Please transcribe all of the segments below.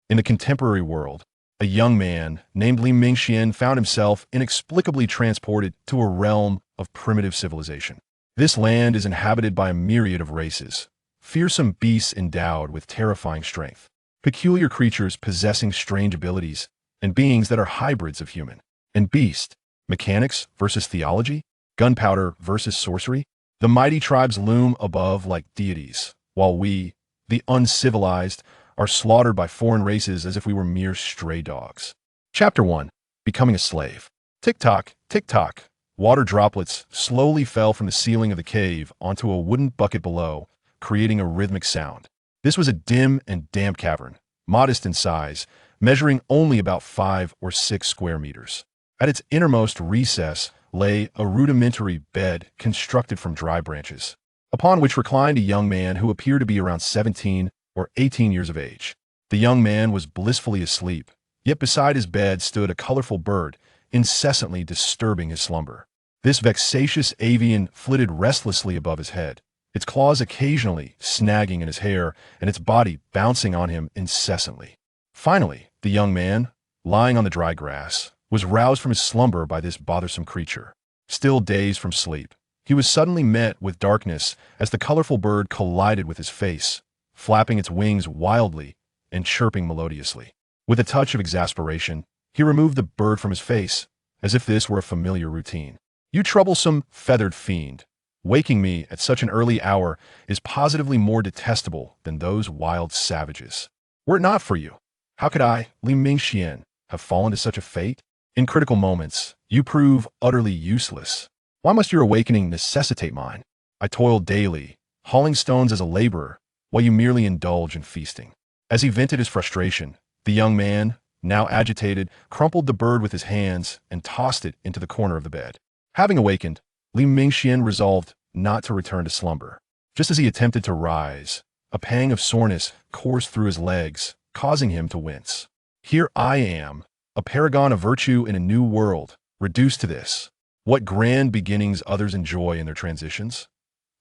In the contemporary world, a young man named Mingxuan found himself inexplicably transported to a realm of primitive civilization. This land is inhabited by a myriad of races, fearsome beasts endowed with terrifying strength, peculiar creatures possessing strange abilities, and beings that are hybrids of human and beast. Mechanics versus theology, gunpowder versus sorcery. The mighty tribes loom above like deities, while we, the uncivilized, are slaughtered by foreign races as if we were mere stray dogs. Chapter 1. Becoming a slave. Tick-tock, tick-tock. Water droplets slowly fell from the ceiling of the cave onto a wooden bucket below, creating a rhythmic sound. This was a dim and damp cavern, modest in size, measuring only about 5 or 6 square meters. At its innermost recess lay a rudimentary bed constructed from dry branches, upon which reclined a young man who appeared to be around 17 or 18 years of age. The young man was blissfully asleep, yet beside his bed stood a colorful bird, incessantly disturbing his slumber. This vexatious avian flitted restlessly above his head, its claws occasionally snagging in his hair and its body bouncing on him incessantly. Finally, the young man, lying on the dry grass, was roused from his slumber by this bothersome creature. Still dazed from sleep, he was suddenly met with darkness as the colorful bird collided with his face, flapping its wings wildly and chirping melodiously. With a touch of exasperation, he removed the bird from his face, as if this were a familiar routine. "You troublesome, feathered fiend, waking me at such an early hour is positively more detestable than those wild savages. Were it not for you, how could I, Mingxuan, have fallen to such a fate? In critical moments, you prove utterly useless. Why must your awakening necessitate mine? I toil daily, hauling stones as a laborer, while you merely indulge in feasting." As he vented his frustration, the young man, now agitated, crumpled the bird with his hands and tossed it into the corner of the bed. Having awakened, Mingxuan resolved not to return to slumber. Just as he attempted to rise, a pang of soreness coursed through his legs, causing him to wince. Here I am, a paragon of virtue in a new world, reduced to this. What grand beginnings others enjoy in their transitions.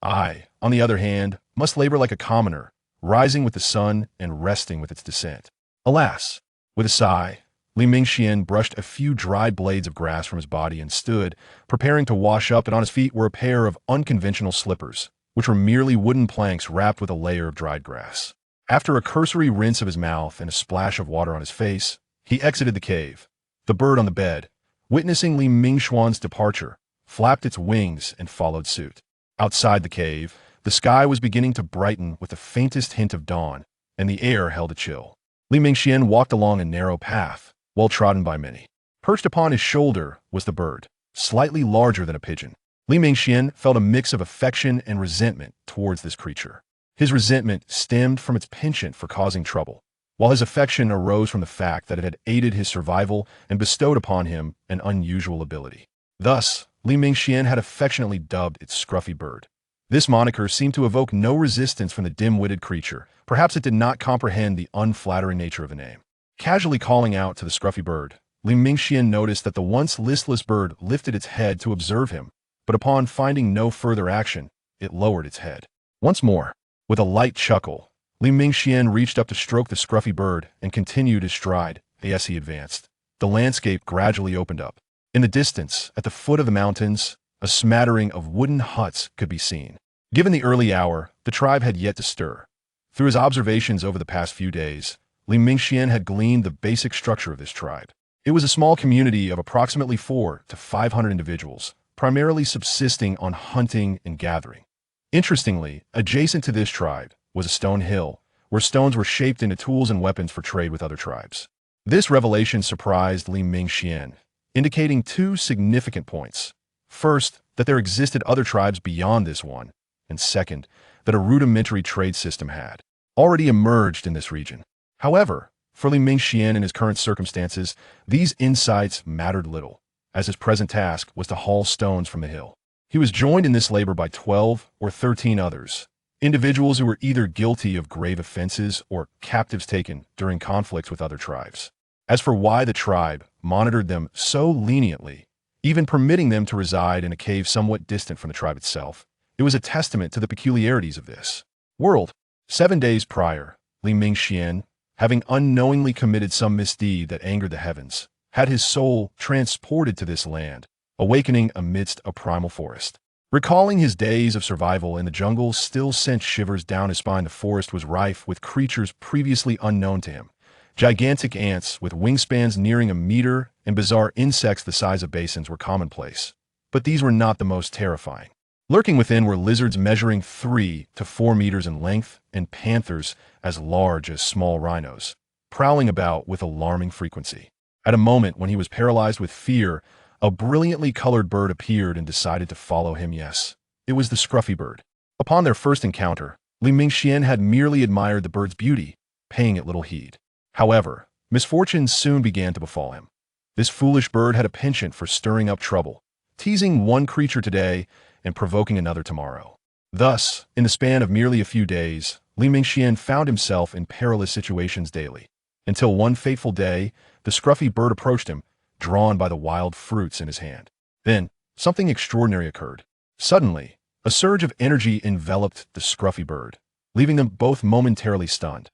I, on the other hand, must labor like a commoner, rising with the sun and resting with its descent. Alas! With a sigh, Mingxuan brushed a few dry blades of grass from his body and stood, preparing to wash up, and on his feet were a pair of unconventional slippers, which were merely wooden planks wrapped with a layer of dried grass. After a cursory rinse of his mouth and a splash of water on his face, he exited the cave. The bird on the bed, witnessing Mingxuan's departure, flapped its wings and followed suit. Outside the cave, the sky was beginning to brighten with the faintest hint of dawn, and the air held a chill. Mingxuan walked along a narrow path, well trodden by many. Perched upon his shoulder was the bird, slightly larger than a pigeon. Mingxuan felt a mix of affection and resentment towards this creature. His resentment stemmed from its penchant for causing trouble, while his affection arose from the fact that it had aided his survival and bestowed upon him an unusual ability. Thus, Mingxuan had affectionately dubbed its scruffy bird. This moniker seemed to evoke no resistance from the dim-witted creature. Perhaps it did not comprehend the unflattering nature of the name. Casually calling out to the scruffy bird, Mingxuan noticed that the once listless bird lifted its head to observe him, but upon finding no further action, it lowered its head. Once more, with a light chuckle, Mingxuan reached up to stroke the scruffy bird and continued his stride. As he advanced, the landscape gradually opened up. In the distance, at the foot of the mountains, a smattering of wooden huts could be seen. Given the early hour, the tribe had yet to stir. Through his observations over the past few days, Mingxuan had gleaned the basic structure of this tribe. It was a small community of approximately 400 to 500 individuals, primarily subsisting on hunting and gathering. Interestingly, adjacent to this tribe was a stone hill, where stones were shaped into tools and weapons for trade with other tribes. This revelation surprised Mingxuan, indicating two significant points. First, that there existed other tribes beyond this one, and second, that a rudimentary trade system had already emerged in this region. However, for Mingxuan in his current circumstances, these insights mattered little, as his present task was to haul stones from the hill. He was joined in this labor by 12 or 13 others, individuals who were either guilty of grave offenses or captives taken during conflicts with other tribes. As for why the tribe monitored them so leniently, even permitting them to reside in a cave somewhat distant from the tribe itself, it was a testament to the peculiarities of this world. 7 days prior, Mingxuan, having unknowingly committed some misdeed that angered the heavens, had his soul transported to this land, awakening amidst a primal forest. Recalling his days of survival in the jungle still sent shivers down his spine. The forest was rife with creatures previously unknown to him. Gigantic ants with wingspans nearing a meter and bizarre insects the size of basins were commonplace. But these were not the most terrifying. Lurking within were lizards measuring 3 to 4 meters in length and panthers as large as small rhinos, prowling about with alarming frequency. At a moment when he was paralyzed with fear, a brilliantly colored bird appeared and decided to follow him. Yes, it was the scruffy bird. Upon their first encounter, Mingxuan had merely admired the bird's beauty, paying it little heed. However, misfortunes soon began to befall him. This foolish bird had a penchant for stirring up trouble, teasing one creature today and provoking another tomorrow. Thus, in the span of merely a few days, Mingxuan found himself in perilous situations daily, until one fateful day, the scruffy bird approached him, drawn by the wild fruits in his hand. Then, something extraordinary occurred. Suddenly, a surge of energy enveloped the scruffy bird, leaving them both momentarily stunned.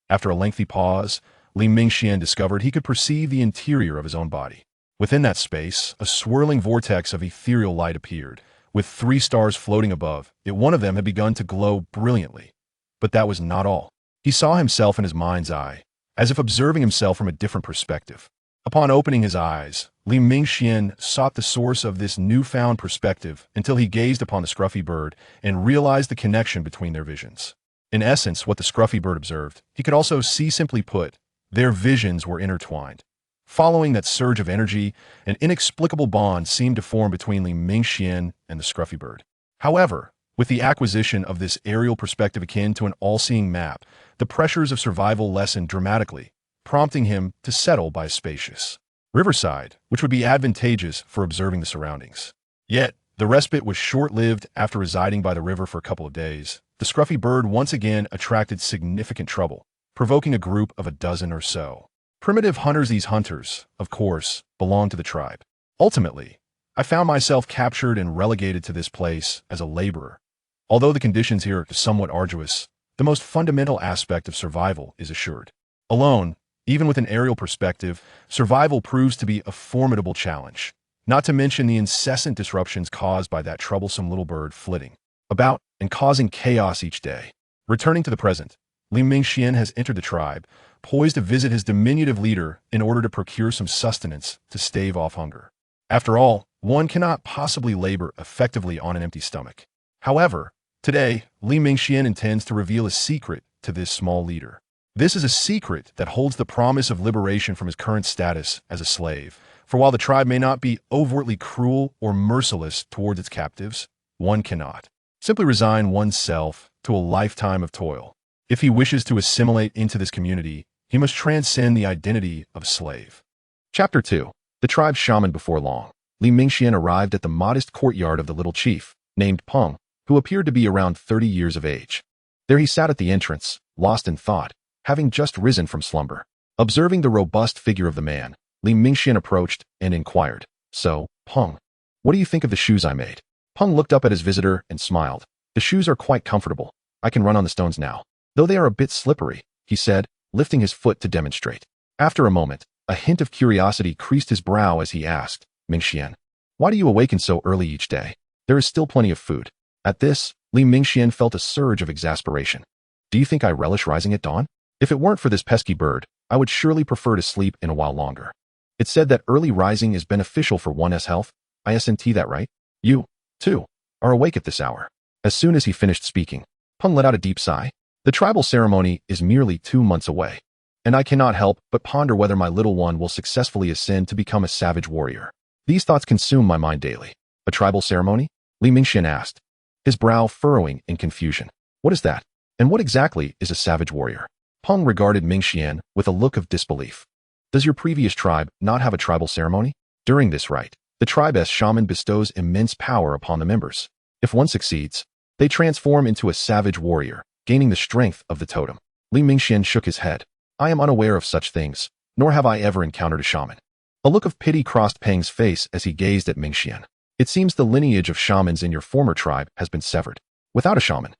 After a lengthy pause, Mingxuan discovered he could perceive the interior of his own body. Within that space, a swirling vortex of ethereal light appeared, with 3 stars floating above. Yet one of them had begun to glow brilliantly. But that was not all. He saw himself in his mind's eye, as if observing himself from a different perspective. Upon opening his eyes, Mingxuan sought the source of this newfound perspective until he gazed upon the scruffy bird and realized the connection between their visions. In essence, what the scruffy bird observed, he could also see. Simply put, their visions were intertwined. Following that surge of energy, an inexplicable bond seemed to form between Mingxuan and the scruffy bird. However, with the acquisition of this aerial perspective akin to an all-seeing map, the pressures of survival lessened dramatically, prompting him to settle by a spacious riverside, which would be advantageous for observing the surroundings. Yet, the respite was short-lived. After residing by the river for a couple of days, the scruffy bird once again attracted significant trouble, provoking a group of a dozen or so primitive hunters. These hunters, of course, belonged to the tribe. Ultimately, I found myself captured and relegated to this place as a laborer. Although the conditions here are somewhat arduous, the most fundamental aspect of survival is assured. Alone, even with an aerial perspective, survival proves to be a formidable challenge, not to mention the incessant disruptions caused by that troublesome little bird flitting about and causing chaos each day. Returning to the present, Mingxuan has entered the tribe, poised to visit his diminutive leader in order to procure some sustenance to stave off hunger. After all, one cannot possibly labor effectively on an empty stomach. However, today, Mingxuan intends to reveal a secret to this small leader. This is a secret that holds the promise of liberation from his current status as a slave. For while the tribe may not be overtly cruel or merciless towards its captives, one cannot simply resign oneself to a lifetime of toil. If he wishes to assimilate into this community, he must transcend the identity of a slave. Chapter 2. The tribe's shaman. Before long, Mingxuan arrived at the modest courtyard of the little chief, named Peng, who appeared to be around 30 years of age. There he sat at the entrance, lost in thought, having just risen from slumber. Observing the robust figure of the man, Mingxuan approached and inquired, "So, Peng, what do you think of the shoes I made?" Peng looked up at his visitor and smiled. "The shoes are quite comfortable. I can run on the stones now, though they are a bit slippery," he said, lifting his foot to demonstrate. After a moment, a hint of curiosity creased his brow as he asked, "Mingxuan, why do you awaken so early each day? There is still plenty of food." At this, Mingxuan felt a surge of exasperation. "Do you think I relish rising at dawn? If it weren't for this pesky bird, I would surely prefer to sleep in a while longer. It's said that early rising is beneficial for one's health. Isn't that right? You, too, are awake at this hour." As soon as he finished speaking, Peng let out a deep sigh. "The tribal ceremony is merely 2 months away, and I cannot help but ponder whether my little one will successfully ascend to become a savage warrior. These thoughts consume my mind daily." "A tribal ceremony?" Mingxuan asked, his brow furrowing in confusion. "What is that? And what exactly is a savage warrior?" Peng regarded Mingxuan with a look of disbelief. "Does your previous tribe not have a tribal ceremony? During this rite, the tribe's shaman bestows immense power upon the members. If one succeeds, they transform into a savage warrior, gaining the strength of the totem." Mingxuan shook his head. "I am unaware of such things, nor have I ever encountered a shaman." A look of pity crossed Peng's face as he gazed at Mingxuan. "It seems the lineage of shamans in your former tribe has been severed. Without a shaman,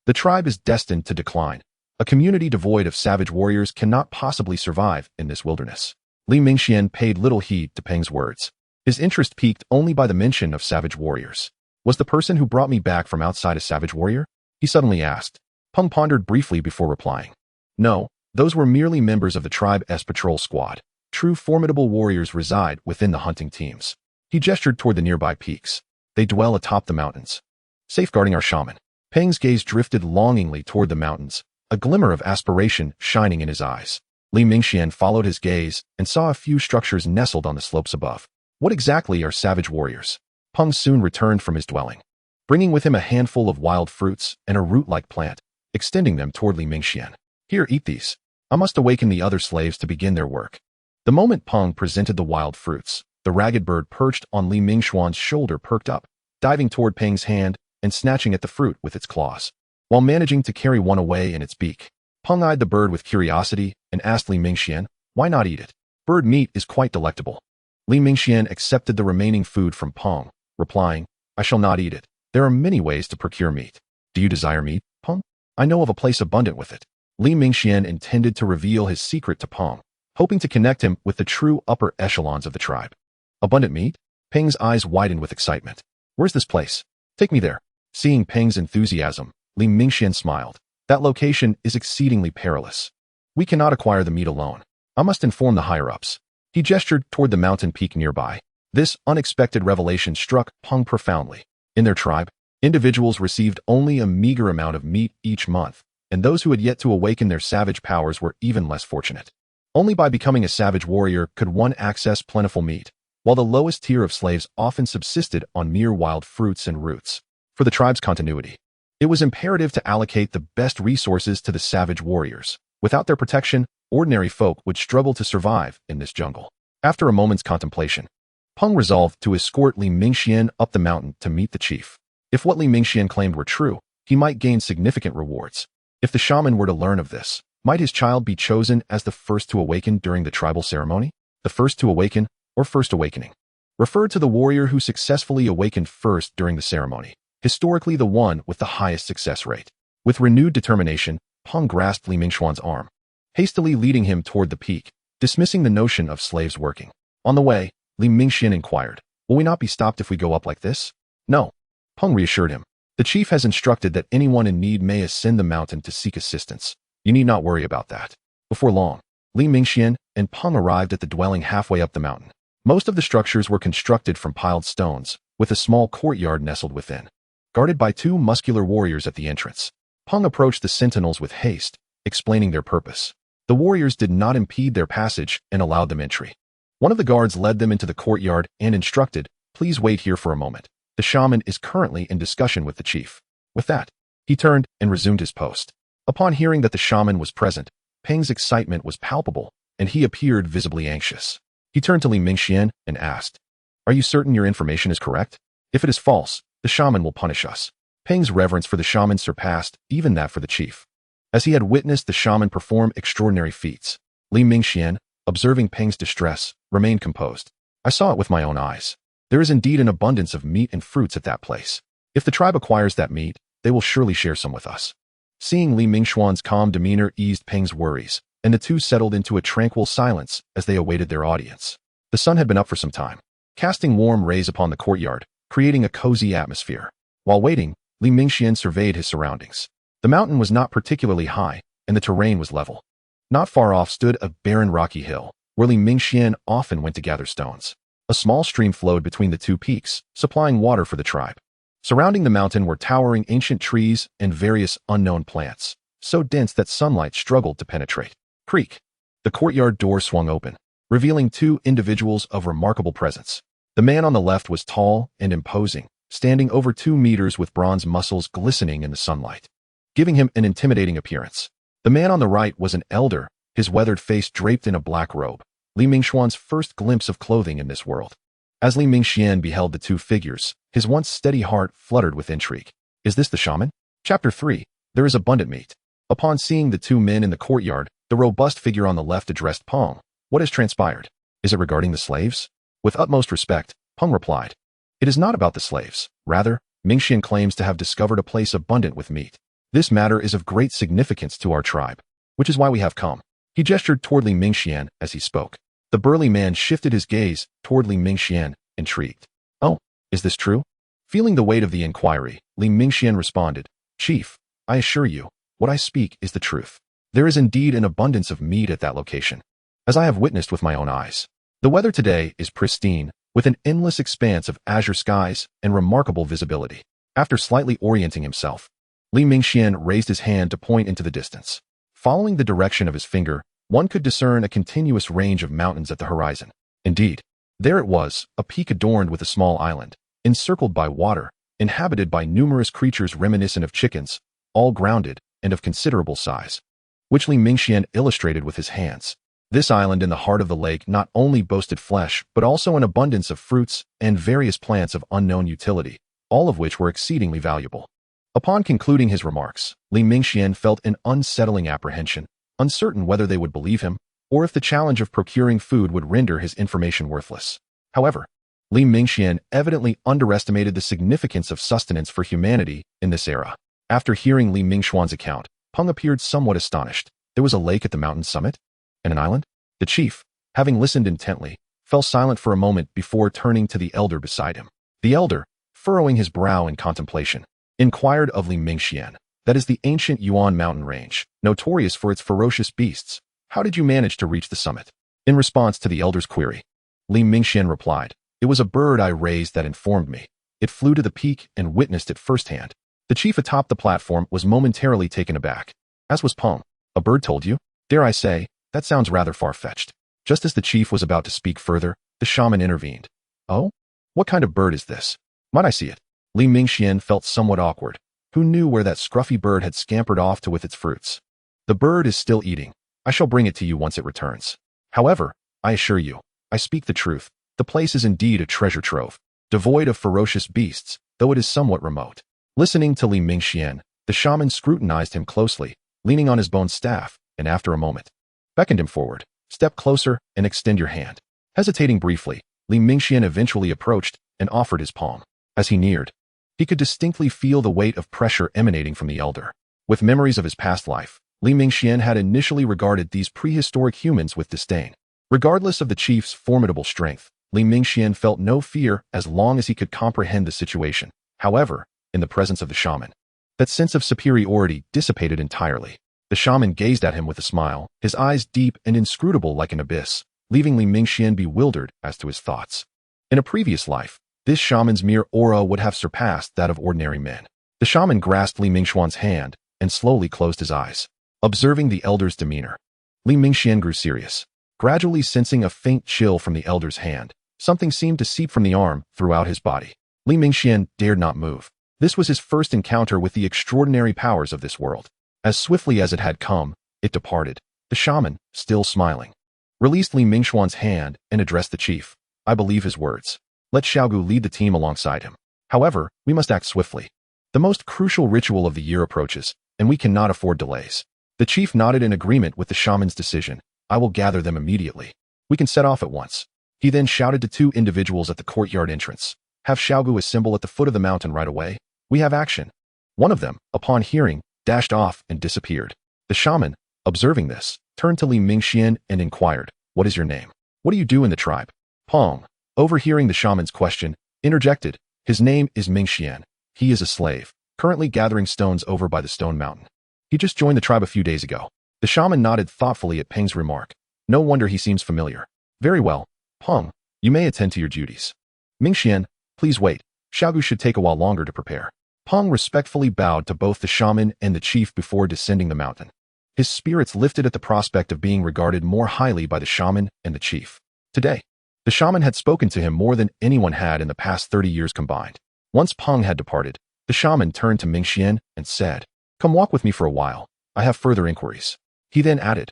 the tribe is destined to decline. A community devoid of savage warriors cannot possibly survive in this wilderness. Li Mingxian paid little heed to Peng's words. His interest piqued only by the mention of savage warriors. Was the person who brought me back from outside a savage warrior? He suddenly asked. Peng pondered briefly before replying. No, those were merely members of the tribe's patrol squad. True formidable warriors reside within the hunting teams. He gestured toward the nearby peaks. They dwell atop the mountains, safeguarding our shaman. Peng's gaze drifted longingly toward the mountains, a glimmer of aspiration shining in his eyes. Li Mingxian followed his gaze and saw a few structures nestled on the slopes above. What exactly are savage warriors? Peng soon returned from his dwelling, bringing with him a handful of wild fruits and a root-like plant, extending them toward Li Mingxian. Here, eat these. I must awaken the other slaves to begin their work. The moment Peng presented the wild fruits, the ragged bird perched on Li Mingxuan's shoulder perked up, diving toward Peng's hand and snatching at the fruit with its claws. While managing to carry one away in its beak, Peng eyed the bird with curiosity and asked Li Mingxian, why not eat it? Bird meat is quite delectable. Li Mingxian accepted the remaining food from Peng, replying, I shall not eat it. There are many ways to procure meat. Do you desire meat, Peng? I know of a place abundant with it. Li Mingxian intended to reveal his secret to Peng, hoping to connect him with the true upper echelons of the tribe. Abundant meat? Peng's eyes widened with excitement. Where's this place? Take me there. Seeing Peng's enthusiasm, Li Mingxian smiled. That location is exceedingly perilous. We cannot acquire the meat alone. I must inform the higher-ups. He gestured toward the mountain peak nearby. This unexpected revelation struck Peng profoundly. In their tribe, individuals received only a meager amount of meat each month, and those who had yet to awaken their savage powers were even less fortunate. Only by becoming a savage warrior could one access plentiful meat, while the lowest tier of slaves often subsisted on mere wild fruits and roots. For the tribe's continuity, it was imperative to allocate the best resources to the savage warriors. Without their protection, ordinary folk would struggle to survive in this jungle. After a moment's contemplation, Peng resolved to escort Li Mingxian up the mountain to meet the chief. If what Li Mingxian claimed were true, he might gain significant rewards. If the shaman were to learn of this, might his child be chosen as the first to awaken during the tribal ceremony? The first to awaken, or first awakening, referred to the warrior who successfully awakened first during the ceremony, historically the one with the highest success rate. With renewed determination, Peng grasped Li Mingxuan's arm, hastily leading him toward the peak, dismissing the notion of slaves working. On the way, Li Mingxian inquired, will we not be stopped if we go up like this? No. Peng reassured him. The chief has instructed that anyone in need may ascend the mountain to seek assistance. You need not worry about that. Before long, Li Mingxian and Peng arrived at the dwelling halfway up the mountain. Most of the structures were constructed from piled stones, with a small courtyard nestled within, guarded by two muscular warriors at the entrance. Peng approached the sentinels with haste, explaining their purpose. The warriors did not impede their passage and allowed them entry. One of the guards led them into the courtyard and instructed, please wait here for a moment. The shaman is currently in discussion with the chief. With that, he turned and resumed his post. Upon hearing that the shaman was present, Peng's excitement was palpable, and he appeared visibly anxious. He turned to Li Mingxian and asked, are you certain your information is correct? If it is false, the shaman will punish us. Peng's reverence for the shaman surpassed even that for the chief. As he had witnessed the shaman perform extraordinary feats, Li Mingxian, observing Peng's distress, remained composed. I saw it with my own eyes. There is indeed an abundance of meat and fruits at that place. If the tribe acquires that meat, they will surely share some with us. Seeing Li Mingxuan's calm demeanor eased Peng's worries, and the two settled into a tranquil silence as they awaited their audience. The sun had been up for some time, casting warm rays upon the courtyard, creating a cozy atmosphere. While waiting, Li Mingxian surveyed his surroundings. The mountain was not particularly high, and the terrain was level. Not far off stood a barren rocky hill, where Li Mingxian often went to gather stones. A small stream flowed between the two peaks, supplying water for the tribe. Surrounding the mountain were towering ancient trees and various unknown plants, so dense that sunlight struggled to penetrate. Creak. The courtyard door swung open, revealing two individuals of remarkable presence. The man on the left was tall and imposing, standing over 2 meters with bronze muscles glistening in the sunlight, giving him an intimidating appearance. The man on the right was an elder, his weathered face draped in a black robe, Li Mingxuan's first glimpse of clothing in this world. As Li Mingxian beheld the two figures, his once steady heart fluttered with intrigue. Is this the shaman? Chapter 3. There is abundant meat. Upon seeing the two men in the courtyard, the robust figure on the left addressed Peng. What has transpired? Is it regarding the slaves? With utmost respect, Peng replied. It is not about the slaves. Rather, Mingxian claims to have discovered a place abundant with meat. This matter is of great significance to our tribe, which is why we have come. He gestured toward Li Mingxian as he spoke. The burly man shifted his gaze toward Li Mingxian, intrigued. Oh, is this true? Feeling the weight of the inquiry, Li Mingxian responded, Chief, I assure you, what I speak is the truth. There is indeed an abundance of meat at that location, as I have witnessed with my own eyes. The weather today is pristine, with an endless expanse of azure skies and remarkable visibility. After slightly orienting himself, Li Mingxian raised his hand to point into the distance. Following the direction of his finger, one could discern a continuous range of mountains at the horizon. Indeed, there it was, a peak adorned with a small island, encircled by water, inhabited by numerous creatures reminiscent of chickens, all grounded and of considerable size, which Li Mingxian illustrated with his hands. This island in the heart of the lake not only boasted flesh, but also an abundance of fruits and various plants of unknown utility, all of which were exceedingly valuable. Upon concluding his remarks, Li Mingxian felt an unsettling apprehension, uncertain whether they would believe him, or if the challenge of procuring food would render his information worthless. However, Li Mingxian evidently underestimated the significance of sustenance for humanity in this era. After hearing Li Mingxuan's account, Peng appeared somewhat astonished. There was a lake at the mountain summit? And an island? The chief, having listened intently, fell silent for a moment before turning to the elder beside him. The elder, furrowing his brow in contemplation, inquired of Li Mingxian, that is the ancient Yuan mountain range, notorious for its ferocious beasts. How did you manage to reach the summit? In response to the elder's query, Li Mingxian replied, It was a bird I raised that informed me. It flew to the peak and witnessed it firsthand. The chief atop the platform was momentarily taken aback. As was Peng. A bird told you? Dare I say, that sounds rather far-fetched. Just as the chief was about to speak further, the shaman intervened. Oh? What kind of bird is this? Might I see it? Li Mingxian felt somewhat awkward. Who knew where that scruffy bird had scampered off to with its fruits? The bird is still eating. I shall bring it to you once it returns. However, I assure you, I speak the truth. The place is indeed a treasure trove, devoid of ferocious beasts, though it is somewhat remote. Listening to Li Mingxian, the shaman scrutinized him closely, leaning on his bone staff, and after a moment, beckoned him forward. Step closer and extend your hand. Hesitating briefly, Li Mingxian eventually approached and offered his palm. As he neared, he could distinctly feel the weight of pressure emanating from the elder. With memories of his past life, Li Mingxian had initially regarded these prehistoric humans with disdain. Regardless of the chief's formidable strength, Li Mingxian felt no fear as long as he could comprehend the situation. However, in the presence of the shaman, that sense of superiority dissipated entirely. The shaman gazed at him with a smile, his eyes deep and inscrutable like an abyss, leaving Li Mingxian bewildered as to his thoughts. In a previous life, this shaman's mere aura would have surpassed that of ordinary men. The shaman grasped Li Mingxuan's hand and slowly closed his eyes. Observing the elder's demeanor, Li Mingxian grew serious. Gradually sensing a faint chill from the elder's hand, something seemed to seep from the arm throughout his body. Li Mingxian dared not move. This was his first encounter with the extraordinary powers of this world. As swiftly as it had come, it departed. The shaman, still smiling, released Li Mingxuan's hand and addressed the chief. I believe his words. Let Xiaogu lead the team alongside him. However, we must act swiftly. The most crucial ritual of the year approaches, and we cannot afford delays. The chief nodded in agreement with the shaman's decision. I will gather them immediately. We can set off at once. He then shouted to two individuals at the courtyard entrance. Have Xiaogu assemble at the foot of the mountain right away. We have action. One of them, upon hearing, dashed off and disappeared. The shaman, observing this, turned to Li Mingxian and inquired, What is your name? What do you do in the tribe? Peng, overhearing the shaman's question, interjected, His name is Mingxian. He is a slave, currently gathering stones over by the stone mountain. He just joined the tribe a few days ago. The shaman nodded thoughtfully at Peng's remark. No wonder he seems familiar. Very well, Peng, you may attend to your duties. Mingxian, please wait. Xiaogu should take a while longer to prepare. Peng respectfully bowed to both the shaman and the chief before descending the mountain. His spirits lifted at the prospect of being regarded more highly by the shaman and the chief. Today, the shaman had spoken to him more than anyone had in the past 30 years combined. Once Peng had departed, the shaman turned to Mingxian and said, Come walk with me for a while. I have further inquiries. He then added,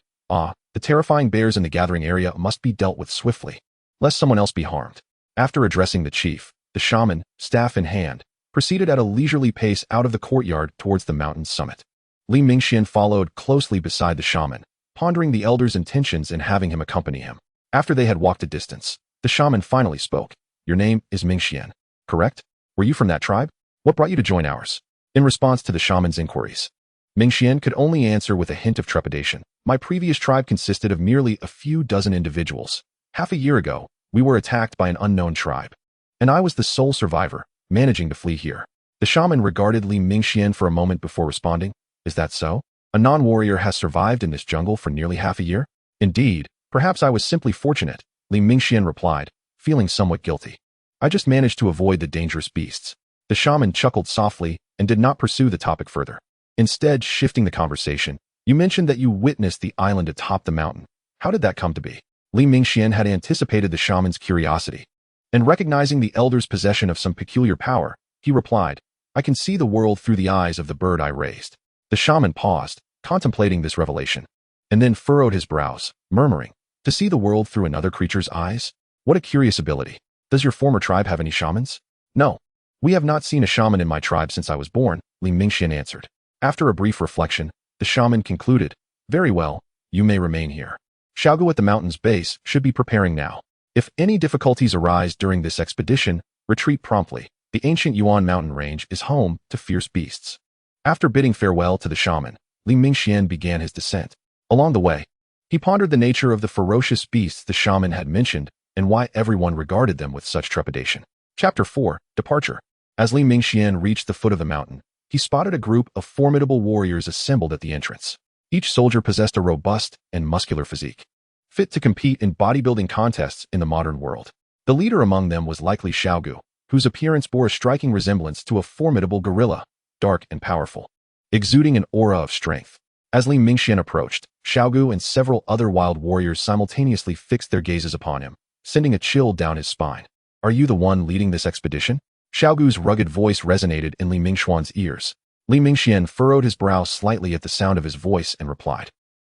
the terrifying bears in the gathering area must be dealt with swiftly, lest someone else be harmed. After addressing the chief, the shaman, staff in hand, proceeded at a leisurely pace out of the courtyard towards the mountain's summit. Li Mingxian followed closely beside the shaman, pondering the elder's intentions in having him accompany him. After they had walked a distance, the shaman finally spoke. Your name is Mingxian, correct? Were you from that tribe? What brought you to join ours? In response to the shaman's inquiries, Mingxian could only answer with a hint of trepidation. My previous tribe consisted of merely a few dozen individuals. Half a year ago, we were attacked by an unknown tribe, and I was the sole survivor, managing to flee here. The shaman regarded Li Mingxian for a moment before responding. Is that so? A non-warrior has survived in this jungle for nearly half a year? Indeed, perhaps I was simply fortunate, Li Mingxian replied, feeling somewhat guilty. I just managed to avoid the dangerous beasts. The shaman chuckled softly and did not pursue the topic further. Instead, shifting the conversation, you mentioned that you witnessed the island atop the mountain. How did that come to be? Li Mingxian had anticipated the shaman's curiosity, and recognizing the elder's possession of some peculiar power, he replied, I can see the world through the eyes of the bird I raised. The shaman paused, contemplating this revelation, and then furrowed his brows, murmuring, to see the world through another creature's eyes? What a curious ability. Does your former tribe have any shamans? No. We have not seen a shaman in my tribe since I was born, Li Mingxian answered. After a brief reflection, the shaman concluded, very well, you may remain here. Xiaogu at the mountain's base should be preparing now. If any difficulties arise during this expedition, retreat promptly. The ancient Yuan mountain range is home to fierce beasts. After bidding farewell to the shaman, Li Mingxian began his descent. Along the way, he pondered the nature of the ferocious beasts the shaman had mentioned and why everyone regarded them with such trepidation. Chapter 4, Departure. As Li Mingxian reached the foot of the mountain, he spotted a group of formidable warriors assembled at the entrance. Each soldier possessed a robust and muscular physique, fit to compete in bodybuilding contests in the modern world. The leader among them was likely Xiaogu, whose appearance bore a striking resemblance to a formidable gorilla, dark and powerful, exuding an aura of strength. As Li Mingxian approached, Xiaogu and several other wild warriors simultaneously fixed their gazes upon him, sending a chill down his spine. Are you the one leading this expedition? Xiaogu's rugged voice resonated in Li Mingxuan's ears. Li Mingxian furrowed his brow slightly at the sound of his voice and replied,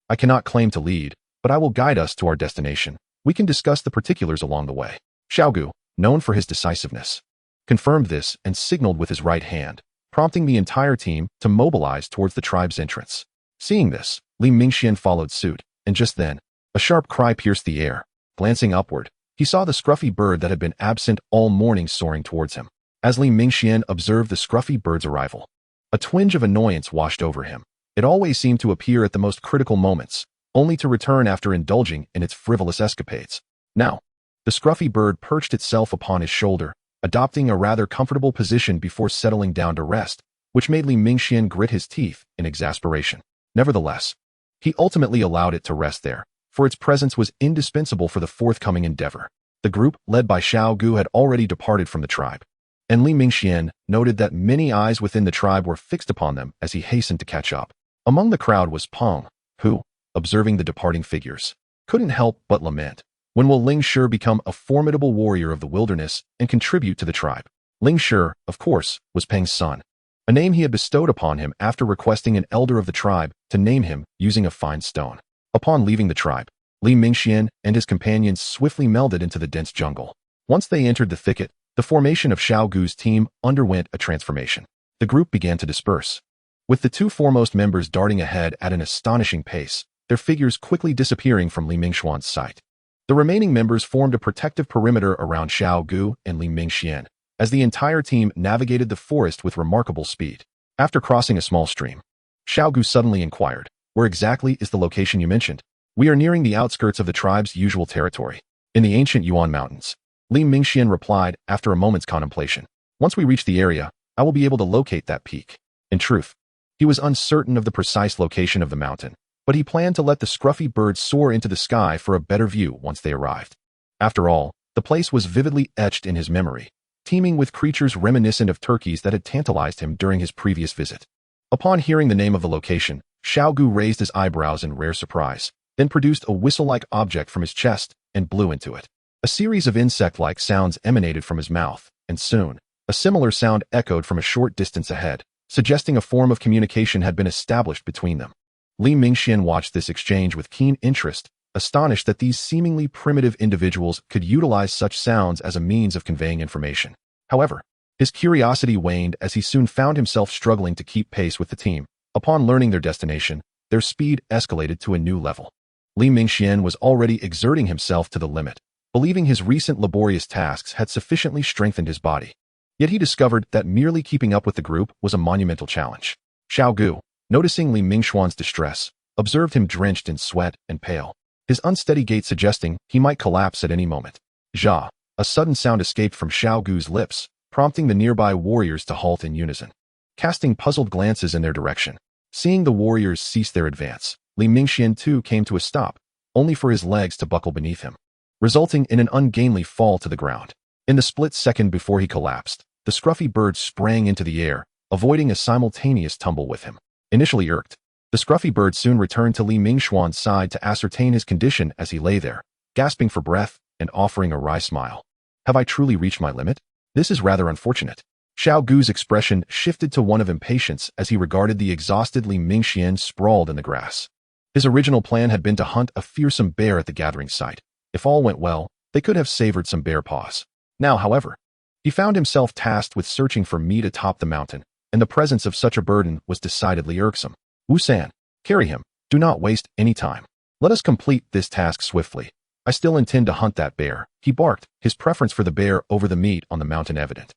I cannot claim to lead, but I will guide us to our destination. We can discuss the particulars along the way. Xiaogu, known for his decisiveness, confirmed this and signaled with his right hand, prompting the entire team to mobilize towards the tribe's entrance. Seeing this, Li Mingxian followed suit, and just then, a sharp cry pierced the air. Glancing upward, he saw the scruffy bird that had been absent all morning soaring towards him. As Li Mingxian observed the scruffy bird's arrival, a twinge of annoyance washed over him. It always seemed to appear at the most critical moments, only to return after indulging in its frivolous escapades. Now, the scruffy bird perched itself upon his shoulder, adopting a rather comfortable position before settling down to rest, which made Li Mingxian grit his teeth in exasperation. Nevertheless, he ultimately allowed it to rest there, for its presence was indispensable for the forthcoming endeavor. The group, led by Xiaogu, had already departed from the tribe, and Li Mingxian noted that many eyes within the tribe were fixed upon them as he hastened to catch up. Among the crowd was Peng, who, observing the departing figures, couldn't help but lament. When will Ling Shi become a formidable warrior of the wilderness and contribute to the tribe? Ling Shi, of course, was Peng's son, a name he had bestowed upon him after requesting an elder of the tribe to name him using a fine stone. Upon leaving the tribe, Li Mingxian and his companions swiftly melded into the dense jungle. Once they entered the thicket, the formation of Xiaogu's team underwent a transformation. The group began to disperse, with the two foremost members darting ahead at an astonishing pace, their figures quickly disappearing from Li Mingxuan's sight. The remaining members formed a protective perimeter around Xiaogu and Li Mingxian, as the entire team navigated the forest with remarkable speed. After crossing a small stream, Xiaogu suddenly inquired, where exactly is the location you mentioned? We are nearing the outskirts of the tribe's usual territory, in the ancient Yuan Mountains. Li Mingxian replied after a moment's contemplation. Once we reach the area, I will be able to locate that peak. In truth, he was uncertain of the precise location of the mountain, but he planned to let the scruffy bird soar into the sky for a better view once they arrived. After all, the place was vividly etched in his memory, teeming with creatures reminiscent of turkeys that had tantalized him during his previous visit. Upon hearing the name of the location, Xiaogu raised his eyebrows in rare surprise, then produced a whistle-like object from his chest and blew into it. A series of insect-like sounds emanated from his mouth, and soon, a similar sound echoed from a short distance ahead, suggesting a form of communication had been established between them. Li Mingxian watched this exchange with keen interest, astonished that these seemingly primitive individuals could utilize such sounds as a means of conveying information. However, his curiosity waned as he soon found himself struggling to keep pace with the team. Upon learning their destination, their speed escalated to a new level. Li Mingxian was already exerting himself to the limit, believing his recent laborious tasks had sufficiently strengthened his body. Yet he discovered that merely keeping up with the group was a monumental challenge. Xiaogu, noticing Li Mingxuan's distress, observed him drenched in sweat and pale, his unsteady gait suggesting he might collapse at any moment. Ja! A sudden sound escaped from Xiao Gu's lips, prompting the nearby warriors to halt in unison, casting puzzled glances in their direction. Seeing the warriors cease their advance, Li Mingxian too came to a stop, only for his legs to buckle beneath him, resulting in an ungainly fall to the ground. In the split second before he collapsed, the scruffy bird sprang into the air, avoiding a simultaneous tumble with him. Initially irked, the scruffy bird soon returned to Li Mingxuan's side to ascertain his condition as he lay there, gasping for breath and offering a wry smile. Have I truly reached my limit? This is rather unfortunate. Xiao Gu's expression shifted to one of impatience as he regarded the exhausted Li Mingxian sprawled in the grass. His original plan had been to hunt a fearsome bear at the gathering site. If all went well, they could have savored some bear paws. Now, however, he found himself tasked with searching for meat atop the mountain, and the presence of such a burden was decidedly irksome. Wu-san, carry him. Do not waste any time. Let us complete this task swiftly. I still intend to hunt that bear, he barked, his preference for the bear over the meat on the mountain evident.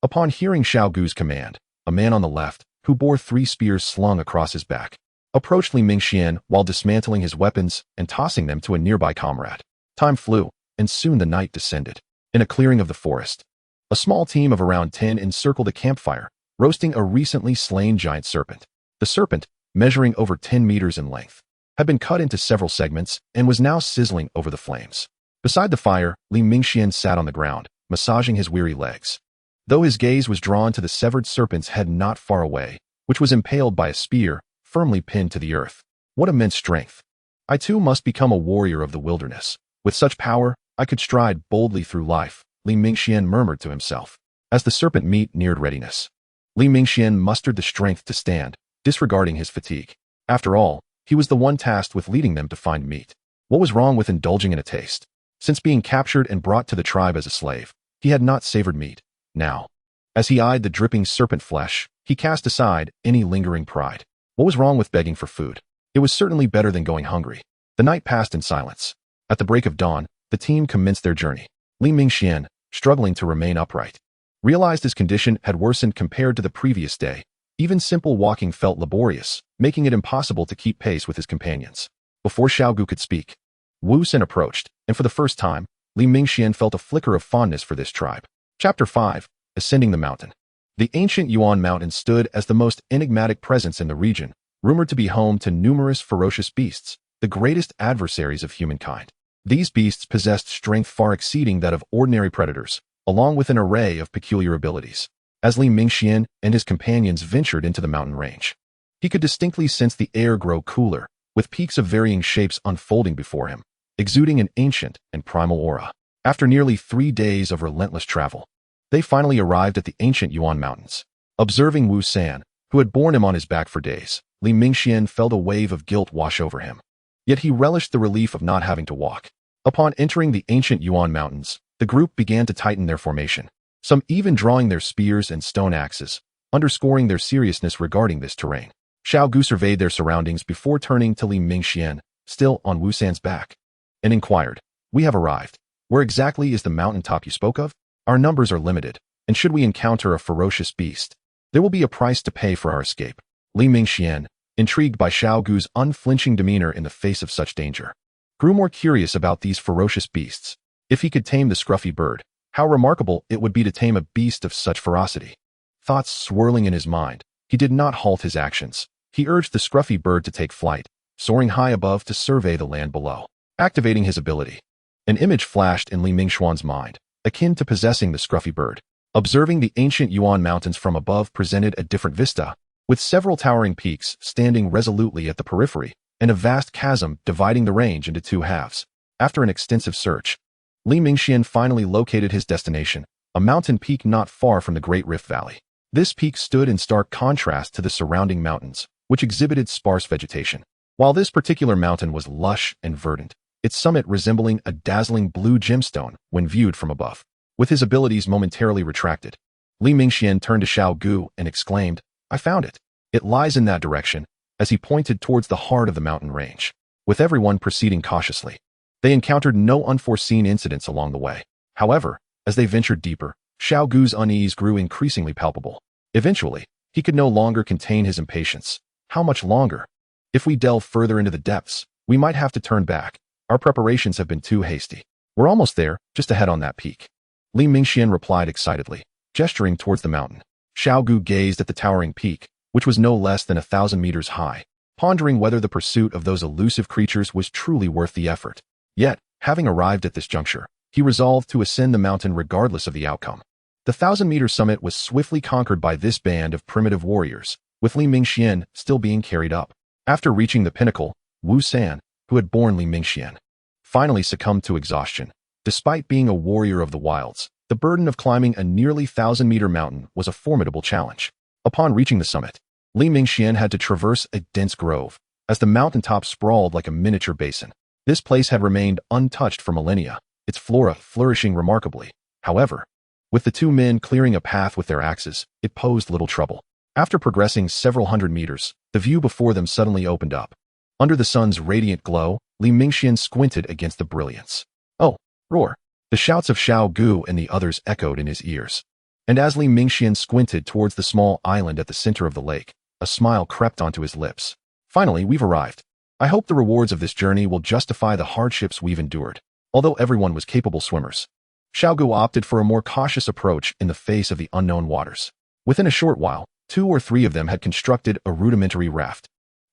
Upon hearing Xiao Gu's command, a man on the left, who bore 3 spears slung across his back, approached Li Mingxian while dismantling his weapons and tossing them to a nearby comrade. Time flew, and soon the night descended. In a clearing of the forest, a small team of around 10 encircled a campfire, roasting a recently slain giant serpent. The serpent, measuring over 10 meters in length, had been cut into several segments and was now sizzling over the flames. Beside the fire, Li Mingxian sat on the ground, massaging his weary legs, though his gaze was drawn to the severed serpent's head not far away, which was impaled by a spear, firmly pinned to the earth. What immense strength! I too must become a warrior of the wilderness. With such power, I could stride boldly through life, Li Mingxian murmured to himself. As the serpent meat neared readiness, Li Mingxian mustered the strength to stand, disregarding his fatigue. After all, he was the one tasked with leading them to find meat. What was wrong with indulging in a taste? Since being captured and brought to the tribe as a slave, he had not savored meat. Now, as he eyed the dripping serpent flesh, he cast aside any lingering pride. What was wrong with begging for food? It was certainly better than going hungry. The night passed in silence. At the break of dawn, the team commenced their journey. Li Mingxian, struggling to remain upright, realized his condition had worsened compared to the previous day. Even simple walking felt laborious, making it impossible to keep pace with his companions. Before Xiao Gu could speak, Wu Sen approached, and for the first time, Li Mingxian felt a flicker of fondness for this tribe. Chapter 5. Ascending the Mountain. The ancient Yuan Mountain stood as the most enigmatic presence in the region, rumored to be home to numerous ferocious beasts, the greatest adversaries of humankind. These beasts possessed strength far exceeding that of ordinary predators, along with an array of peculiar abilities. As Li Mingxian and his companions ventured into the mountain range, he could distinctly sense the air grow cooler, with peaks of varying shapes unfolding before him, exuding an ancient and primal aura. After nearly 3 days of relentless travel, they finally arrived at the ancient Yuan Mountains. Observing Wu San, who had borne him on his back for days, Li Mingxian felt a wave of guilt wash over him. Yet he relished the relief of not having to walk. Upon entering the ancient Yuan Mountains, the group began to tighten their formation, some even drawing their spears and stone axes, underscoring their seriousness regarding this terrain. Xiao Gu surveyed their surroundings before turning to Li Mingxian, still on Wu San's back, and inquired, "We have arrived. Where exactly is the mountaintop you spoke of? Our numbers are limited, and should we encounter a ferocious beast, there will be a price to pay for our escape." Li Mingxian, intrigued by Xiao Gu's unflinching demeanor in the face of such danger, grew more curious about these ferocious beasts. If he could tame the scruffy bird, how remarkable it would be to tame a beast of such ferocity. Thoughts swirling in his mind, he did not halt his actions. He urged the scruffy bird to take flight, soaring high above to survey the land below. Activating his ability, an image flashed in Li Mingxuan's mind, akin to possessing the scruffy bird. Observing the ancient Yuan Mountains from above presented a different vista, with several towering peaks standing resolutely at the periphery, and a vast chasm dividing the range into 2 halves. After an extensive search, Li Mingxian finally located his destination, a mountain peak not far from the Great Rift Valley. This peak stood in stark contrast to the surrounding mountains, which exhibited sparse vegetation. While this particular mountain was lush and verdant, its summit resembling a dazzling blue gemstone when viewed from above. With his abilities momentarily retracted, Li Mingxian turned to Xiao Gu and exclaimed, "I found it. It lies in that direction," as he pointed towards the heart of the mountain range. With everyone proceeding cautiously, they encountered no unforeseen incidents along the way. However, as they ventured deeper, Xiao Gu's unease grew increasingly palpable. Eventually, he could no longer contain his impatience. How much longer? If we delve further into the depths, we might have to turn back. Our preparations have been too hasty. We're almost there, just ahead on that peak. Li Mingxian replied excitedly, gesturing towards the mountain. Xiaogu gazed at the towering peak, which was no less than 1,000 meters high, pondering whether the pursuit of those elusive creatures was truly worth the effort. Yet, having arrived at this juncture, he resolved to ascend the mountain regardless of the outcome. The 1,000-meter summit was swiftly conquered by this band of primitive warriors, with Li Mingxian still being carried up. After reaching the pinnacle, Wu San, who had borne Li Mingxian, finally succumbed to exhaustion. Despite being a warrior of the wilds, the burden of climbing a nearly 1,000-meter mountain was a formidable challenge. Upon reaching the summit, Li Mingxian had to traverse a dense grove, as the mountaintop sprawled like a miniature basin. This place had remained untouched for millennia, its flora flourishing remarkably. However, with the two men clearing a path with their axes, it posed little trouble. After progressing several hundred meters, the view before them suddenly opened up. Under the sun's radiant glow, Li Mingxian squinted against the brilliance. "Oh!" roar. The shouts of Xiao Gu and the others echoed in his ears. And as Li Mingxian squinted towards the small island at the center of the lake, a smile crept onto his lips. "Finally, we've arrived. I hope the rewards of this journey will justify the hardships we've endured." Although everyone was capable swimmers, Xiao Gu opted for a more cautious approach in the face of the unknown waters. Within a short while, 2 or 3 of them had constructed a rudimentary raft.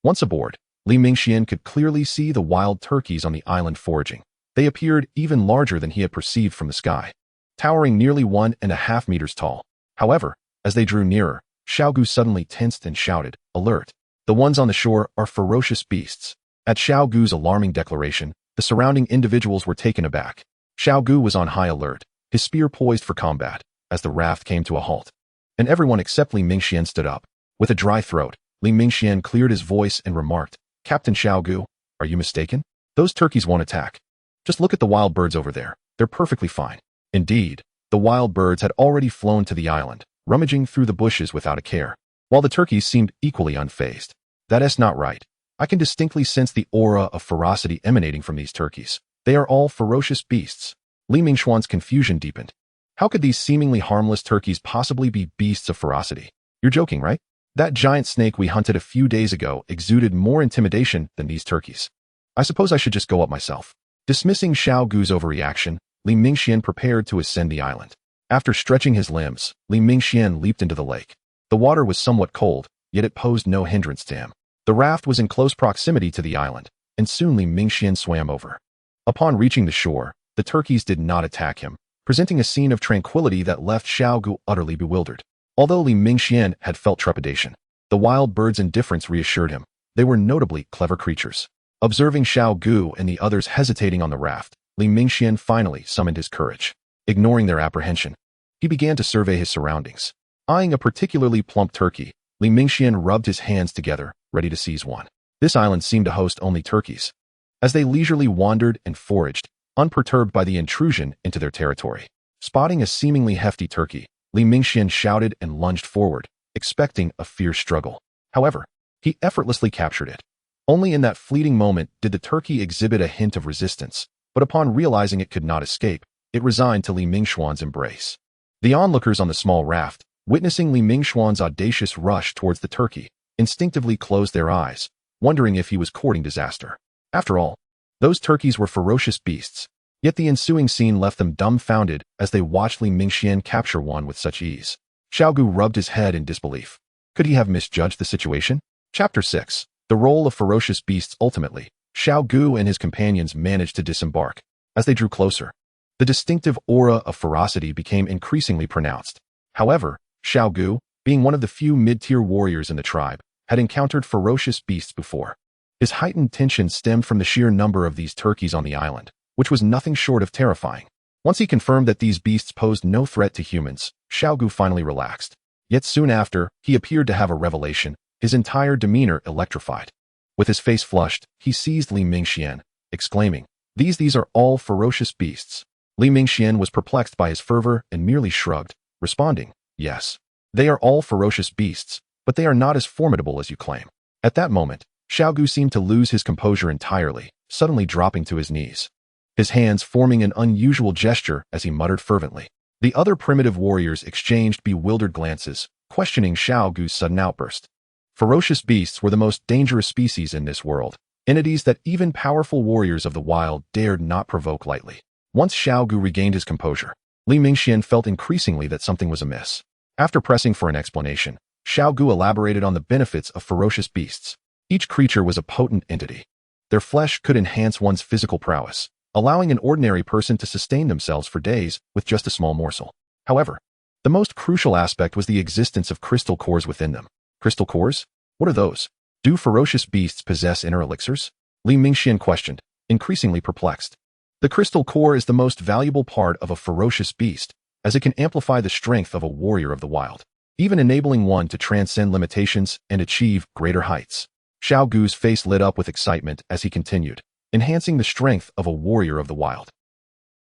Once aboard, Li Mingxian could clearly see the wild turkeys on the island foraging. They appeared even larger than he had perceived from the sky, towering nearly 1.5 meters tall. However, as they drew nearer, Xiao Gu suddenly tensed and shouted, "Alert! The ones on the shore are ferocious beasts." At Xiao Gu's alarming declaration, the surrounding individuals were taken aback. Xiao Gu was on high alert, his spear poised for combat, as the raft came to a halt. And everyone except Li Mingxian stood up. With a dry throat, Li Mingxian cleared his voice and remarked, "Captain Xiao Gu, are you mistaken? Those turkeys won't attack. Just look at the wild birds over there. They're perfectly fine." Indeed, the wild birds had already flown to the island, rummaging through the bushes without a care, while the turkeys seemed equally unfazed. "That's not right. I can distinctly sense the aura of ferocity emanating from these turkeys. They are all ferocious beasts." Li Mingxuan's confusion deepened. How could these seemingly harmless turkeys possibly be beasts of ferocity? "You're joking, right? That giant snake we hunted a few days ago exuded more intimidation than these turkeys. I suppose I should just go up myself." Dismissing Xiao Gu's overreaction, Li Mingxian prepared to ascend the island. After stretching his limbs, Li Mingxian leaped into the lake. The water was somewhat cold, yet it posed no hindrance to him. The raft was in close proximity to the island, and soon Li Mingxian swam over. Upon reaching the shore, the turkeys did not attack him, presenting a scene of tranquility that left Xiao Gu utterly bewildered. Although Li Mingxian had felt trepidation, the wild birds' indifference reassured him. They were notably clever creatures. Observing Xiao Gu and the others hesitating on the raft, Li Mingxian finally summoned his courage. Ignoring their apprehension, he began to survey his surroundings. Eyeing a particularly plump turkey, Li Mingxian rubbed his hands together, ready to seize one. This island seemed to host only turkeys. As they leisurely wandered and foraged, unperturbed by the intrusion into their territory. Spotting a seemingly hefty turkey, Li Mingxian shouted and lunged forward, expecting a fierce struggle. However, he effortlessly captured it. Only in that fleeting moment did the turkey exhibit a hint of resistance, but upon realizing it could not escape, it resigned to Li Mingxuan's embrace. The onlookers on the small raft, witnessing Li Mingxuan's audacious rush towards the turkey, instinctively closed their eyes, wondering if he was courting disaster. After all, those turkeys were ferocious beasts, yet the ensuing scene left them dumbfounded as they watched Li Mingxian capture one with such ease. Xiao Gu rubbed his head in disbelief. Could he have misjudged the situation? Chapter 6. The Role of Ferocious Beasts. Ultimately, Xiao Gu and his companions managed to disembark. As they drew closer, the distinctive aura of ferocity became increasingly pronounced. However, Xiao Gu, being one of the few mid-tier warriors in the tribe, had encountered ferocious beasts before. His heightened tension stemmed from the sheer number of these turkeys on the island, which was nothing short of terrifying. Once he confirmed that these beasts posed no threat to humans, Xiao Gu finally relaxed. Yet soon after, he appeared to have a revelation, his entire demeanor electrified. With his face flushed, he seized Li Mingxian, exclaiming, These are all ferocious beasts." Li Mingxian was perplexed by his fervor and merely shrugged, responding, "Yes, they are all ferocious beasts, but they are not as formidable as you claim." At that moment, Xiao Gu seemed to lose his composure entirely, suddenly dropping to his knees, his hands forming an unusual gesture as he muttered fervently. The other primitive warriors exchanged bewildered glances, questioning Xiao Gu's sudden outburst. Ferocious beasts were the most dangerous species in this world, entities that even powerful warriors of the wild dared not provoke lightly. Once Xiaogu regained his composure, Li Mingxian felt increasingly that something was amiss. After pressing for an explanation, Xiaogu elaborated on the benefits of ferocious beasts. Each creature was a potent entity. Their flesh could enhance one's physical prowess, allowing an ordinary person to sustain themselves for days with just a small morsel. However, the most crucial aspect was the existence of crystal cores within them. Crystal cores? What are those? Do ferocious beasts possess inner elixirs? Li Mingxian questioned, increasingly perplexed. The crystal core is the most valuable part of a ferocious beast, as it can amplify the strength of a warrior of the wild, even enabling one to transcend limitations and achieve greater heights. Xiaogu's face lit up with excitement as he continued, enhancing the strength of a warrior of the wild.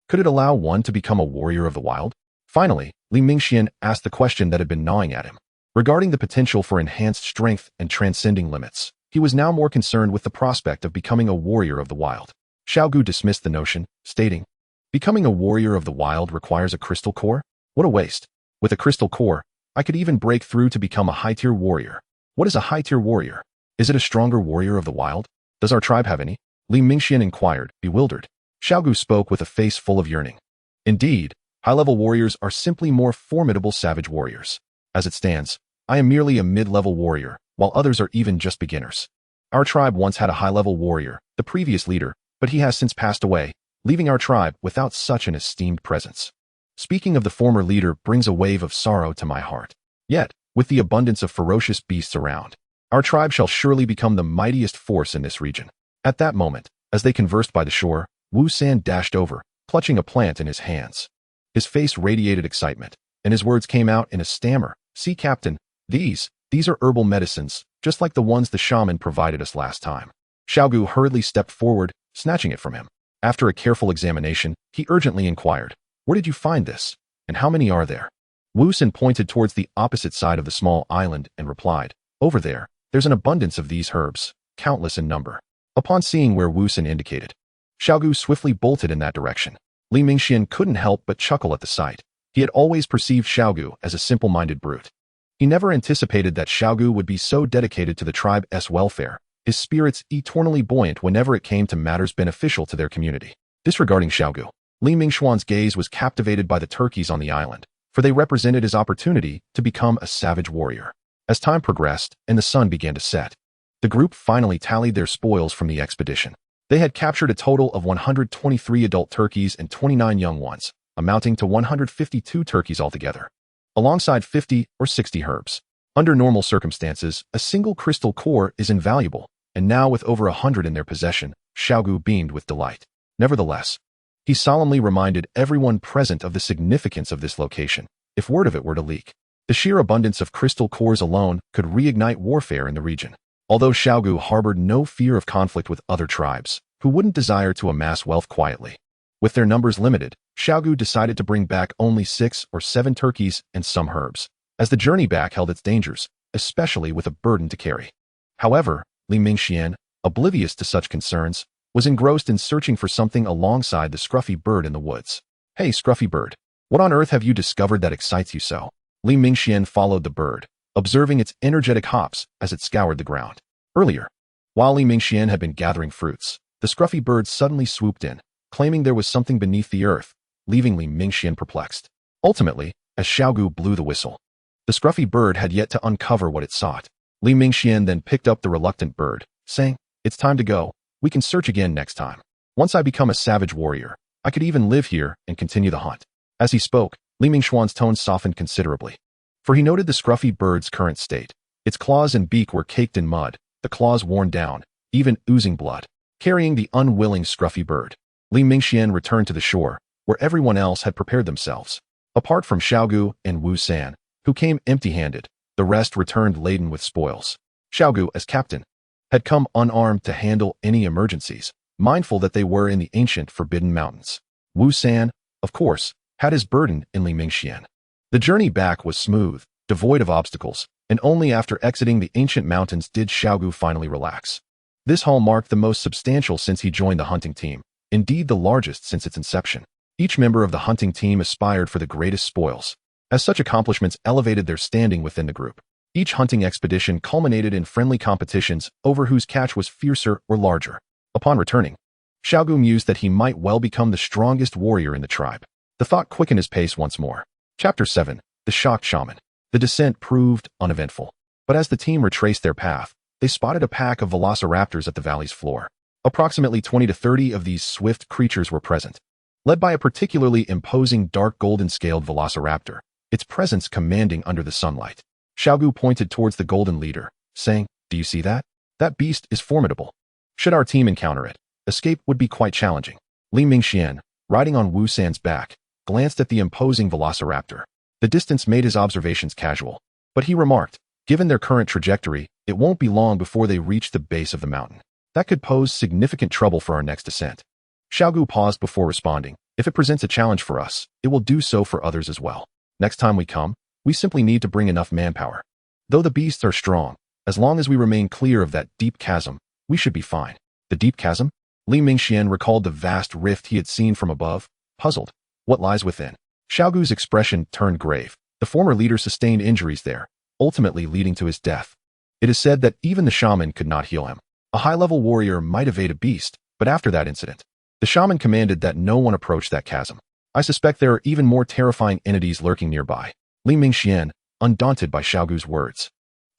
Could it allow one to become a warrior of the wild? Finally, Li Mingxian asked the question that had been gnawing at him. Regarding the potential for enhanced strength and transcending limits, he was now more concerned with the prospect of becoming a warrior of the wild. Xiaogu dismissed the notion, stating, "Becoming a warrior of the wild requires a crystal core? What a waste. With a crystal core, I could even break through to become a high-tier warrior. What is a high-tier warrior? Is it a stronger warrior of the wild? Does our tribe have any?" Li Mingxian inquired, bewildered. Xiaogu spoke with a face full of yearning. "Indeed, high-level warriors are simply more formidable savage warriors. As it stands, I am merely a mid-level warrior, while others are even just beginners. Our tribe once had a high-level warrior, the previous leader, but he has since passed away, leaving our tribe without such an esteemed presence. Speaking of the former leader brings a wave of sorrow to my heart. Yet, with the abundance of ferocious beasts around, our tribe shall surely become the mightiest force in this region." At that moment, as they conversed by the shore, Wu San dashed over, clutching a plant in his hands. His face radiated excitement, and his words came out in a stammer. "See, Captain, these are herbal medicines, just like the ones the shaman provided us last time." Xiaogu hurriedly stepped forward, snatching it from him. After a careful examination, he urgently inquired, "Where did you find this? And how many are there?" Wu San pointed towards the opposite side of the small island and replied, "Over there, there's an abundance of these herbs, countless in number." Upon seeing where Wu San indicated, Xiaogu swiftly bolted in that direction. Li Mingxian couldn't help but chuckle at the sight. He had always perceived Xiaogu as a simple-minded brute. He never anticipated that Xiaogu would be so dedicated to the tribe's welfare, his spirits eternally buoyant whenever it came to matters beneficial to their community. Disregarding Xiaogu, Li Mingxuan's gaze was captivated by the turkeys on the island, for they represented his opportunity to become a savage warrior. As time progressed and the sun began to set, the group finally tallied their spoils from the expedition. They had captured a total of 123 adult turkeys and 29 young ones, amounting to 152 turkeys altogether, alongside 50 or 60 herbs. Under normal circumstances, a single crystal core is invaluable, and now with over 100 in their possession, Xiaogu beamed with delight. Nevertheless, he solemnly reminded everyone present of the significance of this location, if word of it were to leak. The sheer abundance of crystal cores alone could reignite warfare in the region. Although Xiaogu harbored no fear of conflict with other tribes, who wouldn't desire to amass wealth quietly. With their numbers limited, Xiaogu decided to bring back only 6 or 7 turkeys and some herbs, as the journey back held its dangers, especially with a burden to carry. However, Li Mingxian, oblivious to such concerns, was engrossed in searching for something alongside the scruffy bird in the woods. "Hey, scruffy bird, what on earth have you discovered that excites you so?" Li Mingxian followed the bird, observing its energetic hops as it scoured the ground. Earlier, while Li Mingxian had been gathering fruits, the scruffy bird suddenly swooped in, claiming there was something beneath the earth, leaving Li Mingxian perplexed. Ultimately, as Xiaogu blew the whistle, the scruffy bird had yet to uncover what it sought. Li Mingxian then picked up the reluctant bird, saying, "It's time to go. We can search again next time. Once I become a savage warrior, I could even live here and continue the hunt." As he spoke, Li Mingxuan's tone softened considerably, for he noted the scruffy bird's current state. Its claws and beak were caked in mud, the claws worn down, even oozing blood. Carrying the unwilling scruffy bird, Li Mingxian returned to the shore, where everyone else had prepared themselves. Apart from Xiaogu and Wu San, who came empty-handed, the rest returned laden with spoils. Xiaogu, as captain, had come unarmed to handle any emergencies, mindful that they were in the ancient Forbidden Mountains. Wu San, of course, had his burden in Li Mingxian. The journey back was smooth, devoid of obstacles, and only after exiting the ancient mountains did Xiaogu finally relax. This haul marked the most substantial since he joined the hunting team, indeed the largest since its inception. Each member of the hunting team aspired for the greatest spoils, as such accomplishments elevated their standing within the group. Each hunting expedition culminated in friendly competitions over whose catch was fiercer or larger. Upon returning, Xiaogu mused that he might well become the strongest warrior in the tribe. The thought quickened his pace once more. Chapter 7. The Shocked Shaman. The descent proved uneventful, but as the team retraced their path, they spotted a pack of velociraptors at the valley's floor. Approximately 20 to 30 of these swift creatures were present, led by a particularly imposing dark golden-scaled velociraptor, its presence commanding under the sunlight. Xiaogu pointed towards the golden leader, saying, "Do you see that? That beast is formidable. Should our team encounter it, escape would be quite challenging." Li Mingxian, riding on Wu San's back, glanced at the imposing velociraptor. The distance made his observations casual, but he remarked, given their current trajectory, it won't be long before they reach the base of the mountain. That could pose significant trouble for our next ascent. Xiaogu paused before responding. If it presents a challenge for us, it will do so for others as well. Next time we come, we simply need to bring enough manpower. Though the beasts are strong, as long as we remain clear of that deep chasm, we should be fine. The deep chasm? Li Mingxian recalled the vast rift he had seen from above, puzzled. What lies within? Xiaogu's expression turned grave. The former leader sustained injuries there, ultimately leading to his death. It is said that even the shaman could not heal him. A high-level warrior might evade a beast, but after that incident, the shaman commanded that no one approach that chasm. I suspect there are even more terrifying entities lurking nearby. Li Mingxian, undaunted by Xiaogu's words,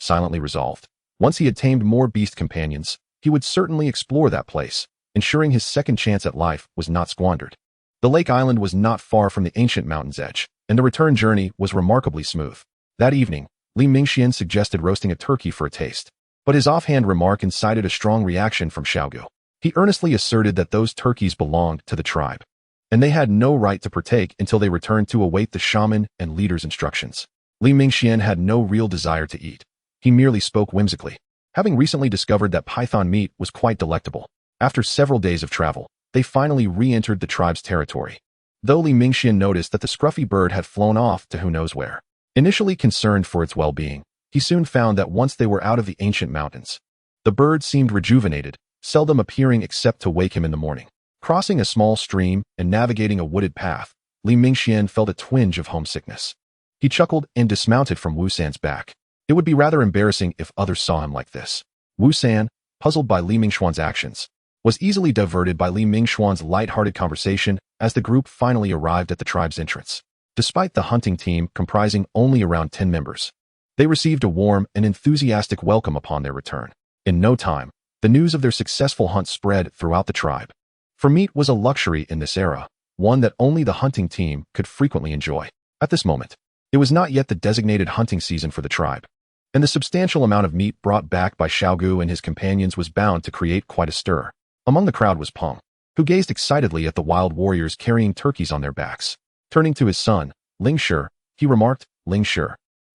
silently resolved. Once he had tamed more beast companions, he would certainly explore that place, ensuring his second chance at life was not squandered. The lake island was not far from the ancient mountain's edge, and the return journey was remarkably smooth. That evening, Li Mingxian suggested roasting a turkey for a taste, but his offhand remark incited a strong reaction from Xiaogu. He earnestly asserted that those turkeys belonged to the tribe, and they had no right to partake until they returned to await the shaman and leader's instructions. Li Mingxian had no real desire to eat. He merely spoke whimsically, having recently discovered that python meat was quite delectable. After several days of travel, they finally re-entered the tribe's territory, though Li Mingxian noticed that the scruffy bird had flown off to who knows where. Initially concerned for its well-being, he soon found that once they were out of the ancient mountains, the bird seemed rejuvenated, seldom appearing except to wake him in the morning. Crossing a small stream and navigating a wooded path, Li Mingxian felt a twinge of homesickness. He chuckled and dismounted from Wu San's back. It would be rather embarrassing if others saw him like this. Wu San, puzzled by Li Mingxuan's actions, was easily diverted by Li Mingxuan's light-hearted conversation as the group finally arrived at the tribe's entrance. Despite the hunting team comprising only around 10 members, they received a warm and enthusiastic welcome upon their return. In no time, the news of their successful hunt spread throughout the tribe. For meat was a luxury in this era, one that only the hunting team could frequently enjoy. At this moment, it was not yet the designated hunting season for the tribe, and the substantial amount of meat brought back by Xiaogu and his companions was bound to create quite a stir. Among the crowd was Peng, who gazed excitedly at the wild warriors carrying turkeys on their backs. Turning to his son, Ling Shi, he remarked, "Ling Shi,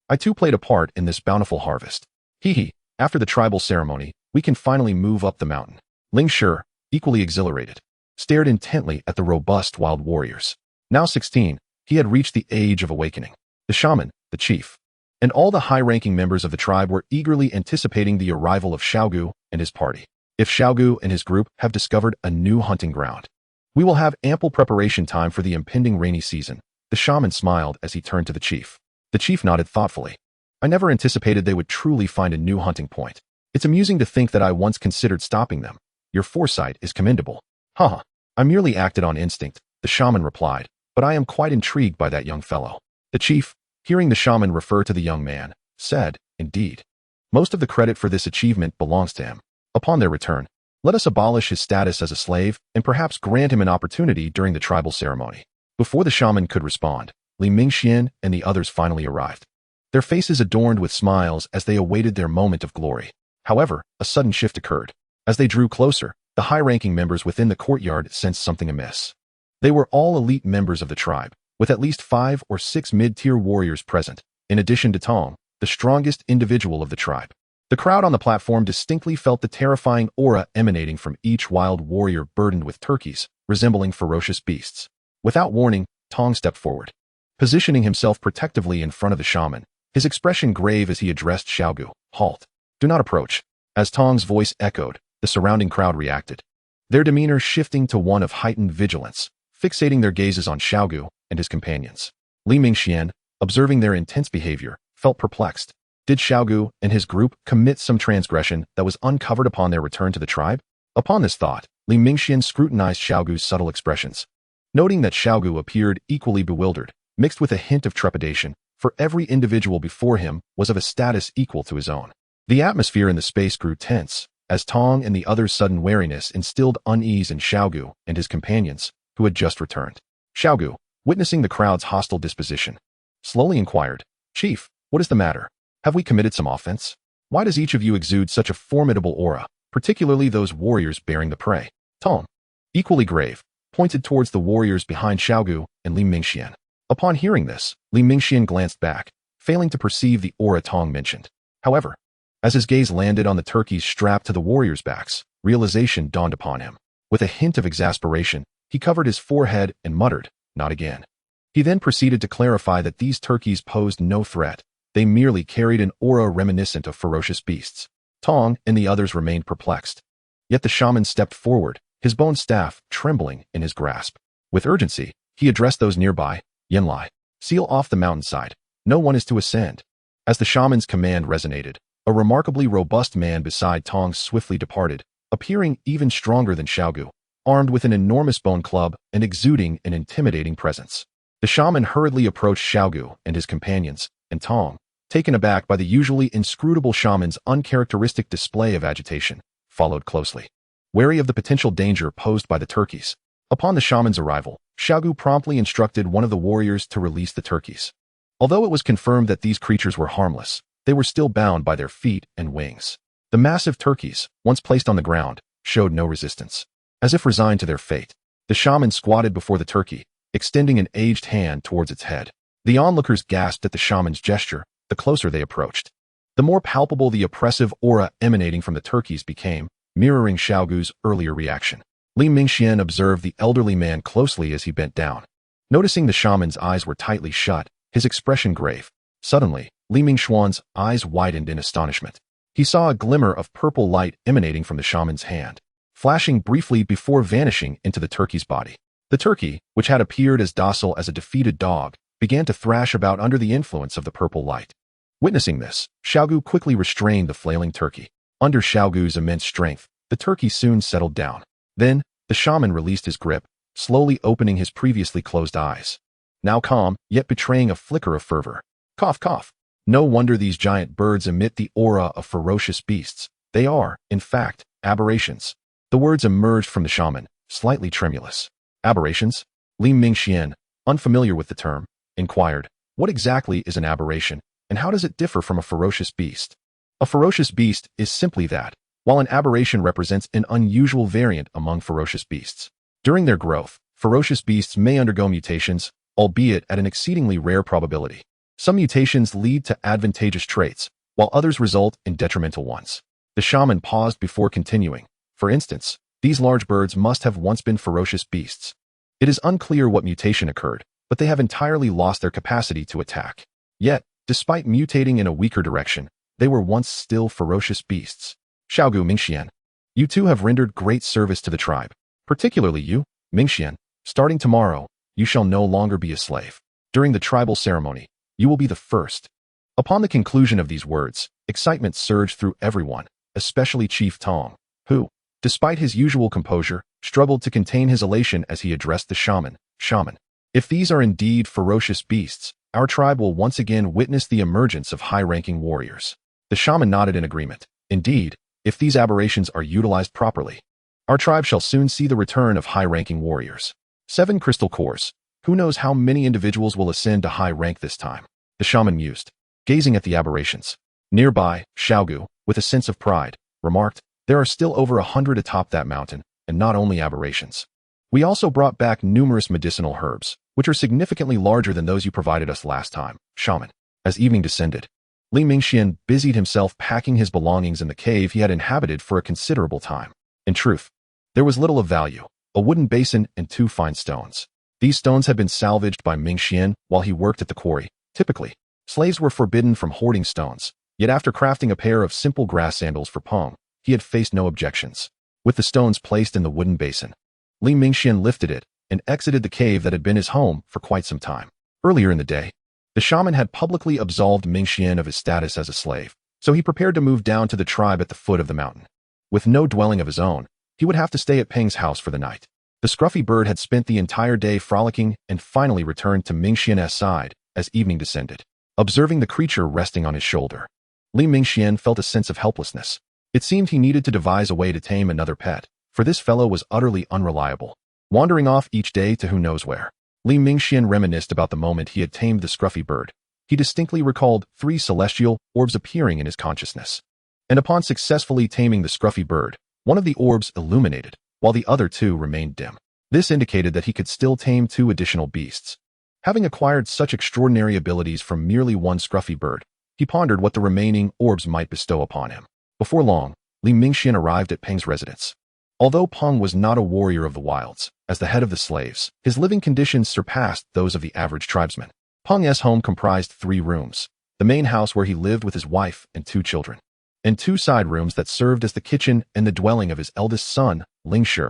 I too played a part in this bountiful harvest. Hee. After the tribal ceremony, we can finally move up the mountain." Ling Shi, equally exhilarated, stared intently at the robust wild warriors. Now 16, he had reached the age of awakening. The shaman, the chief, and all the high-ranking members of the tribe were eagerly anticipating the arrival of Xiaogu and his party. If Xiaogu and his group have discovered a new hunting ground, we will have ample preparation time for the impending rainy season. The shaman smiled as he turned to the chief. The chief nodded thoughtfully. I never anticipated they would truly find a new hunting point. It's amusing to think that I once considered stopping them. Your foresight is commendable. Haha, I merely acted on instinct, the shaman replied, but I am quite intrigued by that young fellow. The chief, hearing the shaman refer to the young man, said, indeed. Most of the credit for this achievement belongs to him. Upon their return, let us abolish his status as a slave and perhaps grant him an opportunity during the tribal ceremony. Before the shaman could respond, Li Mingxian and the others finally arrived, their faces adorned with smiles as they awaited their moment of glory. However, a sudden shift occurred. As they drew closer, the high-ranking members within the courtyard sensed something amiss. They were all elite members of the tribe, with at least 5 or 6 mid-tier warriors present, in addition to Tong, the strongest individual of the tribe. The crowd on the platform distinctly felt the terrifying aura emanating from each wild warrior burdened with turkeys, resembling ferocious beasts. Without warning, Tong stepped forward, positioning himself protectively in front of the shaman, his expression grave as he addressed Xiaogu. Halt. Do not approach. As Tong's voice echoed, the surrounding crowd reacted, their demeanor shifting to one of heightened vigilance, fixating their gazes on Xiaogu and his companions. Li Mingxian, observing their intense behavior, felt perplexed. Did Xiaogu and his group commit some transgression that was uncovered upon their return to the tribe? Upon this thought, Li Mingxian scrutinized Xiaogu's subtle expressions. Noting that Xiaogu appeared equally bewildered, mixed with a hint of trepidation, for every individual before him was of a status equal to his own. The atmosphere in the space grew tense, as Tong and the others' sudden wariness instilled unease in Xiaogu and his companions, who had just returned. Xiaogu, witnessing the crowd's hostile disposition, slowly inquired, "Chief, what is the matter? Have we committed some offense? Why does each of you exude such a formidable aura, particularly those warriors bearing the prey?" Tong, equally grave, pointed towards the warriors behind Xiaogu and Li Mingxian. Upon hearing this, Li Mingxian glanced back, failing to perceive the aura Tong mentioned. However, as his gaze landed on the turkeys strapped to the warriors' backs, realization dawned upon him. With a hint of exasperation, he covered his forehead and muttered, "Not again." He then proceeded to clarify that these turkeys posed no threat. They merely carried an aura reminiscent of ferocious beasts. Tong and the others remained perplexed. Yet the shaman stepped forward, his bone staff trembling in his grasp. With urgency, he addressed those nearby, "Yanlai, seal off the mountainside. No one is to ascend." As the shaman's command resonated, a remarkably robust man beside Tong swiftly departed, appearing even stronger than Xiaogu, armed with an enormous bone club and exuding an intimidating presence. The shaman hurriedly approached Xiaogu and his companions, and Tong, taken aback by the usually inscrutable shaman's uncharacteristic display of agitation, followed closely. Wary of the potential danger posed by the turkeys, upon the shaman's arrival, Xiaogu promptly instructed one of the warriors to release the turkeys. Although it was confirmed that these creatures were harmless, they were still bound by their feet and wings. The massive turkeys, once placed on the ground, showed no resistance. As if resigned to their fate, the shaman squatted before the turkey, extending an aged hand towards its head. The onlookers gasped at the shaman's gesture, the closer they approached. The more palpable the oppressive aura emanating from the turkeys became, mirroring Xiaogu's earlier reaction. Li Mingxian observed the elderly man closely as he bent down. Noticing the shaman's eyes were tightly shut, his expression grave. Suddenly, Li Mingxuan's eyes widened in astonishment. He saw a glimmer of purple light emanating from the shaman's hand, flashing briefly before vanishing into the turkey's body. The turkey, which had appeared as docile as a defeated dog, began to thrash about under the influence of the purple light. Witnessing this, Xiaogu quickly restrained the flailing turkey. Under Xiaogu's immense strength, the turkey soon settled down. Then, the shaman released his grip, slowly opening his previously closed eyes. Now calm, yet betraying a flicker of fervor. Cough, cough. No wonder these giant birds emit the aura of ferocious beasts. They are, in fact, aberrations. The words emerged from the shaman, slightly tremulous. Aberrations? Li Mingxian, unfamiliar with the term, inquired, "What exactly is an aberration, and how does it differ from a ferocious beast?" A ferocious beast is simply that, while an aberration represents an unusual variant among ferocious beasts. During their growth, ferocious beasts may undergo mutations, albeit at an exceedingly rare probability. Some mutations lead to advantageous traits, while others result in detrimental ones. The shaman paused before continuing. For instance, these large birds must have once been ferocious beasts. It is unclear what mutation occurred, but they have entirely lost their capacity to attack. Yet, despite mutating in a weaker direction, they were once still ferocious beasts. Xiaogu, Mingxian, you two have rendered great service to the tribe. Particularly you, Mingxian. Starting tomorrow, you shall no longer be a slave. During the tribal ceremony, you will be the first. Upon the conclusion of these words, excitement surged through everyone, especially Chief Tong, who, despite his usual composure, struggled to contain his elation as he addressed the shaman. "Shaman, if these are indeed ferocious beasts, our tribe will once again witness the emergence of high-ranking warriors." The shaman nodded in agreement. "Indeed, if these aberrations are utilized properly, our tribe shall soon see the return of high-ranking warriors. 7 crystal cores. Who knows how many individuals will ascend to high rank this time?" The shaman mused, gazing at the aberrations. Nearby, Xiaogu, with a sense of pride, remarked, "There are still over 100 atop that mountain, and not only aberrations. We also brought back numerous medicinal herbs, which are significantly larger than those you provided us last time, shaman." As evening descended, Li Mingxian busied himself packing his belongings in the cave he had inhabited for a considerable time. In truth, there was little of value: a wooden basin and 2 fine stones. These stones had been salvaged by Mingxian while he worked at the quarry. Typically, slaves were forbidden from hoarding stones, yet after crafting a pair of simple grass sandals for Peng, he had faced no objections. With the stones placed in the wooden basin, Li Mingxian lifted it and exited the cave that had been his home for quite some time. Earlier in the day, The shaman had publicly absolved Mingxuan of his status as a slave, so he prepared to move down to the tribe at the foot of the mountain. With no dwelling of his own, he would have to stay at Peng's house for the night. The scruffy bird had spent the entire day frolicking and finally returned to Mingxian's side as evening descended. Observing the creature resting on his shoulder, Li Mingxian felt a sense of helplessness. It seemed he needed to devise a way to tame another pet, for this fellow was utterly unreliable, wandering off each day to who knows where. Li Mingxian reminisced about the moment he had tamed the scruffy bird. He distinctly recalled 3 celestial orbs appearing in his consciousness. And upon successfully taming the scruffy bird, one of the orbs illuminated, while the other 2 remained dim. This indicated that he could still tame 2 additional beasts. Having acquired such extraordinary abilities from merely one scruffy bird, he pondered what the remaining orbs might bestow upon him. Before long, Li Mingxian arrived at Peng's residence. Although Peng was not a warrior of the wilds, as the head of the slaves, his living conditions surpassed those of the average tribesman. Peng's home comprised 3 rooms, the main house where he lived with his wife and 2 children, and 2 side rooms that served as the kitchen and the dwelling of his eldest son, Ling Shi.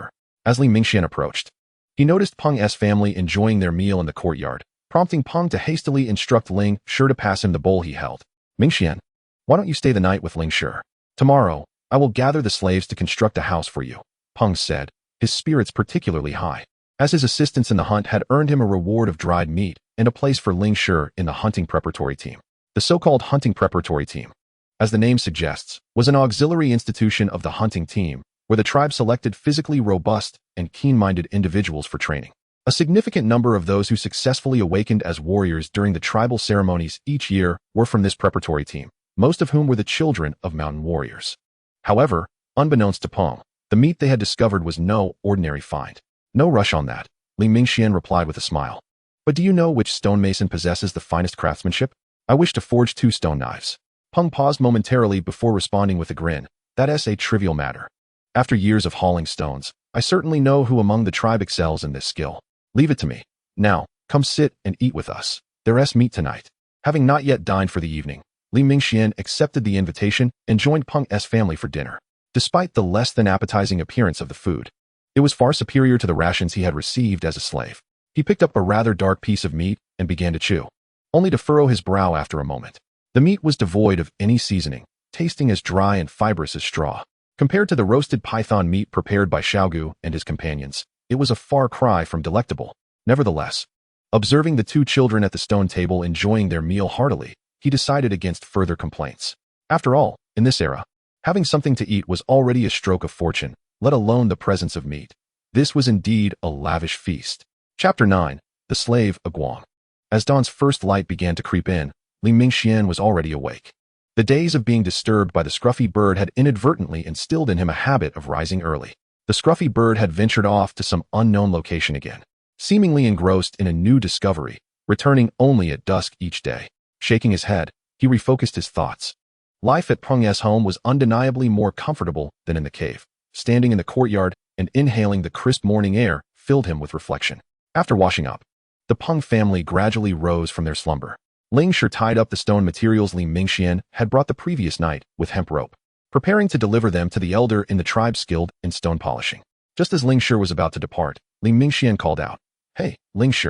As Li Mingxian approached, he noticed Peng's family enjoying their meal in the courtyard, prompting Peng to hastily instruct Ling Shi to pass him the bowl he held. Mingxian, why don't you stay the night with Ling Shi? Tomorrow, I will gather the slaves to construct a house for you, Peng said, his spirits particularly high, as his assistance in the hunt had earned him a reward of dried meat and a place for Ling Shi in the hunting preparatory team. The so-called hunting preparatory team, as the name suggests, was an auxiliary institution of the hunting team, where the tribe selected physically robust and keen-minded individuals for training. A significant number of those who successfully awakened as warriors during the tribal ceremonies each year were from this preparatory team, most of whom were the children of mountain warriors. However, unbeknownst to Peng, the meat they had discovered was no ordinary find. No rush on that, Li Mingxian replied with a smile. But do you know which stonemason possesses the finest craftsmanship? I wish to forge 2 stone knives. Peng paused momentarily before responding with a grin. That's a trivial matter. After years of hauling stones, I certainly know who among the tribe excels in this skill. Leave it to me. Now, come sit and eat with us. There's meat tonight. Having not yet dined for the evening, Li Mingxian accepted the invitation and joined Peng's family for dinner. Despite the less than appetizing appearance of the food, it was far superior to the rations he had received as a slave. He picked up a rather dark piece of meat and began to chew, only to furrow his brow after a moment. The meat was devoid of any seasoning, tasting as dry and fibrous as straw. Compared to the roasted python meat prepared by Xiaogu and his companions, it was a far cry from delectable. Nevertheless, observing the 2 children at the stone table enjoying their meal heartily, he decided against further complaints. After all, in this era, having something to eat was already a stroke of fortune, let alone the presence of meat. This was indeed a lavish feast. Chapter 9. The Slave, a Guang. As dawn's first light began to creep in, Li Mingxian was already awake. The days of being disturbed by the scruffy bird had inadvertently instilled in him a habit of rising early. The scruffy bird had ventured off to some unknown location again, seemingly engrossed in a new discovery, returning only at dusk each day. Shaking his head, he refocused his thoughts. Life at Peng's home was undeniably more comfortable than in the cave. Standing in the courtyard and inhaling the crisp morning air filled him with reflection. After washing up, the Peng family gradually rose from their slumber. Ling Shi tied up the stone materials Li Mingxian had brought the previous night with hemp rope, preparing to deliver them to the elder in the tribe skilled in stone polishing. Just as Ling Shi was about to depart, Li Mingxian called out, "Hey, Ling Shi,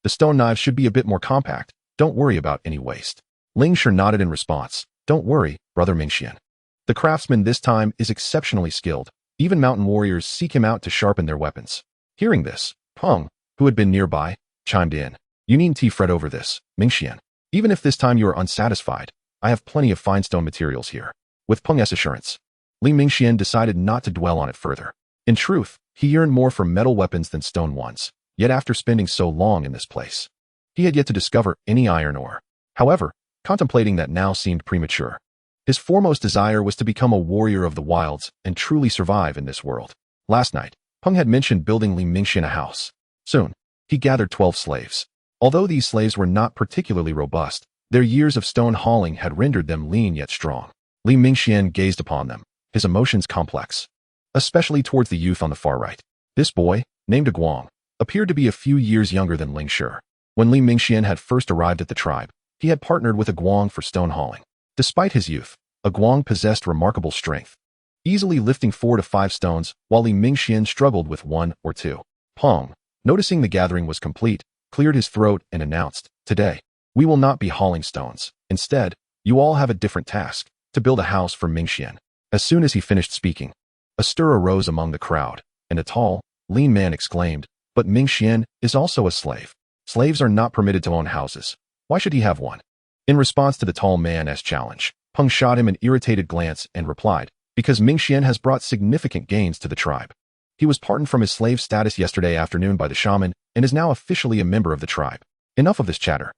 the stone knives should be a bit more compact. Don't worry about any waste." Ling Shi nodded in response. "Don't worry, brother Mingxian. The craftsman this time is exceptionally skilled. Even mountain warriors seek him out to sharpen their weapons." Hearing this, Peng, who had been nearby, chimed in. "You needn't fret over this, Mingxian. Even if this time you are unsatisfied, I have plenty of fine stone materials here." With Peng's assurance, Li Mingxian decided not to dwell on it further. In truth, he yearned more for metal weapons than stone ones, yet after spending so long in this place, he had yet to discover any iron ore. However, contemplating that now seemed premature. His foremost desire was to become a warrior of the wilds and truly survive in this world. Last night, Peng had mentioned building Li Mingxian a house. Soon, he gathered 12 slaves. Although these slaves were not particularly robust, their years of stone hauling had rendered them lean yet strong. Li Mingxian gazed upon them, his emotions complex, especially towards the youth on the far right. This boy, named Guang, appeared to be a few years younger than Ling Shi. When Li Mingxian had first arrived at the tribe, he had partnered with Guang for stone hauling. Despite his youth, Guang possessed remarkable strength, easily lifting 4 to 5 stones, while Li Mingxian struggled with 1 or 2. Peng, noticing the gathering was complete, cleared his throat and announced, "Today, We will not be hauling stones. Instead, you all have a different task, to build a house for Mingxuan. As soon as he finished speaking, a stir arose among the crowd, and a tall, lean man exclaimed, "But Mingxuan is also a slave. Slaves are not permitted to own houses. Why should he have one?" In response to the tall man's challenge, Peng shot him an irritated glance and replied, "Because Mingxuan has brought significant gains to the tribe. He was pardoned from his slave status yesterday afternoon by the shaman and is now officially a member of the tribe. Enough of this chatter.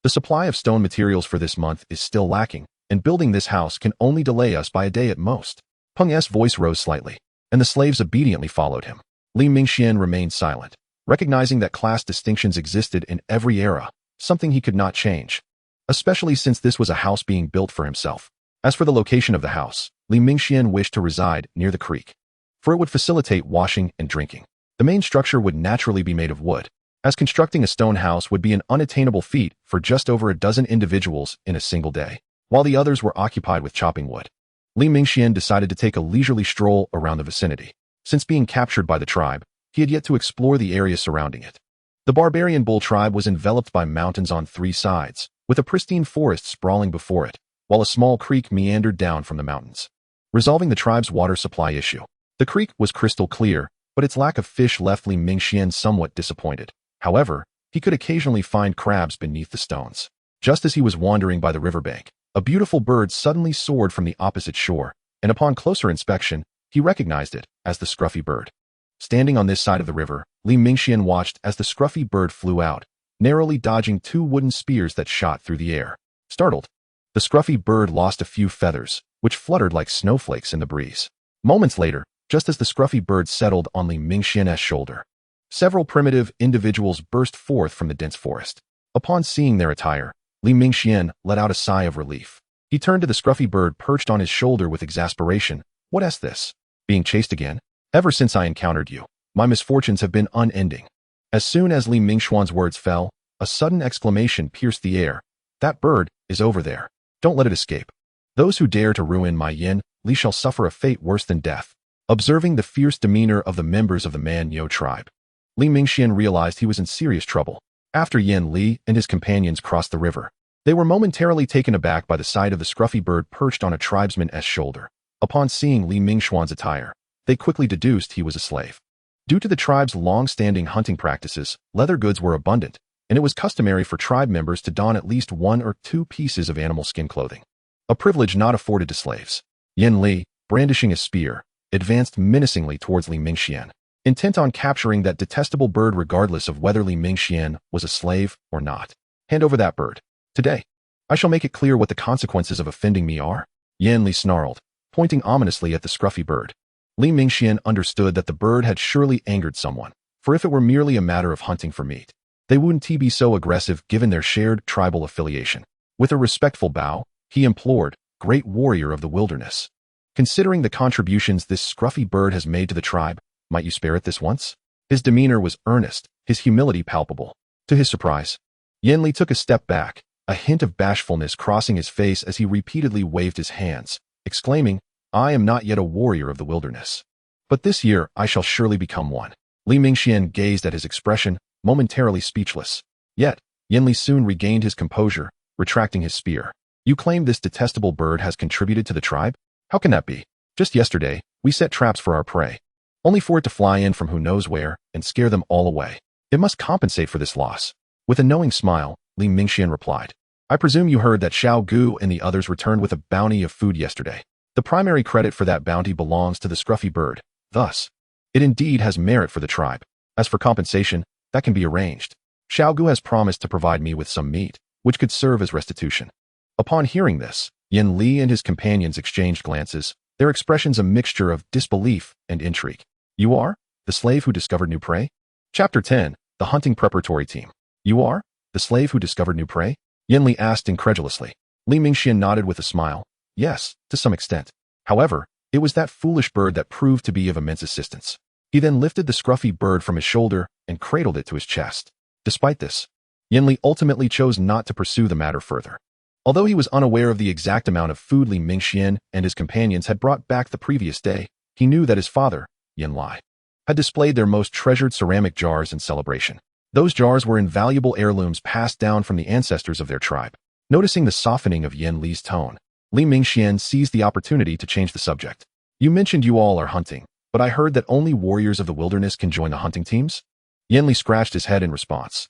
The supply of stone materials for this month is still lacking, and building this house can only delay us by a day at most." Peng's voice rose slightly, and the slaves obediently followed him. Li Mingxuan remained silent, recognizing that class distinctions existed in every era, something he could not change, especially since this was a house being built for himself. As for the location of the house, Li Mingxuan wished to reside near the creek, for it would facilitate washing and drinking. The main structure would naturally be made of wood, as constructing a stone house would be an unattainable feat for just over a dozen individuals in a single day, while the others were occupied with chopping wood. Li Mingxuan decided to take a leisurely stroll around the vicinity. Since being captured by the tribe, he had yet to explore the area surrounding it. The barbarian bull tribe was enveloped by mountains on 3 sides, with a pristine forest sprawling before it, while a small creek meandered down from the mountains, resolving the tribe's water supply issue. The creek was crystal clear, but its lack of fish left Li Mingxuan somewhat disappointed. However, he could occasionally find crabs beneath the stones. Just as he was wandering by the riverbank, a beautiful bird suddenly soared from the opposite shore, and upon closer inspection, he recognized it as the scruffy bird. Standing on this side of the river, Li Mingxuan watched as the scruffy bird flew out, narrowly dodging 2 wooden spears that shot through the air. Startled, the scruffy bird lost a few feathers, which fluttered like snowflakes in the breeze. Moments later, just as the scruffy bird settled on Li Mingxuan's shoulder, several primitive individuals burst forth from the dense forest. Upon seeing their attire, Li Mingxuan let out a sigh of relief. He turned to the scruffy bird perched on his shoulder with exasperation. "What is this? Being chased again? Ever since I encountered you, my misfortunes have been unending." As soon as Li Mingxuan's words fell, a sudden exclamation pierced the air. "That bird is over there. Don't let it escape. Those who dare to ruin my yin, Li shall suffer a fate worse than death." Observing the fierce demeanor of the members of the Man-Yo tribe, Li Mingxuan realized he was in serious trouble. After Yin Li and his companions crossed the river, they were momentarily taken aback by the sight of the scruffy bird perched on a tribesman's shoulder. Upon seeing Li Mingxuan's attire, they quickly deduced he was a slave. Due to the tribe's long-standing hunting practices, leather goods were abundant, and it was customary for tribe members to don at least 1 or 2 pieces of animal skin clothing, a privilege not afforded to slaves. Yin Li, brandishing his spear, advanced menacingly towards Li Mingxuan, intent on capturing that detestable bird regardless of whether Li Mingxuan was a slave or not. "Hand over that bird. Today, I shall make it clear what the consequences of offending me are." Yin Li snarled, pointing ominously at the scruffy bird. Li Mingxuan understood that the bird had surely angered someone, for if it were merely a matter of hunting for meat, they wouldn't be so aggressive given their shared tribal affiliation. With a respectful bow, he implored, "Great warrior of the wilderness, considering the contributions this scruffy bird has made to the tribe, might you spare it this once?" His demeanor was earnest, his humility palpable. To his surprise, Yin Li took a step back, a hint of bashfulness crossing his face as he repeatedly waved his hands, exclaiming, "I am not yet a warrior of the wilderness, but this year I shall surely become one." Li Mingxuan gazed at his expression, momentarily speechless. Yet, Yin Li soon regained his composure, retracting his spear. "You claim this detestable bird has contributed to the tribe? How can that be? Just yesterday, we set traps for our prey, only for it to fly in from who knows where and scare them all away. It must compensate for this loss." With a knowing smile, Li Mingxuan replied, "I presume you heard that Xiao Gu and the others returned with a bounty of food yesterday. The primary credit for that bounty belongs to the scruffy bird. Thus, it indeed has merit for the tribe. As for compensation, that can be arranged. Xiao Gu has promised to provide me with some meat, which could serve as restitution." Upon hearing this, Yin Li and his companions exchanged glances, their expressions a mixture of disbelief and intrigue. "You are the slave who discovered new prey?" Chapter 10, The Hunting Preparatory Team. "You are the slave who discovered new prey?" Yin Li asked incredulously. Li Mingxuan nodded with a smile. "Yes, to some extent. However, it was that foolish bird that proved to be of immense assistance." He then lifted the scruffy bird from his shoulder and cradled it to his chest. Despite this, Yin Li ultimately chose not to pursue the matter further. Although he was unaware of the exact amount of food Li Mingxuan and his companions had brought back the previous day, he knew that his father, Yin Lai, had displayed their most treasured ceramic jars in celebration. Those jars were invaluable heirlooms passed down from the ancestors of their tribe. Noticing the softening of Yan Li's tone, Li Mingxian seized the opportunity to change the subject. You mentioned you all are hunting, but I heard that only warriors of the wilderness can join the hunting teams? Yan Li scratched his head in response.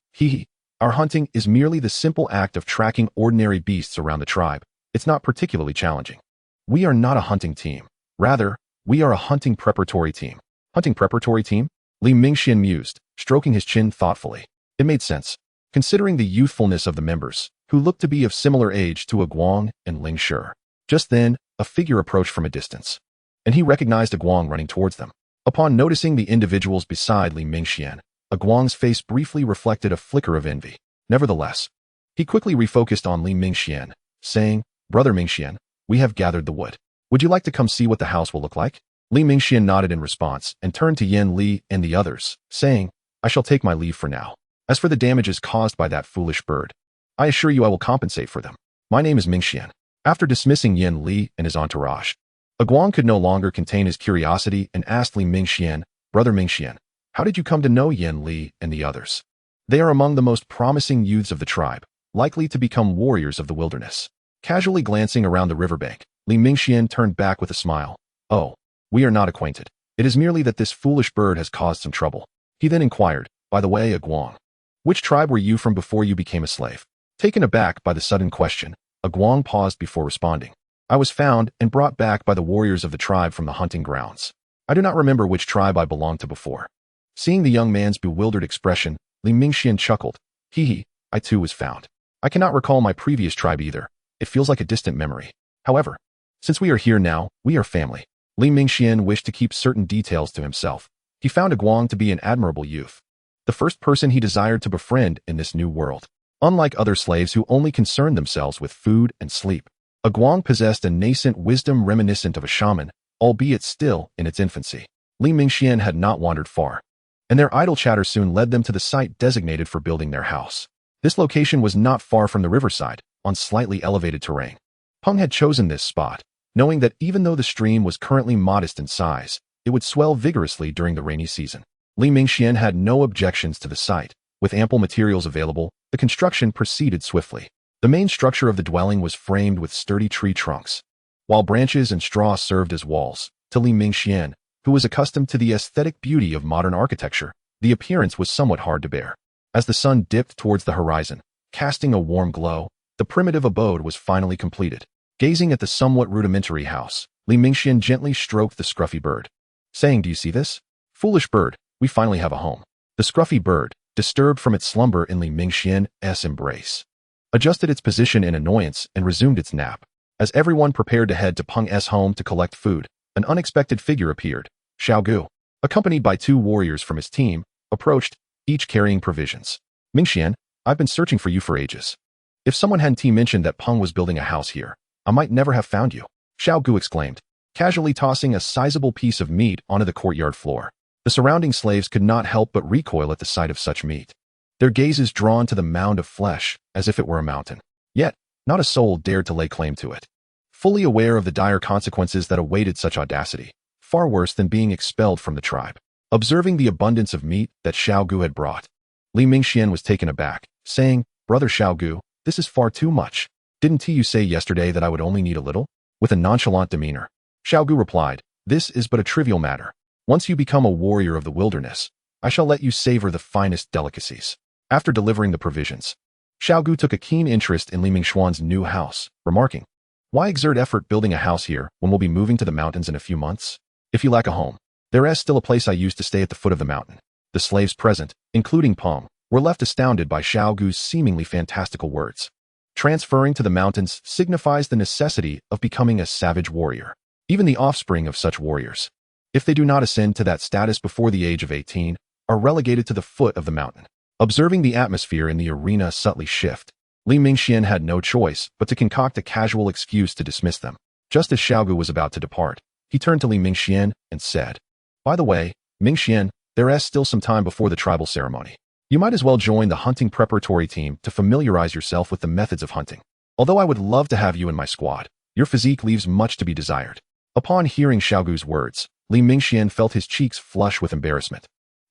Our hunting is merely the simple act of tracking ordinary beasts around the tribe. It's not particularly challenging. We are not a hunting team. Rather, we are a hunting preparatory team. Hunting preparatory team? Li Mingxian mused, stroking his chin thoughtfully. It made sense, considering the youthfulness of the members, who looked to be of similar age to Guang and Ling Shi. Just then, a figure approached from a distance, and he recognized Guang running towards them. Upon noticing the individuals beside Li Mingxian, Guang's face briefly reflected a flicker of envy. Nevertheless, he quickly refocused on Li Mingxian, saying, Brother Mingxian, we have gathered the wood. Would you like to come see what the house will look like? Li Mingxian nodded in response and turned to Yan Li and the others, saying, I shall take my leave for now. As for the damages caused by that foolish bird, I assure you I will compensate for them. My name is Mingxian. After dismissing Yan Li and his entourage, Guang could no longer contain his curiosity and asked Li Mingxian, Brother Mingxian, how did you come to know Yan Li and the others? They are among the most promising youths of the tribe, likely to become warriors of the wilderness. Casually glancing around the riverbank, Li Mingxian turned back with a smile. Oh, we are not acquainted. It is merely that this foolish bird has caused some trouble. He then inquired, by the way, Guang, which tribe were you from before you became a slave? Taken aback by the sudden question, Guang paused before responding. I was found and brought back by the warriors of the tribe from the hunting grounds. I do not remember which tribe I belonged to before. Seeing the young man's bewildered expression, Li Mingxian chuckled. I too was found. I cannot recall my previous tribe either. It feels like a distant memory. However, since we are here now, we are family. Li Mingxian wished to keep certain details to himself. He found Guang to be an admirable youth, the first person he desired to befriend in this new world. Unlike other slaves who only concerned themselves with food and sleep, Guang possessed a nascent wisdom reminiscent of a shaman, albeit still in its infancy. Li Mingxian had not wandered far, and their idle chatter soon led them to the site designated for building their house. This location was not far from the riverside, on slightly elevated terrain. Peng had chosen this spot, knowing that even though the stream was currently modest in size, it would swell vigorously during the rainy season. Li Mingxian had no objections to the site. With ample materials available, the construction proceeded swiftly. The main structure of the dwelling was framed with sturdy tree trunks, while branches and straw served as walls. To Li Mingxian, who was accustomed to the aesthetic beauty of modern architecture, the appearance was somewhat hard to bear. As the sun dipped towards the horizon, casting a warm glow, the primitive abode was finally completed. Gazing at the somewhat rudimentary house, Li Mingxian gently stroked the scruffy bird, saying, Do you see this? Foolish bird, we finally have a home. The scruffy bird, disturbed from its slumber in Li Mingxian's embrace, adjusted its position in annoyance and resumed its nap. As everyone prepared to head to Peng's home to collect food, an unexpected figure appeared. Xiaogu, accompanied by two warriors from his team, approached, each carrying provisions. Mingxian, I've been searching for you for ages. If someone hadn't mentioned that Peng was building a house here, I might never have found you, Xiaogu exclaimed, casually tossing a sizable piece of meat onto the courtyard floor. The surrounding slaves could not help but recoil at the sight of such meat, their gazes drawn to the mound of flesh as if it were a mountain. Yet, not a soul dared to lay claim to it. Fully aware of the dire consequences that awaited such audacity, far worse than being expelled from the tribe. Observing the abundance of meat that Xiaogu had brought, Li Mingxian was taken aback, saying, Brother Xiaogu, this is far too much. Didn't you say yesterday that I would only need a little? With a nonchalant demeanor, Xiaogu replied, This is but a trivial matter. Once you become a warrior of the wilderness, I shall let you savor the finest delicacies. After delivering the provisions, Xiaogu took a keen interest in Li Mingxuan's new house, remarking, Why exert effort building a house here when we'll be moving to the mountains in a few months? If you lack a home, there is still a place I used to stay at the foot of the mountain. The slaves present, including Peng, were left astounded by Xiaogu's seemingly fantastical words. Transferring to the mountains signifies the necessity of becoming a savage warrior. Even the offspring of such warriors, if they do not ascend to that status before the age of 18, are relegated to the foot of the mountain. Observing the atmosphere in the arena subtly shift, Li Mingxian had no choice but to concoct a casual excuse to dismiss them. Just as Xiaogu was about to depart, he turned to Li Mingxian and said, By the way, Mingxian, there is still some time before the tribal ceremony. You might as well join the hunting preparatory team to familiarize yourself with the methods of hunting. Although I would love to have you in my squad, your physique leaves much to be desired. Upon hearing Xiaogu's words, Li Mingxian felt his cheeks flush with embarrassment.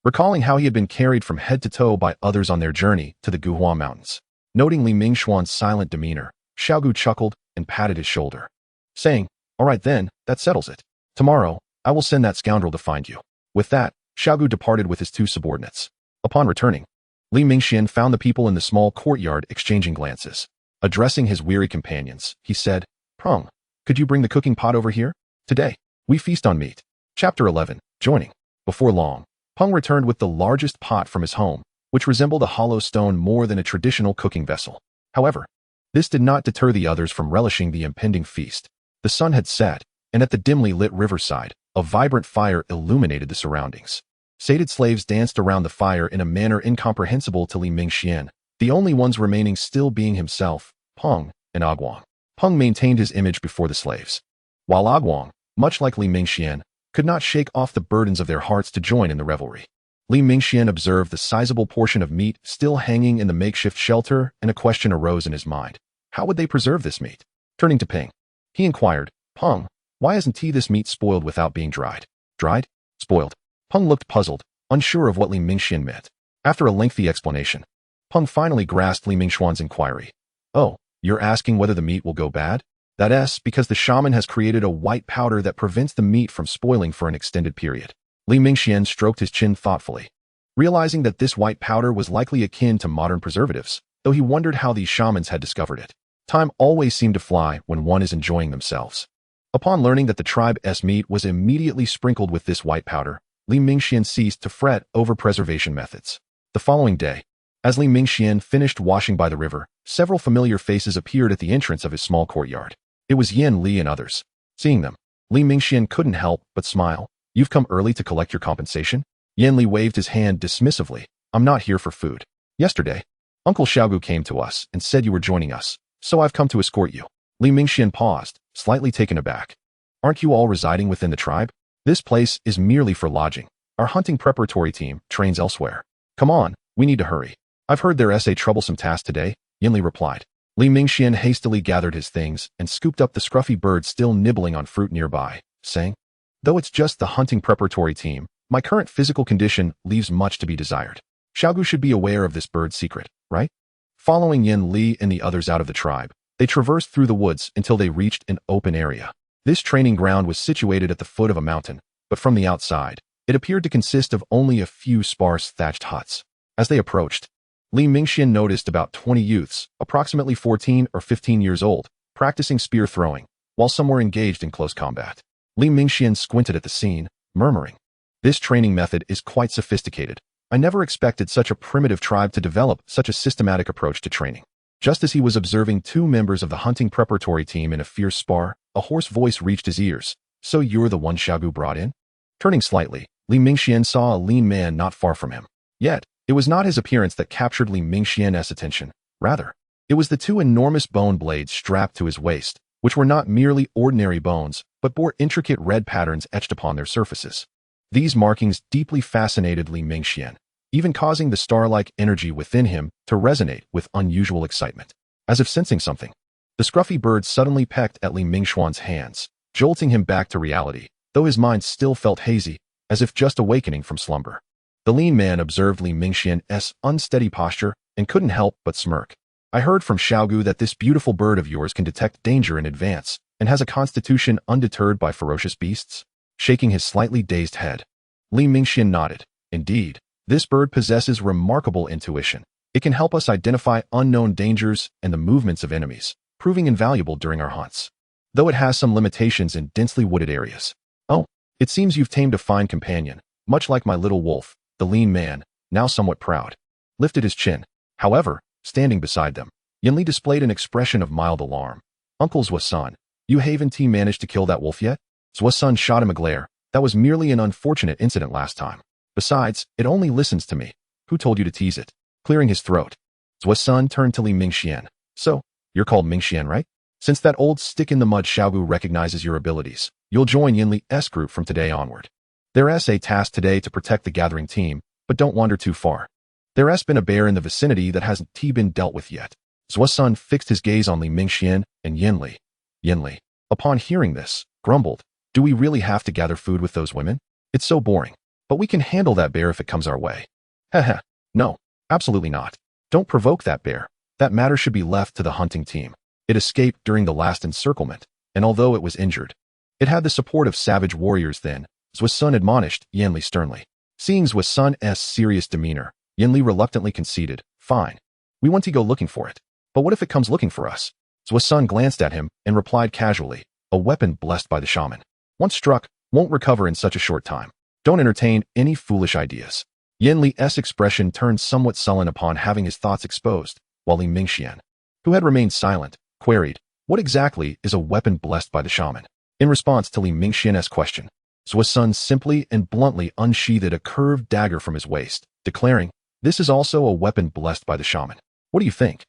recalling how he had been carried from head to toe by others on their journey to the Guhua Mountains. Noting Li Mingxuan's silent demeanor, Xiaogu chuckled and patted his shoulder, saying, "All right then, that settles it. Tomorrow, I will send that scoundrel to find you." With that, Xiaogu departed with his two subordinates. Upon returning, Li Mingxian found the people in the small courtyard exchanging glances. Addressing his weary companions, he said, "Prong, could you bring the cooking pot over here? Today, we feast on meat." Chapter 11. Joining. Before long, Peng returned with the largest pot from his home, which resembled a hollow stone more than a traditional cooking vessel. However, this did not deter the others from relishing the impending feast. The sun had set, and at the dimly lit riverside, a vibrant fire illuminated the surroundings. Sated slaves danced around the fire in a manner incomprehensible to Li Mingxian, the only ones remaining still being himself, Peng, and Aguang. Peng maintained his image before the slaves, while Aguang, much like Li Mingxian, could not shake off the burdens of their hearts to join in the revelry. Li Mingxian observed the sizable portion of meat still hanging in the makeshift shelter, and a question arose in his mind. How would they preserve this meat? Turning to Peng, he inquired, "Peng, why isn't this meat spoiled without being dried?" "Dried? Spoiled?" Peng looked puzzled, unsure of what Li Mingxian meant. After a lengthy explanation, Peng finally grasped Li Mingxuan's inquiry. "Oh, you're asking whether the meat will go bad? That's because the shaman has created a white powder that prevents the meat from spoiling for an extended period." Li Mingxian stroked his chin thoughtfully, realizing that this white powder was likely akin to modern preservatives, though he wondered how these shamans had discovered it. Time always seemed to fly when one is enjoying themselves. Upon learning that the tribe's meat was immediately sprinkled with this white powder, Li Mingxian ceased to fret over preservation methods. The following day, as Li Mingxian finished washing by the river, several familiar faces appeared at the entrance of his small courtyard. It was Yin Li and others. Seeing them, Li Mingxian couldn't help but smile. "You've come early to collect your compensation?" Yin Li waved his hand dismissively. "I'm not here for food. Yesterday, Uncle Xiaogu came to us and said you were joining us, so I've come to escort you." Li Mingxian paused, slightly taken aback. "Aren't you all residing within the tribe? This place is merely for lodging. Our hunting preparatory team trains elsewhere. Come on, we need to hurry. I've heard there's a troublesome task today," Yin Li replied. Li Mingxian hastily gathered his things and scooped up the scruffy bird still nibbling on fruit nearby, saying, "Though it's just the hunting preparatory team, my current physical condition leaves much to be desired. Xiaogu should be aware of this bird's secret, right?" Following Yin Li and the others out of the tribe, they traversed through the woods until they reached an open area. This training ground was situated at the foot of a mountain, but from the outside, it appeared to consist of only a few sparse thatched huts. As they approached, Li Mingxian noticed about 20 youths, approximately 14 or 15 years old, practicing spear throwing, while some were engaged in close combat. Li Mingxian squinted at the scene, murmuring, "This training method is quite sophisticated. I never expected such a primitive tribe to develop such a systematic approach to training." Just as he was observing two members of the hunting preparatory team in a fierce spar, a hoarse voice reached his ears. "So you're the one Xiaogu brought in?" Turning slightly, Li Mingxian saw a lean man not far from him. Yet, it was not his appearance that captured Li Mingxian's attention. Rather, it was the two enormous bone blades strapped to his waist, which were not merely ordinary bones, but bore intricate red patterns etched upon their surfaces. These markings deeply fascinated Li Mingxian, even causing the star-like energy within him to resonate with unusual excitement. As if sensing something, the scruffy bird suddenly pecked at Li Mingxuan's hands, jolting him back to reality, though his mind still felt hazy, as if just awakening from slumber. The lean man observed Li Mingxian's unsteady posture and couldn't help but smirk. "I heard from Xiaogu that this beautiful bird of yours can detect danger in advance and has a constitution undeterred by ferocious beasts." Shaking his slightly dazed head, Li Mingxian nodded. "Indeed, this bird possesses remarkable intuition. It can help us identify unknown dangers and the movements of enemies, proving invaluable during our hunts, though it has some limitations in densely wooded areas." "Oh, it seems you've tamed a fine companion, much like my little wolf." The lean man, now somewhat proud, lifted his chin. However, standing beside them, Yin Li displayed an expression of mild alarm. "Uncle Zhuo-san, you haven't managed to kill that wolf yet?" Zhuo-san shot him a glare. "That was merely an unfortunate incident last time. Besides, it only listens to me. Who told you to tease it?" Clearing his throat, Zhuo-san turned to Li Mingxian. "So, you're called Mingxian, right? Since that old stick-in-the-mud Xiaogu recognizes your abilities, you'll join Yin Li's group from today onward. There's a task today to protect the gathering team, but don't wander too far. There's been a bear in the vicinity that hasn't been dealt with yet." Zhuo-san fixed his gaze on Li Mingxian and Yin Li. Yin Li, upon hearing this, grumbled, "Do we really have to gather food with those women? It's so boring." But we can handle that bear if it comes our way. Heh. No, absolutely not. Don't provoke that bear. That matter should be left to the hunting team. It escaped during the last encirclement, and although it was injured, it had the support of savage warriors then, Zhu's son admonished Yanli sternly. Seeing Zhu's son's serious demeanor, Yanli reluctantly conceded, fine. We want to go looking for it. But what if it comes looking for us? Zhu's son glanced at him and replied casually, a weapon blessed by the shaman. Once struck, won't recover in such a short time. Don't entertain any foolish ideas. Yanli's expression turned somewhat sullen upon having his thoughts exposed, while Li Mingxian, who had remained silent, queried, what exactly is a weapon blessed by the shaman? In response to Li Mingxian's question, Zhu's son simply and bluntly unsheathed a curved dagger from his waist, declaring, this is also a weapon blessed by the shaman. What do you think?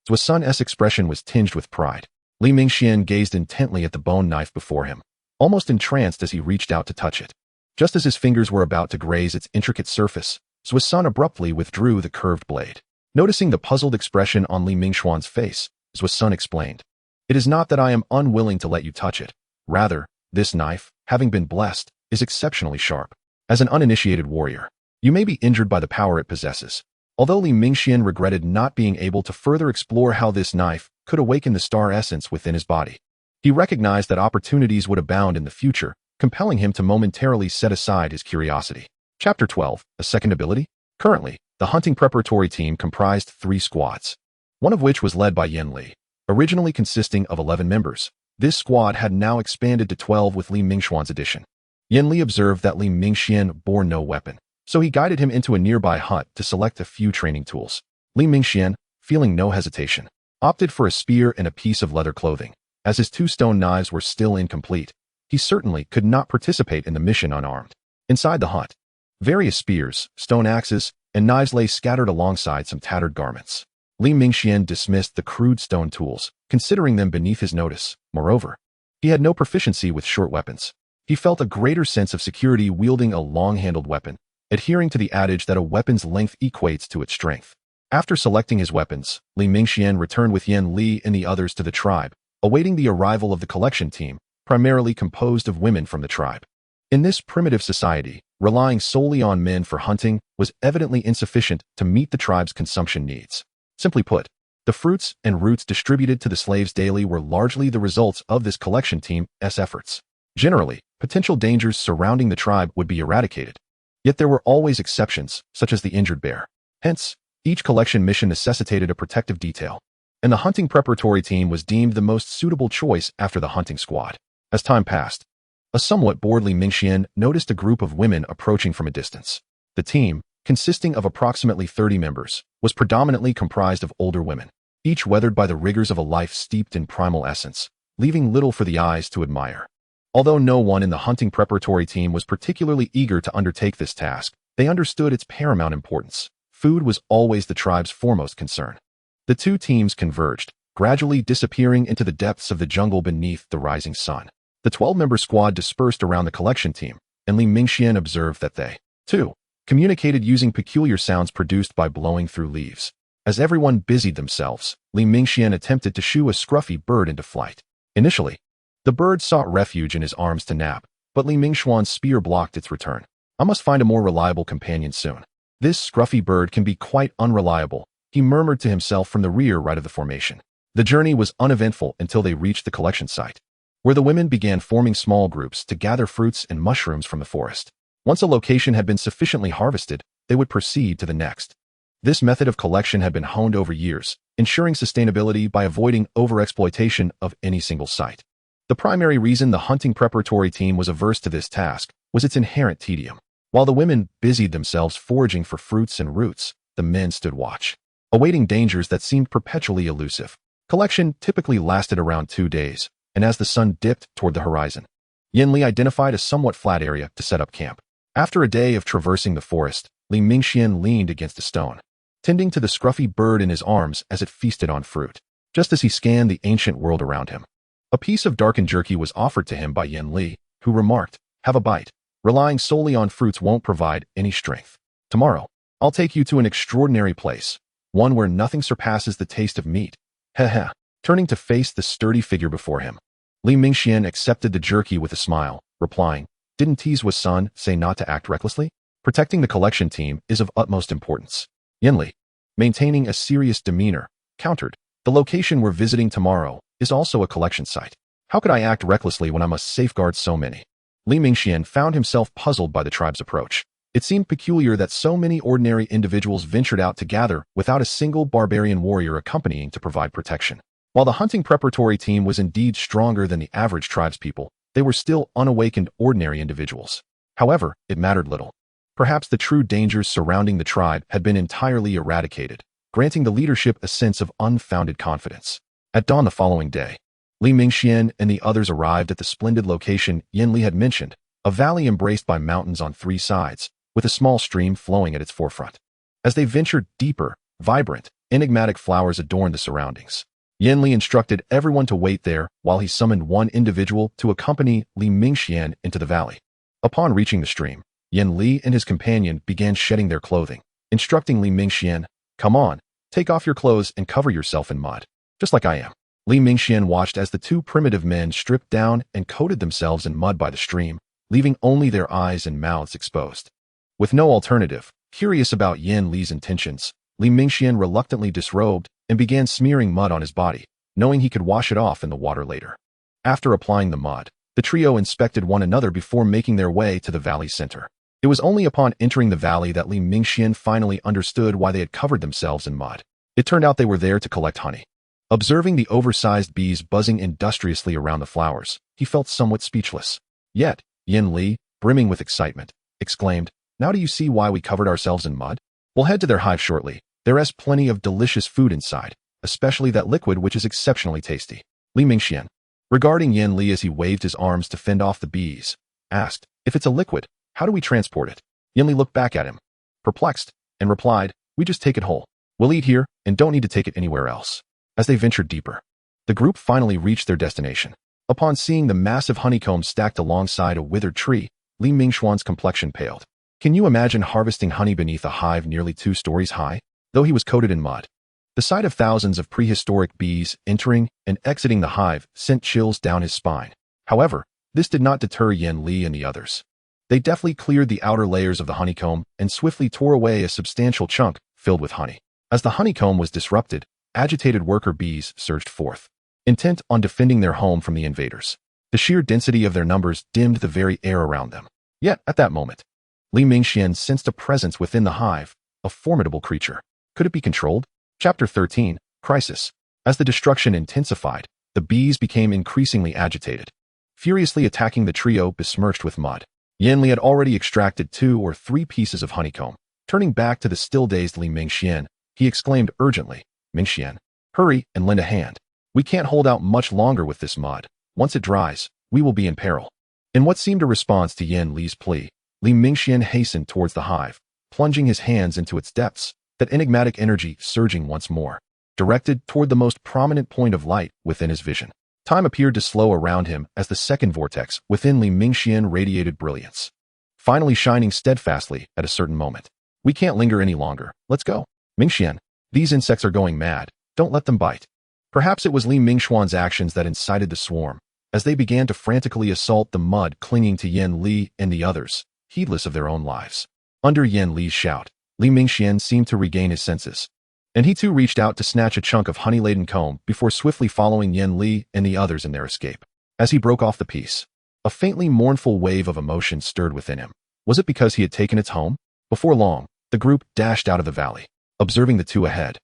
Zhu's son's expression was tinged with pride. Li Mingxian gazed intently at the bone knife before him, almost entranced as he reached out to touch it. Just as his fingers were about to graze its intricate surface, Zhu's son abruptly withdrew the curved blade. Noticing the puzzled expression on Li Mingxuan's face, Zhu's son explained, it is not that I am unwilling to let you touch it. Rather, this knife, having been blessed, is exceptionally sharp. As an uninitiated warrior, you may be injured by the power it possesses. Although Li Mingxian regretted not being able to further explore how this knife could awaken the star essence within his body, he recognized that opportunities would abound in the future, compelling him to momentarily set aside his curiosity. Chapter 12, a second ability? Currently, the hunting preparatory team comprised 3 squads, one of which was led by Yanli, originally consisting of 11 members. This squad had now expanded to 12 with Li Mingxuan's addition. Yanli observed that Li Mingxian bore no weapon, so he guided him into a nearby hut to select a few training tools. Li Mingxian, feeling no hesitation, opted for a spear and a piece of leather clothing. As his 2 stone knives were still incomplete, he certainly could not participate in the mission unarmed. Inside the hut, various spears, stone axes, and knives lay scattered alongside some tattered garments. Li Mingxian dismissed the crude stone tools, considering them beneath his notice. Moreover, he had no proficiency with short weapons. He felt a greater sense of security wielding a long-handled weapon, adhering to the adage that a weapon's length equates to its strength. After selecting his weapons, Li Mingxian returned with Yan Li and the others to the tribe, awaiting the arrival of the collection team, primarily composed of women from the tribe. In this primitive society, relying solely on men for hunting was evidently insufficient to meet the tribe's consumption needs. Simply put, the fruits and roots distributed to the slaves daily were largely the results of this collection team's efforts. Generally, potential dangers surrounding the tribe would be eradicated. Yet there were always exceptions, such as the injured bear. Hence, each collection mission necessitated a protective detail, and the hunting preparatory team was deemed the most suitable choice after the hunting squad. As time passed, a somewhat bored Li Mingxian noticed a group of women approaching from a distance. The team, consisting of approximately 30 members, was predominantly comprised of older women, each weathered by the rigors of a life steeped in primal essence, leaving little for the eyes to admire. Although no one in the hunting preparatory team was particularly eager to undertake this task, they understood its paramount importance. Food was always the tribe's foremost concern. The 2 teams converged, gradually disappearing into the depths of the jungle beneath the rising sun. The 12-member squad dispersed around the collection team, and Li Mingxian observed that they, too, communicated using peculiar sounds produced by blowing through leaves. As everyone busied themselves, Li Mingxian attempted to shoo a scruffy bird into flight. Initially, the bird sought refuge in his arms to nap, but Li Mingxuan's spear blocked its return. I must find a more reliable companion soon. This scruffy bird can be quite unreliable, he murmured to himself from the rear right of the formation. The journey was uneventful until they reached the collection site, where the women began forming small groups to gather fruits and mushrooms from the forest. Once a location had been sufficiently harvested, they would proceed to the next. This method of collection had been honed over years, ensuring sustainability by avoiding overexploitation of any single site. The primary reason the hunting preparatory team was averse to this task was its inherent tedium. While the women busied themselves foraging for fruits and roots, the men stood watch, awaiting dangers that seemed perpetually elusive. Collection typically lasted around 2 days, and as the sun dipped toward the horizon, Yanli identified a somewhat flat area to set up camp. After a day of traversing the forest, Li Mingxian leaned against a stone, tending to the scruffy bird in his arms as it feasted on fruit. Just as he scanned the ancient world around him, a piece of darkened jerky was offered to him by Yanli, who remarked, "Have a bite. Relying solely on fruits won't provide any strength. Tomorrow, I'll take you to an extraordinary place, one where nothing surpasses the taste of meat." Heh. Turning to face the sturdy figure before him, Li Mingxian accepted the jerky with a smile, replying, "Didn't Zhu's son say not to act recklessly?" Protecting the collection team is of utmost importance. Yinli, maintaining a serious demeanor, countered. The location we're visiting tomorrow is also a collection site. How could I act recklessly when I must safeguard so many? Li Mingxian found himself puzzled by the tribe's approach. It seemed peculiar that so many ordinary individuals ventured out to gather without a single barbarian warrior accompanying to provide protection. While the hunting preparatory team was indeed stronger than the average tribespeople, they were still unawakened ordinary individuals. However, it mattered little. Perhaps the true dangers surrounding the tribe had been entirely eradicated, granting the leadership a sense of unfounded confidence. At dawn the following day, Li Mingxian and the others arrived at the splendid location Yinli had mentioned, a valley embraced by mountains on 3 sides, with a small stream flowing at its forefront. As they ventured deeper, vibrant, enigmatic flowers adorned the surroundings. Yinli instructed everyone to wait there while he summoned one individual to accompany Li Mingxian into the valley. Upon reaching the stream, Yinli and his companion began shedding their clothing, instructing Li Mingxian, "Come on, take off your clothes and cover yourself in mud, just like I am." Li Mingxian watched as the 2 primitive men stripped down and coated themselves in mud by the stream, leaving only their eyes and mouths exposed. With no alternative, curious about Yin Li's intentions, Li Mingxian reluctantly disrobed and began smearing mud on his body, knowing he could wash it off in the water later. After applying the mud, the trio inspected one another before making their way to the valley's center. It was only upon entering the valley that Li Mingxian finally understood why they had covered themselves in mud. It turned out they were there to collect honey. Observing the oversized bees buzzing industriously around the flowers, he felt somewhat speechless. Yet, Yin Li, brimming with excitement, exclaimed, "Now do you see why we covered ourselves in mud? We'll head to their hive shortly. There is plenty of delicious food inside, especially that liquid which is exceptionally tasty." Li Mingxian, regarding Yin Li as he waved his arms to fend off the bees, asked, "If it's a liquid, how do we transport it?" Yin Li looked back at him, perplexed, and replied, "We just take it whole. We'll eat here and don't need to take it anywhere else." As they ventured deeper, the group finally reached their destination. Upon seeing the massive honeycomb stacked alongside a withered tree, Li Mingxuan's complexion paled. Can you imagine harvesting honey beneath a hive nearly 2 stories high? Though he was coated in mud, the sight of thousands of prehistoric bees entering and exiting the hive sent chills down his spine. However, this did not deter Yin Li and the others. They deftly cleared the outer layers of the honeycomb and swiftly tore away a substantial chunk filled with honey. As the honeycomb was disrupted, agitated worker bees surged forth, intent on defending their home from the invaders. The sheer density of their numbers dimmed the very air around them. Yet, at that moment, Li Mingxian sensed a presence within the hive, a formidable creature. Could it be controlled? Chapter 13, Crisis. As the destruction intensified, the bees became increasingly agitated, furiously attacking the trio besmirched with mud. Yin Li had already extracted 2 or 3 pieces of honeycomb. Turning back to the still-dazed Li Mingxian, he exclaimed urgently, "Mingxian, hurry and lend a hand. We can't hold out much longer with this mud. Once it dries, we will be in peril." In what seemed a response to Yin Li's plea, Li Mingxian hastened towards the hive, plunging his hands into its depths, that enigmatic energy surging once more, directed toward the most prominent point of light within his vision. Time appeared to slow around him as the second vortex within Li Mingxian radiated brilliance, finally shining steadfastly at a certain moment. "We can't linger any longer. Let's go. Mingxian, these insects are going mad. Don't let them bite." Perhaps it was Li Mingxuan's actions that incited the swarm, as they began to frantically assault the mud clinging to Yin Li and the others, heedless of their own lives. Under Yin Li's shout, Li Mingxian seemed to regain his senses, and he too reached out to snatch a chunk of honey-laden comb before swiftly following Yin Li and the others in their escape. As he broke off the piece, a faintly mournful wave of emotion stirred within him. Was it because he had taken its home? Before long, the group dashed out of the valley. Observing the 2 ahead,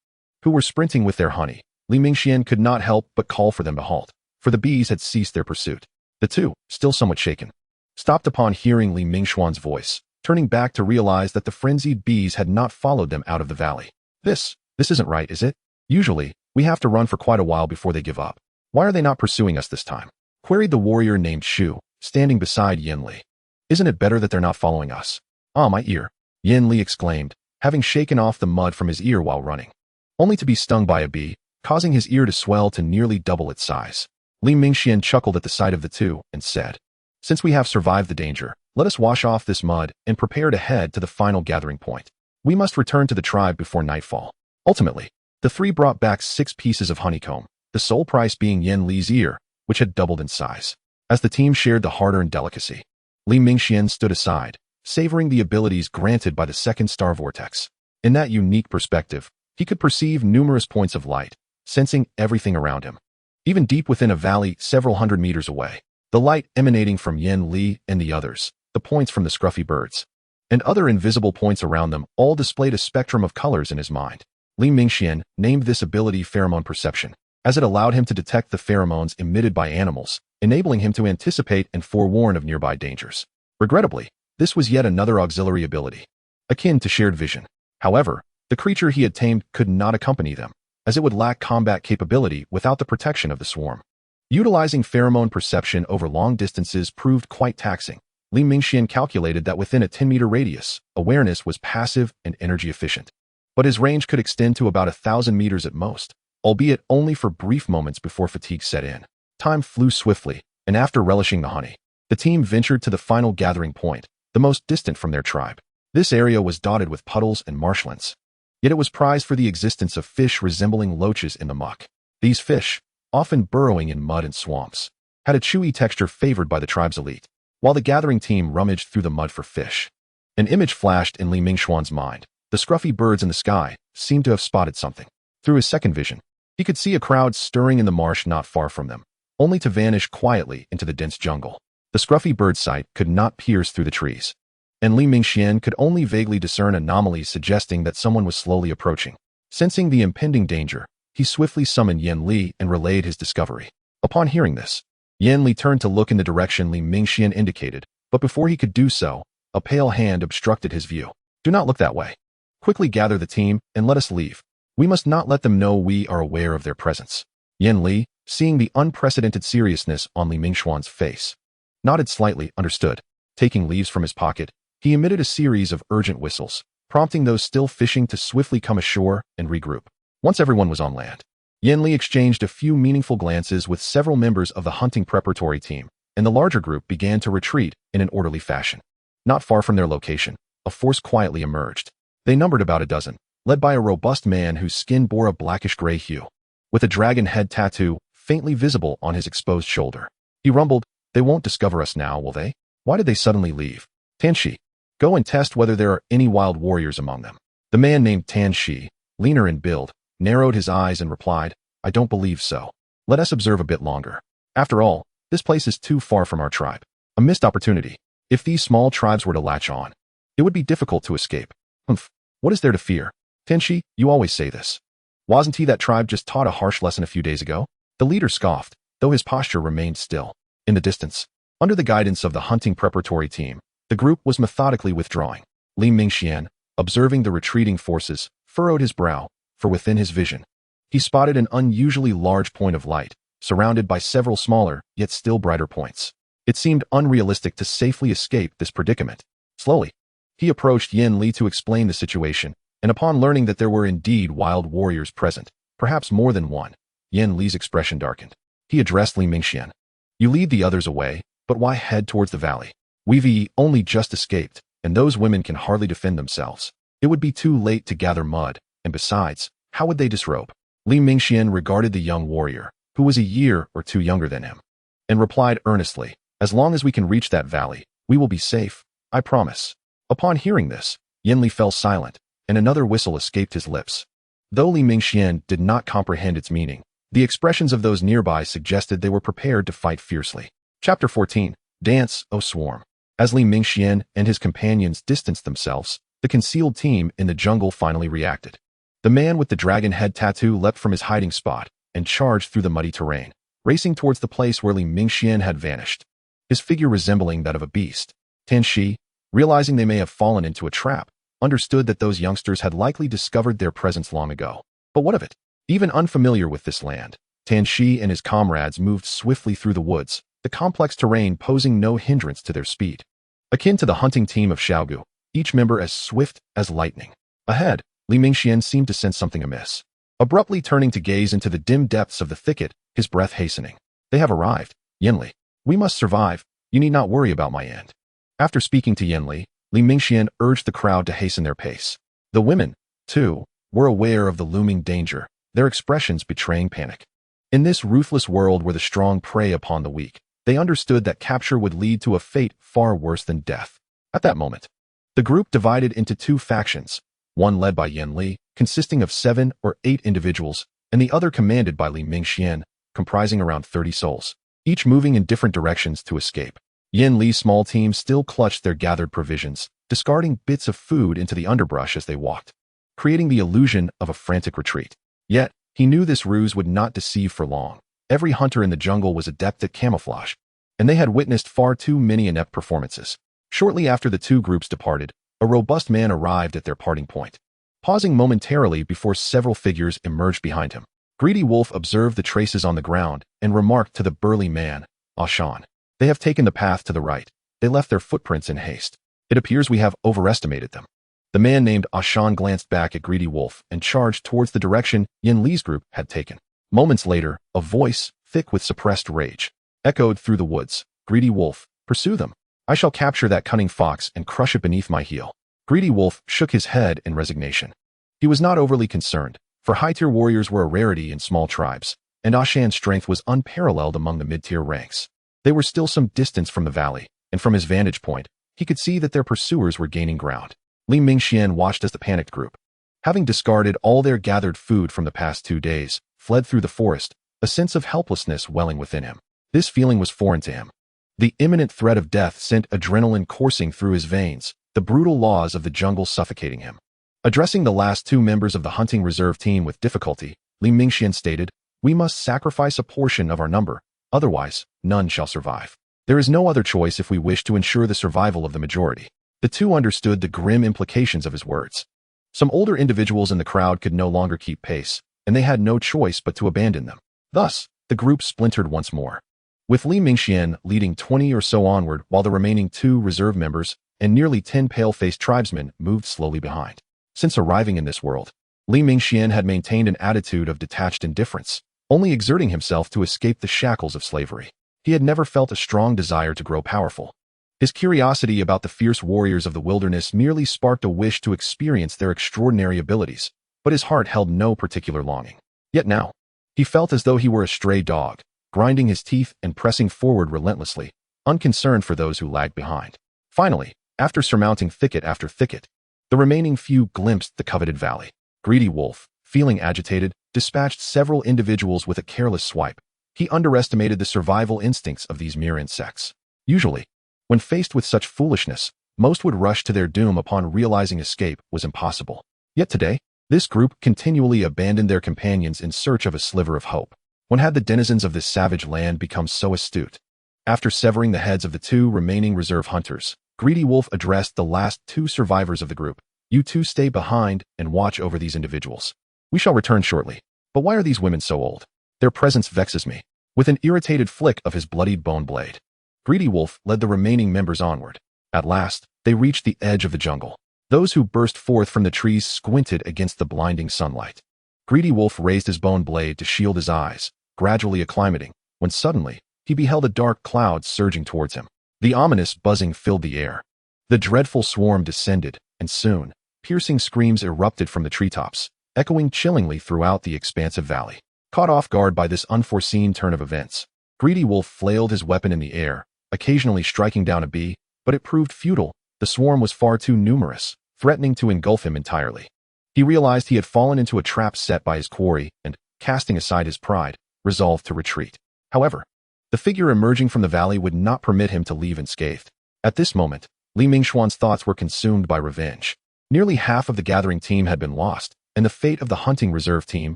who were sprinting with their honey, Li Mingxian could not help but call for them to halt, for the bees had ceased their pursuit. The 2, still somewhat shaken, stopped upon hearing Li Mingxuan's voice, turning back to realize that the frenzied bees had not followed them out of the valley. This isn't right, is it? Usually, we have to run for quite a while before they give up. Why are they not pursuing us this time? Queried the warrior named Shu, standing beside Yin Li. Isn't it better that they're not following us? Ah, my ear, Yin Li exclaimed, having shaken off the mud from his ear while running, only to be stung by a bee, causing his ear to swell to nearly double its size. Li Mingxian chuckled at the sight of the 2 and said, "Since we have survived the danger, let us wash off this mud and prepare to head to the final gathering point. We must return to the tribe before nightfall." Ultimately, the 3 brought back 6 pieces of honeycomb, the sole price being Yin Li's ear, which had doubled in size. As the team shared the hard-earned delicacy, Li Mingxian stood aside, savoring the abilities granted by the second star vortex. In that unique perspective, he could perceive numerous points of light, sensing everything around him. Even deep within a valley several hundred meters away, the light emanating from Yen Li and the others, the points from the scruffy birds, and other invisible points around them all displayed a spectrum of colors in his mind. Li Mingxian named this ability pheromone perception, as it allowed him to detect the pheromones emitted by animals, enabling him to anticipate and forewarn of nearby dangers. Regrettably, this was yet another auxiliary ability, akin to shared vision. However, the creature he had tamed could not accompany them, as it would lack combat capability without the protection of the swarm. Utilizing pheromone perception over long distances proved quite taxing. Li Mingxian calculated that within a 10-meter radius, awareness was passive and energy efficient. But his range could extend to about 1,000 meters at most, albeit only for brief moments before fatigue set in. Time flew swiftly, and after relishing the honey, the team ventured to the final gathering point, the most distant from their tribe. This area was dotted with puddles and marshlands. Yet it was prized for the existence of fish resembling loaches in the muck. These fish, often burrowing in mud and swamps, had a chewy texture favored by the tribe's elite. While the gathering team rummaged through the mud for fish, an image flashed in Li Mingxuan's mind. The scruffy birds in the sky seemed to have spotted something. Through his second vision, he could see a crowd stirring in the marsh not far from them, only to vanish quietly into the dense jungle. The scruffy bird sight could not pierce through the trees, and Li Mingxian could only vaguely discern anomalies suggesting that someone was slowly approaching. Sensing the impending danger, he swiftly summoned Yen Li and relayed his discovery. Upon hearing this, Yen Li turned to look in the direction Li Mingxian indicated, but before he could do so, a pale hand obstructed his view. "Do not look that way. Quickly gather the team and let us leave. We must not let them know we are aware of their presence." Yen Li, seeing the unprecedented seriousness on Li Mingxuan's face, nodded slightly, understood. Taking leaves from his pocket, he emitted a series of urgent whistles, prompting those still fishing to swiftly come ashore and regroup. Once everyone was on land, Yen Li exchanged a few meaningful glances with several members of the hunting preparatory team, and the larger group began to retreat in an orderly fashion. Not far from their location, a force quietly emerged. They numbered about a dozen, led by a robust man whose skin bore a blackish-gray hue, with a dragon head tattoo faintly visible on his exposed shoulder. He rumbled, "They won't discover us now, will they? Why did they suddenly leave? Tanshi, go and test whether there are any wild warriors among them." The man named Tanshi, leaner in build, narrowed his eyes and replied, "I don't believe so. Let us observe a bit longer. After all, this place is too far from our tribe. A missed opportunity. If these small tribes were to latch on, it would be difficult to escape." "Humph, what is there to fear? Tenshi, you always say this. Wasn't he that tribe just taught a harsh lesson a few days ago?" The leader scoffed, though his posture remained still. In the distance, under the guidance of the hunting preparatory team, the group was methodically withdrawing. Li Mingxian, observing the retreating forces, furrowed his brow, for within his vision, he spotted an unusually large point of light, surrounded by several smaller, yet still brighter points. It seemed unrealistic to safely escape this predicament. Slowly, he approached Yen Li to explain the situation, and upon learning that there were indeed wild warriors present, perhaps more than one, Yen Li's expression darkened. He addressed Li Mingxian. "You lead the others away, but why head towards the valley? We've only just escaped, and those women can hardly defend themselves. It would be too late to gather mud, and besides, how would they disrobe?" Li Mingxian regarded the young warrior, who was a year or two younger than him, and replied earnestly, "As long as we can reach that valley, we will be safe, I promise." Upon hearing this, Yen Li fell silent, and another whistle escaped his lips. Though Li Mingxian did not comprehend its meaning, the expressions of those nearby suggested they were prepared to fight fiercely. Chapter 14. Dance, O Swarm. As Li Mingxian and his companions distanced themselves, the concealed team in the jungle finally reacted. The man with the dragon head tattoo leapt from his hiding spot and charged through the muddy terrain, racing towards the place where Li Mingxian had vanished, his figure resembling that of a beast. Tanshi, realizing they may have fallen into a trap, understood that those youngsters had likely discovered their presence long ago. But what of it? Even unfamiliar with this land, Tanshi and his comrades moved swiftly through the woods, the complex terrain posing no hindrance to their speed. Akin to the hunting team of Xiaogu, each member as swift as lightning. Ahead, Li Mingxian seemed to sense something amiss. Abruptly turning to gaze into the dim depths of the thicket, his breath hastening. "They have arrived, Yen Li. We must survive. You need not worry about my end." After speaking to Yen Li, Li Mingxian urged the crowd to hasten their pace. The women, too, were aware of the looming danger, their expressions betraying panic. In this ruthless world where the strong prey upon the weak, they understood that capture would lead to a fate far worse than death. At that moment, The group divided into two factions, one led by Yan Li, consisting of 7 or 8 individuals, and the other commanded by Li Mingxian, comprising around 30 souls, each moving in different directions to escape. Yan Li's small team still clutched their gathered provisions, discarding bits of food into the underbrush as they walked, creating the illusion of a frantic retreat. Yet, he knew this ruse would not deceive for long. Every hunter in the jungle was adept at camouflage, and they had witnessed far too many inept performances. Shortly after the two groups departed, a robust man arrived at their parting point, pausing momentarily before several figures emerged behind him. Greedy Wolf observed the traces on the ground and remarked to the burly man, "Ashan, they have taken the path to the right. They left their footprints in haste. It appears we have overestimated them." The man named Ashan glanced back at Greedy Wolf and charged towards the direction Yan Li's group had taken. Moments later, a voice, thick with suppressed rage, echoed through the woods. "Greedy Wolf, pursue them. I shall capture that cunning fox and crush it beneath my heel." Greedy Wolf shook his head in resignation. He was not overly concerned, for high-tier warriors were a rarity in small tribes, and Ashan's strength was unparalleled among the mid-tier ranks. They were still some distance from the valley, and from his vantage point, he could see that their pursuers were gaining ground. Li Mingxian watched as the panicked group, having discarded all their gathered food from the past 2 days, fled through the forest, a sense of helplessness welling within him. This feeling was foreign to him. The imminent threat of death sent adrenaline coursing through his veins, the brutal laws of the jungle suffocating him. Addressing the last 2 members of the hunting reserve team with difficulty, Li Mingxian stated, "We must sacrifice a portion of our number, otherwise, none shall survive. There is no other choice if we wish to ensure the survival of the majority." The two understood the grim implications of his words. Some older individuals in the crowd could no longer keep pace, and they had no choice but to abandon them. Thus, the group splintered once more, with Li Mingxian leading 20 or so onward while the remaining 2 reserve members and nearly 10 pale-faced tribesmen moved slowly behind. Since arriving in this world, Li Mingxian had maintained an attitude of detached indifference, only exerting himself to escape the shackles of slavery. He had never felt a strong desire to grow powerful. His curiosity about the fierce warriors of the wilderness merely sparked a wish to experience their extraordinary abilities, but his heart held no particular longing. Yet now, he felt as though he were a stray dog, grinding his teeth and pressing forward relentlessly, unconcerned for those who lagged behind. Finally, after surmounting thicket after thicket, the remaining few glimpsed the coveted valley. Greedy Wolf, feeling agitated, dispatched several individuals with a careless swipe. He underestimated the survival instincts of these mere insects. Usually, when faced with such foolishness, most would rush to their doom upon realizing escape was impossible. Yet today, this group continually abandoned their companions in search of a sliver of hope. When had the denizens of this savage land become so astute? After severing the heads of the 2 remaining reserve hunters, Greedy Wolf addressed the last 2 survivors of the group. "You 2 stay behind and watch over these individuals. We shall return shortly. But why are these women so old? Their presence vexes me." With an irritated flick of his bloodied bone blade, Greedy Wolf led the remaining members onward. At last, they reached the edge of the jungle. Those who burst forth from the trees squinted against the blinding sunlight. Greedy Wolf raised his bone blade to shield his eyes, gradually acclimating, when suddenly, he beheld a dark cloud surging towards him. The ominous buzzing filled the air. The dreadful swarm descended, and soon, piercing screams erupted from the treetops, echoing chillingly throughout the expansive valley. Caught off guard by this unforeseen turn of events, Greedy Wolf flailed his weapon in the air, occasionally striking down a bee, but it proved futile. The swarm was far too numerous, threatening to engulf him entirely. He realized he had fallen into a trap set by his quarry and, casting aside his pride, resolved to retreat. However, the figure emerging from the valley would not permit him to leave unscathed. At this moment, Li Mingxuan's thoughts were consumed by revenge. Nearly half of the gathering team had been lost, and the fate of the hunting reserve team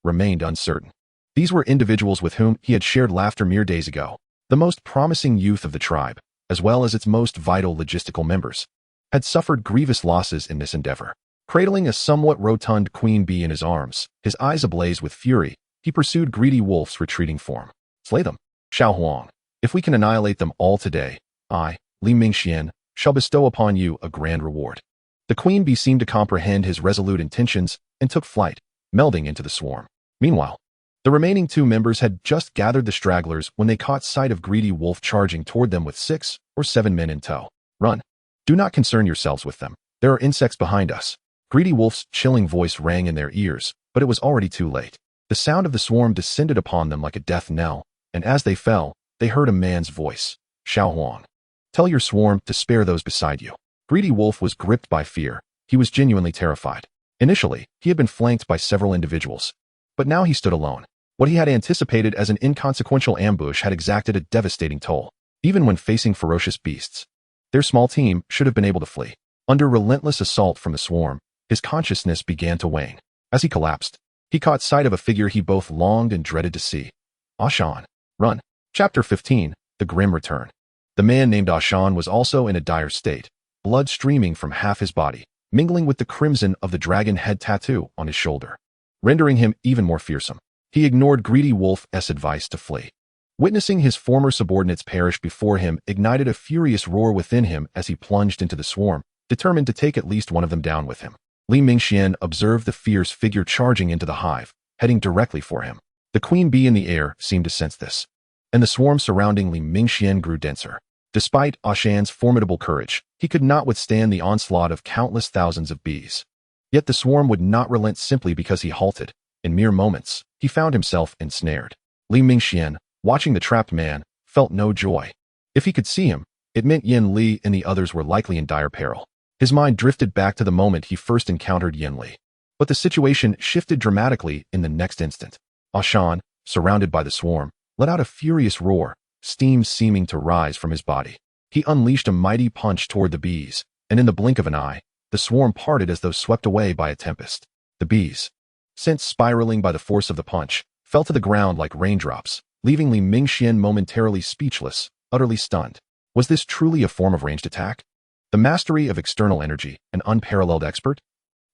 remained uncertain. These were individuals with whom he had shared laughter mere days ago, the most promising youth of the tribe, as well as its most vital logistical members, had suffered grievous losses in this endeavor. Cradling a somewhat rotund queen bee in his arms, his eyes ablaze with fury, he pursued Greedy Wolf's retreating form. "Slay them, Xiao Huang. If we can annihilate them all today, I, Li Mingxian, shall bestow upon you a grand reward." The queen bee seemed to comprehend his resolute intentions and took flight, melding into the swarm. Meanwhile, the remaining 2 members had just gathered the stragglers when they caught sight of Greedy Wolf charging toward them with 6 or 7 men in tow. "Run. Do not concern yourselves with them. There are insects behind us." Greedy Wolf's chilling voice rang in their ears, but it was already too late. The sound of the swarm descended upon them like a death knell, and as they fell, they heard a man's voice. "Xiao Huang, tell your swarm to spare those beside you." Greedy Wolf was gripped by fear. He was genuinely terrified. Initially, he had been flanked by several individuals. But now he stood alone. What he had anticipated as an inconsequential ambush had exacted a devastating toll. Even when facing ferocious beasts, their small team should have been able to flee. Under relentless assault from the swarm, his consciousness began to wane. As he collapsed, he caught sight of a figure he both longed and dreaded to see. Ashan. Run. Chapter 15. The Grim Return. The man named Ashan was also in a dire state, blood streaming from half his body, mingling with the crimson of the dragon head tattoo on his shoulder, rendering him even more fearsome. He ignored Greedy Wolf's advice to flee. Witnessing his former subordinates perish before him ignited a furious roar within him as he plunged into the swarm, determined to take at least one of them down with him. Li Mingxian observed the fierce figure charging into the hive, heading directly for him. The queen bee in the air seemed to sense this, and the swarm surrounding Li Mingxian grew denser. Despite Ashan's formidable courage, he could not withstand the onslaught of countless thousands of bees. Yet the swarm would not relent simply because he halted. In mere moments, he found himself ensnared. Li Mingxian, watching the trapped man, felt no joy. If he could see him, it meant Yin Li and the others were likely in dire peril. His mind drifted back to the moment he first encountered Yin Li. But the situation shifted dramatically in the next instant. Ashan, surrounded by the swarm, let out a furious roar, steam seeming to rise from his body. He unleashed a mighty punch toward the bees, and in the blink of an eye, the swarm parted as though swept away by a tempest. The bees, sent spiraling by the force of the punch, fell to the ground like raindrops, leaving Li Mingxian momentarily speechless, utterly stunned. Was this truly a form of ranged attack? The mastery of external energy, an unparalleled expert?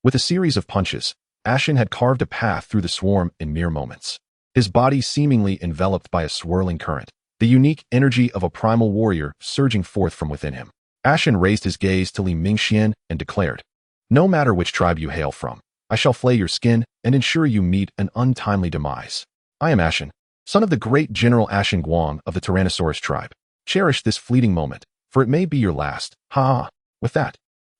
With a series of punches, Ashan had carved a path through the swarm in mere moments. His body seemingly enveloped by a swirling current, the unique energy of a primal warrior surging forth from within him. Ashan raised his gaze to Li Mingxian and declared, "No matter which tribe you hail from, I shall flay your skin and ensure you meet an untimely demise. I am Ashan, son of the great General Ashan Guang of the Tyrannosaurus tribe. Cherish this fleeting moment, for it may be your last." Ha! With that,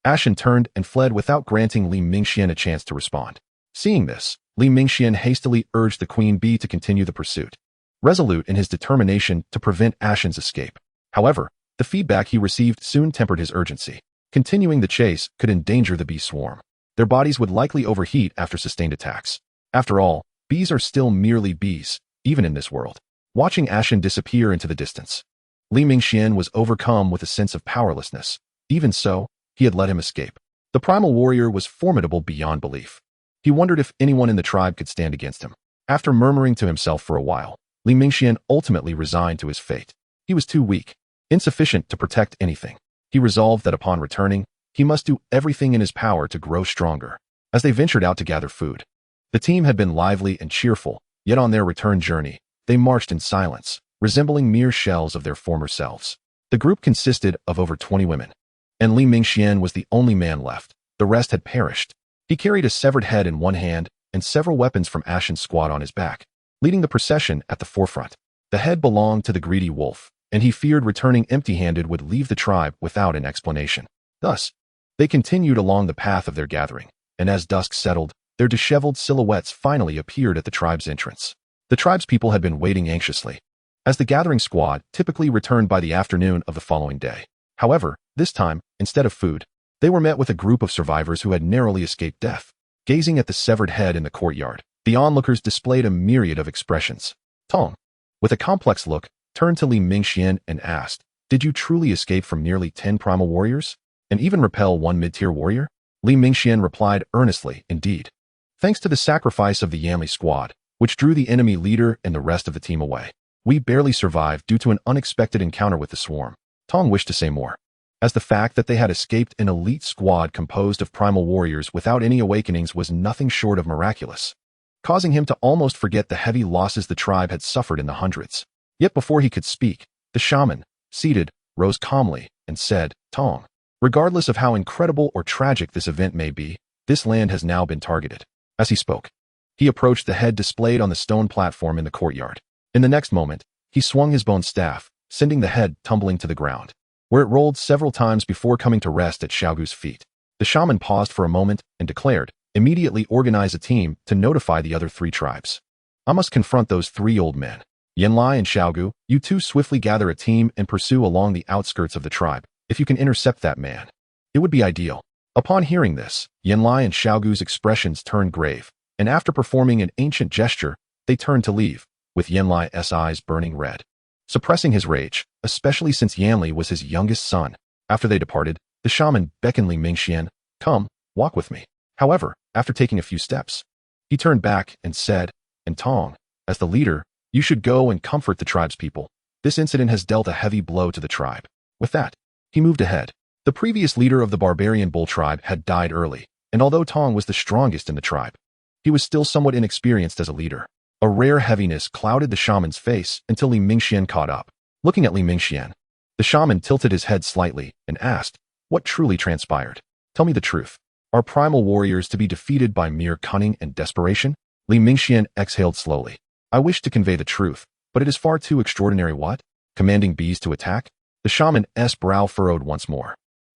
Ashan turned and fled without granting Li Mingxian a chance to respond. Seeing this, Li Mingxian hastily urged the queen bee to continue the pursuit, resolute in his determination to prevent Ashan's escape. However, the feedback he received soon tempered his urgency. Continuing the chase could endanger the bee swarm. Their bodies would likely overheat after sustained attacks. After all, bees are still merely bees, even in this world. Watching Ashan disappear into the distance, Li Mingxian was overcome with a sense of powerlessness. Even so, he had let him escape. The primal warrior was formidable beyond belief. He wondered if anyone in the tribe could stand against him. After murmuring to himself for a while, Li Mingxian ultimately resigned to his fate. He was too weak, insufficient to protect anything. He resolved that upon returning, he must do everything in his power to grow stronger. As they ventured out to gather food, the team had been lively and cheerful, yet on their return journey, they marched in silence, resembling mere shells of their former selves. The group consisted of over 20 women, and Li Mingxian was the only man left. The rest had perished. He carried a severed head in one hand and several weapons from Ashan's squad on his back, leading the procession at the forefront. The head belonged to the Greedy Wolf, and he feared returning empty-handed would leave the tribe without an explanation. Thus, they continued along the path of their gathering, and as dusk settled, their disheveled silhouettes finally appeared at the tribe's entrance. The tribespeople had been waiting anxiously, as the gathering squad typically returned by the afternoon of the following day. However, this time, instead of food, they were met with a group of survivors who had narrowly escaped death. Gazing at the severed head in the courtyard, the onlookers displayed a myriad of expressions. Tong, with a complex look, turned to Li Mingxian and asked, "Did you truly escape from nearly 10 primal warriors, and even repel one mid-tier warrior?" Li Mingxian replied earnestly, "Indeed. Thanks to the sacrifice of the Yanli squad, which drew the enemy leader and the rest of the team away, we barely survived due to an unexpected encounter with the swarm." Tong wished to say more, as the fact that they had escaped an elite squad composed of primal warriors without any awakenings was nothing short of miraculous, causing him to almost forget the heavy losses the tribe had suffered in the hundreds. Yet before he could speak, the shaman, seated, rose calmly and said, "Tong, regardless of how incredible or tragic this event may be, this land has now been targeted." As he spoke, he approached the head displayed on the stone platform in the courtyard. In the next moment, he swung his bone staff, sending the head tumbling to the ground, where it rolled several times before coming to rest at Xiaogu's feet. The shaman paused for a moment and declared, "Immediately organize a team to notify the other 3 tribes. I must confront those 3 old men. Yanlai and Xiaogu, you 2 swiftly gather a team and pursue along the outskirts of the tribe. If you can intercept that man, It would be ideal. Upon hearing this, Yanlai and Xiaogu's expressions turned grave, and after performing an ancient gesture, they turned to leave, with Yanlai's eyes burning red. Suppressing his rage, especially since Yanli was his youngest son. After they departed, the shaman beckoned Li Mingxian, "Come, walk with me." However, after taking a few steps, he turned back and said, "And Tong, as the leader, you should go and comfort the tribe's people. This incident has dealt a heavy blow to the tribe." With that, he moved ahead. The previous leader of the barbarian bull tribe had died early, and although Tong was the strongest in the tribe, he was still somewhat inexperienced as a leader. A rare heaviness clouded the shaman's face until Li Mingxian caught up. Looking at Li Mingxian, the shaman tilted his head slightly and asked, "What truly transpired? Tell me the truth. Are primal warriors to be defeated by mere cunning and desperation?" Li Mingxian exhaled slowly. "I wish to convey the truth, but it is far too extraordinary." "What? Commanding bees to attack?" The shaman's brow furrowed once more.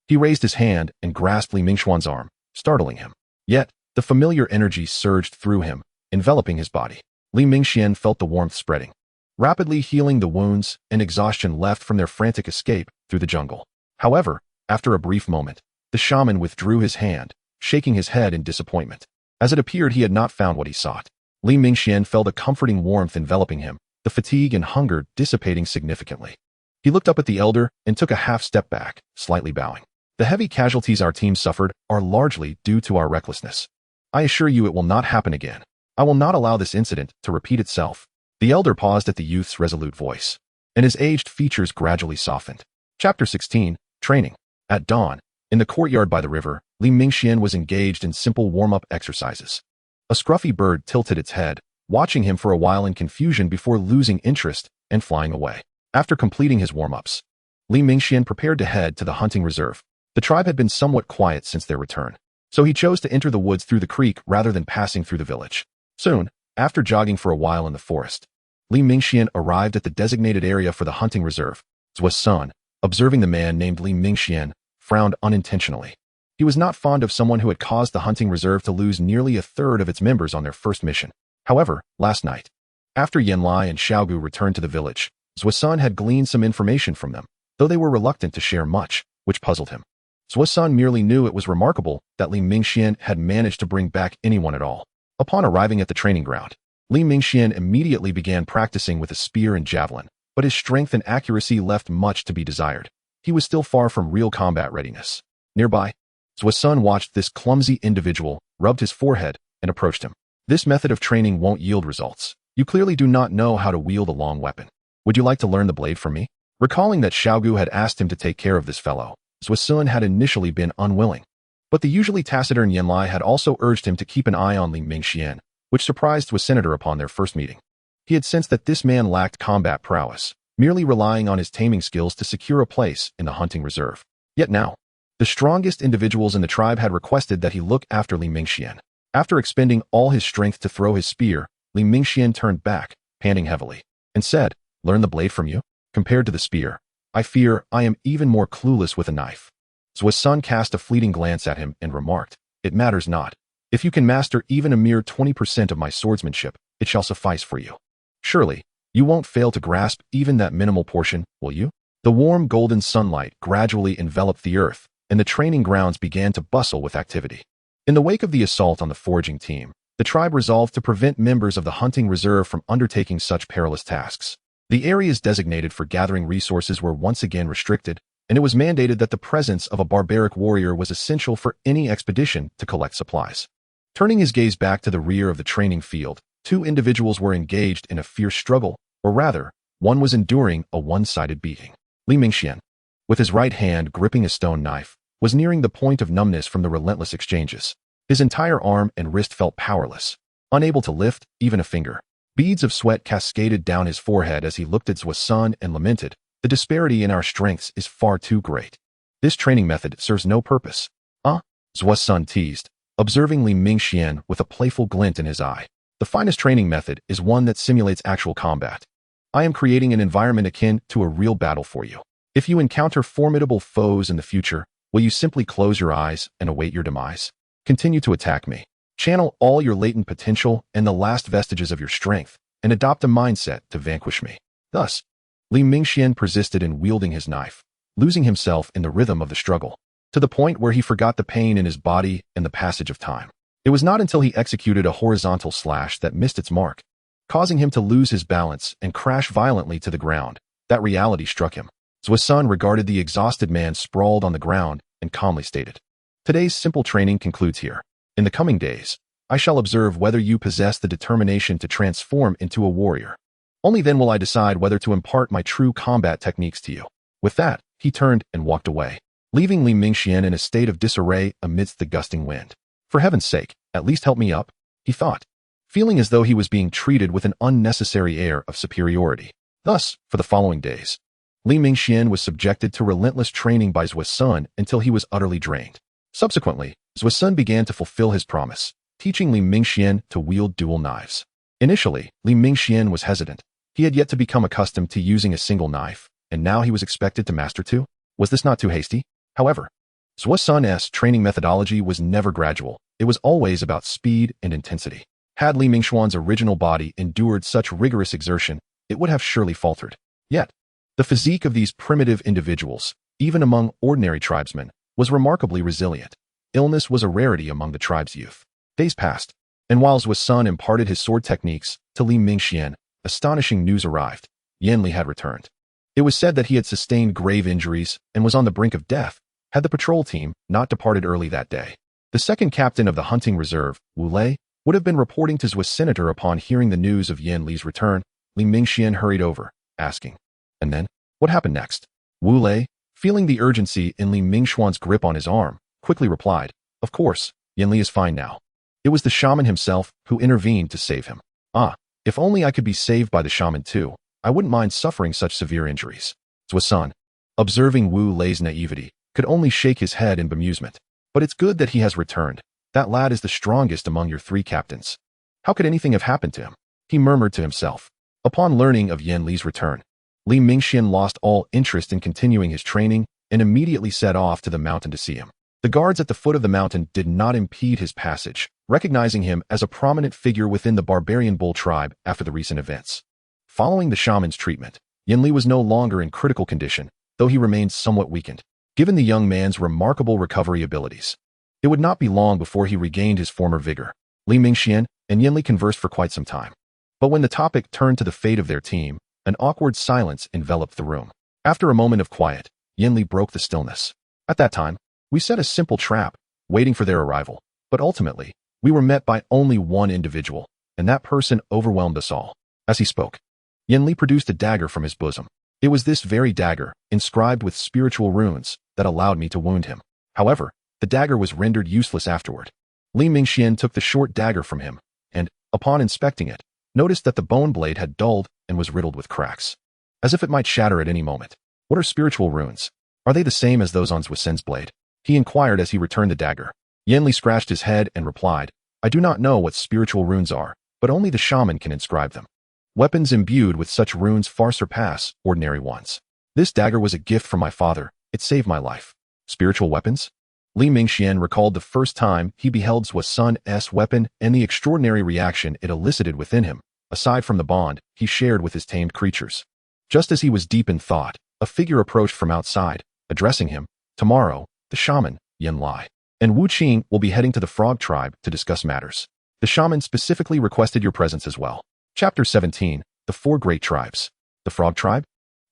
He raised his hand and grasped Li Mingxuan's arm, startling him. Yet, the familiar energy surged through him, enveloping his body. Li Mingxian felt the warmth spreading, rapidly healing the wounds and exhaustion left from their frantic escape through the jungle. However, after a brief moment, the shaman withdrew his hand, shaking his head in disappointment. As it appeared he had not found what he sought. Li Mingxian felt a comforting warmth enveloping him, the fatigue and hunger dissipating significantly. He looked up at the elder and took a half step back, slightly bowing. "The heavy casualties our team suffered are largely due to our recklessness. I assure you it will not happen again. I will not allow this incident to repeat itself." The elder paused at the youth's resolute voice, and his aged features gradually softened. Chapter 16, Training. At dawn, in the courtyard by the river, Li Mingxian was engaged in simple warm-up exercises. A scruffy bird tilted its head, watching him for a while in confusion before losing interest and flying away. After completing his warm-ups, Li Mingxian prepared to head to the hunting reserve. The tribe had been somewhat quiet since their return, so he chose to enter the woods through the creek rather than passing through the village. Soon, after jogging for a while in the forest, Li Mingxian arrived at the designated area for the hunting reserve. Zuo's son, observing the man named Li Mingxian, frowned unintentionally. He was not fond of someone who had caused the hunting reserve to lose nearly a third of its members on their first mission. However, last night, after Yanlai and Xiaogu returned to the village, Zuo's son had gleaned some information from them, though they were reluctant to share much, which puzzled him. Zuo's son merely knew it was remarkable that Li Mingxian had managed to bring back anyone at all. Upon arriving at the training ground, Li Mingxian immediately began practicing with a spear and javelin, but his strength and accuracy left much to be desired. He was still far from real combat readiness. Nearby, Zuo's son watched this clumsy individual, rubbed his forehead, and approached him. "This method of training won't yield results. You clearly do not know how to wield a long weapon. Would you like to learn the blade from me?" Recalling that Xiaogu had asked him to take care of this fellow, Zuo's son had initially been unwilling. But the usually taciturn Yanlai had also urged him to keep an eye on Li Mingxian, which surprised Zuo's senator upon their first meeting. He had sensed that this man lacked combat prowess, merely relying on his taming skills to secure a place in the hunting reserve. Yet now, the strongest individuals in the tribe had requested that he look after Li Mingxian. After expending all his strength to throw his spear, Li Mingxian turned back, panting heavily, and said, "Learn the blade from you? Compared to the spear, I fear I am even more clueless with a knife." Zuo's son cast a fleeting glance at him and remarked, "It matters not. If you can master even a mere 20% of my swordsmanship, it shall suffice for you. Surely, you won't fail to grasp even that minimal portion, will you?" The warm golden sunlight gradually enveloped the earth, and the training grounds began to bustle with activity. In the wake of the assault on the foraging team, the tribe resolved to prevent members of the hunting reserve from undertaking such perilous tasks. The areas designated for gathering resources were once again restricted, and it was mandated that the presence of a barbaric warrior was essential for any expedition to collect supplies. Turning his gaze back to the rear of the training field, two individuals were engaged in a fierce struggle, or rather, one was enduring a one-sided beating. Li Mingxian, with his right hand gripping a stone knife, was nearing the point of numbness from the relentless exchanges. His entire arm and wrist felt powerless, unable to lift even a finger. Beads of sweat cascaded down his forehead as he looked at Zuo's son and lamented, "The disparity in our strengths is far too great. This training method serves no purpose." Zuo's son teased, observing Li Mingxian with a playful glint in his eye. "The finest training method is one that simulates actual combat. I am creating an environment akin to a real battle for you. If you encounter formidable foes in the future, will you simply close your eyes and await your demise? Continue to attack me. Channel all your latent potential and the last vestiges of your strength, and adopt a mindset to vanquish me." Thus, Li Mingxian persisted in wielding his knife, losing himself in the rhythm of the struggle. to the point where he forgot the pain in his body and the passage of time. It was not until he executed a horizontal slash that missed its mark, causing him to lose his balance and crash violently to the ground, that reality struck him. Zuo-sun regarded the exhausted man sprawled on the ground and calmly stated, "Today's simple training concludes here. In the coming days, I shall observe whether you possess the determination to transform into a warrior. Only then will I decide whether to impart my true combat techniques to you." With that, he turned and walked away, leaving Li Mingxian in a state of disarray amidst the gusting wind. For heaven's sake, at least help me up, he thought, feeling as though he was being treated with an unnecessary air of superiority. Thus, for the following days, Li Mingxian was subjected to relentless training by Zuo-sun until he was utterly drained. Subsequently, Zuo-sun began to fulfill his promise, teaching Li Mingxian to wield dual knives. Initially, Li Mingxian was hesitant. He had yet to become accustomed to using a single knife, and now he was expected to master two. Was this not too hasty? However, Zuo-sun's training methodology was never gradual. It was always about speed and intensity. Had Li Mingxuan's original body endured such rigorous exertion, it would have surely faltered. Yet, the physique of these primitive individuals, even among ordinary tribesmen, was remarkably resilient. Illness was a rarity among the tribe's youth. Days passed, and while Zuo-sun imparted his sword techniques to Li Mingxian, astonishing news arrived. Yanli had returned. It was said that he had sustained grave injuries and was on the brink of death, had the patrol team not departed early that day. The second captain of the hunting reserve, Wu Lei, would have been reporting to Zuo-senator upon hearing the news of Yan Li's return. Li Mingxian hurried over, asking, "And then, what happened next?" Wu Lei, feeling the urgency in Li Mingxuan's grip on his arm, quickly replied, "Of course, Yan Li is fine now. It was the shaman himself who intervened to save him. Ah, if only I could be saved by the shaman too, I wouldn't mind suffering such severe injuries." Zuo-sun, observing Wu Lei's naivety, could only shake his head in bemusement. "But it's good that he has returned. That lad is the strongest among your three captains. How could anything have happened to him?" he murmured to himself. Upon learning of Yan Li's return, Li Mingxian lost all interest in continuing his training and immediately set off to the mountain to see him. The guards at the foot of the mountain did not impede his passage, recognizing him as a prominent figure within the barbarian bull tribe after the recent events. Following the shaman's treatment, Yan Li was no longer in critical condition, though he remained somewhat weakened. Given the young man's remarkable recovery abilities, it would not be long before he regained his former vigor. Li Mingxian and Yan Li conversed for quite some time. But when the topic turned to the fate of their team, an awkward silence enveloped the room. After a moment of quiet, Yan Li broke the stillness. "At that time, we set a simple trap, waiting for their arrival, but ultimately, we were met by only one individual, and that person overwhelmed us all." As he spoke, Yan Li produced a dagger from his bosom. "It was this very dagger, inscribed with spiritual runes, that allowed me to wound him. However, the dagger was rendered useless afterward." Li Mingxian took the short dagger from him, and, upon inspecting it, noticed that the bone blade had dulled and was riddled with cracks, as if it might shatter at any moment. "What are spiritual runes? Are they the same as those on Zuo-sen's blade?" he inquired as he returned the dagger. Yan Li scratched his head and replied, "I do not know what spiritual runes are, but only the shaman can inscribe them. Weapons imbued with such runes far surpass ordinary ones. This dagger was a gift from my father. It saved my life." Spiritual weapons? Li Mingxian recalled the first time he beheld Zuo-sun's weapon and the extraordinary reaction it elicited within him, aside from the bond he shared with his tamed creatures. Just as he was deep in thought, a figure approached from outside, addressing him. "Tomorrow, the shaman, Yan Li, and Wu Qing will be heading to the frog tribe to discuss matters. The shaman specifically requested your presence as well." Chapter 17, The Four Great Tribes. The Frog Tribe?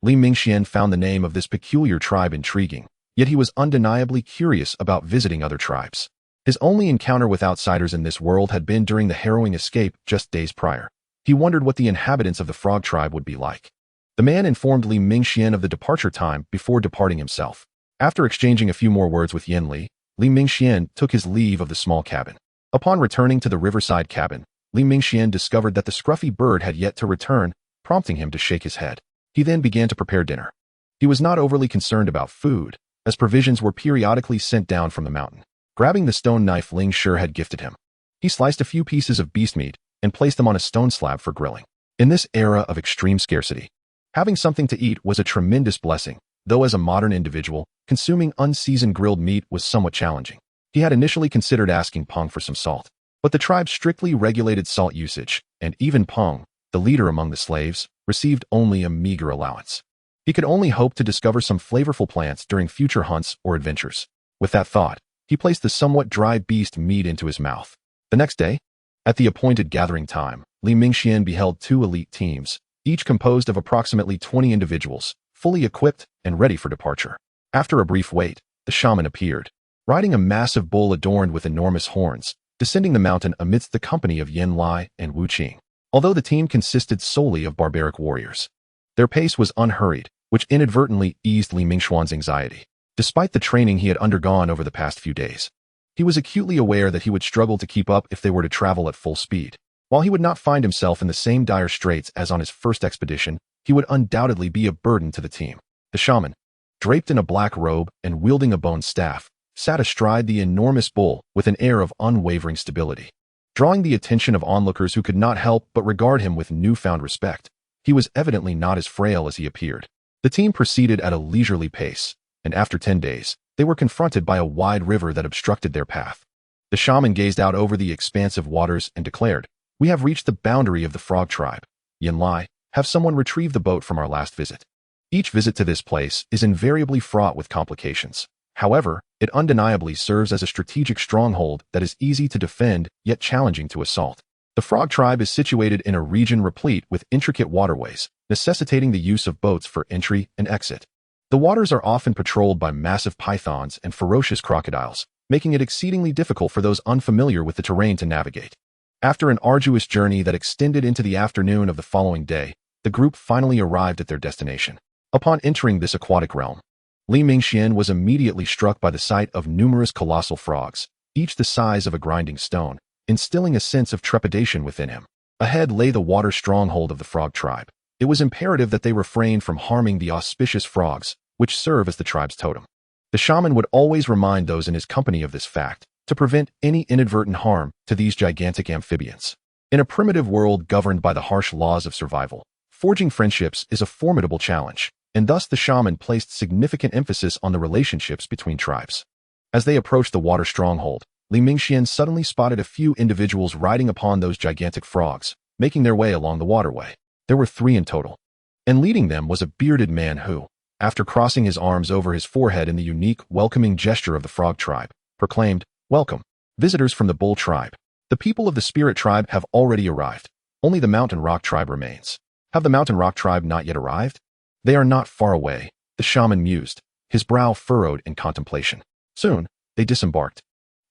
Li Mingxian found the name of this peculiar tribe intriguing, yet he was undeniably curious about visiting other tribes. His only encounter with outsiders in this world had been during the harrowing escape just days prior. He wondered what the inhabitants of the Frog Tribe would be like. The man informed Li Mingxian of the departure time before departing himself. After exchanging a few more words with Yan Li, Li Mingxian took his leave of the small cabin. Upon returning to the riverside cabin, Li Mingxian discovered that the scruffy bird had yet to return, prompting him to shake his head. He then began to prepare dinner. He was not overly concerned about food, as provisions were periodically sent down from the mountain. Grabbing the stone knife Ling Shi had gifted him, he sliced a few pieces of beast meat and placed them on a stone slab for grilling. In this era of extreme scarcity, having something to eat was a tremendous blessing, though as a modern individual, consuming unseasoned grilled meat was somewhat challenging. He had initially considered asking Peng for some salt, but the tribe strictly regulated salt usage, and even Peng, the leader among the slaves, received only a meager allowance. He could only hope to discover some flavorful plants during future hunts or adventures. With that thought, he placed the somewhat dry beast meat into his mouth. The next day, at the appointed gathering time, Li Mingxian beheld two elite teams, each composed of approximately 20 individuals, fully equipped and ready for departure. After a brief wait, the shaman appeared, riding a massive bull adorned with enormous horns, descending the mountain amidst the company of Yin Lai and Wu Qing. Although the team consisted solely of barbaric warriors, their pace was unhurried, which inadvertently eased Li Mingxuan's anxiety. Despite the training he had undergone over the past few days, he was acutely aware that he would struggle to keep up if they were to travel at full speed. While he would not find himself in the same dire straits as on his first expedition, he would undoubtedly be a burden to the team. The shaman, draped in a black robe and wielding a bone staff, sat astride the enormous bull with an air of unwavering stability. Drawing the attention of onlookers who could not help but regard him with newfound respect, he was evidently not as frail as he appeared. The team proceeded at a leisurely pace, and after 10 days, they were confronted by a wide river that obstructed their path. The shaman gazed out over the expansive waters and declared, "We have reached the boundary of the frog tribe. Yin Lai, have someone retrieve the boat from our last visit." Each visit to this place is invariably fraught with complications. However, it undeniably serves as a strategic stronghold that is easy to defend yet challenging to assault. The frog tribe is situated in a region replete with intricate waterways, necessitating the use of boats for entry and exit. The waters are often patrolled by massive pythons and ferocious crocodiles, making it exceedingly difficult for those unfamiliar with the terrain to navigate. After an arduous journey that extended into the afternoon of the following day, the group finally arrived at their destination. Upon entering this aquatic realm, Li Mingxian was immediately struck by the sight of numerous colossal frogs, each the size of a grinding stone, instilling a sense of trepidation within him. Ahead lay the water stronghold of the frog tribe. It was imperative that they refrain from harming the auspicious frogs, which serve as the tribe's totem. The shaman would always remind those in his company of this fact, to prevent any inadvertent harm to these gigantic amphibians. In a primitive world governed by the harsh laws of survival, forging friendships is a formidable challenge, and thus the shaman placed significant emphasis on the relationships between tribes. As they approached the water stronghold, Li Mingxian suddenly spotted a few individuals riding upon those gigantic frogs, making their way along the waterway. There were 3 in total, and leading them was a bearded man who, after crossing his arms over his forehead in the unique, welcoming gesture of the frog tribe, proclaimed, "Welcome, visitors from the bull tribe. The people of the spirit tribe have already arrived. Only the mountain rock tribe remains." "Have the mountain rock tribe not yet arrived?" "They are not far away," the shaman mused, his brow furrowed in contemplation. Soon, they disembarked,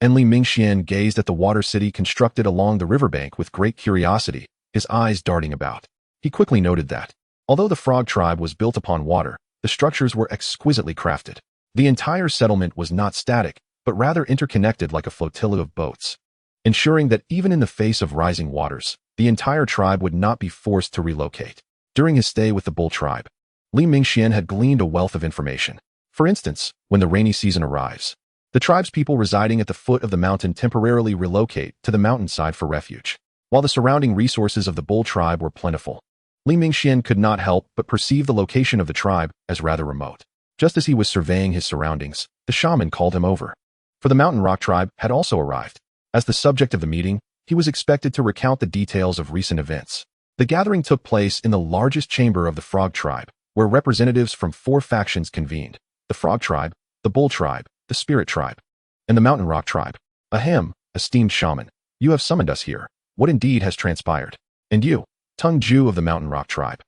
and Li Mingxian gazed at the water city constructed along the riverbank with great curiosity, his eyes darting about. He quickly noted that, although the frog tribe was built upon water, the structures were exquisitely crafted. The entire settlement was not static, but rather interconnected like a flotilla of boats, ensuring that even in the face of rising waters, the entire tribe would not be forced to relocate. During his stay with the bull tribe, Li Mingxian had gleaned a wealth of information. For instance, when the rainy season arrives, the tribe's people residing at the foot of the mountain temporarily relocate to the mountainside for refuge. While the surrounding resources of the bull tribe were plentiful, Li Mingxian could not help but perceive the location of the tribe as rather remote. Just as he was surveying his surroundings, the shaman called him over. For the mountain rock tribe had also arrived. As the subject of the meeting, he was expected to recount the details of recent events. The gathering took place in the largest chamber of the frog tribe, where representatives from 4 factions convened: the frog tribe, the bull tribe, the spirit tribe, and the mountain rock tribe. "Ahem, esteemed shaman, you have summoned us here. What indeed has transpired? And you, Tung Ju of the mountain rock tribe,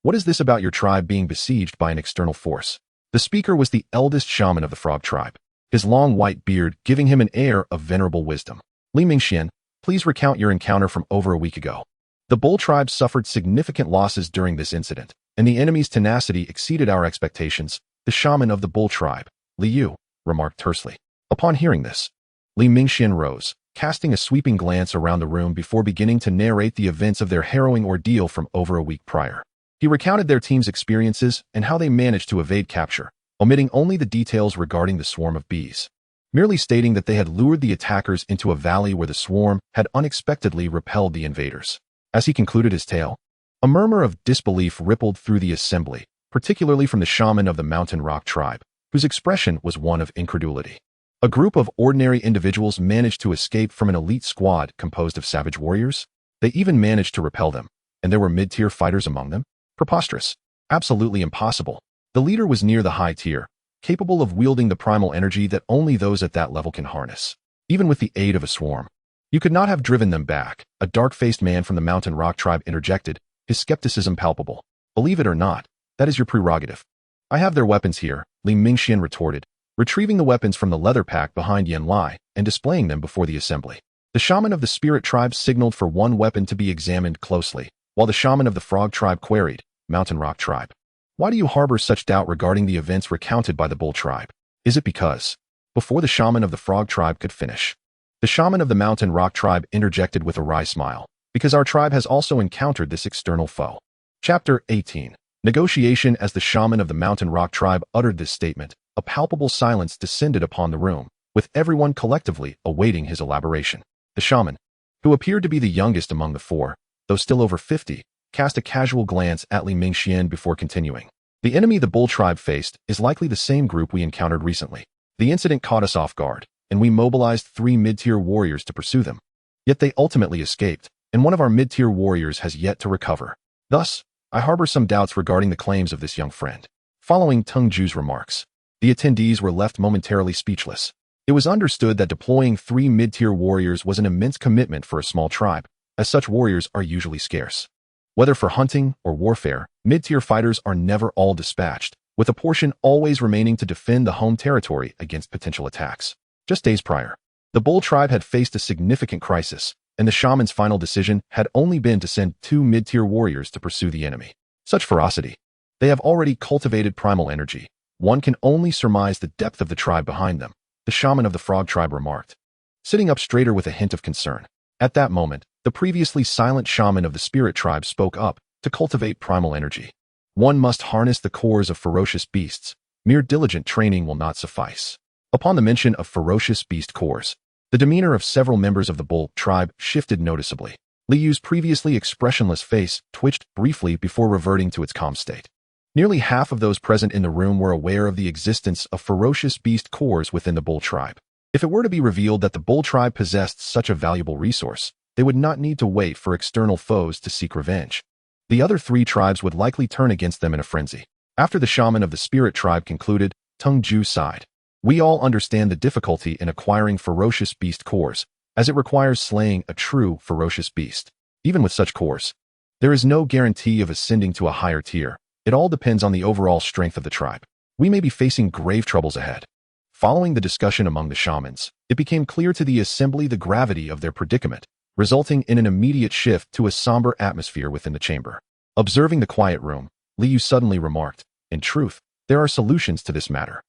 what is this about your tribe being besieged by an external force?" The speaker was the eldest shaman of the frog tribe, his long white beard giving him an air of venerable wisdom. "Li Mingxian, please recount your encounter from over a week ago." The bull tribe suffered significant losses during this incident, and the enemy's tenacity exceeded our expectations. The shaman of the bull tribe, Li Yu, remarked tersely. Upon hearing this, Li Mingxian rose, casting a sweeping glance around the room before beginning to narrate the events of their harrowing ordeal from over a week prior. He recounted their team's experiences and how they managed to evade capture, omitting only the details regarding the swarm of bees, merely stating that they had lured the attackers into a valley where the swarm had unexpectedly repelled the invaders. As he concluded his tale, a murmur of disbelief rippled through the assembly, particularly from the shaman of the mountain rock tribe, whose expression was one of incredulity. A group of ordinary individuals managed to escape from an elite squad composed of savage warriors? They even managed to repel them, and there were mid-tier fighters among them? Preposterous. Absolutely impossible. The leader was near the high tier, capable of wielding the primal energy that only those at that level can harness. Even with the aid of a swarm, you could not have driven them back, a dark-faced man from the Mountain Rock tribe interjected, his skepticism palpable. Believe it or not, that is your prerogative. I have their weapons here, Li Mingxian retorted, retrieving the weapons from the leather pack behind Yan Lai and displaying them before the assembly. The shaman of the spirit tribe signaled for one weapon to be examined closely, while the shaman of the frog tribe queried, Mountain Rock tribe, why do you harbor such doubt regarding the events recounted by the bull tribe? Is it because? Before the shaman of the frog tribe could finish, the shaman of the Mountain Rock tribe interjected with a wry smile, because our tribe has also encountered this external foe. Chapter 18. Negotiation. As the shaman of the Mountain Rock tribe uttered this statement, a palpable silence descended upon the room, with everyone collectively awaiting his elaboration. The shaman, who appeared to be the youngest among the four, though still over 50, cast a casual glance at Li Mingxian before continuing. The enemy the bull tribe faced is likely the same group we encountered recently. The incident caught us off guard, and we mobilized 3 mid-tier warriors to pursue them. Yet they ultimately escaped, and one of our mid-tier warriors has yet to recover. Thus, I harbor some doubts regarding the claims of this young friend. Following Teng Ju's remarks, the attendees were left momentarily speechless. It was understood that deploying 3 mid-tier warriors was an immense commitment for a small tribe, as such warriors are usually scarce. Whether for hunting or warfare, mid-tier fighters are never all dispatched, with a portion always remaining to defend the home territory against potential attacks. Just days prior, the bull tribe had faced a significant crisis, and the shaman's final decision had only been to send 2 mid-tier warriors to pursue the enemy. Such ferocity. They have already cultivated primal energy. One can only surmise the depth of the tribe behind them, the shaman of the frog tribe remarked, sitting up straighter with a hint of concern. At that moment, the previously silent shaman of the spirit tribe spoke up. To cultivate primal energy, one must harness the cores of ferocious beasts. Mere diligent training will not suffice. Upon the mention of ferocious beast cores, the demeanor of several members of the bull tribe shifted noticeably. Li Yu's previously expressionless face twitched briefly before reverting to its calm state. Nearly half of those present in the room were aware of the existence of ferocious beast cores within the bull tribe. If it were to be revealed that the bull tribe possessed such a valuable resource, they would not need to wait for external foes to seek revenge. The other 3 tribes would likely turn against them in a frenzy. After the shaman of the spirit tribe concluded, Teng Ju sighed. We all understand the difficulty in acquiring ferocious beast cores, as it requires slaying a true ferocious beast. Even with such cores, there is no guarantee of ascending to a higher tier. It all depends on the overall strength of the tribe. We may be facing grave troubles ahead. Following the discussion among the shamans, it became clear to the assembly the gravity of their predicament, resulting in an immediate shift to a somber atmosphere within the chamber. Observing the quiet room, Li Yu suddenly remarked, in truth, there are solutions to this matter.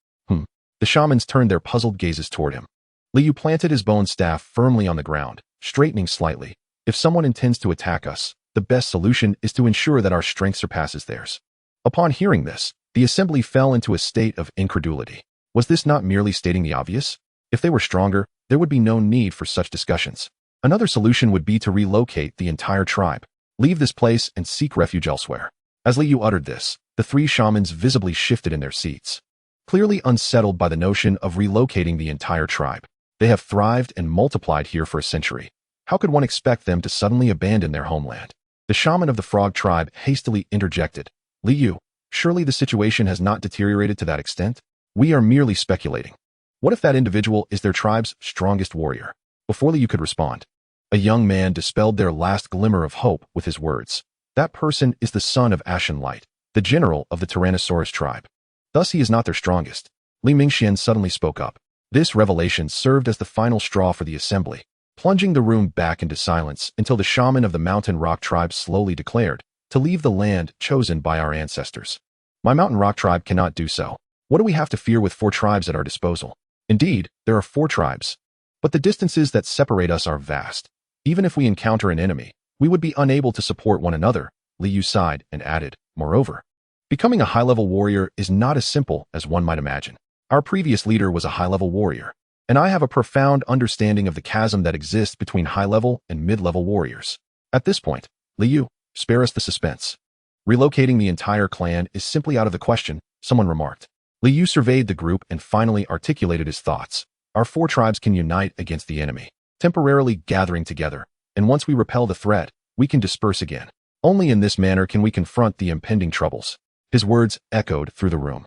The shamans turned their puzzled gazes toward him. Li Yu planted his bone staff firmly on the ground, straightening slightly. If someone intends to attack us, the best solution is to ensure that our strength surpasses theirs. Upon hearing this, the assembly fell into a state of incredulity. Was this not merely stating the obvious? If they were stronger, there would be no need for such discussions. Another solution would be to relocate the entire tribe, leave this place and seek refuge elsewhere. As Li Yu uttered this, the 3 shamans visibly shifted in their seats, clearly unsettled by the notion of relocating the entire tribe. They have thrived and multiplied here for a century. How could one expect them to suddenly abandon their homeland? The shaman of the frog tribe hastily interjected. Li Yu, surely the situation has not deteriorated to that extent? We are merely speculating. What if that individual is their tribe's strongest warrior? Before Li Yu could respond, a young man dispelled their last glimmer of hope with his words. That person is the son of Ashen Light, the general of the Tyrannosaurus tribe. Thus he is not their strongest. Li Mingxian suddenly spoke up. This revelation served as the final straw for the assembly, plunging the room back into silence until the shaman of the Mountain Rock tribe slowly declared, to leave the land chosen by our ancestors. My Mountain Rock tribe cannot do so. What do we have to fear with 4 tribes at our disposal? Indeed, there are 4 tribes, but the distances that separate us are vast. Even if we encounter an enemy, we would be unable to support one another. Li Yu sighed and added, moreover, becoming a high-level warrior is not as simple as one might imagine. Our previous leader was a high-level warrior, and I have a profound understanding of the chasm that exists between high-level and mid-level warriors. At this point, Li Yu, spare us the suspense. Relocating the entire clan is simply out of the question, someone remarked. Li Yu surveyed the group and finally articulated his thoughts. Our 4 tribes can unite against the enemy, temporarily gathering together, and once we repel the threat, we can disperse again. Only in this manner can we confront the impending troubles. His words echoed through the room.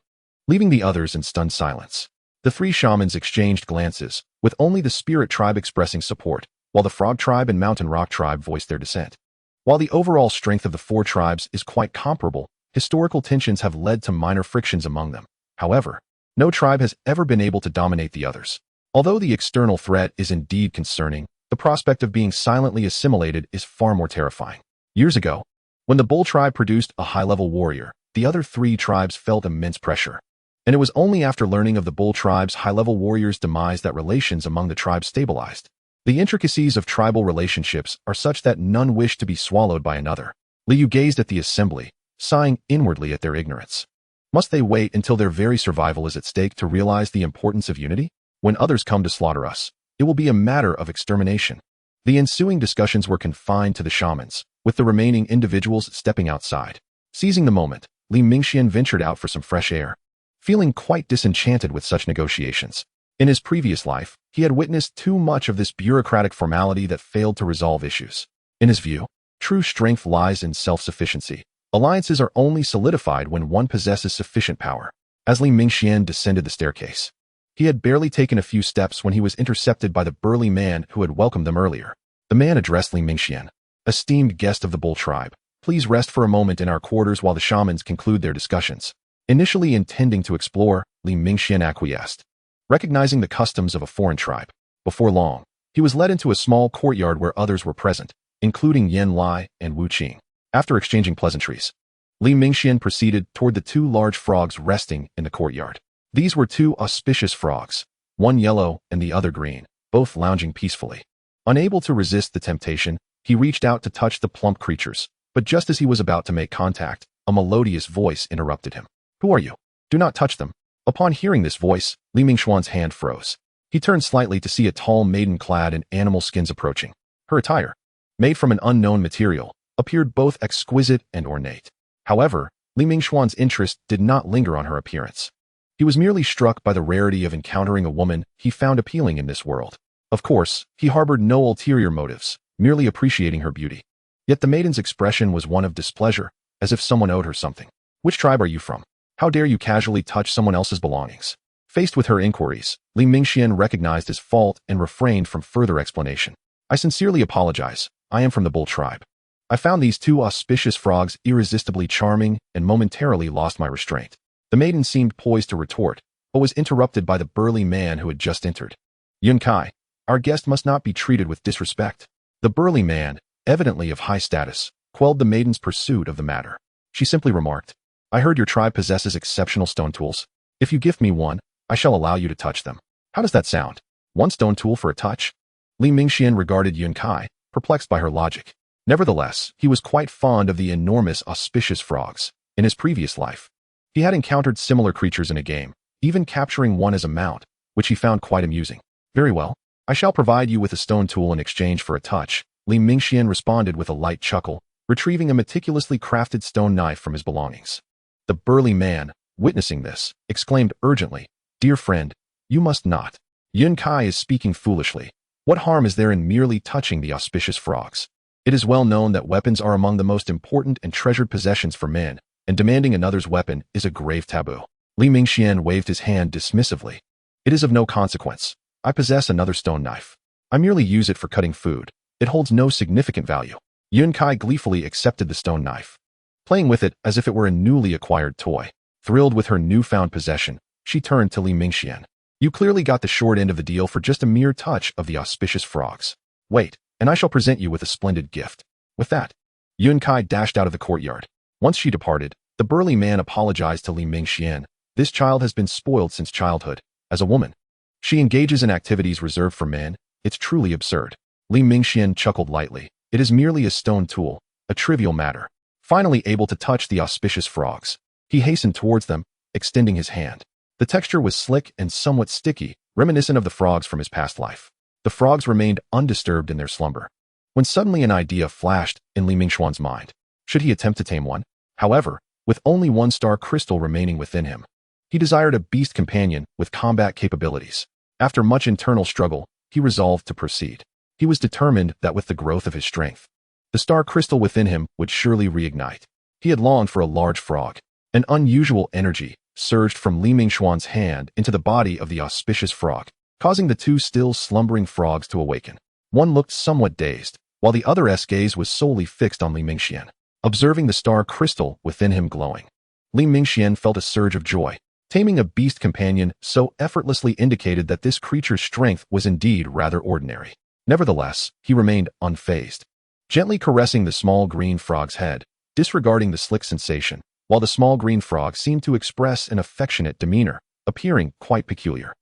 leaving the others in stunned silence. The three shamans exchanged glances, with only the spirit tribe expressing support, while the frog tribe and mountain rock tribe voiced their dissent. While the overall strength of the four tribes is quite comparable, historical tensions have led to minor frictions among them. However, no tribe has ever been able to dominate the others. Although the external threat is indeed concerning, the prospect of being silently assimilated is far more terrifying. Years ago, when the bull tribe produced a high-level warrior, the other three tribes felt immense pressure. And it was only after learning of the bull tribe's high-level warrior's demise that relations among the tribes stabilized. The intricacies of tribal relationships are such that none wished to be swallowed by another. Liu gazed at the assembly, sighing inwardly at their ignorance. Must they wait until their very survival is at stake to realize the importance of unity? When others come to slaughter us, it will be a matter of extermination. The ensuing discussions were confined to the shamans, with the remaining individuals stepping outside. Seizing the moment, Mingxuan ventured out for some fresh air, feeling quite disenchanted with such negotiations. In his previous life, he had witnessed too much of this bureaucratic formality that failed to resolve issues. In his view, true strength lies in self-sufficiency. Alliances are only solidified when one possesses sufficient power. As Mingxuan descended the staircase, he had barely taken a few steps when he was intercepted by the burly man who had welcomed them earlier. The man addressed Mingxuan. "Esteemed guest of the bull tribe, please rest for a moment in our quarters while the shamans conclude their discussions." Initially intending to explore, Mingxuan acquiesced, recognizing the customs of a foreign tribe. Before long, he was led into a small courtyard where others were present, including Yan Lai and Wu Qing. After exchanging pleasantries, Mingxuan proceeded toward the two large frogs resting in the courtyard. These were two auspicious frogs, one yellow and the other green, both lounging peacefully. Unable to resist the temptation, he reached out to touch the plump creatures, but just as he was about to make contact, a melodious voice interrupted him. "Who are you? Do not touch them." Upon hearing this voice, Mingxuan's hand froze. He turned slightly to see a tall maiden clad in animal skins approaching. Her attire, made from an unknown material, appeared both exquisite and ornate. However, Mingxuan's interest did not linger on her appearance. He was merely struck by the rarity of encountering a woman he found appealing in this world. Of course, he harbored no ulterior motives, merely appreciating her beauty. Yet the maiden's expression was one of displeasure, as if someone owed her something. "Which tribe are you from? How dare you casually touch someone else's belongings?" Faced with her inquiries, Mingxuan recognized his fault and refrained from further explanation. "I sincerely apologize. I am from the bull tribe. I found these two auspicious frogs irresistibly charming and momentarily lost my restraint." The maiden seemed poised to retort, but was interrupted by the burly man who had just entered. "Yunkai, our guest must not be treated with disrespect." The burly man, evidently of high status, quelled the maiden's pursuit of the matter. She simply remarked, "I heard your tribe possesses exceptional stone tools. If you gift me one, I shall allow you to touch them. How does that sound? One stone tool for a touch?" Mingxuan regarded Yunkai, perplexed by her logic. Nevertheless, he was quite fond of the enormous auspicious frogs. In his previous life, he had encountered similar creatures in a game, even capturing one as a mount, which he found quite amusing. "Very well, I shall provide you with a stone tool in exchange for a touch." Mingxuan responded with a light chuckle, retrieving a meticulously crafted stone knife from his belongings. The burly man, witnessing this, exclaimed urgently, "Dear friend, you must not. Yunkai is speaking foolishly. What harm is there in merely touching the auspicious frogs? It is well known that weapons are among the most important and treasured possessions for men, and demanding another's weapon is a grave taboo." Mingxuan waved his hand dismissively. "It is of no consequence. I possess another stone knife. I merely use it for cutting food. It holds no significant value." Yunkai gleefully accepted the stone knife, playing with it as if it were a newly acquired toy. Thrilled with her newfound possession, she turned to Mingxuan. "You clearly got the short end of the deal for just a mere touch of the auspicious frogs. Wait, and I shall present you with a splendid gift." With that, Yunkai dashed out of the courtyard. Once she departed, the burly man apologized to Mingxuan. "This child has been spoiled since childhood. As a woman, she engages in activities reserved for men. It's truly absurd." Mingxuan chuckled lightly. "It is merely a stone tool, a trivial matter." Finally able to touch the auspicious frogs, he hastened towards them, extending his hand. The texture was slick and somewhat sticky, reminiscent of the frogs from his past life. The frogs remained undisturbed in their slumber, when suddenly an idea flashed in Mingxuan's mind. Should he attempt to tame one? However, with only one star crystal remaining within him, he desired a beast companion with combat capabilities. After much internal struggle, he resolved to proceed. He was determined that with the growth of his strength, the star crystal within him would surely reignite. He had longed for a large frog, an unusual energy, surged from Li Mingxuan's hand into the body of the auspicious frog, causing the two still slumbering frogs to awaken. One looked somewhat dazed, while the other's gaze was solely fixed on Li Mingxian, observing the star crystal within him glowing. Li Mingxian felt a surge of joy. Taming a beast companion so effortlessly indicated that this creature's strength was indeed rather ordinary. Nevertheless, he remained unfazed, gently caressing the small green frog's head, disregarding the slick sensation, while the small green frog seemed to express an affectionate demeanor, appearing quite peculiar.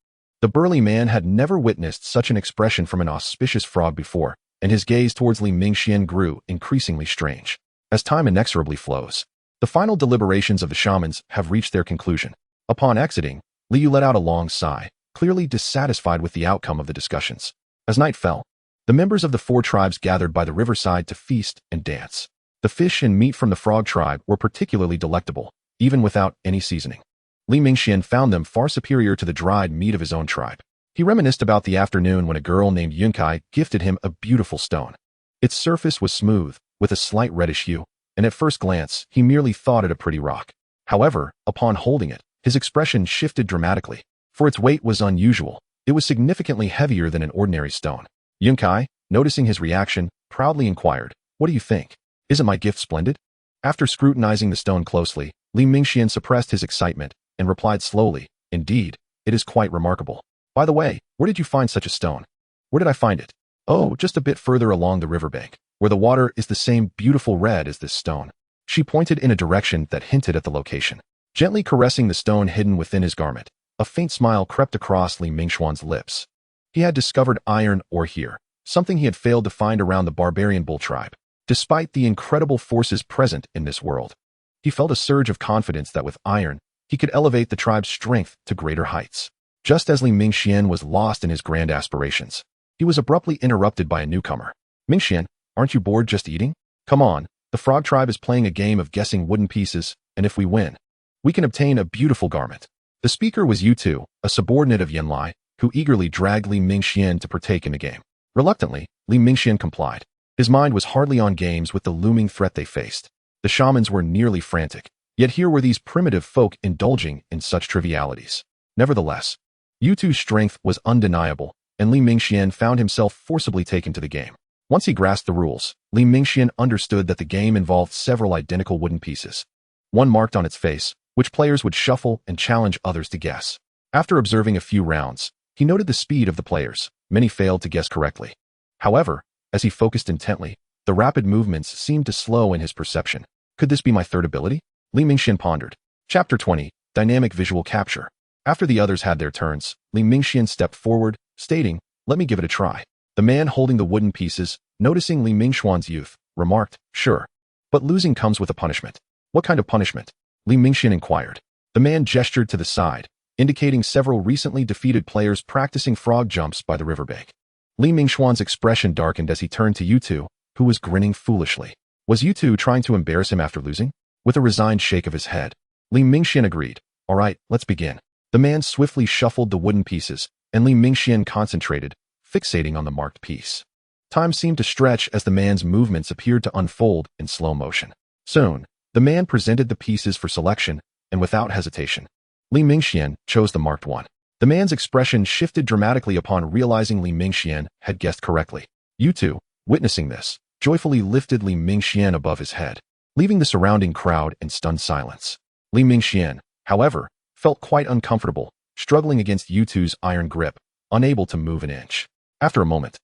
The burly man had never witnessed such an expression from an auspicious frog before, and his gaze towards Li Mingxian grew increasingly strange. As time inexorably flows, the final deliberations of the shamans have reached their conclusion. Upon exiting, Liu let out a long sigh, clearly dissatisfied with the outcome of the discussions. As night fell, the members of the four tribes gathered by the riverside to feast and dance. The fish and meat from the frog tribe were particularly delectable, even without any seasoning. Li Mingxian found them far superior to the dried meat of his own tribe. He reminisced about the afternoon when a girl named Yunkai gifted him a beautiful stone. Its surface was smooth, with a slight reddish hue, and at first glance, he merely thought it a pretty rock. However, upon holding it, his expression shifted dramatically. For its weight was unusual. It was significantly heavier than an ordinary stone. Yunkai, noticing his reaction, proudly inquired, "What do you think? Isn't my gift splendid?" After scrutinizing the stone closely, Li Mingxian suppressed his excitement and replied slowly, "Indeed, it is quite remarkable. By the way, where did you find such a stone?" "Where did I find it?" "Oh, just a bit further along the riverbank, where the water is the same beautiful red as this stone." She pointed in a direction that hinted at the location. Gently caressing the stone hidden within his garment, a faint smile crept across Li Mingxuan's lips. He had discovered iron ore here, something he had failed to find around the barbarian bull tribe. Despite the incredible forces present in this world, he felt a surge of confidence that with iron, he could elevate the tribe's strength to greater heights. Just as Li Mingxian was lost in his grand aspirations, he was abruptly interrupted by a newcomer. "Mingxian, aren't you bored just eating? Come on, the frog tribe is playing a game of guessing wooden pieces, and if we win, we can obtain a beautiful garment." The speaker was Yutu, a subordinate of Yanlai, who eagerly dragged Li Mingxian to partake in the game. Reluctantly, Li Mingxian complied. His mind was hardly on games with the looming threat they faced. The shamans were nearly frantic, yet here were these primitive folk indulging in such trivialities. Nevertheless, Yutu's strength was undeniable, and Li Mingxian found himself forcibly taken to the game. Once he grasped the rules, Li Mingxian understood that the game involved several identical wooden pieces, one marked on its face, which players would shuffle and challenge others to guess. After observing a few rounds, he noted the speed of the players. Many failed to guess correctly. However, as he focused intently, the rapid movements seemed to slow in his perception. Could this be my third ability? Li Mingxian pondered. Chapter 20, Dynamic Visual Capture. After the others had their turns, Li Mingxian stepped forward, stating, "Let me give it a try." The man holding the wooden pieces, noticing Li Mingxuan's youth, remarked, "Sure. But losing comes with a punishment." "What kind of punishment?" Li Mingxian inquired. The man gestured to the side, indicating several recently defeated players practicing frog jumps by the riverbank. Li Mingxuan's expression darkened as he turned to Yutu, who was grinning foolishly. Was Yutu trying to embarrass him after losing? With a resigned shake of his head, Li Mingxian agreed. "All right, let's begin." The man swiftly shuffled the wooden pieces, and Li Mingxian concentrated, fixating on the marked piece. Time seemed to stretch as the man's movements appeared to unfold in slow motion. Soon, the man presented the pieces for selection, and without hesitation, Li Mingxian chose the marked one. The man's expression shifted dramatically upon realizing Li Mingxian had guessed correctly. Yutu, witnessing this, joyfully lifted Li Mingxian above his head, leaving the surrounding crowd in stunned silence. Li Mingxian, however, felt quite uncomfortable, struggling against Yutu's iron grip, unable to move an inch. After a moment,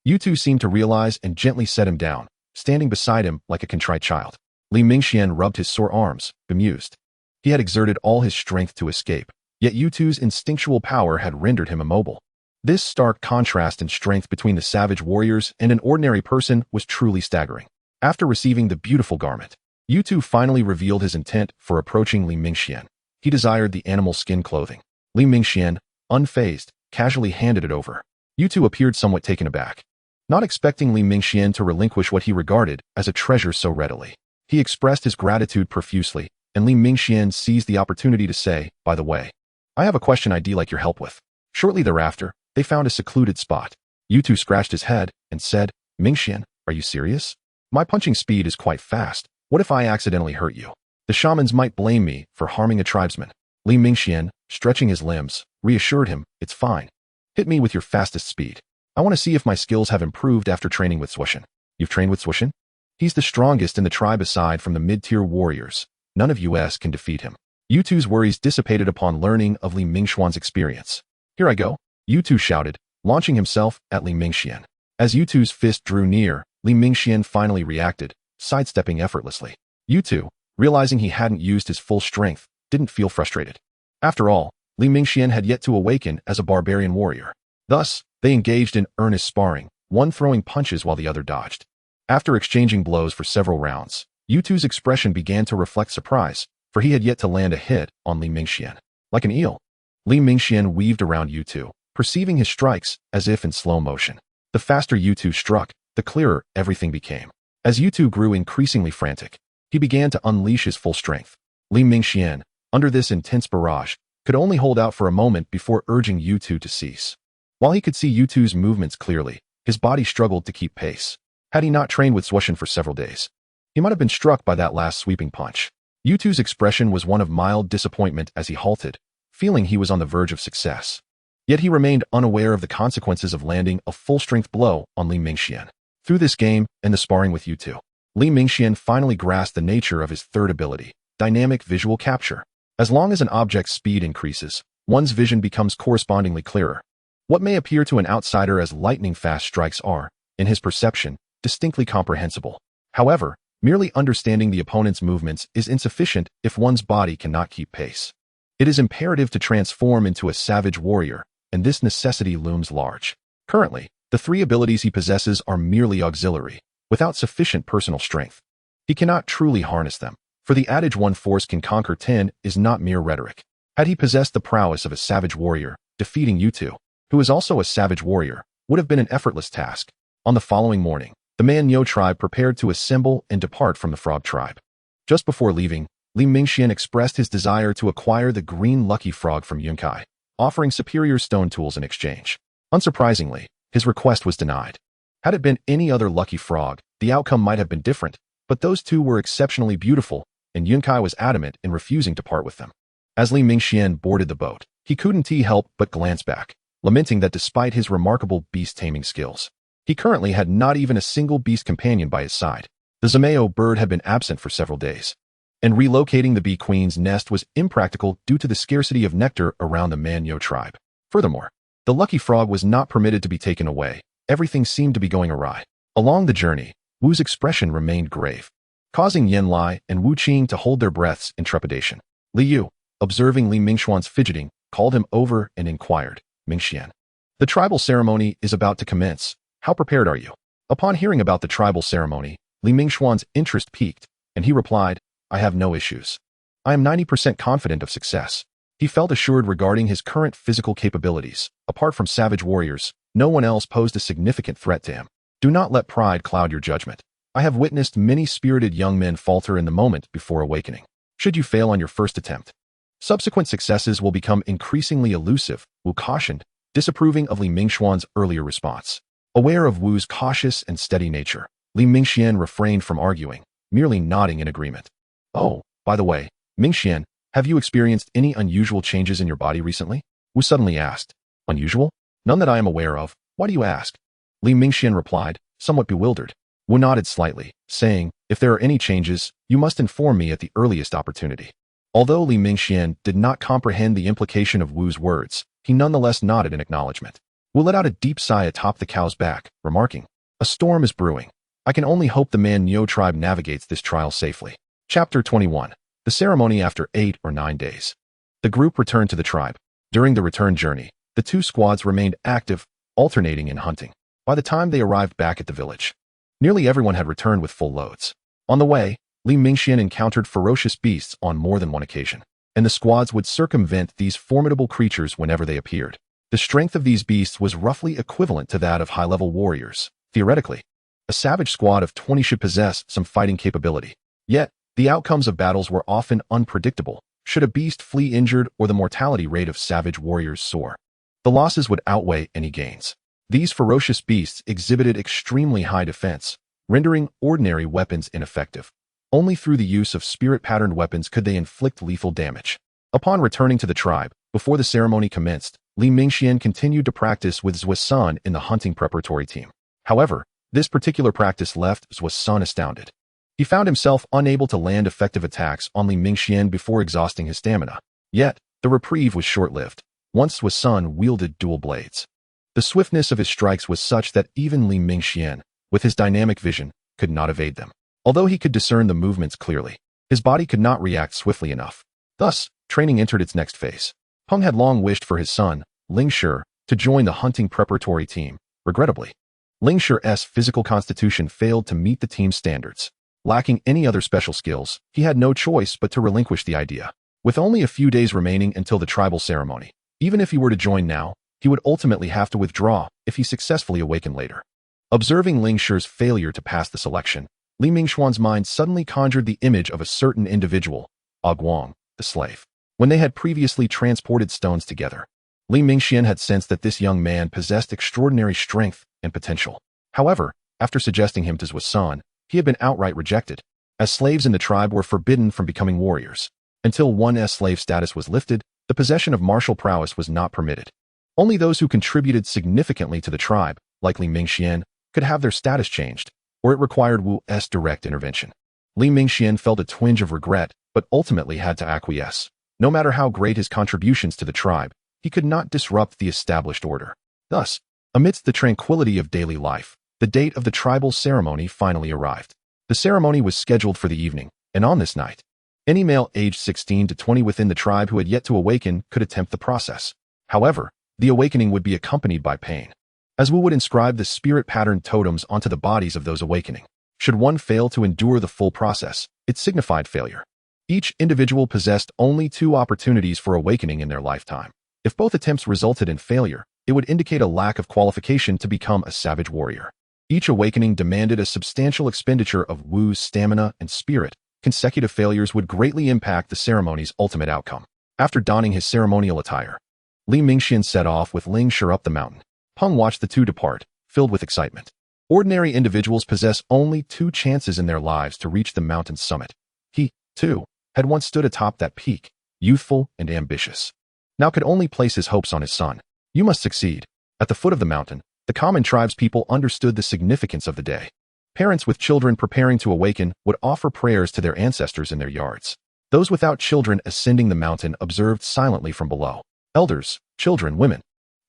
Yutu seemed to realize and gently set him down, standing beside him like a contrite child. Li Mingxian rubbed his sore arms, bemused. He had exerted all his strength to escape, yet Yutu's instinctual power had rendered him immobile. This stark contrast in strength between the savage warriors and an ordinary person was truly staggering. After receiving the beautiful garment, Yutu finally revealed his intent for approaching Li Mingxian. He desired the animal skin clothing. Li Mingxian, unfazed, casually handed it over. Yutu appeared somewhat taken aback, not expecting Li Mingxian to relinquish what he regarded as a treasure so readily. He expressed his gratitude profusely, and Li Mingxian seized the opportunity to say, "By the way, I have a question I'd like your help with." Shortly thereafter, they found a secluded spot. Yutu scratched his head and said, "Mingxian, are you serious? My punching speed is quite fast. What if I accidentally hurt you? The shamans might blame me for harming a tribesman." Li Mingxian, stretching his limbs, reassured him, "It's fine. Hit me with your fastest speed. I want to see if my skills have improved after training with Suishan." "You've trained with Suishan? He's the strongest in the tribe aside from the mid-tier warriors. None of us can defeat him." Yutu's worries dissipated upon learning of Li Mingxuan's experience. "Here I go," Yutu shouted, launching himself at Li Mingxian. As Yutu's fist drew near, Li Mingxian finally reacted, sidestepping effortlessly. Yutu, realizing he hadn't used his full strength, didn't feel frustrated. After all, Li Mingxian had yet to awaken as a barbarian warrior. Thus, they engaged in earnest sparring, one throwing punches while the other dodged. After exchanging blows for several rounds, Yutu's expression began to reflect surprise, for he had yet to land a hit on Li Mingxian. Like an eel, Li Mingxian weaved around Yutu, perceiving his strikes as if in slow motion. The faster Yutu struck, the clearer everything became. As Yutu grew increasingly frantic, he began to unleash his full strength. Li Mingxian, under this intense barrage, could only hold out for a moment before urging Yutu to cease. While he could see Yutu's movements clearly, his body struggled to keep pace. Had he not trained with Suishan for several days, he might have been struck by that last sweeping punch. Yutu's expression was one of mild disappointment as he halted, feeling he was on the verge of success. Yet he remained unaware of the consequences of landing a full-strength blow on Li Mingxian. Through this game and the sparring with Yutu, Li Mingxian finally grasped the nature of his third ability, dynamic visual capture. As long as an object's speed increases, one's vision becomes correspondingly clearer. What may appear to an outsider as lightning-fast strikes are, in his perception, distinctly comprehensible. However, merely understanding the opponent's movements is insufficient if one's body cannot keep pace. It is imperative to transform into a savage warrior, and this necessity looms large. Currently, the three abilities he possesses are merely auxiliary, without sufficient personal strength. He cannot truly harness them, for the adage "one force can conquer 10" is not mere rhetoric. Had he possessed the prowess of a savage warrior, defeating Yutu, who is also a savage warrior, would have been an effortless task. On the following morning, the Man-Nyo tribe prepared to assemble and depart from the Frog tribe. Just before leaving, Li Mingxian expressed his desire to acquire the green lucky frog from Yunkai, offering superior stone tools in exchange. Unsurprisingly, his request was denied. Had it been any other lucky frog, the outcome might have been different, but those two were exceptionally beautiful, and Yunkai was adamant in refusing to part with them. As Li Mingxian boarded the boat, he couldn't help but glance back, lamenting that despite his remarkable beast-taming skills, he currently had not even a single beast companion by his side. The Zameo bird had been absent for several days, and relocating the bee queen's nest was impractical due to the scarcity of nectar around the Man-Nyo tribe. Furthermore, the lucky frog was not permitted to be taken away. Everything seemed to be going awry. Along the journey, Wu's expression remained grave, causing Yen Lai and Wu Qing to hold their breaths in trepidation. Li Yu, observing Li Mingxuan's fidgeting, called him over and inquired, "Mingxian, the tribal ceremony is about to commence. How prepared are you?" Upon hearing about the tribal ceremony, Li Mingxuan's interest piqued, and he replied, "I have no issues. I am 90% confident of success." He felt assured regarding his current physical capabilities. Apart from savage warriors, no one else posed a significant threat to him. Do not let pride cloud your judgment. I have witnessed many spirited young men falter in the moment before awakening. Should you fail on your first attempt, subsequent successes will become increasingly elusive, Wu cautioned, disapproving of Li Mingxuan's earlier response. Aware of Wu's cautious and steady nature, Li Mingxian refrained from arguing, merely nodding in agreement. "Oh, by the way, Mingxian, have you experienced any unusual changes in your body recently?" Wu suddenly asked. "Unusual? None that I am aware of. Why do you ask?" Li Mingxian replied, somewhat bewildered. Wu nodded slightly, saying, "If there are any changes, you must inform me at the earliest opportunity." Although Li Mingxian did not comprehend the implication of Wu's words, he nonetheless nodded in acknowledgement. Wu let out a deep sigh atop the cow's back, remarking, "A storm is brewing. I can only hope the Man-Nyo tribe navigates this trial safely." Chapter 21. The ceremony after 8 or 9 days. The group returned to the tribe. During the return journey, the two squads remained active, alternating in hunting. By the time they arrived back at the village, nearly everyone had returned with full loads. On the way, Li Mingxian encountered ferocious beasts on more than one occasion, and the squads would circumvent these formidable creatures whenever they appeared. The strength of these beasts was roughly equivalent to that of high-level warriors. Theoretically, a savage squad of 20 should possess some fighting capability. Yet, the outcomes of battles were often unpredictable. Should a beast flee injured or the mortality rate of savage warriors soar, the losses would outweigh any gains. These ferocious beasts exhibited extremely high defense, rendering ordinary weapons ineffective. Only through the use of spirit-patterned weapons could they inflict lethal damage. Upon returning to the tribe, before the ceremony commenced, Li Mingxian continued to practice with Zuo's son in the hunting preparatory team. However, this particular practice left Zuo's son astounded. He found himself unable to land effective attacks on Li Mingxian before exhausting his stamina. Yet, the reprieve was short-lived. Once Zuo's son wielded dual blades. The swiftness of his strikes was such that even Li Mingxian, with his dynamic vision, could not evade them. Although he could discern the movements clearly, his body could not react swiftly enough. Thus, training entered its next phase. Peng had long wished for his son, Ling Shi, to join the hunting preparatory team. Regrettably, Ling Shi's physical constitution failed to meet the team's standards. Lacking any other special skills, he had no choice but to relinquish the idea. With only a few days remaining until the tribal ceremony, even if he were to join now, he would ultimately have to withdraw if he successfully awakened later. Observing Ling Shi's failure to pass the selection, Li Mingxuan's mind suddenly conjured the image of a certain individual, Guang, the slave. When they had previously transported stones together, Li Mingxian had sensed that this young man possessed extraordinary strength and potential. However, after suggesting him to Zuo's son, he had been outright rejected, as slaves in the tribe were forbidden from becoming warriors. Until one's slave status was lifted, the possession of martial prowess was not permitted. Only those who contributed significantly to the tribe, like Li Mingxian, could have their status changed, or it required Wu's direct intervention. Li Mingxian felt a twinge of regret, but ultimately had to acquiesce. No matter how great his contributions to the tribe, he could not disrupt the established order. Thus, amidst the tranquility of daily life, the date of the tribal ceremony finally arrived. The ceremony was scheduled for the evening, and on this night, any male aged 16 to 20 within the tribe who had yet to awaken could attempt the process. However, the awakening would be accompanied by pain, as Wu would inscribe the spirit-patterned totems onto the bodies of those awakening. Should one fail to endure the full process, it signified failure. Each individual possessed only 2 opportunities for awakening in their lifetime. If both attempts resulted in failure, it would indicate a lack of qualification to become a savage warrior. Each awakening demanded a substantial expenditure of Wu's stamina and spirit. Consecutive failures would greatly impact the ceremony's ultimate outcome. After donning his ceremonial attire, Li Mingxian set off with Ling Shi up the mountain. Peng watched the two depart, filled with excitement. Ordinary individuals possess only 2 chances in their lives to reach the mountain's summit. He, too, had once stood atop that peak, youthful and ambitious. Now could only place his hopes on his son. You must succeed. At the foot of the mountain, the common tribespeople understood the significance of the day. Parents with children preparing to awaken would offer prayers to their ancestors in their yards. Those without children ascending the mountain observed silently from below. Elders, children, women,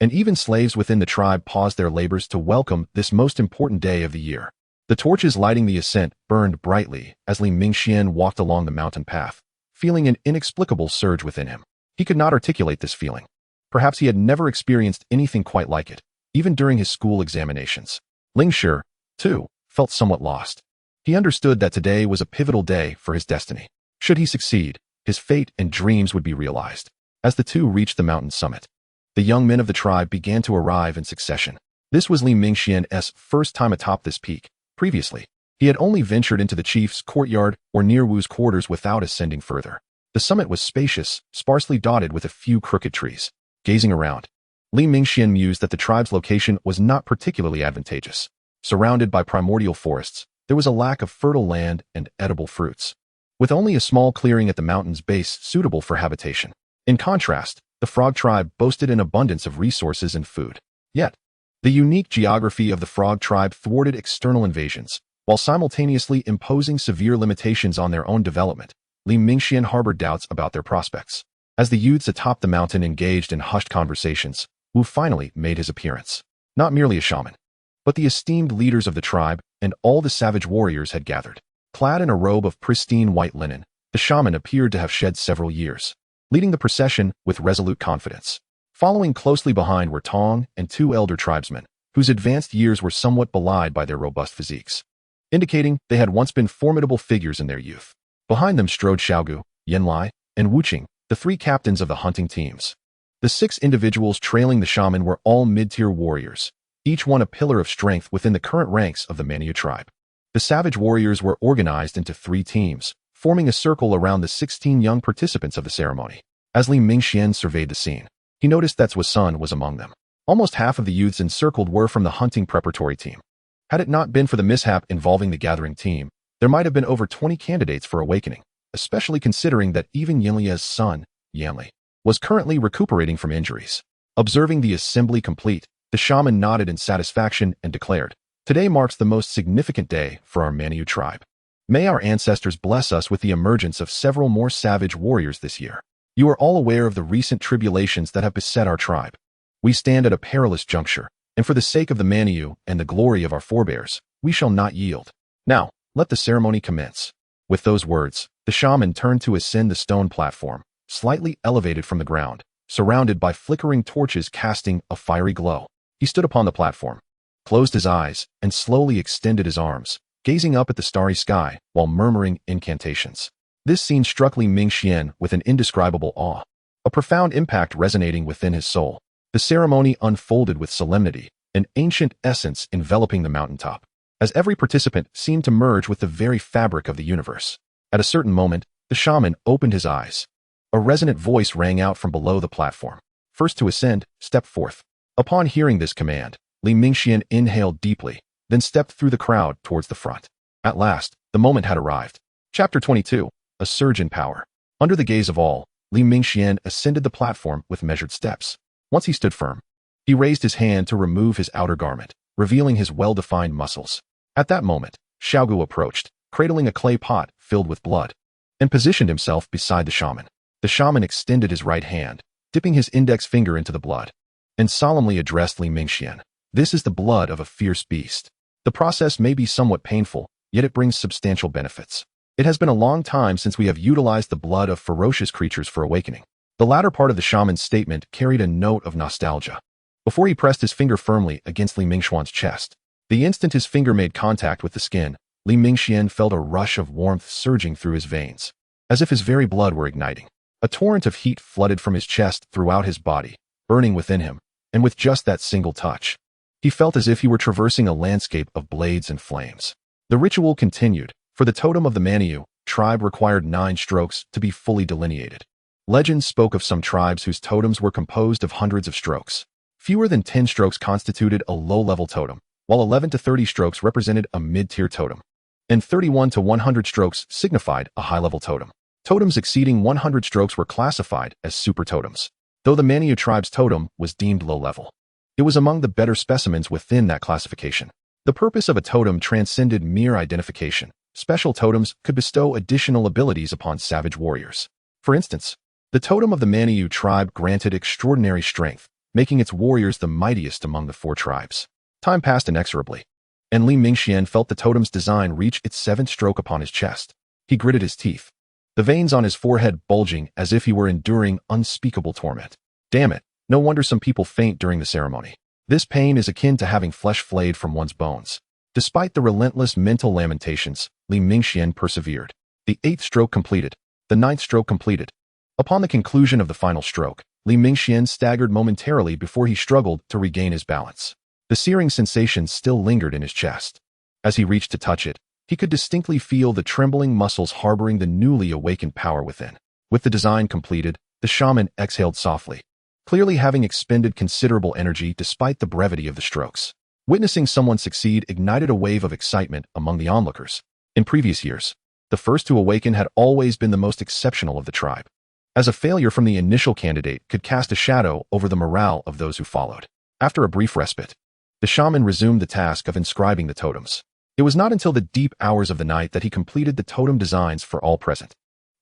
and even slaves within the tribe paused their labors to welcome this most important day of the year. The torches lighting the ascent burned brightly as Li Mingxian walked along the mountain path, feeling an inexplicable surge within him. He could not articulate this feeling. Perhaps he had never experienced anything quite like it, even during his school examinations. Ling Shi, too, felt somewhat lost. He understood that today was a pivotal day for his destiny. Should he succeed, his fate and dreams would be realized. As the two reached the mountain summit, the young men of the tribe began to arrive in succession. This was Li Mingxian's first time atop this peak. Previously, he had only ventured into the chief's courtyard or near Wu's quarters without ascending further. The summit was spacious, sparsely dotted with a few crooked trees. Gazing around, Li Mingxian mused that the tribe's location was not particularly advantageous. Surrounded by primordial forests, there was a lack of fertile land and edible fruits, with only a small clearing at the mountain's base suitable for habitation. In contrast, the frog tribe boasted an abundance of resources and food. Yet, the unique geography of the frog tribe thwarted external invasions, while simultaneously imposing severe limitations on their own development. Li Mingxian harbored doubts about their prospects. As the youths atop the mountain engaged in hushed conversations, Wu finally made his appearance. Not merely a shaman, but the esteemed leaders of the tribe and all the savage warriors had gathered. Clad in a robe of pristine white linen, the shaman appeared to have shed several years, leading the procession with resolute confidence. Following closely behind were Tong and 2 elder tribesmen, whose advanced years were somewhat belied by their robust physiques, indicating they had once been formidable figures in their youth. Behind them strode Xiaogu, Yanlai, and Wuqing, the 3 captains of the hunting teams. The 6 individuals trailing the shaman were all mid-tier warriors, each one a pillar of strength within the current ranks of the Mania tribe. The savage warriors were organized into 3 teams, forming a circle around the 16 young participants of the ceremony. As Li Mingxian surveyed the scene, he noticed that Zuo's son was among them. Almost half of the youths encircled were from the hunting preparatory team. Had it not been for the mishap involving the gathering team, there might have been over 20 candidates for awakening, especially considering that even Yinlia's son, Yanli, was currently recuperating from injuries. Observing the assembly complete, the shaman nodded in satisfaction and declared, "Today marks the most significant day for our Manyu tribe. May our ancestors bless us with the emergence of several more savage warriors this year. You are all aware of the recent tribulations that have beset our tribe. We stand at a perilous juncture, and for the sake of the Manyu and the glory of our forebears, we shall not yield. Now, let the ceremony commence." With those words, the shaman turned to ascend the stone platform, slightly elevated from the ground, surrounded by flickering torches casting a fiery glow. He stood upon the platform, closed his eyes, and slowly extended his arms, gazing up at the starry sky while murmuring incantations. This scene struck Li Mingxian with an indescribable awe, a profound impact resonating within his soul. The ceremony unfolded with solemnity, an ancient essence enveloping the mountaintop, as every participant seemed to merge with the very fabric of the universe. At a certain moment, the shaman opened his eyes. A resonant voice rang out from below the platform. "First to ascend, step forth." Upon hearing this command, Li Mingxian inhaled deeply, then stepped through the crowd towards the front. At last, the moment had arrived. Chapter 22. A surge in power. Under the gaze of all, Li Mingxian ascended the platform with measured steps. Once he stood firm, he raised his hand to remove his outer garment, revealing his well-defined muscles. At that moment, Xiaogu approached, cradling a clay pot filled with blood, and positioned himself beside the shaman. The shaman extended his right hand, dipping his index finger into the blood, and solemnly addressed Li Mingxian. "This is the blood of a fierce beast. The process may be somewhat painful, yet it brings substantial benefits. It has been a long time since we have utilized the blood of ferocious creatures for awakening." The latter part of the shaman's statement carried a note of nostalgia. Before he pressed his finger firmly against Li Mingxuan's chest, the instant his finger made contact with the skin, Li Mingxian felt a rush of warmth surging through his veins, as if his very blood were igniting. A torrent of heat flooded from his chest throughout his body, burning within him, and with just that single touch, he felt as if he were traversing a landscape of blades and flames. The ritual continued. For the totem of the Manyu tribe required 9 strokes to be fully delineated. Legends spoke of some tribes whose totems were composed of hundreds of strokes. Fewer than 10 strokes constituted a low-level totem, while 11 to 30 strokes represented a mid-tier totem, and 31 to 100 strokes signified a high-level totem. Totems exceeding 100 strokes were classified as super totems, though the Manyu tribe's totem was deemed low-level. It was among the better specimens within that classification. The purpose of a totem transcended mere identification. Special totems could bestow additional abilities upon savage warriors. For instance, the totem of the Manyu tribe granted extraordinary strength, making its warriors the mightiest among the 4 tribes. Time passed inexorably, and Li Mingxian felt the totem's design reach its 7th stroke upon his chest. He gritted his teeth, the veins on his forehead bulging as if he were enduring unspeakable torment. Damn it, no wonder some people faint during the ceremony. This pain is akin to having flesh flayed from one's bones. Despite the relentless mental lamentations, Li Mingxian persevered. The 8th stroke completed. The 9th stroke completed. Upon the conclusion of the final stroke, Li Mingxian staggered momentarily before he struggled to regain his balance. The searing sensation still lingered in his chest. As he reached to touch it, he could distinctly feel the trembling muscles harboring the newly awakened power within. With the design completed, the shaman exhaled softly, clearly having expended considerable energy despite the brevity of the strokes. Witnessing someone succeed ignited a wave of excitement among the onlookers. In previous years, the first to awaken had always been the most exceptional of the tribe, as a failure from the initial candidate could cast a shadow over the morale of those who followed. After a brief respite, the shaman resumed the task of inscribing the totems. It was not until the deep hours of the night that he completed the totem designs for all present.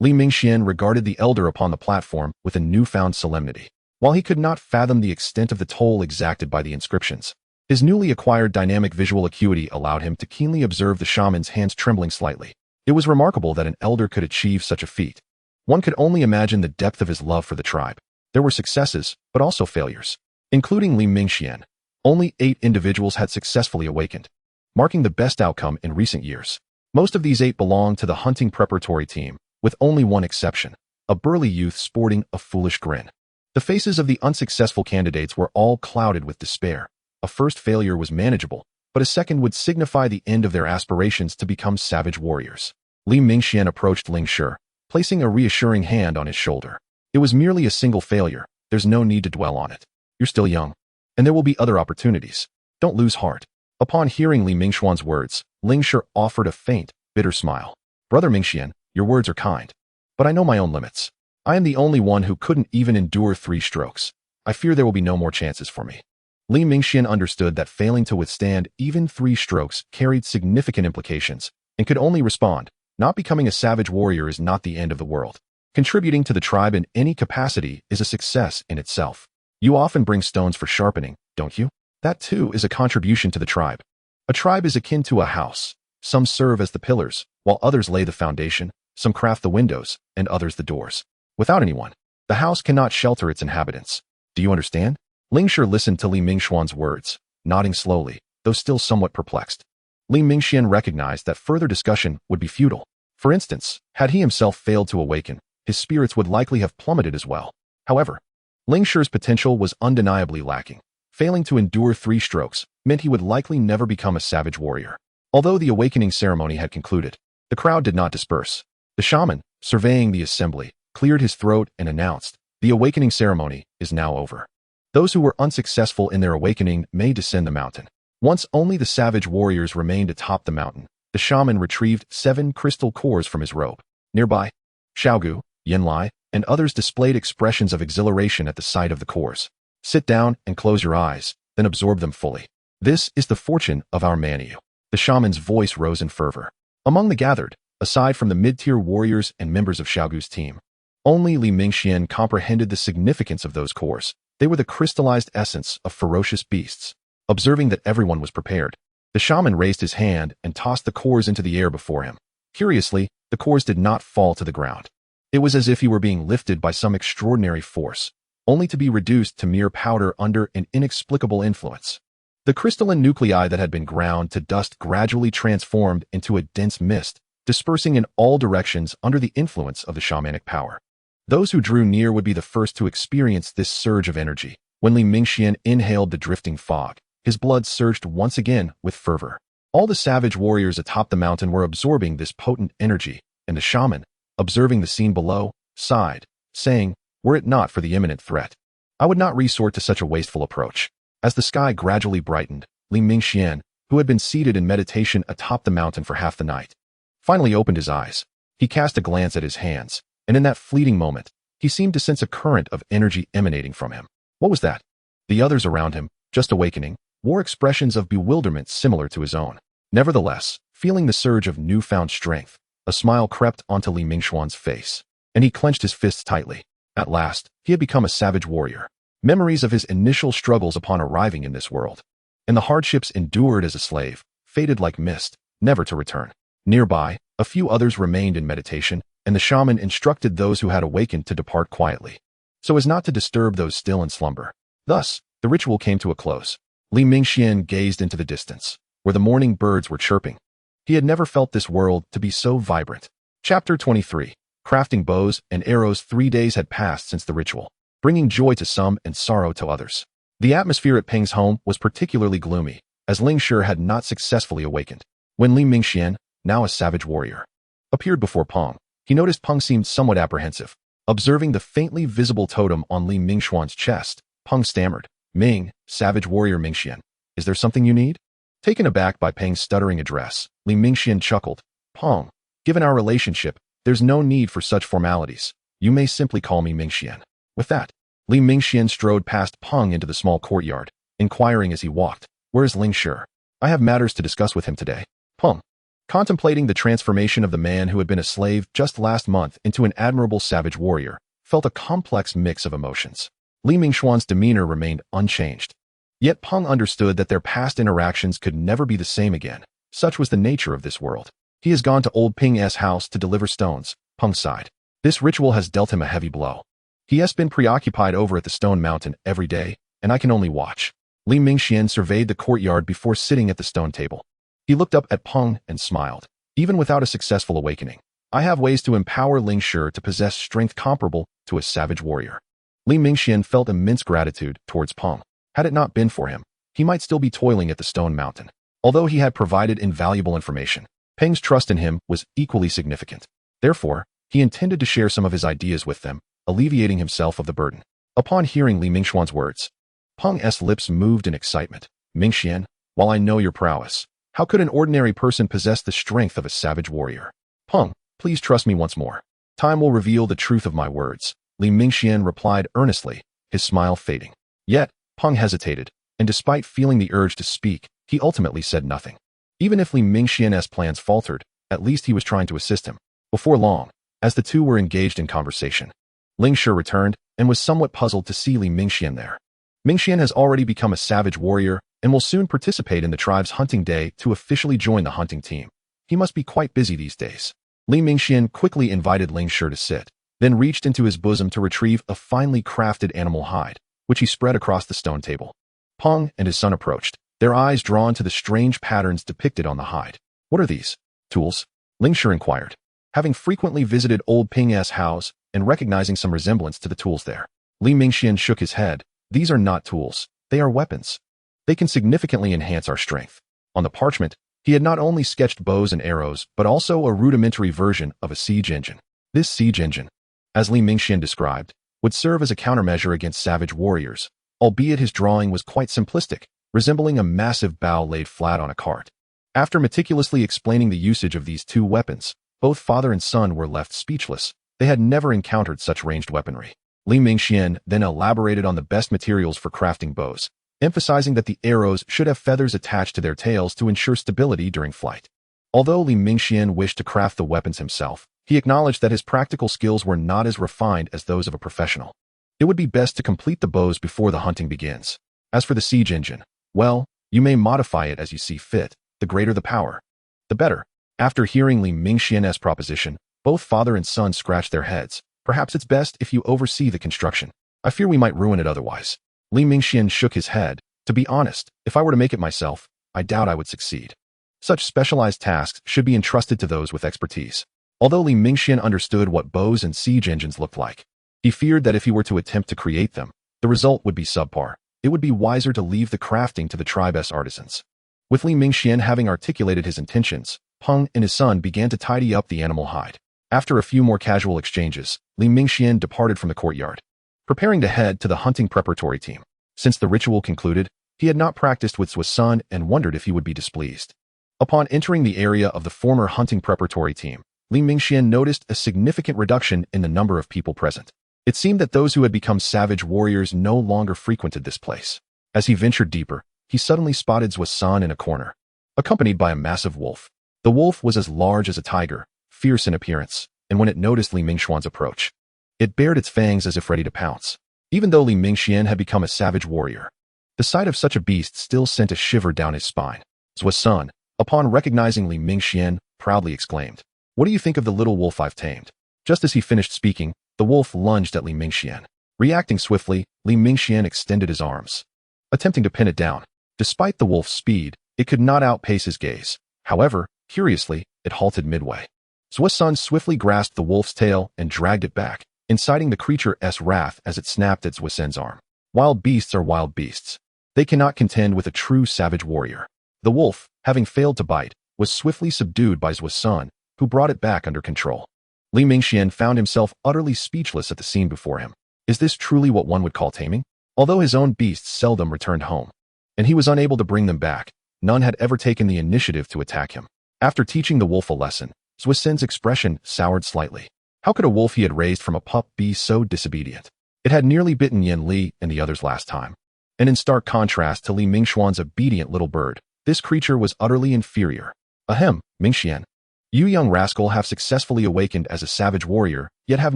Li Mingxian regarded the elder upon the platform with a newfound solemnity. While he could not fathom the extent of the toll exacted by the inscriptions, his newly acquired dynamic visual acuity allowed him to keenly observe the shaman's hands trembling slightly. It was remarkable that an elder could achieve such a feat. One could only imagine the depth of his love for the tribe. There were successes, but also failures. Including Li Mingxian, only 8 individuals had successfully awakened, marking the best outcome in recent years. Most of these 8 belonged to the hunting preparatory team, with only one exception, a burly youth sporting a foolish grin. The faces of the unsuccessful candidates were all clouded with despair. A first failure was manageable, but a second would signify the end of their aspirations to become savage warriors. Li Mingxian approached Ling Shi, placing a reassuring hand on his shoulder. "It was merely a single failure. There's no need to dwell on it. You're still young, and there will be other opportunities. Don't lose heart." Upon hearing Li Mingxuan's words, Ling Shi offered a faint, bitter smile. "Brother Mingxian, your words are kind, but I know my own limits. I am the only one who couldn't even endure 3 strokes. I fear there will be no more chances for me. Li Mingxian understood that failing to withstand even 3 strokes carried significant implications, and could only respond, not becoming a savage warrior is not the end of the world. Contributing to the tribe in any capacity is a success in itself. You often bring stones for sharpening, don't you? That too is a contribution to the tribe. A tribe is akin to a house. Some serve as the pillars, while others lay the foundation, some craft the windows, and others the doors. Without anyone, the house cannot shelter its inhabitants. Do you understand? Lingshi listened to Li Mingxuan's words, nodding slowly, though still somewhat perplexed. Li Mingxian recognized that further discussion would be futile. For instance, had he himself failed to awaken, his spirits would likely have plummeted as well. However, Lingshi's potential was undeniably lacking. Failing to endure 3 strokes meant he would likely never become a savage warrior. Although the awakening ceremony had concluded, the crowd did not disperse. The shaman, surveying the assembly, cleared his throat and announced, "The awakening ceremony is now over. Those who were unsuccessful in their awakening may descend the mountain." Once only the savage warriors remained atop the mountain, the shaman retrieved 7 crystal cores from his robe. Nearby, Xiaogu, Yanlai, and others displayed expressions of exhilaration at the sight of the cores. "Sit down and close your eyes, then absorb them fully. This is the fortune of our Manyu." The shaman's voice rose in fervor. Among the gathered, aside from the mid-tier warriors and members of Xiaogu's team, only Li Mingxian comprehended the significance of those cores. They were the crystallized essence of ferocious beasts. Observing that everyone was prepared, the shaman raised his hand and tossed the cores into the air before him. Curiously, the cores did not fall to the ground. It was as if he were being lifted by some extraordinary force, only to be reduced to mere powder under an inexplicable influence. The crystalline nuclei that had been ground to dust gradually transformed into a dense mist, dispersing in all directions under the influence of the shamanic power. Those who drew near would be the first to experience this surge of energy. When Li Mingxian inhaled the drifting fog, his blood surged once again with fervor. All the savage warriors atop the mountain were absorbing this potent energy, and the shaman, observing the scene below, sighed, saying, "Were it not for the imminent threat, I would not resort to such a wasteful approach." As the sky gradually brightened, Li Mingxian, who had been seated in meditation atop the mountain for half the night, finally opened his eyes. He cast a glance at his hands, and in that fleeting moment, he seemed to sense a current of energy emanating from him. What was that? The others around him, just awakening, wore expressions of bewilderment similar to his own. Nevertheless, feeling the surge of newfound strength, a smile crept onto Li Mingxuan's face, and he clenched his fists tightly. At last, he had become a savage warrior. Memories of his initial struggles upon arriving in this world, and the hardships endured as a slave, faded like mist, never to return. Nearby, a few others remained in meditation, and the shaman instructed those who had awakened to depart quietly, so as not to disturb those still in slumber. Thus, the ritual came to a close. Li Mingxian gazed into the distance, where the morning birds were chirping. He had never felt this world to be so vibrant. Chapter 23. Crafting bows and arrows. 3 days had passed since the ritual, bringing joy to some and sorrow to others. The atmosphere at Peng's home was particularly gloomy, as Lingshi had not successfully awakened. When Li Mingxian, now a savage warrior, appeared before Peng, he noticed Peng seemed somewhat apprehensive. Observing the faintly visible totem on Li Mingxuan's chest, Peng stammered, "Ming, savage warrior Mingxian, is there something you need?" Taken aback by Peng's stuttering address, Li Mingxian chuckled, "Peng, given our relationship, there's no need for such formalities. You may simply call me Mingxian." With that, Li Mingxian strode past Peng into the small courtyard, inquiring as he walked, "Where is Lingshi? I have matters to discuss with him today." Peng, contemplating the transformation of the man who had been a slave just last month into an admirable savage warrior, felt a complex mix of emotions. Li Mingxuan's demeanor remained unchanged. Yet Peng understood that their past interactions could never be the same again. Such was the nature of this world. "He has gone to old Ping's house to deliver stones," Peng sighed. "This ritual has dealt him a heavy blow. He has been preoccupied over at the stone mountain every day, and I can only watch." Li Mingxian surveyed the courtyard before sitting at the stone table. He looked up at Peng and smiled. "Even without a successful awakening, I have ways to empower Lingshi to possess strength comparable to a savage warrior." Li Mingxian felt immense gratitude towards Peng. Had it not been for him, he might still be toiling at the stone mountain. Although he had provided invaluable information, Peng's trust in him was equally significant. Therefore, he intended to share some of his ideas with them, alleviating himself of the burden. Upon hearing Li Mingxuan's words, Peng's lips moved in excitement. "Mingxian, while I know your prowess, how could an ordinary person possess the strength of a savage warrior? Peng, please trust me once more. Time will reveal the truth of my words, Li Mingxian replied earnestly, his smile fading. Yet, Peng hesitated, and despite feeling the urge to speak, he ultimately said nothing. Even if Li Mingxian's plans faltered, at least he was trying to assist him. Before long, as the two were engaged in conversation, Ling Shi returned and was somewhat puzzled to see Li Mingxian there. Mingxian has already become a savage warrior and will soon participate in the tribe's hunting day to officially join the hunting team. He must be quite busy these days. Li Mingxian quickly invited Ling Shi to sit, then reached into his bosom to retrieve a finely crafted animal hide, which he spread across the stone table. Peng and his son approached, their eyes drawn to the strange patterns depicted on the hide. What are these? Tools? Ling Shi inquired, having frequently visited old Ping's house and recognizing some resemblance to the tools there. Li Mingxian shook his head. These are not tools, they are weapons. They can significantly enhance our strength. On the parchment, he had not only sketched bows and arrows, but also a rudimentary version of a siege engine. This siege engine, as Li Mingxian described, would serve as a countermeasure against savage warriors, albeit his drawing was quite simplistic, resembling a massive bow laid flat on a cart. After meticulously explaining the usage of these two weapons, both father and son were left speechless. They had never encountered such ranged weaponry. Li Mingxian then elaborated on the best materials for crafting bows, emphasizing that the arrows should have feathers attached to their tails to ensure stability during flight. Although Li Mingxian wished to craft the weapons himself, he acknowledged that his practical skills were not as refined as those of a professional. It would be best to complete the bows before the hunting begins. As for the siege engine, well, you may modify it as you see fit. The greater the power, the better. After hearing Li Mingxian's proposition, both father and son scratched their heads. Perhaps it's best if you oversee the construction. I fear we might ruin it otherwise. Li Mingxian shook his head. To be honest, if I were to make it myself, I doubt I would succeed. Such specialized tasks should be entrusted to those with expertise. Although Li Mingxian understood what bows and siege engines looked like, he feared that if he were to attempt to create them, the result would be subpar. It would be wiser to leave the crafting to the tribe's artisans. With Li Mingxian having articulated his intentions, Peng and his son began to tidy up the animal hide. After a few more casual exchanges, Li Mingxian departed from the courtyard, preparing to head to the hunting preparatory team. Since the ritual concluded, he had not practiced with his son and wondered if he would be displeased. Upon entering the area of the former hunting preparatory team, Li Mingxian noticed a significant reduction in the number of people present. It seemed that those who had become savage warriors no longer frequented this place. As he ventured deeper, he suddenly spotted Zhu's son in a corner, accompanied by a massive wolf. The wolf was as large as a tiger, fierce in appearance, and when it noticed Li Mingxuan's approach, it bared its fangs as if ready to pounce. Even though Li Mingxian had become a savage warrior, the sight of such a beast still sent a shiver down his spine. Zhu's son, upon recognizing Li Mingxian, proudly exclaimed, "What do you think of the little wolf I've tamed?" Just as he finished speaking, the wolf lunged at Li Mingxian. Reacting swiftly, Li Mingxian extended his arms, attempting to pin it down. Despite the wolf's speed, it could not outpace his gaze. However, curiously, it halted midway. Zhu's son swiftly grasped the wolf's tail and dragged it back, inciting the creature's wrath as it snapped at Zhu's son's arm. Wild beasts are wild beasts. They cannot contend with a true savage warrior. The wolf, having failed to bite, was swiftly subdued by Zhu's son, who brought it back under control. Li Mingxian found himself utterly speechless at the scene before him. Is this truly what one would call taming? Although his own beasts seldom returned home, and he was unable to bring them back, none had ever taken the initiative to attack him. After teaching the wolf a lesson, Zhu's son's expression soured slightly. How could a wolf he had raised from a pup be so disobedient? It had nearly bitten Yan Li and the others last time. And in stark contrast to Li Mingxuan's obedient little bird, this creature was utterly inferior. Ahem, Mingxian. You young rascal have successfully awakened as a savage warrior, yet have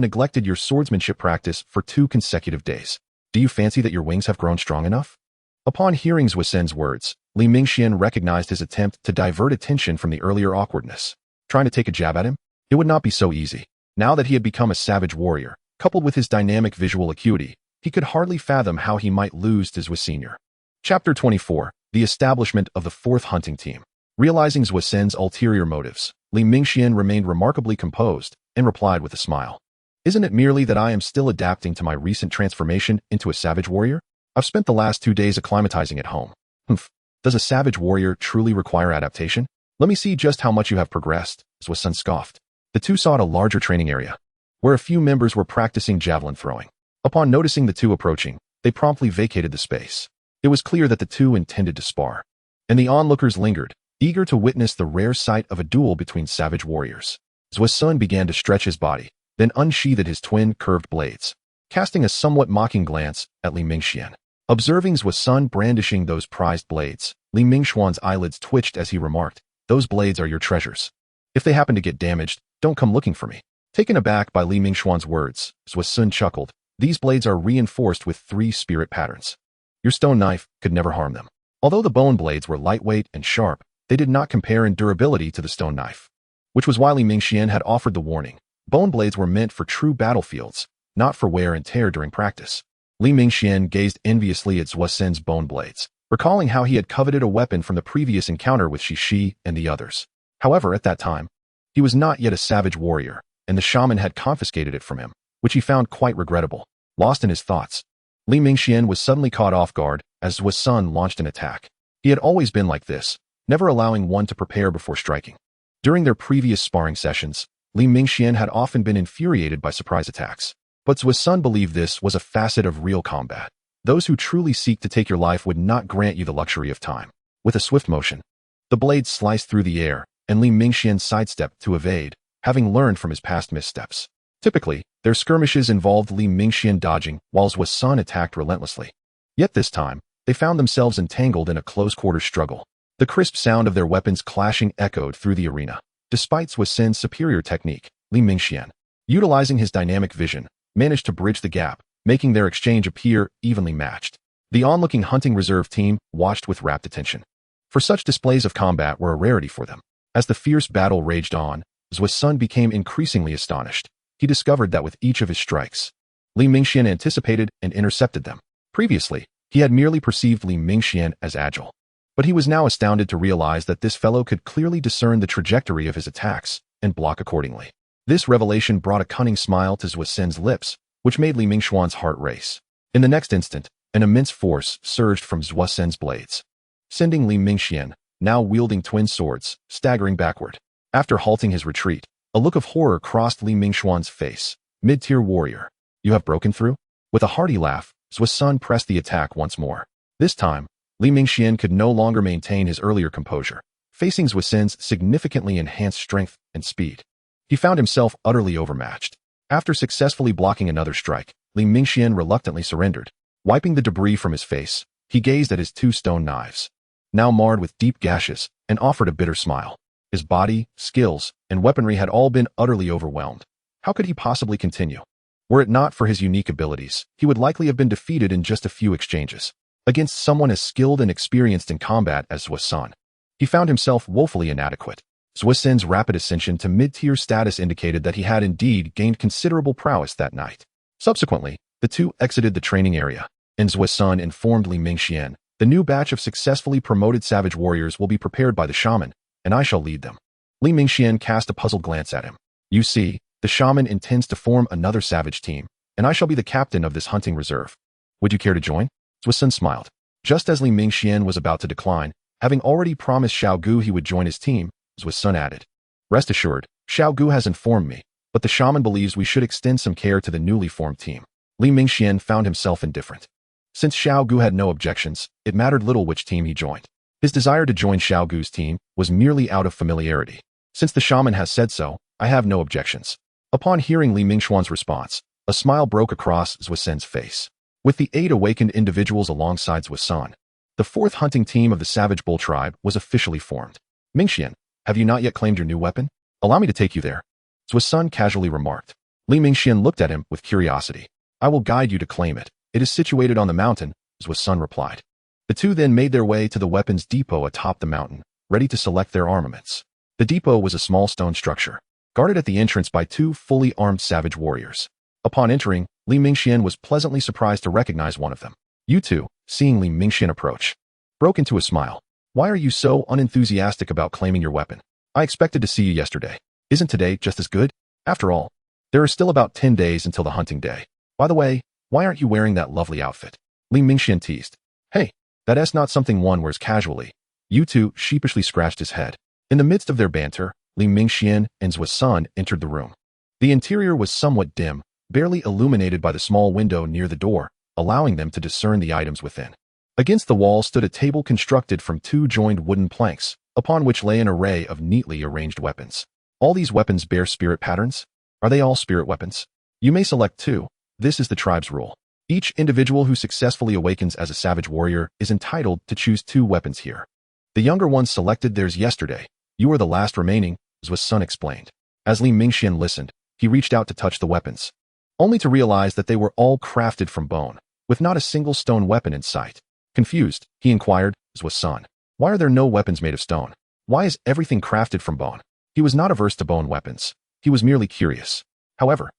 neglected your swordsmanship practice for 2 consecutive days. Do you fancy that your wings have grown strong enough? Upon hearing Zhu's son's words, Li Mingxian recognized his attempt to divert attention from the earlier awkwardness. Trying to take a jab at him? It would not be so easy. Now that he had become a savage warrior, coupled with his dynamic visual acuity, he could hardly fathom how he might lose to Zhu Sr. Chapter 24, The Establishment of the 4th Hunting Team. Realizing Zhu's son's ulterior motives, Li Mingxian remained remarkably composed and replied with a smile. Isn't it merely that I am still adapting to my recent transformation into a savage warrior? I've spent the last 2 days acclimatizing at home. Humph. Does a savage warrior truly require adaptation? Let me see just how much you have progressed, Zhu's son scoffed. The two sought a larger training area, where a few members were practicing javelin throwing. Upon noticing the two approaching, they promptly vacated the space. It was clear that the two intended to spar, and the onlookers lingered, eager to witness the rare sight of a duel between savage warriors. Zhu's son began to stretch his body, then unsheathed his twin curved blades, casting a somewhat mocking glance at Li Mingxian. Observing Zhuo Sun brandishing those prized blades, Li Mingxuan's eyelids twitched as he remarked, "Those blades are your treasures. If they happen to get damaged, don't come looking for me." Taken aback by Li Mingxuan's words, Zhuo Sun chuckled, "These blades are reinforced with 3 spirit patterns. Your stone knife could never harm them." Although the bone blades were lightweight and sharp, they did not compare in durability to the stone knife, which was why Li Mingxian had offered the warning. Bone blades were meant for true battlefields, not for wear and tear during practice. Li Mingxian gazed enviously at Zhuo Sun's bone blades, recalling how he had coveted a weapon from the previous encounter with Shishi and the others. However, at that time, he was not yet a savage warrior, and the shaman had confiscated it from him, which he found quite regrettable. Lost in his thoughts, Li Mingxian was suddenly caught off guard as Zhuo Sun launched an attack. He had always been like this, never allowing one to prepare before striking. During their previous sparring sessions, Li Mingxian had often been infuriated by surprise attacks. But Zhuo Sun believed this was a facet of real combat. Those who truly seek to take your life would not grant you the luxury of time. With a swift motion, the blade sliced through the air, and Li Mingxian sidestepped to evade, having learned from his past missteps. Typically, their skirmishes involved Li Mingxian dodging while Zhuo Sun attacked relentlessly. Yet this time, they found themselves entangled in a close-quarters struggle. The crisp sound of their weapons clashing echoed through the arena. Despite Zhuo Sun's superior technique, Li Mingxian, utilizing his dynamic vision, managed to bridge the gap, making their exchange appear evenly matched. The onlooking hunting reserve team watched with rapt attention, for such displays of combat were a rarity for them. As the fierce battle raged on, Zhuo Sun became increasingly astonished. He discovered that with each of his strikes, Li Mingxian anticipated and intercepted them. Previously, he had merely perceived Li Mingxian as agile, but he was now astounded to realize that this fellow could clearly discern the trajectory of his attacks and block accordingly. This revelation brought a cunning smile to Zhuo Sun's lips, which made Li Mingxuan's heart race. In the next instant, an immense force surged from Zhuo Sun's blades, sending Li Mingxian, now wielding twin swords, staggering backward. After halting his retreat, a look of horror crossed Li Mingxuan's face. "Mid-tier warrior, you have broken through?" With a hearty laugh, Zhuo Sun pressed the attack once more. This time, Li Mingxian could no longer maintain his earlier composure, facing Zhuo Sun's significantly enhanced strength and speed. He found himself utterly overmatched. After successfully blocking another strike, Li Mingxian reluctantly surrendered. Wiping the debris from his face, he gazed at his 2 stone knives, now marred with deep gashes, and offered a bitter smile. His body, skills, and weaponry had all been utterly overwhelmed. How could he possibly continue? Were it not for his unique abilities, he would likely have been defeated in just a few exchanges. Against someone as skilled and experienced in combat as Zhuo Sun, he found himself woefully inadequate. Zhuo Sun's rapid ascension to mid-tier status indicated that he had indeed gained considerable prowess that night. Subsequently, the two exited the training area, and Zhuo Sun informed Li Mingxian, "The new batch of successfully promoted savage warriors will be prepared by the shaman, and I shall lead them." Li Mingxian cast a puzzled glance at him. "You see, the shaman intends to form another savage team, and I shall be the captain of this hunting reserve. Would you care to join?" Zhuo Sun smiled. Just as Li Mingxian was about to decline, having already promised Xiao Gu he would join his team, Zhuo Sun added, "Rest assured, Xiao Gu has informed me, but the shaman believes we should extend some care to the newly formed team." Li Mingxian found himself indifferent. Since Xiao Gu had no objections, it mattered little which team he joined. His desire to join Xiao Gu's team was merely out of familiarity. "Since the shaman has said so, I have no objections." Upon hearing Li Mingxuan's response, a smile broke across Zhuo Sun's face. With the 8 awakened individuals alongside Zhuo Sun, the 4th hunting team of the Savage Bull tribe was officially formed. "Mingxian, have you not yet claimed your new weapon? Allow me to take you there," Zhuo Sun casually remarked. Li Mingxian looked at him with curiosity. "I will guide you to claim it. It is situated on the mountain," Zhuo Sun replied. The two then made their way to the weapons depot atop the mountain, ready to select their armaments. The depot was a small stone structure, guarded at the entrance by 2 fully armed savage warriors. Upon entering, Li Mingxian was pleasantly surprised to recognize one of them. You two, seeing Li Mingxian approach, broke into a smile. "Why are you so unenthusiastic about claiming your weapon? I expected to see you yesterday. Isn't today just as good? After all, there are still about 10 days until the hunting day. By the way, why aren't you wearing that lovely outfit?" Li Mingxian teased. "Hey, that's not something one wears casually." You two sheepishly scratched his head. In the midst of their banter, Li Mingxian and Zhuo Sun entered the room. The interior was somewhat dim, barely illuminated by the small window near the door, allowing them to discern the items within. Against the wall stood a table constructed from 2 joined wooden planks, upon which lay an array of neatly arranged weapons. "All these weapons bear spirit patterns?" Are they all spirit weapons? You may select 2. This is the tribe's rule. Each individual who successfully awakens as a savage warrior is entitled to choose 2 weapons here. The younger ones selected theirs yesterday. You are the last remaining, Zhu's son explained. As Li Mingxian listened, he reached out to touch the weapons, only to realize that they were all crafted from bone, with not a single stone weapon in sight. Confused, he inquired, Zhu's son, why are there no weapons made of stone? Why is everything crafted from bone? He was not averse to bone weapons. He was merely curious. However,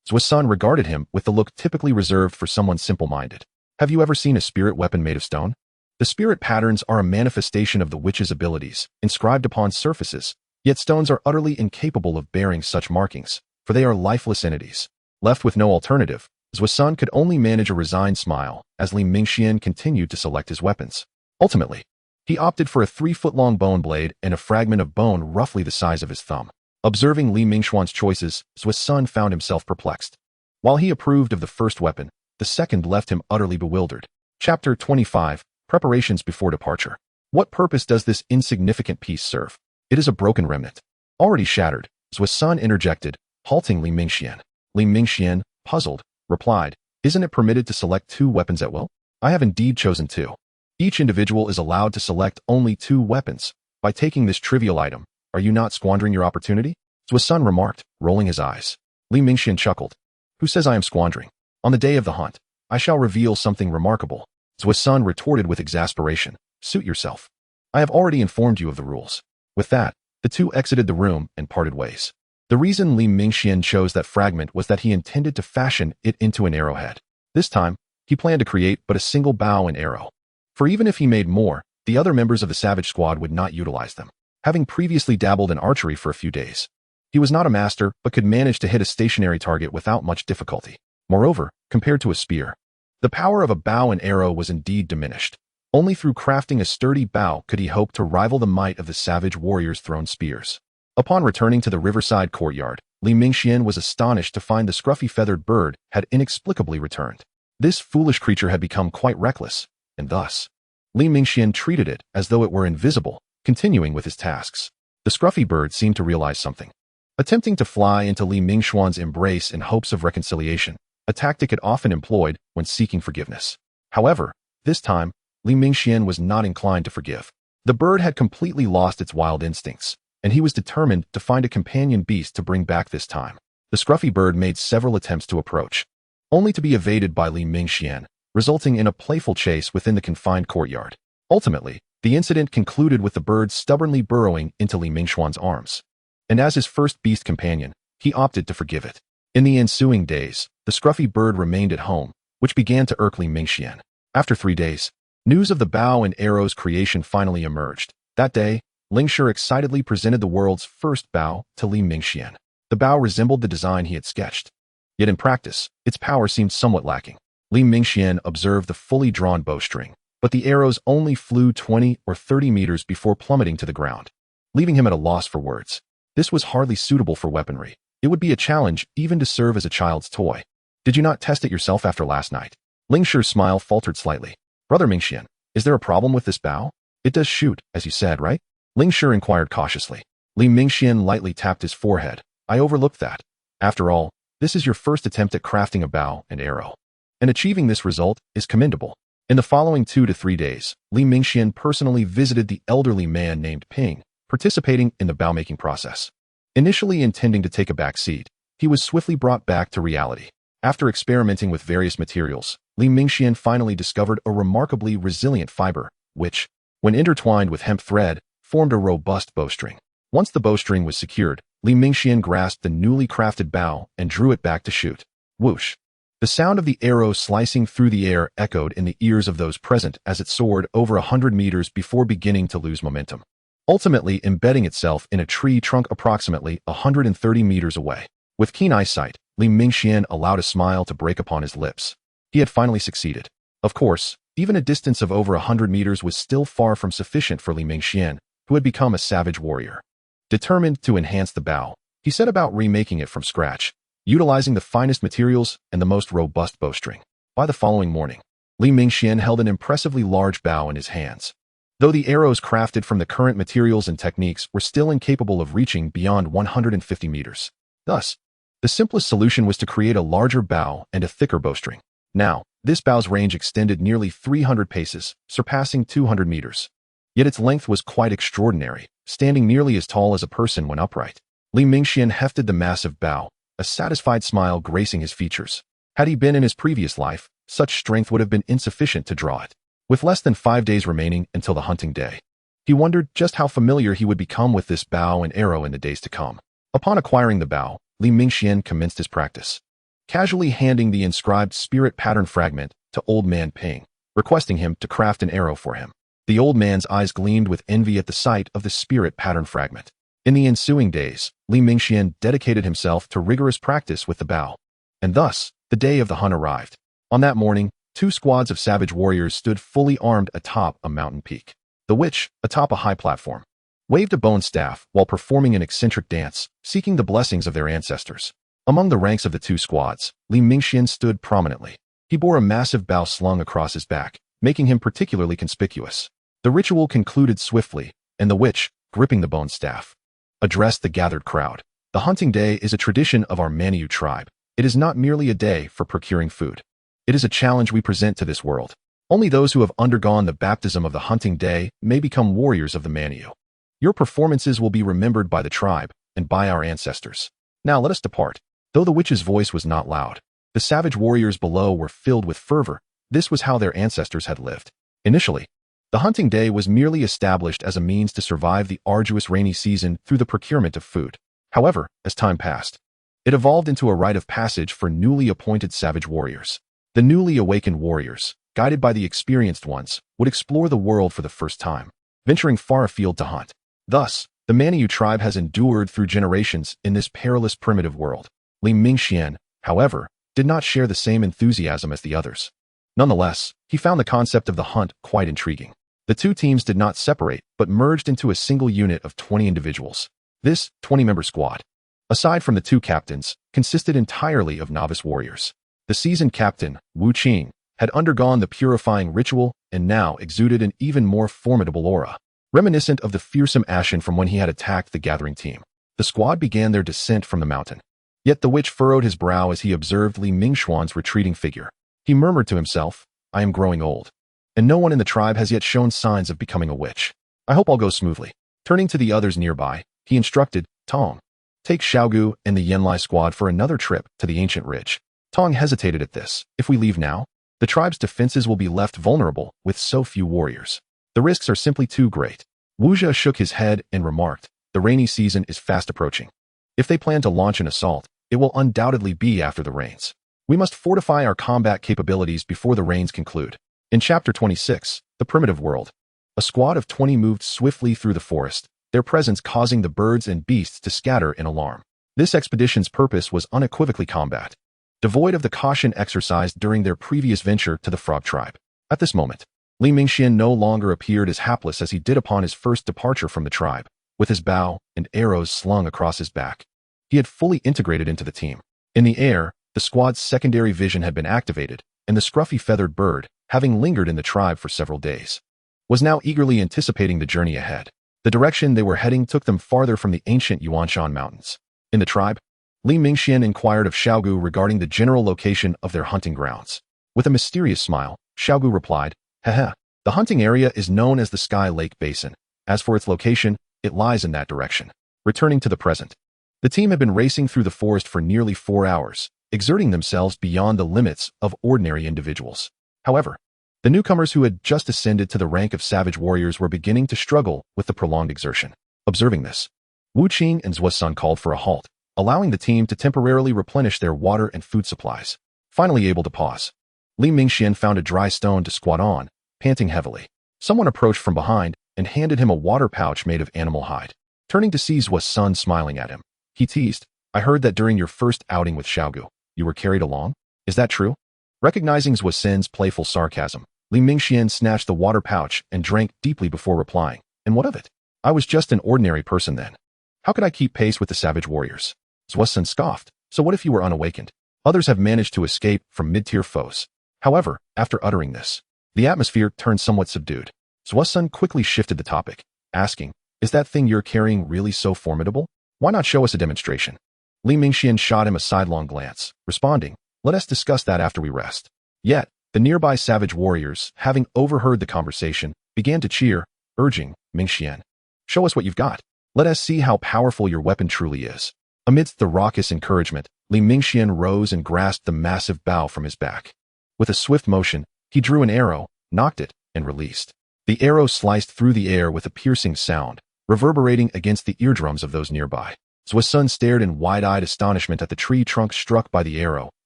Zhu's son regarded him with the look typically reserved for someone simple-minded. Have you ever seen a spirit weapon made of stone? The spirit patterns are a manifestation of the witch's abilities, inscribed upon surfaces, yet stones are utterly incapable of bearing such markings, for they are lifeless entities. Left with no alternative, Zhu's son could only manage a resigned smile as Li Mingxian continued to select his weapons. Ultimately, he opted for a 3-foot-long bone blade and a fragment of bone roughly the size of his thumb. Observing Li Mingxuan's choices, Zhu's son found himself perplexed. While he approved of the first weapon, the second left him utterly bewildered. Chapter 25. Preparations before departure. What purpose does this insignificant piece serve? It is a broken remnant. Already shattered, Zhu's son interjected, halting Li Mingxian. Li Mingxian, puzzled, replied, isn't it permitted to select 2 weapons at will? I have indeed chosen 2. Each individual is allowed to select only 2 weapons. By taking this trivial item, are you not squandering your opportunity? Zhu's son remarked, rolling his eyes. Li Mingxian chuckled. Who says I am squandering? On the day of the hunt, I shall reveal something remarkable. Zhu's son retorted with exasperation. Suit yourself. I have already informed you of the rules. With that, the 2 exited the room and parted ways. The reason Li Mingxian chose that fragment was that he intended to fashion it into an arrowhead. This time, he planned to create but a single bow and arrow. For even if he made more, the other members of the savage squad would not utilize them. Having previously dabbled in archery for a few days, he was not a master but could manage to hit a stationary target without much difficulty. Moreover, compared to a spear, the power of a bow and arrow was indeed diminished. Only through crafting a sturdy bow could he hope to rival the might of the savage warriors' thrown spears. Upon returning to the riverside courtyard, Li Mingxian was astonished to find the scruffy feathered bird had inexplicably returned. This foolish creature had become quite reckless, and thus, Li Mingxian treated it as though it were invisible, continuing with his tasks. The scruffy bird seemed to realize something. Attempting to fly into Li Mingxuan's embrace in hopes of reconciliation, a tactic it often employed when seeking forgiveness. However, this time, Li Mingxian was not inclined to forgive. The bird had completely lost its wild instincts, and he was determined to find a companion beast to bring back this time. The scruffy bird made several attempts to approach, only to be evaded by Li Mingxian, resulting in a playful chase within the confined courtyard. Ultimately, the incident concluded with the bird stubbornly burrowing into Li Mingxuan's arms. And as his first beast companion, he opted to forgive it. In the ensuing days, the scruffy bird remained at home, which began to irk Li Mingxian. After 3 days, news of the bow and arrow's creation finally emerged. That day, Lingshi excitedly presented the world's first bow to Li Mingxian. The bow resembled the design he had sketched. Yet in practice, its power seemed somewhat lacking. Li Mingxian observed the fully drawn bowstring, but the arrows only flew 20 or 30 meters before plummeting to the ground, leaving him at a loss for words. This was hardly suitable for weaponry. It would be a challenge even to serve as a child's toy. Did you not test it yourself after last night? Lingshi's smile faltered slightly. Brother Mingxian, is there a problem with this bow? It does shoot, as you said, right? Lingshi inquired cautiously. Li Mingxian lightly tapped his forehead. I overlooked that. After all, this is your first attempt at crafting a bow and arrow. And achieving this result is commendable. In the following 2 to 3 days, Li Mingxian personally visited the elderly man named Ping, participating in the bow-making process. Initially intending to take a back seat, he was swiftly brought back to reality. After experimenting with various materials, Li Mingxian finally discovered a remarkably resilient fiber, which, when intertwined with hemp thread, formed a robust bowstring. Once the bowstring was secured, Li Mingxian grasped the newly crafted bow and drew it back to shoot. Whoosh! The sound of the arrow slicing through the air echoed in the ears of those present as it soared over 100 meters before beginning to lose momentum, ultimately embedding itself in a tree trunk approximately 130 meters away. With keen eyesight, Li Mingxian allowed a smile to break upon his lips. He had finally succeeded. Of course, even a distance of over 100 meters was still far from sufficient for Li Mingxian, who had become a savage warrior. Determined to enhance the bow, he set about remaking it from scratch, utilizing the finest materials and the most robust bowstring. By the following morning, Li Mingxian held an impressively large bow in his hands. Though the arrows crafted from the current materials and techniques were still incapable of reaching beyond 150 meters. Thus, The simplest solution was to create a larger bow and a thicker bowstring. Now, this bow's range extended nearly 300 paces, surpassing 200 meters. Yet its length was quite extraordinary, standing nearly as tall as a person when upright. Li Mingxian hefted the massive bow, a satisfied smile gracing his features. Had he been in his previous life, such strength would have been insufficient to draw it. With less than 5 days remaining until the hunting day, he wondered just how familiar he would become with this bow and arrow in the days to come. Upon acquiring the bow, Li Mingxian commenced his practice, casually handing the inscribed spirit pattern fragment to Old Man Ping, requesting him to craft an arrow for him. The old man's eyes gleamed with envy at the sight of the spirit pattern fragment. In the ensuing days, Li Mingxian dedicated himself to rigorous practice with the bow. And thus, the day of the hunt arrived. On that morning, 2 squads of savage warriors stood fully armed atop a mountain peak. The witch, atop a high platform, waved a bone staff while performing an eccentric dance, seeking the blessings of their ancestors. Among the ranks of the 2 squads, Li Mingxian stood prominently. He bore a massive bow slung across his back, making him particularly conspicuous. The ritual concluded swiftly, and the witch, gripping the bone staff, addressed the gathered crowd. The hunting day is a tradition of our Manyu tribe. It is not merely a day for procuring food. It is a challenge we present to this world. Only those who have undergone the baptism of the hunting day may become warriors of the Manyu. Your performances will be remembered by the tribe and by our ancestors. Now let us depart. Though the witch's voice was not loud, the savage warriors below were filled with fervor. This was how their ancestors had lived. Initially, the hunting day was merely established as a means to survive the arduous rainy season through the procurement of food. However, as time passed, it evolved into a rite of passage for newly appointed savage warriors. The newly awakened warriors, guided by the experienced ones, would explore the world for the first time, venturing far afield to hunt. Thus, the Manyu tribe has endured through generations in this perilous primitive world. Li Mingxian, however, did not share the same enthusiasm as the others. Nonetheless, he found the concept of the hunt quite intriguing. The 2 teams did not separate, but merged into a single unit of 20 individuals. This 20-member squad, aside from the 2 captains, consisted entirely of novice warriors. The seasoned captain, Wu Qing, had undergone the purifying ritual and now exuded an even more formidable aura, reminiscent of the fearsome Ashen from when he had attacked the gathering team. The squad began their descent from the mountain. Yet the witch furrowed his brow as he observed Li Mingxuan's retreating figure. He murmured to himself, I am growing old, and no one in the tribe has yet shown signs of becoming a witch. I hope all goes smoothly. Turning to the others nearby, he instructed, Tong, take Xiaogu and the Yanlai squad for another trip to the ancient ridge. Tong hesitated at this. If we leave now, the tribe's defenses will be left vulnerable with so few warriors. The risks are simply too great. Wu Zhe shook his head and remarked, the rainy season is fast approaching. If they plan to launch an assault, it will undoubtedly be after the rains. We must fortify our combat capabilities before the rains conclude. In Chapter 26, The Primitive World, a squad of 20 moved swiftly through the forest, their presence causing the birds and beasts to scatter in alarm. This expedition's purpose was unequivocally combat, devoid of the caution exercised during their previous venture to the Frog Tribe. At this moment, Li Mingxian no longer appeared as hapless as he did upon his first departure from the tribe, with his bow and arrows slung across his back. He had fully integrated into the team. In the air, the squad's secondary vision had been activated, and the scruffy feathered bird, having lingered in the tribe for several days, was now eagerly anticipating the journey ahead. The direction they were heading took them farther from the ancient Yuanshan Mountains. In the tribe, Li Mingxian inquired of Xiaogu regarding the general location of their hunting grounds. With a mysterious smile, Xiaogu replied, Haha, the hunting area is known as the Sky Lake Basin. As for its location, it lies in that direction. Returning to the present, the team had been racing through the forest for nearly 4 hours, exerting themselves beyond the limits of ordinary individuals. However, the newcomers who had just ascended to the rank of savage warriors were beginning to struggle with the prolonged exertion. Observing this, Wu Qing and Zuo Sun called for a halt, allowing the team to temporarily replenish their water and food supplies. Finally able to pause, Li Mingxian found a dry stone to squat on, panting heavily. Someone approached from behind and handed him a water pouch made of animal hide. Turning to see Zuo Sun smiling at him, he teased, I heard that during your first outing with Xiaogu, you were carried along? Is that true? Recognizing Zuo Sun's playful sarcasm, Li Mingxian snatched the water pouch and drank deeply before replying, and what of it? I was just an ordinary person then. How could I keep pace with the savage warriors? Zuo Sun scoffed, so what if you were unawakened? Others have managed to escape from mid-tier foes. However, after uttering this, the atmosphere turned somewhat subdued. Zuo Sun quickly shifted the topic, asking, is that thing you're carrying really so formidable? Why not show us a demonstration? Li Mingxian shot him a sidelong glance, responding, "Let us discuss that after we rest." Yet, the nearby savage warriors, having overheard the conversation, began to cheer, urging, "Mingxian, show us what you've got. Let us see how powerful your weapon truly is." Amidst the raucous encouragement, Li Mingxian rose and grasped the massive bow from his back. With a swift motion, he drew an arrow, knocked it, and released. The arrow sliced through the air with a piercing sound, reverberating against the eardrums of those nearby. Zhuo Sun stared in wide-eyed astonishment at the tree trunk struck by the arrow,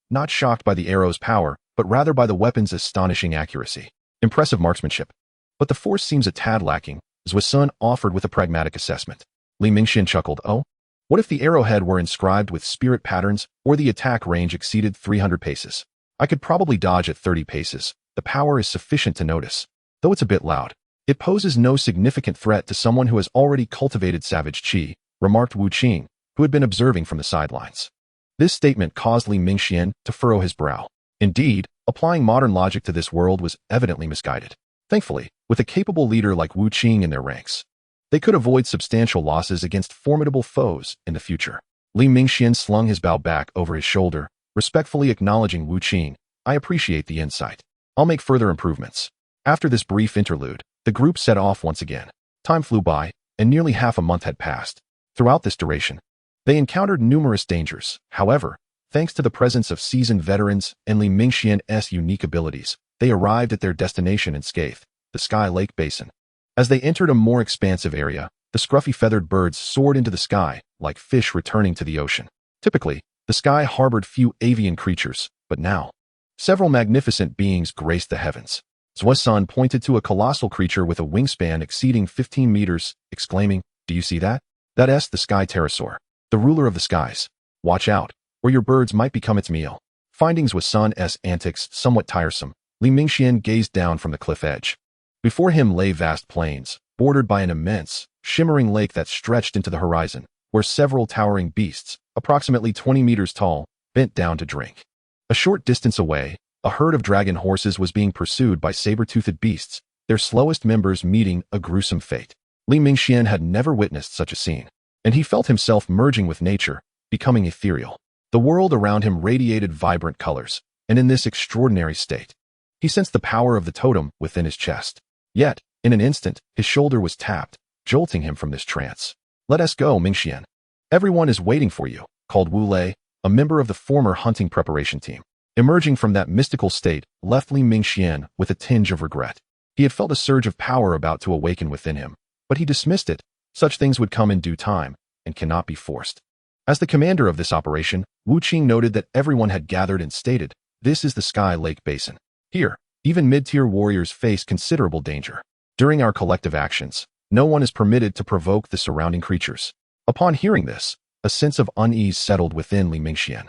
not shocked by the arrow's power, but rather by the weapon's astonishing accuracy. Impressive marksmanship. But the force seems a tad lacking, Zhuo Sun offered with a pragmatic assessment. Li Mingxian chuckled, "Oh? What if the arrowhead were inscribed with spirit patterns or the attack range exceeded 300 paces? I could probably dodge at 30 paces. The power is sufficient to notice. Though it's a bit loud. It poses no significant threat to someone who has already cultivated savage qi," remarked Wu Qing, who had been observing from the sidelines. This statement caused Li Mingxian to furrow his brow. Indeed, applying modern logic to this world was evidently misguided. Thankfully, with a capable leader like Wu Qing in their ranks, they could avoid substantial losses against formidable foes in the future. Li Mingxian slung his bow back over his shoulder, respectfully acknowledging Wu Qing. "I appreciate the insight. I'll make further improvements." After this brief interlude, the group set off once again. Time flew by, and nearly half a month had passed. Throughout this duration, they encountered numerous dangers. However, thanks to the presence of seasoned veterans and Li Mingxian's unique abilities, they arrived at their destination unscathed, the Sky Lake Basin. As they entered a more expansive area, the scruffy feathered birds soared into the sky, like fish returning to the ocean. Typically, the sky harbored few avian creatures, but now, several magnificent beings graced the heavens. Zhuo Sun pointed to a colossal creature with a wingspan exceeding 15 meters, exclaiming, "Do you see that? That's the sky pterosaur, the ruler of the skies. Watch out, or your birds might become its meal." Finding Zhuo Sun's antics somewhat tiresome, Li Mingxian gazed down from the cliff edge. Before him lay vast plains, bordered by an immense, shimmering lake that stretched into the horizon, where several towering beasts, approximately 20 meters tall, bent down to drink. A short distance away, a herd of dragon horses was being pursued by saber-toothed beasts, their slowest members meeting a gruesome fate. Li Mingxian had never witnessed such a scene, and he felt himself merging with nature, becoming ethereal. The world around him radiated vibrant colors, and in this extraordinary state, he sensed the power of the totem within his chest. Yet, in an instant, his shoulder was tapped, jolting him from this trance. "Let us go, Mingxian. Everyone is waiting for you," called Wu Lei, a member of the former hunting preparation team. Emerging from that mystical state left Li Mingxian with a tinge of regret. He had felt a surge of power about to awaken within him, but he dismissed it. Such things would come in due time, and cannot be forced. As the commander of this operation, Wu Qing noted that everyone had gathered and stated, "This is the Sky Lake Basin. Here, even mid-tier warriors face considerable danger. During our collective actions, no one is permitted to provoke the surrounding creatures." Upon hearing this, a sense of unease settled within Li Mingxian.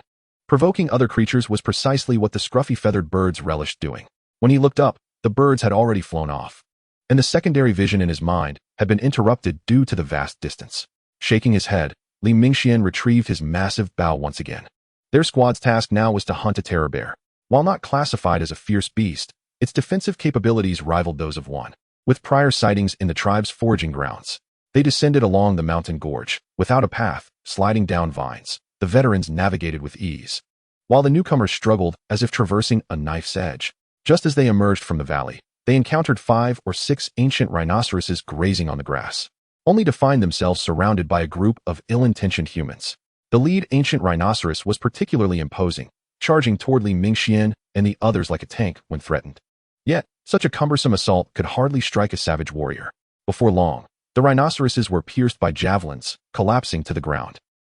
Provoking other creatures was precisely what the scruffy feathered birds relished doing. When he looked up, the birds had already flown off, and the secondary vision in his mind had been interrupted due to the vast distance. Shaking his head, Li Mingxian retrieved his massive bow once again. Their squad's task now was to hunt a terror bear. While not classified as a fierce beast, its defensive capabilities rivaled those of one. With prior sightings in the tribe's foraging grounds, they descended along the mountain gorge, without a path, sliding down vines. The veterans navigated with ease, while the newcomers struggled as if traversing a knife's edge. Just as they emerged from the valley, they encountered 5 or 6 ancient rhinoceroses grazing on the grass, only to find themselves surrounded by a group of ill-intentioned humans. The lead ancient rhinoceros was particularly imposing, charging toward Li Mingxian and the others like a tank when threatened. Yet, such a cumbersome assault could hardly strike a savage warrior. Before long, the rhinoceroses were pierced by javelins, collapsing to the ground.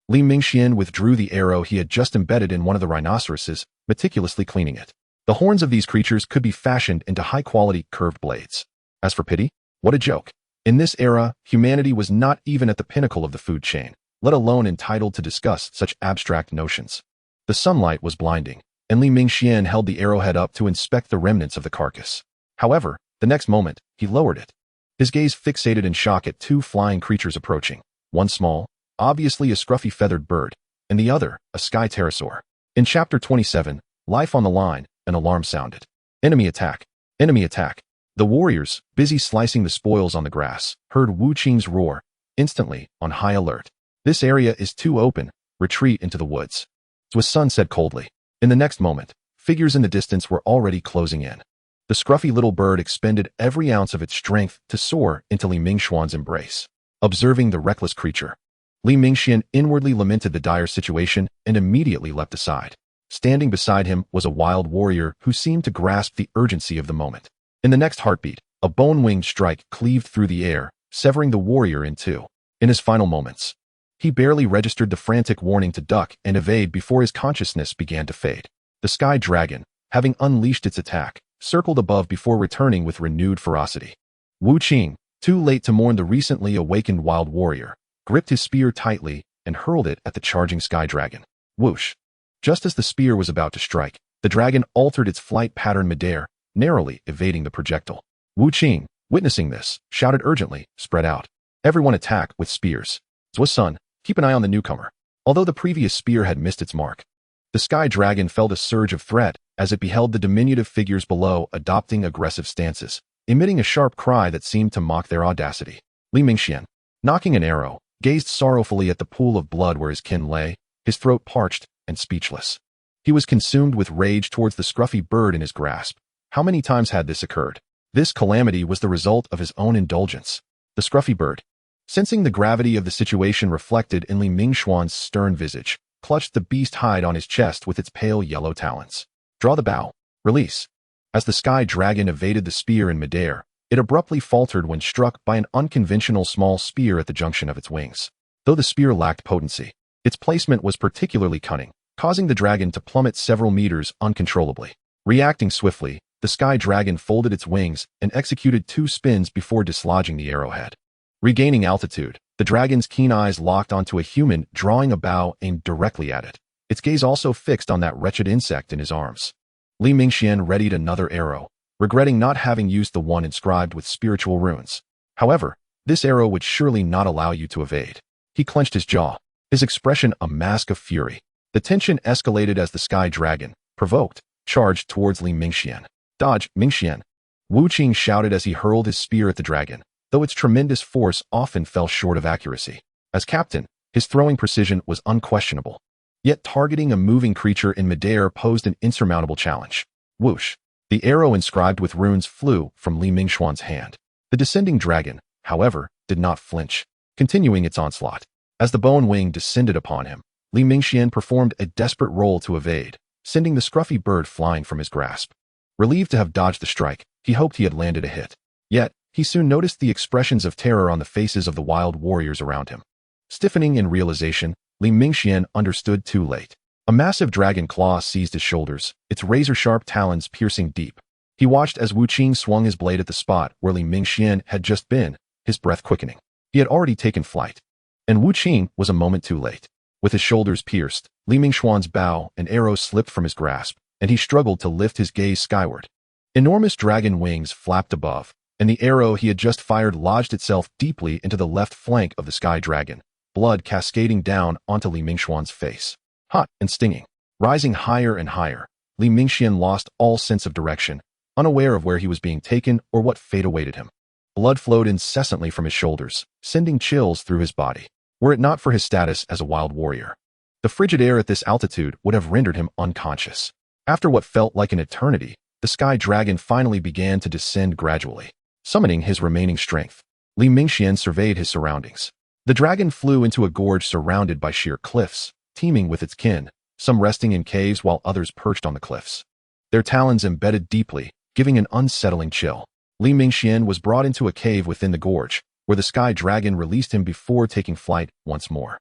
Li Mingxian withdrew the arrow he had just embedded in one of the rhinoceroses, meticulously cleaning it. The horns of these creatures could be fashioned into high-quality curved blades. As for pity, what a joke. In this era, humanity was not even at the pinnacle of the food chain, let alone entitled to discuss such abstract notions. The sunlight was blinding, and Li Mingxian held the arrowhead up to inspect the remnants of the carcass. However, the next moment, he lowered it. His gaze fixated in shock at 2 flying creatures approaching, one small, obviously a scruffy feathered bird, and the other, a sky pterosaur. In Chapter 27, Life on the Line, an alarm sounded. Enemy attack! Enemy attack! The warriors, busy slicing the spoils on the grass, heard Wu Qing's roar, instantly on high alert. "This area is too open. retreat into the woods. His son said coldly. In the next moment, figures in the distance were already closing in. The scruffy little bird expended every ounce of its strength to soar into Li Mingxuan's embrace. Observing the reckless creature, Li Mingxian inwardly lamented the dire situation and immediately leapt aside. Standing beside him was a wild warrior who seemed to grasp the urgency of the moment. In the next heartbeat, a bone-winged strike cleaved through the air, severing the warrior in two. In his final moments, he barely registered the frantic warning to duck and evade before his consciousness began to fade. The sky dragon, having unleashed its attack, circled above before returning with renewed ferocity. Wu Qing, too late to mourn the recently awakened wild warrior, gripped his spear tightly and hurled it at the charging sky dragon. Whoosh! Just as the spear was about to strike, the dragon altered its flight pattern midair, narrowly evading the projectile. Wu Qing, witnessing this, shouted urgently, "Spread out. Everyone attack with spears. Zuo's son, keep an eye on the newcomer." Although the previous spear had missed its mark, the sky dragon felt a surge of threat as it beheld the diminutive figures below adopting aggressive stances, emitting a sharp cry that seemed to mock their audacity. Li Mingxian, nocking an arrow, gazed sorrowfully at the pool of blood where his kin lay, his throat parched and speechless. He was consumed with rage towards the scruffy bird in his grasp. How many times had this occurred? This calamity was the result of his own indulgence. The scruffy bird, sensing the gravity of the situation reflected in Li Mingxuan's stern visage, clutched the beast hide on his chest with its pale yellow talons. Draw the bow. Release. As the sky dragon evaded the spear in midair, it abruptly faltered when struck by an unconventional small spear at the junction of its wings. Though the spear lacked potency, its placement was particularly cunning, causing the dragon to plummet several meters uncontrollably. Reacting swiftly, the sky dragon folded its wings and executed 2 spins before dislodging the arrowhead. Regaining altitude, the dragon's keen eyes locked onto a human drawing a bow aimed directly at it. Its gaze also fixed on that wretched insect in his arms. Li Mingxian readied another arrow, regretting not having used the one inscribed with spiritual runes. However, this arrow would surely not allow you to evade. He clenched his jaw, his expression a mask of fury. The tension escalated as the sky dragon, provoked, charged towards Li Mingxian. Dodge, Mingxian! Wu Qing shouted as he hurled his spear at the dragon, though its tremendous force often fell short of accuracy. As captain, his throwing precision was unquestionable. Yet targeting a moving creature in midair posed an insurmountable challenge. Whoosh! The arrow inscribed with runes flew from Li Mingxuan's hand. The descending dragon, however, did not flinch, continuing its onslaught. As the bone wing descended upon him, Li Mingxian performed a desperate roll to evade, sending the scruffy bird flying from his grasp. Relieved to have dodged the strike, he hoped he had landed a hit. Yet, he soon noticed the expressions of terror on the faces of the wild warriors around him. Stiffening in realization, Li Mingxian understood too late. A massive dragon claw seized his shoulders, its razor-sharp talons piercing deep. He watched as Wu Qing swung his blade at the spot where Li Mingxian had just been, his breath quickening. He had already taken flight. And Wu Qing was a moment too late. With his shoulders pierced, Li Mingxuan's bow and arrow slipped from his grasp, and he struggled to lift his gaze skyward. Enormous dragon wings flapped above, and the arrow he had just fired lodged itself deeply into the left flank of the sky dragon, blood cascading down onto Li Mingxuan's face. Hot and stinging. Rising higher and higher, Li Mingxian lost all sense of direction, unaware of where he was being taken or what fate awaited him. Blood flowed incessantly from his shoulders, sending chills through his body. Were it not for his status as a wild warrior, the frigid air at this altitude would have rendered him unconscious. After what felt like an eternity, the sky dragon finally began to descend gradually. Summoning his remaining strength, Li Mingxian surveyed his surroundings. The dragon flew into a gorge surrounded by sheer cliffs, teeming with its kin, some resting in caves while others perched on the cliffs. Their talons embedded deeply, giving an unsettling chill. Li Mingxian was brought into a cave within the gorge, where the sky dragon released him before taking flight once more.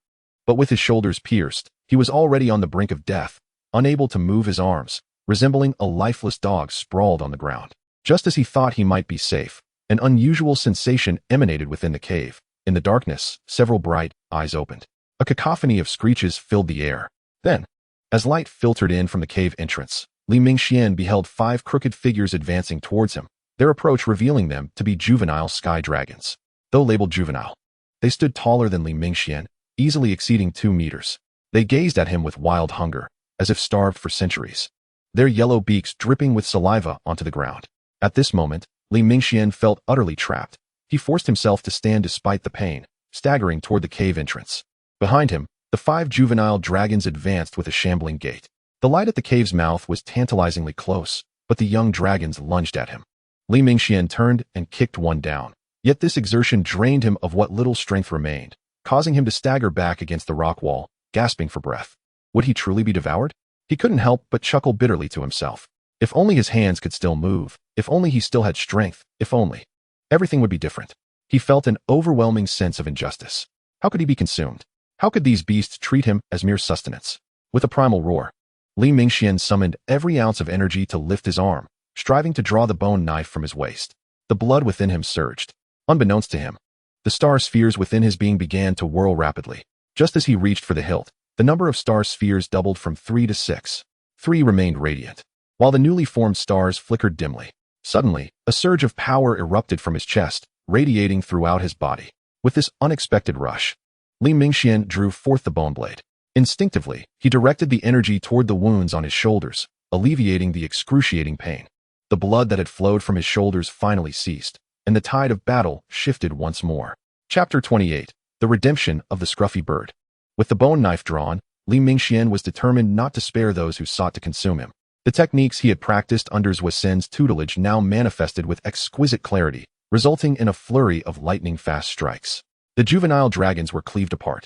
But with his shoulders pierced, he was already on the brink of death, unable to move his arms, resembling a lifeless dog sprawled on the ground. Just as he thought he might be safe, an unusual sensation emanated within the cave. In the darkness, several bright eyes opened. A cacophony of screeches filled the air. Then, as light filtered in from the cave entrance, Li Mingxian beheld 5 crooked figures advancing towards him, their approach revealing them to be juvenile sky dragons. Though labeled juvenile, they stood taller than Li Mingxian, easily exceeding 2 meters. They gazed at him with wild hunger, as if starved for centuries, their yellow beaks dripping with saliva onto the ground. At this moment, Li Mingxian felt utterly trapped. He forced himself to stand despite the pain, staggering toward the cave entrance. Behind him, the The 5 juvenile dragons advanced with a shambling gait. The light at the cave's mouth was tantalizingly close, but the young dragons lunged at him. Li Mingxian turned and kicked one down. Yet this exertion drained him of what little strength remained, causing him to stagger back against the rock wall, gasping for breath. Would he truly be devoured? He couldn't help but chuckle bitterly to himself. If only his hands could still move, if only he still had strength, if only. Everything would be different. He felt an overwhelming sense of injustice. How could he be consumed? How could these beasts treat him as mere sustenance? With a primal roar, Li Mingxian summoned every ounce of energy to lift his arm, striving to draw the bone knife from his waist. The blood within him surged. Unbeknownst to him, the star spheres within his being began to whirl rapidly. Just as he reached for the hilt, the number of star spheres doubled from 3 to 6. 3 remained radiant, while the newly formed stars flickered dimly. Suddenly, a surge of power erupted from his chest, radiating throughout his body. With this unexpected rush, Li Mingxian drew forth the bone blade. Instinctively, he directed the energy toward the wounds on his shoulders, alleviating the excruciating pain. The blood that had flowed from his shoulders finally ceased, and the tide of battle shifted once more. Chapter 28. The Redemption of the Scruffy Bird. With the bone knife drawn, Li Mingxian was determined not to spare those who sought to consume him. The techniques he had practiced under Zhuo Sen's tutelage now manifested with exquisite clarity, resulting in a flurry of lightning-fast strikes. The juvenile dragons were cleaved apart,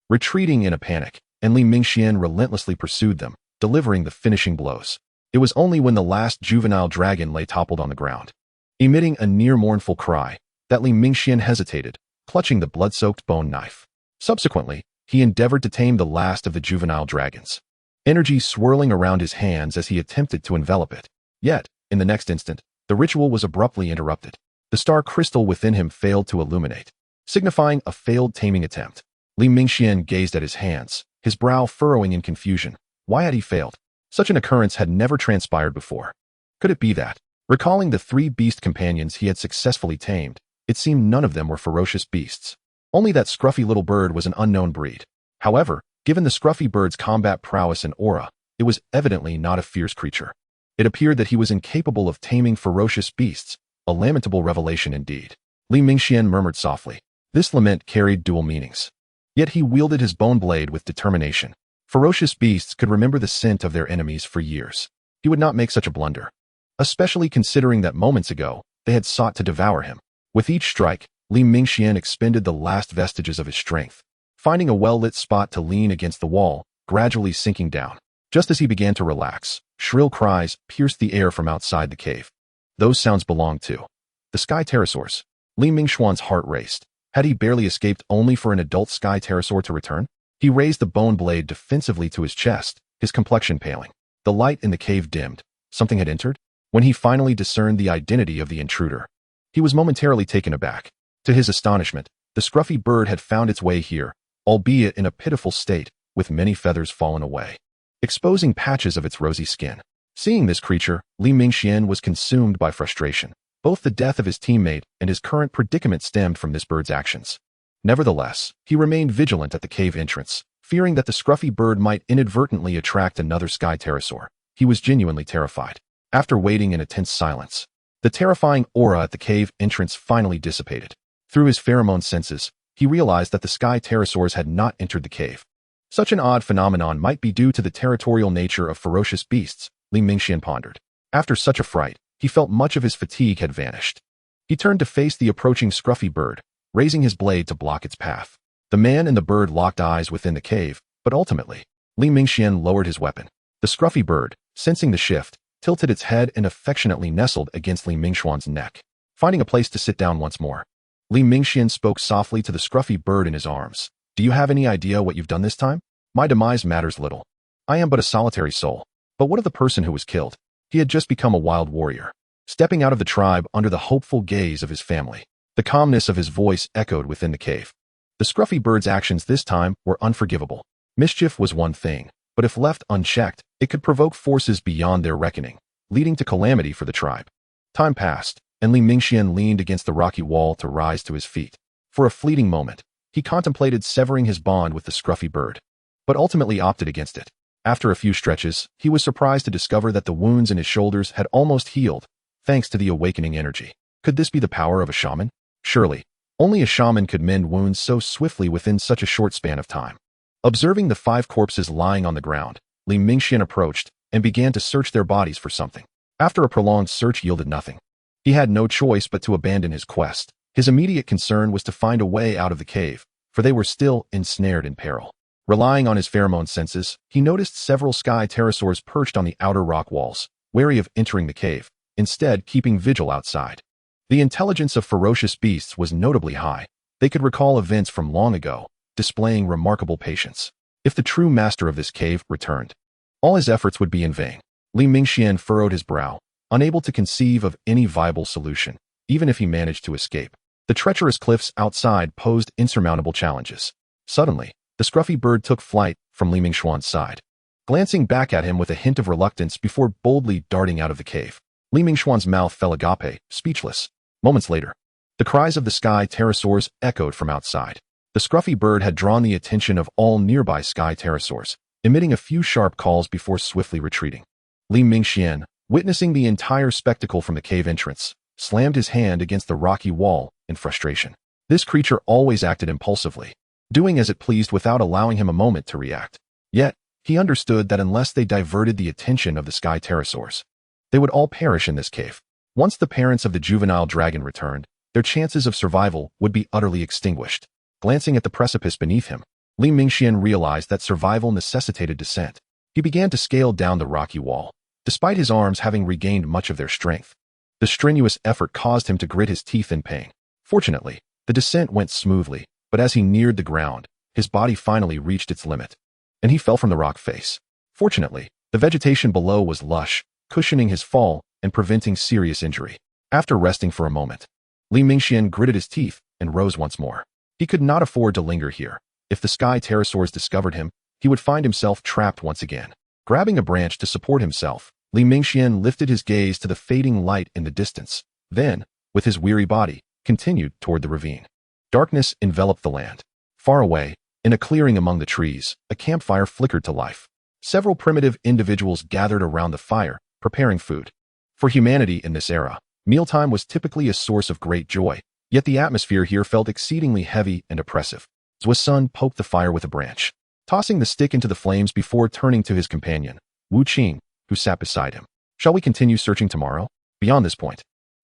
retreating in a panic, and Li Mingxian relentlessly pursued them, delivering the finishing blows. It was only when the last juvenile dragon lay toppled on the ground, emitting a near-mournful cry, that Li Mingxian hesitated, clutching the blood-soaked bone knife. Subsequently, he endeavored to tame the last of the juvenile dragons, energy swirling around his hands as he attempted to envelop it. Yet, in the next instant, the ritual was abruptly interrupted. The star crystal within him failed to illuminate, signifying a failed taming attempt. Li Mingxian gazed at his hands, his brow furrowing in confusion. Why had he failed? Such an occurrence had never transpired before. Could it be that, recalling the 3 beast companions he had successfully tamed, it seemed none of them were ferocious beasts. Only that scruffy little bird was an unknown breed. However, given the scruffy bird's combat prowess and aura, it was evidently not a fierce creature. It appeared that he was incapable of taming ferocious beasts, a lamentable revelation indeed. Li Mingxian murmured softly. This lament carried dual meanings. Yet he wielded his bone blade with determination. Ferocious beasts could remember the scent of their enemies for years. He would not make such a blunder, especially considering that moments ago, they had sought to devour him. With each strike, Li Mingxian expended the last vestiges of his strength, finding a well-lit spot to lean against the wall, gradually sinking down. Just as he began to relax, shrill cries pierced the air from outside the cave. Those sounds belonged to the sky pterosaurs. Li Mingxuan's heart raced. Had he barely escaped only for an adult sky pterosaur to return? He raised the bone blade defensively to his chest, his complexion paling. The light in the cave dimmed. Something had entered? When he finally discerned the identity of the intruder, he was momentarily taken aback. To his astonishment, the scruffy bird had found its way here, albeit in a pitiful state, with many feathers fallen away, exposing patches of its rosy skin. Seeing this creature, Li Mingxian was consumed by frustration. Both the death of his teammate and his current predicament stemmed from this bird's actions. Nevertheless, he remained vigilant at the cave entrance, fearing that the scruffy bird might inadvertently attract another sky pterosaur. He was genuinely terrified. After waiting in a tense silence, the terrifying aura at the cave entrance finally dissipated. Through his pheromone senses, he realized that the sky pterosaurs had not entered the cave. Such an odd phenomenon might be due to the territorial nature of ferocious beasts, Li Mingxian pondered. After such a fright, he felt much of his fatigue had vanished. He turned to face the approaching scruffy bird, raising his blade to block its path. The man and the bird locked eyes within the cave, but ultimately, Li Mingxian lowered his weapon. The scruffy bird, sensing the shift, tilted its head and affectionately nestled against Li Mingxuan's neck. Finding a place to sit down once more, Li Mingxian spoke softly to the scruffy bird in his arms. Do you have any idea what you've done this time? My demise matters little. I am but a solitary soul. But what of the person who was killed? He had just become a wild warrior, stepping out of the tribe under the hopeful gaze of his family. The calmness of his voice echoed within the cave. The scruffy bird's actions this time were unforgivable. Mischief was one thing, but if left unchecked, it could provoke forces beyond their reckoning, leading to calamity for the tribe. Time passed, and Li Mingxian leaned against the rocky wall to rise to his feet. For a fleeting moment, he contemplated severing his bond with the scruffy bird, but ultimately opted against it. After a few stretches, he was surprised to discover that the wounds in his shoulders had almost healed, thanks to the awakening energy. Could this be the power of a shaman? Surely, only a shaman could mend wounds so swiftly within such a short span of time. Observing the 5 corpses lying on the ground, Li Mingxian approached and began to search their bodies for something. After a prolonged search yielded nothing. He had no choice but to abandon his quest. His immediate concern was to find a way out of the cave, for they were still ensnared in peril. Relying on his pheromone senses, he noticed several sky pterosaurs perched on the outer rock walls, wary of entering the cave, instead keeping vigil outside. The intelligence of ferocious beasts was notably high. They could recall events from long ago, displaying remarkable patience. If the true master of this cave returned, all his efforts would be in vain. Li Mingxian furrowed his brow, unable to conceive of any viable solution, even if he managed to escape. The treacherous cliffs outside posed insurmountable challenges. Suddenly, the scruffy bird took flight from Li Mingxuan's side, glancing back at him with a hint of reluctance before boldly darting out of the cave. Li Mingxuan's mouth fell agape, speechless. Moments later, the cries of the sky pterosaurs echoed from outside. The scruffy bird had drawn the attention of all nearby sky pterosaurs, emitting a few sharp calls before swiftly retreating. Li Mingxian, witnessing the entire spectacle from the cave entrance, slammed his hand against the rocky wall in frustration. This creature always acted impulsively, doing as it pleased without allowing him a moment to react. Yet, he understood that unless they diverted the attention of the sky pterosaurs, they would all perish in this cave. Once the parents of the juvenile dragon returned, their chances of survival would be utterly extinguished. Glancing at the precipice beneath him, Li Mingxian realized that survival necessitated descent. He began to scale down the rocky wall, despite his arms having regained much of their strength. The strenuous effort caused him to grit his teeth in pain. Fortunately, the descent went smoothly, but as he neared the ground, his body finally reached its limit, and he fell from the rock face. Fortunately, the vegetation below was lush, cushioning his fall and preventing serious injury. After resting for a moment, Li Mingxian gritted his teeth and rose once more. He could not afford to linger here. If the sky pterosaurs discovered him, he would find himself trapped once again. Grabbing a branch to support himself, Li Mingxian lifted his gaze to the fading light in the distance. Then, with his weary body, continued toward the ravine. Darkness enveloped the land. Far away, in a clearing among the trees, a campfire flickered to life. Several primitive individuals gathered around the fire, preparing food. For humanity in this era, mealtime was typically a source of great joy, yet the atmosphere here felt exceedingly heavy and oppressive. Zuo's son poked the fire with a branch, tossing the stick into the flames before turning to his companion, Wu Qing, who sat beside him. Shall we continue searching tomorrow? Beyond this point,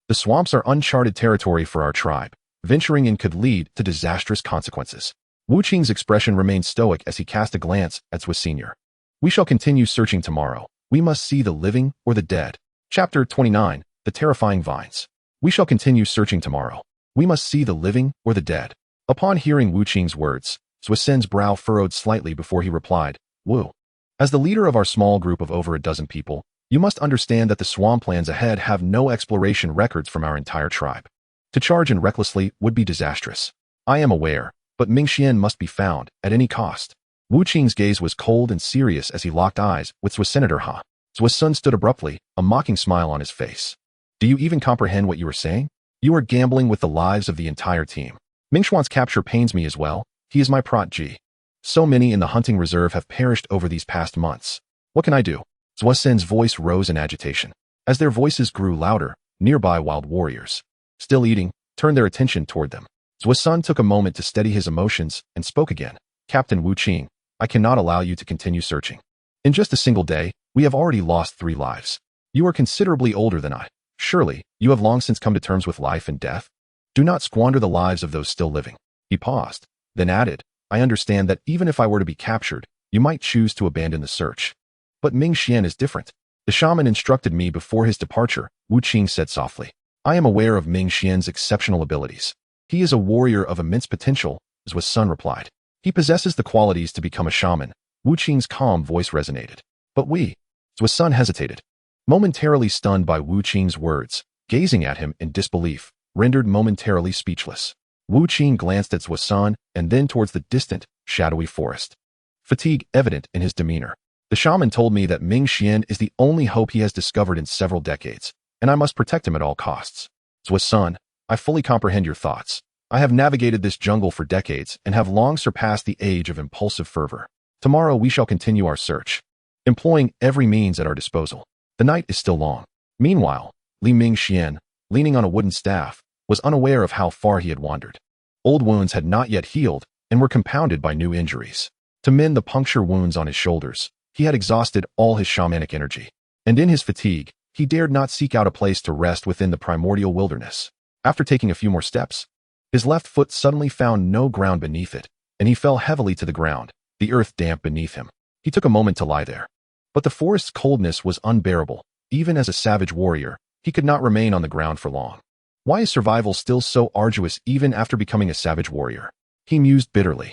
the swamps are uncharted territory for our tribe. Venturing in could lead to disastrous consequences. Wu Qing's expression remained stoic as he cast a glance at Zuo Sr. We shall continue searching tomorrow. We must see the living or the dead. Chapter 29, The Terrifying Vines. We shall continue searching tomorrow. We must see the living or the dead. Upon hearing Wu Qing's words, Zuo Sen's brow furrowed slightly before he replied, Wu, as the leader of our small group of over a dozen people, you must understand that the swamplands ahead have no exploration records from our entire tribe. To charge in recklessly would be disastrous. I am aware, but Mingxian must be found at any cost. Wu Qing's gaze was cold and serious as he locked eyes with Zuo Senator Ha. Zuo's son stood abruptly, a mocking smile on his face. Do you even comprehend what you are saying? You are gambling with the lives of the entire team. Mingxuan's capture pains me as well. He is my protege. So many in the hunting reserve have perished over these past months. What can I do? Zuo Sen's voice rose in agitation. As their voices grew louder, nearby wild warriors, still eating, turned their attention toward them. Zuo's son took a moment to steady his emotions and spoke again. Captain Wu Qing, I cannot allow you to continue searching. In just a single day, we have already lost 3 lives. You are considerably older than I. Surely, you have long since come to terms with life and death? Do not squander the lives of those still living. He paused, then added, I understand that even if I were to be captured, you might choose to abandon the search. But Mingxian is different. The shaman instructed me before his departure, Wu Qing said softly. I am aware of Mingxian's exceptional abilities. He is a warrior of immense potential, Zuo's son replied. He possesses the qualities to become a shaman. Wu Qing's calm voice resonated. But Zuo's son hesitated, momentarily stunned by Wu Qing's words, gazing at him in disbelief, rendered momentarily speechless. Wu Qing glanced at Zuo's son and then towards the distant, shadowy forest. Fatigue evident in his demeanor. The shaman told me that Mingxian is the only hope he has discovered in several decades, and I must protect him at all costs. Zuo's son, I fully comprehend your thoughts. I have navigated this jungle for decades and have long surpassed the age of impulsive fervor. Tomorrow we shall continue our search, employing every means at our disposal. The night is still long. Meanwhile, Li Mingxian, leaning on a wooden staff, was unaware of how far he had wandered. Old wounds had not yet healed and were compounded by new injuries. To mend the puncture wounds on his shoulders, he had exhausted all his shamanic energy. And in his fatigue, he dared not seek out a place to rest within the primordial wilderness. After taking a few more steps, his left foot suddenly found no ground beneath it, and he fell heavily to the ground, the earth damp beneath him. He took a moment to lie there. But the forest's coldness was unbearable. Even as a savage warrior, he could not remain on the ground for long. Why is survival still so arduous even after becoming a savage warrior? He mused bitterly.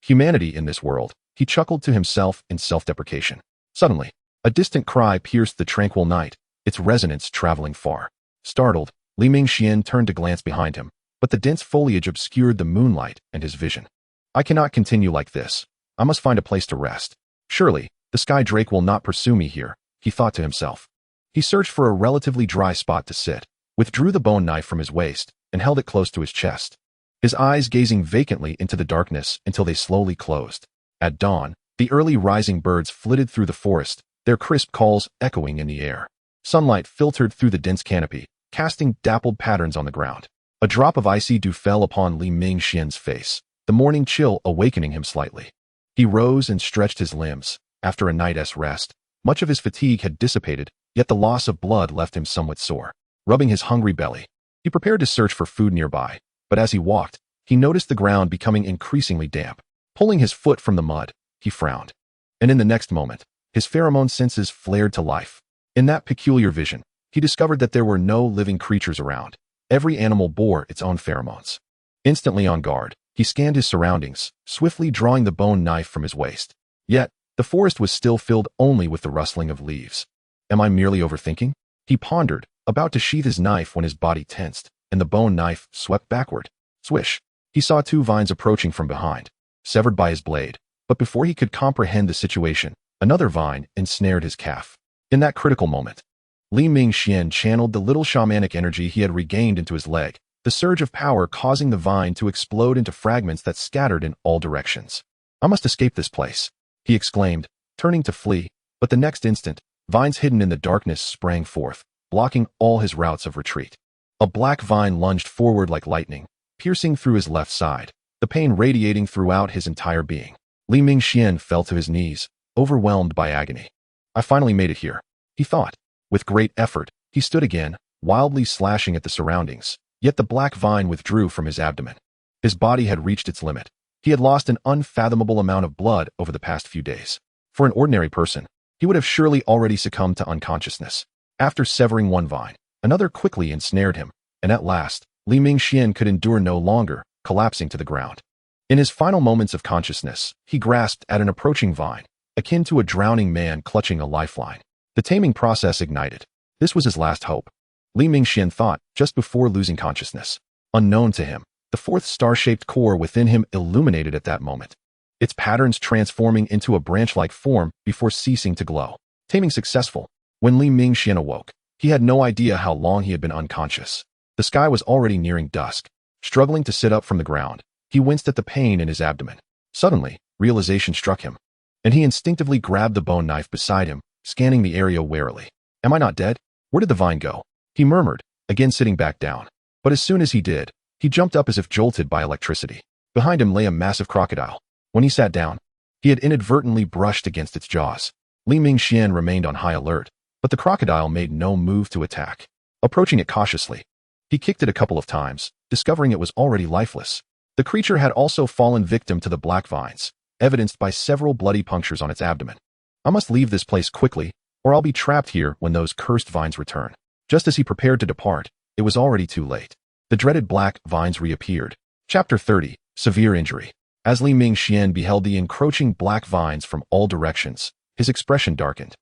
Humanity in this world, he chuckled to himself in self-deprecation. Suddenly, a distant cry pierced the tranquil night, its resonance traveling far. Startled, Li Mingxian turned to glance behind him, but the dense foliage obscured the moonlight and his vision. I cannot continue like this. I must find a place to rest. Surely, the sky drake will not pursue me here, he thought to himself. He searched for a relatively dry spot to sit, withdrew the bone knife from his waist, and held it close to his chest. His eyes gazing vacantly into the darkness until they slowly closed. At dawn, the early rising birds flitted through the forest, their crisp calls echoing in the air. Sunlight filtered through the dense canopy, casting dappled patterns on the ground. A drop of icy dew fell upon Li Mingxian's face, the morning chill awakening him slightly. He rose and stretched his limbs. After a night's rest, much of his fatigue had dissipated, yet the loss of blood left him somewhat sore. Rubbing his hungry belly, he prepared to search for food nearby, but as he walked, he noticed the ground becoming increasingly damp. Pulling his foot from the mud, he frowned. And in the next moment, his pheromone senses flared to life. In that peculiar vision, he discovered that there were no living creatures around. Every animal bore its own pheromones. Instantly on guard, he scanned his surroundings, swiftly drawing the bone knife from his waist. Yet, the forest was still filled only with the rustling of leaves. Am I merely overthinking? He pondered, about to sheath his knife when his body tensed, and the bone knife swept backward. Swish! He saw two vines approaching from behind, severed by his blade, but before he could comprehend the situation, another vine ensnared his calf. In that critical moment, Li Mingxian channeled the little shamanic energy he had regained into his leg, the surge of power causing the vine to explode into fragments that scattered in all directions. I must escape this place, he exclaimed, turning to flee, but the next instant, vines hidden in the darkness sprang forth, blocking all his routes of retreat. A black vine lunged forward like lightning, piercing through his left side, the pain radiating throughout his entire being. Li Mingxian fell to his knees, overwhelmed by agony. I finally made it here, he thought. With great effort, he stood again, wildly slashing at the surroundings, yet the black vine withdrew from his abdomen. His body had reached its limit. He had lost an unfathomable amount of blood over the past few days. For an ordinary person, he would have surely already succumbed to unconsciousness. After severing one vine, another quickly ensnared him, and at last, Li Mingxian could endure no longer, collapsing to the ground. In his final moments of consciousness, he grasped at an approaching vine, akin to a drowning man clutching a lifeline. The taming process ignited. This was his last hope. Li Mingxian thought, just before losing consciousness. Unknown to him, the fourth star-shaped core within him illuminated at that moment, its patterns transforming into a branch-like form before ceasing to glow. Taming successful. When Li Mingxian awoke, he had no idea how long he had been unconscious. The sky was already nearing dusk. Struggling to sit up from the ground, he winced at the pain in his abdomen. Suddenly, realization struck him, and he instinctively grabbed the bone knife beside him, scanning the area warily. Am I not dead? Where did the vine go? He murmured, again sitting back down. But as soon as he did, he jumped up as if jolted by electricity. Behind him lay a massive crocodile. When he sat down, he had inadvertently brushed against its jaws. Li Mingxian remained on high alert, but the crocodile made no move to attack. Approaching it cautiously, he kicked it a couple of times, discovering it was already lifeless. The creature had also fallen victim to the black vines, evidenced by several bloody punctures on its abdomen. I must leave this place quickly, or I'll be trapped here when those cursed vines return. Just as he prepared to depart, it was already too late. The dreaded black vines reappeared. Chapter 30, Severe Injury. As Li Mingxian beheld the encroaching black vines from all directions, his expression darkened.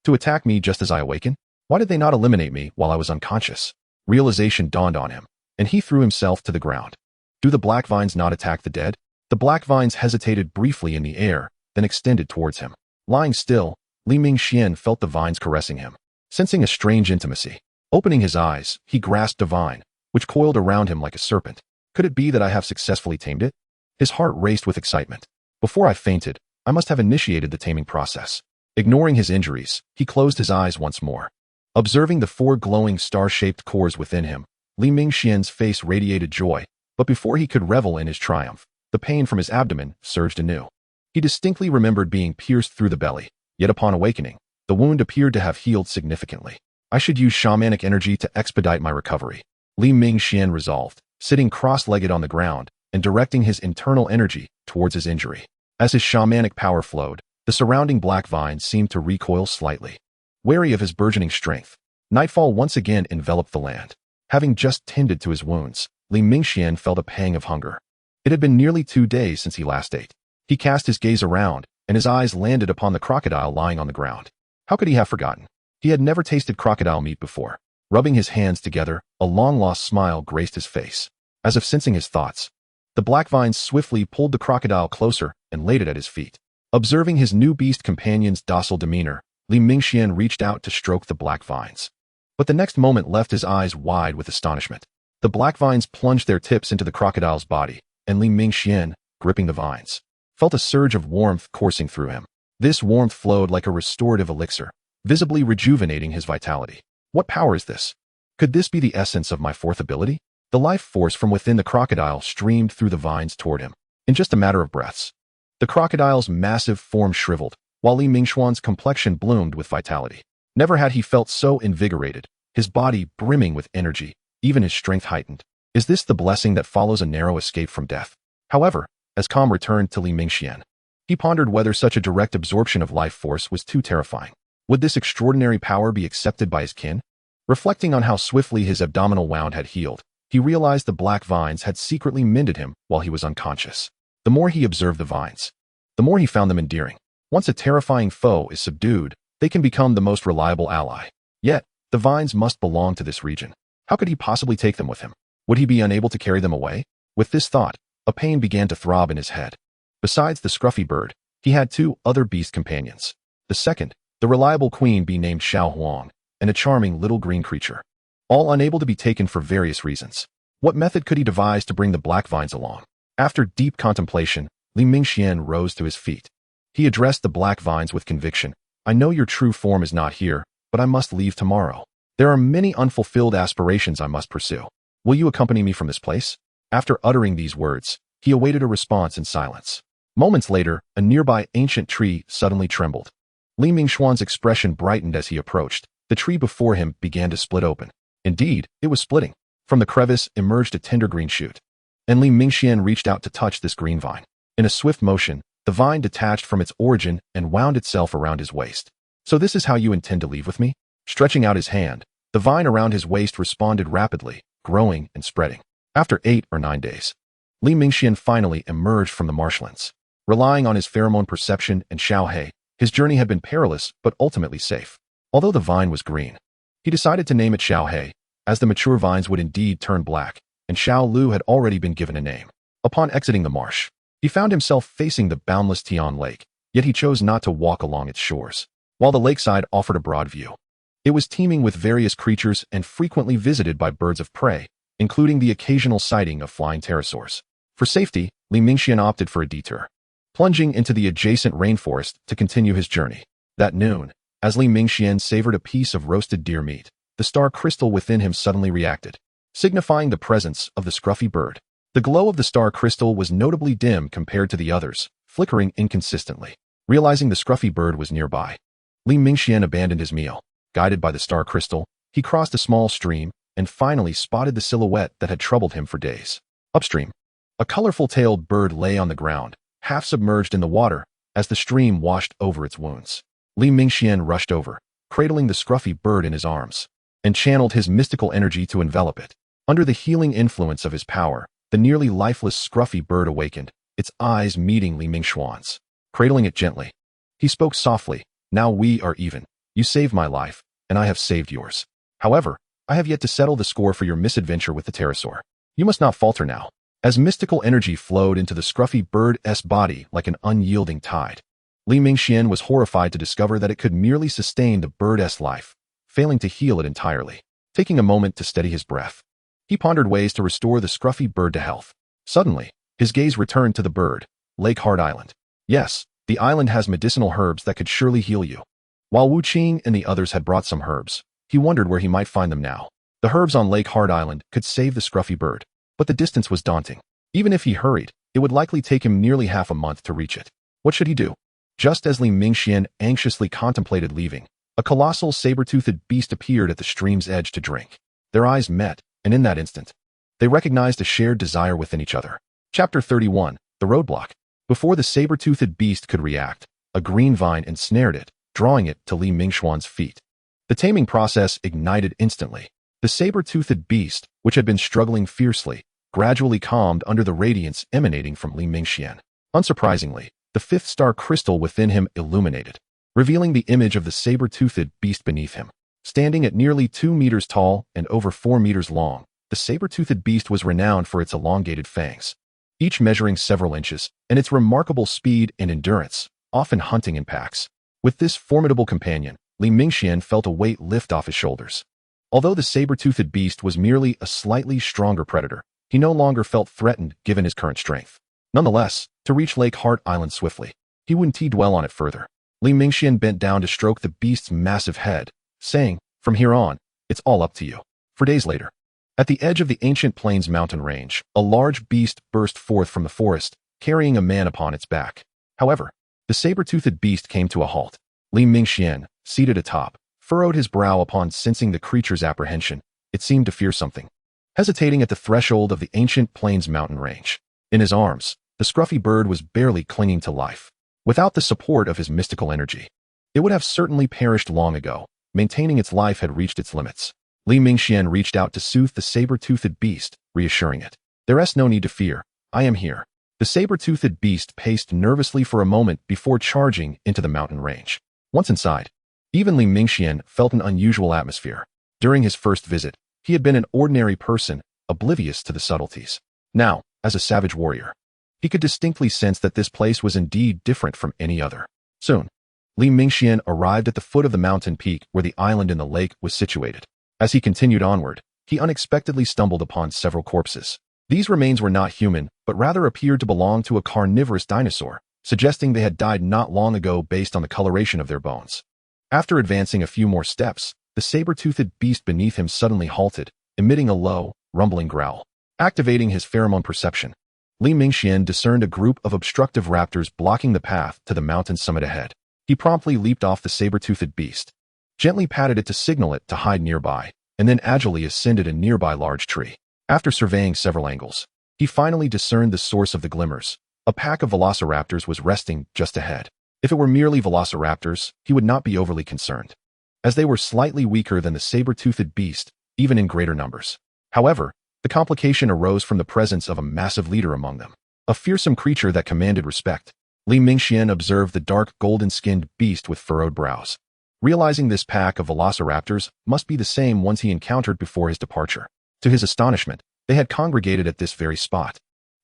To attack me just as I awakened? Why did they not eliminate me while I was unconscious? Realization dawned on him, and he threw himself to the ground. Do the black vines not attack the dead? The black vines hesitated briefly in the air, then extended towards him. Lying still, Li Mingxian felt the vines caressing him, sensing a strange intimacy. Opening his eyes, he grasped a vine, which coiled around him like a serpent. Could it be that I have successfully tamed it? His heart raced with excitement. Before I fainted, I must have initiated the taming process. Ignoring his injuries, he closed his eyes once more. Observing the four glowing star-shaped cores within him, Li Mingxian's face radiated joy, but before he could revel in his triumph, the pain from his abdomen surged anew. He distinctly remembered being pierced through the belly, yet upon awakening, the wound appeared to have healed significantly. I should use shamanic energy to expedite my recovery, Li Mingxian resolved, sitting cross-legged on the ground and directing his internal energy towards his injury. As his shamanic power flowed, the surrounding black vines seemed to recoil slightly. Wary of his burgeoning strength, nightfall once again enveloped the land. Having just tended to his wounds, Li Mingxian felt a pang of hunger. It had been nearly 2 days since he last ate. He cast his gaze around, and his eyes landed upon the crocodile lying on the ground. How could he have forgotten? He had never tasted crocodile meat before. Rubbing his hands together, a long-lost smile graced his face. As if sensing his thoughts, the black vines swiftly pulled the crocodile closer and laid it at his feet. Observing his new beast companion's docile demeanor, Li Mingxian reached out to stroke the black vines. But the next moment left his eyes wide with astonishment. The black vines plunged their tips into the crocodile's body, and Li Mingxian, gripping the vines, felt a surge of warmth coursing through him. This warmth flowed like a restorative elixir, visibly rejuvenating his vitality. What power is this? Could this be the essence of my fourth ability? The life force from within the crocodile streamed through the vines toward him. In just a matter of breaths, the crocodile's massive form shriveled, while Li Mingxuan's complexion bloomed with vitality. Never had he felt so invigorated, his body brimming with energy, even his strength heightened. Is this the blessing that follows a narrow escape from death? However, as calm returned to Li Mingxian, he pondered whether such a direct absorption of life force was too terrifying. Would this extraordinary power be accepted by his kin? Reflecting on how swiftly his abdominal wound had healed, he realized the black vines had secretly mended him while he was unconscious. The more he observed the vines, the more he found them endearing. Once a terrifying foe is subdued, they can become the most reliable ally. Yet, the vines must belong to this region. How could he possibly take them with him? Would he be unable to carry them away? With this thought, a pain began to throb in his head. Besides the scruffy bird, he had 2 other beast companions. The second, the reliable queen bee named Xiao Huang, and a charming little green creature. All unable to be taken for various reasons. What method could he devise to bring the black vines along? After deep contemplation, Li Mingxian rose to his feet. He addressed the black vines with conviction. I know your true form is not here, but I must leave tomorrow. There are many unfulfilled aspirations I must pursue. Will you accompany me from this place? After uttering these words, he awaited a response in silence. Moments later, a nearby ancient tree suddenly trembled. Li Mingxuan's expression brightened as he approached. The tree before him began to split open. Indeed, it was splitting. From the crevice emerged a tender green shoot. And Li Mingxian reached out to touch this green vine. In a swift motion, the vine detached from its origin and wound itself around his waist. So this is how you intend to leave with me? Stretching out his hand, the vine around his waist responded rapidly, growing and spreading. After 8 or 9 days, Li Mingxian finally emerged from the marshlands. Relying on his pheromone perception and Xiaohe, his journey had been perilous but ultimately safe. Although the vine was green, he decided to name it Xiaohe, as the mature vines would indeed turn black, and Xiao Lu had already been given a name. Upon exiting the marsh, he found himself facing the boundless Tian Lake, yet he chose not to walk along its shores. While the lakeside offered a broad view, it was teeming with various creatures and frequently visited by birds of prey, including the occasional sighting of flying pterosaurs. For safety, Li Mingxian opted for a detour, plunging into the adjacent rainforest to continue his journey. That noon, as Li Mingxian savored a piece of roasted deer meat, the star crystal within him suddenly reacted, signifying the presence of the scruffy bird. The glow of the star crystal was notably dim compared to the others, flickering inconsistently. Realizing the scruffy bird was nearby, Li Mingxian abandoned his meal. Guided by the star crystal, he crossed a small stream and finally spotted the silhouette that had troubled him for days. Upstream, a colorful-tailed bird lay on the ground, half submerged in the water, as the stream washed over its wounds. Li Mingxian rushed over, cradling the scruffy bird in his arms, and channeled his mystical energy to envelop it. Under the healing influence of his power, the nearly lifeless scruffy bird awakened, its eyes meeting Li Mingxuan's. Cradling it gently, he spoke softly, "Now we are even. You saved my life, and I have saved yours. However, I have yet to settle the score for your misadventure with the pterosaur. You must not falter now." As mystical energy flowed into the scruffy bird's body like an unyielding tide, Li Mingxian was horrified to discover that it could merely sustain the bird's life, failing to heal it entirely. Taking a moment to steady his breath, he pondered ways to restore the scruffy bird to health. Suddenly, his gaze returned to the bird, Lake Heart Island. Yes, the island has medicinal herbs that could surely heal you. While Wu Qing and the others had brought some herbs, he wondered where he might find them now. The herbs on Lake Heart Island could save the scruffy bird, but the distance was daunting. Even if he hurried, it would likely take him nearly half a month to reach it. What should he do? Just as Li Mingxian anxiously contemplated leaving, a colossal saber-toothed beast appeared at the stream's edge to drink. Their eyes met, and in that instant, they recognized a shared desire within each other. Chapter 31, The Roadblock. Before the saber-toothed beast could react, a green vine ensnared it, drawing it to Li Mingxuan's feet. The taming process ignited instantly. The saber-toothed beast, which had been struggling fiercely, gradually calmed under the radiance emanating from Li Mingxian. Unsurprisingly, the fifth star crystal within him illuminated, revealing the image of the saber-toothed beast beneath him. Standing at nearly 2 meters tall and over 4 meters long, the saber-toothed beast was renowned for its elongated fangs, each measuring several inches, and its remarkable speed and endurance, often hunting in packs. With this formidable companion, Li Mingxian felt a weight lift off his shoulders. Although the saber-toothed beast was merely a slightly stronger predator, he no longer felt threatened given his current strength. Nonetheless, to reach Lake Heart Island swiftly, he wouldn't dwell on it further. Li Mingxian bent down to stroke the beast's massive head, saying, "From here on, it's all up to you." 4 days later, at the edge of the ancient Plains mountain range, a large beast burst forth from the forest, carrying a man upon its back. However, the saber-toothed beast came to a halt. Li Mingxian, seated atop, furrowed his brow upon sensing the creature's apprehension. It seemed to fear something. Hesitating at the threshold of the ancient Plains mountain range, in his arms, the scruffy bird was barely clinging to life. Without the support of his mystical energy, it would have certainly perished long ago. Maintaining its life had reached its limits. Li Mingxian reached out to soothe the saber-toothed beast, reassuring it. "There's no need to fear. I am here." The saber-toothed beast paced nervously for a moment before charging into the mountain range. Once inside, even Li Mingxian felt an unusual atmosphere. During his first visit, he had been an ordinary person, oblivious to the subtleties. Now, as a savage warrior, he could distinctly sense that this place was indeed different from any other. Soon, Li Mingxian arrived at the foot of the mountain peak where the island in the lake was situated. As he continued onward, he unexpectedly stumbled upon several corpses. These remains were not human, but rather appeared to belong to a carnivorous dinosaur, suggesting they had died not long ago based on the coloration of their bones. After advancing a few more steps, the saber-toothed beast beneath him suddenly halted, emitting a low, rumbling growl. Activating his pheromone perception, Li Mingxian discerned a group of obstructive raptors blocking the path to the mountain summit ahead. He promptly leaped off the saber-toothed beast, gently patted it to signal it to hide nearby, and then agilely ascended a nearby large tree. After surveying several angles, he finally discerned the source of the glimmers. A pack of velociraptors was resting just ahead. If it were merely velociraptors, he would not be overly concerned, as they were slightly weaker than the saber-toothed beast, even in greater numbers. However, the complication arose from the presence of a massive leader among them, a fearsome creature that commanded respect. Li Mingxian observed the dark golden-skinned beast with furrowed brows, realizing this pack of velociraptors must be the same ones he encountered before his departure. To his astonishment, they had congregated at this very spot,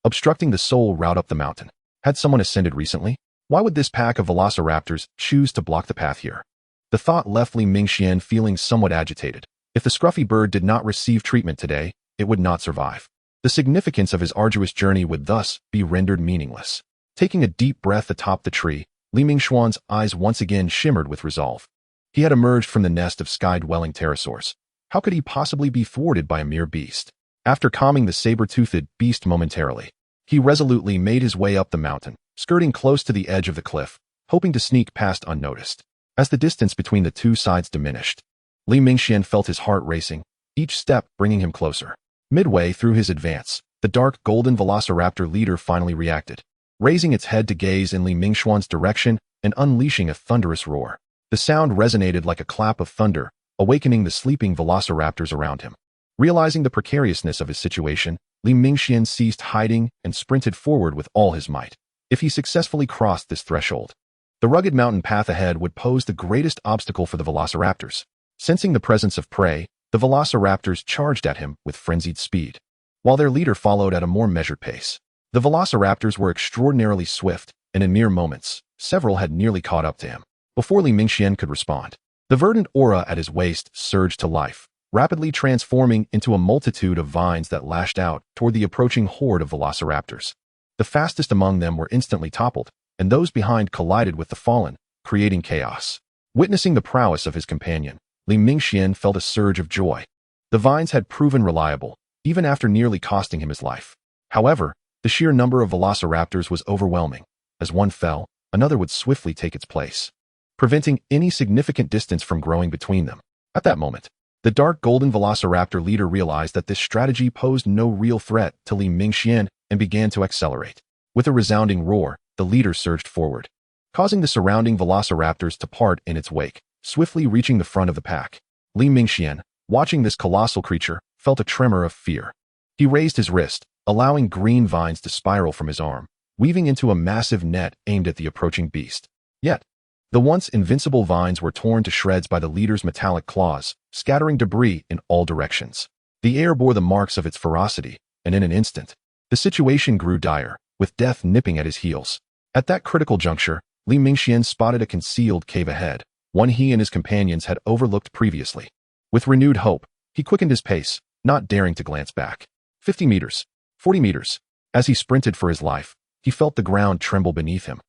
obstructing the sole route up the mountain. Had someone ascended recently? Why would this pack of velociraptors choose to block the path here? The thought left Li Mingxian feeling somewhat agitated. If the scruffy bird did not receive treatment today, it would not survive. The significance of his arduous journey would thus be rendered meaningless. Taking a deep breath atop the tree, Li Mingxuan's eyes once again shimmered with resolve. He had emerged from the nest of sky-dwelling pterosaurs. How could he possibly be thwarted by a mere beast? After calming the saber-toothed beast momentarily, he resolutely made his way up the mountain, skirting close to the edge of the cliff, hoping to sneak past unnoticed. As the distance between the two sides diminished, Li Mingxian felt his heart racing, each step bringing him closer. Midway through his advance, the dark golden velociraptor leader finally reacted, raising its head to gaze in Li Mingxuan's direction and unleashing a thunderous roar. The sound resonated like a clap of thunder, awakening the sleeping velociraptors around him. Realizing the precariousness of his situation, Li Mingxian ceased hiding and sprinted forward with all his might. If he successfully crossed this threshold, the rugged mountain path ahead would pose the greatest obstacle for the velociraptors. Sensing the presence of prey, the velociraptors charged at him with frenzied speed, while their leader followed at a more measured pace. The velociraptors were extraordinarily swift, and in mere moments, several had nearly caught up to him. Before Li Mingxian could respond, the verdant aura at his waist surged to life, rapidly transforming into a multitude of vines that lashed out toward the approaching horde of velociraptors. The fastest among them were instantly toppled, and those behind collided with the fallen, creating chaos. Witnessing the prowess of his companion, Li Mingxian felt a surge of joy. The vines had proven reliable, even after nearly costing him his life. However, the sheer number of velociraptors was overwhelming. As one fell, another would swiftly take its place, preventing any significant distance from growing between them. At that moment, the dark golden velociraptor leader realized that this strategy posed no real threat to Li Mingxian and began to accelerate. With a resounding roar, the leader surged forward, causing the surrounding velociraptors to part in its wake, swiftly reaching the front of the pack. Li Mingxian, watching this colossal creature, felt a tremor of fear. He raised his wrist, allowing green vines to spiral from his arm, weaving into a massive net aimed at the approaching beast. Yet, the once invincible vines were torn to shreds by the leader's metallic claws, scattering debris in all directions. The air bore the marks of its ferocity, and in an instant, the situation grew dire, with death nipping at his heels. At that critical juncture, Li Mingxian spotted a concealed cave ahead, one he and his companions had overlooked previously. With renewed hope, he quickened his pace, not daring to glance back. 50 meters, 40 meters. As he sprinted for his life, he felt the ground tremble beneath him.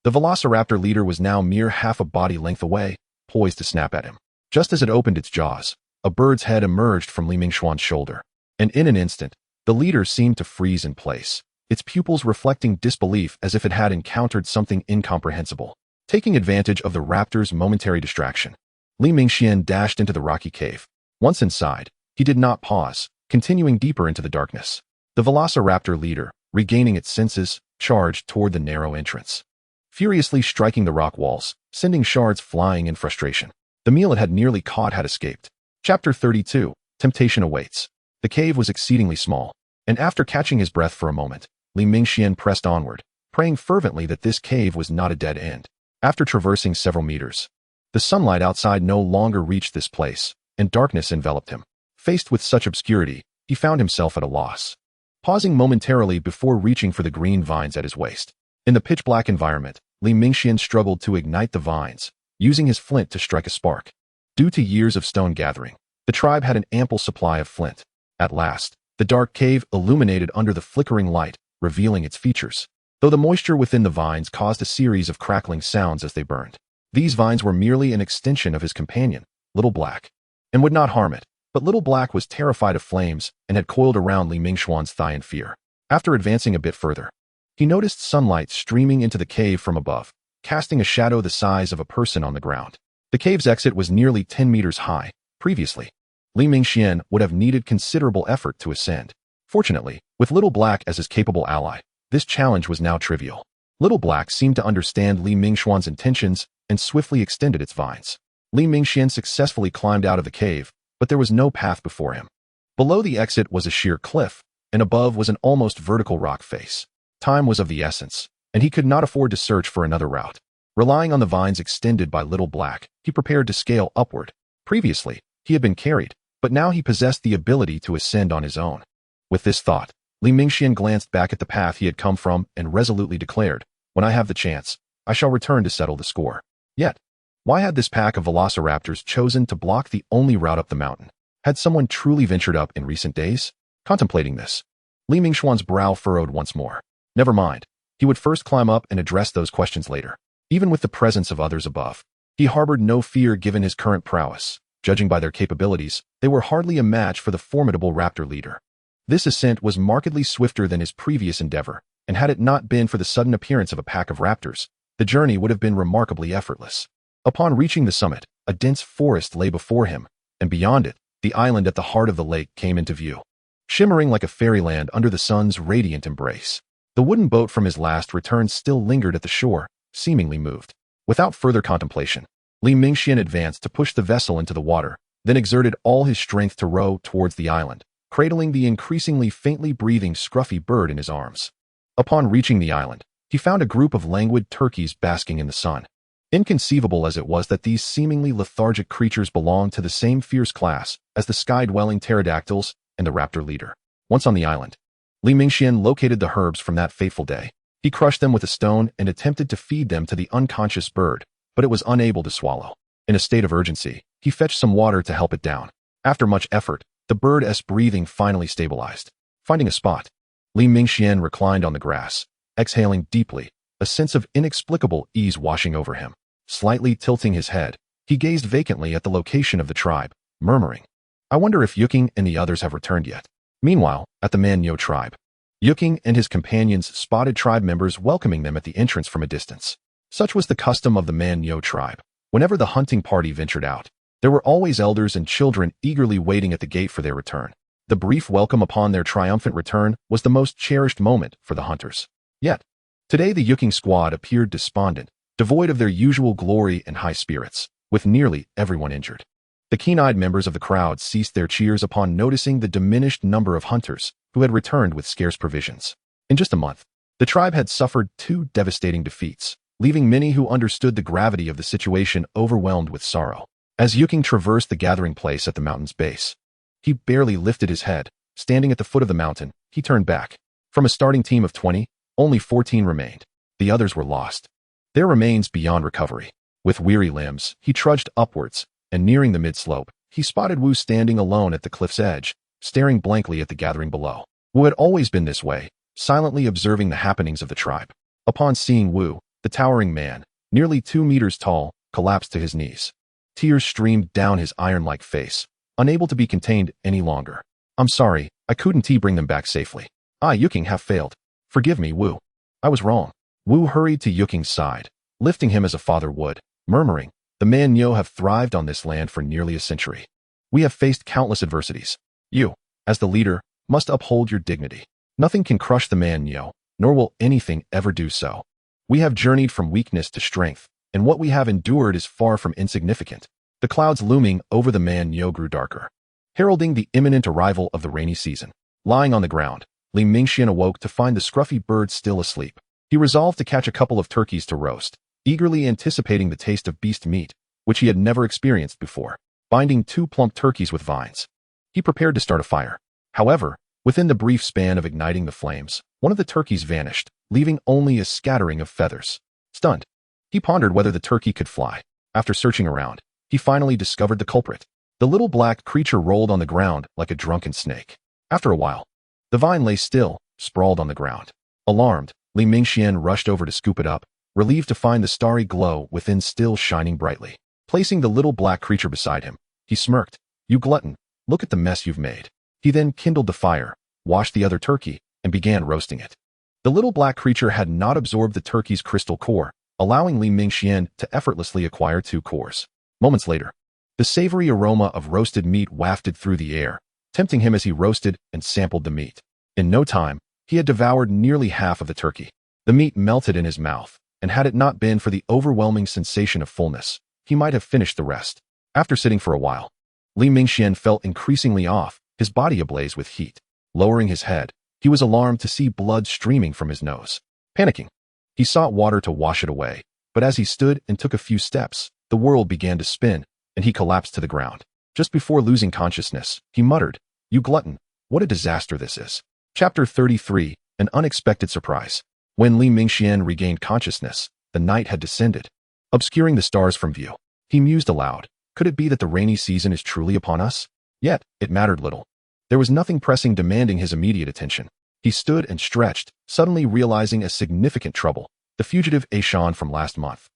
The velociraptor leader was now mere half a body length away, poised to snap at him. Just as it opened its jaws, a bird's head emerged from Li Mingxuan's shoulder, and in an instant, the leader seemed to freeze in place, its pupils reflecting disbelief as if it had encountered something incomprehensible. Taking advantage of the raptor's momentary distraction, Li Mingxian dashed into the rocky cave. Once inside, he did not pause, continuing deeper into the darkness. The velociraptor leader, regaining its senses, charged toward the narrow entrance, furiously striking the rock walls, sending shards flying in frustration. The meal it had nearly caught had escaped. Chapter 32, Temptation Awaits. The cave was exceedingly small, and after catching his breath for a moment, Li Mingxian pressed onward, praying fervently that this cave was not a dead end. After traversing several meters, the sunlight outside no longer reached this place, and darkness enveloped him. Faced with such obscurity, he found himself at a loss, pausing momentarily before reaching for the green vines at his waist. In the pitch-black environment, Li Mingxian struggled to ignite the vines, using his flint to strike a spark. Due to years of stone gathering, the tribe had an ample supply of flint. At last, the dark cave illuminated under the flickering light, revealing its features, though the moisture within the vines caused a series of crackling sounds as they burned. These vines were merely an extension of his companion, Little Black, and would not harm it, but Little Black was terrified of flames and had coiled around Li Mingxuan's thigh in fear. After advancing a bit further, he noticed sunlight streaming into the cave from above, casting a shadow the size of a person on the ground. The cave's exit was nearly 10 meters high. Previously, Li Mingxian would have needed considerable effort to ascend. Fortunately, with Little Black as his capable ally, this challenge was now trivial. Little Black seemed to understand Li Mingxuan's intentions and swiftly extended its vines. Li Mingxian successfully climbed out of the cave, but there was no path before him. Below the exit was a sheer cliff, and above was an almost vertical rock face. Time was of the essence, and he could not afford to search for another route. Relying on the vines extended by Little Black, he prepared to scale upward. Previously, he had been carried, but now he possessed the ability to ascend on his own. With this thought, Li Mingxian glanced back at the path he had come from and resolutely declared, "When I have the chance, I shall return to settle the score." Yet, why had this pack of velociraptors chosen to block the only route up the mountain? Had someone truly ventured up in recent days? Contemplating this, Li Mingxuan's brow furrowed once more. Never mind, he would first climb up and address those questions later. Even with the presence of others above, he harbored no fear given his current prowess. Judging by their capabilities, they were hardly a match for the formidable raptor leader. This ascent was markedly swifter than his previous endeavor, and had it not been for the sudden appearance of a pack of raptors, the journey would have been remarkably effortless. Upon reaching the summit, a dense forest lay before him, and beyond it, the island at the heart of the lake came into view, shimmering like a fairyland under the sun's radiant embrace. The wooden boat from his last return still lingered at the shore, seemingly moved. Without further contemplation, Li Mingxian advanced to push the vessel into the water, then exerted all his strength to row towards the island, cradling the increasingly faintly breathing scruffy bird in his arms. Upon reaching the island, he found a group of languid turkeys basking in the sun. Inconceivable as it was that these seemingly lethargic creatures belonged to the same fierce class as the sky-dwelling pterodactyls and the raptor leader. Once on the island, Li Mingxian located the herbs from that fateful day. He crushed them with a stone and attempted to feed them to the unconscious bird, but it was unable to swallow. In a state of urgency, he fetched some water to help it down. After much effort, the bird's breathing finally stabilized. Finding a spot, Li Mingxian reclined on the grass, exhaling deeply, a sense of inexplicable ease washing over him. Slightly tilting his head, he gazed vacantly at the location of the tribe, murmuring, "I wonder if Yuking and the others have returned yet." Meanwhile, at the Manyo tribe, Yuking and his companions spotted tribe members welcoming them at the entrance from a distance. Such was the custom of the Man-Yo tribe. Whenever the hunting party ventured out, there were always elders and children eagerly waiting at the gate for their return. The brief welcome upon their triumphant return was the most cherished moment for the hunters. Yet, today the Yuking squad appeared despondent, devoid of their usual glory and high spirits, with nearly everyone injured. The keen-eyed members of the crowd ceased their cheers upon noticing the diminished number of hunters who had returned with scarce provisions. In just a month, the tribe had suffered 2 devastating defeats, leaving many who understood the gravity of the situation overwhelmed with sorrow. As Yuking traversed the gathering place at the mountain's base, he barely lifted his head. Standing at the foot of the mountain, he turned back. From a starting team of 20, only 14 remained. The others were lost. Their remains beyond recovery. With weary limbs, he trudged upwards, and nearing the mid-slope, he spotted Wu standing alone at the cliff's edge, staring blankly at the gathering below. Wu had always been this way, silently observing the happenings of the tribe. Upon seeing Wu, the towering man, nearly 2 meters tall, collapsed to his knees. Tears streamed down his iron-like face, unable to be contained any longer. "I'm sorry, I couldn't bring them back safely. I, Yuking, have failed. Forgive me, Wu. I was wrong." Wu hurried to Yuking's side, lifting him as a father would, murmuring, "The Man-Yo have thrived on this land for nearly a century. We have faced countless adversities. You, as the leader, must uphold your dignity. Nothing can crush the Man-Yo, nor will anything ever do so. We have journeyed from weakness to strength, and what we have endured is far from insignificant." The clouds looming over the Man-Yo grew darker, heralding the imminent arrival of the rainy season. Lying on the ground, Mingxuan awoke to find the scruffy bird still asleep. He resolved to catch a couple of turkeys to roast, eagerly anticipating the taste of beast meat, which he had never experienced before. Binding 2 plump turkeys with vines, he prepared to start a fire. However, within the brief span of igniting the flames, one of the turkeys vanished, leaving only a scattering of feathers. Stunned, he pondered whether the turkey could fly. After searching around, he finally discovered the culprit. The little black creature rolled on the ground like a drunken snake. After a while, the vine lay still, sprawled on the ground. Alarmed, Mingxuan rushed over to scoop it up, relieved to find the starry glow within still shining brightly. Placing the little black creature beside him, he smirked. "You glutton, look at the mess you've made." He then kindled the fire, washed the other turkey, and began roasting it. The little black creature had not absorbed the turkey's crystal core, allowing Mingxuan to effortlessly acquire 2 cores. Moments later, the savory aroma of roasted meat wafted through the air, tempting him as he roasted and sampled the meat. In no time, he had devoured nearly half of the turkey. The meat melted in his mouth, and had it not been for the overwhelming sensation of fullness, he might have finished the rest. After sitting for a while, Mingxuan felt increasingly off, his body ablaze with heat. Lowering his head, he was alarmed to see blood streaming from his nose. Panicking, he sought water to wash it away, but as he stood and took a few steps, the world began to spin, and he collapsed to the ground. Just before losing consciousness, he muttered, "You glutton, what a disaster this is." Chapter 33, An Unexpected Surprise. When Mingxuan regained consciousness, the night had descended, obscuring the stars from view. He mused aloud, could it be that the rainy season is truly upon us? Yet, it mattered little. There was nothing pressing demanding his immediate attention. He stood and stretched, suddenly realizing a significant trouble, the fugitive Ashan from last month.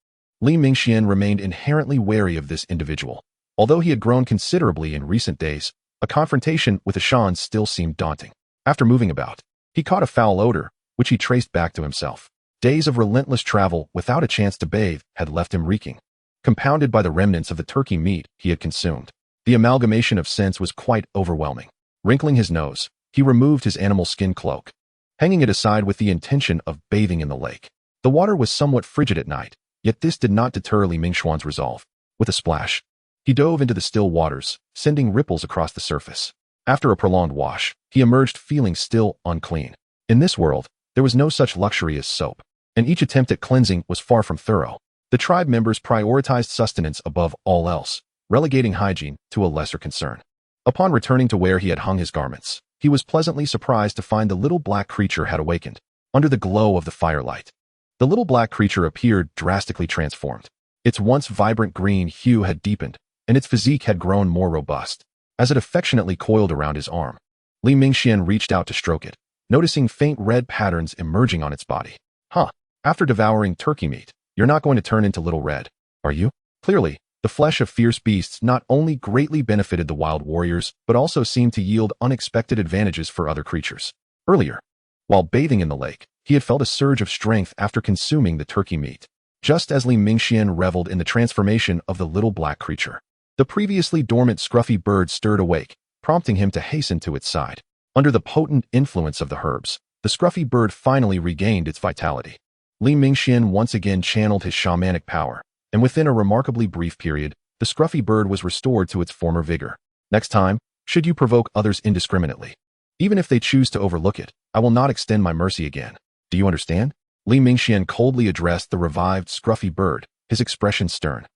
Mingxuan remained inherently wary of this individual. Although he had grown considerably in recent days, a confrontation with Ashan still seemed daunting. After moving about, he caught a foul odor, which he traced back to himself. Days of relentless travel without a chance to bathe had left him reeking, compounded by the remnants of the turkey meat he had consumed. The amalgamation of scents was quite overwhelming. Wrinkling his nose, he removed his animal skin cloak, hanging it aside with the intention of bathing in the lake. The water was somewhat frigid at night, yet this did not deter Mingxuan's resolve. With a splash, he dove into the still waters, sending ripples across the surface. After a prolonged wash, he emerged feeling still unclean. In this world, there was no such luxury as soap, and each attempt at cleansing was far from thorough. The tribe members prioritized sustenance above all else, relegating hygiene to a lesser concern. Upon returning to where he had hung his garments, he was pleasantly surprised to find the little black creature had awakened. Under the glow of the firelight, the little black creature appeared drastically transformed. Its once vibrant green hue had deepened, and its physique had grown more robust. As it affectionately coiled around his arm, Mingxuan reached out to stroke it, noticing faint red patterns emerging on its body. "Huh, after devouring turkey meat, you're not going to turn into Little Red, are you?" Clearly, the flesh of fierce beasts not only greatly benefited the wild warriors, but also seemed to yield unexpected advantages for other creatures. Earlier, while bathing in the lake, he had felt a surge of strength after consuming the turkey meat. just as Li Mingxian reveled in the transformation of the little black creature. The previously dormant scruffy bird stirred awake, prompting him to hasten to its side. Under the potent influence of the herbs, the scruffy bird finally regained its vitality. Li Mingxian once again channeled his shamanic power, and within a remarkably brief period, the scruffy bird was restored to its former vigor. Next time, should you provoke others indiscriminately, even if they choose to overlook it, I will not extend my mercy again. Do you understand? Li Mingxian coldly addressed the revived scruffy bird, his expression stern.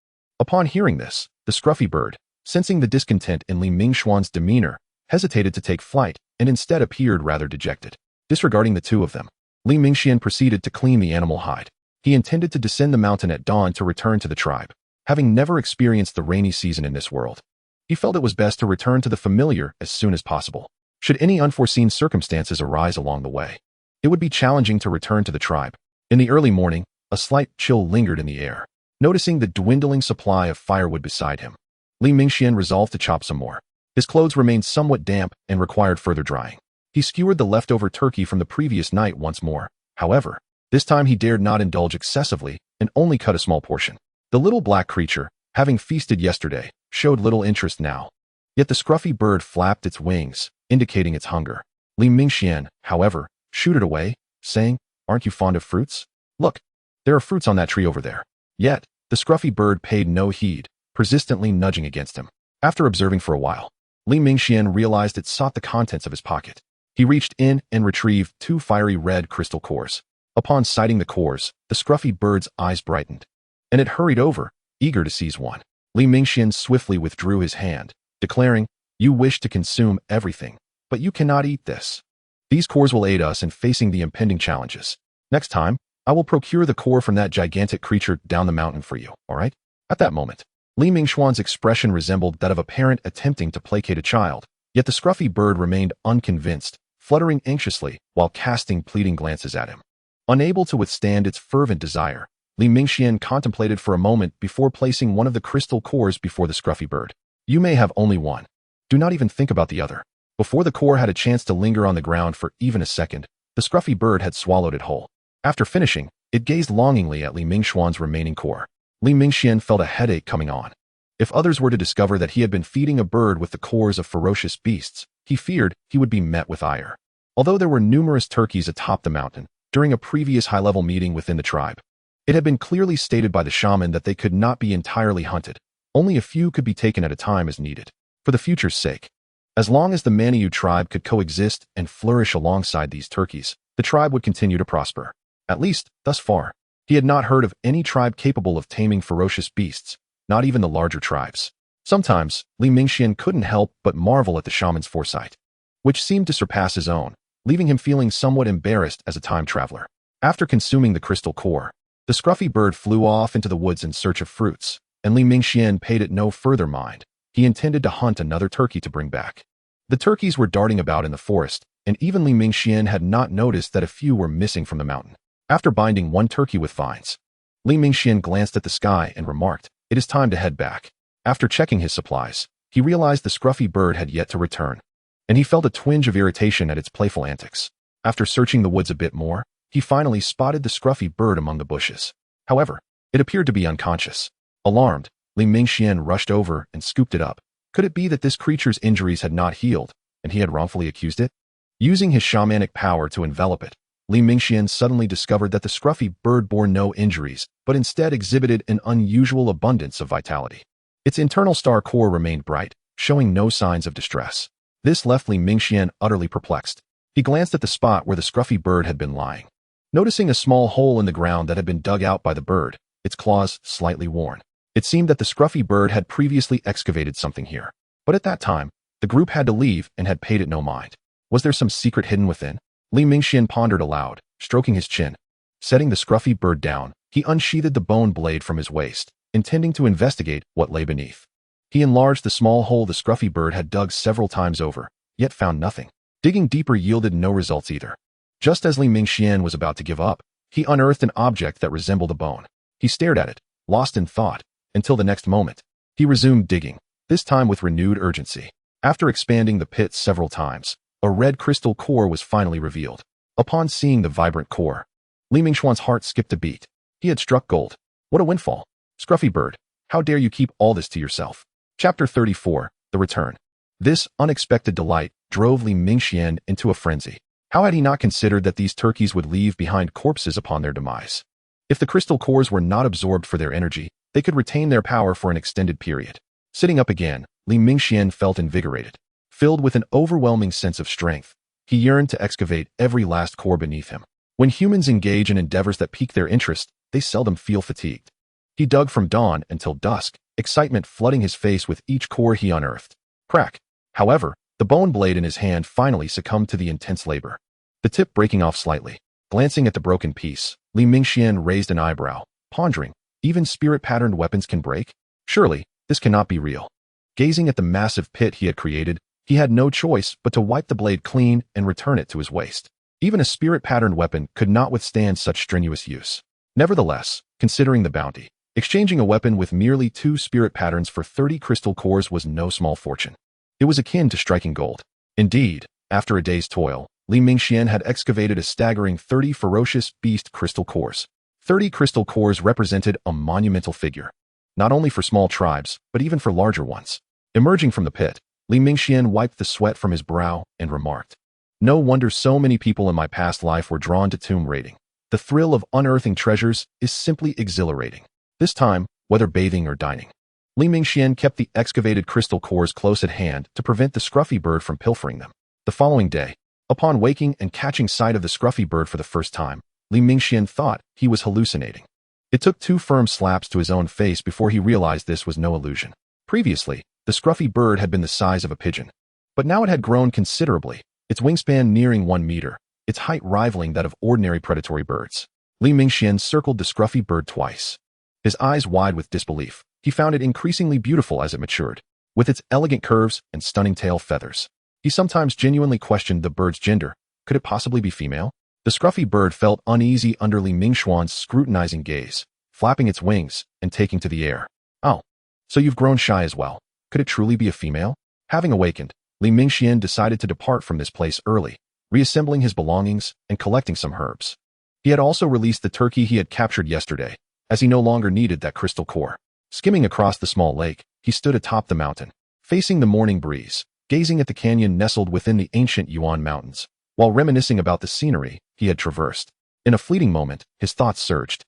Upon hearing this, the scruffy bird, sensing the discontent in Li Mingxuan's demeanor, hesitated to take flight and instead appeared rather dejected. Disregarding the two of them, Li Mingxian proceeded to clean the animal hide. He intended to descend the mountain at dawn to return to the tribe. Having never experienced the rainy season in this world, he felt it was best to return to the familiar as soon as possible. Should any unforeseen circumstances arise along the way, it would be challenging to return to the tribe. In the early morning, a slight chill lingered in the air. Noticing the dwindling supply of firewood beside him, Li Mingxian resolved to chop some more. His clothes remained somewhat damp and required further drying. He skewered the leftover turkey from the previous night once more. However, this time he dared not indulge excessively and only cut a small portion. The little black creature, having feasted yesterday, showed little interest now. Yet the scruffy bird flapped its wings, indicating its hunger. Li Mingxian, however, shooed it away, saying, "Aren't you fond of fruits? Look, there are fruits on that tree over there." Yet, the scruffy bird paid no heed, persistently nudging against him. After observing for a while, Li Mingxian realized it sought the contents of his pocket. He reached in and retrieved 2 fiery red crystal cores. Upon sighting the cores, the scruffy bird's eyes brightened, and it hurried over, eager to seize one. Li Mingxian swiftly withdrew his hand, declaring, "You wish to consume everything, but you cannot eat this. These cores will aid us in facing the impending challenges. Next time, I will procure the core from that gigantic creature down the mountain for you, all right?" At that moment, Li Mingxuan's expression resembled that of a parent attempting to placate a child, yet the scruffy bird remained unconvinced, fluttering anxiously while casting pleading glances at him. Unable to withstand its fervent desire, Li Mingxian contemplated for a moment before placing one of the crystal cores before the scruffy bird. "You may have only one. Do not even think about the other." Before the core had a chance to linger on the ground for even a second, the scruffy bird had swallowed it whole. After finishing, it gazed longingly at Li Mingxuan's remaining core. Li Mingxian felt a headache coming on. If others were to discover that he had been feeding a bird with the cores of ferocious beasts, he feared he would be met with ire. Although there were numerous turkeys atop the mountain, during a previous high-level meeting within the tribe, it had been clearly stated by the shaman that they could not be entirely hunted. Only a few could be taken at a time as needed, for the future's sake. As long as the Maniou tribe could coexist and flourish alongside these turkeys, the tribe would continue to prosper. At least, thus far, he had not heard of any tribe capable of taming ferocious beasts, not even the larger tribes. Sometimes, Li Mingxian couldn't help but marvel at the shaman's foresight, which seemed to surpass his own, leaving him feeling somewhat embarrassed as a time traveler. After consuming the crystal core, the scruffy bird flew off into the woods in search of fruits, and Li Mingxian paid it no further mind. He intended to hunt another turkey to bring back. The turkeys were darting about in the forest, and even Li Mingxian had not noticed that a few were missing from the mountain. After binding one turkey with vines, Li Mingxian glanced at the sky and remarked, "It is time to head back." After checking his supplies, he realized the scruffy bird had yet to return, and he felt a twinge of irritation at its playful antics. After searching the woods a bit more, he finally spotted the scruffy bird among the bushes. However, it appeared to be unconscious. Alarmed, Li Mingxian rushed over and scooped it up. Could it be that this creature's injuries had not healed, and he had wrongfully accused it? Using his shamanic power to envelop it, Li Mingxian suddenly discovered that the scruffy bird bore no injuries, but instead exhibited an unusual abundance of vitality. Its internal star core remained bright, showing no signs of distress. This left Li Mingxian utterly perplexed. He glanced at the spot where the scruffy bird had been lying. Noticing a small hole in the ground that had been dug out by the bird, its claws slightly worn, it seemed that the scruffy bird had previously excavated something here. But at that time, the group had to leave and had paid it no mind. Was there some secret hidden within? Li Mingxian pondered aloud, stroking his chin. Setting the scruffy bird down, he unsheathed the bone blade from his waist, intending to investigate what lay beneath. He enlarged the small hole the scruffy bird had dug several times over, yet found nothing. Digging deeper yielded no results either. Just as Li Mingxian was about to give up, he unearthed an object that resembled a bone. He stared at it, lost in thought, until the next moment. He resumed digging, this time with renewed urgency. After expanding the pit several times, a red crystal core was finally revealed. Upon seeing the vibrant core, Li Mingxuan's heart skipped a beat. He had struck gold. What a windfall. Scruffy bird, how dare you keep all this to yourself? Chapter 34, The Return. This unexpected delight drove Li Mingxian into a frenzy. How had he not considered that these turkeys would leave behind corpses upon their demise? If the crystal cores were not absorbed for their energy, they could retain their power for an extended period. Sitting up again, Li Mingxian felt invigorated. Filled with an overwhelming sense of strength, he yearned to excavate every last core beneath him. When humans engage in endeavors that pique their interest, they seldom feel fatigued. He dug from dawn until dusk, excitement flooding his face with each core he unearthed. Crack. However, the bone blade in his hand finally succumbed to the intense labor, the tip breaking off slightly. Glancing at the broken piece, Li Mingxian raised an eyebrow, pondering, even spirit-patterned weapons can break? Surely, this cannot be real. Gazing at the massive pit he had created, he had no choice but to wipe the blade clean and return it to his waist. Even a spirit-patterned weapon could not withstand such strenuous use. Nevertheless, considering the bounty, exchanging a weapon with merely 2 spirit patterns for 30 crystal cores was no small fortune. It was akin to striking gold. Indeed, after a day's toil, Li Mingxian had excavated a staggering 30 ferocious beast crystal cores. 30 crystal cores represented a monumental figure, not only for small tribes, but even for larger ones. Emerging from the pit, Li Mingxian wiped the sweat from his brow and remarked, "No wonder so many people in my past life were drawn to tomb raiding. The thrill of unearthing treasures is simply exhilarating. This time, whether bathing or dining." Li Mingxian kept the excavated crystal cores close at hand to prevent the scruffy bird from pilfering them. The following day, upon waking and catching sight of the scruffy bird for the first time, Li Mingxian thought he was hallucinating. It took 2 firm slaps to his own face before he realized this was no illusion. Previously, the scruffy bird had been the size of a pigeon, but now it had grown considerably, its wingspan nearing 1 meter, its height rivaling that of ordinary predatory birds. Li Mingxian circled the scruffy bird twice. His eyes wide with disbelief, he found it increasingly beautiful as it matured, with its elegant curves and stunning tail feathers. He sometimes genuinely questioned the bird's gender. Could it possibly be female? The scruffy bird felt uneasy under Li Mingxuan's scrutinizing gaze, flapping its wings and taking to the air. "Oh, so you've grown shy as well. Could it truly be a female?" Having awakened, Li Mingxian decided to depart from this place early, reassembling his belongings and collecting some herbs. He had also released the turkey he had captured yesterday, as he no longer needed that crystal core. Skimming across the small lake, he stood atop the mountain, facing the morning breeze, gazing at the canyon nestled within the ancient Yuan Mountains, while reminiscing about the scenery he had traversed. In a fleeting moment, his thoughts surged.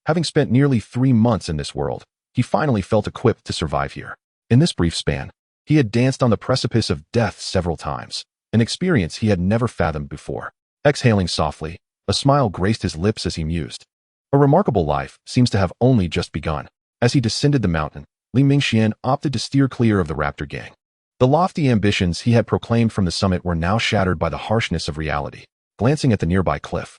Having spent nearly 3 months in this world, he finally felt equipped to survive here. In this brief span, he had danced on the precipice of death several times, an experience he had never fathomed before. Exhaling softly, a smile graced his lips as he mused. A remarkable life seems to have only just begun. As he descended the mountain, Li Mingxian opted to steer clear of the raptor gang. The lofty ambitions he had proclaimed from the summit were now shattered by the harshness of reality. Glancing at the nearby cliff,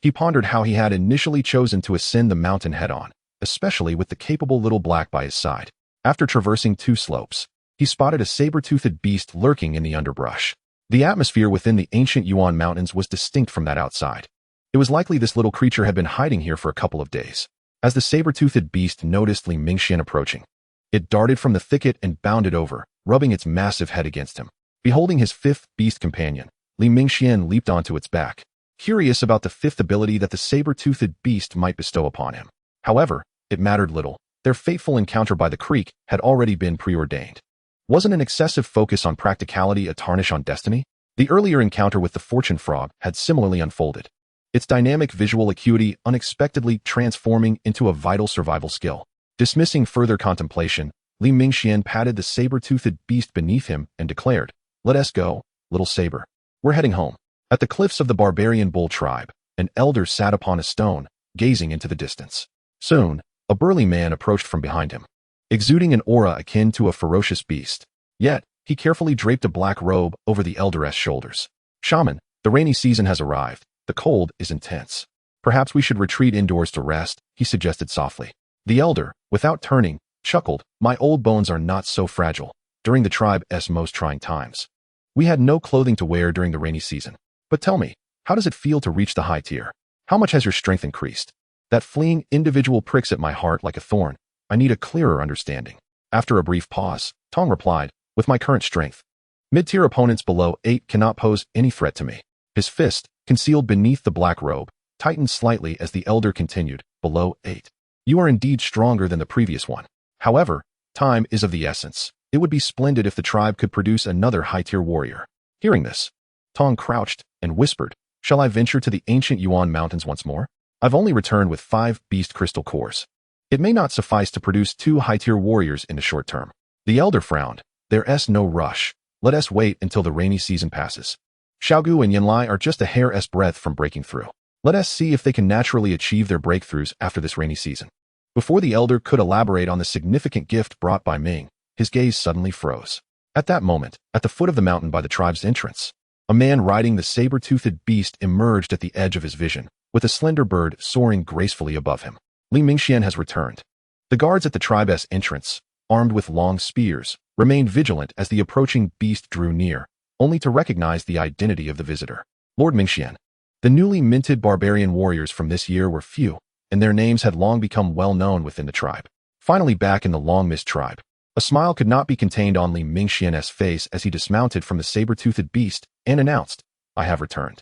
he pondered how he had initially chosen to ascend the mountain head-on, especially with the capable little black by his side. After traversing 2 slopes, he spotted a saber-toothed beast lurking in the underbrush. The atmosphere within the ancient Yuan Mountains was distinct from that outside. It was likely this little creature had been hiding here for a couple of days. As the saber-toothed beast noticed Li Mingxian approaching, it darted from the thicket and bounded over, rubbing its massive head against him. Beholding his 5th beast companion, Li Mingxian leaped onto its back, curious about the 5th ability that the saber-toothed beast might bestow upon him. However, it mattered little. Their fateful encounter by the creek had already been preordained. Wasn't an excessive focus on practicality a tarnish on destiny? The earlier encounter with the fortune frog had similarly unfolded, its dynamic visual acuity unexpectedly transforming into a vital survival skill. Dismissing further contemplation, Li Mingxian patted the saber-toothed beast beneath him and declared, "Let us go, little saber. We're heading home." At the cliffs of the barbarian bull tribe, an elder sat upon a stone, gazing into the distance. Soon, a burly man approached from behind him, exuding an aura akin to a ferocious beast. Yet, he carefully draped a black robe over the elder's shoulders. "Shaman, the rainy season has arrived. The cold is intense. Perhaps we should retreat indoors to rest," he suggested softly. The elder, without turning, chuckled, "My old bones are not so fragile. During the tribe's most trying times, we had no clothing to wear during the rainy season. But tell me, how does it feel to reach the high tier? How much has your strength increased? That fleeing individual pricks at my heart like a thorn. I need a clearer understanding." After a brief pause, Tong replied, "With my current strength, mid-tier opponents below 8 cannot pose any threat to me." His fist, concealed beneath the black robe, tightened slightly as the elder continued, "Below 8. You are indeed stronger than the previous one. However, time is of the essence. It would be splendid if the tribe could produce another high-tier warrior. Hearing this, Tong crouched and whispered, shall I venture to the ancient Yuan Mountains once more? I've only returned with 5 beast crystal cores. It may not suffice to produce 2 high-tier warriors in the short term. The elder frowned. There's no rush. Let us wait until the rainy season passes. Xiaogu and Yanlai are just a hair's breadth from breaking through. Let us see if they can naturally achieve their breakthroughs after this rainy season. Before the elder could elaborate on the significant gift brought by Ming, his gaze suddenly froze. At that moment, at the foot of the mountain by the tribe's entrance, a man riding the saber-toothed beast emerged at the edge of his vision, with a slender bird soaring gracefully above him. Li Mingxian has returned. The guards at the tribe's entrance, armed with long spears, remained vigilant as the approaching beast drew near, only to recognize the identity of the visitor. Lord Mingxian. The newly minted barbarian warriors from this year were few, and their names had long become well known within the tribe. Finally back in the long-missed tribe, a smile could not be contained on Li Mingxian's face as he dismounted from the saber-toothed beast and announced, I have returned.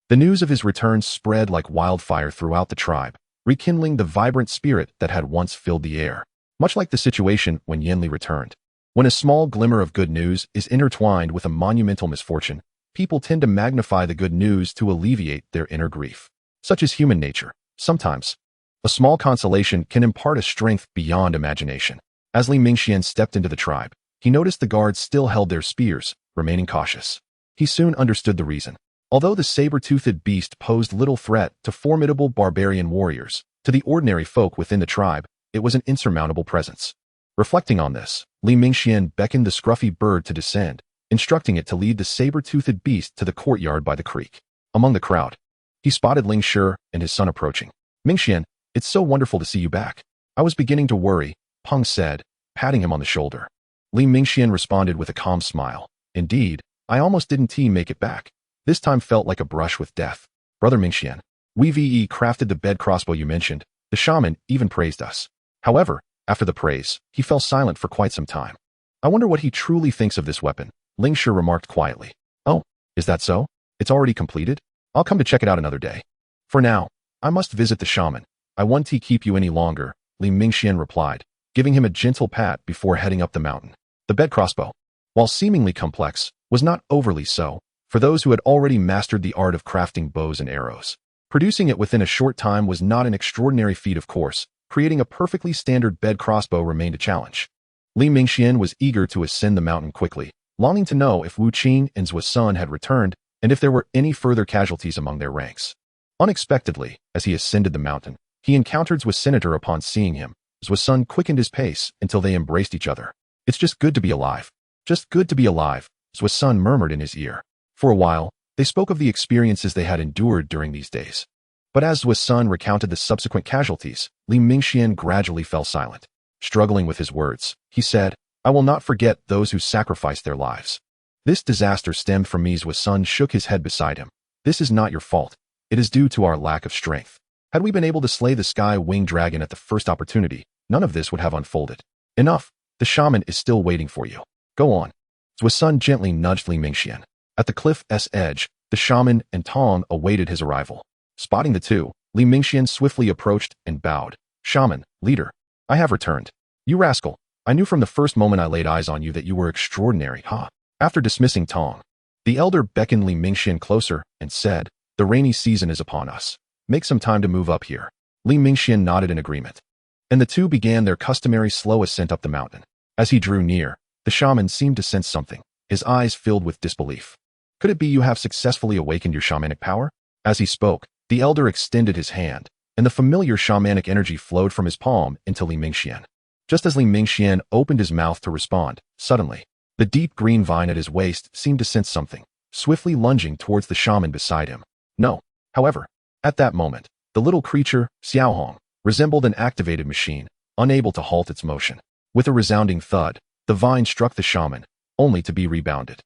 The news of his return spread like wildfire throughout the tribe, rekindling the vibrant spirit that had once filled the air. Much like the situation when Yanli returned. When a small glimmer of good news is intertwined with a monumental misfortune, people tend to magnify the good news to alleviate their inner grief. Such is human nature. Sometimes, a small consolation can impart a strength beyond imagination. As Li Mingxian stepped into the tribe, he noticed the guards still held their spears, remaining cautious. He soon understood the reason. Although the saber-toothed beast posed little threat to formidable barbarian warriors, to the ordinary folk within the tribe, it was an insurmountable presence. Reflecting on this, Li Mingxian beckoned the scruffy bird to descend, instructing it to lead the saber-toothed beast to the courtyard by the creek. Among the crowd, he spotted Ling Shi and his son approaching. Mingxian, it's so wonderful to see you back. I was beginning to worry, Peng said, patting him on the shoulder. Li Mingxian responded with a calm smile. Indeed, I almost didn't make it back. This time felt like a brush with death. Brother Mingxian, we crafted the bed crossbow you mentioned. The shaman even praised us. However, after the praise, he fell silent for quite some time. I wonder what he truly thinks of this weapon, Ling Shi remarked quietly. Oh, is that so? It's already completed? I'll come to check it out another day. For now, I must visit the shaman. I won't keep you any longer, Li Mingxian replied, giving him a gentle pat before heading up the mountain. The bed crossbow, while seemingly complex, was not overly so, for those who had already mastered the art of crafting bows and arrows. Producing it within a short time was not an extraordinary feat, of course. Creating a perfectly standard bed crossbow remained a challenge. Li Mingxian was eager to ascend the mountain quickly, longing to know if Wu Qin and Zhuo Sun had returned and if there were any further casualties among their ranks. Unexpectedly, as he ascended the mountain, he encountered Zhuo Senator. Upon seeing him, Zhuo Sun quickened his pace until they embraced each other. It's just good to be alive. Just good to be alive, Zhuo Sun murmured in his ear. For a while, they spoke of the experiences they had endured during these days. But as Zhuo Sun recounted the subsequent casualties, Li Mingxian gradually fell silent. Struggling with his words, he said, I will not forget those who sacrificed their lives. This disaster stemmed from me. Zhuo Sun shook his head beside him. This is not your fault. It is due to our lack of strength. Had we been able to slay the sky-winged dragon at the first opportunity, none of this would have unfolded. Enough. The shaman is still waiting for you. Go on. Zhuo Sun gently nudged Li Mingxian. At the cliff's edge, the shaman and Tong awaited his arrival. Spotting the two, Li Mingxian swiftly approached and bowed. Shaman, leader, I have returned. You rascal, I knew from the first moment I laid eyes on you that you were extraordinary, huh? After dismissing Tong, the elder beckoned Li Mingxian closer and said, the rainy season is upon us. Make some time to move up here. Li Mingxian nodded in agreement. And the two began their customary slow ascent up the mountain. As he drew near, the shaman seemed to sense something, his eyes filled with disbelief. Could it be you have successfully awakened your shamanic power? As he spoke, the elder extended his hand, and the familiar shamanic energy flowed from his palm into Li Mingxian. Just as Li Mingxian opened his mouth to respond, suddenly, the deep green vine at his waist seemed to sense something, swiftly lunging towards the shaman beside him. No, however, at that moment, the little creature, Xiaohong, resembled an activated machine, unable to halt its motion. With a resounding thud, the vine struck the shaman, only to be rebounded.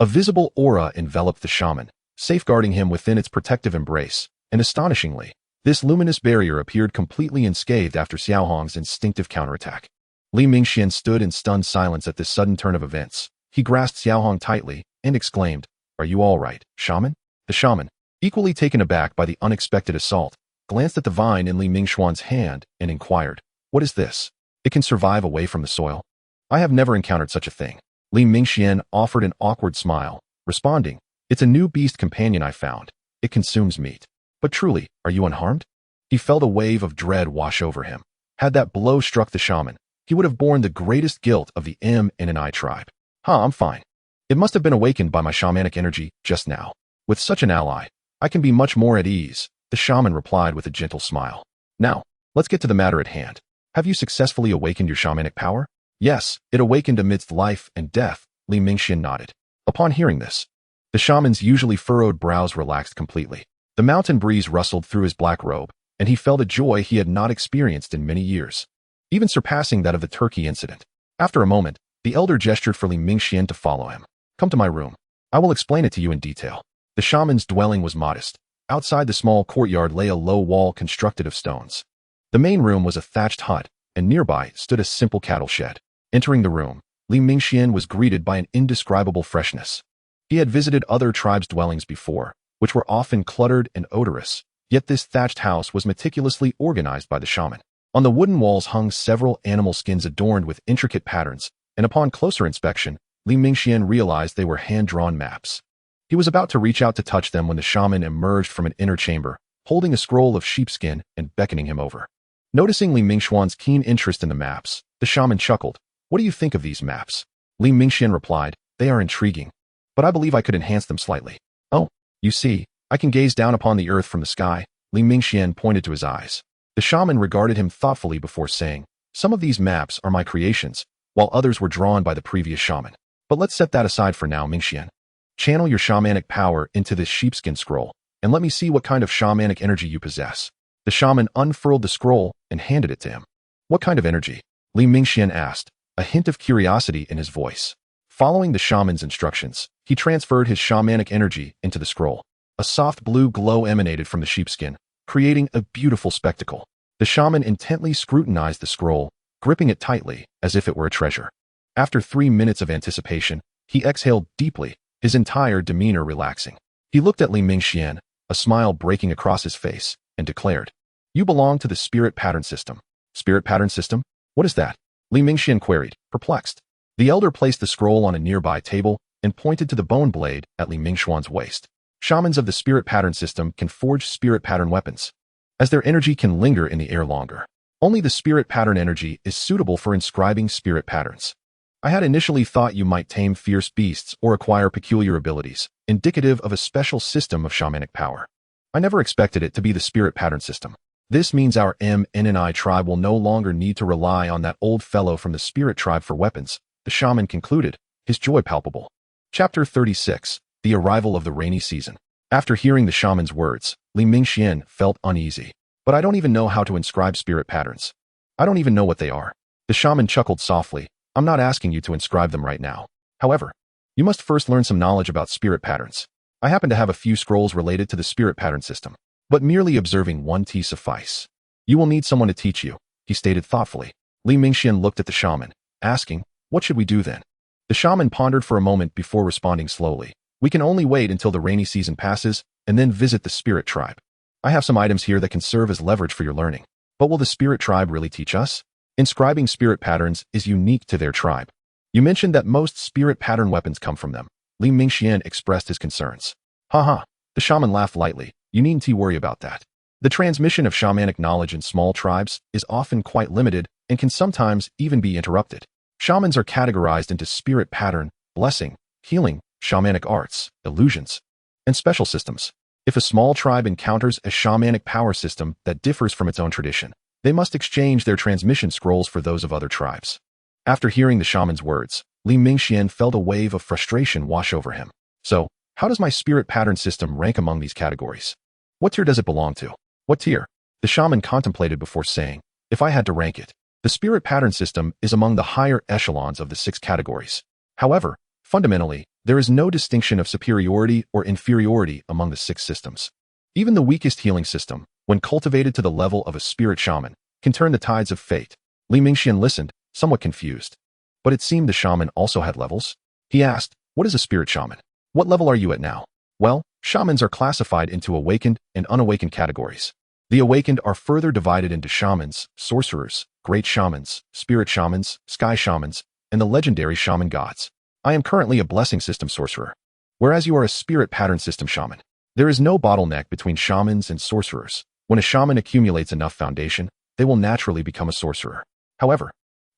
A visible aura enveloped the shaman, safeguarding him within its protective embrace, and astonishingly, this luminous barrier appeared completely unscathed after Xiaohong's instinctive counterattack. Li Mingxian stood in stunned silence at this sudden turn of events. He grasped Xiaohong tightly and exclaimed, Are you all right, shaman? The shaman, equally taken aback by the unexpected assault, glanced at the vine in Li Mingxuan's hand and inquired, "What is this? It can survive away from the soil?" "I have never encountered such a thing." Li Mingxian offered an awkward smile, responding, "It's a new beast companion I found. It consumes meat. But truly, are you unharmed?" He felt a wave of dread wash over him. Had that blow struck the shaman, he would have borne the greatest guilt of the MNI tribe. I'm fine. It must have been awakened by my shamanic energy just now. With such an ally, I can be much more at ease," the shaman replied with a gentle smile. "Now, let's get to the matter at hand. Have you successfully awakened your shamanic power?" "Yes, it awakened amidst life and death," Li Mingxian nodded. Upon hearing this, the shaman's usually furrowed brows relaxed completely. The mountain breeze rustled through his black robe, and he felt a joy he had not experienced in many years, even surpassing that of the turkey incident. After a moment, the elder gestured for Li Mingxian to follow him. "Come to my room. I will explain it to you in detail." The shaman's dwelling was modest. Outside the small courtyard lay a low wall constructed of stones. The main room was a thatched hut, and nearby stood a simple cattle shed. Entering the room, Li Mingxian was greeted by an indescribable freshness. He had visited other tribes' dwellings before, which were often cluttered and odorous, yet this thatched house was meticulously organized by the shaman. On the wooden walls hung several animal skins adorned with intricate patterns, and upon closer inspection, Li Mingxian realized they were hand-drawn maps. He was about to reach out to touch them when the shaman emerged from an inner chamber, holding a scroll of sheepskin and beckoning him over. Noticing Li Mingxuan's keen interest in the maps, the shaman chuckled. "What do you think of these maps?" Li Mingxian replied, "They are intriguing, but I believe I could enhance them slightly." "Oh, you see, I can gaze down upon the earth from the sky." Li Mingxian pointed to his eyes. The shaman regarded him thoughtfully before saying, "Some of these maps are my creations, while others were drawn by the previous shaman. But let's set that aside for now, Mingxian. Channel your shamanic power into this sheepskin scroll, and let me see what kind of shamanic energy you possess." The shaman unfurled the scroll and handed it to him. "What kind of energy?" Li Mingxian asked, a hint of curiosity in his voice. Following the shaman's instructions, he transferred his shamanic energy into the scroll. A soft blue glow emanated from the sheepskin, creating a beautiful spectacle. The shaman intently scrutinized the scroll, gripping it tightly as if it were a treasure. After 3 minutes of anticipation, he exhaled deeply, his entire demeanor relaxing. He looked at Li Mingxian, a smile breaking across his face, and declared, "You belong to the spirit pattern system." "Spirit pattern system? What is that?" Li Mingxian queried, perplexed. The elder placed the scroll on a nearby table and pointed to the bone blade at Li Mingxuan's waist. "Shamans of the spirit pattern system can forge spirit pattern weapons, as their energy can linger in the air longer. Only the spirit pattern energy is suitable for inscribing spirit patterns. I had initially thought you might tame fierce beasts or acquire peculiar abilities, indicative of a special system of shamanic power. I never expected it to be the spirit pattern system. This means our MNI tribe will no longer need to rely on that old fellow from the spirit tribe for weapons," the shaman concluded, his joy palpable. Chapter 36. The Arrival of the Rainy Season. After hearing the shaman's words, Li Mingxian felt uneasy. "But I don't even know how to inscribe spirit patterns. I don't even know what they are." The shaman chuckled softly. "I'm not asking you to inscribe them right now. However, you must first learn some knowledge about spirit patterns. I happen to have a few scrolls related to the spirit pattern system, but merely observing one tea suffice. You will need someone to teach you," he stated thoughtfully. Li Mingxian looked at the shaman, asking, "What should we do then?" The shaman pondered for a moment before responding slowly. "We can only wait until the rainy season passes and then visit the spirit tribe. I have some items here that can serve as leverage for your learning. But will the spirit tribe really teach us? Inscribing spirit patterns is unique to their tribe. You mentioned that most spirit pattern weapons come from them." Li Mingxian expressed his concerns. "Haha," the shaman laughed lightly. "You needn't worry about that. The transmission of shamanic knowledge in small tribes is often quite limited and can sometimes even be interrupted. Shamans are categorized into spirit pattern, blessing, healing, shamanic arts, illusions, and special systems. If a small tribe encounters a shamanic power system that differs from its own tradition, they must exchange their transmission scrolls for those of other tribes." After hearing the shaman's words, Li Mingxian felt a wave of frustration wash over him. "So, how does my spirit pattern system rank among these categories? What tier does it belong to?" "What tier?" the shaman contemplated before saying, "If I had to rank it, the spirit pattern system is among the higher echelons of the 6 categories. However, fundamentally, there is no distinction of superiority or inferiority among the 6 systems. Even the weakest healing system, when cultivated to the level of a spirit shaman, can turn the tides of fate." Li Mingxian listened, somewhat confused. But it seemed the shaman also had levels. He asked, "What is a spirit shaman? What level are you at now?" "Well, shamans are classified into awakened and unawakened categories. The awakened are further divided into shamans, sorcerers, great shamans, spirit shamans, sky shamans, and the legendary shaman gods. I am currently a blessing system sorcerer, whereas you are a spirit pattern system shaman. There is no bottleneck between shamans and sorcerers. When a shaman accumulates enough foundation, they will naturally become a sorcerer. However,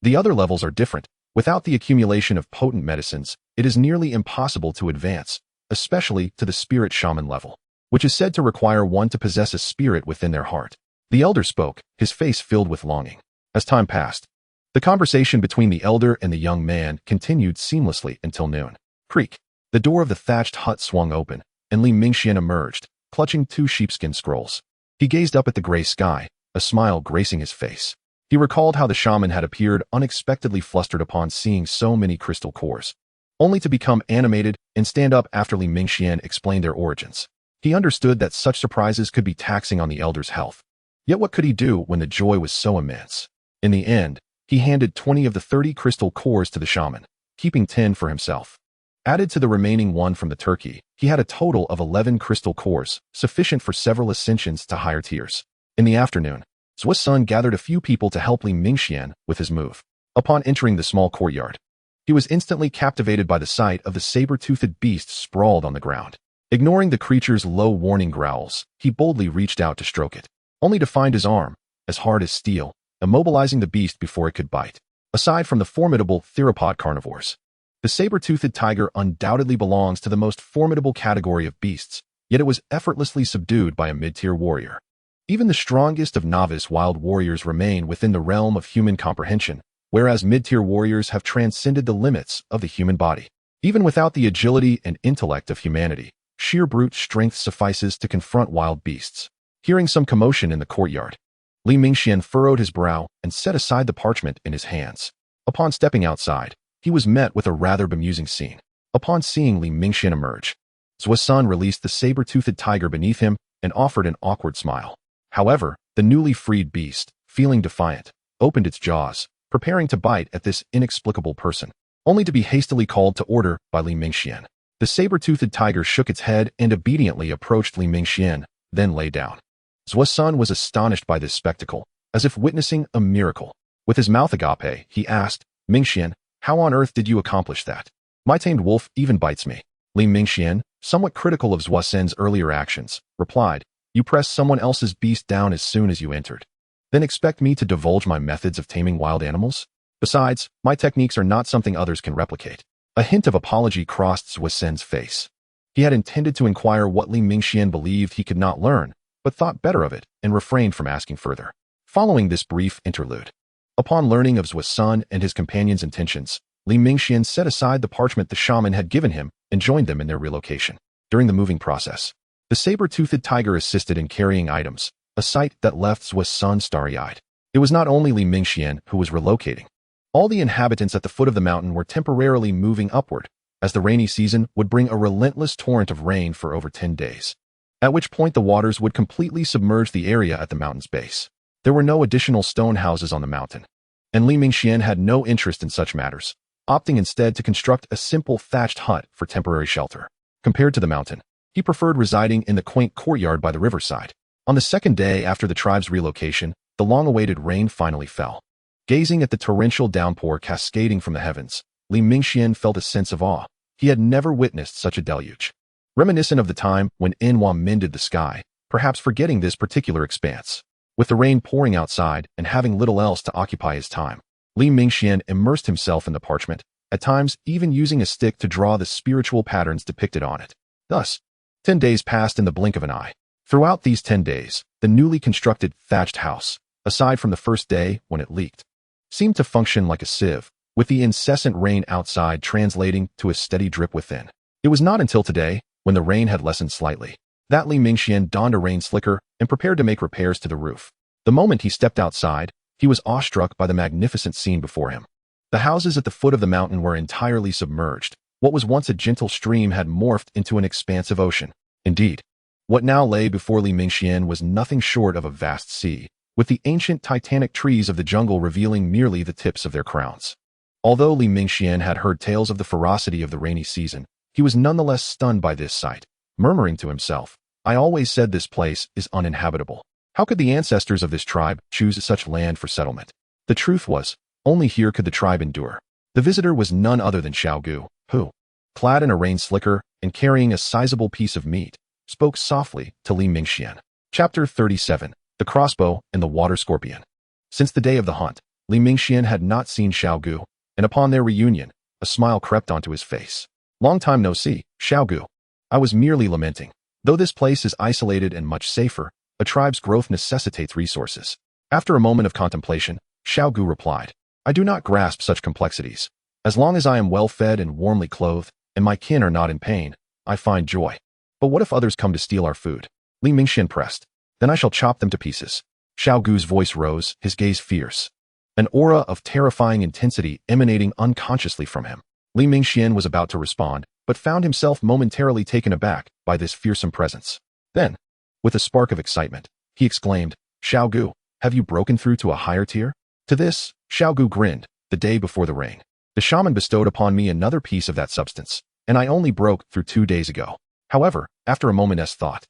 the other levels are different. Without the accumulation of potent medicines, it is nearly impossible to advance, especially to the spirit shaman level, which is said to require one to possess a spirit within their heart. The elder spoke, his face filled with longing. As time passed, the conversation between the elder and the young man continued seamlessly until noon. Creak. The door of the thatched hut swung open, and Li Mingxian emerged, clutching 2 sheepskin scrolls. He gazed up at the gray sky, a smile gracing his face. He recalled how the shaman had appeared unexpectedly flustered upon seeing so many crystal cores, only to become animated and stand up after Li Mingxian explained their origins. He understood that such surprises could be taxing on the elder's health. Yet what could he do when the joy was so immense? In the end, he handed 20 of the 30 crystal cores to the shaman, keeping 10 for himself. Added to the remaining 1 from the turkey, he had a total of 11 crystal cores, sufficient for several ascensions to higher tiers. In the afternoon, Zuo's son gathered a few people to help Li Mingxian with his move. Upon entering the small courtyard, he was instantly captivated by the sight of the saber-toothed beast sprawled on the ground. Ignoring the creature's low warning growls, he boldly reached out to stroke it, only to find his arm, as hard as steel, immobilizing the beast before it could bite. Aside from the formidable theropod carnivores, the saber-toothed tiger undoubtedly belongs to the most formidable category of beasts, yet it was effortlessly subdued by a mid-tier warrior. Even the strongest of novice wild warriors remain within the realm of human comprehension, whereas mid-tier warriors have transcended the limits of the human body. Even without the agility and intellect of humanity, sheer brute strength suffices to confront wild beasts. Hearing some commotion in the courtyard, Li Mingxian furrowed his brow and set aside the parchment in his hands. Upon stepping outside, he was met with a rather bemusing scene. Upon seeing Li Mingxian emerge, Zuo's son released the saber-toothed tiger beneath him and offered an awkward smile. However, the newly freed beast, feeling defiant, opened its jaws, preparing to bite at this inexplicable person, only to be hastily called to order by Li Mingxian. The saber-toothed tiger shook its head and obediently approached Li Mingxian, then lay down. Zuo's son was astonished by this spectacle, as if witnessing a miracle. With his mouth agape, he asked, "Mingxian, how on earth did you accomplish that? My tamed wolf even bites me." Li Mingxian, somewhat critical of Zuo's son's earlier actions, replied, "You pressed someone else's beast down as soon as you entered. Then expect me to divulge my methods of taming wild animals? Besides, my techniques are not something others can replicate." A hint of apology crossed Zuo's son's face. He had intended to inquire what Li Mingxian believed he could not learn, but thought better of it and refrained from asking further. Following this brief interlude, upon learning of Zuo's son and his companion's intentions, Li Mingxian set aside the parchment the shaman had given him and joined them in their relocation. During the moving process, the saber-toothed tiger assisted in carrying items, a sight that left Zuo's son starry-eyed. It was not only Li Mingxian who was relocating. All the inhabitants at the foot of the mountain were temporarily moving upward, as the rainy season would bring a relentless torrent of rain for over 10 days, at which point the waters would completely submerge the area at the mountain's base. There were no additional stone houses on the mountain, and Li Mingxian had no interest in such matters, opting instead to construct a simple thatched hut for temporary shelter. Compared to the mountain, he preferred residing in the quaint courtyard by the riverside. On the second day after the tribe's relocation, the long-awaited rain finally fell. Gazing at the torrential downpour cascading from the heavens, Li Mingxian felt a sense of awe. He had never witnessed such a deluge. Reminiscent of the time when Inwa mended the sky, perhaps forgetting this particular expanse. With the rain pouring outside and having little else to occupy his time, Li Mingxian immersed himself in the parchment, at times even using a stick to draw the spiritual patterns depicted on it. Thus, 10 days passed in the blink of an eye. Throughout these 10 days, the newly constructed thatched house, aside from the first day when it leaked, seemed to function like a sieve, with the incessant rain outside translating to a steady drip within. It was not until today, when the rain had lessened slightly, that Li Mingxian donned a rain slicker and prepared to make repairs to the roof. The moment he stepped outside, he was awestruck by the magnificent scene before him. The houses at the foot of the mountain were entirely submerged. What was once a gentle stream had morphed into an expansive ocean. Indeed, what now lay before Li Mingxian was nothing short of a vast sea, with the ancient titanic trees of the jungle revealing merely the tips of their crowns. Although Li Mingxian had heard tales of the ferocity of the rainy season, he was nonetheless stunned by this sight, murmuring to himself, "I always said this place is uninhabitable. How could the ancestors of this tribe choose such land for settlement? The truth was, only here could the tribe endure. The visitor was none other than Xiao Gu, who, clad in a rain slicker and carrying a sizable piece of meat, spoke softly to Li Mingxian. Chapter 37. The Crossbow and the Water Scorpion. Since the day of the hunt, Li Mingxian had not seen Xiao Gu, and upon their reunion, a smile crept onto his face. Long time no see, Xiao Gu. I was merely lamenting. Though this place is isolated and much safer, a tribe's growth necessitates resources. After a moment of contemplation, Xiao Gu replied, I do not grasp such complexities. As long as I am well fed and warmly clothed, and my kin are not in pain, I find joy. But what if others come to steal our food? Li Mingxian pressed. Then I shall chop them to pieces. Xiao Gu's voice rose, his gaze fierce. An aura of terrifying intensity emanating unconsciously from him. Li Mingxian was about to respond, but found himself momentarily taken aback by this fearsome presence. Then, with a spark of excitement, he exclaimed, Xiao Gu, have you broken through to a higher tier? To this, Xiao Gu grinned. The day before the rain, the shaman bestowed upon me another piece of that substance, and I only broke through 2 days ago. However, after a moment's thought,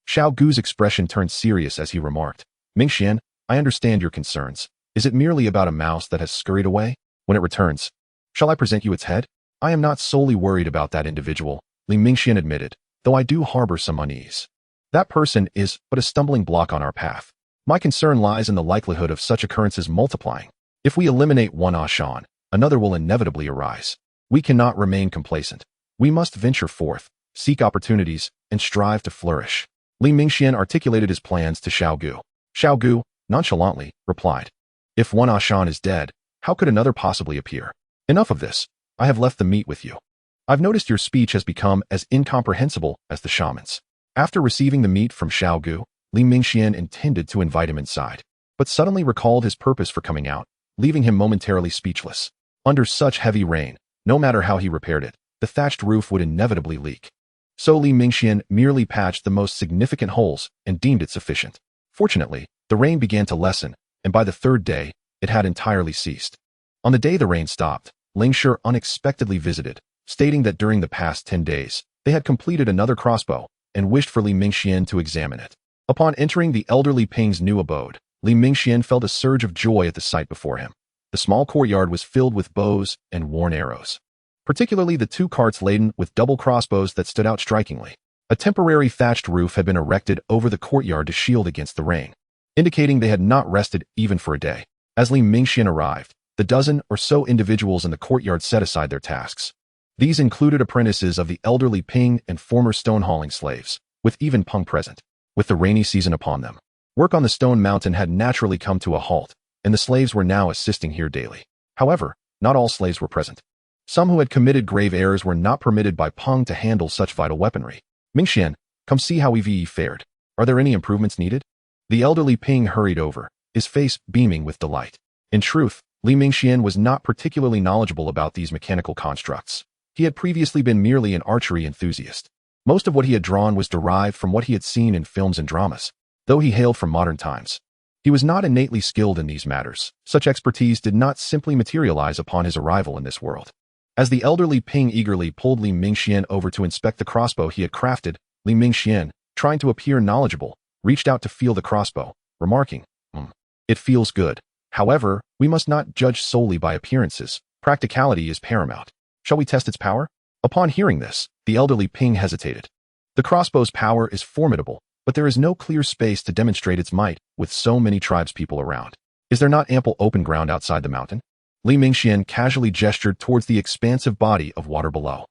Xiao Gu's expression turned serious as he remarked, Mingxian, I understand your concerns. Is it merely about a mouse that has scurried away? When it returns, shall I present you its head? I am not solely worried about that individual, Li Mingxian admitted, though I do harbor some unease. That person is but a stumbling block on our path. My concern lies in the likelihood of such occurrences multiplying. If we eliminate one Ashan, another will inevitably arise. We cannot remain complacent. We must venture forth, seek opportunities, and strive to flourish. Li Mingxian articulated his plans to Xiao Gu. Xiao Gu, nonchalantly, replied, If one Ashan is dead, how could another possibly appear? Enough of this. I have left the meat with you. I've noticed your speech has become as incomprehensible as the shaman's. After receiving the meat from Xiao Gu, Li Mingxian intended to invite him inside, but suddenly recalled his purpose for coming out, leaving him momentarily speechless. Under such heavy rain, no matter how he repaired it, the thatched roof would inevitably leak. So Li Mingxian merely patched the most significant holes and deemed it sufficient. Fortunately, the rain began to lessen, and by the 3rd day, it had entirely ceased. On the day the rain stopped, Lingshi unexpectedly visited, stating that during the past 10 days, they had completed another crossbow, and wished for Li Mingxian to examine it. Upon entering the elderly Ping's new abode, Li Mingxian felt a surge of joy at the sight before him. The small courtyard was filled with bows and worn arrows, particularly the 2 carts laden with double crossbows that stood out strikingly. A temporary thatched roof had been erected over the courtyard to shield against the rain, indicating they had not rested even for a day. As Li Mingxian arrived, the dozen or so individuals in the courtyard set aside their tasks. These included apprentices of the elderly Ping and former stone-hauling slaves, with even Peng present. With the rainy season upon them, work on the stone mountain had naturally come to a halt, and the slaves were now assisting here daily. However, not all slaves were present. Some who had committed grave errors were not permitted by Peng to handle such vital weaponry. Mingxian, come see how we've fared. Are there any improvements needed? The elderly Ping hurried over, his face beaming with delight. In truth, Li Mingxian was not particularly knowledgeable about these mechanical constructs. He had previously been merely an archery enthusiast. Most of what he had drawn was derived from what he had seen in films and dramas, though he hailed from modern times. He was not innately skilled in these matters. Such expertise did not simply materialize upon his arrival in this world. As the elderly Ping eagerly pulled Li Mingxian over to inspect the crossbow he had crafted, Li Mingxian, trying to appear knowledgeable, reached out to feel the crossbow, remarking, It feels good. However, we must not judge solely by appearances. Practicality is paramount. Shall we test its power? Upon hearing this, the elderly Ping hesitated. The crossbow's power is formidable, but there is no clear space to demonstrate its might with so many tribespeople around. Is there not ample open ground outside the mountain? Li Mingxian casually gestured towards the expansive body of water below.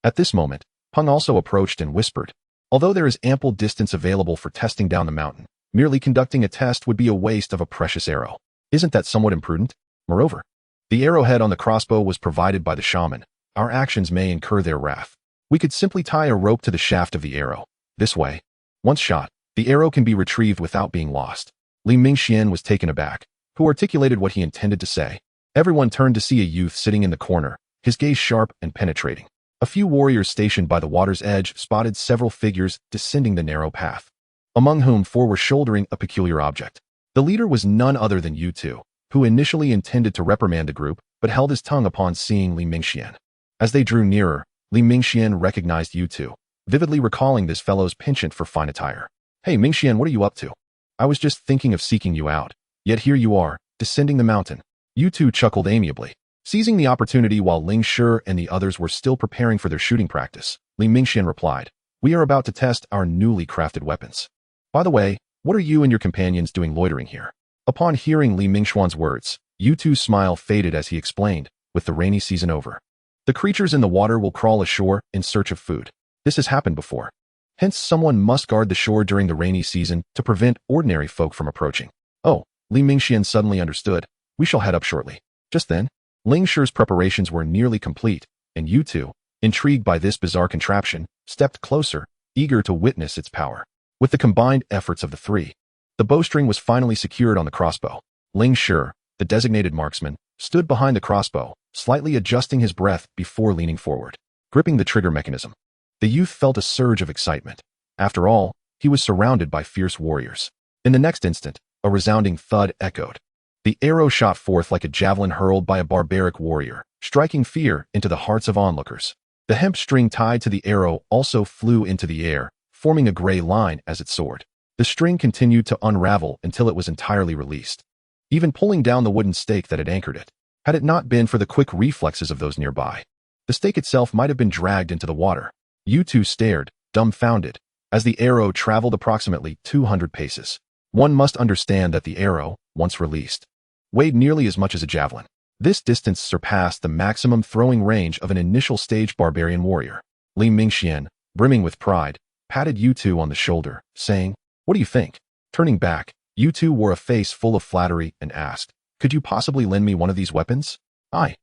At this moment, Peng also approached and whispered, Although there is ample distance available for testing down the mountain, merely conducting a test would be a waste of a precious arrow. Isn't that somewhat imprudent? Moreover, the arrowhead on the crossbow was provided by the shaman. Our actions may incur their wrath. We could simply tie a rope to the shaft of the arrow. This way, once shot, the arrow can be retrieved without being lost. Li Mingxian was taken aback, who articulated what he intended to say. Everyone turned to see a youth sitting in the corner, his gaze sharp and penetrating. A few warriors stationed by the water's edge spotted several figures descending the narrow path, among whom 4 were shouldering a peculiar object. The leader was none other than Yu Tu, who initially intended to reprimand the group, but held his tongue upon seeing Li Mingxian. As they drew nearer, Li Mingxian recognized Yu Tu, vividly recalling this fellow's penchant for fine attire. Hey Mingxian, what are you up to? I was just thinking of seeking you out. Yet here you are, descending the mountain. Yutu chuckled amiably. Seizing the opportunity while Ling Shi and the others were still preparing for their shooting practice, Li Mingxian replied, "We are about to test our newly crafted weapons. By the way, what are you and your companions doing loitering here?" Upon hearing Li Mingxuan's words, Yutu's smile faded as he explained, "With the rainy season over, the creatures in the water will crawl ashore in search of food. This has happened before. Hence, someone must guard the shore during the rainy season to prevent ordinary folk from approaching." "Oh," Li Mingxian suddenly understood. "We shall head up shortly." Just then, Ling Shi's preparations were nearly complete, and Yutu, intrigued by this bizarre contraption, stepped closer, eager to witness its power. With the combined efforts of the three, the bowstring was finally secured on the crossbow. Ling Shi, the designated marksman, stood behind the crossbow, slightly adjusting his breath before leaning forward, gripping the trigger mechanism. The youth felt a surge of excitement. After all, he was surrounded by fierce warriors. In the next instant, a resounding thud echoed. The arrow shot forth like a javelin hurled by a barbaric warrior, striking fear into the hearts of onlookers. The hemp string tied to the arrow also flew into the air, forming a gray line as it soared. The string continued to unravel until it was entirely released, even pulling down the wooden stake that had anchored it. Had it not been for the quick reflexes of those nearby, the stake itself might have been dragged into the water. Yutu stared, dumbfounded, as the arrow traveled approximately 200 paces. One must understand that the arrow, once released, weighed nearly as much as a javelin. This distance surpassed the maximum throwing range of an initial stage barbarian warrior. Li Mingxian, brimming with pride, patted Yutu on the shoulder, saying, "What do you think?" Turning back, Yutu wore a face full of flattery and asked, "Could you possibly lend me one of these weapons?" I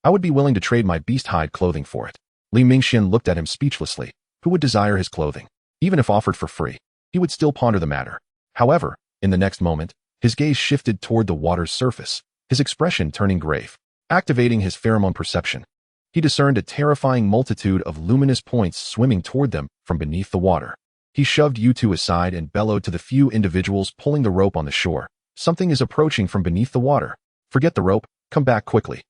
would be willing to trade my beast hide clothing for it." Li Mingxian looked at him speechlessly. Who would desire his clothing? Even if offered for free, he would still ponder the matter. However, in the next moment, his gaze shifted toward the water's surface, his expression turning grave. Activating his pheromone perception, he discerned a terrifying multitude of luminous points swimming toward them from beneath the water. He shoved Yutu aside and bellowed to the few individuals pulling the rope on the shore. "Something is approaching from beneath the water. Forget the rope, come back quickly."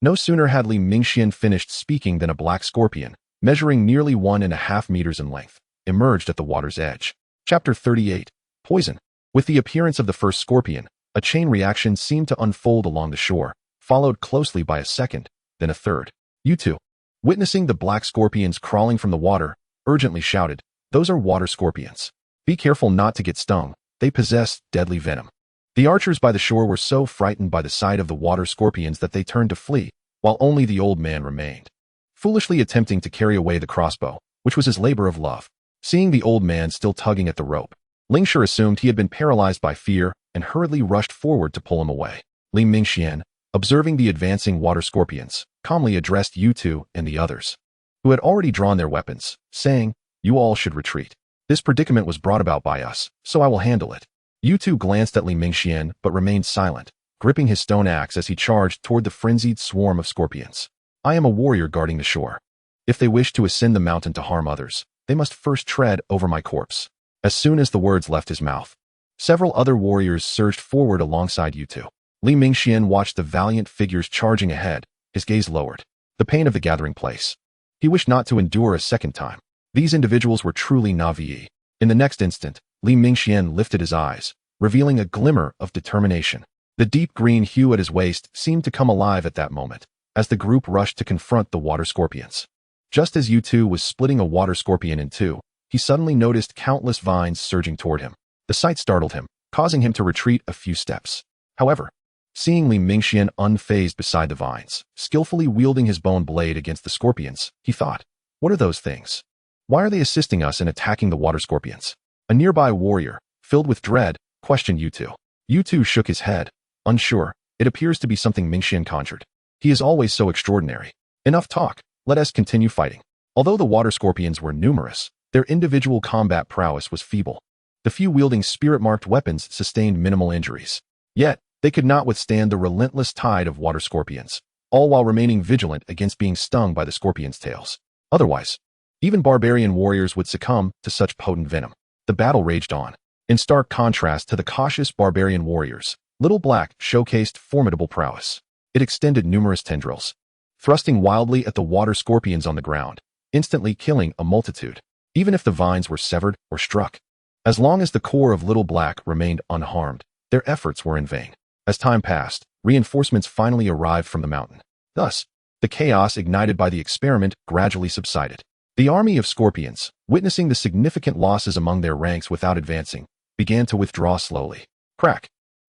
No sooner had Li Mingxian finished speaking than a black scorpion, measuring nearly 1.5 meters in length, emerged at the water's edge. Chapter 38. Poison. With the appearance of the first scorpion, a chain reaction seemed to unfold along the shore, followed closely by a second, then a third. Yutu, witnessing the black scorpions crawling from the water, urgently shouted, "Those are water scorpions. Be careful not to get stung. They possess deadly venom." The archers by the shore were so frightened by the sight of the water scorpions that they turned to flee, while only the old man remained, foolishly attempting to carry away the crossbow, which was his labor of love. Seeing the old man still tugging at the rope, Ling Shi assumed he had been paralyzed by fear and hurriedly rushed forward to pull him away. Li Mingxian, observing the advancing water scorpions, calmly addressed Yutu and the others, who had already drawn their weapons, saying, "You all should retreat. This predicament was brought about by us, so I will handle it." Yutu glanced at Li Mingxian but remained silent, gripping his stone axe as he charged toward the frenzied swarm of scorpions. "I am a warrior guarding the shore. If they wish to ascend the mountain to harm others, they must first tread over my corpse." As soon as the words left his mouth, several other warriors surged forward alongside Yutu. Li Mingxian watched the valiant figures charging ahead, his gaze lowered. The pain of the gathering place. He wished not to endure a second time. These individuals were truly Na'vi. In the next instant, Li Mingxian lifted his eyes, revealing a glimmer of determination. The deep green hue at his waist seemed to come alive at that moment, as the group rushed to confront the water scorpions. Just as Yutu was splitting a water scorpion in two, he suddenly noticed countless vines surging toward him. The sight startled him, causing him to retreat a few steps. However, seeing Li Mingxian unfazed beside the vines, skillfully wielding his bone blade against the scorpions, he thought, "What are those things? Why are they assisting us in attacking the water scorpions?" A nearby warrior, filled with dread, questioned Yutu. Yutu shook his head, unsure. "It appears to be something Mingxian conjured. He is always so extraordinary. Enough talk, let us continue fighting." Although the water scorpions were numerous, their individual combat prowess was feeble. The few wielding spirit-marked weapons sustained minimal injuries. Yet, they could not withstand the relentless tide of water scorpions, all while remaining vigilant against being stung by the scorpions' tails. Otherwise, even barbarian warriors would succumb to such potent venom. The battle raged on. In stark contrast to the cautious barbarian warriors, Little Black showcased formidable prowess. It extended numerous tendrils, thrusting wildly at the water scorpions on the ground, instantly killing a multitude, even if the vines were severed or struck. As long as the core of Little Black remained unharmed, their efforts were in vain. As time passed, reinforcements finally arrived from the mountain. Thus, the chaos ignited by the experiment gradually subsided. The army of scorpions, witnessing the significant losses among their ranks without advancing, began to withdraw slowly. Crack!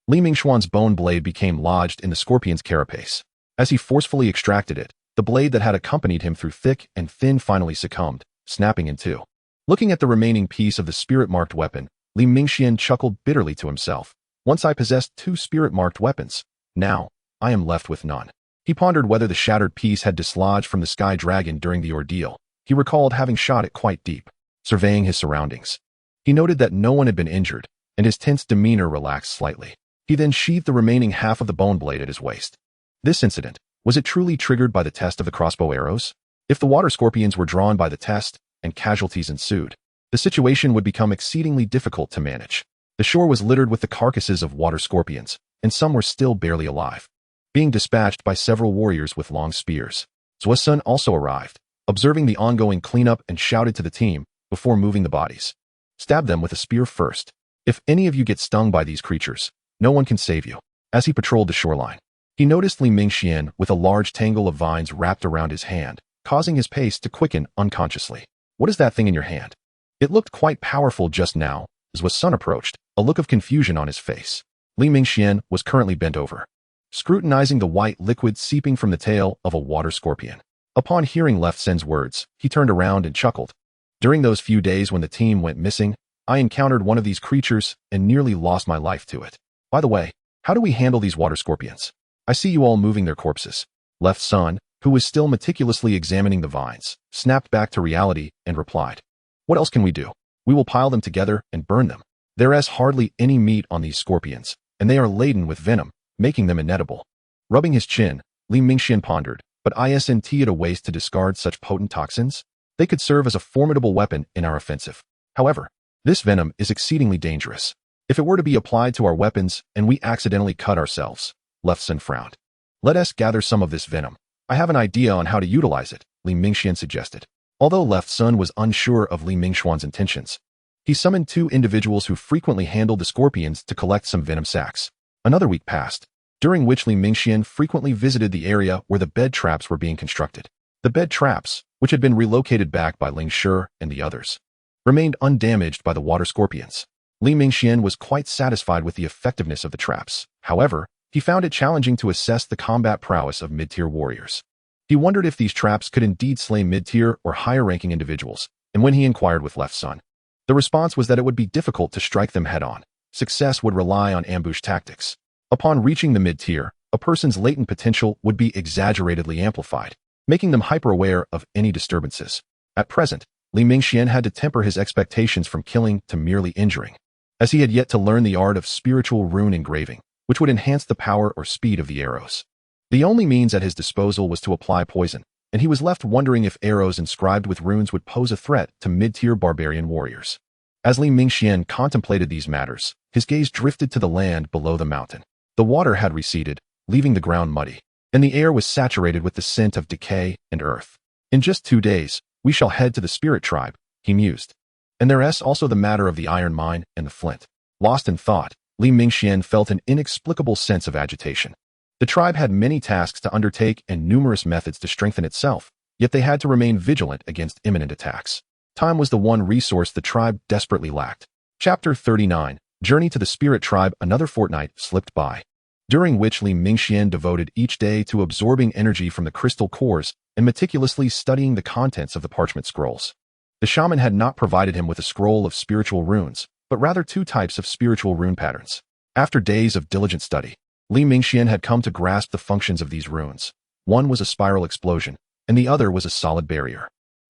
Li Mingxuan's bone blade became lodged in the scorpion's carapace. As he forcefully extracted it, the blade that had accompanied him through thick and thin finally succumbed, snapping in two. Looking at the remaining piece of the spirit-marked weapon, Li Mingxian chuckled bitterly to himself. Once I possessed 2 spirit-marked weapons. Now, I am left with none. He pondered whether the shattered piece had dislodged from the sky dragon during the ordeal. He recalled having shot it quite deep. Surveying his surroundings, he noted that no one had been injured, and his tense demeanor relaxed slightly. He then sheathed the remaining half of the bone blade at his waist. This incident, was it truly triggered by the test of the crossbow arrows? If the water scorpions were drawn by the test, and casualties ensued, the situation would become exceedingly difficult to manage. The shore was littered with the carcasses of water scorpions, and some were still barely alive, being dispatched by several warriors with long spears. Zuo-sun also arrived, observing the ongoing cleanup, and shouted to the team before moving the bodies. Stab them with a spear first. If any of you get stung by these creatures, no one can save you. As he patrolled the shoreline, he noticed Li Mingxian with a large tangle of vines wrapped around his hand, causing his pace to quicken unconsciously. What is that thing in your hand? It looked quite powerful just now. As Zuo-sun approached, a look of confusion on his face. Li Mingxian was currently bent over, scrutinizing the white liquid seeping from the tail of a water scorpion. Upon hearing Left Sen's words, he turned around and chuckled. During those few days when the team went missing, I encountered one of these creatures and nearly lost my life to it. By the way, how do we handle these water scorpions? I see you all moving their corpses. Left Sun, who was still meticulously examining the vines, snapped back to reality and replied, what else can we do? We will pile them together and burn them. There is hardly any meat on these scorpions, and they are laden with venom, making them inedible. Rubbing his chin, Li Mingxian pondered, but isn't it a waste to discard such potent toxins? They could serve as a formidable weapon in our offensive. However, this venom is exceedingly dangerous. If it were to be applied to our weapons and we accidentally cut ourselves, Left Sun frowned. Let us gather some of this venom. I have an idea on how to utilize it, Li Mingxian suggested. Although Left Sun was unsure of Li Mingxuan's intentions, he summoned 2 individuals who frequently handled the scorpions to collect some venom sacs. Another week passed, during which Li Mingxian frequently visited the area where the bed traps were being constructed. The bed traps, which had been relocated back by Ling Shi and the others, remained undamaged by the water scorpions. Li Mingxian was quite satisfied with the effectiveness of the traps. However, he found it challenging to assess the combat prowess of mid-tier warriors. He wondered if these traps could indeed slay mid-tier or higher-ranking individuals, and when he inquired with Left Sun, the response was that it would be difficult to strike them head-on. Success would rely on ambush tactics. Upon reaching the mid-tier, a person's latent potential would be exaggeratedly amplified, making them hyper-aware of any disturbances. At present, Li Mingxian had to temper his expectations from killing to merely injuring, as he had yet to learn the art of spiritual rune engraving, which would enhance the power or speed of the arrows. The only means at his disposal was to apply poison, and he was left wondering if arrows inscribed with runes would pose a threat to mid-tier barbarian warriors. As Li Mingxian contemplated these matters, his gaze drifted to the land below the mountain. The water had receded, leaving the ground muddy, and the air was saturated with the scent of decay and earth. In just 2 days, we shall head to the spirit tribe, he mused. And there's also the matter of the iron mine and the flint. Lost in thought, Li Mingxian felt an inexplicable sense of agitation. The tribe had many tasks to undertake and numerous methods to strengthen itself, yet they had to remain vigilant against imminent attacks. Time was the one resource the tribe desperately lacked. Chapter 39, Journey to the Spirit Tribe. Another fortnight slipped by, during which Li Mingxian devoted each day to absorbing energy from the crystal cores and meticulously studying the contents of the parchment scrolls. The shaman had not provided him with a scroll of spiritual runes, but rather 2 types of spiritual rune patterns. After days of diligent study, Li Mingxian had come to grasp the functions of these runes. One was a spiral explosion, and the other was a solid barrier.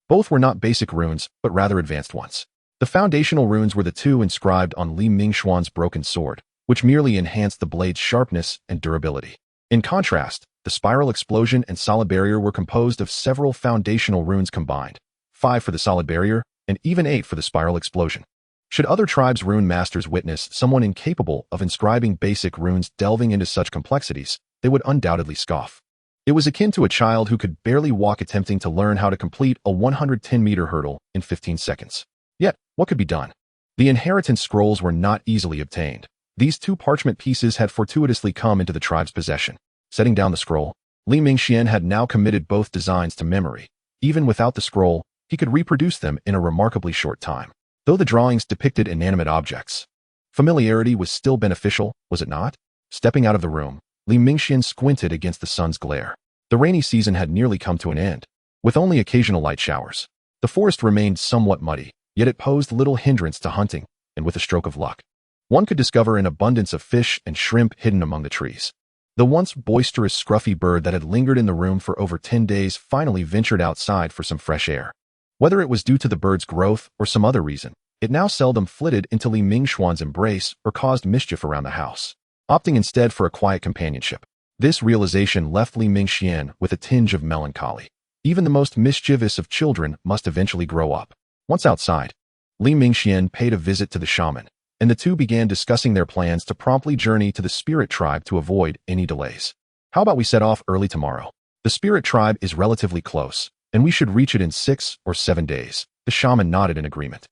Both were not basic runes, but rather advanced ones. The foundational runes were the 2 inscribed on Li Mingxuan's broken sword, which merely enhanced the blade's sharpness and durability. In contrast, the spiral explosion and solid barrier were composed of several foundational runes combined, 5 for the solid barrier, and even 8 for the spiral explosion. Should other tribes' rune masters witness someone incapable of inscribing basic runes delving into such complexities, they would undoubtedly scoff. It was akin to a child who could barely walk attempting to learn how to complete a 110-meter hurdle in 15 seconds. Yet, what could be done? The inheritance scrolls were not easily obtained. These 2 parchment pieces had fortuitously come into the tribe's possession. Setting down the scroll, Li Mingxian had now committed both designs to memory. Even without the scroll, he could reproduce them in a remarkably short time. Though the drawings depicted inanimate objects, familiarity was still beneficial, was it not? Stepping out of the room, Li Mingxian squinted against the sun's glare. The rainy season had nearly come to an end, with only occasional light showers. The forest remained somewhat muddy, yet it posed little hindrance to hunting, and with a stroke of luck, one could discover an abundance of fish and shrimp hidden among the trees. The once boisterous scruffy bird that had lingered in the room for over 10 days finally ventured outside for some fresh air. Whether it was due to the bird's growth or some other reason, it now seldom flitted into Li Mingxuan's embrace or caused mischief around the house, opting instead for a quiet companionship. This realization left Li Mingxian with a tinge of melancholy. Even the most mischievous of children must eventually grow up. Once outside, Li Mingxian paid a visit to the shaman, and the two began discussing their plans to promptly journey to the spirit tribe to avoid any delays. How about we set off early tomorrow? The spirit tribe is relatively close, and we should reach it in 6 or 7 days. The shaman nodded in agreement.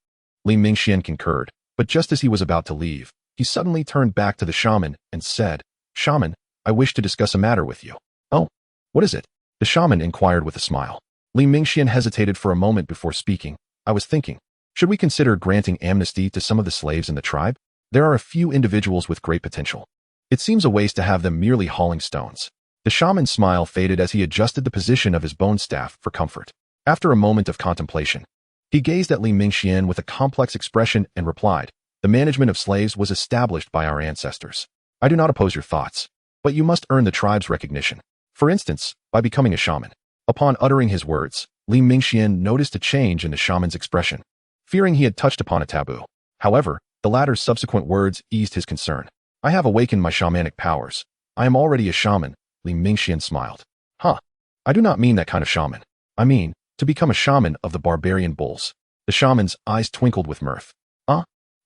Li Mingxian concurred, but just as he was about to leave, he suddenly turned back to the shaman and said, "Shaman, I wish to discuss a matter with you." "Oh, what is it?" the shaman inquired with a smile. Li Mingxian hesitated for a moment before speaking. "I was thinking, should we consider granting amnesty to some of the slaves in the tribe? There are a few individuals with great potential. It seems a waste to have them merely hauling stones." The shaman's smile faded as he adjusted the position of his bone staff for comfort. After a moment of contemplation, he gazed at Li Mingxian with a complex expression and replied, "The management of slaves was established by our ancestors. I do not oppose your thoughts, but you must earn the tribe's recognition. For instance, by becoming a shaman." Upon uttering his words, Li Mingxian noticed a change in the shaman's expression, fearing he had touched upon a taboo. However, the latter's subsequent words eased his concern. "I have awakened my shamanic powers. I am already a shaman." Li Mingxian smiled. "Huh. I do not mean that kind of shaman. I mean, to become a shaman of the barbarian bulls." The shaman's eyes twinkled with mirth.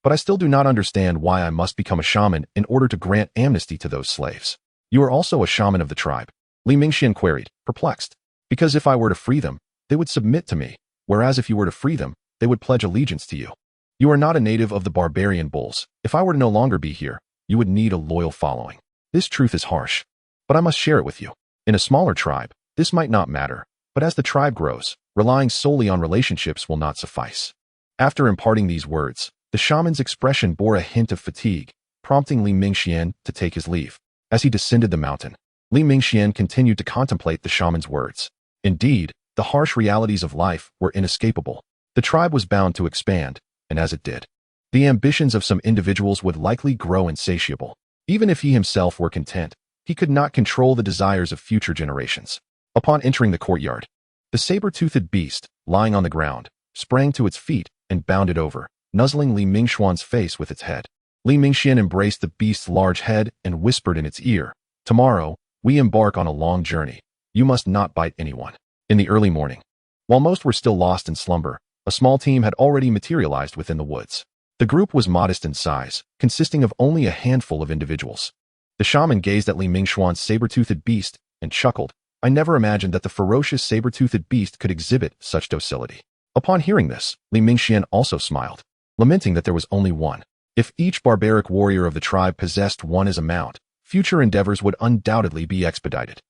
But I still do not understand why I must become a shaman in order to grant amnesty to those slaves." "You are also a shaman of the tribe?" Li Mingxian queried, perplexed. "Because if I were to free them, they would submit to me, whereas if you were to free them, they would pledge allegiance to you. You are not a native of the barbarian bulls. If I were to no longer be here, you would need a loyal following. This truth is harsh, but I must share it with you. In a smaller tribe, this might not matter, but as the tribe grows, relying solely on relationships will not suffice." After imparting these words, the shaman's expression bore a hint of fatigue, prompting Li Mingxian to take his leave. As he descended the mountain, Li Mingxian continued to contemplate the shaman's words. Indeed, the harsh realities of life were inescapable. The tribe was bound to expand, and as it did, the ambitions of some individuals would likely grow insatiable. Even if he himself were content, he could not control the desires of future generations. Upon entering the courtyard, the saber-toothed beast, lying on the ground, sprang to its feet and bounded over, nuzzling Li Mingxuan's face with its head. Li Mingxian embraced the beast's large head and whispered in its ear, "Tomorrow, we embark on a long journey. You must not bite anyone." In the early morning, while most were still lost in slumber, a small team had already materialized within the woods. The group was modest in size, consisting of only a handful of individuals. The shaman gazed at Li Mingxuan's saber-toothed beast and chuckled. "I never imagined that the ferocious saber-toothed beast could exhibit such docility." Upon hearing this, Li Mingxian also smiled, lamenting that there was only one. If each barbaric warrior of the tribe possessed one as a mount, future endeavors would undoubtedly be expedited.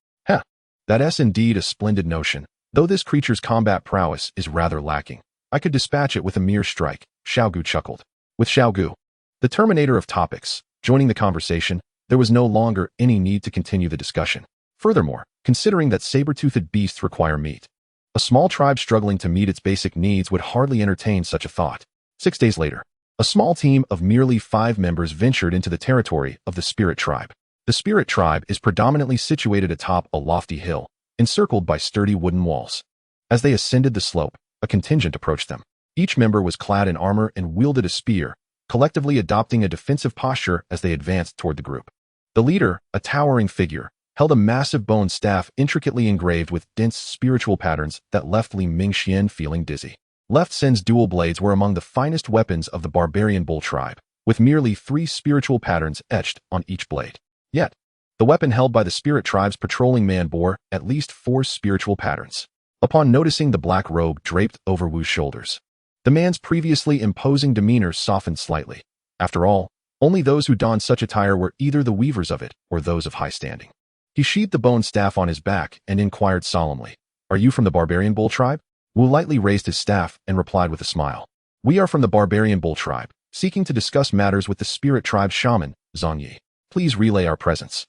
That's indeed a splendid notion, though this creature's combat prowess is rather lacking. I could dispatch it with a mere strike, Xiaogu chuckled. With Xiaogu, the terminator of topics, joining the conversation, there was no longer any need to continue the discussion. Furthermore, considering that saber-toothed beasts require meat, a small tribe struggling to meet its basic needs would hardly entertain such a thought. 6 days later, a small team of merely 5 members ventured into the territory of the spirit tribe. The spirit tribe is predominantly situated atop a lofty hill, encircled by sturdy wooden walls. As they ascended the slope, a contingent approached them. Each member was clad in armor and wielded a spear, collectively adopting a defensive posture as they advanced toward the group. The leader, a towering figure, held a massive bone staff intricately engraved with dense spiritual patterns that left Li Mingxian feeling dizzy. Left Sen's dual blades were among the finest weapons of the barbarian bull tribe, with merely 3 spiritual patterns etched on each blade. Yet, the weapon held by the spirit tribe's patrolling man bore at least 4 spiritual patterns. Upon noticing the black robe draped over Wu's shoulders, The man's previously imposing demeanor softened slightly. After all, only those who donned such attire were either the weavers of it or those of high standing. He sheathed the bone staff on his back and inquired solemnly, "Are you from the barbarian bull tribe?" Wu lightly raised his staff and replied with a smile, "We are from the barbarian bull tribe, seeking to discuss matters with the spirit tribe shaman, Zhang Yi. Please relay our presence."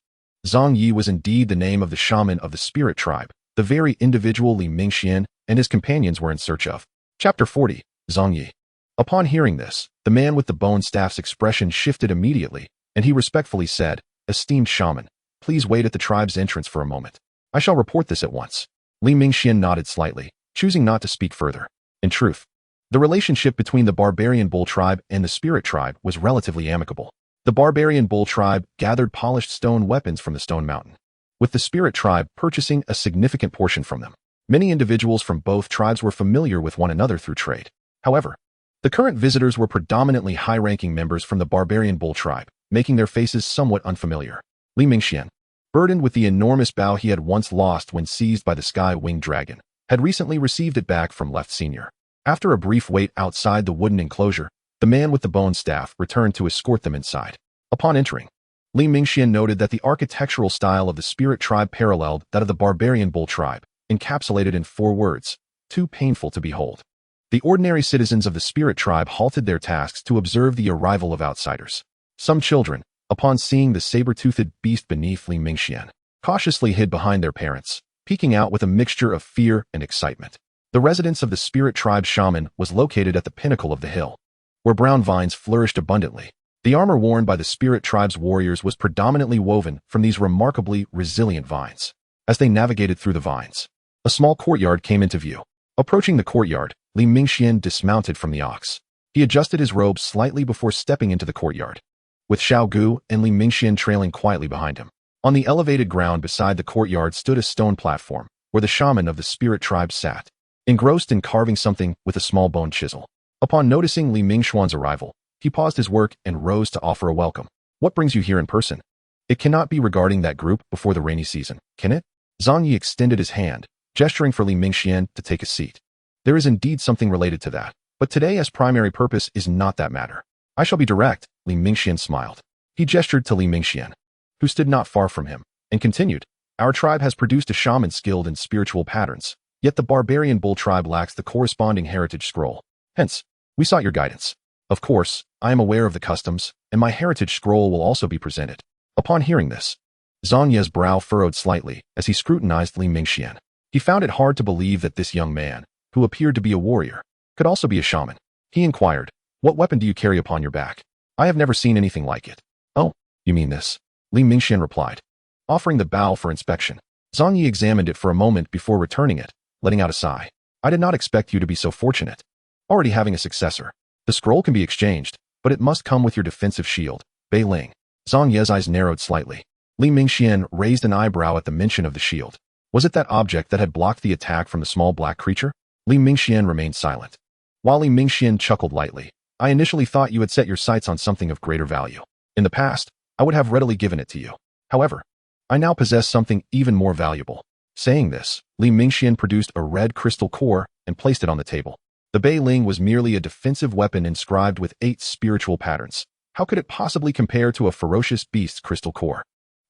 Zhang Yi was indeed the name of the shaman of the spirit tribe, the very individual Li Mingxian and his companions were in search of. Chapter 40, Zhang Yi. Upon hearing this, the man with the bone staff's expression shifted immediately, and he respectfully said, "Esteemed shaman, please wait at the tribe's entrance for a moment. I shall report this at once." Li Mingxian nodded slightly, choosing not to speak further. In truth, the relationship between the barbarian bull tribe and the spirit tribe was relatively amicable. The barbarian bull tribe gathered polished stone weapons from the stone mountain, with the spirit tribe purchasing a significant portion from them. Many individuals from both tribes were familiar with one another through trade. However, the current visitors were predominantly high-ranking members from the barbarian bull tribe, making their faces somewhat unfamiliar. Li Mingxian, burdened with the enormous bow he had once lost when seized by the sky-winged dragon, had recently received it back from Left Senior. After a brief wait outside the wooden enclosure, the man with the bone staff returned to escort them inside. Upon entering, Li Mingxian noted that the architectural style of the spirit tribe paralleled that of the barbarian bull tribe, encapsulated in 4 words, too painful to behold. The ordinary citizens of the spirit tribe halted their tasks to observe the arrival of outsiders. Some children, upon seeing the saber-toothed beast beneath Li Mingxian, cautiously hid behind their parents, peeking out with a mixture of fear and excitement. The residence of the spirit tribe shaman was located at the pinnacle of the hill, where brown vines flourished abundantly. The armor worn by the spirit tribe's warriors was predominantly woven from these remarkably resilient vines. As they navigated through the vines, a small courtyard came into view. Approaching the courtyard, Li Mingxian dismounted from the ox. He adjusted his robe slightly before stepping into the courtyard, with Xiao Gu and Li Mingxian trailing quietly behind him. On the elevated ground beside the courtyard stood a stone platform, where the shaman of the spirit tribe sat, engrossed in carving something with a small bone chisel. Upon noticing Li Mingxuan's arrival, he paused his work and rose to offer a welcome. "What brings you here in person? It cannot be regarding that group before the rainy season, can it?" Zhang Yi extended his hand, gesturing for Li Mingxian to take a seat. "There is indeed something related to that, but today's primary purpose is not that matter. I shall be direct." Li Mingxian smiled. He gestured to Li Mingxian, who stood not far from him, and continued, "Our tribe has produced a shaman skilled in spiritual patterns, yet the barbarian bull tribe lacks the corresponding heritage scroll. Hence, we sought your guidance. Of course, I am aware of the customs, and my heritage scroll will also be presented." Upon hearing this, Zhang Ye's brow furrowed slightly as he scrutinized Li Mingxian. He found it hard to believe that this young man, who appeared to be a warrior, could also be a shaman. He inquired, "What weapon do you carry upon your back? I have never seen anything like it." "Oh, you mean this?" Li Mingxian replied, offering the bow for inspection. Zhang Yi examined it for a moment before returning it, letting out a sigh. "I did not expect you to be so fortunate, already having a successor. The scroll can be exchanged, but it must come with your defensive shield, Bei Ling." Zhang Ye's eyes narrowed slightly. Li Mingxian raised an eyebrow at the mention of the shield. Was it that object that had blocked the attack from the small black creature? Li Mingxian remained silent. While Li Mingxian chuckled lightly, "I initially thought you had set your sights on something of greater value. In the past, I would have readily given it to you. However, I now possess something even more valuable." Saying this, Li Mingxian produced a red crystal core and placed it on the table. The Bei Ling was merely a defensive weapon inscribed with 8 spiritual patterns. How could it possibly compare to a ferocious beast's crystal core?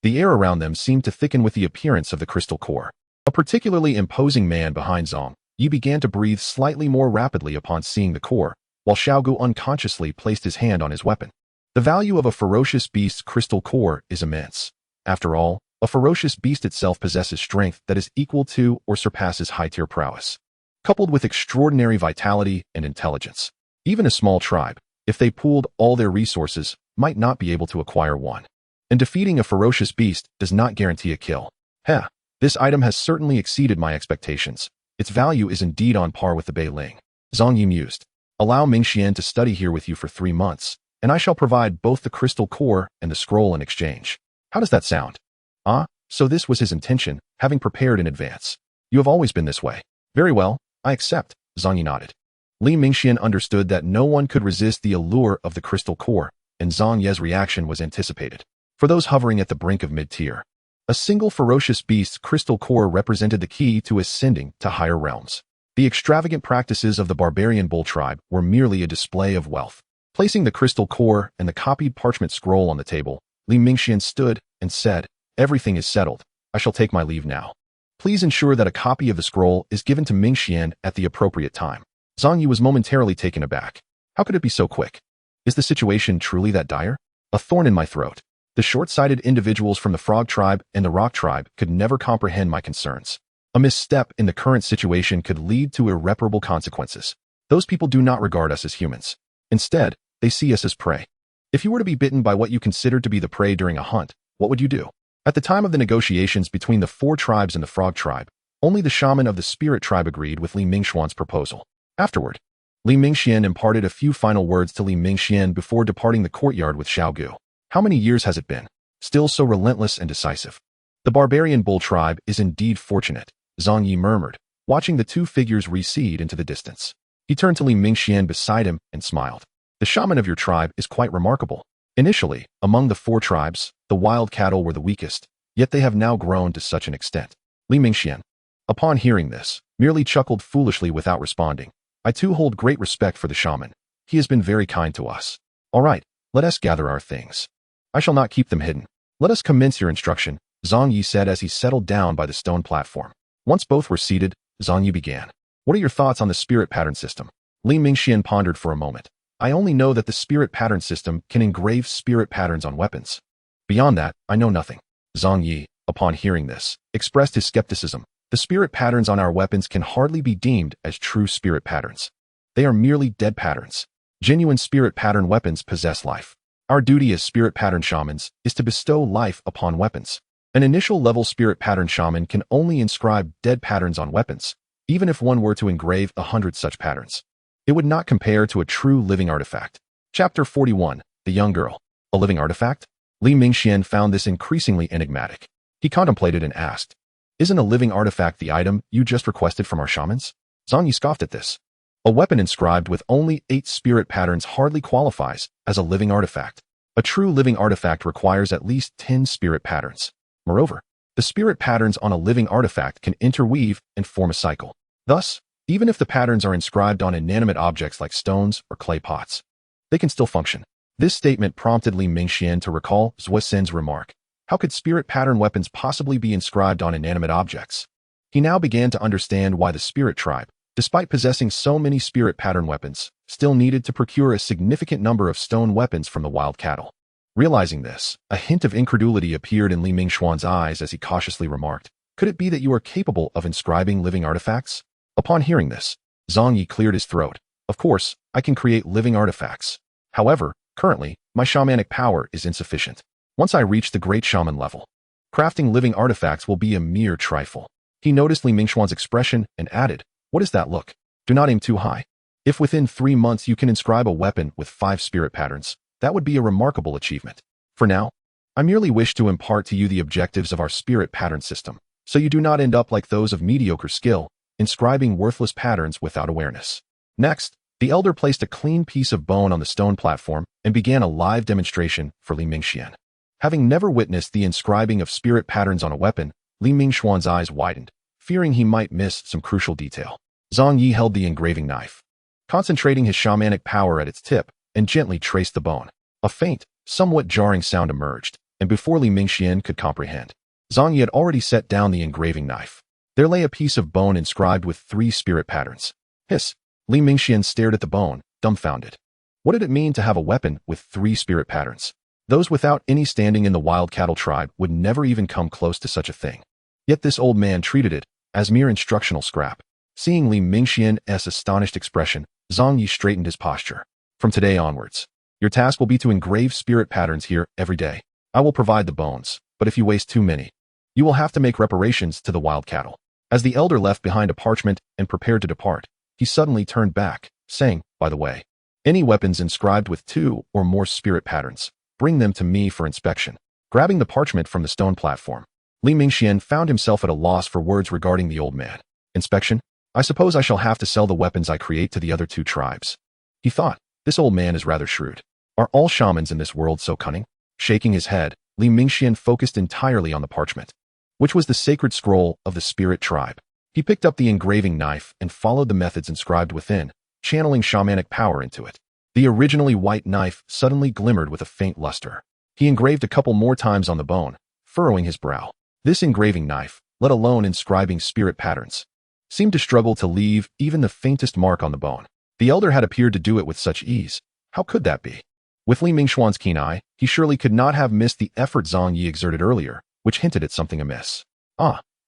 The air around them seemed to thicken with the appearance of the crystal core. A particularly imposing man behind Zhang Yi began to breathe slightly more rapidly upon seeing the core, while Xiaogu unconsciously placed his hand on his weapon. The value of a ferocious beast's crystal core is immense. After all, a ferocious beast itself possesses strength that is equal to or surpasses high-tier prowess, coupled with extraordinary vitality and intelligence. Even a small tribe, if they pooled all their resources, might not be able to acquire one. And defeating a ferocious beast does not guarantee a kill. Heh, this item has certainly exceeded my expectations. Its value is indeed on par with the Bei Ling. Zhang Yi mused. "Allow Mingxian to study here with you for 3 months, and I shall provide both the crystal core and the scroll in exchange. How does that sound?" "Ah, so this was his intention, having prepared in advance. You have always been this way." "Very well, I accept," Zhang Yi nodded. Li Mingxian understood that no one could resist the allure of the crystal core, and Zhang Ye's reaction was anticipated. For those hovering at the brink of mid-tier, a single ferocious beast's crystal core represented the key to ascending to higher realms. The extravagant practices of the barbarian bull tribe were merely a display of wealth. Placing the crystal core and the copied parchment scroll on the table, Li Mingxian stood and said, "Everything is settled. I shall take my leave now. Please ensure that a copy of the scroll is given to Mingxian at the appropriate time." Zhang Yi was momentarily taken aback. How could it be so quick? Is the situation truly that dire? A thorn in my throat. The short-sighted individuals from the Frog tribe and the Rock tribe could never comprehend my concerns. A misstep in the current situation could lead to irreparable consequences. Those people do not regard us as humans. Instead, they see us as prey. If you were to be bitten by what you considered to be the prey during a hunt, what would you do? At the time of the negotiations between the 4 tribes and the Frog tribe, only the shaman of the Spirit tribe agreed with Li Mingxuan's proposal. Afterward, Li Mingxian imparted a few final words to Li Mingxian before departing the courtyard with Xiaogu. How many years has it been? Still so relentless and decisive. The barbarian bull tribe is indeed fortunate, Zhang Yi murmured, watching the 2 figures recede into the distance. He turned to Li Mingxian beside him and smiled. The shaman of your tribe is quite remarkable. Initially, among the 4 tribes, the wild cattle were the weakest, yet they have now grown to such an extent. Li Mingxian, upon hearing this, merely chuckled foolishly without responding. I too hold great respect for the shaman. He has been very kind to us. All right, let us gather our things. I shall not keep them hidden. Let us commence your instruction, Zhang Yi said as he settled down by the stone platform. Once both were seated, Zhang Yi began. What are your thoughts on the spirit pattern system? Li Mingxian pondered for a moment. I only know that the spirit pattern system can engrave spirit patterns on weapons. Beyond that, I know nothing. Zhang Yi, upon hearing this, expressed his skepticism. The spirit patterns on our weapons can hardly be deemed as true spirit patterns. They are merely dead patterns. Genuine spirit pattern weapons possess life. Our duty as spirit pattern shamans is to bestow life upon weapons. An initial level spirit pattern shaman can only inscribe dead patterns on weapons, even if one were to engrave 100 such patterns. It would not compare to a true living artifact. Chapter 41, The Young Girl. A living artifact? Li Mingxian found this increasingly enigmatic. He contemplated and asked, "Isn't a living artifact the item you just requested from our shamans?" Zhang Yi scoffed at this. A weapon inscribed with only 8 spirit patterns hardly qualifies as a living artifact. A true living artifact requires at least 10 spirit patterns. Moreover, the spirit patterns on a living artifact can interweave and form a cycle. Thus, even if the patterns are inscribed on inanimate objects like stones or clay pots, they can still function. This statement prompted Li Mingxian to recall Zhuo Sen's remark. How could spirit pattern weapons possibly be inscribed on inanimate objects? He now began to understand why the Spirit tribe, despite possessing so many spirit pattern weapons, still needed to procure a significant number of stone weapons from the wild cattle. Realizing this, a hint of incredulity appeared in Li Mingxuan's eyes as he cautiously remarked, "Could it be that you are capable of inscribing living artifacts?" Upon hearing this, Zhang Yi cleared his throat. "Of course, I can create living artifacts. However, currently, my shamanic power is insufficient. Once I reach the great shaman level, crafting living artifacts will be a mere trifle." He noticed Li Mingxuan's expression and added, "What is that look? Do not aim too high. If within 3 months you can inscribe a weapon with 5 spirit patterns, that would be a remarkable achievement. For now, I merely wish to impart to you the objectives of our spirit pattern system, so you do not end up like those of mediocre skill, inscribing worthless patterns without awareness." Next, the elder placed a clean piece of bone on the stone platform and began a live demonstration for Li Mingxian. Having never witnessed the inscribing of spirit patterns on a weapon, Li Mingxuan's eyes widened, fearing he might miss some crucial detail. Zhang Yi held the engraving knife, concentrating his shamanic power at its tip, and gently traced the bone. A faint, somewhat jarring sound emerged, and before Li Mingxian could comprehend, Zhang Yi had already set down the engraving knife. There lay a piece of bone inscribed with 3 spirit patterns. Hiss! Li Mingxian stared at the bone, dumbfounded. What did it mean to have a weapon with 3 spirit patterns? Those without any standing in the wild cattle tribe would never even come close to such a thing. Yet this old man treated it as mere instructional scrap. Seeing Li Mingxian's astonished expression, Zhang Yi straightened his posture. "From today onwards, your task will be to engrave spirit patterns here every day. I will provide the bones, but if you waste too many, you will have to make reparations to the wild cattle." As the elder left behind a parchment and prepared to depart, he suddenly turned back, saying, "By the way, any weapons inscribed with 2 or more spirit patterns, bring them to me for inspection." Grabbing the parchment from the stone platform, Li Mingxian found himself at a loss for words regarding the old man. "Inspection? I suppose I shall have to sell the weapons I create to the other 2 tribes." He thought, this old man is rather shrewd. Are all shamans in this world so cunning? Shaking his head, Li Mingxian focused entirely on the parchment, which was the sacred scroll of the Spirit tribe. He picked up the engraving knife and followed the methods inscribed within, channeling shamanic power into it. The originally white knife suddenly glimmered with a faint luster. He engraved a couple more times on the bone, furrowing his brow. This engraving knife, let alone inscribing spirit patterns, seemed to struggle to leave even the faintest mark on the bone. The elder had appeared to do it with such ease. How could that be? With Li Mingxuan's keen eye, he surely could not have missed the effort Zhang Yi exerted earlier, which hinted at something amiss.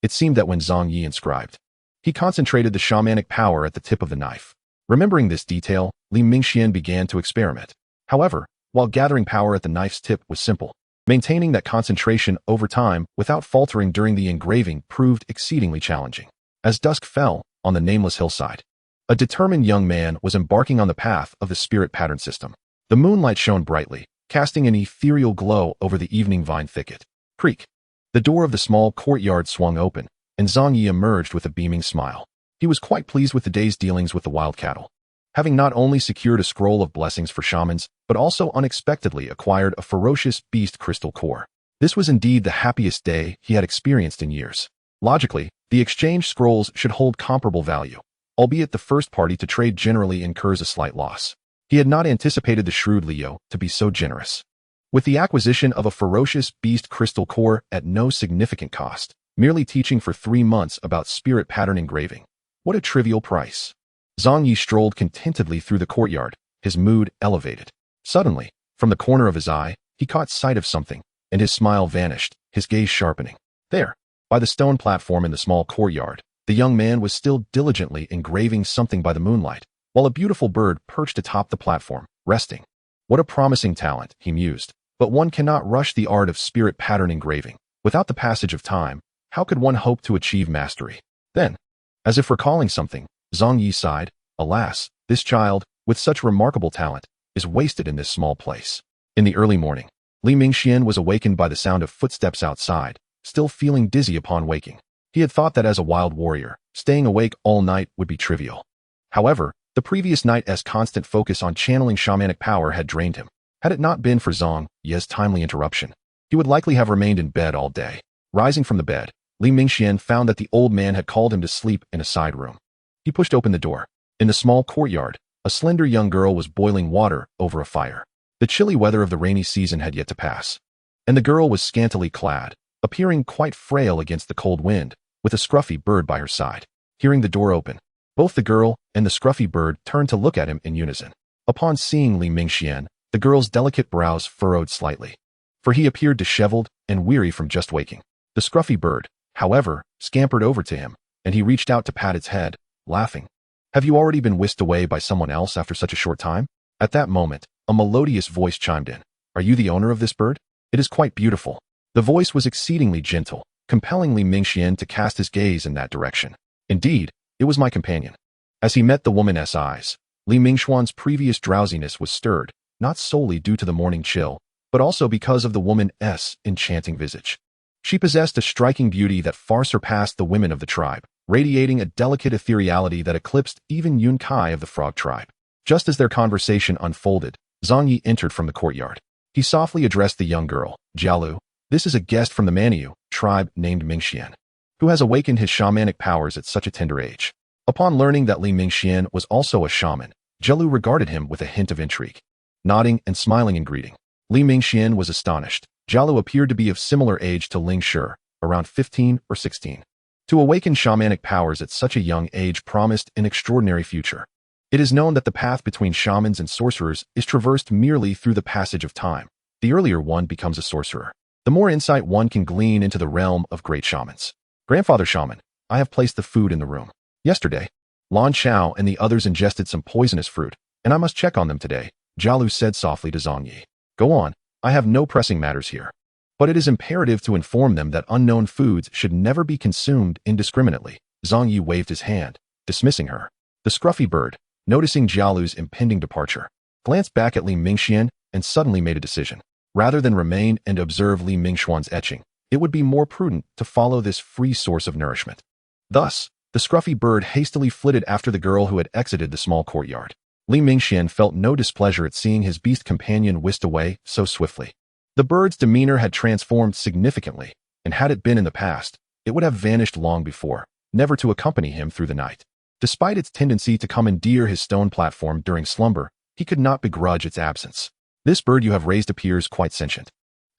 It seemed that when Zhang Yi inscribed, he concentrated the shamanic power at the tip of the knife. Remembering this detail, Li Mingxian began to experiment. However, while gathering power at the knife's tip was simple, maintaining that concentration over time without faltering during the engraving proved exceedingly challenging. As dusk fell on the nameless hillside, a determined young man was embarking on the path of the spirit pattern system. The moonlight shone brightly, casting an ethereal glow over the evening vine thicket. Creak. The door of the small courtyard swung open, and Zhang Yi emerged with a beaming smile. He was quite pleased with the day's dealings with the wild cattle, having not only secured a scroll of blessings for shamans, but also unexpectedly acquired a ferocious beast crystal core. This was indeed the happiest day he had experienced in years. Logically, the exchange scrolls should hold comparable value, albeit the first party to trade generally incurs a slight loss. He had not anticipated the shrewd Leo to be so generous. With the acquisition of a ferocious beast crystal core at no significant cost, merely teaching for 3 months about spirit pattern engraving. What a trivial price. Zhang Yi strolled contentedly through the courtyard, his mood elevated. Suddenly, from the corner of his eye, he caught sight of something, and his smile vanished, his gaze sharpening. There, by the stone platform in the small courtyard, the young man was still diligently engraving something by the moonlight, while a beautiful bird perched atop the platform, resting. What a promising talent, he mused. But one cannot rush the art of spirit pattern engraving. Without the passage of time, how could one hope to achieve mastery? Then, as if recalling something, Zhang Yi sighed. Alas, this child, with such remarkable talent, is wasted in this small place. In the early morning, Li Mingxian was awakened by the sound of footsteps outside, still feeling dizzy upon waking. He had thought that as a wild warrior, staying awake all night would be trivial. However, the previous night's constant focus on channeling shamanic power had drained him. Had it not been for Zhang Yi's timely interruption, he would likely have remained in bed all day. Rising from the bed, Li Mingxian found that the old man had called him to sleep in a side room. He pushed open the door. In the small courtyard, a slender young girl was boiling water over a fire. The chilly weather of the rainy season had yet to pass, and the girl was scantily clad, appearing quite frail against the cold wind, with a scruffy bird by her side. Hearing the door open, both the girl and the scruffy bird turned to look at him in unison. Upon seeing Li Mingxian, the girl's delicate brows furrowed slightly, for he appeared disheveled and weary from just waking. The scruffy bird, however, scampered over to him, and he reached out to pat its head, laughing. Have you already been whisked away by someone else after such a short time? At that moment, a melodious voice chimed in. Are you the owner of this bird? It is quite beautiful. The voice was exceedingly gentle, compelling Li Mingxian to cast his gaze in that direction. Indeed, it was my companion. As he met the woman's eyes, Li Mingxuan's previous drowsiness was stirred, not solely due to the morning chill, but also because of the woman's enchanting visage. She possessed a striking beauty that far surpassed the women of the tribe, radiating a delicate ethereality that eclipsed even Yun Kai of the frog tribe. Just as their conversation unfolded, Zhang Yi entered from the courtyard. He softly addressed the young girl. Jialu, this is a guest from the Manyu tribe named Mingxian, who has awakened his shamanic powers at such a tender age. Upon learning that Li Mingxian was also a shaman, Jialu regarded him with a hint of intrigue. Nodding and smiling in greeting, Li Mingxian was astonished. Jialu appeared to be of similar age to Ling Shi, around 15 or 16. To awaken shamanic powers at such a young age promised an extraordinary future. It is known that the path between shamans and sorcerers is traversed merely through the passage of time. The earlier one becomes a sorcerer, the more insight one can glean into the realm of great shamans. Grandfather Shaman, I have placed the food in the room. Yesterday, Lan Chao and the others ingested some poisonous fruit, and I must check on them today, Jialu said softly to Zhang Yi. Go on, I have no pressing matters here. But it is imperative to inform them that unknown foods should never be consumed indiscriminately. Zhang Yi waved his hand, dismissing her. The scruffy bird, noticing Jialu's impending departure, glanced back at Li Mingxian and suddenly made a decision. Rather than remain and observe Li Mingxuan's etching, it would be more prudent to follow this free source of nourishment. Thus, the scruffy bird hastily flitted after the girl who had exited the small courtyard. Li Mingxian felt no displeasure at seeing his beast companion whisked away so swiftly. The bird's demeanor had transformed significantly, and had it been in the past, it would have vanished long before. never to accompany him through the night. Despite its tendency to commandeer his stone platform during slumber, he could not begrudge its absence. This bird you have raised appears quite sentient.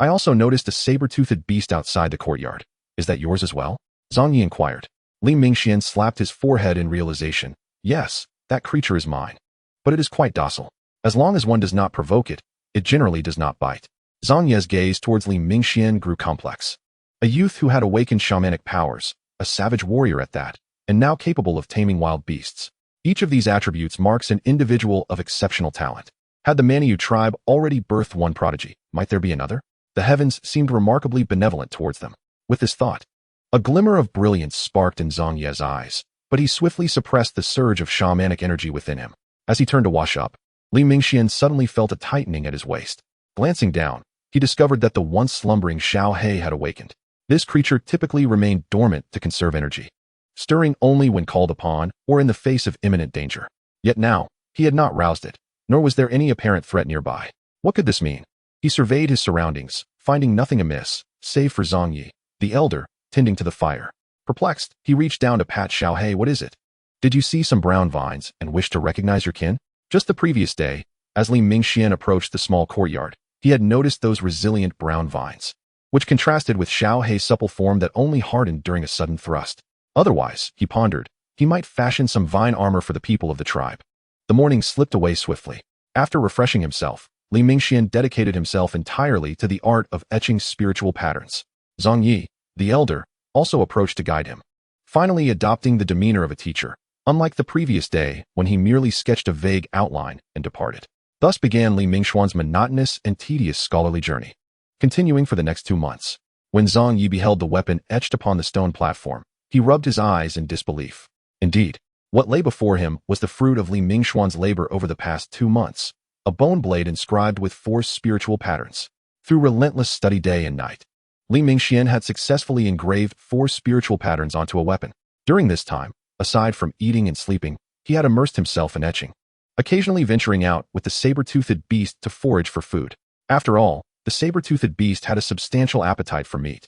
I also noticed a saber-toothed beast outside the courtyard. Is that yours as well? Zhang Yi inquired. Li Mingxian slapped his forehead in realization. Yes, that creature is mine. But it is quite docile. As long as one does not provoke it, it generally does not bite. Zhang Yi's gaze towards Li Mingxian grew complex. A youth who had awakened shamanic powers, a savage warrior at that, and now capable of taming wild beasts. Each of these attributes marks an individual of exceptional talent. Had the Manyu tribe already birthed one prodigy, might there be another? The heavens seemed remarkably benevolent towards them. With this thought, a glimmer of brilliance sparked in Zhang Yi's eyes, but he swiftly suppressed the surge of shamanic energy within him. As he turned to wash up, Li Mingxian suddenly felt a tightening at his waist. Glancing down, he discovered that the once slumbering Xiao He had awakened. This creature typically remained dormant to conserve energy, stirring only when called upon or in the face of imminent danger. Yet now, he had not roused it, nor was there any apparent threat nearby. What could this mean? He surveyed his surroundings, finding nothing amiss, save for Zhang Yi, the elder, tending to the fire. Perplexed, he reached down to pat Xiao He. What is it? Did you see some brown vines and wish to recognize your kin? Just the previous day, as Li Mingxian approached the small courtyard, he had noticed those resilient brown vines, which contrasted with Xiao He's supple form that only hardened during a sudden thrust. Otherwise, he pondered, he might fashion some vine armor for the people of the tribe. The morning slipped away swiftly. After refreshing himself, Li Mingxian dedicated himself entirely to the art of etching spiritual patterns. Zhang Yi, the elder, also approached to guide him, finally adopting the demeanor of a teacher, unlike the previous day when he merely sketched a vague outline and departed. Thus began Li Mingxuan's monotonous and tedious scholarly journey, continuing for the next 2 months. When Zhang Yi beheld the weapon etched upon the stone platform, he rubbed his eyes in disbelief. Indeed, what lay before him was the fruit of Li Mingxuan's labor over the past 2 months, a bone blade inscribed with 4 spiritual patterns. Through relentless study day and night, Li Mingxian had successfully engraved 4 spiritual patterns onto a weapon. During this time, aside from eating and sleeping, he had immersed himself in etching, occasionally venturing out with the saber-toothed beast to forage for food. After all, the saber-toothed beast had a substantial appetite for meat,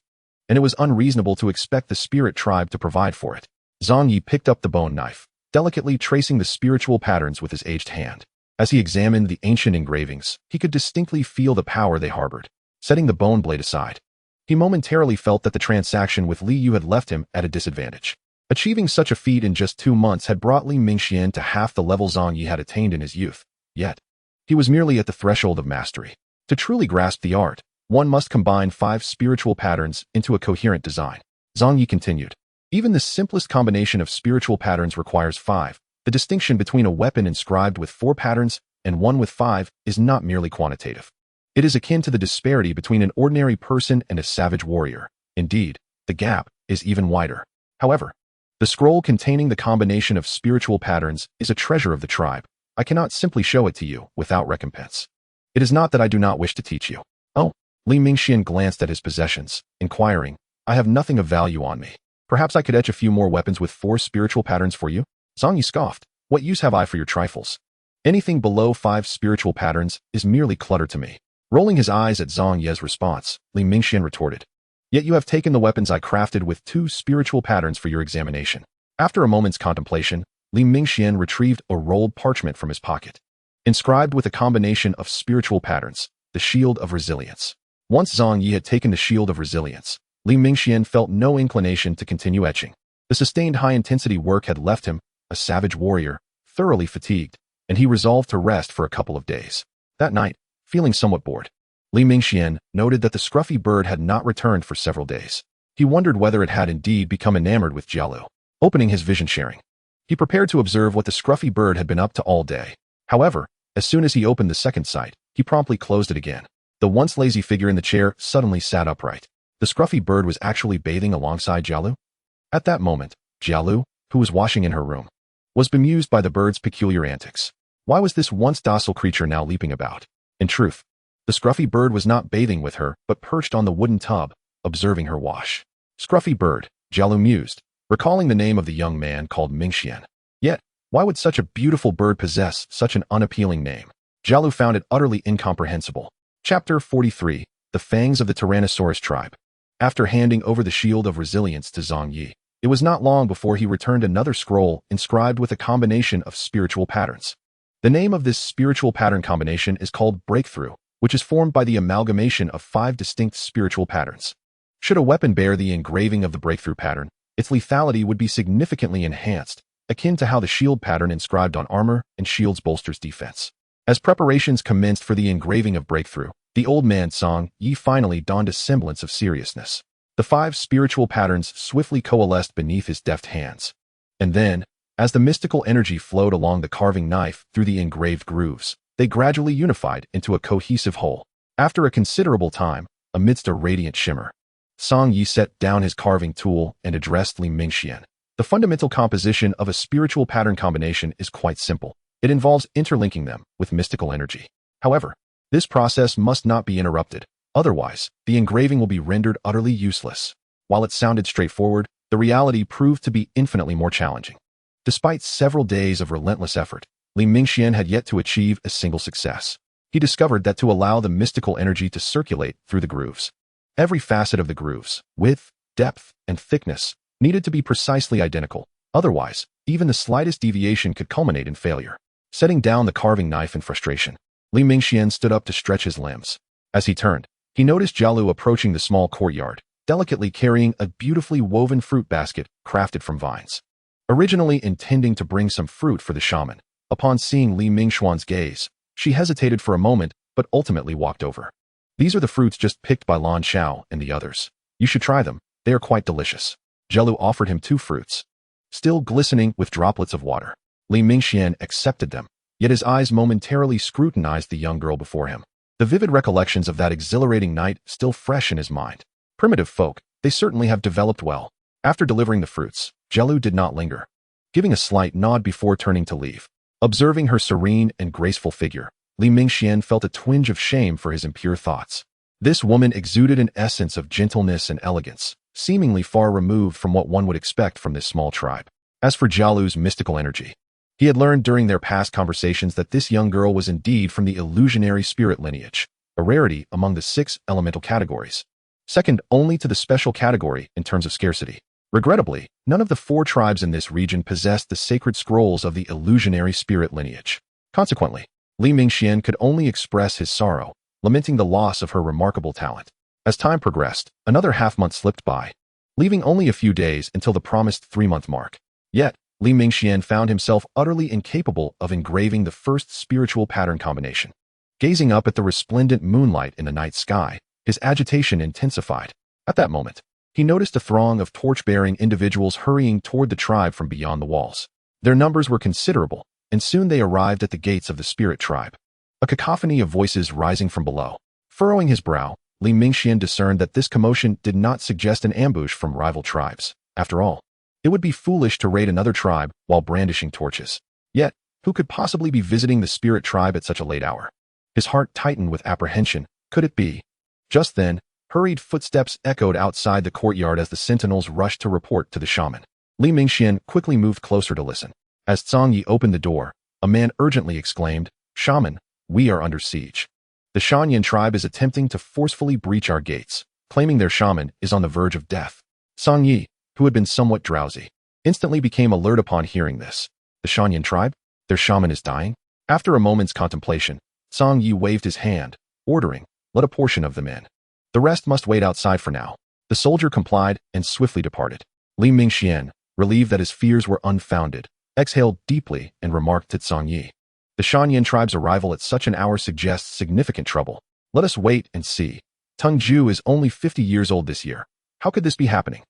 and it was unreasonable to expect the spirit tribe to provide for it. Zhang Yi picked up the bone knife, delicately tracing the spiritual patterns with his aged hand. As he examined the ancient engravings, he could distinctly feel the power they harbored. Setting the bone blade aside, he momentarily felt that the transaction with Li Yu had left him at a disadvantage. Achieving such a feat in just 2 months had brought Li Mingxian to half the level Zhang Yi had attained in his youth. Yet, he was merely at the threshold of mastery. To truly grasp the art, one must combine 5 spiritual patterns into a coherent design. Zhang Yi continued. Even the simplest combination of spiritual patterns requires 5. The distinction between a weapon inscribed with 4 patterns and one with 5 is not merely quantitative. It is akin to the disparity between an ordinary person and a savage warrior. Indeed, the gap is even wider. However, the scroll containing the combination of spiritual patterns is a treasure of the tribe. I cannot simply show it to you without recompense. It is not that I do not wish to teach you. Oh, Li Mingxian glanced at his possessions, inquiring, I have nothing of value on me. Perhaps I could etch a few more weapons with 4 spiritual patterns for you? Zhang Yi scoffed. What use have I for your trifles? Anything below 5 spiritual patterns is merely clutter to me. Rolling his eyes at Zhang Yi's response, Li Mingxian retorted. Yet you have taken the weapons I crafted with 2 spiritual patterns for your examination. After a moment's contemplation, Li Mingxian retrieved a rolled parchment from his pocket, inscribed with a combination of spiritual patterns, the Shield of Resilience. Once Zhang Yi had taken the Shield of Resilience, Li Mingxian felt no inclination to continue etching. The sustained high-intensity work had left him, a savage warrior, thoroughly fatigued, and he resolved to rest for a couple of days. That night, feeling somewhat bored, Li Mingxian noted that the scruffy bird had not returned for several days. He wondered whether it had indeed become enamored with Jialu. Opening his vision sharing, he prepared to observe what the scruffy bird had been up to all day. However, as soon as he opened the second sight, he promptly closed it again. The once lazy figure in the chair suddenly sat upright. The scruffy bird was actually bathing alongside Jialu. At that moment, Jialu, who was washing in her room, was bemused by the bird's peculiar antics. Why was this once docile creature now leaping about? In truth, the scruffy bird was not bathing with her, but perched on the wooden tub, observing her wash. Scruffy bird, Jialu mused, recalling the name of the young man called Mingxian. Yet, why would such a beautiful bird possess such an unappealing name? Jialu found it utterly incomprehensible. Chapter 43, The Fangs of the Tyrannosaurus Tribe. After handing over the Shield of Resilience to Zhang Yi, It was not long before he returned another scroll inscribed with a combination of spiritual patterns. The name of this spiritual pattern combination is called Breakthrough, which is formed by the amalgamation of 5 distinct spiritual patterns. Should a weapon bear the engraving of the Breakthrough pattern, its lethality would be significantly enhanced, akin to how the shield pattern inscribed on armor and shields bolsters defense. As preparations commenced for the engraving of Breakthrough, the old man Song Yi finally donned a semblance of seriousness. The 5 spiritual patterns swiftly coalesced beneath his deft hands. And then, as the mystical energy flowed along the carving knife through the engraved grooves, they gradually unified into a cohesive whole. After a considerable time, amidst a radiant shimmer, Song Yi set down his carving tool and addressed Li Mingxian. The fundamental composition of a spiritual pattern combination is quite simple. It involves interlinking them with mystical energy. However, this process must not be interrupted. Otherwise, the engraving will be rendered utterly useless. While it sounded straightforward, the reality proved to be infinitely more challenging. Despite several days of relentless effort, Li Mingxian had yet to achieve a single success. He discovered that to allow the mystical energy to circulate through the grooves, every facet of the grooves, width, depth, and thickness, needed to be precisely identical. Otherwise, even the slightest deviation could culminate in failure. Setting down the carving knife in frustration, Li Mingxian stood up to stretch his limbs. As he turned, he noticed Jialu approaching the small courtyard, delicately carrying a beautifully woven fruit basket crafted from vines. Originally intending to bring some fruit for the shaman, upon seeing Li Mingxuan's gaze, she hesitated for a moment but ultimately walked over. These are the fruits just picked by Lan Xiao and the others. You should try them, they are quite delicious. Jialu offered him 2 fruits. Still glistening with droplets of water, Li Mingxian accepted them, yet his eyes momentarily scrutinized the young girl before him. The vivid recollections of that exhilarating night still fresh in his mind. Primitive folk, they certainly have developed well. After delivering the fruits, Jialu did not linger, giving a slight nod before turning to leave. Observing her serene and graceful figure, Li Mingxian felt a twinge of shame for his impure thoughts. This woman exuded an essence of gentleness and elegance, seemingly far removed from what one would expect from this small tribe. As for Jialu's mystical energy, he had learned during their past conversations that this young girl was indeed from the illusionary spirit lineage, a rarity among the 6 elemental categories, second only to the special category in terms of scarcity. Regrettably, none of the 4 tribes in this region possessed the sacred scrolls of the illusionary spirit lineage. Consequently, Li Mingxian could only express his sorrow, lamenting the loss of her remarkable talent. As time progressed, another half-month slipped by, leaving only a few days until the promised 3-month mark. Yet, Li Mingxian found himself utterly incapable of engraving the first spiritual pattern combination. Gazing up at the resplendent moonlight in the night sky, his agitation intensified. At that moment, he noticed a throng of torch-bearing individuals hurrying toward the tribe from beyond the walls. Their numbers were considerable, and soon they arrived at the gates of the spirit tribe. A cacophony of voices rising from below. Furrowing his brow, Li Mingxian discerned that this commotion did not suggest an ambush from rival tribes. After all, it would be foolish to raid another tribe while brandishing torches. Yet, who could possibly be visiting the spirit tribe at such a late hour? His heart tightened with apprehension. Could it be? Just then, hurried footsteps echoed outside the courtyard as the sentinels rushed to report to the shaman. Li Mingxian quickly moved closer to listen. As Song Yi opened the door, a man urgently exclaimed, "Shaman, we are under siege. The Shanyan tribe is attempting to forcefully breach our gates, claiming their shaman is on the verge of death." Song Yi, who had been somewhat drowsy, instantly became alert upon hearing this. The Shanyan tribe? Their shaman is dying? After a moment's contemplation, Song Yi waved his hand, ordering, "Let a portion of them in. The rest must wait outside for now." The soldier complied and swiftly departed. Li Mingxian, relieved that his fears were unfounded, exhaled deeply and remarked to Song Yi, "The Shanyan tribe's arrival at such an hour suggests significant trouble. Let us wait and see. Tung Ju is only 50 years old this year. How could this be happening?"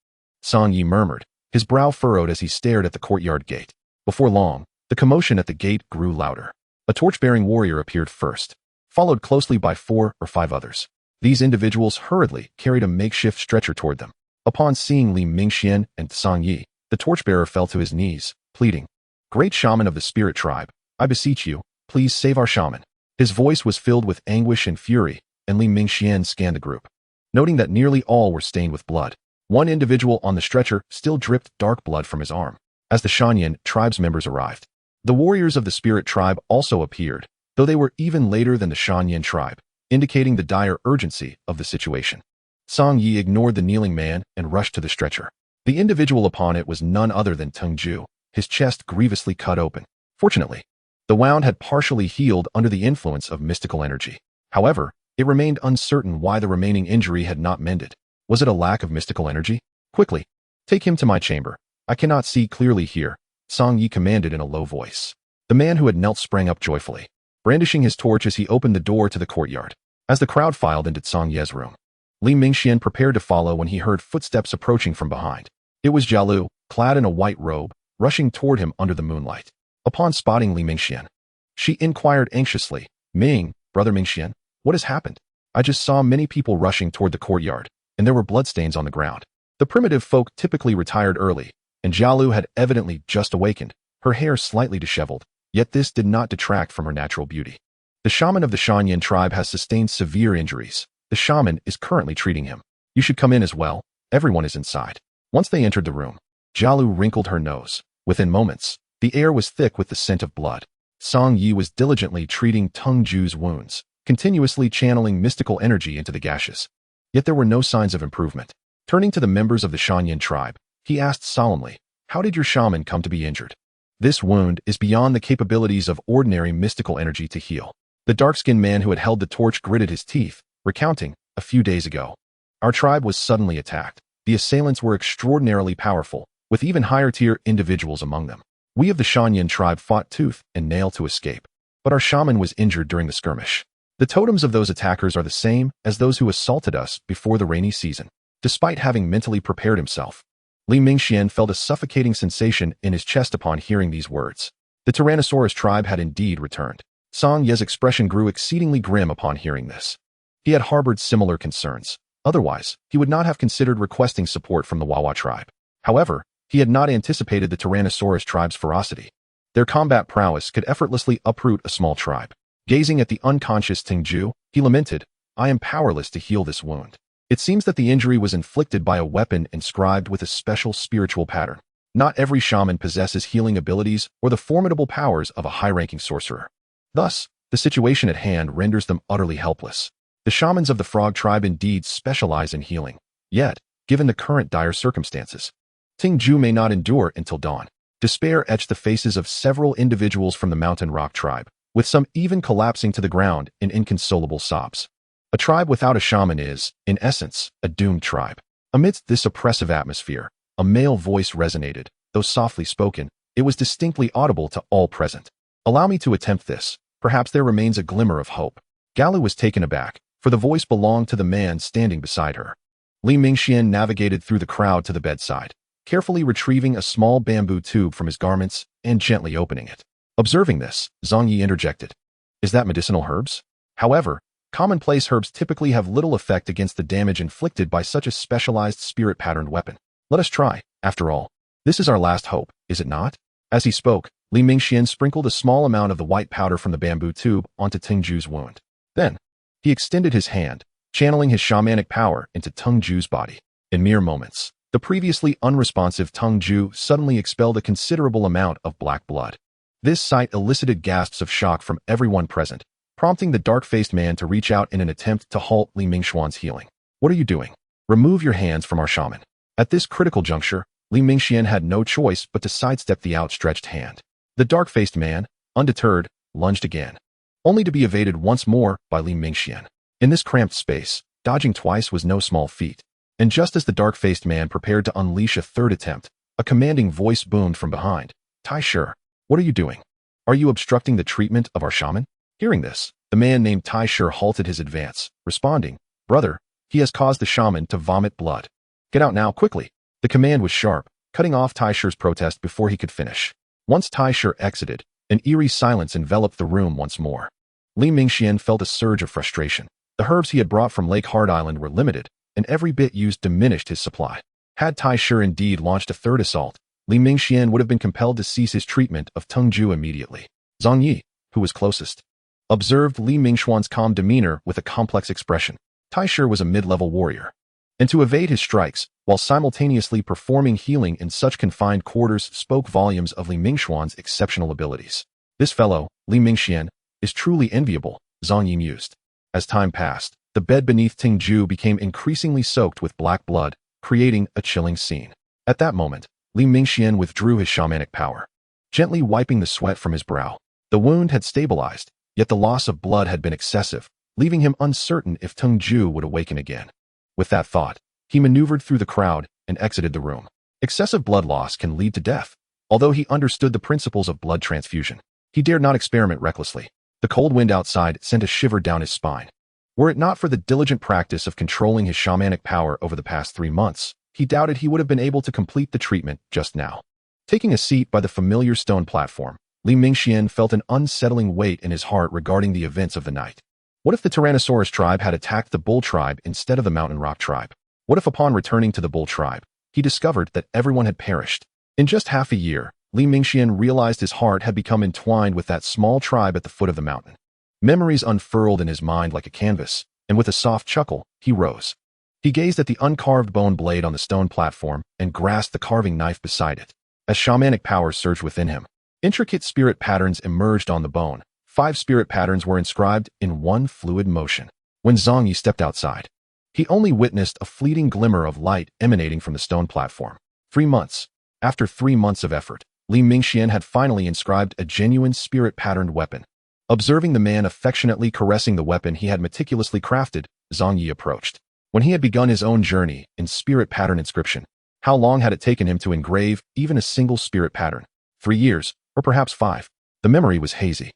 Song Yi murmured, his brow furrowed as he stared at the courtyard gate. Before long, the commotion at the gate grew louder. A torch-bearing warrior appeared first, followed closely by 4 or 5 others. These individuals hurriedly carried a makeshift stretcher toward them. Upon seeing Li Mingxian and Song Yi, the torchbearer fell to his knees, pleading, "Great shaman of the spirit tribe, I beseech you, please save our shaman." His voice was filled with anguish and fury, and Li Mingxian scanned the group, noting that nearly all were stained with blood. One individual on the stretcher still dripped dark blood from his arm. As the Shanyan tribe's members arrived, the warriors of the spirit tribe also appeared, though they were even later than the Shanyan tribe, indicating the dire urgency of the situation. Song Yi ignored the kneeling man and rushed to the stretcher. The individual upon it was none other than Tengju, his chest grievously cut open. Fortunately, the wound had partially healed under the influence of mystical energy. However, it remained uncertain why the remaining injury had not mended. Was it a lack of mystical energy? Quickly, take him to my chamber. I cannot see clearly here, Song Yi commanded in a low voice. The man who had knelt sprang up joyfully, brandishing his torch as he opened the door to the courtyard. As the crowd filed into Song Ye's room, Li Mingxian prepared to follow when he heard footsteps approaching from behind. It was Jialu, clad in a white robe, rushing toward him under the moonlight. Upon spotting Li Mingxian, she inquired anxiously, Brother Mingxian, what has happened? I just saw many people rushing toward the courtyard, and there were bloodstains on the ground. The primitive folk typically retired early, and Jialu had evidently just awakened, her hair slightly disheveled, yet this did not detract from her natural beauty. The shaman of the Shanyan tribe has sustained severe injuries. The shaman is currently treating him. You should come in as well. Everyone is inside. Once they entered the room, Jialu wrinkled her nose. Within moments, the air was thick with the scent of blood. Song Yi was diligently treating Tengju's wounds, continuously channeling mystical energy into the gashes. Yet there were no signs of improvement. Turning to the members of the Shanyan tribe, he asked solemnly, how did your shaman come to be injured? This wound is beyond the capabilities of ordinary mystical energy to heal. The dark-skinned man who had held the torch gritted his teeth, recounting, a few days ago, our tribe was suddenly attacked. The assailants were extraordinarily powerful, with even higher-tier individuals among them. We of the Shanyan tribe fought tooth and nail to escape, but our shaman was injured during the skirmish. The totems of those attackers are the same as those who assaulted us before the rainy season. Despite having mentally prepared himself, Li Mingxian felt a suffocating sensation in his chest upon hearing these words. The Tyrannosaurus tribe had indeed returned. Song Ye's expression grew exceedingly grim upon hearing this. He had harbored similar concerns. Otherwise, he would not have considered requesting support from the Wawa tribe. However, he had not anticipated the Tyrannosaurus tribe's ferocity. Their combat prowess could effortlessly uproot a small tribe. Gazing at the unconscious Tengju, he lamented, I am powerless to heal this wound. It seems that the injury was inflicted by a weapon inscribed with a special spiritual pattern. Not every shaman possesses healing abilities or the formidable powers of a high-ranking sorcerer. Thus, the situation at hand renders them utterly helpless. The shamans of the Frog tribe indeed specialize in healing. Yet, given the current dire circumstances, Tengju may not endure until dawn. Despair etched the faces of several individuals from the Mountain Rock tribe, with some even collapsing to the ground in inconsolable sobs. A tribe without a shaman is, in essence, a doomed tribe. Amidst this oppressive atmosphere, a male voice resonated. Though softly spoken, it was distinctly audible to all present. Allow me to attempt this. Perhaps there remains a glimmer of hope. Galu was taken aback, for the voice belonged to the man standing beside her. Li Mingxian navigated through the crowd to the bedside, carefully retrieving a small bamboo tube from his garments and gently opening it. Observing this, Zhang Yi interjected, is that medicinal herbs? However, commonplace herbs typically have little effect against the damage inflicted by such a specialized spirit-patterned weapon. Let us try. After all, this is our last hope, is it not? As he spoke, Li Mingxian sprinkled a small amount of the white powder from the bamboo tube onto Tengju's wound. Then, he extended his hand, channeling his shamanic power into Tengju's body. In mere moments, the previously unresponsive Tengju suddenly expelled a considerable amount of black blood. This sight elicited gasps of shock from everyone present, prompting the dark-faced man to reach out in an attempt to halt Li Mingxuan's healing. What are you doing? Remove your hands from our shaman. At this critical juncture, Li Mingxian had no choice but to sidestep the outstretched hand. The dark-faced man, undeterred, lunged again, only to be evaded once more by Li Mingxian. In this cramped space, dodging twice was no small feat. And just as the dark-faced man prepared to unleash a third attempt, a commanding voice boomed from behind. Tai Shi, what are you doing? Are you obstructing the treatment of our shaman? Hearing this, the man named Tai Shi halted his advance, responding, Brother, he has caused the shaman to vomit blood. Get out now, quickly. The command was sharp, cutting off Tai Shi's protest before he could finish. Once Tai Shi exited, an eerie silence enveloped the room once more. Li Mingxian felt a surge of frustration. The herbs he had brought from Lake Hard Island were limited, and every bit used diminished his supply. Had Tai Shi indeed launched a third assault, Li Mingxian would have been compelled to cease his treatment of Tengju immediately. Zhang Yi, who was closest, observed Li Mingxuan's calm demeanor with a complex expression. Tai Shi was a mid-level warrior, and to evade his strikes, while simultaneously performing healing in such confined quarters, spoke volumes of Li Mingxuan's exceptional abilities. This fellow, Li Mingxian, is truly enviable, Zhang Yi mused. As time passed, the bed beneath Tengju became increasingly soaked with black blood, creating a chilling scene. At that moment, Li Mingxian withdrew his shamanic power, gently wiping the sweat from his brow. The wound had stabilized, yet the loss of blood had been excessive, leaving him uncertain if Tengju would awaken again. With that thought, he maneuvered through the crowd and exited the room. Excessive blood loss can lead to death. Although he understood the principles of blood transfusion, he dared not experiment recklessly. The cold wind outside sent a shiver down his spine. Were it not for the diligent practice of controlling his shamanic power over the past 3 months, he doubted he would have been able to complete the treatment just now. Taking a seat by the familiar stone platform, Li Mingxian felt an unsettling weight in his heart regarding the events of the night. What if the Tyrannosaurus tribe had attacked the Bull tribe instead of the Mountain Rock tribe? What if upon returning to the Bull tribe, he discovered that everyone had perished? In just half a year, Li Mingxian realized his heart had become entwined with that small tribe at the foot of the mountain. Memories unfurled in his mind like a canvas, and with a soft chuckle, he rose. He gazed at the uncarved bone blade on the stone platform and grasped the carving knife beside it. As shamanic power surged within him, intricate spirit patterns emerged on the bone. 5 spirit patterns were inscribed in one fluid motion. When Zhang Yi stepped outside, he only witnessed a fleeting glimmer of light emanating from the stone platform. 3 months. After 3 months of effort, Li Mingxian had finally inscribed a genuine spirit-patterned weapon. Observing the man affectionately caressing the weapon he had meticulously crafted, Zhang Yi approached. When he had begun his own journey in spirit pattern inscription, how long had it taken him to engrave even a single spirit pattern? 3 years, or perhaps 5. The memory was hazy.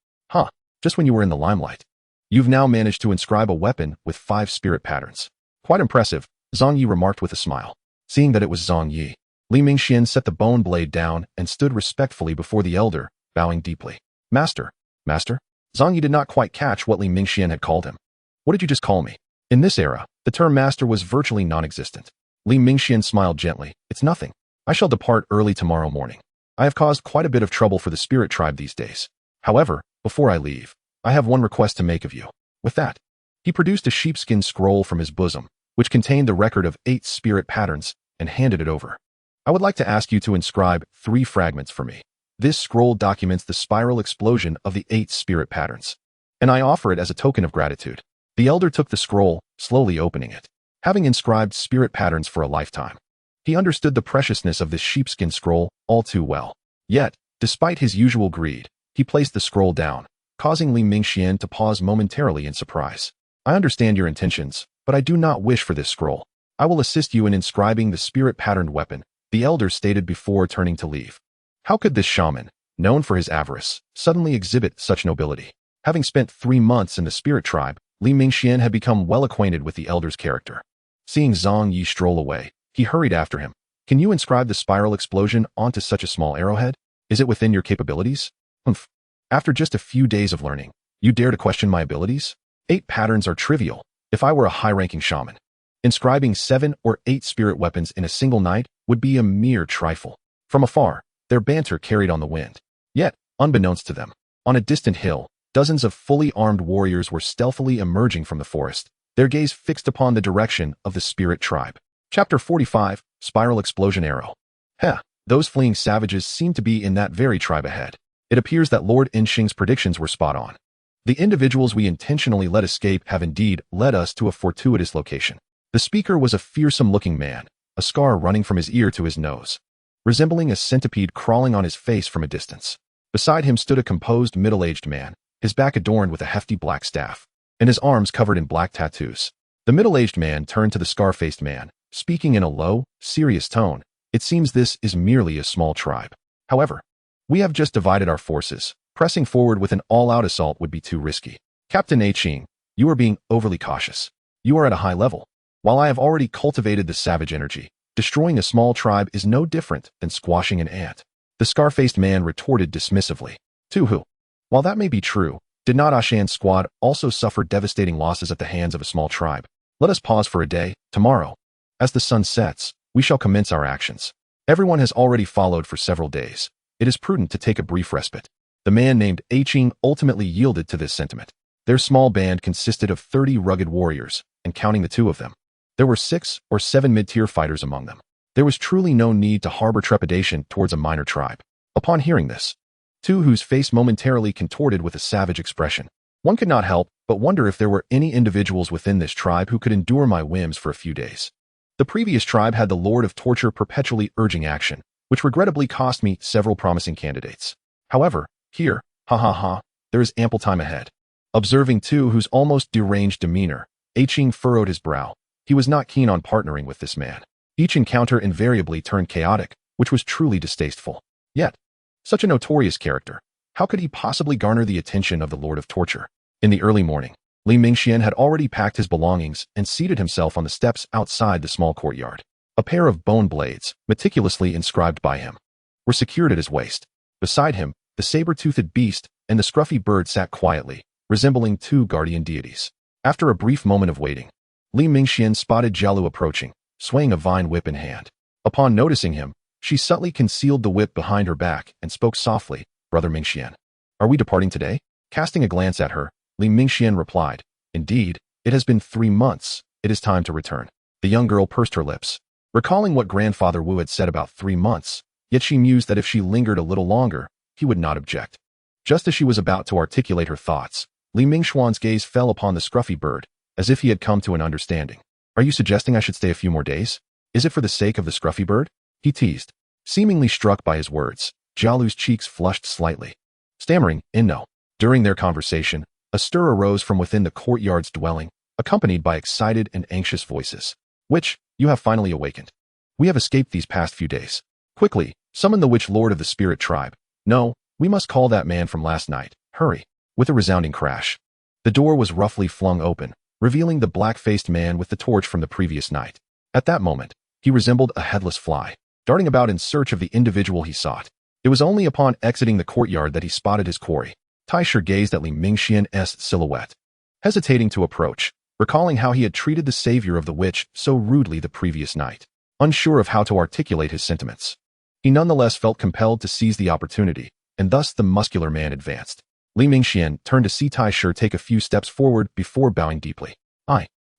Just when you were in the limelight. You've now managed to inscribe a weapon with 5 spirit patterns. Quite impressive, Zhang Yi remarked with a smile. Seeing that it was Zhang Yi, Li Mingxian set the bone blade down and stood respectfully before the elder, bowing deeply. Master. Zhang Yi did not quite catch what Li Mingxian had called him. What did you just call me? In this era, the term master was virtually non-existent. Li Mingxian smiled gently. It's nothing. I shall depart early tomorrow morning. I have caused quite a bit of trouble for the spirit tribe these days. However, before I leave, I have one request to make of you. With that, he produced a sheepskin scroll from his bosom, which contained the record of 8 spirit patterns, and handed it over. I would like to ask you to inscribe 3 fragments for me. This scroll documents the spiral explosion of the 8 spirit patterns, and I offer it as a token of gratitude. The elder took the scroll, slowly opening it. Having inscribed spirit patterns for a lifetime, he understood the preciousness of this sheepskin scroll all too well. Yet, despite his usual greed, he placed the scroll down, causing Li Mingxian to pause momentarily in surprise. I understand your intentions, but I do not wish for this scroll. I will assist you in inscribing the spirit-patterned weapon, the elder stated before turning to leave. How could this shaman, known for his avarice, suddenly exhibit such nobility? Having spent 3 months in the spirit tribe, Li Mingxian had become well acquainted with the elder's character. Seeing Zhang Yi stroll away, he hurried after him. Can you inscribe the spiral explosion onto such a small arrowhead? Is it within your capabilities? Humph. After just a few days of learning, you dare to question my abilities? 8 patterns are trivial. If I were a high-ranking shaman, inscribing 7 or 8 spirit weapons in a single night would be a mere trifle. From afar, their banter carried on the wind. Yet, unbeknownst to them, on a distant hill, dozens of fully armed warriors were stealthily emerging from the forest, their gaze fixed upon the direction of the spirit tribe. Chapter 45, Spiral Explosion Arrow. Those fleeing savages seemed to be in that very tribe ahead. It appears that Lord Inxing's predictions were spot on. The individuals we intentionally let escape have indeed led us to a fortuitous location. The speaker was a fearsome-looking man, a scar running from his ear to his nose, resembling a centipede crawling on his face from a distance. Beside him stood a composed middle-aged man, his back adorned with a hefty black staff, and his arms covered in black tattoos. The middle-aged man turned to the scar-faced man, speaking in a low, serious tone. It seems this is merely a small tribe. However, we have just divided our forces. Pressing forward with an all-out assault would be too risky. Captain Qing, you are being overly cautious. You are at a high level. While I have already cultivated the savage energy, destroying a small tribe is no different than squashing an ant. The scar-faced man retorted dismissively. Tuhu. While that may be true, did not Ashan's squad also suffer devastating losses at the hands of a small tribe? Let us pause for a day. Tomorrow, as the sun sets, we shall commence our actions. Everyone has already followed for several days. It is prudent to take a brief respite. The man named Qing ultimately yielded to this sentiment. Their small band consisted of 30 rugged warriors, and counting the 2 of them, there were 6 or 7 mid-tier fighters among them. There was truly no need to harbor trepidation towards a minor tribe. Upon hearing this, Tu Hu's face momentarily contorted with a savage expression. One could not help but wonder if there were any individuals within this tribe who could endure my whims for a few days. The previous tribe had the Lord of Torture perpetually urging action, which regrettably cost me several promising candidates. However, here, there is ample time ahead. Observing Tu, whose almost deranged demeanor, Ching furrowed his brow. He was not keen on partnering with this man. Each encounter invariably turned chaotic, which was truly distasteful. Yet, such a notorious character, how could he possibly garner the attention of the Lord of Torture? In the early morning, Li Mingxian had already packed his belongings and seated himself on the steps outside the small courtyard. A pair of bone blades, meticulously inscribed by him, were secured at his waist. Beside him, the saber-toothed beast and the scruffy bird sat quietly, resembling two guardian deities. After a brief moment of waiting, Li Mingxian spotted Jialu approaching, swaying a vine whip in hand. Upon noticing him, she subtly concealed the whip behind her back and spoke softly, "Brother Mingxian, are we departing today?" Casting a glance at her, Li Mingxian replied, "Indeed, it has been 3 months. It is time to return." The young girl pursed her lips, recalling what Grandfather Wu had said about 3 months, yet she mused that if she lingered a little longer, he would not object. Just as she was about to articulate her thoughts, Li Mingxuan's gaze fell upon the scruffy bird, as if he had come to an understanding. "Are you suggesting I should stay a few more days? Is it for the sake of the scruffy bird?" he teased. Seemingly struck by his words, Jialu's cheeks flushed slightly. Stammering, "No." During their conversation, a stir arose from within the courtyard's dwelling, accompanied by excited and anxious voices. "Witch, you have finally awakened. We have escaped these past few days. Quickly, summon the witch lord of the spirit tribe. No, we must call that man from last night. Hurry." With a resounding crash, the door was roughly flung open, revealing the black-faced man with the torch from the previous night. At that moment, he resembled a headless fly, darting about in search of the individual he sought. It was only upon exiting the courtyard that he spotted his quarry. Taisher gazed at Li Mingxian's silhouette, hesitating to approach, recalling how he had treated the savior of the witch so rudely the previous night. Unsure of how to articulate his sentiments, he nonetheless felt compelled to seize the opportunity, and thus the muscular man advanced. Li Mingxian turned to see Taisher take a few steps forward before bowing deeply.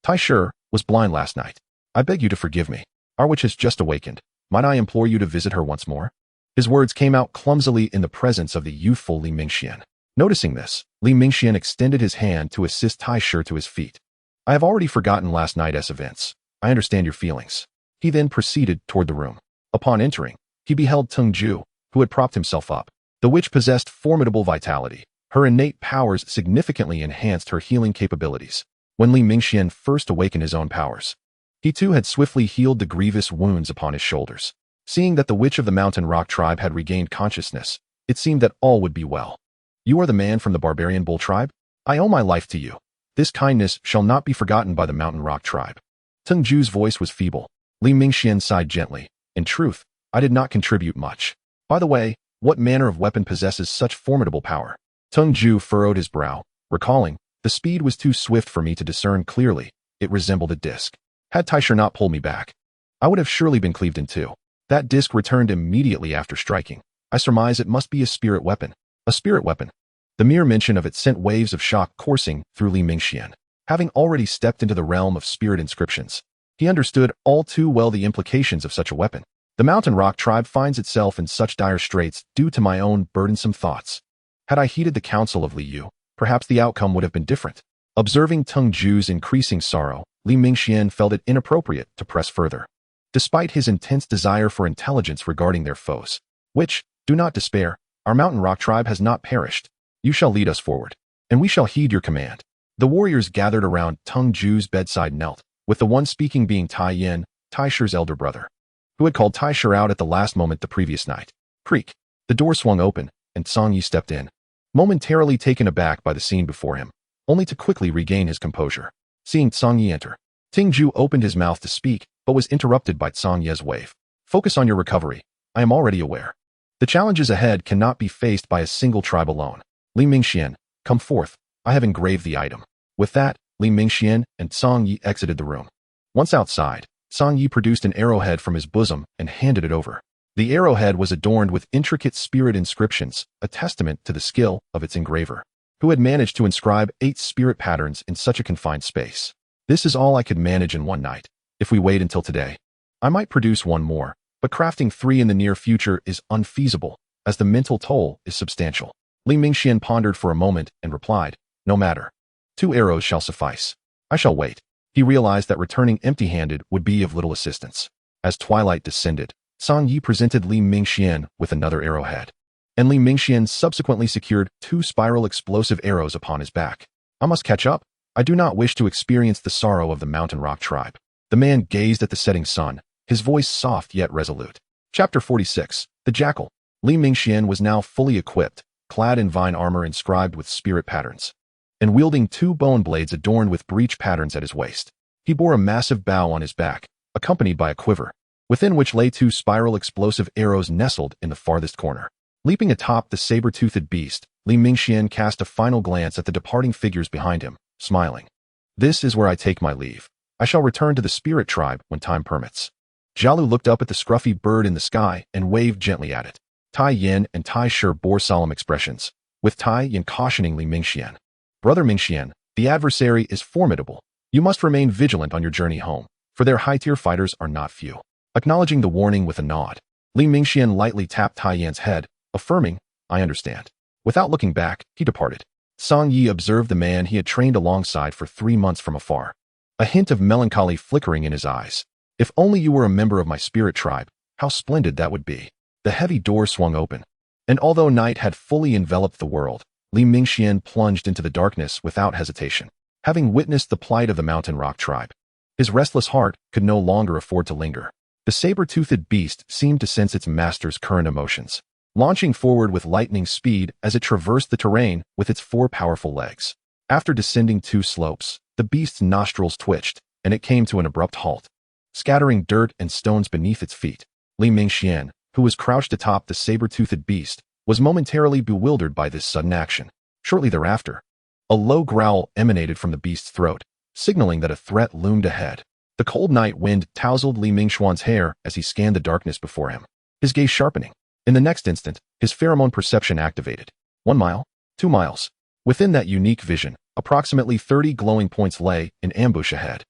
Taisher, was blind last night. I beg you to forgive me. Our witch has just awakened. Might I implore you to visit her once more?" His words came out clumsily in the presence of the youthful Li Mingxian. Noticing this, Li Mingxian extended his hand to assist Taisher to his feet. "I have already forgotten last night's events. I understand your feelings." He then proceeded toward the room. Upon entering, he beheld Tung Ju, who had propped himself up. The witch possessed formidable vitality. Her innate powers significantly enhanced her healing capabilities. When Li Mingxian first awakened his own powers, he too had swiftly healed the grievous wounds upon his shoulders. Seeing that the witch of the Mountain Rock tribe had regained consciousness, it seemed that all would be well. "You are the man from the Barbarian Bull tribe? I owe my life to you. This kindness shall not be forgotten by the Mountain Rock tribe." Tung Ju's voice was feeble. Li Mingxian sighed gently. "In truth, I did not contribute much. By the way, what manner of weapon possesses such formidable power?" Tung Ju furrowed his brow, recalling, "The speed was too swift for me to discern clearly. It resembled a disc. Had Taisher not pulled me back, I would have surely been cleaved in two. That disc returned immediately after striking. I surmise it must be a spirit weapon." A spirit weapon. The mere mention of it sent waves of shock coursing through Li Mingxian. Having already stepped into the realm of spirit inscriptions, he understood all too well the implications of such a weapon. The Mountain Rock tribe finds itself in such dire straits due to my own burdensome thoughts. Had I heeded the counsel of Li Yu, perhaps the outcome would have been different. Observing Tung Ju's increasing sorrow, Li Mingxian felt it inappropriate to press further. Despite his intense desire for intelligence regarding their foes, which, do not despair, our Mountain Rock tribe has not perished. You shall lead us forward, and we shall heed your command. The warriors gathered around Tung Ju's bedside knelt, with the one speaking being Tai Yin, Taisher's elder brother, who had called Taisher out at the last moment the previous night. Creak. The door swung open, and Song Yi stepped in, momentarily taken aback by the scene before him, only to quickly regain his composure. Seeing Song Yi enter, Ting Ju opened his mouth to speak, but was interrupted by Song Ye's wave. "Focus on your recovery. I am already aware. The challenges ahead cannot be faced by a single tribe alone. Li Mingxian, come forth. I have engraved the item." With that, Li Mingxian and Song Yi exited the room. Once outside, Song Yi produced an arrowhead from his bosom and handed it over. The arrowhead was adorned with intricate spirit inscriptions, a testament to the skill of its engraver, who had managed to inscribe 8 spirit patterns in such a confined space. "This is all I could manage in one night. If we wait until today, I might produce one more, but crafting 3 in the near future is unfeasible, as the mental toll is substantial." Li Mingxian pondered for a moment and replied, "No matter. 2 arrows shall suffice. I shall wait." He realized that returning empty-handed would be of little assistance. As twilight descended, Song Yi presented Li Mingxian with another arrowhead, and Li Mingxian subsequently secured 2 spiral explosive arrows upon his back. I must catch up. I do not wish to experience the sorrow of the Mountain Rock tribe. The man gazed at the setting sun, his voice soft yet resolute. Chapter 46. The Jackal. Li Mingxian was now fully equipped, clad in vine armor inscribed with spirit patterns, and wielding 2 bone blades adorned with breech patterns at his waist. He bore a massive bow on his back, accompanied by a quiver, within which lay 2 spiral explosive arrows nestled in the farthest corner. Leaping atop the saber-toothed beast, Li Mingxian cast a final glance at the departing figures behind him, smiling. This is where I take my leave. I shall return to the spirit tribe when time permits. Jialu looked up at the scruffy bird in the sky and waved gently at it. Tai Yin and Tai Shi bore solemn expressions, with Tai Yin cautioning Li Mingxian. Brother Mingxian, the adversary is formidable. You must remain vigilant on your journey home, for their high-tier fighters are not few. Acknowledging the warning with a nod, Li Mingxian lightly tapped Tai Yan's head, affirming, I understand. Without looking back, he departed. Song Yi observed the man he had trained alongside for 3 months from afar, a hint of melancholy flickering in his eyes. If only you were a member of my spirit tribe, how splendid that would be. The heavy door swung open, and although night had fully enveloped the world, Li Mingxian plunged into the darkness without hesitation. Having witnessed the plight of the Mountain Rock tribe, his restless heart could no longer afford to linger. The saber-toothed beast seemed to sense its master's current emotions, launching forward with lightning speed as it traversed the terrain with its 4 powerful legs. After descending 2 slopes, the beast's nostrils twitched, and it came to an abrupt halt, scattering dirt and stones beneath its feet. Li Mingxian, who was crouched atop the saber-toothed beast, was momentarily bewildered by this sudden action. Shortly thereafter, a low growl emanated from the beast's throat, signaling that a threat loomed ahead. The cold night wind tousled Li Mingxuan's hair as he scanned the darkness before him, his gaze sharpening. In the next instant, his pheromone perception activated. 1 mile, 2 miles. Within that unique vision, approximately 30 glowing points lay in ambush ahead,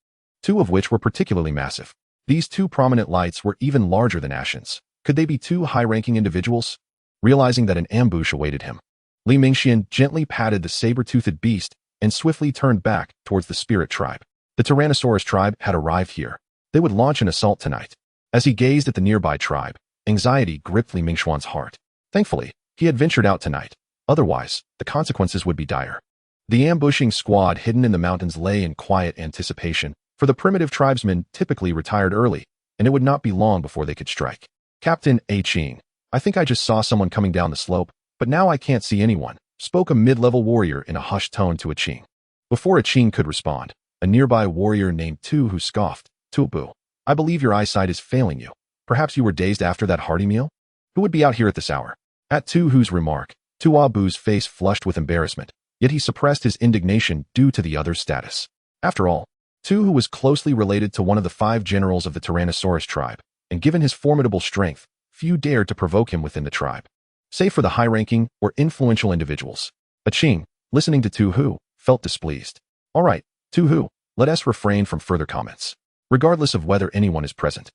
2 of which were particularly massive. These 2 prominent lights were even larger than Ashen's. Could they be 2 high-ranking individuals? Realizing that an ambush awaited him, Li Mingxian gently patted the saber-toothed beast and swiftly turned back towards the spirit tribe. The Tyrannosaurus tribe had arrived here. They would launch an assault tonight. As he gazed at the nearby tribe, anxiety gripped Li Mingxuan's heart. Thankfully, he had ventured out tonight. Otherwise, the consequences would be dire. The ambushing squad hidden in the mountains lay in quiet anticipation, for the primitive tribesmen typically retired early, and it would not be long before they could strike. Captain A. Qing, I think I just saw someone coming down the slope, but now I can't see anyone, spoke a mid-level warrior in a hushed tone to a Qing. Before a Qing could respond, a nearby warrior named Tu Hu scoffed, Tuobu, I believe your eyesight is failing you. Perhaps you were dazed after that hearty meal? Who would be out here at this hour? At Tu Hu's remark, Tuobu's face flushed with embarrassment, yet he suppressed his indignation due to the other's status. After all, Tu Hu was closely related to one of the 5 generals of the Tyrannosaurus tribe, and given his formidable strength, few dared to provoke him within the tribe, save for the high-ranking or influential individuals. A Qing, listening to Tu Hu, felt displeased. All right, Tu Hu, let us refrain from further comments, regardless of whether anyone is present.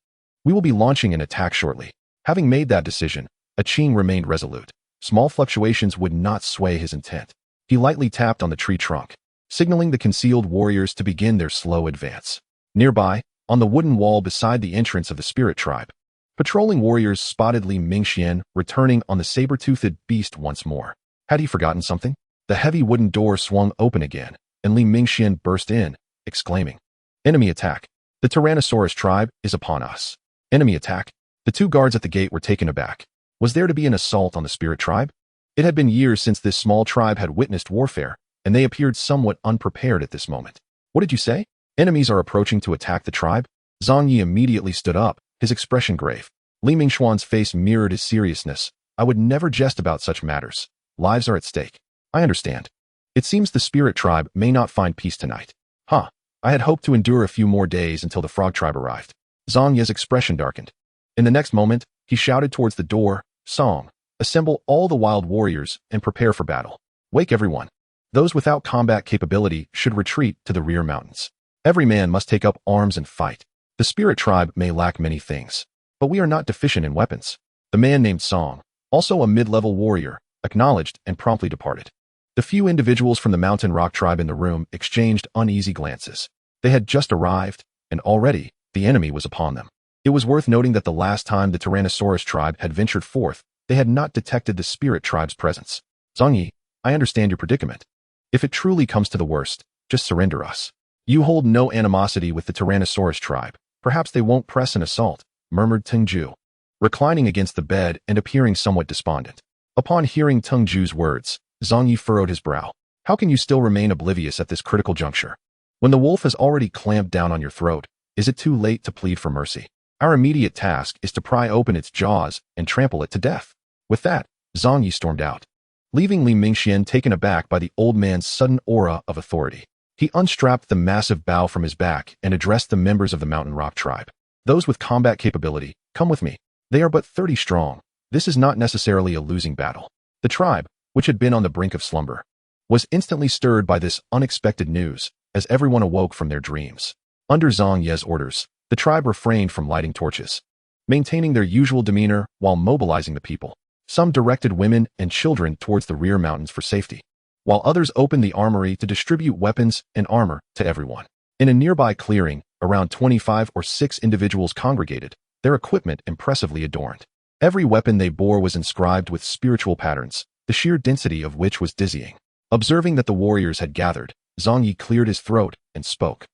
We will be launching an attack shortly. Having made that decision, a Qing remained resolute. Small fluctuations would not sway his intent. He lightly tapped on the tree trunk, signaling the concealed warriors to begin their slow advance. Nearby, on the wooden wall beside the entrance of the spirit tribe, patrolling warriors spotted Li Mingxian returning on the saber-toothed beast once more. Had he forgotten something? The heavy wooden door swung open again, and Li Mingxian burst in, exclaiming, Enemy attack! The Tyrannosaurus tribe is upon us. Enemy attack! The 2 guards at the gate were taken aback. Was there to be an assault on the spirit tribe? It had been years since this small tribe had witnessed warfare, and they appeared somewhat unprepared at this moment. What did you say? Enemies are approaching to attack the tribe? Zhang Yi immediately stood up, his expression grave. Li Mingxuan's face mirrored his seriousness. I would never jest about such matters. Lives are at stake. I understand. It seems the spirit tribe may not find peace tonight. Huh. I had hoped to endure a few more days until the frog tribe arrived. Zhang Yi's expression darkened. In the next moment, he shouted towards the door, Song, assemble all the wild warriors and prepare for battle. Wake everyone. Those without combat capability should retreat to the rear mountains. Every man must take up arms and fight. The spirit tribe may lack many things, but we are not deficient in weapons. The man named Song, also a mid-level warrior, acknowledged and promptly departed. The few individuals from the Mountain Rock tribe in the room exchanged uneasy glances. They had just arrived, and already, the enemy was upon them. It was worth noting that the last time the Tyrannosaurus tribe had ventured forth, they had not detected the spirit tribe's presence. Zhongyi, I understand your predicament. If it truly comes to the worst, just surrender us. You hold no animosity with the Tyrannosaurus tribe. Perhaps they won't press an assault, murmured Tengju, reclining against the bed and appearing somewhat despondent. Upon hearing Tengju's words, Zhongyi furrowed his brow. How can you still remain oblivious at this critical juncture? When the wolf has already clamped down on your throat, is it too late to plead for mercy? Our immediate task is to pry open its jaws and trample it to death. With that, Zhongyi stormed out, leaving Li Mingxian taken aback by the old man's sudden aura of authority. He unstrapped the massive bow from his back and addressed the members of the Mountain Rock tribe. Those with combat capability, come with me. They are but 30 strong. This is not necessarily a losing battle. The tribe, which had been on the brink of slumber, was instantly stirred by this unexpected news as everyone awoke from their dreams. Under Zhang Ye's orders, the tribe refrained from lighting torches, maintaining their usual demeanor while mobilizing the people. Some directed women and children towards the rear mountains for safety, while others opened the armory to distribute weapons and armor to everyone. In a nearby clearing, around 25 or 6 individuals congregated, their equipment impressively adorned. Every weapon they bore was inscribed with spiritual patterns, the sheer density of which was dizzying. Observing that the warriors had gathered, Zhongyi cleared his throat and spoke.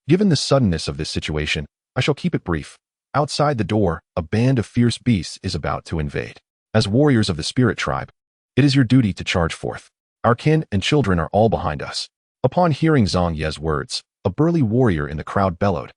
Given the suddenness of this situation, I shall keep it brief. Outside the door, a band of fierce beasts is about to invade. As warriors of the spirit tribe, it is your duty to charge forth. Our kin and children are all behind us. Upon hearing Zhang Ye's words, a burly warrior in the crowd bellowed,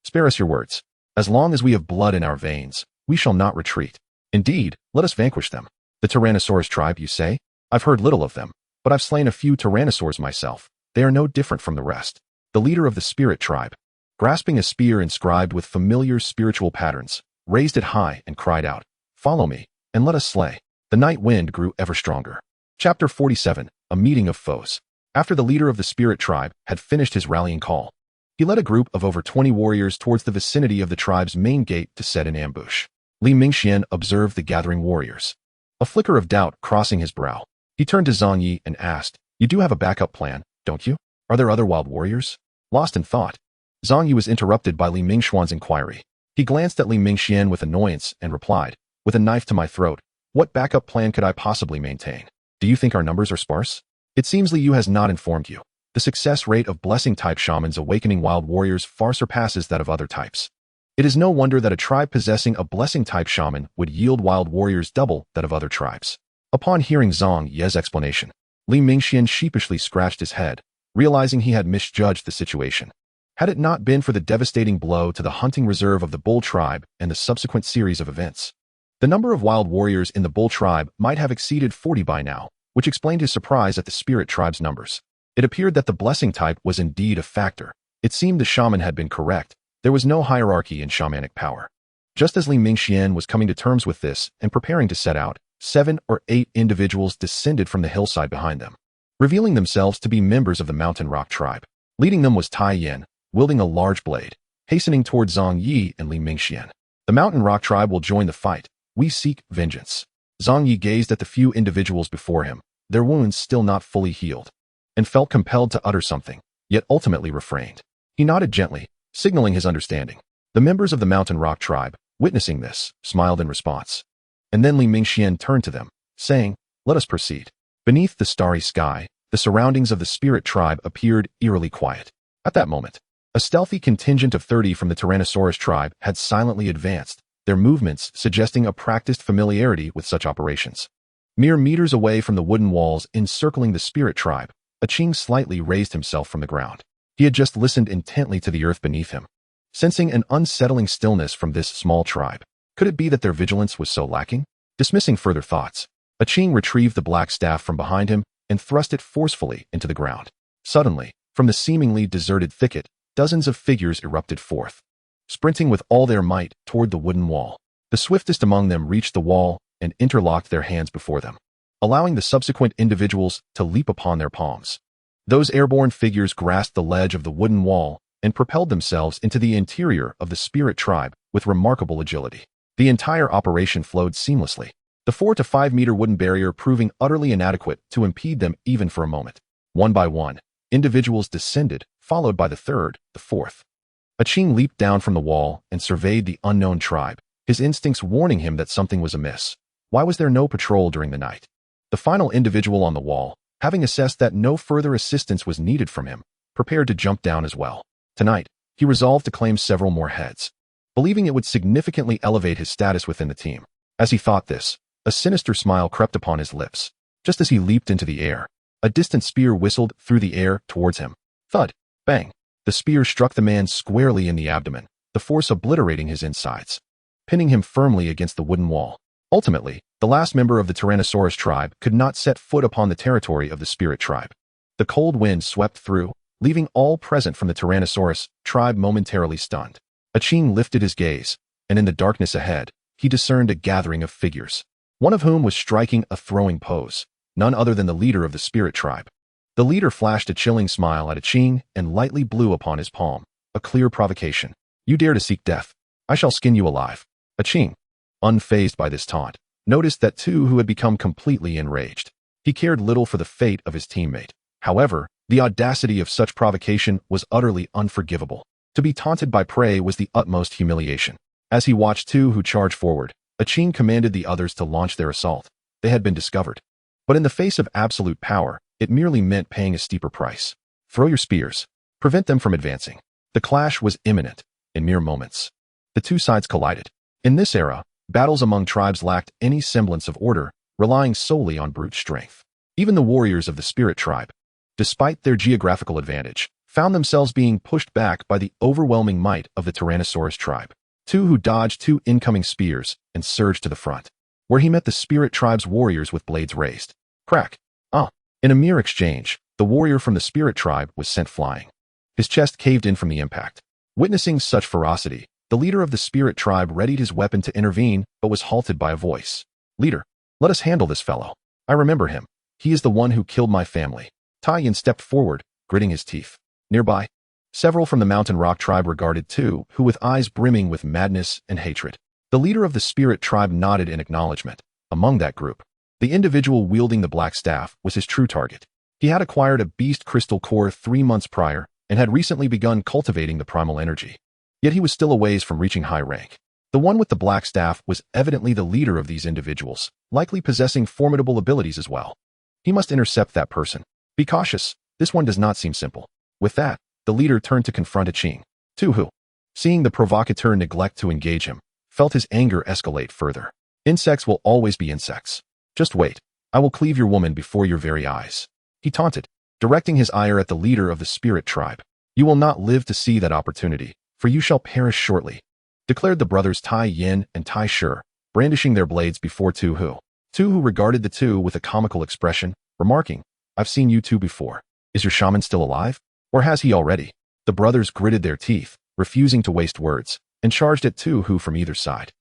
spare us your words. As long as we have blood in our veins, we shall not retreat. Indeed, let us vanquish them. The Tyrannosaurus tribe, you say? I've heard little of them, but I've slain a few Tyrannosaurs myself. They are no different from the rest. The leader of the spirit tribe, grasping a spear inscribed with familiar spiritual patterns, raised it high and cried out, follow me, and let us slay. The night wind grew ever stronger. Chapter 47, A Meeting of Foes. After the leader of the spirit tribe had finished his rallying call, he led a group of over 20 warriors towards the vicinity of the tribe's main gate to set an ambush. Li Mingxian observed the gathering warriors, a flicker of doubt crossing his brow. He turned to Zhang Yi and asked, you do have a backup plan, don't you? Are there other wild warriors? Lost in thought, Zhang Yi was interrupted by Li Mingxuan's inquiry. He glanced at Li Mingxian with annoyance and replied, with a knife to my throat, what backup plan could I possibly maintain? Do you think our numbers are sparse? It seems Li Yu has not informed you. The success rate of blessing-type shamans awakening wild warriors far surpasses that of other types. It is no wonder that a tribe possessing a blessing-type shaman would yield wild warriors double that of other tribes. Upon hearing Zhang Ye's explanation, Li Mingxian sheepishly scratched his head, realizing he had misjudged the situation. Had it not been for the devastating blow to the hunting reserve of the Bull tribe and the subsequent series of events, the number of wild warriors in the Bull tribe might have exceeded 40 by now, which explained his surprise at the spirit tribe's numbers. It appeared that the blessing type was indeed a factor. It seemed the shaman had been correct. There was no hierarchy in shamanic power. Just as Li Mingxian was coming to terms with this and preparing to set out, 7 or 8 individuals descended from the hillside behind them, revealing themselves to be members of the Mountain Rock tribe. Leading them was Tai Yin, wielding a large blade, hastening towards Zhang Yi and Li Mingxian. The Mountain Rock tribe will join the fight. We seek vengeance. Zhang Yi gazed at the few individuals before him, their wounds still not fully healed, and felt compelled to utter something, yet ultimately refrained. He nodded gently, signaling his understanding. The members of the Mountain Rock tribe, witnessing this, smiled in response. And then Li Mingxian turned to them, saying, let us proceed. Beneath the starry sky, the surroundings of the spirit tribe appeared eerily quiet. At that moment, a stealthy contingent of 30 from the Tyrannosaurus tribe had silently advanced, their movements suggesting a practiced familiarity with such operations. Mere meters away from the wooden walls encircling the spirit tribe, a Qing slightly raised himself from the ground. He had just listened intently to the earth beneath him, sensing an unsettling stillness from this small tribe. Could it be that their vigilance was so lacking? Dismissing further thoughts, a Qing retrieved the black staff from behind him and thrust it forcefully into the ground. Suddenly, from the seemingly deserted thicket, dozens of figures erupted forth, sprinting with all their might toward the wooden wall. The swiftest among them reached the wall and interlocked their hands before them, allowing the subsequent individuals to leap upon their palms. Those airborne figures grasped the ledge of the wooden wall and propelled themselves into the interior of the spirit tribe with remarkable agility. The entire operation flowed seamlessly, the 4 to 5 meter wooden barrier proving utterly inadequate to impede them even for a moment. One by one, Individuals descended, followed by the third, the fourth. Qing leaped down from the wall and surveyed the unknown tribe, his instincts warning him that something was amiss. Why was there no patrol during the night? The final individual on the wall, having assessed that no further assistance was needed from him, prepared to jump down as well. Tonight, he resolved to claim several more heads, believing it would significantly elevate his status within the team. As he thought this, a sinister smile crept upon his lips. Just as he leaped into the air, a distant spear whistled through the air towards him. Thud! Bang! The spear struck the man squarely in the abdomen, the force obliterating his insides, pinning him firmly against the wooden wall. Ultimately, the last member of the Tyrannosaurus tribe could not set foot upon the territory of the spirit tribe. The cold wind swept through, leaving all present from the Tyrannosaurus tribe momentarily stunned. Qing lifted his gaze, and in the darkness ahead, he discerned a gathering of figures, one of whom was striking a throwing pose, none other than the leader of the spirit tribe. The leader flashed a chilling smile at Qing and lightly blew upon his palm, a clear provocation. You dare to seek death? I shall skin you alive. Qing, unfazed by this taunt, noticed that Tu Hu had become completely enraged. He cared little for the fate of his teammate. However, the audacity of such provocation was utterly unforgivable. To be taunted by prey was the utmost humiliation. As he watched Tu Hu charge forward, Qing commanded the others to launch their assault. They had been discovered. But in the face of absolute power, it merely meant paying a steeper price. Throw your spears. Prevent them from advancing. The clash was imminent. In mere moments, the two sides collided. In this era, battles among tribes lacked any semblance of order, relying solely on brute strength. Even the warriors of the spirit tribe, despite their geographical advantage, found themselves being pushed back by the overwhelming might of the Tyrannosaurus tribe. Tu Hu dodged two incoming spears and surged to the front, where he met the spirit tribe's warriors with blades raised. Crack! In a mere exchange, the warrior from the spirit tribe was sent flying. His chest caved in from the impact. Witnessing such ferocity, the leader of the spirit tribe readied his weapon to intervene, but was halted by a voice. Leader, let us handle this fellow. I remember him. He is the one who killed my family. Tai Yin stepped forward, gritting his teeth. Nearby, several from the mountain rock tribe regarded Tu Hu with eyes brimming with madness and hatred. The leader of the spirit tribe nodded in acknowledgement. Among that group, the individual wielding the black staff was his true target. He had acquired a beast crystal core 3 months prior and had recently begun cultivating the primal energy. Yet he was still a ways from reaching high rank. The one with the black staff was evidently the leader of these individuals, likely possessing formidable abilities as well. He must intercept that person. Be cautious, this one does not seem simple. With that, the leader turned to confront Qing. Tu Hu, seeing the provocateur neglect to engage him, felt his anger escalate further. Insects will always be insects. Just wait, I will cleave your woman before your very eyes. He taunted, directing his ire at the leader of the spirit tribe. You will not live to see that opportunity, for you shall perish shortly, declared the brothers Tai Yin and Tai Shi, brandishing their blades before Tu Hu. Tu Hu regarded the two with a comical expression, remarking, I've seen you two before. Is your shaman still alive? Or has he already? The brothers gritted their teeth, refusing to waste words, and charged at Tu Hu from either side.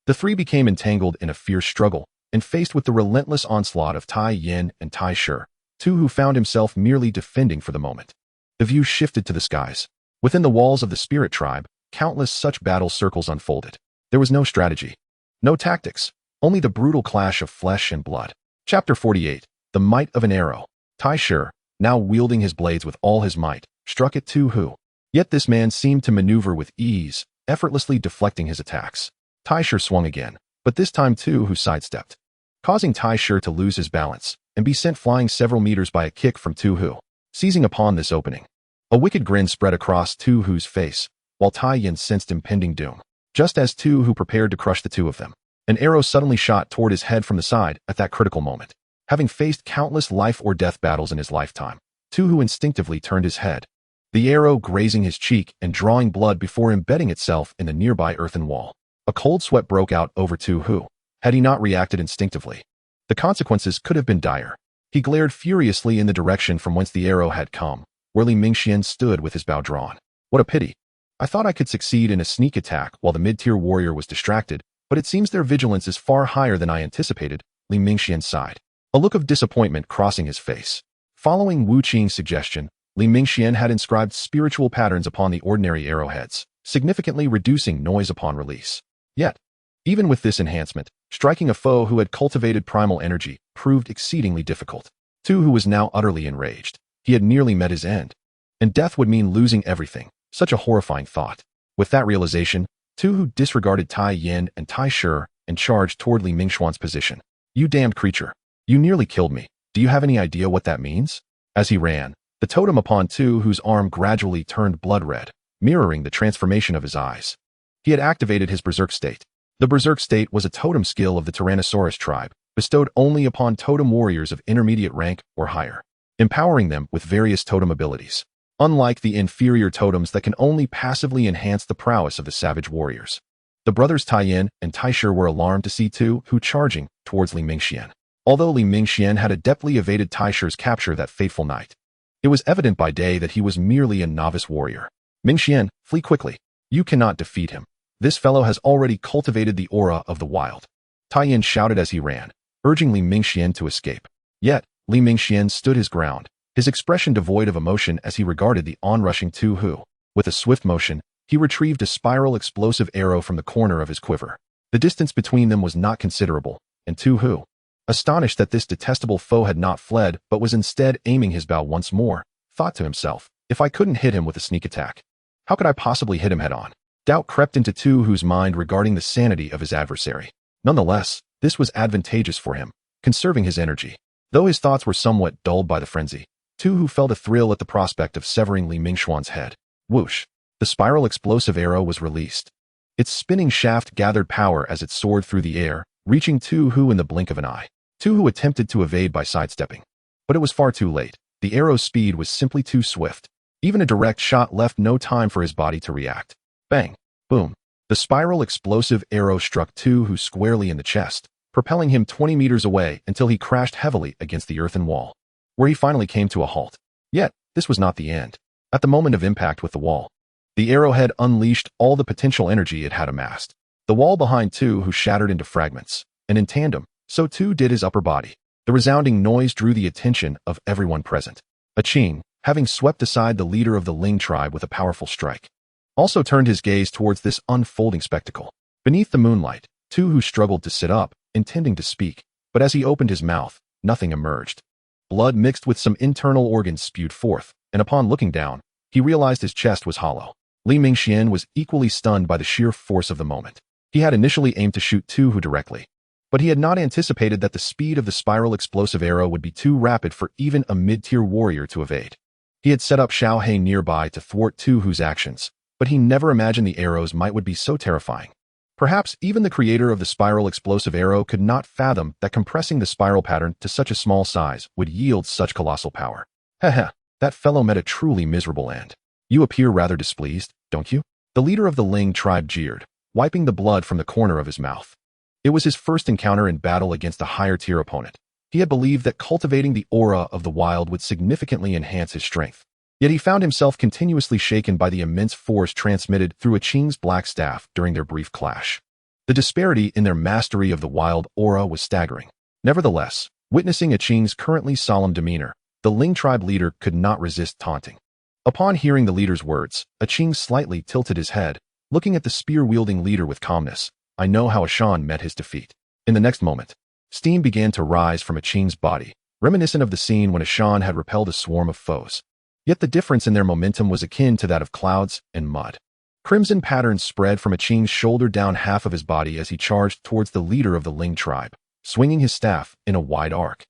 The three became entangled in a fierce struggle, and faced with the relentless onslaught of Tai Yin and Tai Shi, Tu Hu found himself merely defending for the moment. The view shifted to the skies. Within the walls of the spirit tribe, countless such battle circles unfolded. There was no strategy, no tactics, only the brutal clash of flesh and blood. Chapter 48. The Might of an Arrow. Tai Shi, now wielding his blades with all his might, struck at Tu Hu. Yet this man seemed to maneuver with ease, effortlessly deflecting his attacks. Tai Shi swung again, but this time Tu Hu sidestepped, causing Tai Shi to lose his balance and be sent flying several meters by a kick from Tu Hu. Seizing upon this opening, a wicked grin spread across Tu Hu's face, while Tai Yin sensed impending doom. Just as Tu Hu prepared to crush the two of them, an arrow suddenly shot toward his head from the side at that critical moment. Having faced countless life-or-death battles in his lifetime, Tu Hu instinctively turned his head, the arrow grazing his cheek and drawing blood before embedding itself in the nearby earthen wall. A cold sweat broke out over Tu Hu. Had he not reacted instinctively, the consequences could have been dire. He glared furiously in the direction from whence the arrow had come, where Mingxuan stood with his bow drawn. What a pity. I thought I could succeed in a sneak attack while the mid-tier warrior was distracted, but it seems their vigilance is far higher than I anticipated, Mingxuan sighed, a look of disappointment crossing his face. Following Wu Qing's suggestion, Mingxuan had inscribed spiritual patterns upon the ordinary arrowheads, significantly reducing noise upon release. Yet, even with this enhancement, striking a foe who had cultivated primal energy proved exceedingly difficult. Tu Hu was now utterly enraged. He had nearly met his end. And death would mean losing everything. Such a horrifying thought. With that realization, Tu Hu disregarded Tai Yin and Tai Shi and charged toward Li Mingxuan's position. You damned creature. You nearly killed me. Do you have any idea what that means? As he ran, the totem upon Tu Hu's arm gradually turned blood red, mirroring the transformation of his eyes. He had activated his berserk state. The berserk state was a totem skill of the Tyrannosaurus tribe, bestowed only upon totem warriors of intermediate rank or higher, empowering them with various totem abilities. Unlike the inferior totems that can only passively enhance the prowess of the savage warriors. The brothers Tai Yin and Tai Shi were alarmed to see Tu Hu charging towards Li Mingxian. Although Li Mingxian had adeptly evaded Tai Shi's capture that fateful night, it was evident by day that he was merely a novice warrior. Mingxian, flee quickly. You cannot defeat him. This fellow has already cultivated the aura of the wild. Tai Yin shouted as he ran, urging Li Mingxian to escape. Yet, Li Mingxian stood his ground, his expression devoid of emotion as he regarded the onrushing Tu Hu. With a swift motion, he retrieved a spiral explosive arrow from the corner of his quiver. The distance between them was not considerable, and Tu Hu, astonished that this detestable foe had not fled but was instead aiming his bow once more, thought to himself, if I couldn't hit him with a sneak attack, how could I possibly hit him head-on? Doubt crept into Tu Hu's mind regarding the sanity of his adversary. Nonetheless, this was advantageous for him, conserving his energy. Though his thoughts were somewhat dulled by the frenzy, Tu Hu felt a thrill at the prospect of severing Li Mingxuan's head. Whoosh! The spiral explosive arrow was released. Its spinning shaft gathered power as it soared through the air, reaching Tu Hu in the blink of an eye. Tu Hu attempted to evade by sidestepping. But it was far too late. The arrow's speed was simply too swift. Even a direct shot left no time for his body to react. Bang! Boom! The spiral explosive arrow struck Tu Hu squarely in the chest, propelling him 20 meters away until he crashed heavily against the earthen wall, where he finally came to a halt. Yet, this was not the end. At the moment of impact with the wall, the arrowhead unleashed all the potential energy it had amassed. The wall behind Tu Hu shattered into fragments, and in tandem, so too did his upper body. The resounding noise drew the attention of everyone present. A Qing, having swept aside the leader of the Ling tribe with a powerful strike, also turned his gaze towards this unfolding spectacle. Beneath the moonlight, Tu Hu struggled to sit up, intending to speak, but as he opened his mouth, nothing emerged. Blood mixed with some internal organs spewed forth, and upon looking down, he realized his chest was hollow. Li Mingxian was equally stunned by the sheer force of the moment. He had initially aimed to shoot Tu Hu directly, but he had not anticipated that the speed of the spiral explosive arrow would be too rapid for even a mid-tier warrior to evade. He had set up Xiao Hei nearby to thwart Tu Hu's actions, but he never imagined the arrows would be so terrifying. Perhaps even the creator of the spiral explosive arrow could not fathom that compressing the spiral pattern to such a small size would yield such colossal power. Heh, that fellow met a truly miserable end. You appear rather displeased, don't you? The leader of the Ling tribe jeered, wiping the blood from the corner of his mouth. It was his first encounter in battle against a higher-tier opponent. He had believed that cultivating the aura of the wild would significantly enhance his strength. Yet he found himself continuously shaken by the immense force transmitted through a Qing's black staff during their brief clash. The disparity in their mastery of the wild aura was staggering. Nevertheless, witnessing a Qing's currently solemn demeanor, the Ling tribe leader could not resist taunting. Upon hearing the leader's words, a Qing slightly tilted his head, looking at the spear-wielding leader with calmness. I know how Ashan met his defeat. In the next moment, steam began to rise from a Qing's body, reminiscent of the scene when Ashan had repelled a swarm of foes. Yet the difference in their momentum was akin to that of clouds and mud. Crimson patterns spread from a Qing's shoulder down half of his body as he charged towards the leader of the Ling tribe, swinging his staff in a wide arc.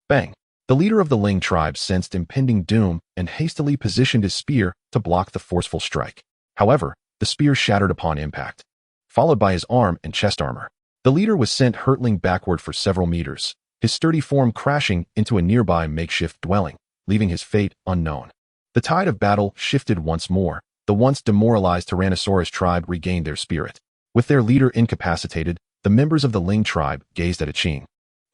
Bang! The leader of the Ling tribe sensed impending doom and hastily positioned his spear to block the forceful strike. However, the spear shattered upon impact, followed by his arm and chest armor. The leader was sent hurtling backward for several meters, his sturdy form crashing into a nearby makeshift dwelling, leaving his fate unknown. The tide of battle shifted once more. The once demoralized Tyrannosaurus tribe regained their spirit. With their leader incapacitated, the members of the Ling tribe gazed at a Qing,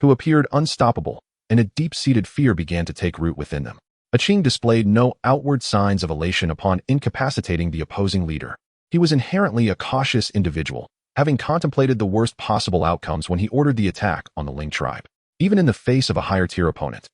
who appeared unstoppable, and a deep-seated fear began to take root within them. A Qing displayed no outward signs of elation upon incapacitating the opposing leader. He was inherently a cautious individual, having contemplated the worst possible outcomes when he ordered the attack on the Ling tribe. Even in the face of a higher-tier opponent,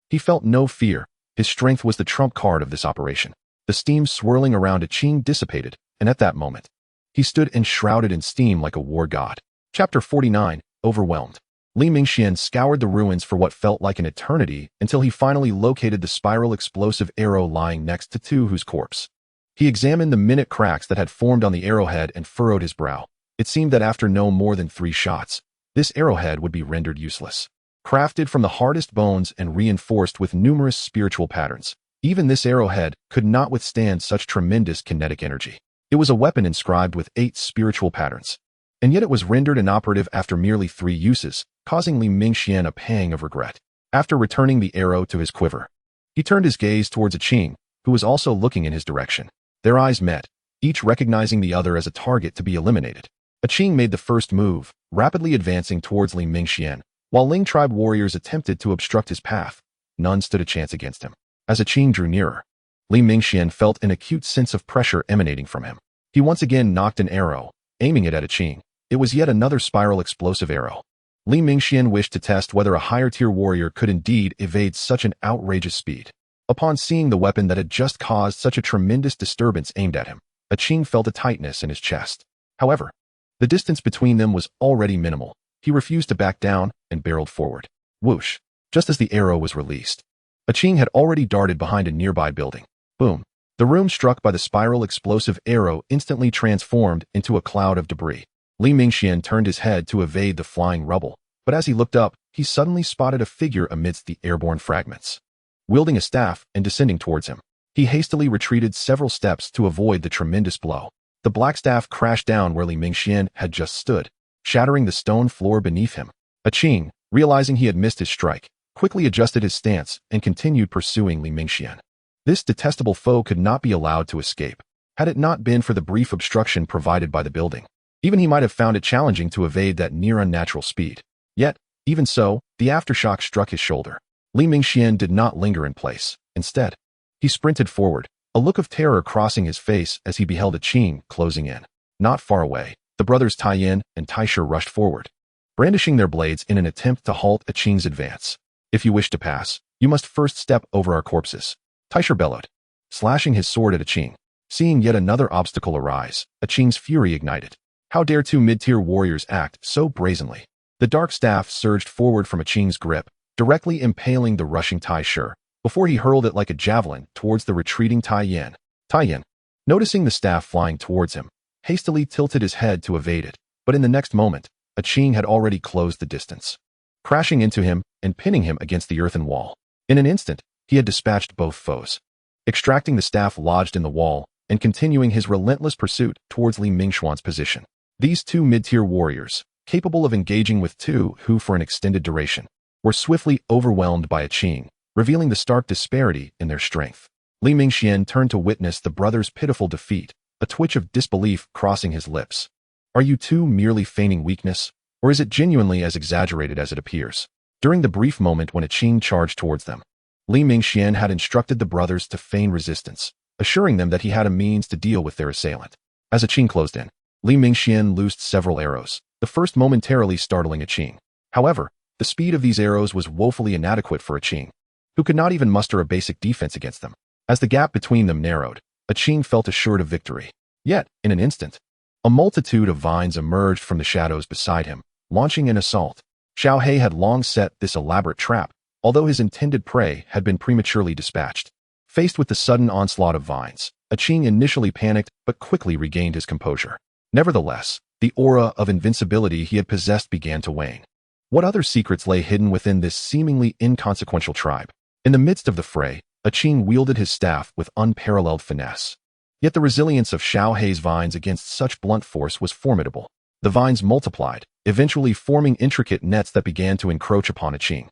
he felt no fear. His strength was the trump card of this operation. The steam swirling around a Qing dissipated, and at that moment, he stood enshrouded in steam like a war god. Chapter 49, Overwhelmed. Li Mingxian scoured the ruins for what felt like an eternity until he finally located the spiral explosive arrow lying next to Tu Hu's corpse. He examined the minute cracks that had formed on the arrowhead and furrowed his brow. It seemed that after no more than 3 shots, this arrowhead would be rendered useless. Crafted from the hardest bones and reinforced with numerous spiritual patterns, even this arrowhead could not withstand such tremendous kinetic energy. It was a weapon inscribed with 8 spiritual patterns, and yet it was rendered inoperative after merely 3 uses, causing Li Mingxian a pang of regret. After returning the arrow to his quiver, he turned his gaze towards Qing, who was also looking in his direction. Their eyes met, each recognizing the other as a target to be eliminated. Qing made the first move, rapidly advancing towards Li Mingxian. While Ling tribe warriors attempted to obstruct his path, none stood a chance against him. As Qing drew nearer, Li Mingxian felt an acute sense of pressure emanating from him. He once again nocked an arrow, aiming it at Qing. It was yet another spiral explosive arrow. Li Mingxian wished to test whether a higher-tier warrior could indeed evade such an outrageous speed. Upon seeing the weapon that had just caused such a tremendous disturbance aimed at him, Qing felt a tightness in his chest. However, the distance between them was already minimal. He refused to back down and barreled forward. Whoosh! Just as the arrow was released, Qing had already darted behind a nearby building. Boom! The room struck by the spiral explosive arrow instantly transformed into a cloud of debris. Li Mingxian turned his head to evade the flying rubble, but as he looked up, he suddenly spotted a figure amidst the airborne fragments. Wielding a staff and descending towards him, he hastily retreated several steps to avoid the tremendous blow. The black staff crashed down where Li Mingxian had just stood, shattering the stone floor beneath him. Qing, realizing he had missed his strike, quickly adjusted his stance and continued pursuing Li Mingxian. This detestable foe could not be allowed to escape, had it not been for the brief obstruction provided by the building. Even he might have found it challenging to evade that near-unnatural speed. Yet, even so, the aftershock struck his shoulder. Li Mingxian did not linger in place. Instead, he sprinted forward, a look of terror crossing his face as he beheld Qing closing in. Not far away, the brothers Taiyin and Taisha rushed forward, brandishing their blades in an attempt to halt Qing's advance. If you wish to pass, you must first step over our corpses, Taisha bellowed, slashing his sword at Qing. Seeing yet another obstacle arise, Qing's fury ignited. How dare 2 mid-tier warriors act so brazenly? The dark staff surged forward from Qing's grip, directly impaling the rushing Taisha, before he hurled it like a javelin towards the retreating Taiyin. Taiyin, noticing the staff flying towards him, hastily tilted his head to evade it, but in the next moment, Qing had already closed the distance, crashing into him and pinning him against the earthen wall. In an instant, he had dispatched both foes, extracting the staff lodged in the wall and continuing his relentless pursuit towards Li Mingxuan's position. These 2 mid-tier warriors, capable of engaging with Tu Hu for an extended duration, were swiftly overwhelmed by Qing, revealing the stark disparity in their strength. Li Mingxian turned to witness the brothers' pitiful defeat, a twitch of disbelief crossing his lips. Are you 2 merely feigning weakness, or is it genuinely as exaggerated as it appears? During the brief moment when Qing charged towards them, Li Mingxian had instructed the brothers to feign resistance, assuring them that he had a means to deal with their assailant. As Qing closed in, Li Mingxian loosed several arrows, the first momentarily startling Qing. However, the speed of these arrows was woefully inadequate for Qing, who could not even muster a basic defense against them. As the gap between them narrowed, Qing felt assured of victory. Yet, in an instant, a multitude of vines emerged from the shadows beside him, launching an assault. Xiao He had long set this elaborate trap, although his intended prey had been prematurely dispatched. Faced with the sudden onslaught of vines, Qing initially panicked but quickly regained his composure. Nevertheless, the aura of invincibility he had possessed began to wane. What other secrets lay hidden within this seemingly inconsequential tribe? In the midst of the fray, Qing wielded his staff with unparalleled finesse. Yet the resilience of Xiao He's vines against such blunt force was formidable. The vines multiplied, eventually forming intricate nets that began to encroach upon Qing.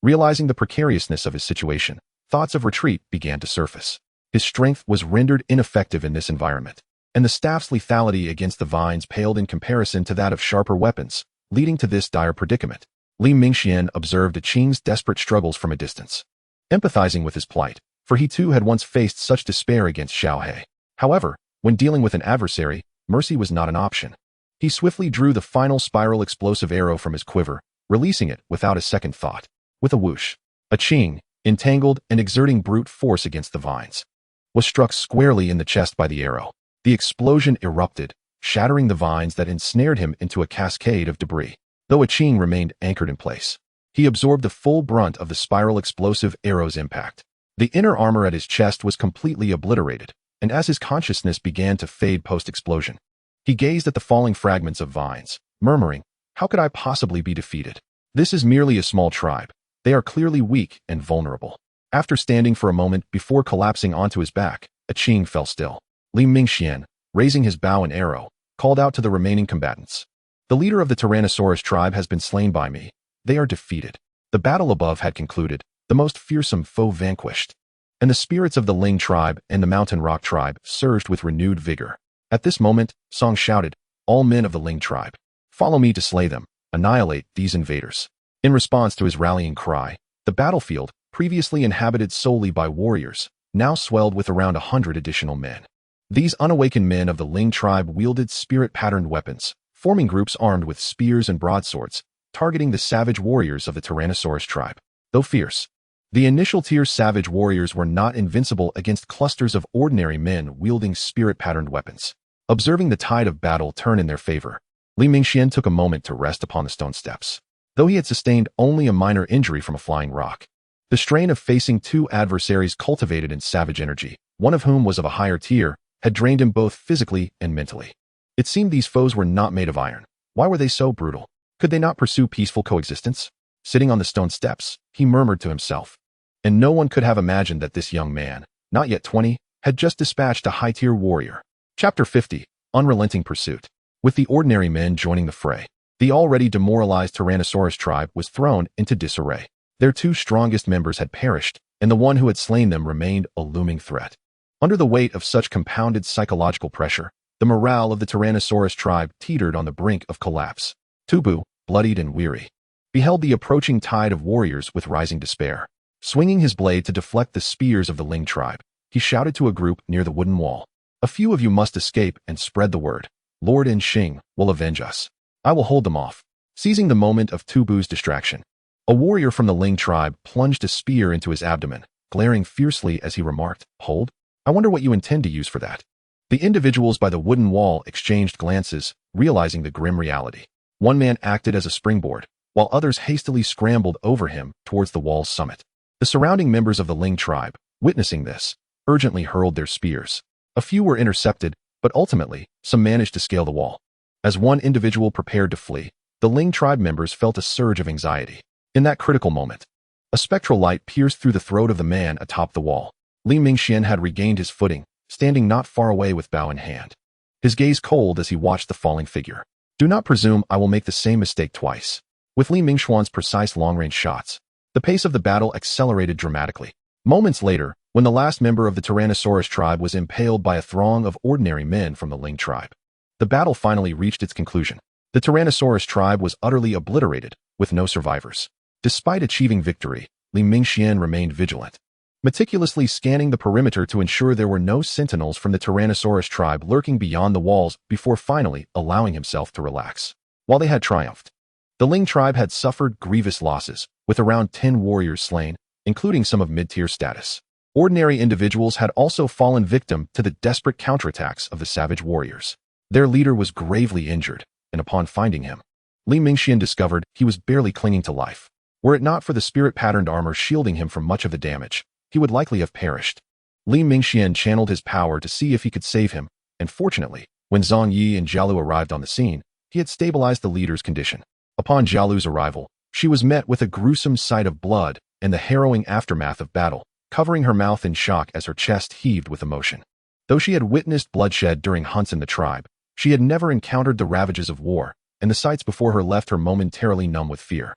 Realizing the precariousness of his situation, thoughts of retreat began to surface. His strength was rendered ineffective in this environment, and the staff's lethality against the vines paled in comparison to that of sharper weapons, leading to this dire predicament. Li Mingxian observed Qing's desperate struggles from a distance, empathizing with his plight, for he too had once faced such despair against Xiao He. However, when dealing with an adversary, mercy was not an option. He swiftly drew the final spiral explosive arrow from his quiver, releasing it without a second thought. With a whoosh, Qing, entangled and exerting brute force against the vines, was struck squarely in the chest by the arrow. The explosion erupted, shattering the vines that ensnared him into a cascade of debris. though Qing remained anchored in place. He absorbed the full brunt of the spiral explosive arrow's impact. The inner armor at his chest was completely obliterated, and as his consciousness began to fade post-explosion, he gazed at the falling fragments of vines, murmuring, "How could I possibly be defeated? This is merely a small tribe. They are clearly weak and vulnerable." After standing for a moment before collapsing onto his back, Qing fell still. Li Mingxian, raising his bow and arrow, called out to the remaining combatants. "The leader of the Tyrannosaurus tribe has been slain by me. They are defeated." The battle above had concluded, the most fearsome foe vanquished, and the spirits of the Ling tribe and the Mountain Rock tribe surged with renewed vigor. At this moment, Song shouted, "All men of the Ling tribe, follow me to slay them, annihilate these invaders." In response to his rallying cry, the battlefield, previously inhabited solely by warriors, now swelled with around 100 additional men. These unawakened men of the Ling tribe wielded spirit-patterned weapons, forming groups armed with spears and broadswords, targeting the savage warriors of the Tyrannosaurus tribe. Though fierce, the initial-tier savage warriors were not invincible against clusters of ordinary men wielding spirit-patterned weapons. Observing the tide of battle turn in their favor, Li Mingxian took a moment to rest upon the stone steps. Though he had sustained only a minor injury from a flying rock, the strain of facing two adversaries cultivated in savage energy, one of whom was of a higher tier, had drained him both physically and mentally. It seemed these foes were not made of iron. Why were they so brutal? Could they not pursue peaceful coexistence? Sitting on the stone steps, he murmured to himself. And no one could have imagined that this young man, not yet 20, had just dispatched a high-tier warrior. Chapter 50, Unrelenting Pursuit. With the ordinary men joining the fray, the already demoralized Tyrannosaurus tribe was thrown into disarray. Their two strongest members had perished, and the one who had slain them remained a looming threat. Under the weight of such compounded psychological pressure, the morale of the Tyrannosaurus tribe teetered on the brink of collapse. Tubu, bloodied and weary, beheld the approaching tide of warriors with rising despair. Swinging his blade to deflect the spears of the Ling tribe, he shouted to a group near the wooden wall. "A few of you must escape and spread the word. Lord Xing will avenge us. I will hold them off." Seizing the moment of Tubu's distraction, a warrior from the Ling tribe plunged a spear into his abdomen, glaring fiercely as he remarked, "Hold? I wonder what you intend to use for that." The individuals by the wooden wall exchanged glances, realizing the grim reality. One man acted as a springboard, while others hastily scrambled over him towards the wall's summit. The surrounding members of the Ling tribe, witnessing this, urgently hurled their spears. A few were intercepted, but ultimately, some managed to scale the wall. As one individual prepared to flee, the Ling tribe members felt a surge of anxiety. In that critical moment, a spectral light pierced through the throat of the man atop the wall. Li Mingxian had regained his footing, standing not far away with bow in hand. His gaze cold as he watched the falling figure. "Do not presume I will make the same mistake twice." With Li Mingxuan's precise long-range shots, the pace of the battle accelerated dramatically. Moments later, when the last member of the Tyrannosaurus tribe was impaled by a throng of ordinary men from the Ling tribe, the battle finally reached its conclusion. The Tyrannosaurus tribe was utterly obliterated, with no survivors. Despite achieving victory, Li Mingxian remained vigilant, meticulously scanning the perimeter to ensure there were no sentinels from the Tyrannosaurus tribe lurking beyond the walls before finally allowing himself to relax. While they had triumphed, the Ling tribe had suffered grievous losses, with around 10 warriors slain, including some of mid-tier status. Ordinary individuals had also fallen victim to the desperate counterattacks of the savage warriors. Their leader was gravely injured, and upon finding him, Li Mingxian discovered he was barely clinging to life. Were it not for the spirit-patterned armor shielding him from much of the damage, he would likely have perished. Li Mingxian channeled his power to see if he could save him, and fortunately, when Zhang Yi and Jialu arrived on the scene, he had stabilized the leader's condition. Upon Jialu's arrival, she was met with a gruesome sight of blood and the harrowing aftermath of battle, covering her mouth in shock as her chest heaved with emotion. Though she had witnessed bloodshed during hunts in the tribe, she had never encountered the ravages of war, and the sights before her left her momentarily numb with fear.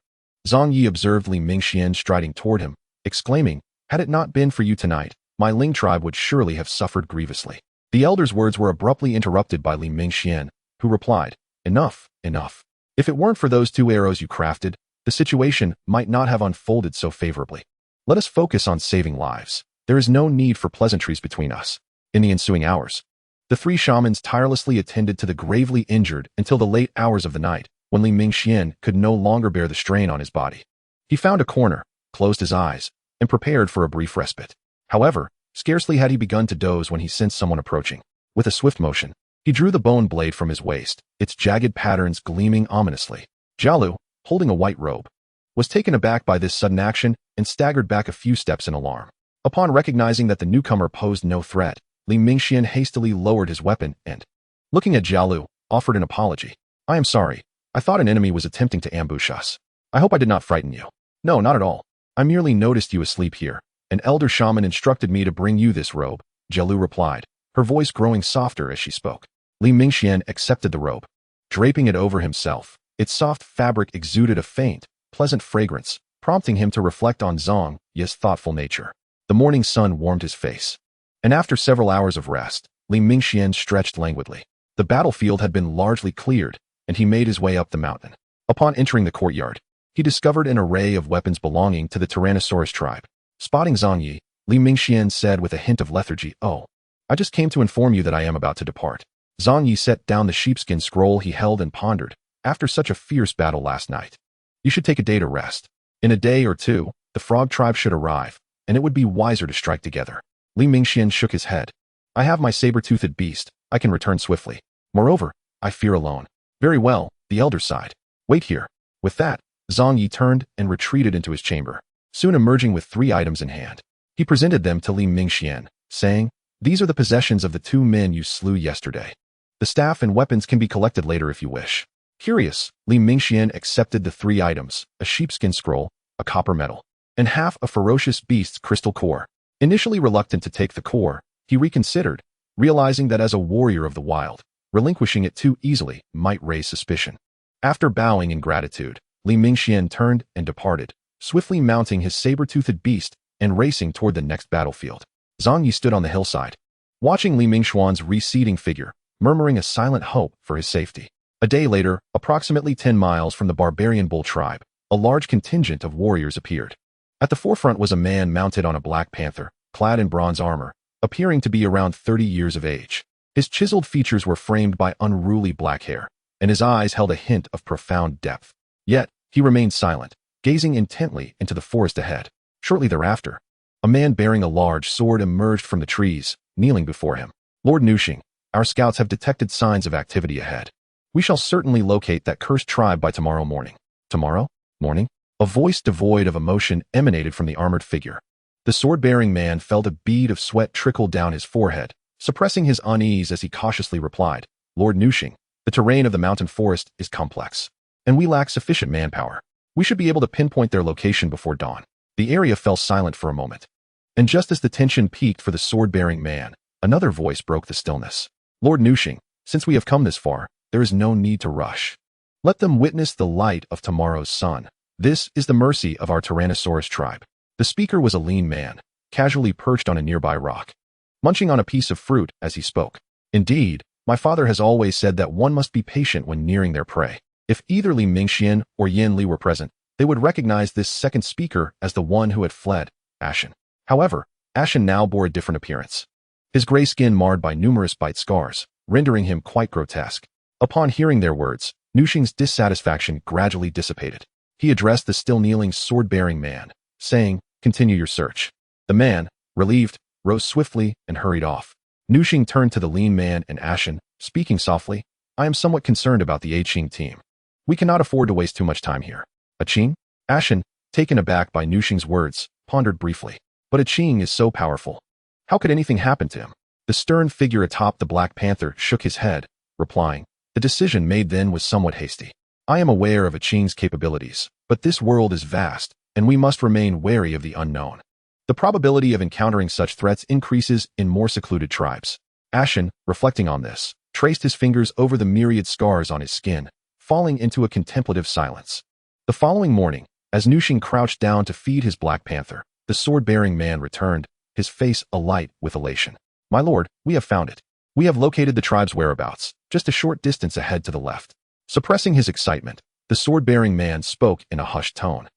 Zhang Yi observed Li Mingxian striding toward him, exclaiming, "Had it not been for you tonight, my Ling tribe would surely have suffered grievously." The elder's words were abruptly interrupted by Li Mingxian, who replied, "Enough, enough. If it weren't for those 2 arrows you crafted, the situation might not have unfolded so favorably. Let us focus on saving lives. There is no need for pleasantries between us." In the ensuing hours, the 3 shamans tirelessly attended to the gravely injured until the late hours of the night, when Li Mingxian could no longer bear the strain on his body. He found a corner, closed his eyes, and prepared for a brief respite. However, scarcely had he begun to doze when he sensed someone approaching. With a swift motion, he drew the bone blade from his waist, its jagged patterns gleaming ominously. "Jialu, holding a white robe, was taken aback by this sudden action and staggered back a few steps in alarm. Upon recognizing that the newcomer posed no threat, Li Mingxian hastily lowered his weapon and, looking at Jialu, offered an apology. I am sorry. I thought an enemy was attempting to ambush us. I hope I did not frighten you. No, not at all. I merely noticed you asleep here. An elder shaman instructed me to bring you this robe, Jialu replied, her voice growing softer as she spoke. Li Mingxian accepted the robe. Draping it over himself, its soft fabric exuded a faint, pleasant fragrance, prompting him to reflect on Zhang Yi's thoughtful nature. The morning sun warmed his face. And after several hours of rest, Li Mingxian stretched languidly. The battlefield had been largely cleared, and he made his way up the mountain. Upon entering the courtyard, he discovered an array of weapons belonging to the Tyrannosaurus tribe. Spotting Zhang Yi, Li Mingxian said with a hint of lethargy, "Oh, I just came to inform you that I am about to depart." Zhang Yi set down the sheepskin scroll he held and pondered. After such a fierce battle last night, you should take a day to rest. In a day or two, the frog tribe should arrive, and it would be wiser to strike together. Li Mingxian shook his head. I have my saber-toothed beast. I can return swiftly. Moreover, I fear alone. Very well, the elder sighed. Wait here. With that, Zhang Yi turned and retreated into his chamber, soon emerging with 3 items in hand. He presented them to Li Mingxian, saying, These are the possessions of the 2 men you slew yesterday. The staff and weapons can be collected later if you wish. Curious, Li Mingxian accepted the 3 items, a sheepskin scroll, a copper medal, and half a ferocious beast's crystal core. Initially reluctant to take the core, he reconsidered, realizing that as a warrior of the wild, relinquishing it too easily might raise suspicion. After bowing in gratitude, Li Mingxian turned and departed, swiftly mounting his saber-toothed beast and racing toward the next battlefield. Zhang Yi stood on the hillside, watching Li Mingxuan's receding figure, murmuring a silent hope for his safety. A day later, approximately 10 miles from the barbarian bull tribe, a large contingent of warriors appeared. At the forefront was a man mounted on a black panther, clad in bronze armor, appearing to be around 30 years of age. His chiseled features were framed by unruly black hair, and his eyes held a hint of profound depth. Yet, he remained silent, gazing intently into the forest ahead. Shortly thereafter, a man bearing a large sword emerged from the trees, kneeling before him. Lord Nuxing, our scouts have detected signs of activity ahead. We shall certainly locate that cursed tribe by tomorrow morning. Tomorrow morning? A voice devoid of emotion emanated from the armored figure. The sword-bearing man felt a bead of sweat trickle down his forehead, suppressing his unease as he cautiously replied, Lord Nuxing, the terrain of the mountain forest is complex, and we lack sufficient manpower. We should be able to pinpoint their location before dawn. The area fell silent for a moment. And just as the tension peaked for the sword-bearing man, another voice broke the stillness. Lord Nuxing, since we have come this far, there is no need to rush. Let them witness the light of tomorrow's sun. This is the mercy of our Tyrannosaurus tribe. The speaker was a lean man, casually perched on a nearby rock, munching on a piece of fruit as he spoke. Indeed, my father has always said that one must be patient when nearing their prey. If either Li Mingxian or Yin Li were present, they would recognize this second speaker as the one who had fled, Ashen. However, Ashen now bore a different appearance. His gray skin marred by numerous bite scars, rendering him quite grotesque. Upon hearing their words, Nuxing's dissatisfaction gradually dissipated. He addressed the still kneeling sword-bearing man, saying, Continue your search. The man, relieved, rose swiftly and hurried off. Nuxing turned to the lean man and Ashen, speaking softly, I am somewhat concerned about the Qing team. We cannot afford to waste too much time here. Qing? Ashen, taken aback by Nuxing's words, pondered briefly. But Qing is so powerful. How could anything happen to him? The stern figure atop the Black Panther shook his head, replying, The decision made then was somewhat hasty. I am aware of Qing's capabilities, but this world is vast, and we must remain wary of the unknown. The probability of encountering such threats increases in more secluded tribes. Ashen, reflecting on this, traced his fingers over the myriad scars on his skin, falling into a contemplative silence. The following morning, as Nuxing crouched down to feed his Black Panther, the sword-bearing man returned, his face alight with elation. My lord, we have found it. We have located the tribe's whereabouts, just a short distance ahead to the left. Suppressing his excitement, the sword-bearing man spoke in a hushed tone.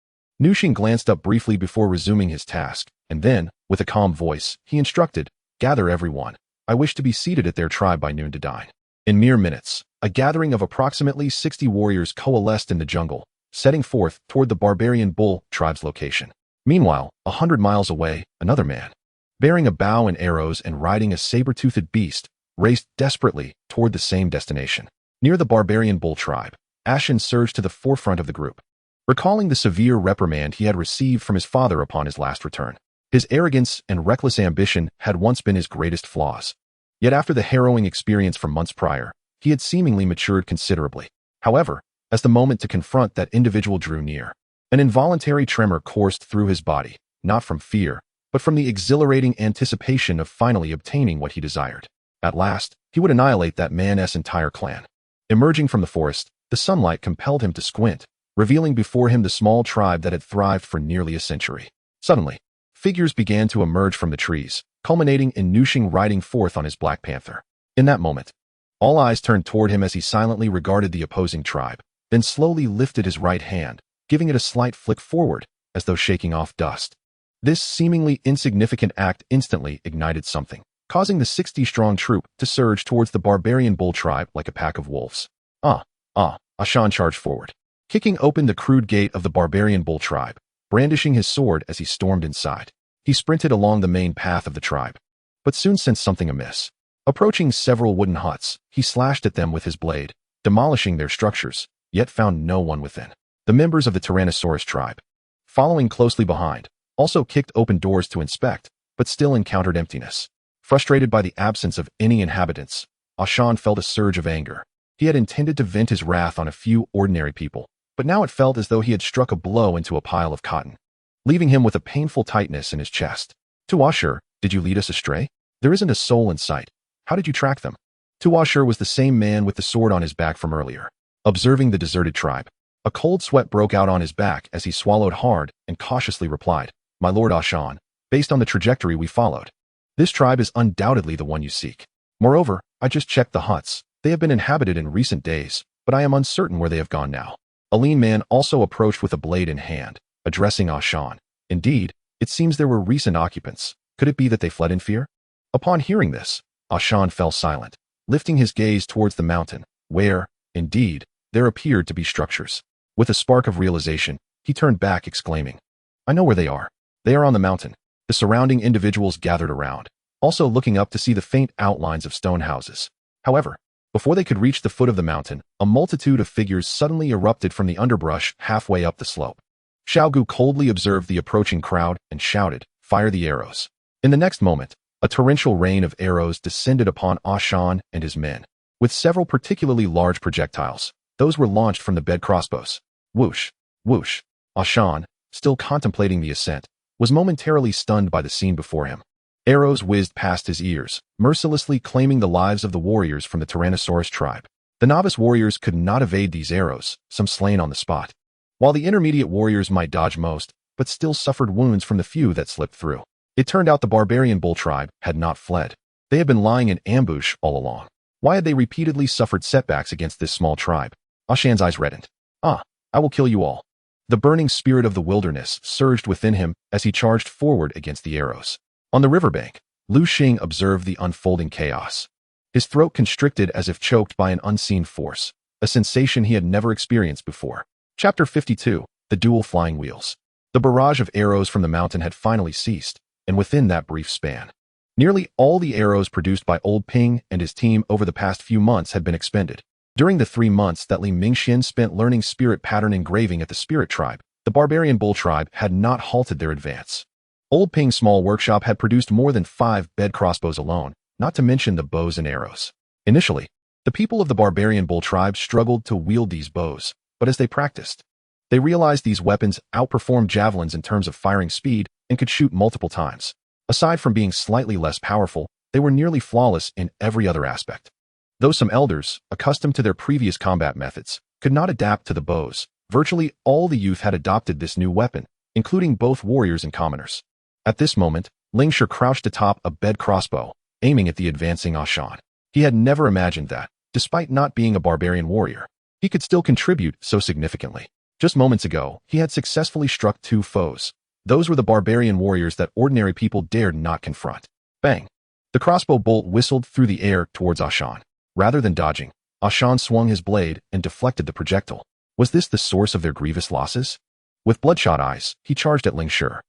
Nuxing glanced up briefly before resuming his task, and then, with a calm voice, he instructed, Gather everyone. I wish to be seated at their tribe by noon to dine. In mere minutes, a gathering of approximately 60 warriors coalesced in the jungle, setting forth toward the barbarian bull tribe's location. Meanwhile, 100 miles away, another man, bearing a bow and arrows and riding a saber-toothed beast, raced desperately toward the same destination. Near the barbarian bull tribe, Ashen surged to the forefront of the group. recalling the severe reprimand he had received from his father upon his last return. His arrogance and reckless ambition had once been his greatest flaws. Yet after the harrowing experience from months prior, he had seemingly matured considerably. However, as the moment to confront that individual drew near, an involuntary tremor coursed through his body, not from fear, but from the exhilarating anticipation of finally obtaining what he desired. At last, he would annihilate that man's entire clan. Emerging from the forest, the sunlight compelled him to squint, revealing before him the small tribe that had thrived for nearly a century. Suddenly, figures began to emerge from the trees, culminating in Nushing riding forth on his black panther. In that moment, all eyes turned toward him as he silently regarded the opposing tribe, then slowly lifted his right hand, giving it a slight flick forward, as though shaking off dust. This seemingly insignificant act instantly ignited something, causing the 60-strong troop to surge towards the barbarian bull tribe like a pack of wolves. Ashan charged forward, kicking open the crude gate of the barbarian bull tribe, brandishing his sword as he stormed inside. He sprinted along the main path of the tribe, but soon sensed something amiss. Approaching several wooden huts, he slashed at them with his blade, demolishing their structures, yet found no one within. The members of the Tyrannosaurus tribe, following closely behind, also kicked open doors to inspect, but still encountered emptiness. Frustrated by the absence of any inhabitants, Ashan felt a surge of anger. He had intended to vent his wrath on a few ordinary people, but now it felt as though he had struck a blow into a pile of cotton, leaving him with a painful tightness in his chest. Tuashur, did you lead us astray? There isn't a soul in sight. How did you track them? Tuashur was the same man with the sword on his back from earlier. Observing the deserted tribe, a cold sweat broke out on his back as he swallowed hard and cautiously replied, My lord Ashan, based on the trajectory we followed, this tribe is undoubtedly the one you seek. Moreover, I just checked the huts. They have been inhabited in recent days, but I am uncertain where they have gone now. A lean man also approached with a blade in hand, addressing Ashan. Indeed, it seems there were recent occupants. Could it be that they fled in fear? Upon hearing this, Ashan fell silent, lifting his gaze towards the mountain, where, indeed, there appeared to be structures. With a spark of realization, he turned back, exclaiming, I know where they are. They are on the mountain. The surrounding individuals gathered around, also looking up to see the faint outlines of stone houses. However, before they could reach the foot of the mountain, a multitude of figures suddenly erupted from the underbrush halfway up the slope. Xiaogu coldly observed the approaching crowd and shouted, Fire the arrows. In the next moment, a torrential rain of arrows descended upon Ashan and his men, with several particularly large projectiles. Those were launched from the bed crossbows. Whoosh, whoosh. Ashan, still contemplating the ascent, was momentarily stunned by the scene before him. Arrows whizzed past his ears, mercilessly claiming the lives of the warriors from the Tyrannosaurus tribe. The novice warriors could not evade these arrows, some slain on the spot, while the intermediate warriors might dodge most, but still suffered wounds from the few that slipped through. It turned out the barbarian bull tribe had not fled. They had been lying in ambush all along. Why had they repeatedly suffered setbacks against this small tribe? Ashan's eyes reddened. I will kill you all. The burning spirit of the wilderness surged within him as he charged forward against the arrows. On the riverbank, Lu Xing observed the unfolding chaos. His throat constricted as if choked by an unseen force, a sensation he had never experienced before. Chapter 52, The Dual Flying Wheels. The barrage of arrows from the mountain had finally ceased, and within that brief span, nearly all the arrows produced by Old Ping and his team over the past few months had been expended. During the 3 months that Li Mingxian spent learning spirit pattern engraving at the spirit tribe, the barbarian bull tribe had not halted their advance. Old Ping's small workshop had produced more than 5 bed crossbows alone, not to mention the bows and arrows. Initially, the people of the barbarian bull tribe struggled to wield these bows, but as they practiced, they realized these weapons outperformed javelins in terms of firing speed and could shoot multiple times. Aside from being slightly less powerful, they were nearly flawless in every other aspect. Though some elders, accustomed to their previous combat methods, could not adapt to the bows, virtually all the youth had adopted this new weapon, including both warriors and commoners. At this moment, Lingshi crouched atop a bed crossbow, aiming at the advancing Ashan. He had never imagined that, despite not being a barbarian warrior, he could still contribute so significantly. Just moments ago, he had successfully struck 2 foes. Those were the barbarian warriors that ordinary people dared not confront. Bang! The crossbow bolt whistled through the air towards Ashan. Rather than dodging, Ashan swung his blade and deflected the projectile. Was this the source of their grievous losses? With bloodshot eyes, he charged at Lingshi.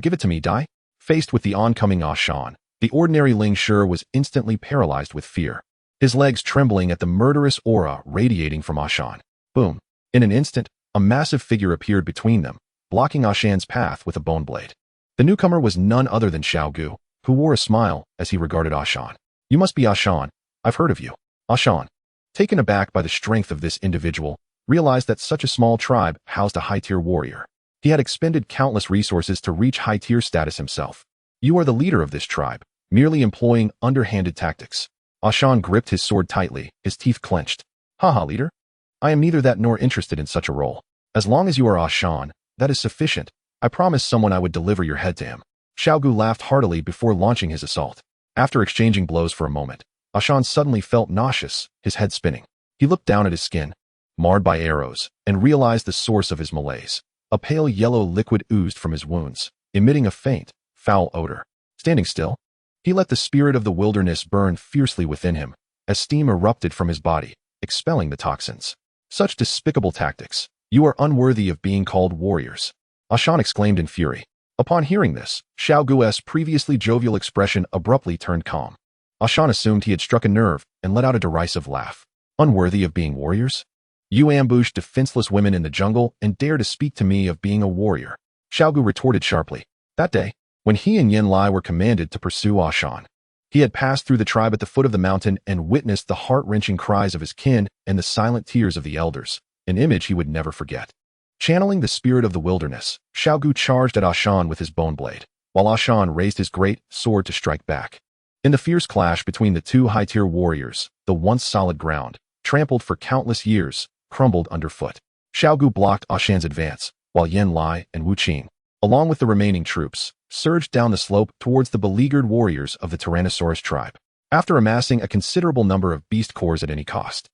Give it to me, Dai. Faced with the oncoming Ashan, the ordinary Lingshi was instantly paralyzed with fear, his legs trembling at the murderous aura radiating from Ashan. Boom! In an instant, A massive figure appeared between them, blocking Ashan's path with a bone blade. The newcomer was none other than Xiaogu, who wore a smile as he regarded Ashan. "You must be Ashan. I've heard of you." Ashan, taken aback by the strength of this individual, realized that such a small tribe housed a high-tier warrior. He had expended countless resources to reach high-tier status himself. "You are the leader of this tribe, merely employing underhanded tactics." Ashan gripped his sword tightly, his teeth clenched. "Haha, leader. I am neither that nor interested in such a role. As long as you are Ashan, that is sufficient. I promised someone I would deliver your head to him." Xiaogu laughed heartily before launching his assault. After exchanging blows for a moment, Ashan suddenly felt nauseous, his head spinning. He looked down at his skin, marred by arrows, and realized the source of his malaise. A pale yellow liquid oozed from his wounds, emitting a faint, foul odor. Standing still, he let the spirit of the wilderness burn fiercely within him, as steam erupted from his body, expelling the toxins. "Such despicable tactics. You are unworthy of being called warriors," Ashan exclaimed in fury. Upon hearing this, Xiaogu's previously jovial expression abruptly turned calm. Ashan assumed he had struck a nerve and let out a derisive laugh. "Unworthy of being warriors? You ambushed defenseless women in the jungle and dare to speak to me of being a warrior." Xiaogu retorted sharply. That day, when he and Yanlai were commanded to pursue Ashan, he had passed through the tribe at the foot of the mountain and witnessed the heart-wrenching cries of his kin and the silent tears of the elders, an image he would never forget. Channeling the spirit of the wilderness, Xiaogu charged at Ashan with his bone blade, while Ashan raised his great sword to strike back. In the fierce clash between the two high-tier warriors, the once solid ground, trampled for countless years, crumbled underfoot. Xiaogu blocked Ashan's advance, while Yanlai and Wu Qing, along with the remaining troops, surged down the slope towards the beleaguered warriors of the Tyrannosaurus tribe. After amassing a considerable number of beast cores at any cost,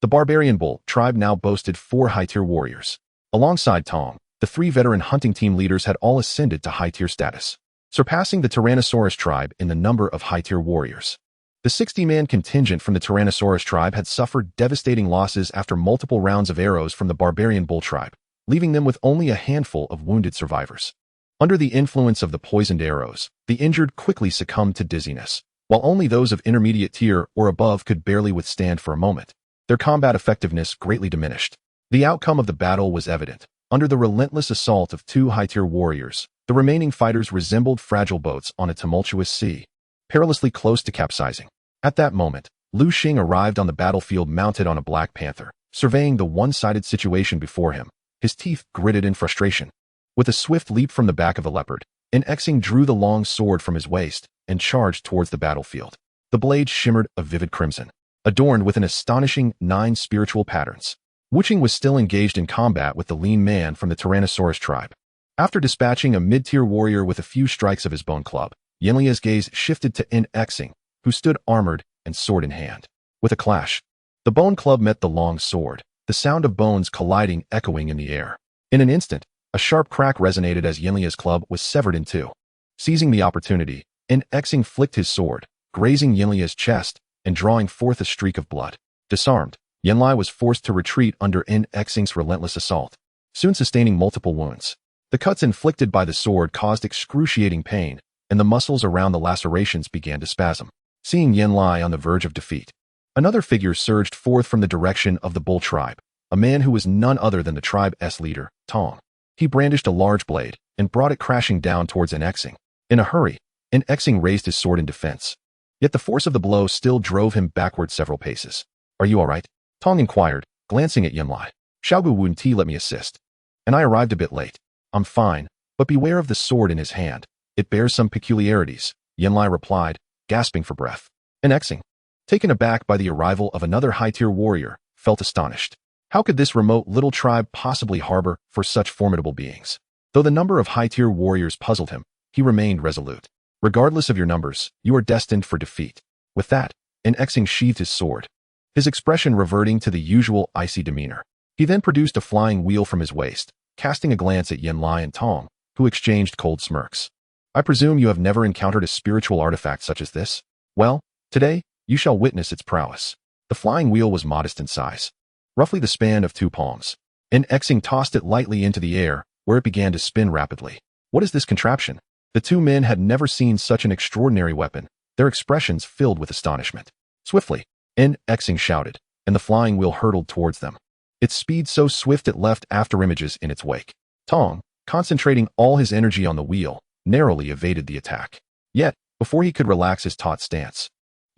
the barbarian bull tribe now boasted 4 high-tier warriors. Alongside Tong, the 3 veteran hunting team leaders had all ascended to high-tier status, surpassing the Tyrannosaurus tribe in the number of high-tier warriors. The 60-man contingent from the Tyrannosaurus tribe had suffered devastating losses after multiple rounds of arrows from the barbarian bull tribe, leaving them with only a handful of wounded survivors. Under the influence of the poisoned arrows, the injured quickly succumbed to dizziness, while only those of intermediate tier or above could barely withstand for a moment. Their combat effectiveness greatly diminished. The outcome of the battle was evident. Under the relentless assault of 2 high-tier warriors, the remaining fighters resembled fragile boats on a tumultuous sea, perilously close to capsizing. At that moment, Lu Xing arrived on the battlefield mounted on a black panther, surveying the one-sided situation before him, his teeth gritted in frustration. With a swift leap from the back of a leopard, Xing drew the long sword from his waist and charged towards the battlefield. The blade shimmered a vivid crimson, adorned with an astonishing 9 spiritual patterns. Wu Qing was still engaged in combat with the lean man from the Tyrannosaurus tribe. After dispatching a mid-tier warrior with a few strikes of his bone club, Yanlia's gaze shifted to Xing, who stood armored and sword in hand. With a clash, the bone club met the long sword, the sound of bones colliding echoing in the air. In an instant, a sharp crack resonated as Yanlia's club was severed in 2. Seizing the opportunity, Xing flicked his sword, grazing Yanlia's chest and drawing forth a streak of blood. Disarmed, Yanlai was forced to retreat under Xing's relentless assault, soon sustaining multiple wounds. The cuts inflicted by the sword caused excruciating pain, and the muscles around the lacerations began to spasm. Seeing Yanlai on the verge of defeat, another figure surged forth from the direction of the bull tribe, a man who was none other than the tribe's leader, Tong. He brandished a large blade and brought it crashing down towards Xing. In a hurry, Xing raised his sword in defense. Yet the force of the blow still drove him backward several paces. "Are you all right?" Tong inquired, glancing at Yanlai. "Xiaogu Wunti let me assist, and I arrived a bit late." "I'm fine, but beware of the sword in his hand. It bears some peculiarities," Yanlai replied, gasping for breath. Xing, taken aback by the arrival of another high-tier warrior, felt astonished. How could this remote little tribe possibly harbor for such formidable beings? Though the number of high-tier warriors puzzled him, he remained resolute. "Regardless of your numbers, you are destined for defeat." With that, Xing sheathed his sword, his expression reverting to the usual icy demeanor. He then produced a flying wheel from his waist, casting a glance at Yanlai and Tong, who exchanged cold smirks. "I presume you have never encountered a spiritual artifact such as this? Well, today, you shall witness its prowess." The flying wheel was modest in size, roughly the span of 2 palms. Xing tossed it lightly into the air, where it began to spin rapidly. "What is this contraption?" The 2 men had never seen such an extraordinary weapon, their expressions filled with astonishment. Swiftly, Xing shouted, and the flying wheel hurtled towards them. its speed so swift it left afterimages in its wake. Tong, concentrating all his energy on the wheel, narrowly evaded the attack. Yet, before he could relax his taut stance,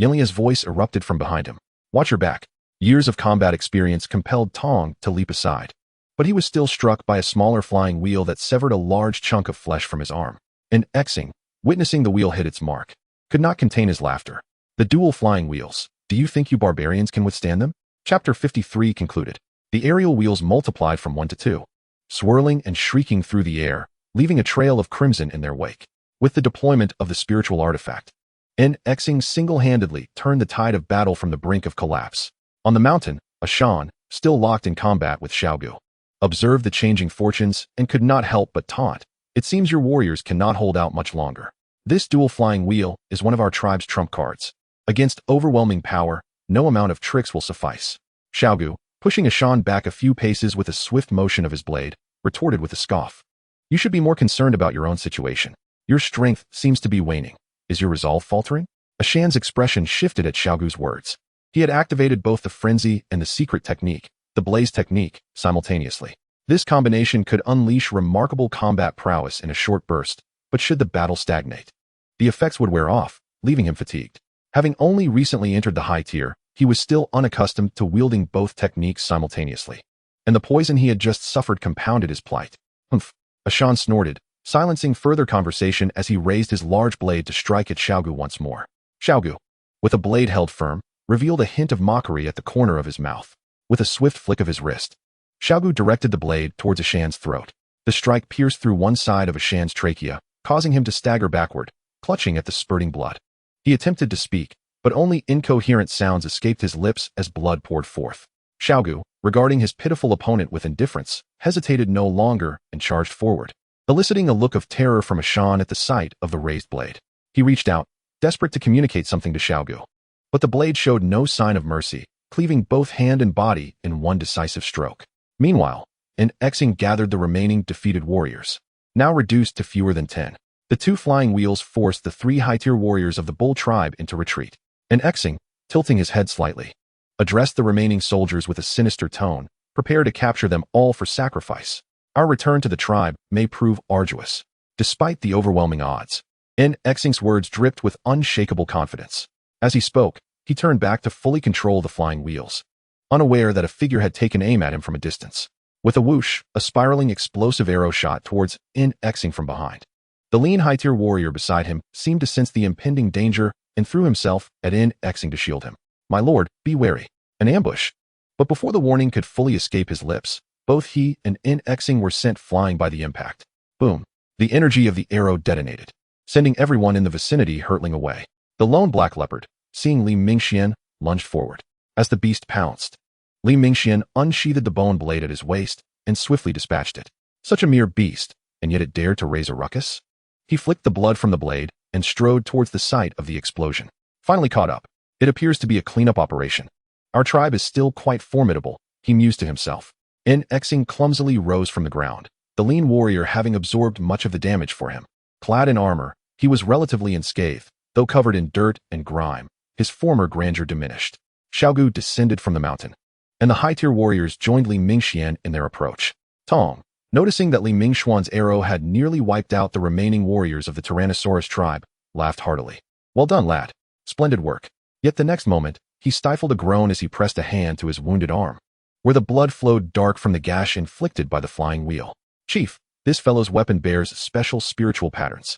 Yenlia's voice erupted from behind him. "Watch your back." Years of combat experience compelled Tong to leap aside, but he was still struck by a smaller flying wheel that severed a large chunk of flesh from his arm. And Xing, witnessing the wheel hit its mark, could not contain his laughter. "The dual flying wheels. Do you think you barbarians can withstand them?" Chapter 53 concluded. The aerial wheels multiplied from 1 to 2, swirling and shrieking through the air, leaving a trail of crimson in their wake. With the deployment of the spiritual artifact, Xing single-handedly turned the tide of battle from the brink of collapse. On the mountain, Ashan, still locked in combat with Xiaogu, observed the changing fortunes and could not help but taunt. "It seems your warriors cannot hold out much longer. This dual flying wheel is one of our tribe's trump cards. Against overwhelming power, no amount of tricks will suffice." Xiaogu, pushing Ashan back a few paces with a swift motion of his blade, retorted with a scoff. "You should be more concerned about your own situation. Your strength seems to be waning. Is your resolve faltering?" Ashan's expression shifted at Xiaogu's words. He had activated both the frenzy and the secret technique, the blaze technique, simultaneously. This combination could unleash remarkable combat prowess in a short burst, but should the battle stagnate, the effects would wear off, leaving him fatigued. Having only recently entered the high tier, he was still unaccustomed to wielding both techniques simultaneously, and the poison he had just suffered compounded his plight. "Humph," Ashan snorted, silencing further conversation as he raised his large blade to strike at Xiaogu once more. Xiaogu, with a blade held firm, revealed a hint of mockery at the corner of his mouth. With a swift flick of his wrist, Xiaogu directed the blade towards Ashan's throat. The strike pierced through one side of Ashan's trachea, causing him to stagger backward, clutching at the spurting blood. He attempted to speak, but only incoherent sounds escaped his lips as blood poured forth. Xiaogu, regarding his pitiful opponent with indifference, hesitated no longer and charged forward, eliciting a look of terror from Ashan at the sight of the raised blade. He reached out, desperate to communicate something to Xiaogu, but the blade showed no sign of mercy, cleaving both hand and body in one decisive stroke. Meanwhile, Xing gathered the remaining defeated warriors, now reduced to fewer than 10. The two flying wheels forced the 3 high-tier warriors of the bull tribe into retreat. Xing, tilting his head slightly, addressed the remaining soldiers with a sinister tone, "Prepare to capture them all for sacrifice. Our return to the tribe may prove arduous." Despite the overwhelming odds, Xing's words dripped with unshakable confidence. As he spoke, he turned back to fully control the flying wheels, unaware that a figure had taken aim at him from a distance. With a whoosh, a spiraling explosive arrow shot towards Xing from behind. The lean high-tier warrior beside him seemed to sense the impending danger and threw himself at Xing to shield him. "My lord, be wary. An ambush." But before the warning could fully escape his lips, both he and Xing were sent flying by the impact. Boom. The energy of the arrow detonated, sending everyone in the vicinity hurtling away. The lone black leopard, seeing Li Mingxian, lunged forward. As the beast pounced, Li Mingxian unsheathed the bone blade at his waist and swiftly dispatched it. Such a mere beast, and yet it dared to raise a ruckus? He flicked the blood from the blade and strode towards the site of the explosion. Finally caught up. It appears to be a cleanup operation. Our tribe is still quite formidable, he mused to himself. Xing clumsily rose from the ground, the lean warrior having absorbed much of the damage for him. Clad in armor, he was relatively unscathed, though covered in dirt and grime. His former grandeur diminished. Xiaogu descended from the mountain, and the high-tier warriors joined Li Mingxian in their approach. Tong, noticing that Li Mingxuan's arrow had nearly wiped out the remaining warriors of the Tyrannosaurus tribe, laughed heartily. "Well done, lad. Splendid work." Yet the next moment, he stifled a groan as he pressed a hand to his wounded arm, where the blood flowed dark from the gash inflicted by the flying wheel. "Chief, this fellow's weapon bears special spiritual patterns.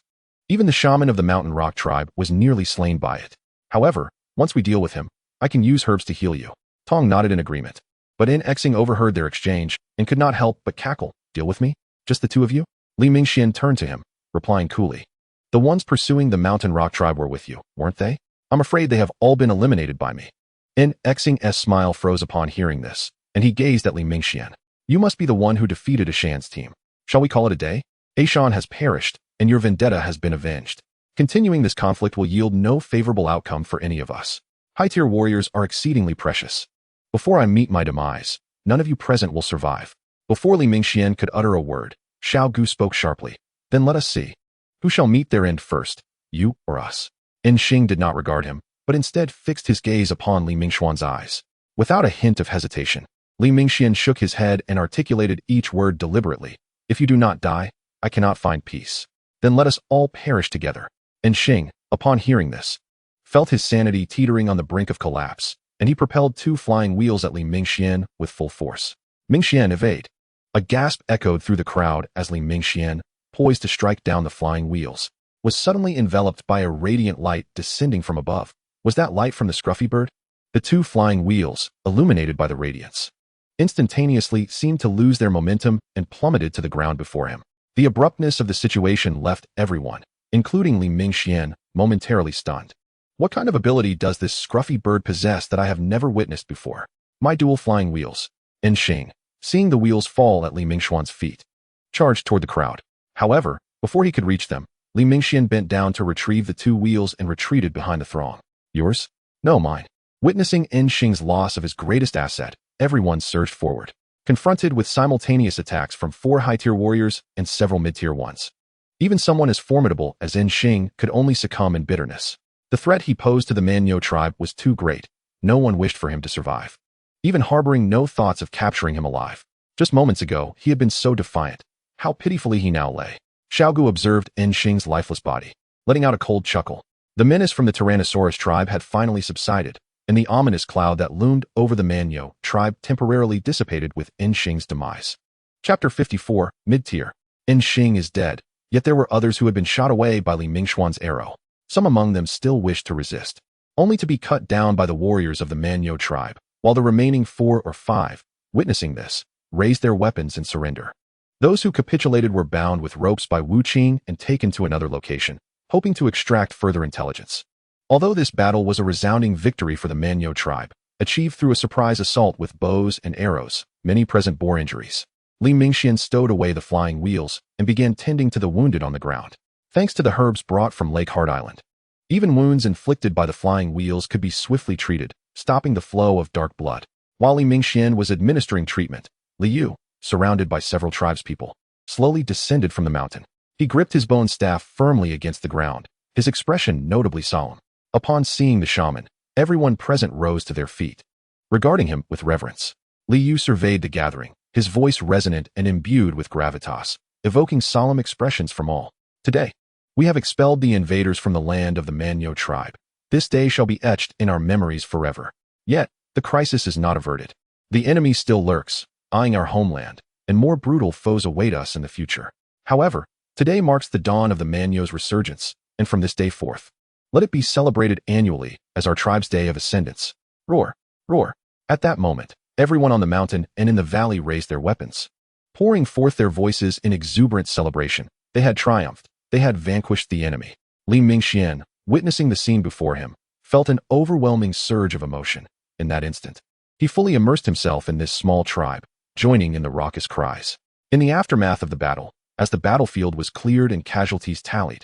Even the shaman of the Mountain Rock tribe was nearly slain by it. However, once we deal with him, I can use herbs to heal you." Tong nodded in agreement, but Xing overheard their exchange and could not help but cackle. "Deal with me? Just the two of you?" Li Mingxian turned to him, replying coolly. "The ones pursuing the Mountain Rock tribe were with you, weren't they? I'm afraid they have all been eliminated by me." Xing's smile froze upon hearing this, and he gazed at Li Mingxian. "You must be the one who defeated Ashan's team. Shall we call it a day? Ashan has perished, and your vendetta has been avenged. Continuing this conflict will yield no favorable outcome for any of us. High-tier warriors are exceedingly precious. Before I meet my demise, none of you present will survive." Before Li Mingxian could utter a word, Xiaogu spoke sharply. "Then let us see. Who shall meet their end first, you or us?" Xing did not regard him, but instead fixed his gaze upon Li Mingxuan's eyes. Without a hint of hesitation, Li Mingxian shook his head and articulated each word deliberately. If you do not die, I cannot find peace. Then let us all perish together. And Xing, upon hearing this, felt his sanity teetering on the brink of collapse, and he propelled 2 flying wheels at Li Mingxian with full force. Mingxian, evade. A gasp echoed through the crowd as Li Mingxian, poised to strike down the flying wheels, was suddenly enveloped by a radiant light descending from above. Was that light from the scruffy bird? The 2 flying wheels, illuminated by the radiance, instantaneously seemed to lose their momentum and plummeted to the ground before him. The abruptness of the situation left everyone, including Li Mingxian, momentarily stunned. What kind of ability does this scruffy bird possess that I have never witnessed before? My dual flying wheels. And Xing, seeing the wheels fall at Li Mingxuan's feet, charged toward the crowd. However, before he could reach them, Li Mingxian bent down to retrieve the 2 wheels and retreated behind the throng. Yours? No, mine. Witnessing Xing's loss of his greatest asset, everyone surged forward, confronted with simultaneous attacks from 4 high-tier warriors and several mid-tier ones. Even someone as formidable as Xing could only succumb in bitterness. The threat he posed to the Manyo tribe was too great. No one wished for him to survive, even harboring no thoughts of capturing him alive. Just moments ago, he had been so defiant. How pitifully he now lay. Xiaogu observed Xing's lifeless body, letting out a cold chuckle. The menace from the Tyrannosaurus tribe had finally subsided, and the ominous cloud that loomed over the Manyo tribe temporarily dissipated with Xing's demise. Chapter 54, Mid-Tier. Xing is dead, yet there were others who had been shot away by Li Mingxuan's arrow. Some among them still wished to resist, only to be cut down by the warriors of the Manyo tribe, while the remaining 4 or 5, witnessing this, raised their weapons in surrender. Those who capitulated were bound with ropes by Wu Qing and taken to another location, hoping to extract further intelligence. Although this battle was a resounding victory for the Manyo tribe, achieved through a surprise assault with bows and arrows, many present bore injuries. Li Mingxian stowed away the flying wheels and began tending to the wounded on the ground, thanks to the herbs brought from Lake Heart Island. Even wounds inflicted by the flying wheels could be swiftly treated, stopping the flow of dark blood. While Li Mingxian was administering treatment, Li Yu, surrounded by several tribespeople, slowly descended from the mountain. He gripped his bone staff firmly against the ground, his expression notably solemn. Upon seeing the shaman, everyone present rose to their feet, regarding him with reverence. Li Yu surveyed the gathering, his voice resonant and imbued with gravitas, evoking solemn expressions from all. Today, we have expelled the invaders from the land of the Manyo tribe. This day shall be etched in our memories forever. Yet, the crisis is not averted. The enemy still lurks, eyeing our homeland, and more brutal foes await us in the future. However, today marks the dawn of the Manyo's resurgence, and from this day forth, let it be celebrated annually as our tribe's day of ascendance. Roar, roar. At that moment, everyone on the mountain and in the valley raised their weapons, pouring forth their voices in exuberant celebration. They had triumphed. They had vanquished the enemy. Li Mingxian, witnessing the scene before him, felt an overwhelming surge of emotion. In that instant, he fully immersed himself in this small tribe, joining in the raucous cries. In the aftermath of the battle, as the battlefield was cleared and casualties tallied,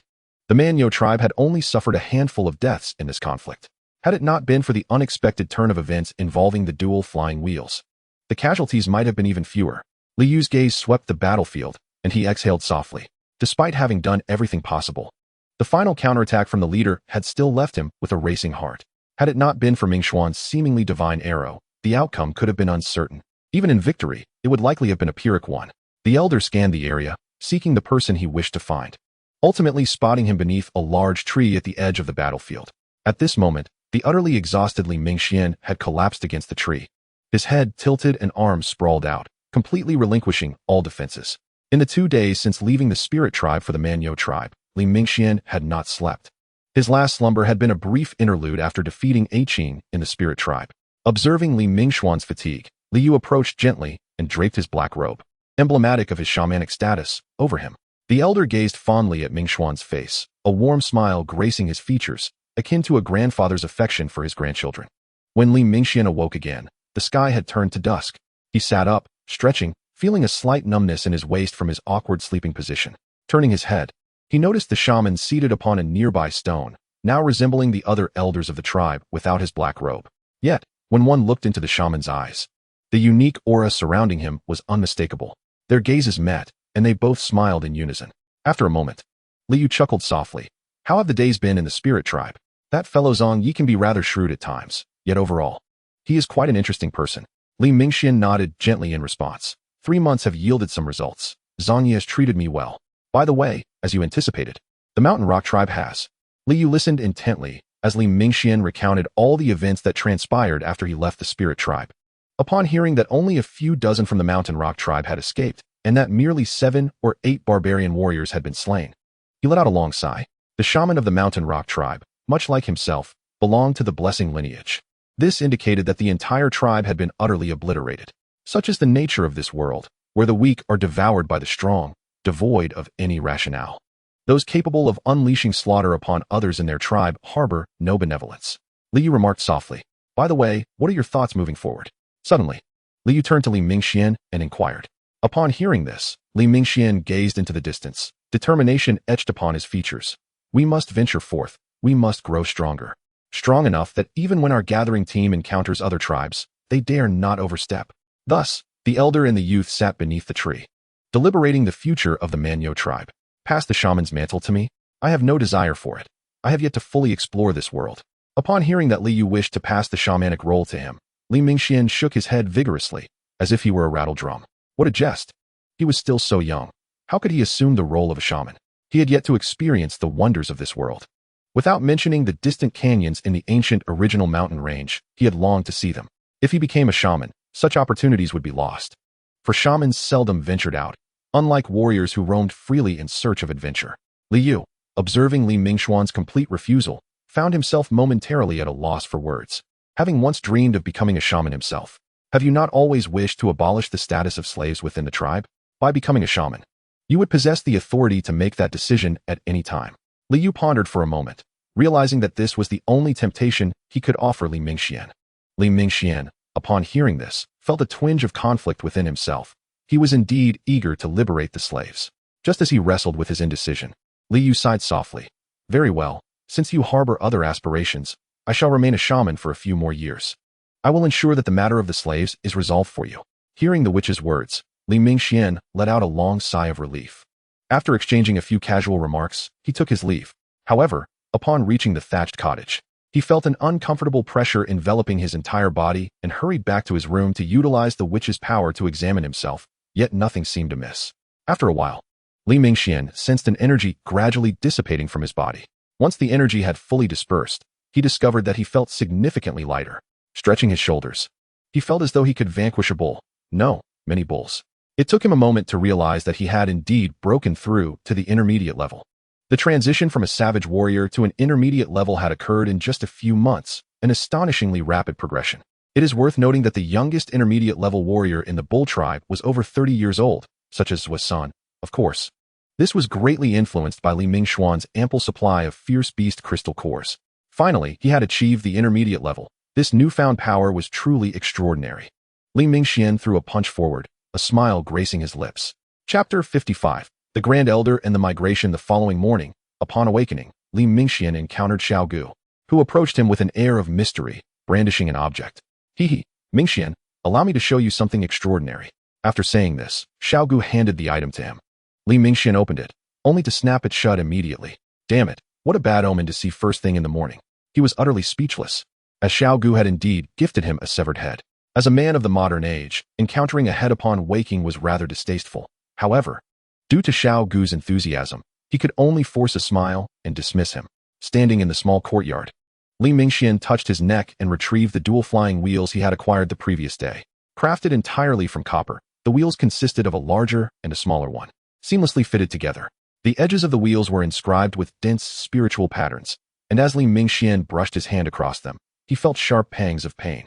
the Manyo tribe had only suffered a handful of deaths in this conflict. Had it not been for the unexpected turn of events involving the dual flying wheels, the casualties might have been even fewer. Li Yu's gaze swept the battlefield, and he exhaled softly. Despite having done everything possible, the final counterattack from the leader had still left him with a racing heart. Had it not been for Mingxuan's seemingly divine arrow, the outcome could have been uncertain. Even in victory, it would likely have been a Pyrrhic one. The elder scanned the area, seeking the person he wished to find, ultimately spotting him beneath a large tree at the edge of the battlefield. At this moment, the utterly exhausted Li Mingxian had collapsed against the tree. His head tilted and arms sprawled out, completely relinquishing all defenses. In the 2 days since leaving the spirit tribe for the Manyo tribe, Li Mingxian had not slept. His last slumber had been a brief interlude after defeating Qing in the spirit tribe. Observing Li Mingxuan's fatigue, Li Yu approached gently and draped his black robe, emblematic of his shamanic status, over him. The elder gazed fondly at Mingxuan's face, a warm smile gracing his features, akin to a grandfather's affection for his grandchildren. When Li Mingxian awoke again, the sky had turned to dusk. He sat up, stretching, feeling a slight numbness in his waist from his awkward sleeping position. Turning his head, he noticed the shaman seated upon a nearby stone, now resembling the other elders of the tribe without his black robe. Yet, when one looked into the shaman's eyes, the unique aura surrounding him was unmistakable. Their gazes met, and they both smiled in unison. After a moment, Li Yu chuckled softly. How have the days been in the spirit tribe? That fellow Zhang Yi can be rather shrewd at times, yet overall, he is quite an interesting person. Li Mingxian nodded gently in response. 3 months have yielded some results. Zhongyi has treated me well. By the way, as you anticipated, the Mountain Rock tribe has. Li Yu listened intently as Li Mingxian recounted all the events that transpired after he left the spirit tribe. Upon hearing that only a few dozen from the Mountain Rock tribe had escaped, and that merely 7 or 8 barbarian warriors had been slain, he let out a long sigh. The shaman of the Mountain Rock tribe, much like himself, belonged to the blessing lineage. This indicated that the entire tribe had been utterly obliterated. Such is the nature of this world, where the weak are devoured by the strong, devoid of any rationale. Those capable of unleashing slaughter upon others in their tribe harbor no benevolence. Li Yu remarked softly. By the way, what are your thoughts moving forward? Suddenly, Li Yu turned to Li Mingxian and inquired. Upon hearing this, Li Mingxian gazed into the distance, determination etched upon his features. We must venture forth. We must grow stronger. Strong enough that even when our gathering team encounters other tribes, they dare not overstep. Thus, the elder and the youth sat beneath the tree, deliberating the future of the Manyo tribe. Pass the shaman's mantle to me. I have no desire for it. I have yet to fully explore this world. Upon hearing that Li Yu wished to pass the shamanic role to him, Li Mingxian shook his head vigorously, as if he were a rattle drum. What a jest! He was still so young. How could he assume the role of a shaman? He had yet to experience the wonders of this world. Without mentioning the distant canyons in the ancient original mountain range, he had longed to see them. If he became a shaman, such opportunities would be lost. For shamans seldom ventured out, unlike warriors who roamed freely in search of adventure. Li Yu, observing Li Mingxuan's complete refusal, found himself momentarily at a loss for words. Having once dreamed of becoming a shaman himself, have you not always wished to abolish the status of slaves within the tribe? By becoming a shaman, you would possess the authority to make that decision at any time. Li Yu pondered for a moment, realizing that this was the only temptation he could offer Li Mingxian. Li Mingxian, upon hearing this, felt a twinge of conflict within himself. He was indeed eager to liberate the slaves. Just as he wrestled with his indecision, Li Yu sighed softly. Very well, since you harbor other aspirations, I shall remain a shaman for a few more years. I will ensure that the matter of the slaves is resolved for you. Hearing the witch's words, Li Mingxian let out a long sigh of relief. After exchanging a few casual remarks, he took his leave. However, upon reaching the thatched cottage, he felt an uncomfortable pressure enveloping his entire body and hurried back to his room to utilize the witch's power to examine himself. Yet nothing seemed amiss. After a while, Li Mingxian sensed an energy gradually dissipating from his body. Once the energy had fully dispersed, he discovered that he felt significantly lighter. Stretching his shoulders, he felt as though he could vanquish a bull. No, many bulls. It took him a moment to realize that he had indeed broken through to the intermediate level. The transition from a savage warrior to an intermediate level had occurred in just a few months, an astonishingly rapid progression. It is worth noting that the youngest intermediate level warrior in the bull tribe was over 30 years old, such as Zhuasan, of course. This was greatly influenced by Li Mingxuan's ample supply of fierce beast crystal cores. Finally, he had achieved the intermediate level. This newfound power was truly extraordinary. Li Mingxian threw a punch forward, a smile gracing his lips. Chapter 55. The Grand Elder and the Migration. The following morning, upon awakening, Li Mingxian encountered Xiaogu, who approached him with an air of mystery, brandishing an object. He, Mingxian, allow me to show you something extraordinary. After saying this, Xiaogu handed the item to him. Li Mingxian opened it, only to snap it shut immediately. Damn it, what a bad omen to see first thing in the morning. He was utterly speechless, as Xiaogu had indeed gifted him a severed head. As a man of the modern age, encountering a head upon waking was rather distasteful. However, due to Xiaogu's enthusiasm, he could only force a smile and dismiss him. Standing in the small courtyard, Li Mingxian touched his neck and retrieved the dual flying wheels he had acquired the previous day. Crafted entirely from copper, the wheels consisted of a larger and a smaller one, seamlessly fitted together. The edges of the wheels were inscribed with dense spiritual patterns, and as Li Mingxian brushed his hand across them, he felt sharp pangs of pain.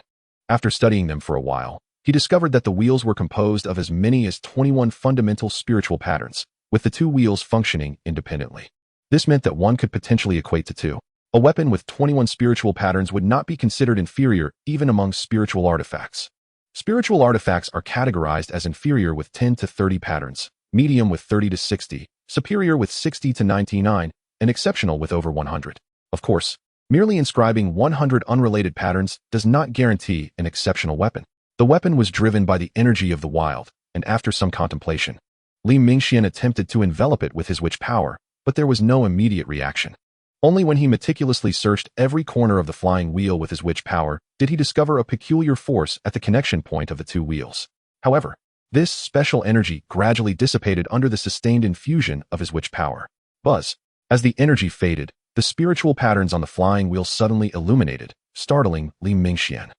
After studying them for a while, he discovered that the wheels were composed of as many as 21 fundamental spiritual patterns, with the 2 wheels functioning independently. This meant that one could potentially equate to 2. A weapon with 21 spiritual patterns would not be considered inferior even among spiritual artifacts. Spiritual artifacts are categorized as inferior with 10 to 30 patterns, medium with 30 to 60, superior with 60 to 99, and exceptional with over 100. Of course, merely inscribing 100 unrelated patterns does not guarantee an exceptional weapon. The weapon was driven by the energy of the wild, and after some contemplation, Li Mingxian attempted to envelop it with his witch power, but there was no immediate reaction. Only when he meticulously searched every corner of the flying wheel with his witch power did he discover a peculiar force at the connection point of the two wheels. However, this special energy gradually dissipated under the sustained infusion of his witch power. Buzz. As the energy faded, the spiritual patterns on the flying wheel suddenly illuminated, startling Li Mingxian.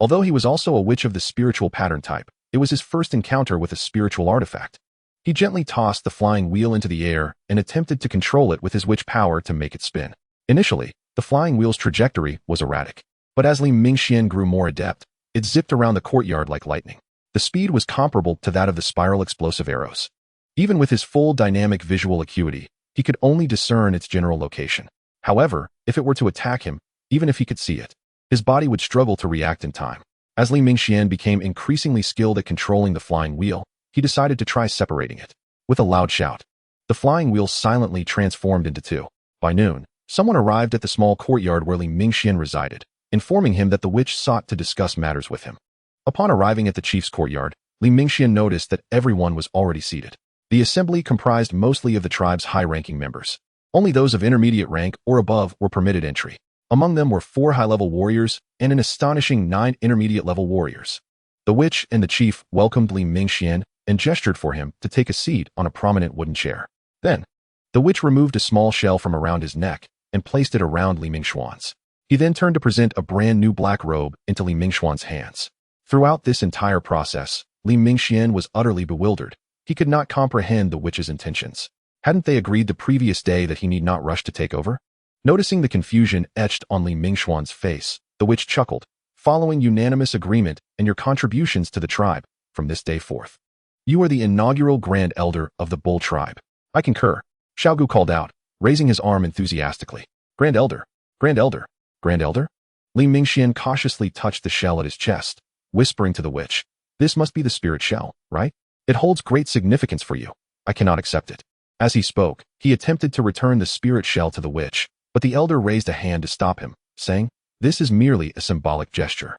Although he was also a witch of the spiritual pattern type, it was his first encounter with a spiritual artifact. He gently tossed the flying wheel into the air and attempted to control it with his witch power to make it spin. Initially, the flying wheel's trajectory was erratic, but as Li Mingxian grew more adept, it zipped around the courtyard like lightning. The speed was comparable to that of the spiral explosive arrows. Even with his full dynamic visual acuity, he could only discern its general location. However, if it were to attack him, even if he could see it, his body would struggle to react in time. As Li Mingxian became increasingly skilled at controlling the flying wheel, he decided to try separating it. With a loud shout, the flying wheel silently transformed into two. By noon, someone arrived at the small courtyard where Li Mingxian resided, informing him that the witch sought to discuss matters with him. Upon arriving at the chief's courtyard, Li Mingxian noticed that everyone was already seated. The assembly comprised mostly of the tribe's high-ranking members. Only those of intermediate rank or above were permitted entry. Among them were 4 high-level warriors and an astonishing 9 intermediate-level warriors. The witch and the chief welcomed Li Mingxian and gestured for him to take a seat on a prominent wooden chair. Then, the witch removed a small shell from around his neck and placed it around Li Mingxuan's. He then turned to present a brand new black robe into Li Mingxuan's hands. Throughout this entire process, Li Mingxian was utterly bewildered. He could not comprehend the witch's intentions. Hadn't they agreed the previous day that he need not rush to take over? Noticing the confusion etched on Li Mingxuan's face, the witch chuckled. Following unanimous agreement and your contributions to the tribe, from this day forth, you are the inaugural Grand Elder of the Bull Tribe. I concur, Xiaogu called out, raising his arm enthusiastically. Grand Elder, Grand Elder, Grand Elder? Li Mingxian cautiously touched the shell at his chest, whispering to the witch, this must be the spirit shell, right? It holds great significance for you. I cannot accept it. As he spoke, he attempted to return the spirit shell to the witch, but the elder raised a hand to stop him, saying, this is merely a symbolic gesture.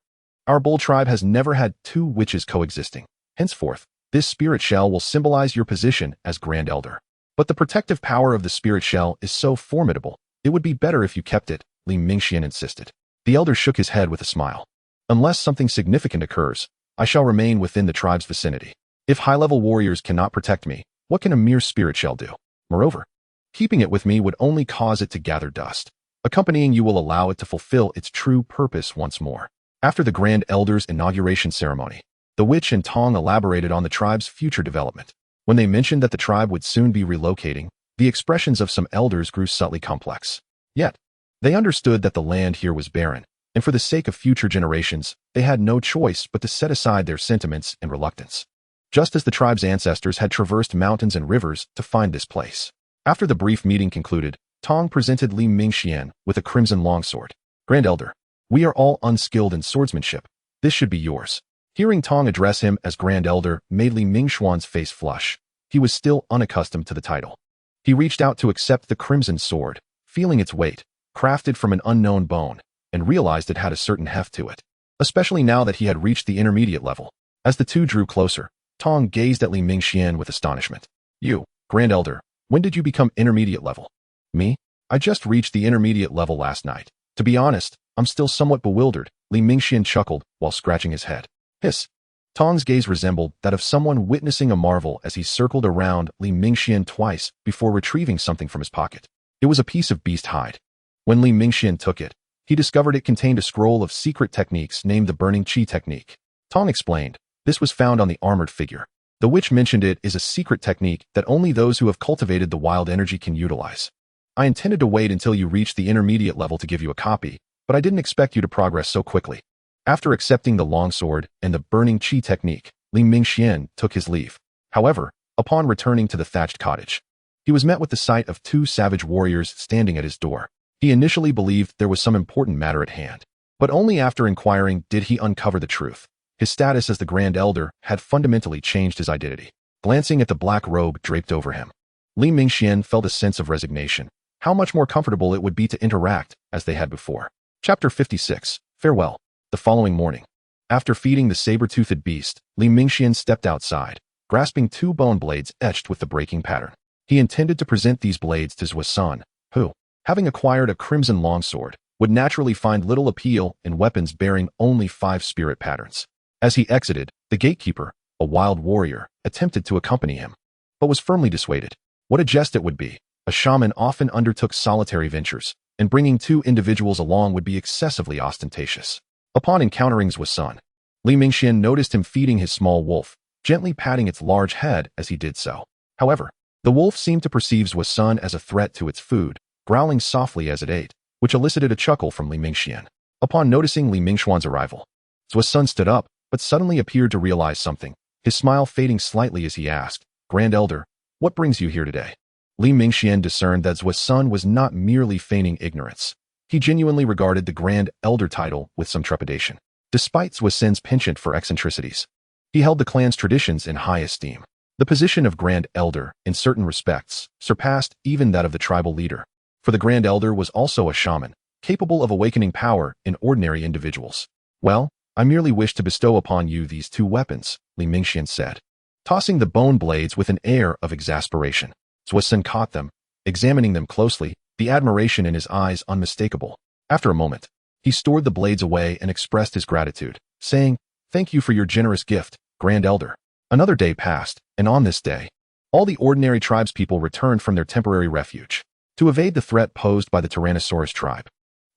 Our bull tribe has never had 2 witches coexisting. Henceforth, this spirit shell will symbolize your position as Grand Elder. But the protective power of the spirit shell is so formidable, it would be better if you kept it, Li Mingxian insisted. The elder shook his head with a smile. Unless something significant occurs, I shall remain within the tribe's vicinity. If high-level warriors cannot protect me, what can a mere spirit shell do? Moreover, keeping it with me would only cause it to gather dust. Accompanying you will allow it to fulfill its true purpose once more. After the Grand Elder's inauguration ceremony, the witch and Tong elaborated on the tribe's future development. When they mentioned that the tribe would soon be relocating, the expressions of some elders grew subtly complex. Yet, they understood that the land here was barren, and for the sake of future generations, they had no choice but to set aside their sentiments and reluctance. Just as the tribe's ancestors had traversed mountains and rivers to find this place. After the brief meeting concluded, Tong presented Li Mingxian with a crimson longsword. Grand Elder, we are all unskilled in swordsmanship. This should be yours. Hearing Tong address him as Grand Elder made Li Mingxuan's face flush. He was still unaccustomed to the title. He reached out to accept the crimson sword, feeling its weight, crafted from an unknown bone, and realized it had a certain heft to it, especially now that he had reached the intermediate level. As the two drew closer, Tong gazed at Li Mingxian with astonishment. You, Grand Elder, when did you become intermediate level? Me? I just reached the intermediate level last night. To be honest, I'm still somewhat bewildered, Li Mingxian chuckled while scratching his head. Hiss. Tong's gaze resembled that of someone witnessing a marvel as he circled around Li Mingxian twice before retrieving something from his pocket. It was a piece of beast hide. When Li Mingxian took it, he discovered it contained a scroll of secret techniques named the Burning Qi technique. Tong explained, this was found on the armored figure. The witch mentioned it is a secret technique that only those who have cultivated the wild energy can utilize. I intended to wait until you reached the intermediate level to give you a copy, but I didn't expect you to progress so quickly. After accepting the longsword and the Burning Qi technique, Li Mingxian took his leave. However, upon returning to the thatched cottage, he was met with the sight of 2 savage warriors standing at his door. He initially believed there was some important matter at hand, but only after inquiring did he uncover the truth. His status as the Grand Elder had fundamentally changed his identity. Glancing at the black robe draped over him, Li Mingxian felt a sense of resignation. How much more comfortable it would be to interact as they had before. Chapter 56. Farewell. The following morning, after feeding the saber-toothed beast, Li Mingxian stepped outside, grasping 2 bone blades etched with the breaking pattern. He intended to present these blades to Zhuasun, who having acquired a crimson longsword, would naturally find little appeal in weapons bearing only 5 spirit patterns. As he exited, the gatekeeper, a wild warrior, attempted to accompany him, but was firmly dissuaded. What a jest it would be! A shaman often undertook solitary ventures, and bringing 2 individuals along would be excessively ostentatious. Upon encountering Zhuo, Li Mingxian noticed him feeding his small wolf, gently patting its large head as he did so. However, the wolf seemed to perceive Zhuo as a threat to its food, growling softly as it ate, which elicited a chuckle from Li Mingxian. Upon noticing Li Mingxuan's arrival, Zhuo stood up, but suddenly appeared to realize something, his smile fading slightly as he asked, "Grand Elder, what brings you here today?" Li Mingxian discerned that Zhuo was not merely feigning ignorance. He genuinely regarded the Grand Elder title with some trepidation. Despite Zhuo's penchant for eccentricities, he held the clan's traditions in high esteem. The position of Grand Elder, in certain respects, surpassed even that of the tribal leader, for the Grand Elder was also a shaman, capable of awakening power in ordinary individuals. "Well, I merely wish to bestow upon you these 2 weapons," Li Mingxian said, tossing the bone blades with an air of exasperation. Zhuo caught them, examining them closely, the admiration in his eyes unmistakable. After a moment, he stored the blades away and expressed his gratitude, saying, "Thank you for your generous gift, Grand Elder." Another day passed, and on this day, all the ordinary tribespeople returned from their temporary refuge. To evade the threat posed by the Tyrannosaurus tribe,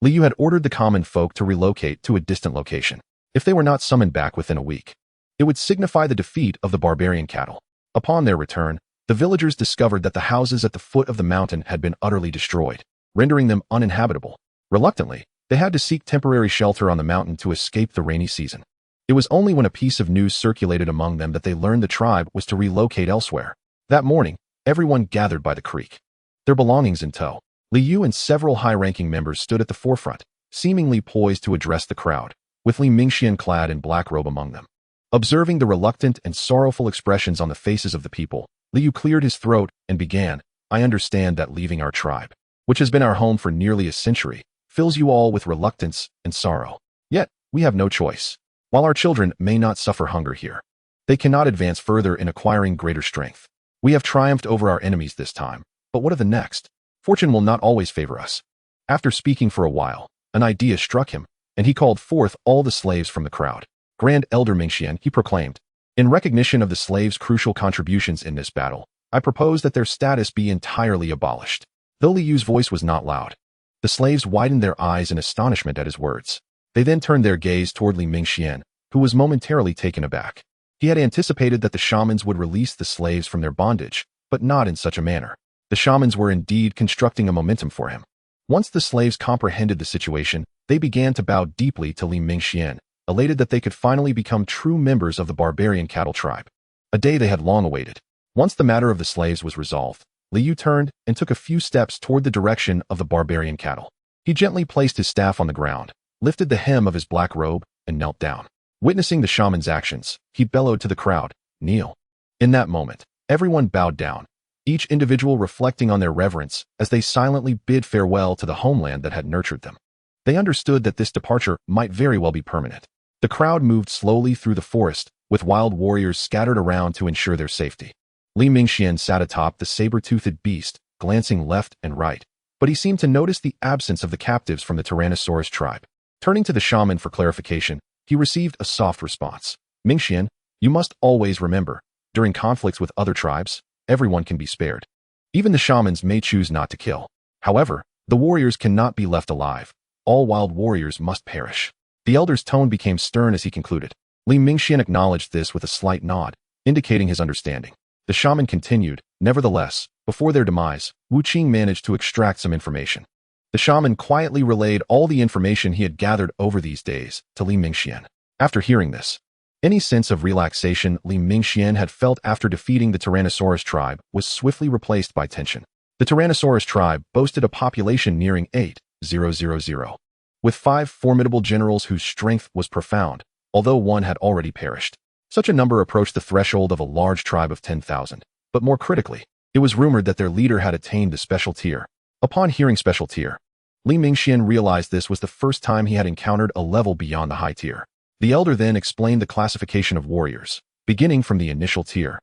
Liu had ordered the common folk to relocate to a distant location. If they were not summoned back within a week, it would signify the defeat of the barbarian cattle. Upon their return, the villagers discovered that the houses at the foot of the mountain had been utterly destroyed, rendering them uninhabitable. Reluctantly, they had to seek temporary shelter on the mountain to escape the rainy season. It was only when a piece of news circulated among them that they learned the tribe was to relocate elsewhere. That morning, everyone gathered by the creek, their belongings in tow. Liu and several high-ranking members stood at the forefront, seemingly poised to address the crowd, with Li Mingxian clad in black robe among them. Observing the reluctant and sorrowful expressions on the faces of the people, Liu cleared his throat and began, "I understand that leaving our tribe, which has been our home for nearly a century, fills you all with reluctance and sorrow. Yet, we have no choice. While our children may not suffer hunger here, they cannot advance further in acquiring greater strength. We have triumphed over our enemies this time, but what of the next? Fortune will not always favor us." After speaking for a while, an idea struck him, and he called forth all the slaves from the crowd. "Grand Elder Mingxian," he proclaimed, "in recognition of the slaves' crucial contributions in this battle, I propose that their status be entirely abolished." Though Liu's voice was not loud, the slaves widened their eyes in astonishment at his words. They then turned their gaze toward Li Mingxian, who was momentarily taken aback. He had anticipated that the shamans would release the slaves from their bondage, but not in such a manner. The shamans were indeed constructing a momentum for him. Once the slaves comprehended the situation, they began to bow deeply to Li Mingxian, elated that they could finally become true members of the barbarian cattle tribe, a day they had long awaited. Once the matter of the slaves was resolved, Liu turned and took a few steps toward the direction of the barbarian cattle. He gently placed his staff on the ground, lifted the hem of his black robe, and knelt down. Witnessing the shaman's actions, he bellowed to the crowd, "Kneel." In that moment, everyone bowed down, each individual reflecting on their reverence as they silently bid farewell to the homeland that had nurtured them. They understood that this departure might very well be permanent. The crowd moved slowly through the forest, with wild warriors scattered around to ensure their safety. Li Mingxian sat atop the saber-toothed beast, glancing left and right, but he seemed to notice the absence of the captives from the Tyrannosaurus tribe. Turning to the shaman for clarification, he received a soft response. "Mingxian, you must always remember, during conflicts with other tribes, everyone can be spared. Even the shamans may choose not to kill. However, the warriors cannot be left alive. All wild warriors must perish." The elder's tone became stern as he concluded. Li Mingxian acknowledged this with a slight nod, indicating his understanding. The shaman continued, "Nevertheless, before their demise, Wu Qing managed to extract some information." The shaman quietly relayed all the information he had gathered over these days to Li Mingxian. After hearing this, any sense of relaxation Li Mingxian had felt after defeating the Tyrannosaurus tribe was swiftly replaced by tension. The Tyrannosaurus tribe boasted a population nearing 8,000, with 5 formidable generals whose strength was profound, although one had already perished. Such a number approached the threshold of a large tribe of 10,000, but more critically, it was rumored that their leader had attained the special tier. Upon hearing special tier, Li Mingxian realized this was the first time he had encountered a level beyond the high tier. The elder then explained the classification of warriors, beginning from the initial tier,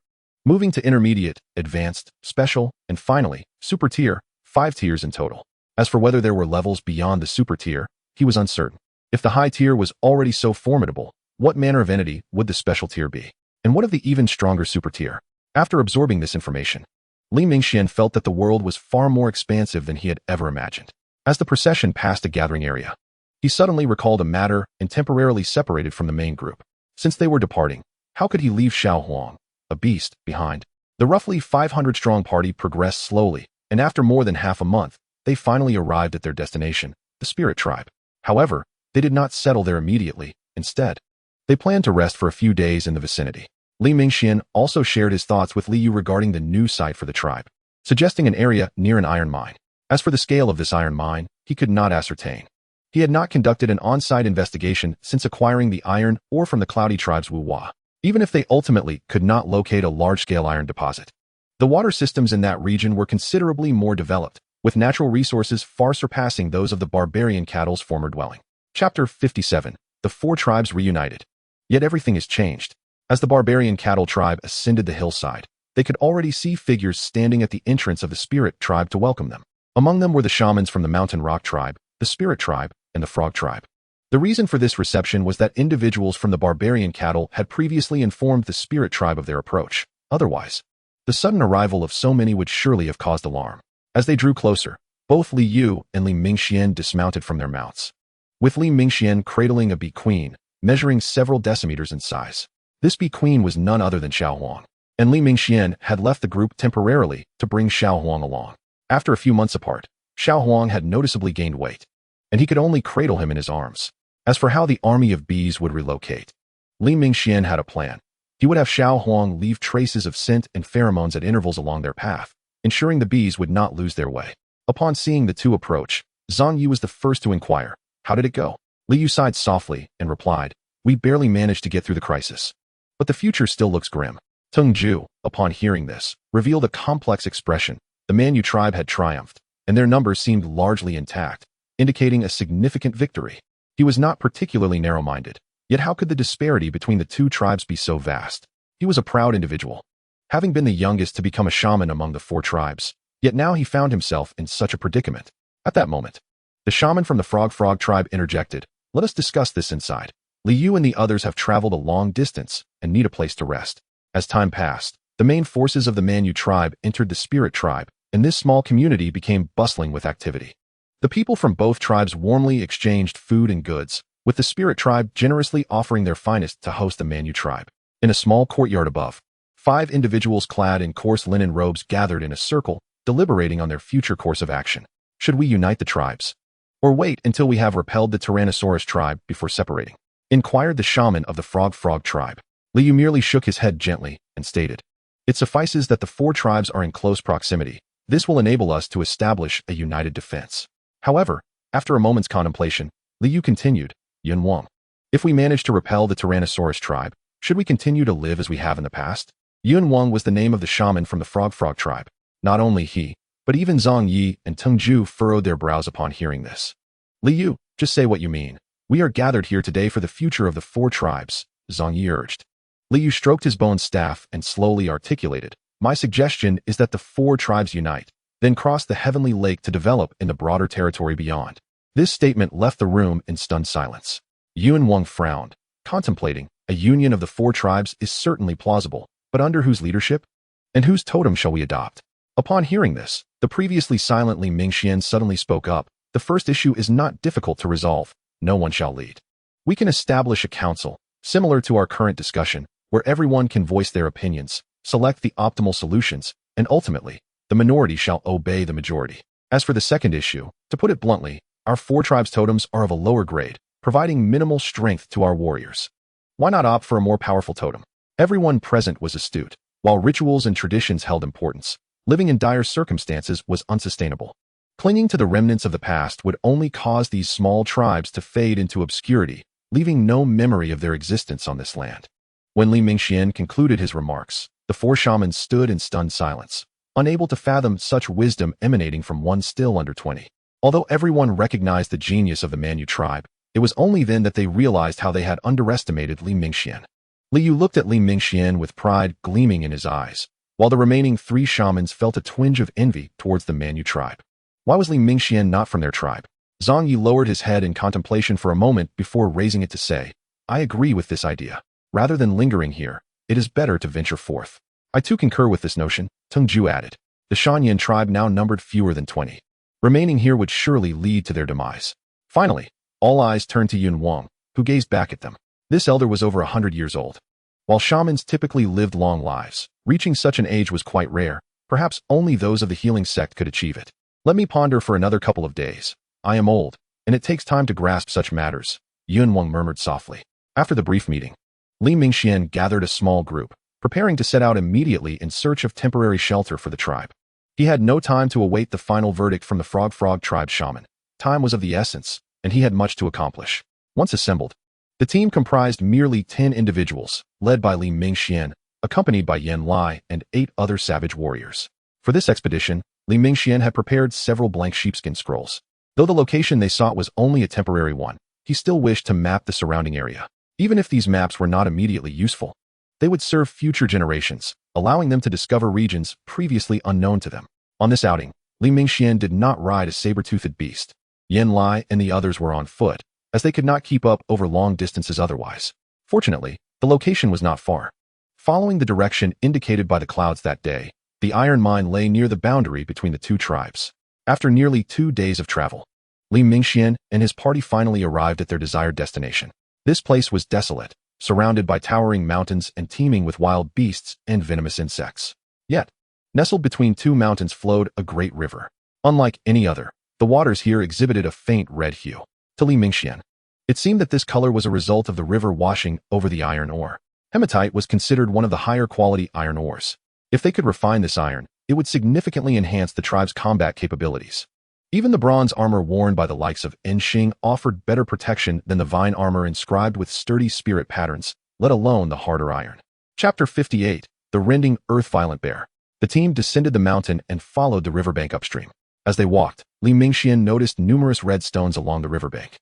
moving to intermediate, advanced, special, and finally, super tier, 5 tiers in total. As for whether there were levels beyond the super tier, he was uncertain. If the high tier was already so formidable, what manner of entity would the special tier be? And what of the even stronger super tier? After absorbing this information, Li Mingxian felt that the world was far more expansive than he had ever imagined. As the procession passed a gathering area, he suddenly recalled a matter and temporarily separated from the main group. Since they were departing, how could he leave Xiao Huang, a beast, behind? The roughly 500-strong party progressed slowly, and after more than half a month, they finally arrived at their destination, the Spirit Tribe. However, they did not settle there immediately. Instead, they planned to rest for a few days in the vicinity. Li Mingxian also shared his thoughts with Li Yu regarding the new site for the tribe, suggesting an area near an iron mine. As for the scale of this iron mine, he could not ascertain. He had not conducted an on-site investigation since acquiring the iron ore from the Cloudy Tribe's Wuhua, even if they ultimately could not locate a large-scale iron deposit. The water systems in that region were considerably more developed, with natural resources far surpassing those of the barbarian cattle's former dwelling. Chapter 57. The Four Tribes Reunited. Yet everything has changed. As the barbarian cattle tribe ascended the hillside, they could already see figures standing at the entrance of the Spirit Tribe to welcome them. Among them were the shamans from the Mountain Rock Tribe, the Spirit Tribe, and the Frog Tribe. The reason for this reception was that individuals from the barbarian cattle had previously informed the Spirit Tribe of their approach. Otherwise, the sudden arrival of so many would surely have caused alarm. As they drew closer, both Li Yu and Li Mingxian dismounted from their mounts, with Li Mingxian cradling a bee queen, measuring several decimeters in size. This bee queen was none other than Xiao Huang, and Li Mingxian had left the group temporarily to bring Xiao Huang along. After a few months apart, Xiao Huang had noticeably gained weight, and he could only cradle him in his arms. As for how the army of bees would relocate, Li Mingxian had a plan. He would have Xiao Huang leave traces of scent and pheromones at intervals along their path, ensuring the bees would not lose their way. Upon seeing the two approach, Zhang Yi was the first to inquire, "How did it go?" Li Yu sighed softly and replied, "We barely managed to get through the crisis. But the future still looks grim." Tung Ju, upon hearing this, revealed a complex expression. The Manyu tribe had triumphed, and their numbers seemed largely intact, indicating a significant victory. He was not particularly narrow-minded, yet how could the disparity between the two tribes be so vast? He was a proud individual, having been the youngest to become a shaman among the four tribes, yet now he found himself in such a predicament. At that moment, the shaman from the Frog tribe interjected, "Let us discuss this inside. Li Yu and the others have traveled a long distance and need a place to rest." As time passed, the main forces of the Manyu tribe entered the Spirit Tribe, and this small community became bustling with activity. The people from both tribes warmly exchanged food and goods, with the Spirit Tribe generously offering their finest to host the Manyu tribe. In a small courtyard above, 5 individuals clad in coarse linen robes gathered in a circle, deliberating on their future course of action. Should we unite the tribes, or wait until we have repelled the Tyrannosaurus tribe before separating? Inquired the shaman of the Frog tribe. Li Yu merely shook his head gently and stated, "It suffices that the 4 tribes are in close proximity. This will enable us to establish a united defense." However, after a moment's contemplation, Li Yu continued, "Yun Wang, if we manage to repel the Tyrannosaurus tribe, should we continue to live as we have in the past?" Yun Wang was the name of the shaman from the Frog tribe. Not only he, but even Zhang Yi and Tung Ju furrowed their brows upon hearing this. "Li Yu, just say what you mean. We are gathered here today for the future of the 4 tribes, Zhang Yi urged. Li Yu stroked his bone staff and slowly articulated, "My suggestion is that the 4 tribes unite, then cross the heavenly lake to develop in the broader territory beyond." This statement left the room in stunned silence. Yun Wang frowned, contemplating, a union of the 4 tribes is certainly plausible, but under whose leadership? And whose totem shall we adopt? Upon hearing this, the previously silent Li Mingxian suddenly spoke up. "The first issue is not difficult to resolve. No one shall lead. We can establish a council, similar to our current discussion, where everyone can voice their opinions, select the optimal solutions, and ultimately, the minority shall obey the majority. As for the second issue, to put it bluntly, our 4 tribes' totems are of a lower grade, providing minimal strength to our warriors. Why not opt for a more powerful totem?" Everyone present was astute. While rituals and traditions held importance, living in dire circumstances was unsustainable. Clinging to the remnants of the past would only cause these small tribes to fade into obscurity, leaving no memory of their existence on this land. When Li Mingxian concluded his remarks, the 4 shamans stood in stunned silence, unable to fathom such wisdom emanating from one still under 20. Although everyone recognized the genius of the Manyu tribe, it was only then that they realized how they had underestimated Li Mingxian. Li Yu looked at Li Mingxian with pride gleaming in his eyes, while the remaining 3 shamans felt a twinge of envy towards the Manyu tribe. Why was Li Mingxian not from their tribe? Zhang Yi lowered his head in contemplation for a moment before raising it to say, I agree with this idea. Rather than lingering here, it is better to venture forth. I too concur with this notion, Teng Ju added. The Shanyan tribe now numbered fewer than 20. Remaining here would surely lead to their demise. Finally, all eyes turned to Yun Wang, who gazed back at them. This elder was over 100 years old. While shamans typically lived long lives, reaching such an age was quite rare. Perhaps only those of the healing sect could achieve it. Let me ponder for another couple of days. I am old, and it takes time to grasp such matters, Yun Wang murmured softly. After the brief meeting, Li Mingxian gathered a small group, preparing to set out immediately in search of temporary shelter for the tribe. He had no time to await the final verdict from the Frog tribe shaman. Time was of the essence, and he had much to accomplish. Once assembled, the team comprised merely 10 individuals, led by Li Mingxian, accompanied by Yan Lai and 8 other savage warriors. For this expedition, Li Mingxian had prepared several blank sheepskin scrolls. Though the location they sought was only a temporary one, he still wished to map the surrounding area. Even if these maps were not immediately useful, they would serve future generations, allowing them to discover regions previously unknown to them. On this outing, Li Mingxian did not ride a saber-toothed beast. Yan Lai and the others were on foot, as they could not keep up over long distances otherwise. Fortunately, the location was not far. Following the direction indicated by the clouds that day, the iron mine lay near the boundary between the two tribes. After nearly 2 days of travel, Li Mingxian and his party finally arrived at their desired destination. This place was desolate, surrounded by towering mountains and teeming with wild beasts and venomous insects. Yet, nestled between 2 mountains flowed a great river. Unlike any other, the waters here exhibited a faint red hue. To Li Mingxian, it seemed that this color was a result of the river washing over the iron ore. Hematite was considered one of the higher quality iron ores. If they could refine this iron, it would significantly enhance the tribe's combat capabilities. Even the bronze armor worn by the likes of Enxing offered better protection than the vine armor inscribed with sturdy spirit patterns, let alone the harder iron. Chapter 58, The Rending Earth Violent Bear. The team descended the mountain and followed the riverbank upstream. As they walked, Li Mingxian noticed numerous red stones along the riverbank.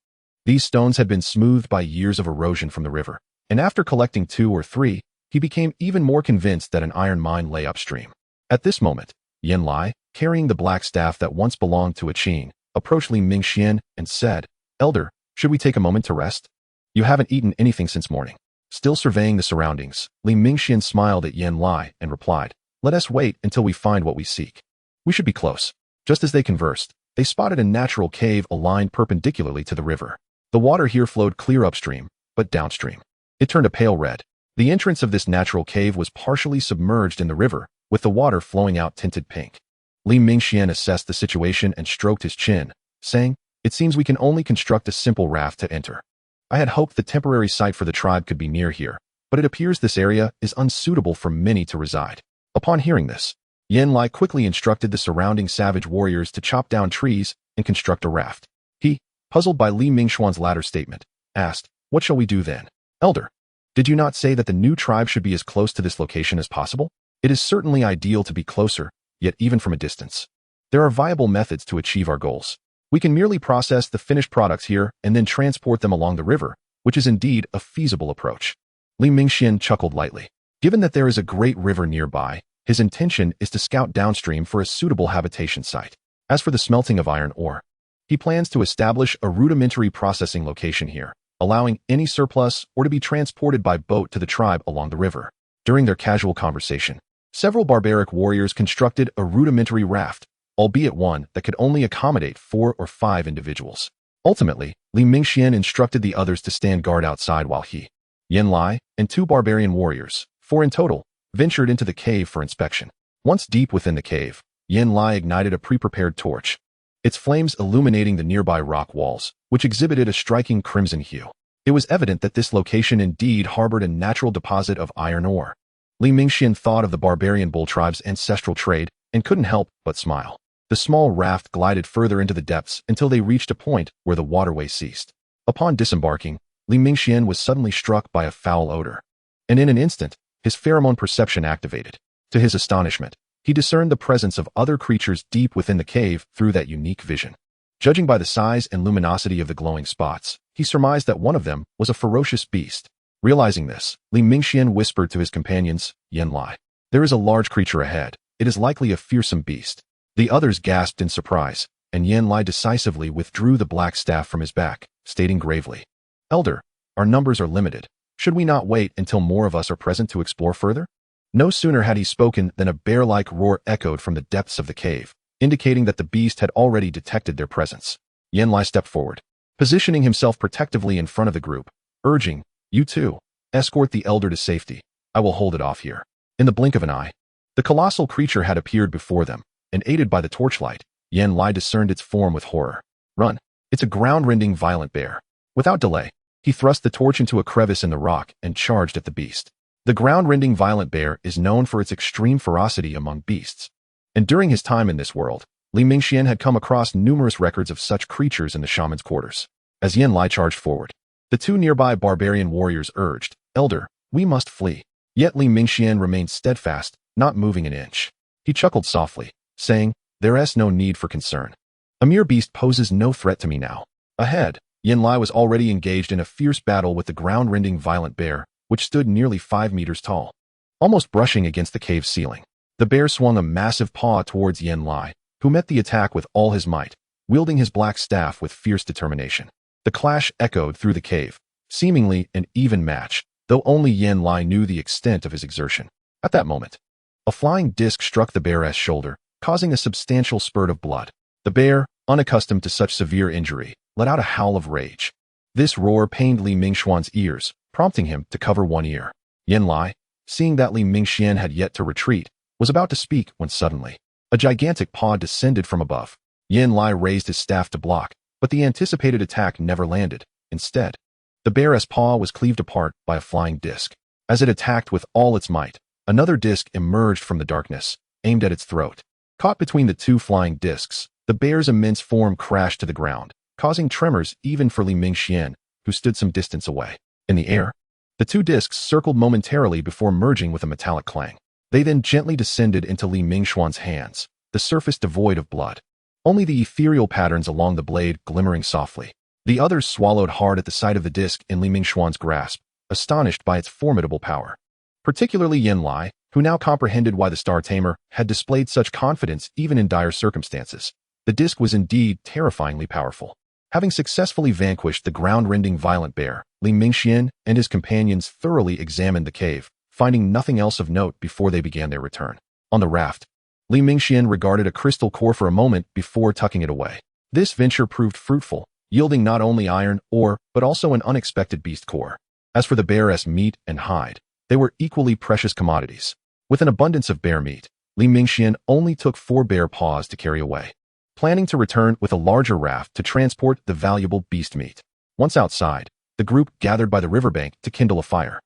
These stones had been smoothed by years of erosion from the river, and after collecting 2 or 3, he became even more convinced that an iron mine lay upstream. At this moment, Yan Lai, carrying the black staff that once belonged to a Qin, approached Li Mingxian and said, Elder, should we take a moment to rest? You haven't eaten anything since morning. Still surveying the surroundings, Li Mingxian smiled at Yan Lai and replied, Let us wait until we find what we seek. We should be close. Just as they conversed, they spotted a natural cave aligned perpendicularly to the river. The water here flowed clear upstream, but downstream. It turned a pale red. The entrance of this natural cave was partially submerged in the river, with the water flowing out tinted pink. Li Mingxian assessed the situation and stroked his chin, saying, It seems we can only construct a simple raft to enter. I had hoped the temporary site for the tribe could be near here, but it appears this area is unsuitable for many to reside. Upon hearing this, Yan Lai quickly instructed the surrounding savage warriors to chop down trees and construct a raft. He, puzzled by Li Mingxuan's latter statement, asked, What shall we do then? Elder, did you not say that the new tribe should be as close to this location as possible? It is certainly ideal to be closer, yet even from a distance. There are viable methods to achieve our goals. We can merely process the finished products here and then transport them along the river, which is indeed a feasible approach. Li Mingxian chuckled lightly. Given that there is a great river nearby, his intention is to scout downstream for a suitable habitation site. As for the smelting of iron ore, he plans to establish a rudimentary processing location here, allowing any surplus or to be transported by boat to the tribe along the river. During their casual conversation, several barbaric warriors constructed a rudimentary raft, albeit one that could only accommodate 4 or 5 individuals. Ultimately, Li Mingxian instructed the others to stand guard outside while he, Yan Lai, and 2 barbarian warriors, 4 in total, ventured into the cave for inspection. Once deep within the cave, Yan Lai ignited a pre-prepared torch, its flames illuminating the nearby rock walls, which exhibited a striking crimson hue. It was evident that this location indeed harbored a natural deposit of iron ore. Li Mingxian thought of the barbarian bull tribe's ancestral trade and couldn't help but smile. The small raft glided further into the depths until they reached a point where the waterway ceased. Upon disembarking, Li Mingxian was suddenly struck by a foul odor, and in an instant, his pheromone perception activated. To his astonishment, he discerned the presence of other creatures deep within the cave through that unique vision. Judging by the size and luminosity of the glowing spots, he surmised that one of them was a ferocious beast. Realizing this, Li Mingxian whispered to his companions, Yan Lai, There is a large creature ahead. It is likely a fearsome beast. The others gasped in surprise, and Yan Lai decisively withdrew the black staff from his back, stating gravely, "Elder, our numbers are limited. Should we not wait until more of us are present to explore further?" No sooner had he spoken than a bear-like roar echoed from the depths of the cave, indicating that the beast had already detected their presence. Yan Lai stepped forward, positioning himself protectively in front of the group, urging, "You too, escort the elder to safety. I will hold it off here." In the blink of an eye, the colossal creature had appeared before them, and aided by the torchlight, Yan Lai discerned its form with horror. "Run! It's a ground-rending violent bear." Without delay, he thrust the torch into a crevice in the rock and charged at the beast. The ground-rending violent bear is known for its extreme ferocity among beasts, and during his time in this world, Li Mingxian had come across numerous records of such creatures in the shaman's quarters. As Yan Lai charged forward, the two nearby barbarian warriors urged, "Elder, we must flee." Yet Li Mingxian remained steadfast, not moving an inch. He chuckled softly, saying, "There's no need for concern. A mere beast poses no threat to me now." Ahead, Yan Lai was already engaged in a fierce battle with the ground-rending violent bear, which stood nearly 5 meters tall, almost brushing against the cave ceiling. The bear swung a massive paw towards Yan Lai, who met the attack with all his might, wielding his black staff with fierce determination. The clash echoed through the cave, seemingly an even match, though only Yan Lai knew the extent of his exertion. At that moment, a flying disc struck the bear's shoulder, causing a substantial spurt of blood. The bear, unaccustomed to such severe injury, let out a howl of rage. This roar pained Li Mingxuan's ears, prompting him to cover one ear. Yan Lai, seeing that Li Mingxian had yet to retreat, was about to speak when suddenly, a gigantic paw descended from above. Yan Lai raised his staff to block, but the anticipated attack never landed. Instead, the bear's paw was cleaved apart by a flying disc. As it attacked with all its might, another disc emerged from the darkness, aimed at its throat. Caught between the two flying discs, the bear's immense form crashed to the ground, causing tremors even for Li Mingxian, who stood some distance away. In the air, the two discs circled momentarily before merging with a metallic clang. They then gently descended into Li Mingxuan's hands, the surface devoid of blood, only the ethereal patterns along the blade glimmering softly. The others swallowed hard at the sight of the disc in Li Mingxuan's grasp, astonished by its formidable power. Particularly Yan Lai, who now comprehended why the Star Tamer had displayed such confidence even in dire circumstances. The disc was indeed terrifyingly powerful. Having successfully vanquished the ground-rending violent bear, Li Mingxian and his companions thoroughly examined the cave, finding nothing else of note before they began their return. On the raft, Li Mingxian regarded a crystal core for a moment before tucking it away. This venture proved fruitful, yielding not only iron ore but also an unexpected beast core. As for the bear's meat and hide, they were equally precious commodities. With an abundance of bear meat, Li Mingxian only took 4 bear paws to carry away, planning to return with a larger raft to transport the valuable beast meat. Once outside, the group gathered by the riverbank to kindle a fire.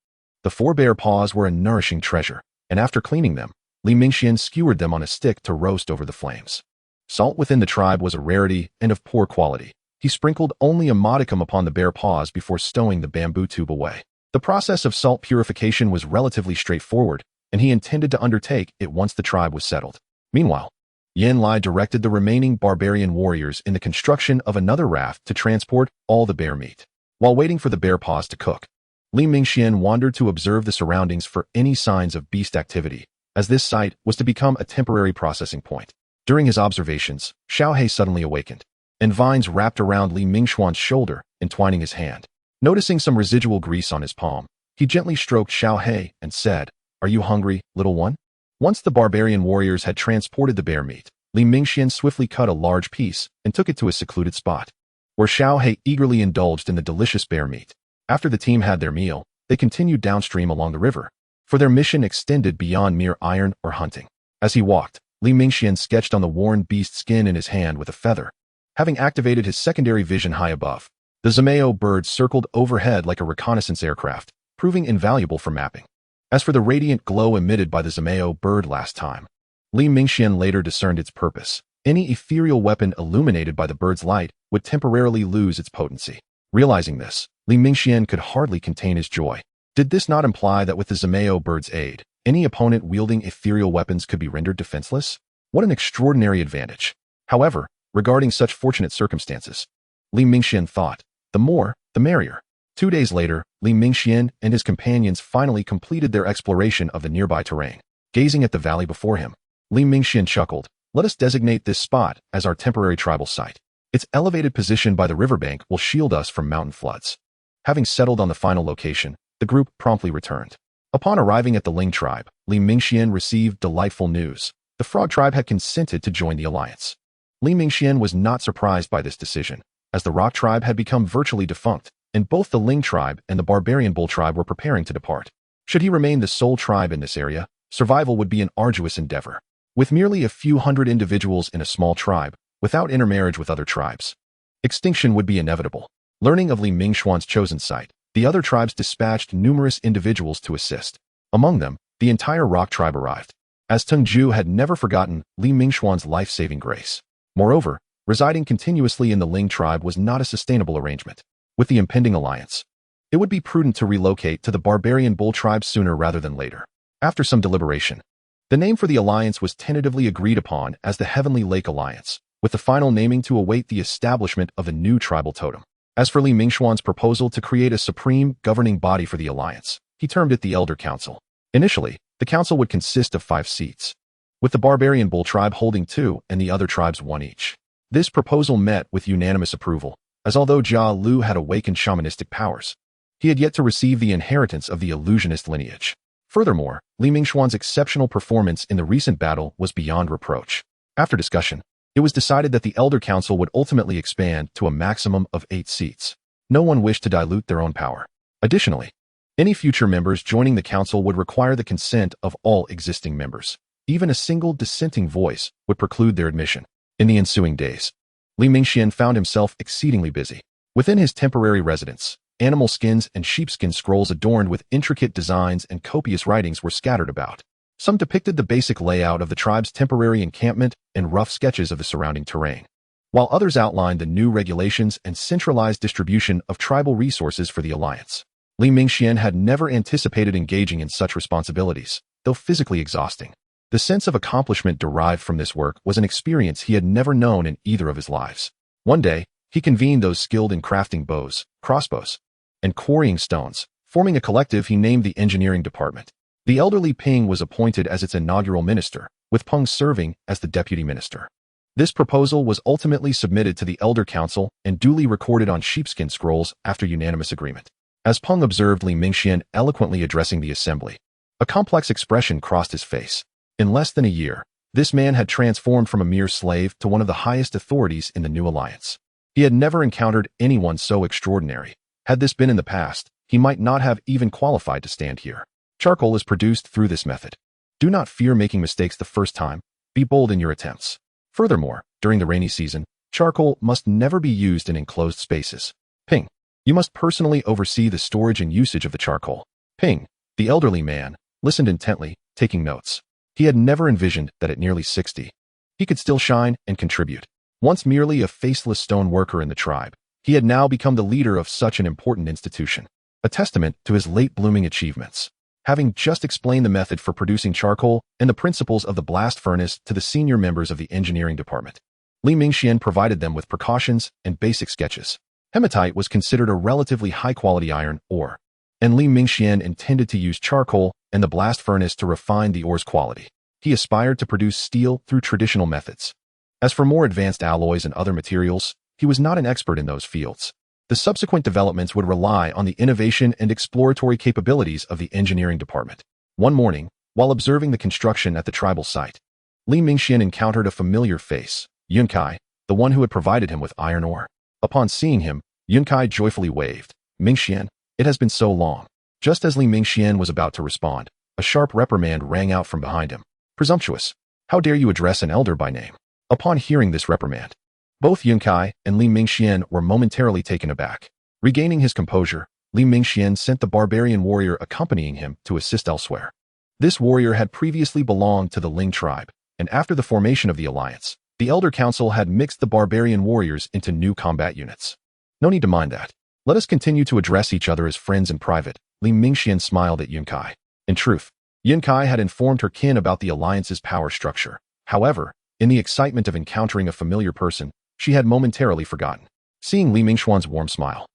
The 4 bear paws were a nourishing treasure, and after cleaning them, Li Mingxian skewered them on a stick to roast over the flames. Salt within the tribe was a rarity and of poor quality. He sprinkled only a modicum upon the bear paws before stowing the bamboo tube away. The process of salt purification was relatively straightforward, and he intended to undertake it once the tribe was settled. Meanwhile, Yan Lai directed the remaining barbarian warriors in the construction of another raft to transport all the bear meat. While waiting for the bear paws to cook, Li Mingxian wandered to observe the surroundings for any signs of beast activity, as this site was to become a temporary processing point. During his observations, Xiaohei suddenly awakened, and vines wrapped around Li Mingxuan's shoulder, entwining his hand. Noticing some residual grease on his palm, he gently stroked Xiaohei and said, "Are you hungry, little one?" Once the barbarian warriors had transported the bear meat, Li Mingxian swiftly cut a large piece and took it to a secluded spot, where Xiaohei eagerly indulged in the delicious bear meat. After the team had their meal, they continued downstream along the river, for their mission extended beyond mere iron or hunting. As he walked, Li Mingxian sketched on the worn beast skin in his hand with a feather. Having activated his secondary vision high above, the Zameo bird circled overhead like a reconnaissance aircraft, proving invaluable for mapping. As for the radiant glow emitted by the Zameo bird last time, Li Mingxian later discerned its purpose. Any ethereal weapon illuminated by the bird's light would temporarily lose its potency. Realizing this, Li Mingxian could hardly contain his joy. Did this not imply that with the Zameo bird's aid, any opponent wielding ethereal weapons could be rendered defenseless? What an extraordinary advantage. However, regarding such fortunate circumstances, Li Mingxian thought, the more, the merrier. 2 days later, Li Mingxian and his companions finally completed their exploration of the nearby terrain. Gazing at the valley before him, Li Mingxian chuckled, Let us designate this spot as our temporary tribal site. Its elevated position by the riverbank will shield us from mountain floods. Having settled on the final location, the group promptly returned. Upon arriving at the Ling tribe, Li Mingxian received delightful news. The Frog tribe had consented to join the alliance. Li Mingxian was not surprised by this decision, as the Rock tribe had become virtually defunct, and both the Ling tribe and the Barbarian Bull tribe were preparing to depart. Should he remain the sole tribe in this area, survival would be an arduous endeavor. With merely a few hundred individuals in a small tribe, without intermarriage with other tribes, extinction would be inevitable. Learning of Li Mingxuan's chosen site, the other tribes dispatched numerous individuals to assist. Among them, the entire Rock tribe arrived, as Tengju had never forgotten Li Mingxuan's life-saving grace. Moreover, residing continuously in the Ling tribe was not a sustainable arrangement. With the impending alliance, it would be prudent to relocate to the Barbarian Bull tribe sooner rather than later. After some deliberation, the name for the alliance was tentatively agreed upon as the Heavenly Lake Alliance, with the final naming to await the establishment of a new tribal totem. As for Li Mingxuan's proposal to create a supreme governing body for the alliance, he termed it the Elder Council. Initially, the council would consist of 5 seats, with the Barbarian Bull tribe holding 2 and the other tribes 1 each. This proposal met with unanimous approval, as although Jia Lu had awakened shamanistic powers, he had yet to receive the inheritance of the illusionist lineage. Furthermore, Li Mingxuan's exceptional performance in the recent battle was beyond reproach. After discussion, it was decided that the Elder Council would ultimately expand to a maximum of 8 seats. No one wished to dilute their own power. Additionally, any future members joining the council would require the consent of all existing members. Even a single dissenting voice would preclude their admission. In the ensuing days, Li Mingxian found himself exceedingly busy. Within his temporary residence, animal skins and sheepskin scrolls adorned with intricate designs and copious writings were scattered about. Some depicted the basic layout of the tribe's temporary encampment and rough sketches of the surrounding terrain, while others outlined the new regulations and centralized distribution of tribal resources for the alliance. Li Mingxian had never anticipated engaging in such responsibilities, though physically exhausting. The sense of accomplishment derived from this work was an experience he had never known in either of his lives. One day, he convened those skilled in crafting bows, crossbows, and quarrying stones, forming a collective he named the Engineering Department. The elderly Ping was appointed as its inaugural minister, with Peng serving as the deputy minister. This proposal was ultimately submitted to the Elder Council and duly recorded on sheepskin scrolls after unanimous agreement. As Peng observed Li Mingxian eloquently addressing the assembly, a complex expression crossed his face. In less than a year, this man had transformed from a mere slave to one of the highest authorities in the new alliance. He had never encountered anyone so extraordinary. Had this been in the past, he might not have even qualified to stand here. Charcoal is produced through this method. Do not fear making mistakes the first time. Be bold in your attempts. Furthermore, during the rainy season, charcoal must never be used in enclosed spaces. Ping, you must personally oversee the storage and usage of the charcoal. Ping, the elderly man, listened intently, taking notes. He had never envisioned that at nearly 60, he could still shine and contribute. Once merely a faceless stone worker in the tribe, he had now become the leader of such an important institution, a testament to his late-blooming achievements. Having just explained the method for producing charcoal and the principles of the blast furnace to the senior members of the engineering department, Li Mingxian provided them with precautions and basic sketches. Hematite was considered a relatively high-quality iron ore, and Li Mingxian intended to use charcoal and the blast furnace to refine the ore's quality. He aspired to produce steel through traditional methods. As for more advanced alloys and other materials, he was not an expert in those fields. The subsequent developments would rely on the innovation and exploratory capabilities of the engineering department. One morning, while observing the construction at the tribal site, Li Mingxian encountered a familiar face, Yunkai, the one who had provided him with iron ore. Upon seeing him, Yunkai joyfully waved. Mingxian, it has been so long. Just as Li Mingxian was about to respond, a sharp reprimand rang out from behind him. Presumptuous! How dare you address an elder by name? Upon hearing this reprimand, both Yunkai and Li Mingxian were momentarily taken aback. Regaining his composure, Li Mingxian sent the barbarian warrior accompanying him to assist elsewhere. This warrior had previously belonged to the Ling tribe, and after the formation of the alliance, the Elder Council had mixed the barbarian warriors into new combat units. No need to mind that. Let us continue to address each other as friends in private. Li Mingxian smiled at Yunkai. In truth, Yunkai had informed her kin about the alliance's power structure. However, in the excitement of encountering a familiar person, she had momentarily forgotten. Seeing Li Mingxuan's warm smile,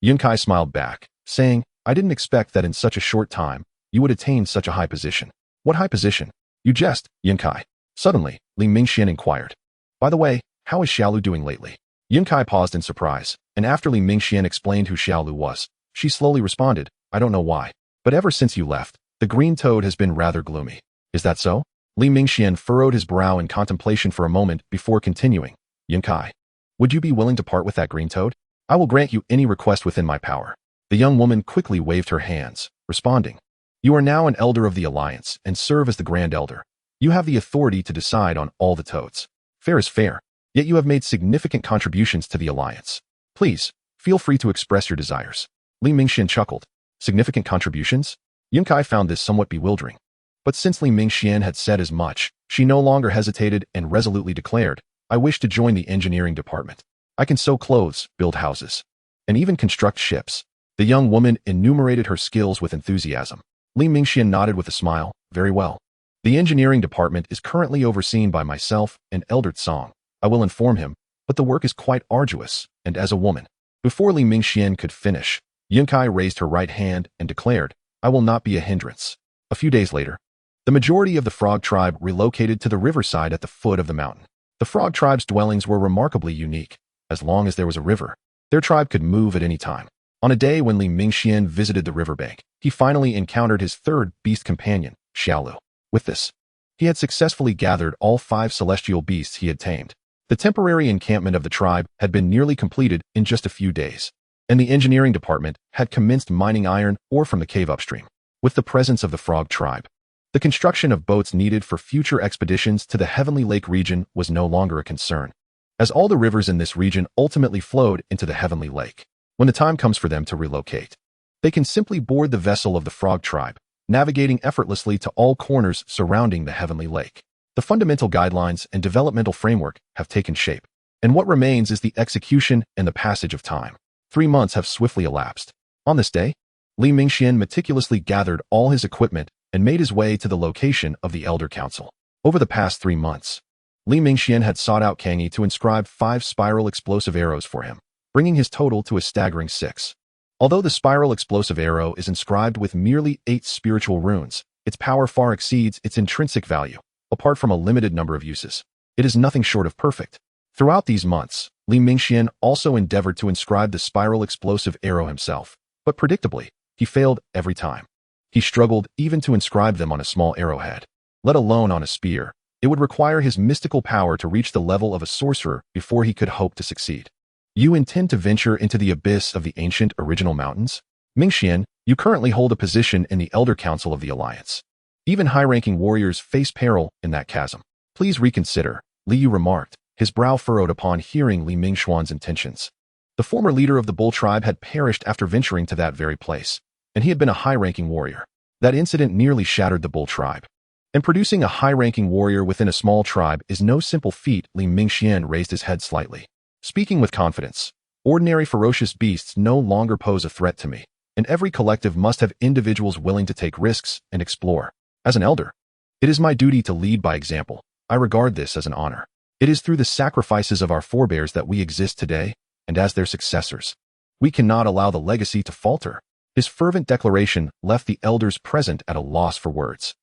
Yunkai smiled back, saying, I didn't expect that in such a short time, you would attain such a high position. What high position? You jest, Yunkai. Suddenly, Li Mingxian inquired. By the way, how is Xiaolu doing lately? Yunkai paused in surprise, and after Li Mingxian explained who Xiaolu was, she slowly responded, I don't know why, but ever since you left, the green toad has been rather gloomy. Is that so? Li Mingxian furrowed his brow in contemplation for a moment before continuing. Yunkai, would you be willing to part with that green toad? I will grant you any request within my power. The young woman quickly waved her hands, responding, You are now an elder of the Alliance and serve as the Grand Elder. You have the authority to decide on all the toads. Fair is fair, yet you have made significant contributions to the Alliance. Please, feel free to express your desires. Li Mingxian chuckled. Significant contributions? Yunkai found this somewhat bewildering. But since Li Mingxian had said as much, she no longer hesitated and resolutely declared, I wish to join the engineering department. I can sew clothes, build houses, and even construct ships. The young woman enumerated her skills with enthusiasm. Li Mingxian nodded with a smile, very well. The engineering department is currently overseen by myself and Elder Tsong. I will inform him, but the work is quite arduous, and as a woman. Before Li Mingxian could finish, Yunkai raised her right hand and declared, I will not be a hindrance. A few days later, the majority of the frog tribe relocated to the riverside at the foot of the mountain. The frog tribe's dwellings were remarkably unique. As long as there was a river, their tribe could move at any time. On a day when Li Mingxian visited the riverbank, he finally encountered his third beast companion, Xiaolu. With this, he had successfully gathered all 5 celestial beasts he had tamed. The temporary encampment of the tribe had been nearly completed in just a few days, and the engineering department had commenced mining iron ore from the cave upstream. With the presence of the frog tribe, the construction of boats needed for future expeditions to the Heavenly Lake region was no longer a concern, as all the rivers in this region ultimately flowed into the Heavenly Lake. When the time comes for them to relocate, they can simply board the vessel of the frog tribe, navigating effortlessly to all corners surrounding the Heavenly Lake. The fundamental guidelines and developmental framework have taken shape, and what remains is the execution and the passage of time. 3 months have swiftly elapsed. On this day, Li Mingxian meticulously gathered all his equipment and made his way to the location of the Elder Council. Over the past 3 months, Li Mingxian had sought out Kangyi to inscribe 5 spiral explosive arrows for him, bringing his total to a staggering 6. Although the spiral explosive arrow is inscribed with merely 8 spiritual runes, its power far exceeds its intrinsic value. Apart from a limited number of uses, it is nothing short of perfect. Throughout these months, Li Mingxian also endeavored to inscribe the spiral explosive arrow himself, but predictably, he failed every time. He struggled even to inscribe them on a small arrowhead, let alone on a spear. It would require his mystical power to reach the level of a sorcerer before he could hope to succeed. You intend to venture into the abyss of the ancient original mountains? Mingxian, you currently hold a position in the Elder Council of the Alliance. Even high-ranking warriors face peril in that chasm. Please reconsider, Li Yu remarked, his brow furrowed upon hearing Li Mingxuan's intentions. The former leader of the bull tribe had perished after venturing to that very place, and he had been a high-ranking warrior. That incident nearly shattered the bull tribe. And producing a high-ranking warrior within a small tribe is no simple feat. Li Mingxian raised his head slightly. Speaking with confidence, ordinary ferocious beasts no longer pose a threat to me, and every collective must have individuals willing to take risks and explore. As an elder, it is my duty to lead by example. I regard this as an honor. It is through the sacrifices of our forebears that we exist today, and as their successors, we cannot allow the legacy to falter. His fervent declaration left the elders present at a loss for words.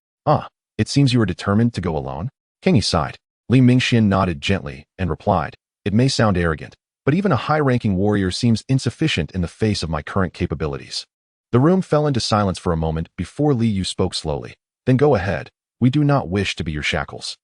It seems you are determined to go alone? Kangyi sighed. Li Mingxian nodded gently and replied, It may sound arrogant, but even a high-ranking warrior seems insufficient in the face of my current capabilities. The room fell into silence for a moment before Li Yu spoke slowly. Then go ahead. We do not wish to be your shackles.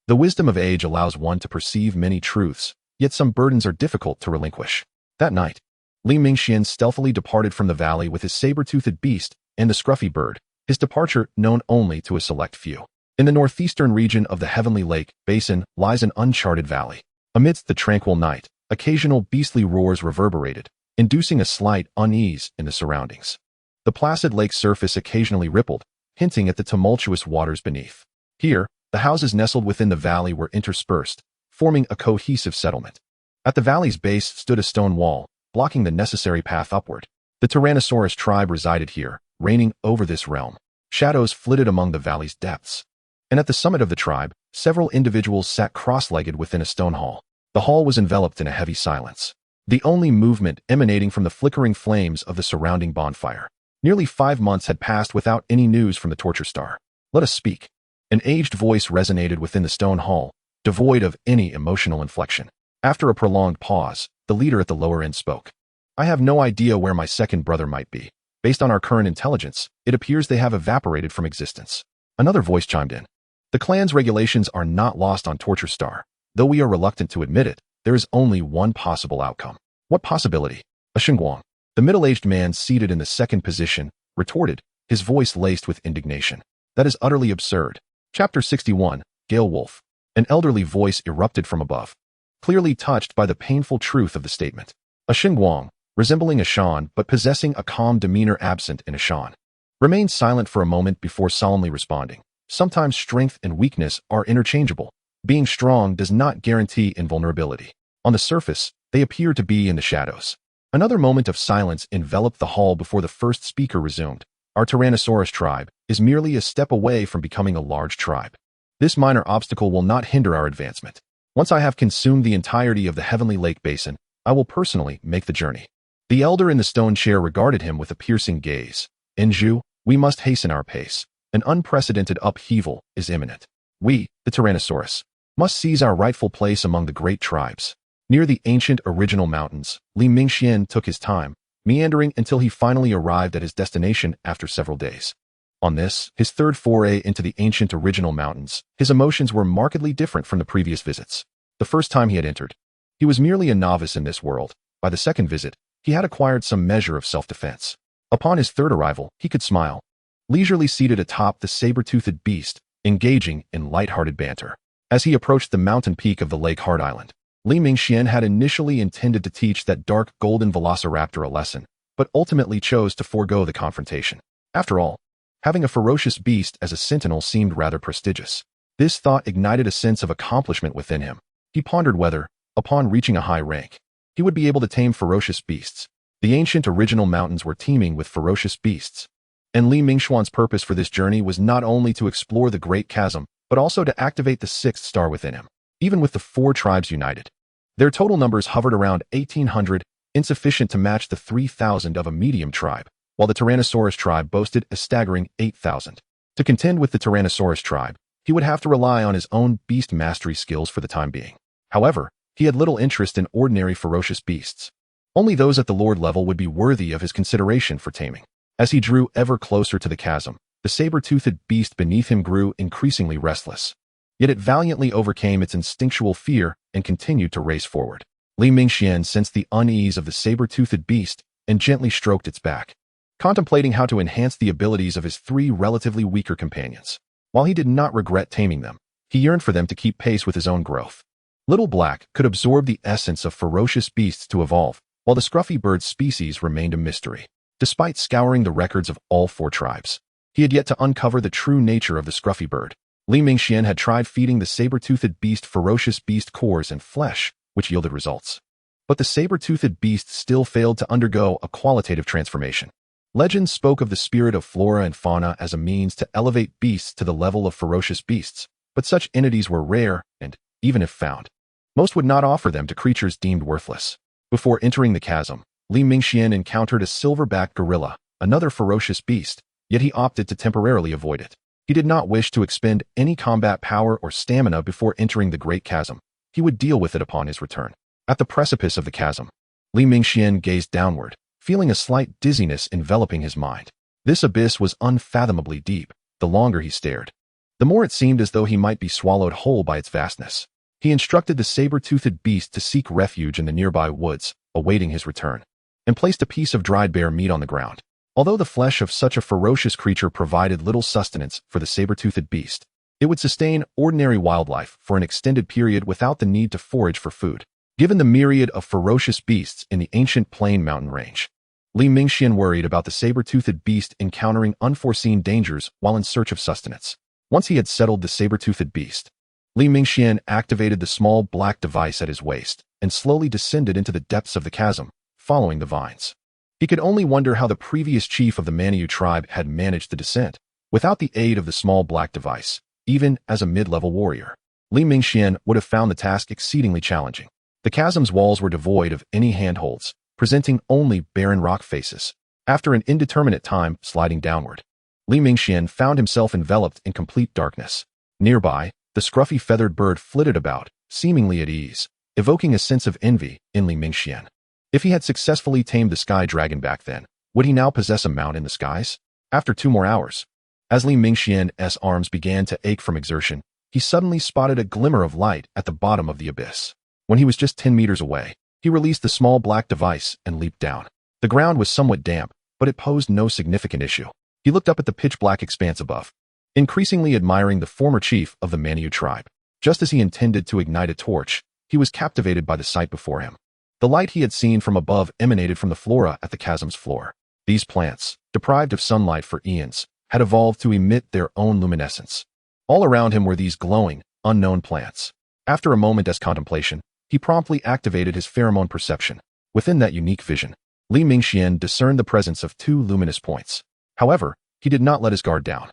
The wisdom of age allows one to perceive many truths, yet some burdens are difficult to relinquish. That night, Li Mingxian stealthily departed from the valley with his saber-toothed beast and the scruffy bird, his departure known only to a select few. In the northeastern region of the Heavenly Lake Basin lies an uncharted valley. Amidst the tranquil night, occasional beastly roars reverberated, inducing a slight unease in the surroundings. The placid lake's surface occasionally rippled, hinting at the tumultuous waters beneath. Here, the houses nestled within the valley were interspersed, forming a cohesive settlement. At the valley's base stood a stone wall, blocking the necessary path upward. The Tyrannosaurus tribe resided here, reigning over this realm. Shadows flitted among the valley's depths. And at the summit of the tribe, several individuals sat cross-legged within a stone hall. The hall was enveloped in a heavy silence, the only movement emanating from the flickering flames of the surrounding bonfire. Nearly 5 months had passed without any news from the torture star. Let us speak. An aged voice resonated within the stone hall, devoid of any emotional inflection. After a prolonged pause, the leader at the lower end spoke. I have no idea where my second brother might be. Based on our current intelligence, it appears they have evaporated from existence. Another voice chimed in. The clan's regulations are not lost on Torture Star. Though we are reluctant to admit it, there is only one possible outcome. What possibility? A Xinguang, the middle-aged man seated in the second position, retorted, his voice laced with indignation. That is utterly absurd. Chapter 61, Gale Wolf. An elderly voice erupted from above, clearly touched by the painful truth of the statement. A Xinguang, resembling a Shan but possessing a calm demeanor absent in a Shan, remained silent for a moment before solemnly responding. Sometimes strength and weakness are interchangeable. Being strong does not guarantee invulnerability. On the surface, they appear to be in the shadows. Another moment of silence enveloped the hall before the first speaker resumed. Our Tyrannosaurus tribe is merely a step away from becoming a large tribe. This minor obstacle will not hinder our advancement. Once I have consumed the entirety of the Heavenly Lake Basin, I will personally make the journey. The elder in the stone chair regarded him with a piercing gaze. Enju, we must hasten our pace. An unprecedented upheaval is imminent. We, the Tyrannosaurus, must seize our rightful place among the great tribes. Near the ancient original mountains, Li Mingxian took his time, meandering until he finally arrived at his destination after several days. On this, his third foray into the ancient original mountains, his emotions were markedly different from the previous visits. The first time he had entered, he was merely a novice in this world. By the second visit, he had acquired some measure of self-defense. Upon his third arrival, he could smile, leisurely seated atop the saber-toothed beast, engaging in light-hearted banter. As he approached the mountain peak of the Lake Heart Island, Li Mingxian had initially intended to teach that dark golden velociraptor a lesson, but ultimately chose to forego the confrontation. After all, having a ferocious beast as a sentinel seemed rather prestigious. This thought ignited a sense of accomplishment within him. He pondered whether, upon reaching a high rank, he would be able to tame ferocious beasts. The ancient original mountains were teeming with ferocious beasts, and Li Mingxuan's purpose for this journey was not only to explore the Great Chasm, but also to activate the sixth star within him. Even with the four tribes united, their total numbers hovered around 1,800, insufficient to match the 3,000 of a medium tribe, while the Tyrannosaurus tribe boasted a staggering 8,000. To contend with the Tyrannosaurus tribe, he would have to rely on his own beast mastery skills for the time being. However, he had little interest in ordinary ferocious beasts. Only those at the Lord level would be worthy of his consideration for taming. As he drew ever closer to the chasm, the saber-toothed beast beneath him grew increasingly restless. Yet it valiantly overcame its instinctual fear and continued to race forward. Li Mingxian sensed the unease of the saber-toothed beast and gently stroked its back, contemplating how to enhance the abilities of his three relatively weaker companions. While he did not regret taming them, he yearned for them to keep pace with his own growth. Little Black could absorb the essence of ferocious beasts to evolve, while the scruffy bird species remained a mystery. Despite scouring the records of all four tribes, he had yet to uncover the true nature of the scruffy bird. Li Mingxian had tried feeding the saber-toothed beast ferocious beast cores and flesh, which yielded results. But the saber-toothed beast still failed to undergo a qualitative transformation. Legends spoke of the spirit of flora and fauna as a means to elevate beasts to the level of ferocious beasts, but such entities were rare and, even if found, most would not offer them to creatures deemed worthless. Before entering the chasm, Li Mingxian encountered a silverback gorilla, another ferocious beast, yet he opted to temporarily avoid it. He did not wish to expend any combat power or stamina before entering the Great Chasm. He would deal with it upon his return. At the precipice of the chasm, Li Mingxian gazed downward, feeling a slight dizziness enveloping his mind. This abyss was unfathomably deep. The longer he stared, the more it seemed as though he might be swallowed whole by its vastness. He instructed the saber-toothed beast to seek refuge in the nearby woods, awaiting his return, and placed a piece of dried bear meat on the ground. Although the flesh of such a ferocious creature provided little sustenance for the saber-toothed beast, it would sustain ordinary wildlife for an extended period without the need to forage for food. Given the myriad of ferocious beasts in the ancient plain mountain range, Li Mingxian worried about the saber-toothed beast encountering unforeseen dangers while in search of sustenance. Once he had settled the saber-toothed beast, Li Mingxian activated the small black device at his waist and slowly descended into the depths of the chasm, following the vines. He could only wonder how the previous chief of the Maniou tribe had managed the descent, without the aid of the small black device. Even as a mid-level warrior, Li Mingxian would have found the task exceedingly challenging. The chasm's walls were devoid of any handholds, presenting only barren rock faces. After an indeterminate time sliding downward, Li Mingxian found himself enveloped in complete darkness. Nearby, the scruffy feathered bird flitted about, seemingly at ease, evoking a sense of envy in Li Mingxian. If he had successfully tamed the sky dragon back then, would he now possess a mount in the skies? After 2 more hours, as Li Mingxian's arms began to ache from exertion, he suddenly spotted a glimmer of light at the bottom of the abyss. When he was just 10 meters away, he released the small black device and leaped down. The ground was somewhat damp, but it posed no significant issue. He looked up at the pitch-black expanse above, increasingly admiring the former chief of the Manu tribe. Just as he intended to ignite a torch, he was captivated by the sight before him. The light he had seen from above emanated from the flora at the chasm's floor. These plants, deprived of sunlight for eons, had evolved to emit their own luminescence. All around him were these glowing, unknown plants. After a moment's contemplation, he promptly activated his pheromone perception. Within that unique vision, Li Mingxian discerned the presence of 2 luminous points. However, he did not let his guard down.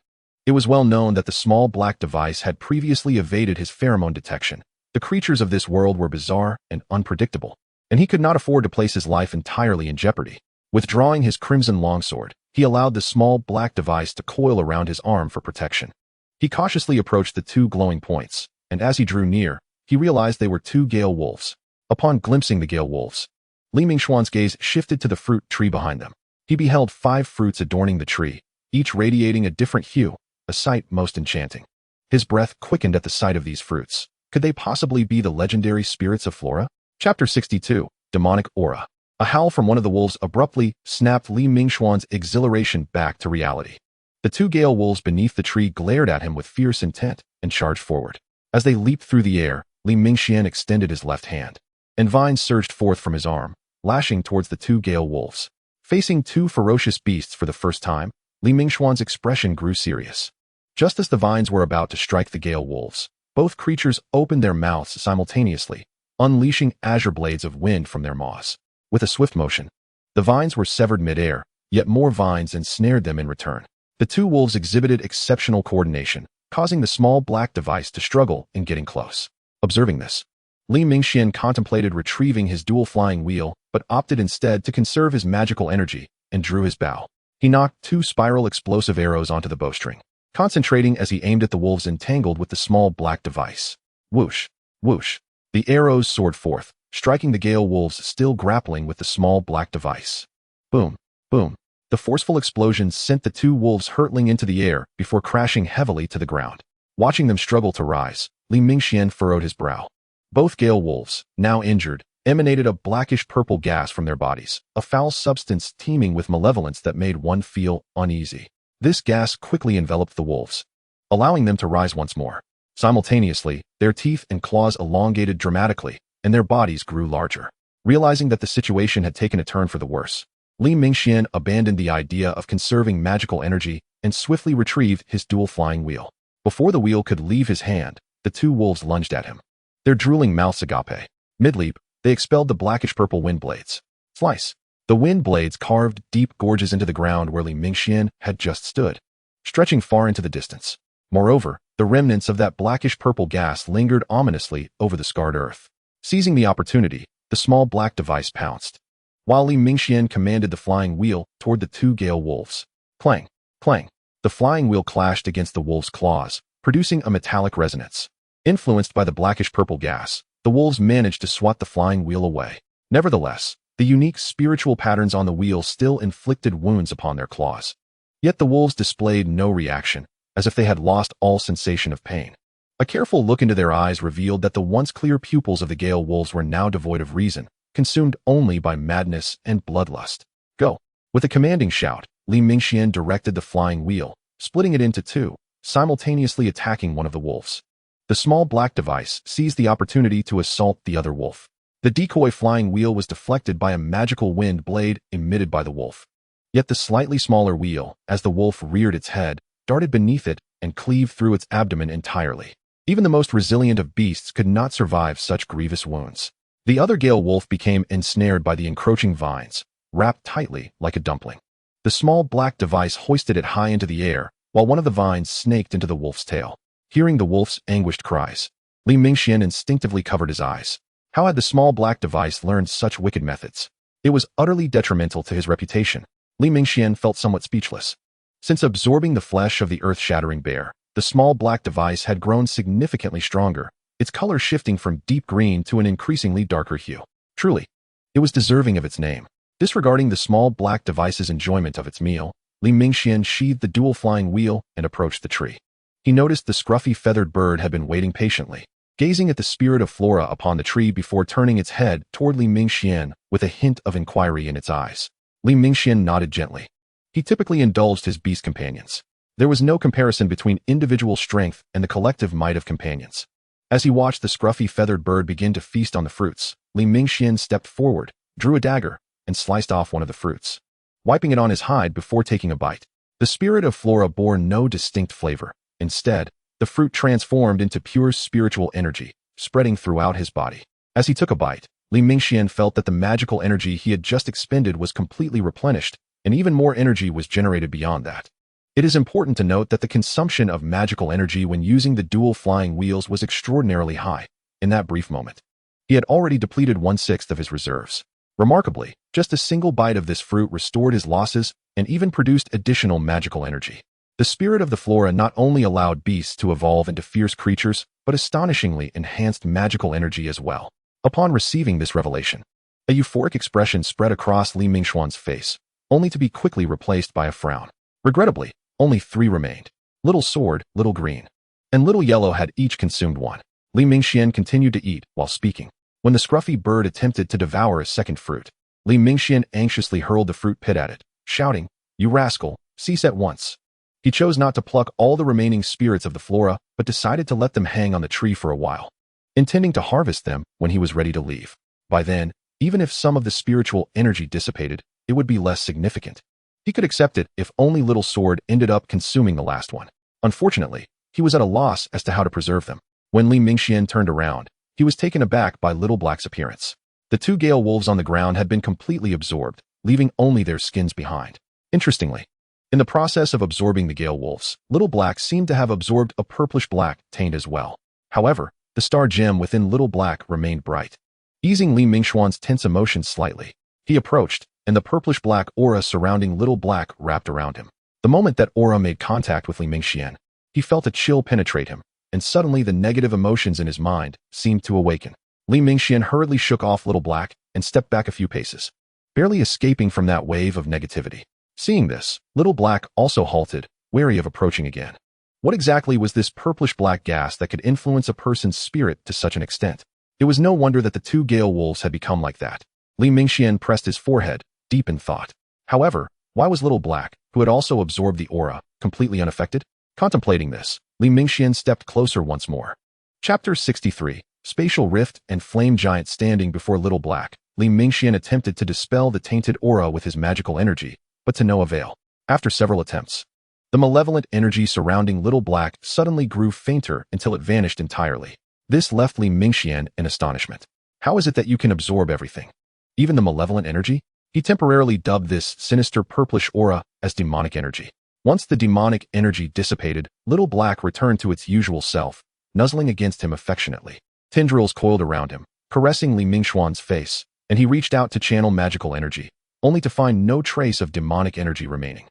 It was well known that the small black device had previously evaded his pheromone detection. The creatures of this world were bizarre and unpredictable, and he could not afford to place his life entirely in jeopardy. Withdrawing his crimson longsword, he allowed the small black device to coil around his arm for protection. He cautiously approached the 2 glowing points, and as he drew near, he realized they were 2 gale wolves. Upon glimpsing the gale wolves, Li Mingxuan's gaze shifted to the fruit tree behind them. He beheld 5 fruits adorning the tree, each radiating a different hue, a sight most enchanting. His breath quickened at the sight of these fruits. Could they possibly be the legendary spirits of flora? Chapter 62, Demonic Aura. A howl from one of the wolves abruptly snapped Li Mingxuan's exhilaration back to reality. The 2 gale wolves beneath the tree glared at him with fierce intent and charged forward. As they leaped through the air, Li Mingxian extended his left hand, and vines surged forth from his arm, lashing towards the 2 gale wolves. Facing 2 ferocious beasts for the first time, Li Mingxuan's expression grew serious. Just as the vines were about to strike the gale wolves, both creatures opened their mouths simultaneously, unleashing azure blades of wind from their maws. With a swift motion, the vines were severed mid-air, yet more vines ensnared them in return. The 2 wolves exhibited exceptional coordination, causing the small black device to struggle in getting close. Observing this, Li Mingxian contemplated retrieving his dual flying wheel, but opted instead to conserve his magical energy and drew his bow. He knocked 2 spiral explosive arrows onto the bowstring, concentrating as he aimed at the wolves entangled with the small black device. Whoosh, whoosh. The arrows soared forth, striking the gale wolves still grappling with the small black device. Boom, boom. The forceful explosions sent the 2 wolves hurtling into the air before crashing heavily to the ground. Watching them struggle to rise, Li Mingxian furrowed his brow. Both gale wolves, now injured, emanated a blackish-purple gas from their bodies, a foul substance teeming with malevolence that made one feel uneasy. This gas quickly enveloped the wolves, allowing them to rise once more. Simultaneously, their teeth and claws elongated dramatically, and their bodies grew larger. Realizing that the situation had taken a turn for the worse, Li Mingxian abandoned the idea of conserving magical energy and swiftly retrieved his dual flying wheel. Before the wheel could leave his hand, the 2 wolves lunged at him, their drooling mouths agape. Mid-leap, they expelled the blackish-purple wind blades. Slice. The wind blades carved deep gorges into the ground where Li Mingxian had just stood, stretching far into the distance. Moreover, the remnants of that blackish-purple gas lingered ominously over the scarred earth. Seizing the opportunity, the small black device pounced, while Li Mingxian commanded the flying wheel toward the 2 gale wolves. Clang, clang. The flying wheel clashed against the wolves' claws, producing a metallic resonance. Influenced by the blackish-purple gas, the wolves managed to swat the flying wheel away. Nevertheless, the unique spiritual patterns on the wheel still inflicted wounds upon their claws. Yet the wolves displayed no reaction, as if they had lost all sensation of pain. A careful look into their eyes revealed that the once clear pupils of the gale wolves were now devoid of reason, consumed only by madness and bloodlust. Go! With a commanding shout, Li Mingxian directed the flying wheel, splitting it into 2, simultaneously attacking one of the wolves. The small black device seized the opportunity to assault the other wolf. The decoy flying wheel was deflected by a magical wind blade emitted by the wolf. Yet the slightly smaller wheel, as the wolf reared its head, darted beneath it and cleaved through its abdomen entirely. Even the most resilient of beasts could not survive such grievous wounds. The other gale wolf became ensnared by the encroaching vines, wrapped tightly like a dumpling. The small black device hoisted it high into the air, while one of the vines snaked into the wolf's tail. Hearing the wolf's anguished cries, Li Mingxian instinctively covered his eyes. How had the small black device learned such wicked methods? It was utterly detrimental to his reputation. Li Mingxian felt somewhat speechless. Since absorbing the flesh of the earth-shattering bear, The small black device had grown significantly stronger, its color shifting from deep green to an increasingly darker hue. Truly, it was deserving of its name. Disregarding the small black device's enjoyment of its meal, Li Mingxian sheathed the dual flying wheel and approached the tree. He noticed the scruffy feathered bird had been waiting patiently, gazing at the spirit of flora upon the tree before turning its head toward Li Mingxian with a hint of inquiry in its eyes. Li Mingxian nodded gently. He typically indulged his beast companions. There was no comparison between individual strength and the collective might of companions. As he watched the scruffy feathered bird begin to feast on the fruits, Li Mingxian stepped forward, drew a dagger, and sliced off one of the fruits, wiping it on his hide before taking a bite. The spirit of flora bore no distinct flavor. Instead, the fruit transformed into pure spiritual energy, spreading throughout his body. As he took a bite, Li Mingxian felt that the magical energy he had just expended was completely replenished, and even more energy was generated beyond that. It is important to note that the consumption of magical energy when using the dual flying wheels was extraordinarily high. In that brief moment, he had already depleted 1/6 of his reserves. Remarkably, just a single bite of this fruit restored his losses and even produced additional magical energy. The spirit of the flora not only allowed beasts to evolve into fierce creatures, but astonishingly enhanced magical energy as well. Upon receiving this revelation, a euphoric expression spread across Li Mingxuan's face, only to be quickly replaced by a frown. Regrettably, only 3 remained. Little Sword, Little Green, and Little Yellow had each consumed one. Li Mingxian continued to eat while speaking. When the scruffy bird attempted to devour a second fruit, Li Mingxian anxiously hurled the fruit pit at it, shouting, "You rascal, cease at once." He chose not to pluck all the remaining spirits of the flora, but decided to let them hang on the tree for a while, intending to harvest them when he was ready to leave. By then, even if some of the spiritual energy dissipated, it would be less significant. He could accept it if only Little Sword ended up consuming the last one. Unfortunately, he was at a loss as to how to preserve them. When Li Mingxian turned around, he was taken aback by Little Black's appearance. The 2 gale wolves on the ground had been completely absorbed, leaving only their skins behind. Interestingly, in the process of absorbing the gale wolves, Little Black seemed to have absorbed a purplish-black taint as well. However, the star gem within Little Black remained bright. Easing Li Mingxuan's tense emotions slightly, he approached, and the purplish-black aura surrounding Little Black wrapped around him. The moment that aura made contact with Li Mingxian, he felt a chill penetrate him, and suddenly the negative emotions in his mind seemed to awaken. Li Mingxian hurriedly shook off Little Black and stepped back a few paces, barely escaping from that wave of negativity. Seeing this, Little Black also halted, wary of approaching again. What exactly was this purplish-black gas that could influence a person's spirit to such an extent? It was no wonder that the 2 gale wolves had become like that. Li Mingxian pressed his forehead, deep in thought. However, why was Little Black, who had also absorbed the aura, completely unaffected? Contemplating this, Li Mingxian stepped closer once more. Chapter 63, Spatial Rift and Flame Giant. Standing before Little Black, Li Mingxian attempted to dispel the tainted aura with his magical energy, but to no avail. After several attempts, the malevolent energy surrounding Little Black suddenly grew fainter until it vanished entirely. This left Li Mingxian in astonishment. How is it that you can absorb everything, even the malevolent energy? He temporarily dubbed this sinister purplish aura as demonic energy. Once the demonic energy dissipated, Little Black returned to its usual self, nuzzling against him affectionately. Tendrils coiled around him, caressing Li Mingxuan's face, and he reached out to channel magical energy, only to find no trace of demonic energy remaining.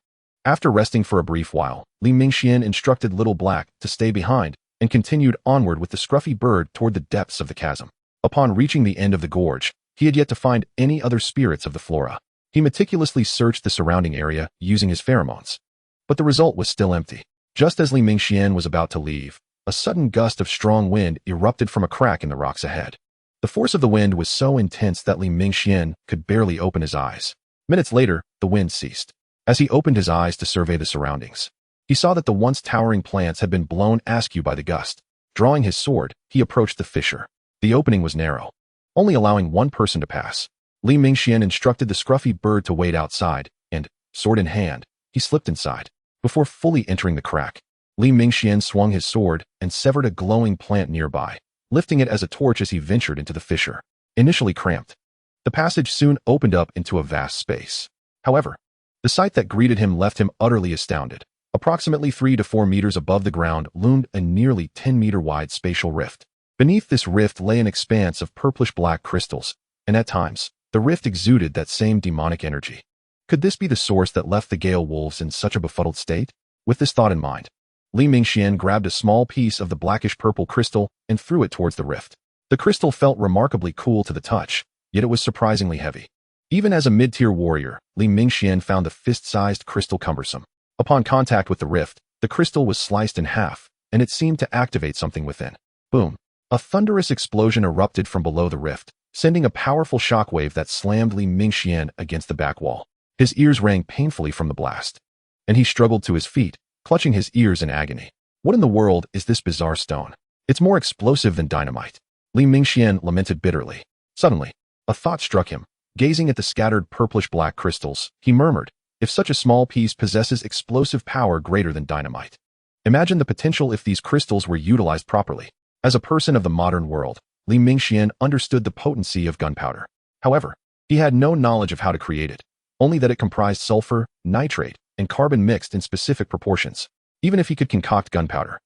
After resting for a brief while, Li Mingxian instructed Little Black to stay behind and continued onward with the scruffy bird toward the depths of the chasm. Upon reaching the end of the gorge, he had yet to find any other spirits of the flora. He meticulously searched the surrounding area using his pheromones, but the result was still empty. Just as Li Mingxian was about to leave, a sudden gust of strong wind erupted from a crack in the rocks ahead. The force of the wind was so intense that Li Mingxian could barely open his eyes. Minutes later, the wind ceased. As he opened his eyes to survey the surroundings, he saw that the once towering plants had been blown askew by the gust. Drawing his sword, he approached the fissure. The opening was narrow, only allowing one person to pass. Li Mingxian instructed the scruffy bird to wait outside, and, sword in hand, he slipped inside. Before fully entering the crack, Li Mingxian swung his sword and severed a glowing plant nearby, lifting it as a torch as he ventured into the fissure. Initially cramped, the passage soon opened up into a vast space. However, the sight that greeted him left him utterly astounded. Approximately 3 to 4 meters above the ground loomed a nearly 10-meter wide spatial rift. Beneath this rift lay an expanse of purplish-black crystals, and at times, the rift exuded that same demonic energy. Could this be the source that left the gale wolves in such a befuddled state? With this thought in mind, Li Mingxian grabbed a small piece of the blackish-purple crystal and threw it towards the rift. The crystal felt remarkably cool to the touch, yet it was surprisingly heavy. Even as a mid-tier warrior, Li Mingxian found the fist-sized crystal cumbersome. Upon contact with the rift, the crystal was sliced in half, and it seemed to activate something within. Boom! A thunderous explosion erupted from below the rift, sending a powerful shockwave that slammed Li Mingxian against the back wall. His ears rang painfully from the blast, and he struggled to his feet, clutching his ears in agony. What in the world is this bizarre stone? It's more explosive than dynamite. Li Mingxian lamented bitterly. Suddenly, a thought struck him. Gazing at the scattered purplish-black crystals, he murmured, if such a small piece possesses explosive power greater than dynamite. Imagine the potential if these crystals were utilized properly. As a person of the modern world, Li Mingxian understood the potency of gunpowder. However, he had no knowledge of how to create it, only that it comprised sulfur, nitrate, and carbon mixed in specific proportions. Even if he could concoct gunpowder,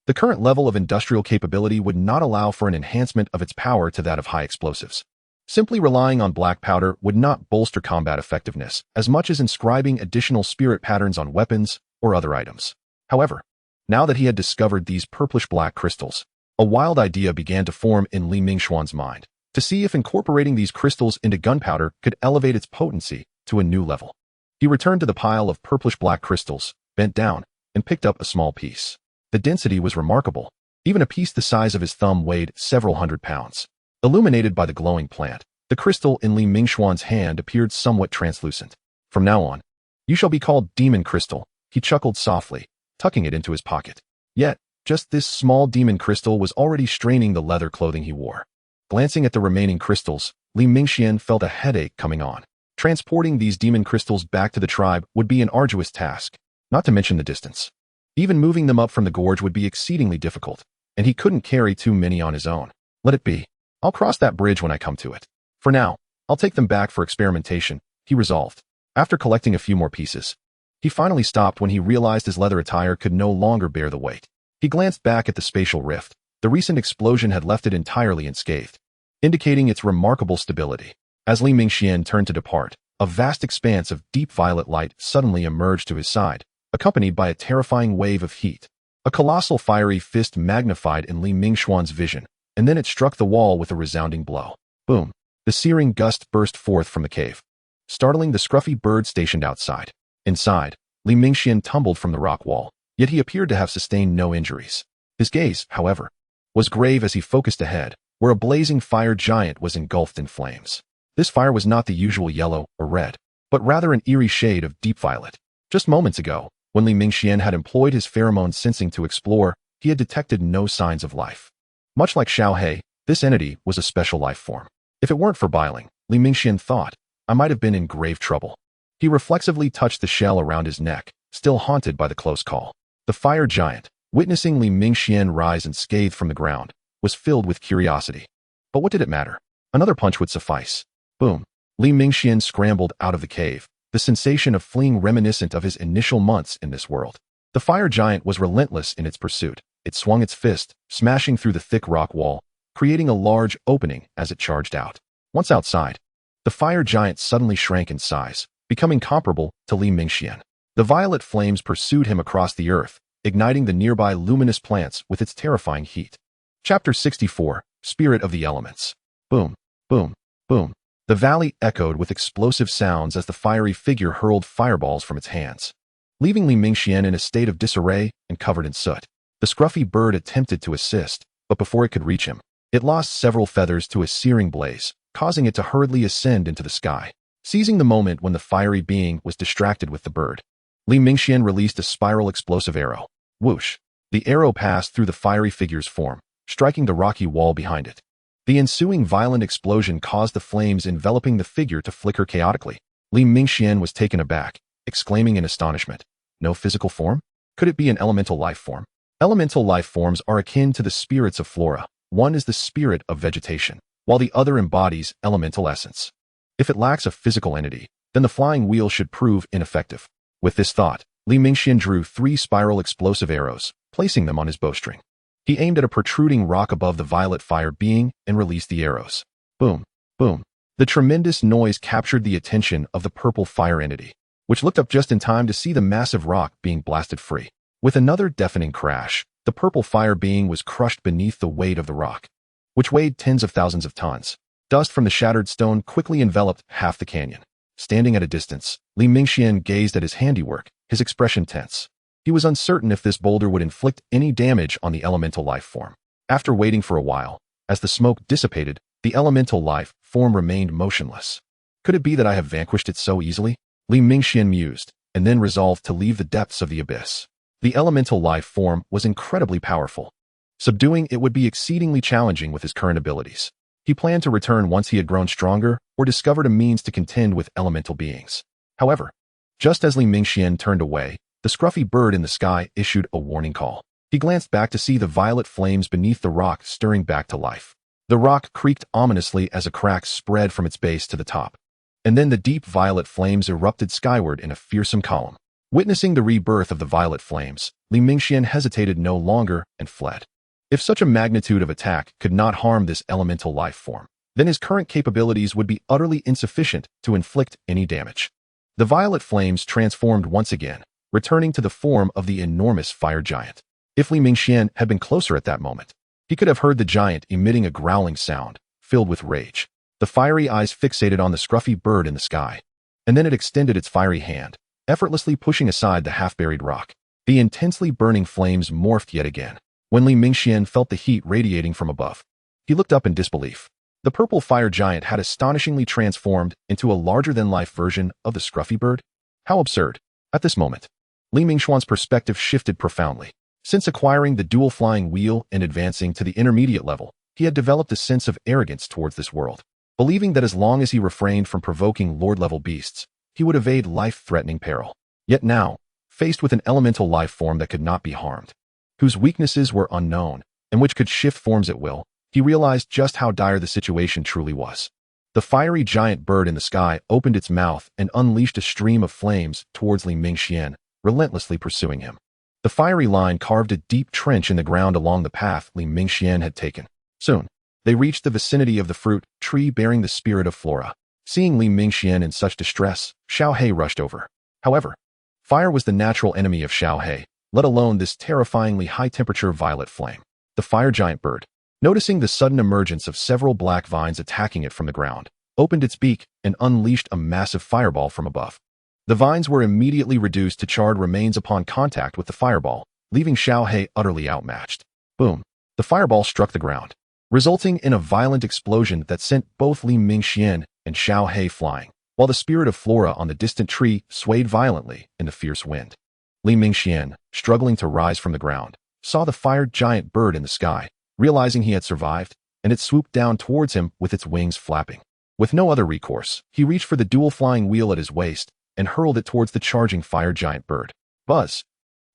the current level of industrial capability would not allow for an enhancement of its power to that of high explosives. Simply relying on black powder would not bolster combat effectiveness as much as inscribing additional spirit patterns on weapons or other items. However, now that he had discovered these purplish-black crystals, a wild idea began to form in Li Mingxuan's mind, to see if incorporating these crystals into gunpowder could elevate its potency to a new level. He returned to the pile of purplish-black crystals, bent down, and picked up a small piece. The density was remarkable. Even a piece the size of his thumb weighed several hundred pounds. Illuminated by the glowing plant, the crystal in Li Mingxuan's hand appeared somewhat translucent. From now on, you shall be called Demon Crystal, he chuckled softly, tucking it into his pocket. Yet, just this small demon crystal was already straining the leather clothing he wore. Glancing at the remaining crystals, Li Mingxian felt a headache coming on. Transporting these demon crystals back to the tribe would be an arduous task, not to mention the distance. Even moving them up from the gorge would be exceedingly difficult, and he couldn't carry too many on his own. Let it be. I'll cross that bridge when I come to it. For now, I'll take them back for experimentation, he resolved. After collecting a few more pieces, he finally stopped when he realized his leather attire could no longer bear the weight. He glanced back at the spatial rift. The recent explosion had left it entirely unscathed, indicating its remarkable stability. As Li Mingxian turned to depart, a vast expanse of deep violet light suddenly emerged to his side, accompanied by a terrifying wave of heat. A colossal fiery fist magnified in Li Mingxuan's vision, and then it struck the wall with a resounding blow. Boom! The searing gust burst forth from the cave, startling the scruffy bird stationed outside. Inside, Li Mingxian tumbled from the rock wall, yet he appeared to have sustained no injuries. His gaze, however, was grave as he focused ahead, where a blazing fire giant was engulfed in flames. This fire was not the usual yellow or red, but rather an eerie shade of deep violet. Just moments ago, when Li Mingxian had employed his pheromone sensing to explore, he had detected no signs of life. Much like Xiao He, this entity was a special life form. If it weren't for Biling, Li Mingxian thought, I might have been in grave trouble. He reflexively touched the shell around his neck, still haunted by the close call. The fire giant, witnessing Li Mingxian rise unscathed from the ground, was filled with curiosity. But what did it matter? Another punch would suffice. Boom! Li Mingxian scrambled out of the cave, the sensation of fleeing reminiscent of his initial months in this world. The fire giant was relentless in its pursuit. It swung its fist, smashing through the thick rock wall, creating a large opening as it charged out. Once outside, the fire giant suddenly shrank in size, becoming comparable to Li Mingxian. The violet flames pursued him across the earth, igniting the nearby luminous plants with its terrifying heat. Chapter 64, Spirit of the Elements. Boom, boom, boom. The valley echoed with explosive sounds as the fiery figure hurled fireballs from its hands, leaving Li Mingxian in a state of disarray and covered in soot. The scruffy bird attempted to assist, but before it could reach him, it lost several feathers to a searing blaze, causing it to hurriedly ascend into the sky. Seizing the moment when the fiery being was distracted with the bird, Li Mingxian released a spiral explosive arrow. Whoosh! The arrow passed through the fiery figure's form, striking the rocky wall behind it. The ensuing violent explosion caused the flames enveloping the figure to flicker chaotically. Li Mingxian was taken aback, exclaiming in astonishment, no physical form? Could it be an elemental life form? Elemental life forms are akin to the spirits of flora. One is the spirit of vegetation, while the other embodies elemental essence. If it lacks a physical entity, then the flying wheel should prove ineffective. With this thought, Li Mingxian drew 3 spiral explosive arrows, placing them on his bowstring. He aimed at a protruding rock above the violet fire being and released the arrows. Boom, boom. The tremendous noise captured the attention of the purple fire entity, which looked up just in time to see the massive rock being blasted free. With another deafening crash, the purple fire being was crushed beneath the weight of the rock, which weighed tens of thousands of tons. Dust from the shattered stone quickly enveloped half the canyon. Standing at a distance, Li Mingxian gazed at his handiwork, his expression tense. He was uncertain if this boulder would inflict any damage on the elemental life form. After waiting for a while, as the smoke dissipated, the elemental life form remained motionless. Could it be that I have vanquished it so easily? Li Mingxian mused, and then resolved to leave the depths of the abyss. The elemental life form was incredibly powerful. Subduing it would be exceedingly challenging with his current abilities. He planned to return once he had grown stronger or discovered a means to contend with elemental beings. However, just as Li Mingxian turned away, the scruffy bird in the sky issued a warning call. He glanced back to see the violet flames beneath the rock stirring back to life. The rock creaked ominously as a crack spread from its base to the top. And then the deep violet flames erupted skyward in a fearsome column. Witnessing the rebirth of the violet flames, Li Mingxian hesitated no longer and fled. If such a magnitude of attack could not harm this elemental life form, then his current capabilities would be utterly insufficient to inflict any damage. The violet flames transformed once again, returning to the form of the enormous fire giant. If Li Mingxian had been closer at that moment, he could have heard the giant emitting a growling sound, filled with rage. The fiery eyes fixated on the scruffy bird in the sky, and then it extended its fiery hand, effortlessly pushing aside the half-buried rock. The intensely burning flames morphed yet again. When Li Mingxian felt the heat radiating from above, he looked up in disbelief. The purple fire giant had astonishingly transformed into a larger-than-life version of the scruffy bird. How absurd. At this moment, Li Mingxuan's perspective shifted profoundly. Since acquiring the dual flying wheel and advancing to the intermediate level, he had developed a sense of arrogance towards this world, believing that as long as he refrained from provoking lord-level beasts, he would evade life-threatening peril. Yet now, faced with an elemental life form that could not be harmed, whose weaknesses were unknown, and which could shift forms at will, he realized just how dire the situation truly was. The fiery giant bird in the sky opened its mouth and unleashed a stream of flames towards Li Mingxian, relentlessly pursuing him. The fiery line carved a deep trench in the ground along the path Li Mingxian had taken. Soon, they reached the vicinity of the fruit tree bearing the spirit of Flora. Seeing Li Mingxian in such distress, Xiao He rushed over. However, fire was the natural enemy of Xiao He, let alone this terrifyingly high-temperature violet flame. The fire giant bird, noticing the sudden emergence of several black vines attacking it from the ground, opened its beak and unleashed a massive fireball from above. The vines were immediately reduced to charred remains upon contact with the fireball, leaving Xiao He utterly outmatched. Boom! The fireball struck the ground, resulting in a violent explosion that sent both Li Mingxian and Xiao He flying, while the spirit of Flora on the distant tree swayed violently in the fierce wind. Li Mingxian, struggling to rise from the ground, saw the fired giant bird in the sky, realizing he had survived, and it swooped down towards him with its wings flapping. With no other recourse, he reached for the dual flying wheel at his waist and hurled it towards the charging fire giant bird. Buzz!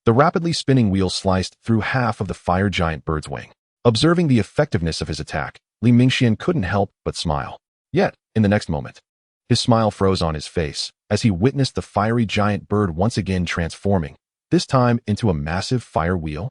The rapidly spinning wheel sliced through half of the fire giant bird's wing. Observing the effectiveness of his attack, Li Mingxian couldn't help but smile. Yet, in the next moment, his smile froze on his face as he witnessed the fiery giant bird once again transforming, this time into a massive fire wheel.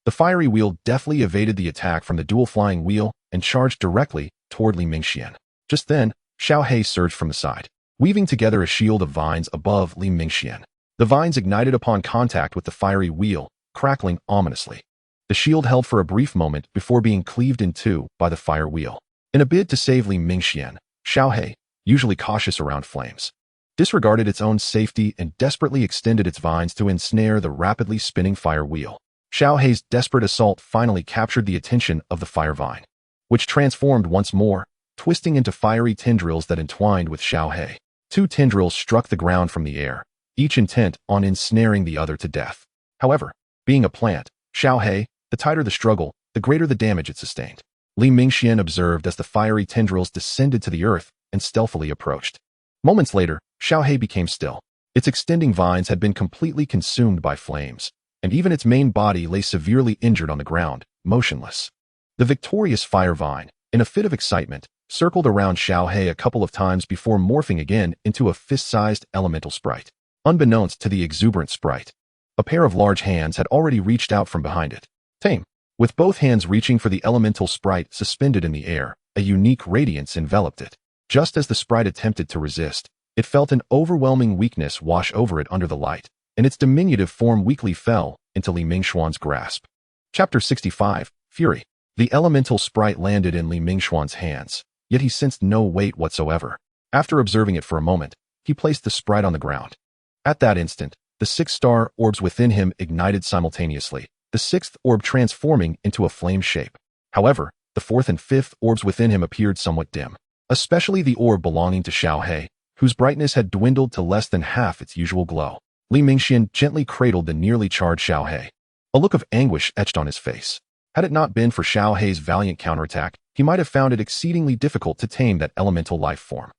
The fiery wheel deftly evaded the attack from the dual flying wheel and charged directly toward Li Mingxian. Just then, Xiao He surged from the side, weaving together a shield of vines above Li Mingxian. The vines ignited upon contact with the fiery wheel, crackling ominously. The shield held for a brief moment before being cleaved in two by the fire wheel. In a bid to save Li Mingxian, Xiao He, usually cautious around flames, disregarded its own safety and desperately extended its vines to ensnare the rapidly spinning fire wheel. Xiao He's desperate assault finally captured the attention of the fire vine, which transformed once more, twisting into fiery tendrils that entwined with Xiao He. Two tendrils struck the ground from the air, each intent on ensnaring the other to death. However, being a plant, Xiao He, the tighter the struggle, the greater the damage it sustained. Li Mingxian observed as the fiery tendrils descended to the earth and stealthily approached. Moments later, Xiao He became still. Its extending vines had been completely consumed by flames, and even its main body lay severely injured on the ground, motionless. The victorious fire vine, in a fit of excitement, circled around Xiao He a couple of times before morphing again into a fist-sized elemental sprite. Unbeknownst to the exuberant sprite, a pair of large hands had already reached out from behind it. Tame. With both hands reaching for the elemental sprite suspended in the air, a unique radiance enveloped it. Just as the sprite attempted to resist, it felt an overwhelming weakness wash over it under the light, and its diminutive form weakly fell, into Li Mingxuan's grasp. Chapter 65, Fury. The elemental sprite landed in Li Mingxuan's hands, yet he sensed no weight whatsoever. After observing it for a moment, he placed the sprite on the ground. At that instant, the 6 star orbs within him ignited simultaneously, the 6th orb transforming into a flame shape. However, the 4th and 5th orbs within him appeared somewhat dim, especially the orb belonging to Xiaohe, whose brightness had dwindled to less than half its usual glow. Li Mingxian gently cradled the nearly charred Xiaohe. A look of anguish etched on his face. Had it not been for Xiaohe's valiant counterattack, he might have found it exceedingly difficult to tame that elemental life form.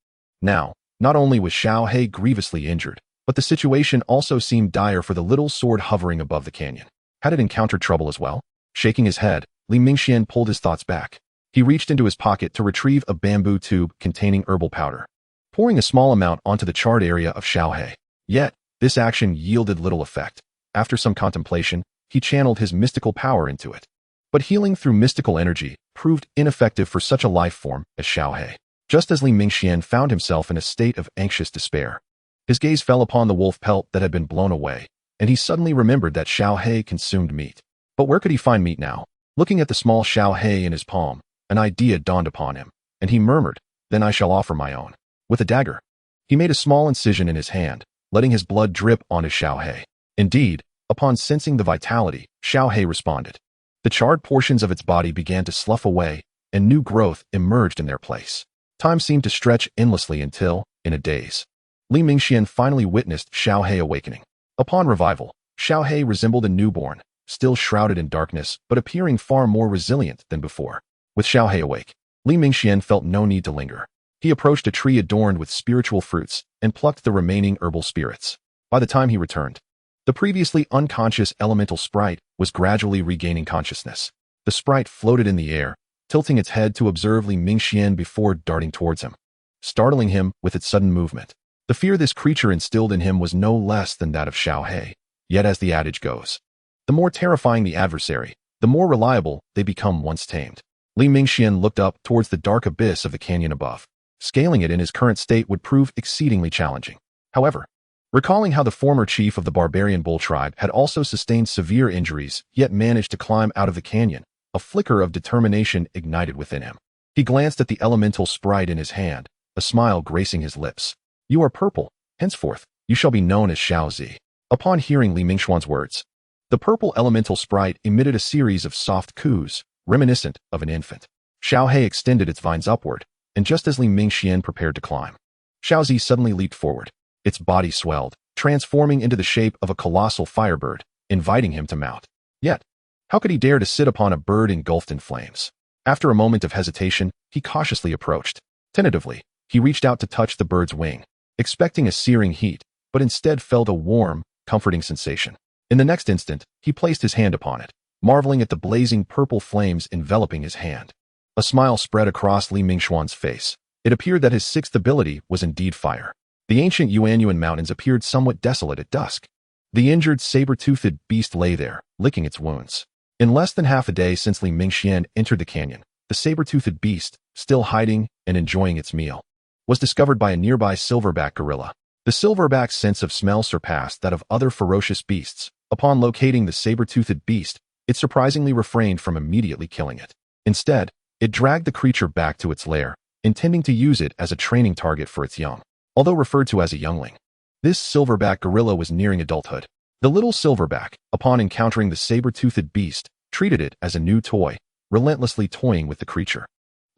Now, not only was Xiaohe grievously injured, but the situation also seemed dire for the little sword hovering above the canyon. Had it encountered trouble as well? Shaking his head, Li Mingxian pulled his thoughts back. He reached into his pocket to retrieve a bamboo tube containing herbal powder, pouring a small amount onto the charred area of Xiaohe. Yet, this action yielded little effect. After some contemplation, he channeled his mystical power into it. But healing through mystical energy proved ineffective for such a life form as Xiaohe. Just as Li Mingxian found himself in a state of anxious despair, his gaze fell upon the wolf pelt that had been blown away, and he suddenly remembered that Xiaohe consumed meat. But where could he find meat now? Looking at the small Xiaohe in his palm, an idea dawned upon him, and he murmured, "Then I shall offer my own." With a dagger, he made a small incision in his hand, letting his blood drip onto Xiaohe. Indeed, upon sensing the vitality, Xiaohe responded. The charred portions of its body began to slough away, and new growth emerged in their place. Time seemed to stretch endlessly until, in a daze, Li Mingxian finally witnessed Xiaohe awakening. Upon revival, Xiaohe resembled a newborn, still shrouded in darkness but appearing far more resilient than before. With Xiaohe awake, Li Mingxian felt no need to linger. He approached a tree adorned with spiritual fruits and plucked the remaining herbal spirits. By the time he returned, the previously unconscious elemental sprite was gradually regaining consciousness. The sprite floated in the air, tilting its head to observe Li Mingxian before darting towards him, startling him with its sudden movement. The fear this creature instilled in him was no less than that of Xiaohe. Yet as the adage goes, the more terrifying the adversary, the more reliable they become once tamed. Li Mingxian looked up towards the dark abyss of the canyon above. Scaling it in his current state would prove exceedingly challenging. However, recalling how the former chief of the barbarian bull tribe had also sustained severe injuries yet managed to climb out of the canyon, a flicker of determination ignited within him. He glanced at the elemental sprite in his hand, a smile gracing his lips. "You are purple. Henceforth, you shall be known as Xiaozi." Upon hearing Li Mingxuan's words, the purple elemental sprite emitted a series of soft coos, reminiscent of an infant. Xiaohe extended its vines upward, and just as Li Mingxian prepared to climb, Xiaozi suddenly leaped forward. Its body swelled, transforming into the shape of a colossal firebird, inviting him to mount. Yet, how could he dare to sit upon a bird engulfed in flames? After a moment of hesitation, he cautiously approached. Tentatively, he reached out to touch the bird's wing, expecting a searing heat, but instead felt a warm, comforting sensation. In the next instant, he placed his hand upon it, marveling at the blazing purple flames enveloping his hand. A smile spread across Li Mingxuan's face. It appeared that his 6th ability was indeed fire. The ancient Yuanyuan mountains appeared somewhat desolate at dusk. The injured saber-toothed beast lay there, licking its wounds. In less than half a day since Li Mingxian entered the canyon, the saber-toothed beast, still hiding and enjoying its meal, was discovered by a nearby silverback gorilla. The silverback's sense of smell surpassed that of other ferocious beasts. Upon locating the saber-toothed beast, it surprisingly refrained from immediately killing it. Instead, it dragged the creature back to its lair, intending to use it as a training target for its young. Although referred to as a youngling, this silverback gorilla was nearing adulthood. The little silverback, upon encountering the saber-toothed beast, treated it as a new toy, relentlessly toying with the creature,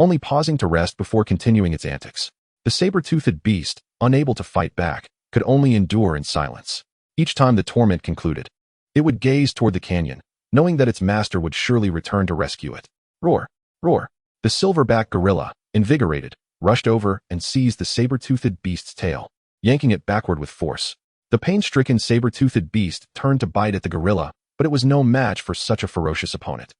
only pausing to rest before continuing its antics. The saber-toothed beast, unable to fight back, could only endure in silence. Each time the torment concluded, it would gaze toward the canyon, knowing that its master would surely return to rescue it. Roar! Roar! The silverback gorilla, invigorated, rushed over and seized the saber-toothed beast's tail, yanking it backward with force. The pain-stricken saber-toothed beast turned to bite at the gorilla, but it was no match for such a ferocious opponent,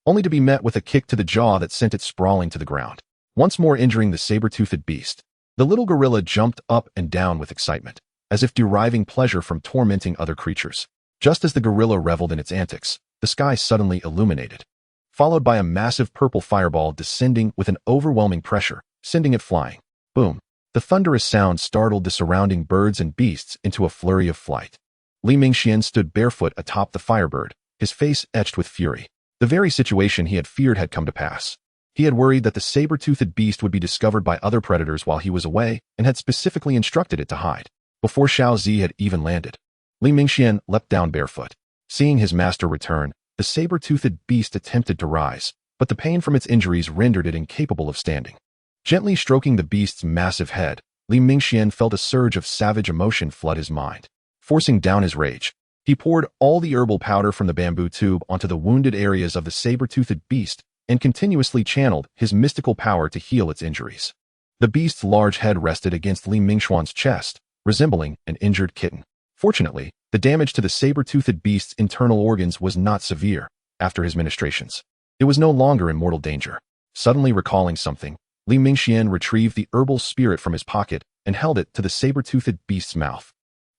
only to be met with a kick to the jaw that sent it sprawling to the ground. Once more injuring the saber-toothed beast, the little gorilla jumped up and down with excitement, as if deriving pleasure from tormenting other creatures. Just as the gorilla reveled in its antics, the sky suddenly illuminated, followed by a massive purple fireball descending with an overwhelming pressure, sending it flying. Boom! The thunderous sound startled the surrounding birds and beasts into a flurry of flight. Li Mingxian stood barefoot atop the firebird, his face etched with fury. The very situation he had feared had come to pass. He had worried that the saber-toothed beast would be discovered by other predators while he was away and had specifically instructed it to hide. Before Xiao Zi had even landed, Li Mingxian leapt down barefoot. Seeing his master return, the saber-toothed beast attempted to rise, but the pain from its injuries rendered it incapable of standing. Gently stroking the beast's massive head, Li Mingxian felt a surge of savage emotion flood his mind. Forcing down his rage, he poured all the herbal powder from the bamboo tube onto the wounded areas of the saber-toothed beast and continuously channeled his mystical power to heal its injuries. The beast's large head rested against Li Mingxuan's chest, resembling an injured kitten. Fortunately, the damage to the saber-toothed beast's internal organs was not severe. After his ministrations, it was no longer in mortal danger. Suddenly recalling something, Li Mingxian retrieved the herbal spirit from his pocket and held it to the saber-toothed beast's mouth.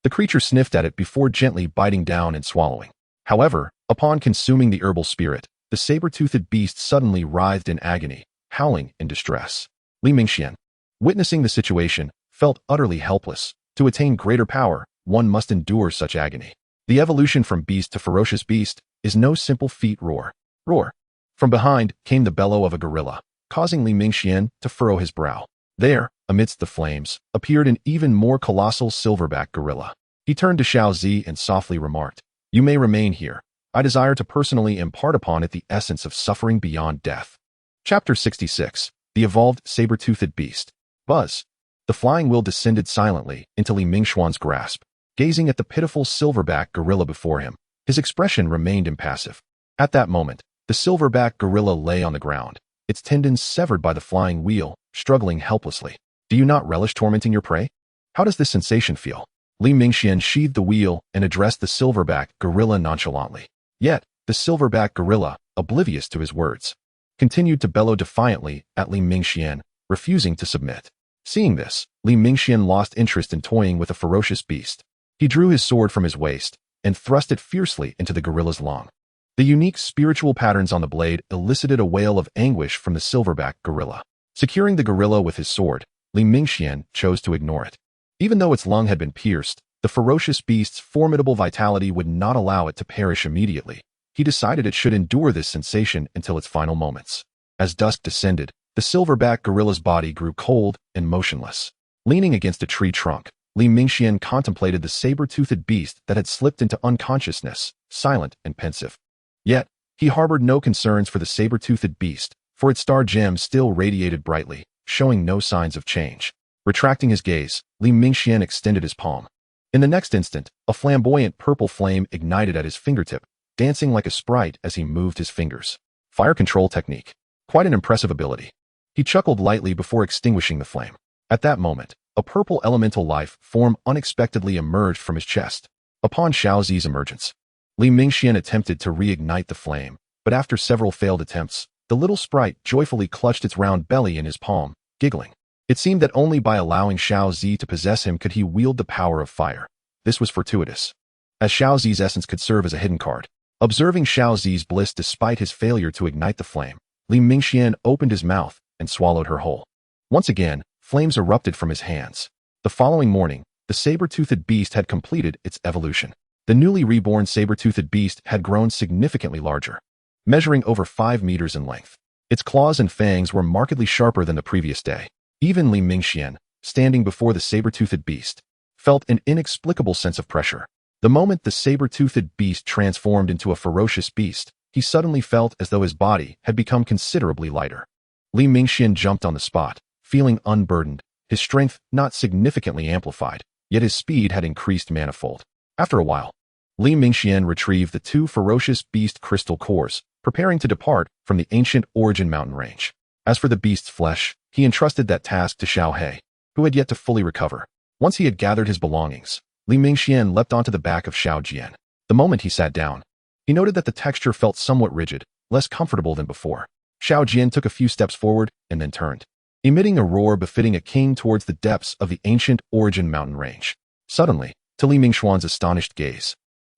The creature sniffed at it before gently biting down and swallowing. However, upon consuming the herbal spirit, the saber-toothed beast suddenly writhed in agony, howling in distress. Li Mingxian, witnessing the situation, felt utterly helpless. To attain greater power, one must endure such agony. The evolution from beast to ferocious beast is no simple feat. Roar. Roar. From behind came the bellow of a gorilla, causing Li Mingxian to furrow his brow. There, amidst the flames, appeared an even more colossal silverback gorilla. He turned to Xiao Zi and softly remarked, "You may remain here. I desire to personally impart upon it the essence of suffering beyond death." Chapter 66. The Evolved Saber-Toothed Beast. Buzz. The flying wheel descended silently into Li Mingxuan's grasp. Gazing at the pitiful silverback gorilla before him, his expression remained impassive. At that moment, the silverback gorilla lay on the ground, its tendons severed by the flying wheel, struggling helplessly. "Do you not relish tormenting your prey? How does this sensation feel?" Li Mingxian sheathed the wheel and addressed the silverback gorilla nonchalantly. Yet, the silverback gorilla, oblivious to his words, continued to bellow defiantly at Li Mingxian, refusing to submit. Seeing this, Li Mingxian lost interest in toying with a ferocious beast. He drew his sword from his waist and thrust it fiercely into the gorilla's lung. The unique spiritual patterns on the blade elicited a wail of anguish from the silverback gorilla. Securing the gorilla with his sword, Li Mingxian chose to ignore it. Even though its lung had been pierced, the ferocious beast's formidable vitality would not allow it to perish immediately. He decided it should endure this sensation until its final moments. As dusk descended, the silverback gorilla's body grew cold and motionless. Leaning against a tree trunk, Li Mingxian contemplated the saber-toothed beast that had slipped into unconsciousness, silent and pensive. Yet, he harbored no concerns for the saber-toothed beast, for its star gem still radiated brightly, showing no signs of change. Retracting his gaze, Li Mingxian extended his palm. In the next instant, a flamboyant purple flame ignited at his fingertip, dancing like a sprite as he moved his fingers. Fire control technique. Quite an impressive ability. He chuckled lightly before extinguishing the flame. At that moment, a purple elemental life form unexpectedly emerged from his chest. Upon Xiao Zi's emergence, Li Mingxian attempted to reignite the flame, but after several failed attempts, the little sprite joyfully clutched its round belly in his palm, giggling. It seemed that only by allowing Xiao Zi to possess him could he wield the power of fire. This was fortuitous, as Xiao Zi's essence could serve as a hidden card. Observing Xiao Zi's bliss despite his failure to ignite the flame, Li Mingxian opened his mouth and swallowed her whole. Once again, flames erupted from his hands. The following morning, the saber-toothed beast had completed its evolution. The newly reborn saber-toothed beast had grown significantly larger, measuring over 5 meters in length. Its claws and fangs were markedly sharper than the previous day. Even Li Mingxian, standing before the saber-toothed beast, felt an inexplicable sense of pressure. The moment the saber-toothed beast transformed into a ferocious beast, he suddenly felt as though his body had become considerably lighter. Li Mingxian jumped on the spot, feeling unburdened, his strength not significantly amplified, yet his speed had increased manifold. After a while, Li Mingxian retrieved the 2 ferocious beast crystal cores, preparing to depart from the ancient origin mountain range. As for the beast's flesh, he entrusted that task to Xiao He, who had yet to fully recover. Once he had gathered his belongings, Li Mingxian leapt onto the back of Xiao Jian. The moment he sat down, he noted that the texture felt somewhat rigid, less comfortable than before. Xiao Jian took a few steps forward and then turned, emitting a roar befitting a king towards the depths of the ancient origin mountain range. Suddenly, to Li Mingxuan's astonished gaze,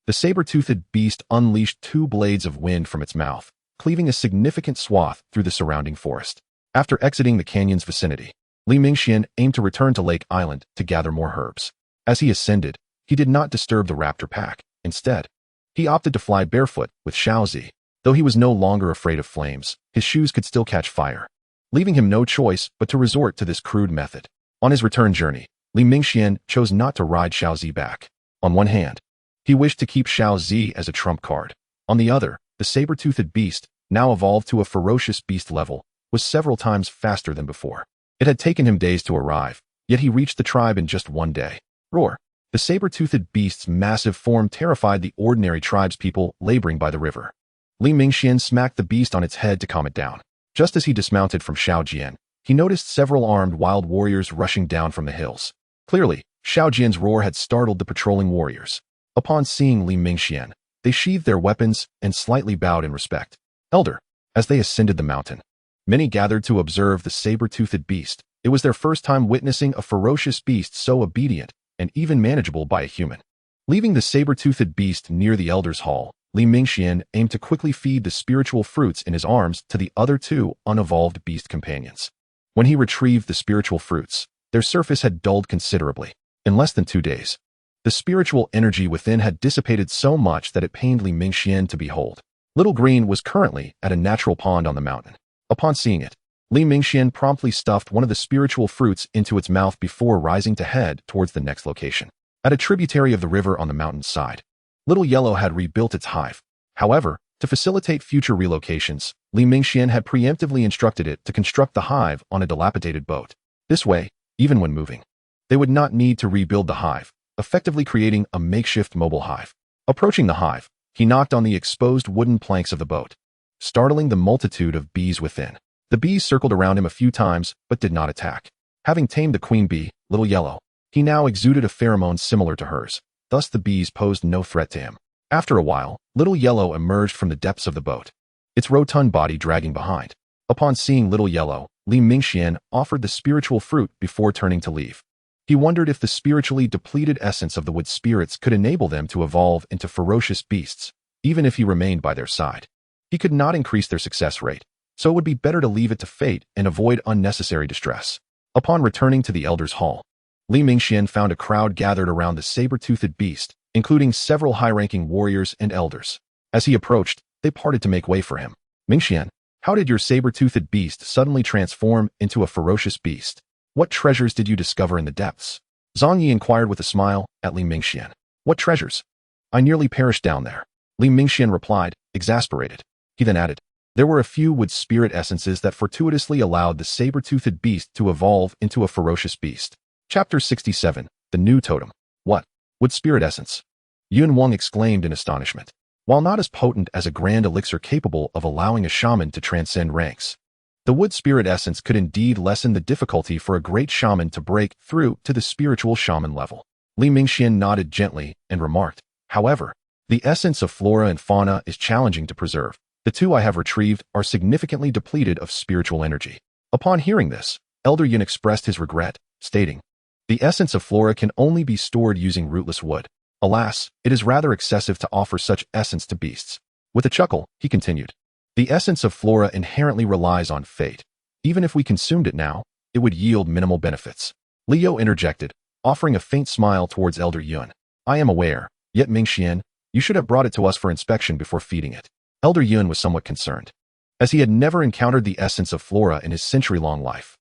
the saber-toothed beast unleashed 2 blades of wind from its mouth, cleaving a significant swath through the surrounding forest. After exiting the canyon's vicinity, Li Mingxian aimed to return to Lake Island to gather more herbs. As he ascended, he did not disturb the raptor pack. Instead, he opted to fly barefoot with Xiaozi. Though he was no longer afraid of flames, his shoes could still catch fire, leaving him no choice but to resort to this crude method. On his return journey, Li Mingxian chose not to ride Xiaozi back. On one hand, he wished to keep Xiaozi as a trump card. On the other, the saber-toothed beast, now evolved to a ferocious beast level, was several times faster than before. It had taken him days to arrive, yet he reached the tribe in just one day. Roar! The saber-toothed beast's massive form terrified the ordinary tribespeople laboring by the river. Li Mingxian smacked the beast on its head to calm it down. Just as he dismounted from Xiaojian, he noticed several armed wild warriors rushing down from the hills. Clearly, Xiaojian's roar had startled the patrolling warriors. Upon seeing Li Mingxian, they sheathed their weapons and slightly bowed in respect. Elder. As they ascended the mountain, many gathered to observe the saber-toothed beast. It was their first time witnessing a ferocious beast so obedient and even manageable by a human. Leaving the saber-toothed beast near the Elder's Hall, Li Mingxian aimed to quickly feed the spiritual fruits in his arms to the other two unevolved beast companions. When he retrieved the spiritual fruits, their surface had dulled considerably. In less than 2 days, the spiritual energy within had dissipated so much that it pained Li Mingxian to behold. Little Green was currently at a natural pond on the mountain. Upon seeing it, Li Mingxian promptly stuffed one of the spiritual fruits into its mouth before rising to head towards the next location. At a tributary of the river on the mountain's side, Little Yellow had rebuilt its hive. However, to facilitate future relocations, Li Mingxian had preemptively instructed it to construct the hive on a dilapidated boat. This way, even when moving, they would not need to rebuild the hive, effectively creating a makeshift mobile hive. Approaching the hive, he knocked on the exposed wooden planks of the boat, startling the multitude of bees within. The bees circled around him a few times, but did not attack. Having tamed the queen bee, Little Yellow, he now exuded a pheromone similar to hers. Thus the bees posed no threat to him. After a while, Little Yellow emerged from the depths of the boat, its rotund body dragging behind. Upon seeing Little Yellow, Li Mingxian offered the spiritual fruit before turning to leave. He wondered if the spiritually depleted essence of the wood spirits could enable them to evolve into ferocious beasts, even if he remained by their side. He could not increase their success rate, so it would be better to leave it to fate and avoid unnecessary distress. Upon returning to the Elder's Hall, Li Mingxian found a crowd gathered around the saber-toothed beast, including several high-ranking warriors and elders. As he approached, they parted to make way for him. Mingxian, how did your saber-toothed beast suddenly transform into a ferocious beast? What treasures did you discover in the depths? Zhang Yi inquired with a smile at Li Mingxian. What treasures? I nearly perished down there. Li Mingxian replied, exasperated. He then added, there were a few wood spirit essences that fortuitously allowed the saber-toothed beast to evolve into a ferocious beast. Chapter 67, The New Totem. What? Wood spirit essence? Yun Wang exclaimed in astonishment. While not as potent as a grand elixir capable of allowing a shaman to transcend ranks, the wood spirit essence could indeed lessen the difficulty for a great shaman to break through to the spiritual shaman level. Li Mingxian nodded gently and remarked, however, the essence of flora and fauna is challenging to preserve. The two I have retrieved are significantly depleted of spiritual energy. Upon hearing this, Elder Yun expressed his regret, stating, the essence of flora can only be stored using rootless wood. Alas, it is rather excessive to offer such essence to beasts. With a chuckle, he continued, the essence of flora inherently relies on fate. Even if we consumed it now, it would yield minimal benefits. Leo interjected, offering a faint smile towards Elder Yun. I am aware, yet Mingxian, you should have brought it to us for inspection before feeding it. Elder Yun was somewhat concerned, as he had never encountered the essence of flora in his century-long life.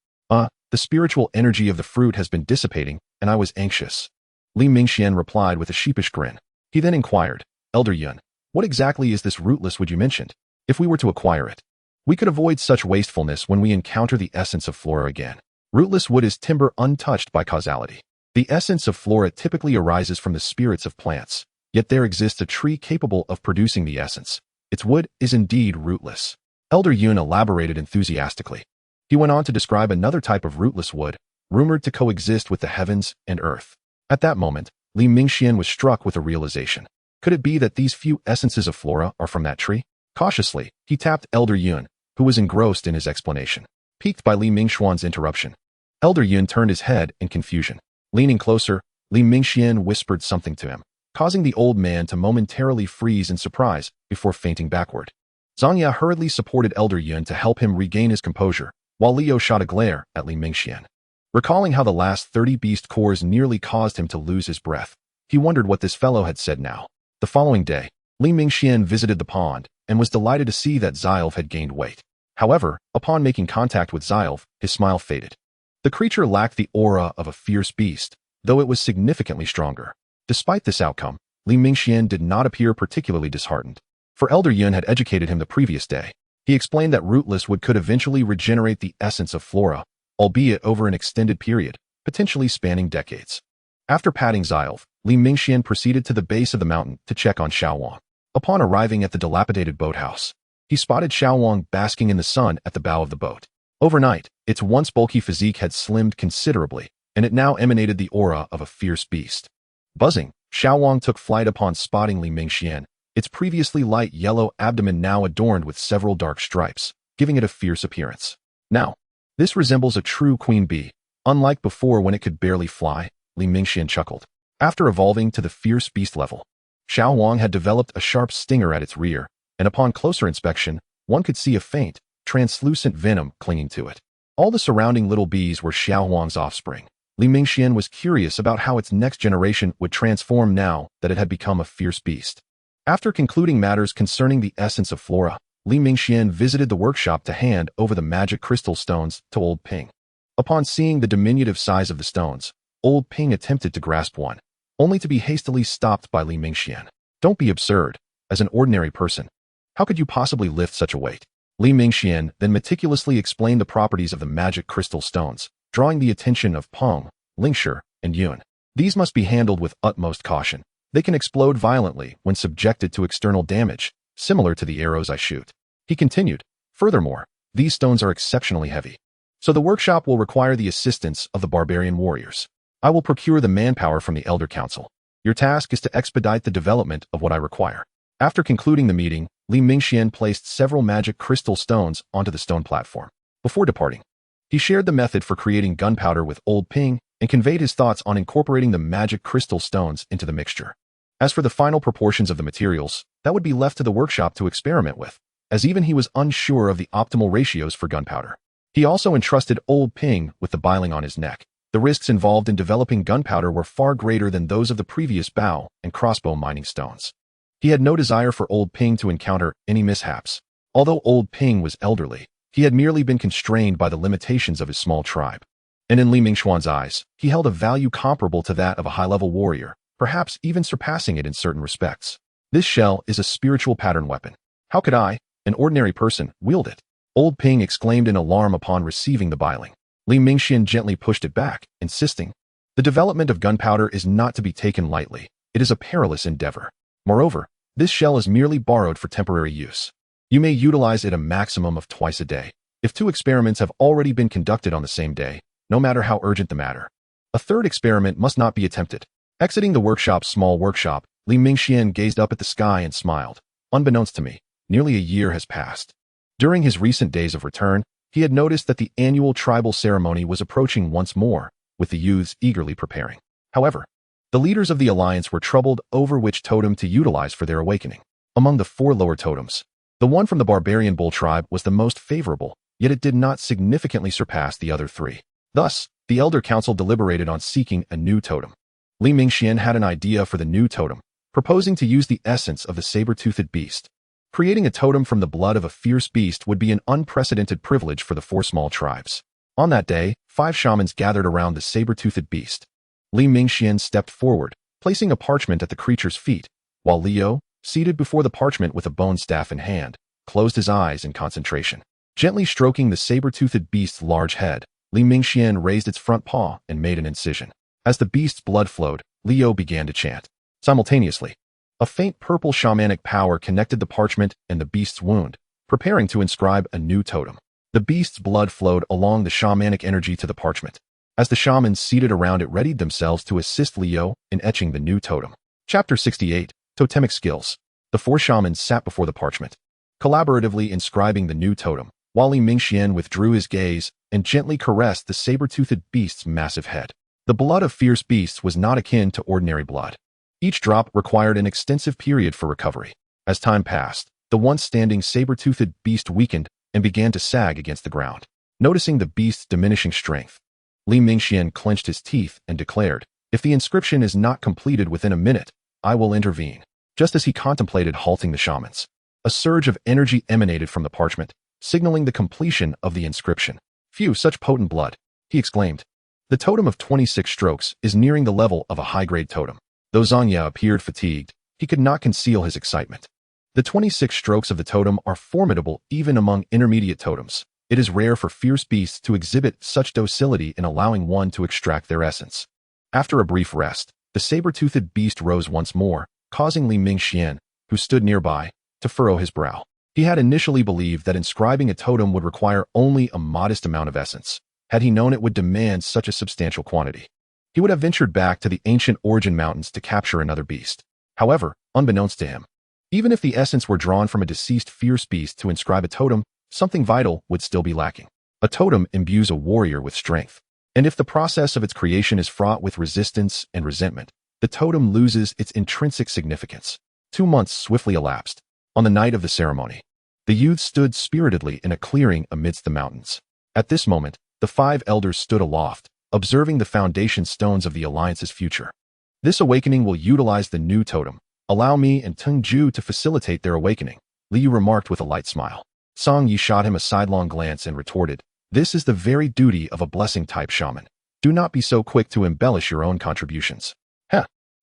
The spiritual energy of the fruit has been dissipating, and I was anxious. Li Mingxian replied with a sheepish grin. He then inquired, Elder Yun, what exactly is this rootless wood you mentioned? If we were to acquire it, we could avoid such wastefulness when we encounter the essence of flora again. Rootless wood is timber untouched by causality. The essence of flora typically arises from the spirits of plants, yet there exists a tree capable of producing the essence. Its wood is indeed rootless. Elder Yun elaborated enthusiastically. He went on to describe another type of rootless wood, rumored to coexist with the heavens and earth. At that moment, Li Mingxian was struck with a realization. Could it be that these few essences of flora are from that tree? Cautiously, he tapped Elder Yun, who was engrossed in his explanation. Piqued by Li Mingxuan's interruption, Elder Yun turned his head in confusion. Leaning closer, Li Mingxian whispered something to him, causing the old man to momentarily freeze in surprise before fainting backward. Zhang Ya hurriedly supported Elder Yun to help him regain his composure, while Leo shot a glare at Li Mingxian. Recalling how the last 30 beast cores nearly caused him to lose his breath, He wondered what this fellow had said now. The following day, Li Mingxian visited the pond and was delighted to see that Zylf had gained weight. However, upon making contact with Zylf, his smile faded. The creature lacked the aura of a fierce beast, though it was significantly stronger. Despite this outcome, Li Mingxian did not appear particularly disheartened. For Elder Yun had educated him the previous day. He explained that Rootless Wood could eventually regenerate the essence of flora, albeit over an extended period, potentially spanning decades. After patting Zylf, Li Mingxian proceeded to the base of the mountain to check on Xiaowang. Upon arriving at the dilapidated boathouse, he spotted Xiaowang basking in the sun at the bow of the boat. Overnight, its once bulky physique had slimmed considerably, and it now emanated the aura of a fierce beast. Buzzing, Xiaowang took flight upon spotting Li Mingxian, its previously light yellow abdomen now adorned with several dark stripes, giving it a fierce appearance. Now, this resembles a true queen bee. Unlike before when it could barely fly, Li Mingxian chuckled. After evolving to the fierce beast level, Xiaowang had developed a sharp stinger at its rear, and upon closer inspection, one could see a faint, translucent venom clinging to it. All the surrounding little bees were Xiaowang's offspring. Li Mingxian was curious about how its next generation would transform now that it had become a fierce beast. After concluding matters concerning the essence of flora, Li Mingxian visited the workshop to hand over the magic crystal stones to Old Ping. Upon seeing the diminutive size of the stones, Old Ping attempted to grasp one, only to be hastily stopped by Li Mingxian. Don't be absurd. As an ordinary person, how could you possibly lift such a weight? Li Mingxian then meticulously explained the properties of the magic crystal stones, drawing the attention of Peng, Lingshi, and Yun. These must be handled with utmost caution. They can explode violently when subjected to external damage, similar to the arrows I shoot. He continued, furthermore, these stones are exceptionally heavy. So the workshop will require the assistance of the barbarian warriors. I will procure the manpower from the Elder Council. Your task is to expedite the development of what I require. After concluding the meeting, Li Mingxian placed several magic crystal stones onto the stone platform. Before departing, he shared the method for creating gunpowder with Old Ping and conveyed his thoughts on incorporating the magic crystal stones into the mixture. As for the final proportions of the materials, that would be left to the workshop to experiment with, as even he was unsure of the optimal ratios for gunpowder. He also entrusted Old Ping with the biling on his neck. The risks involved in developing gunpowder were far greater than those of the previous bow and crossbow mining stones. He had no desire for Old Ping to encounter any mishaps. Although Old Ping was elderly, he had merely been constrained by the limitations of his small tribe. And in Li Mingxuan's eyes, he held a value comparable to that of a high-level warrior, perhaps even surpassing it in certain respects. This shell is a spiritual pattern weapon. How could I, an ordinary person, wield it? Old Ping exclaimed in alarm upon receiving the biling. Li Mingxian gently pushed it back, insisting, the development of gunpowder is not to be taken lightly. It is a perilous endeavor. Moreover, this shell is merely borrowed for temporary use. You may utilize it a maximum of twice a day. If 2 experiments have already been conducted on the same day, no matter how urgent the matter, a 3rd experiment must not be attempted. Exiting the workshop's small workshop, Li Mingxian gazed up at the sky and smiled. Unbeknownst to me, nearly a year has passed. During his recent days of return, he had noticed that the annual tribal ceremony was approaching once more, with the youths eagerly preparing. However, the leaders of the alliance were troubled over which totem to utilize for their awakening. Among the 4 lower totems, the one from the barbarian bull tribe was the most favorable, yet it did not significantly surpass the other 3. Thus, the Elder Council deliberated on seeking a new totem. Li Mingxian had an idea for the new totem, proposing to use the essence of the saber-toothed beast. Creating a totem from the blood of a fierce beast would be an unprecedented privilege for the 4 small tribes. On that day, 5 shamans gathered around the saber-toothed beast. Li Mingxian stepped forward, placing a parchment at the creature's feet, while Liu, seated before the parchment with a bone staff in hand, closed his eyes in concentration. Gently stroking the saber-toothed beast's large head, Li Mingxian raised its front paw and made an incision. As the beast's blood flowed, Liu began to chant. Simultaneously, a faint purple shamanic power connected the parchment and the beast's wound, preparing to inscribe a new totem. The beast's blood flowed along the shamanic energy to the parchment, as the shamans seated around it readied themselves to assist Liu in etching the new totem. Chapter 68, Totemic Skills. The 4 shamans sat before the parchment, collaboratively inscribing the new totem, while Li Mingxian withdrew his gaze and gently caressed the saber-toothed beast's massive head. The blood of fierce beasts was not akin to ordinary blood. Each drop required an extensive period for recovery. As time passed, the once standing saber-toothed beast weakened and began to sag against the ground. Noticing the beast's diminishing strength, Li Mingxian clenched his teeth and declared, If the inscription is not completed within a minute, I will intervene. Just as he contemplated halting the shamans, a surge of energy emanated from the parchment, signaling the completion of the inscription. Phew, such potent blood, he exclaimed. The totem of 26 strokes is nearing the level of a high-grade totem. Though Zhangya appeared fatigued, he could not conceal his excitement. The 26 strokes of the totem are formidable even among intermediate totems. It is rare for fierce beasts to exhibit such docility in allowing one to extract their essence. After a brief rest, the saber-toothed beast rose once more, causing Li Mingxian, who stood nearby, to furrow his brow. He had initially believed that inscribing a totem would require only a modest amount of essence. Had he known it would demand such a substantial quantity, he would have ventured back to the ancient Origin Mountains to capture another beast. However, unbeknownst to him, even if the essence were drawn from a deceased fierce beast to inscribe a totem, something vital would still be lacking. A totem imbues a warrior with strength, and if the process of its creation is fraught with resistance and resentment, the totem loses its intrinsic significance. 2 months swiftly elapsed. On the night of the ceremony, the youth stood spiritedly in a clearing amidst the mountains. At this moment, the 5 elders stood aloft, observing the foundation stones of the Alliance's future. This awakening will utilize the new totem. Allow me and Teng Ju to facilitate their awakening, Liu remarked with a light smile. Song Yi shot him a sidelong glance and retorted, this is the very duty of a blessing-type shaman. Do not be so quick to embellish your own contributions.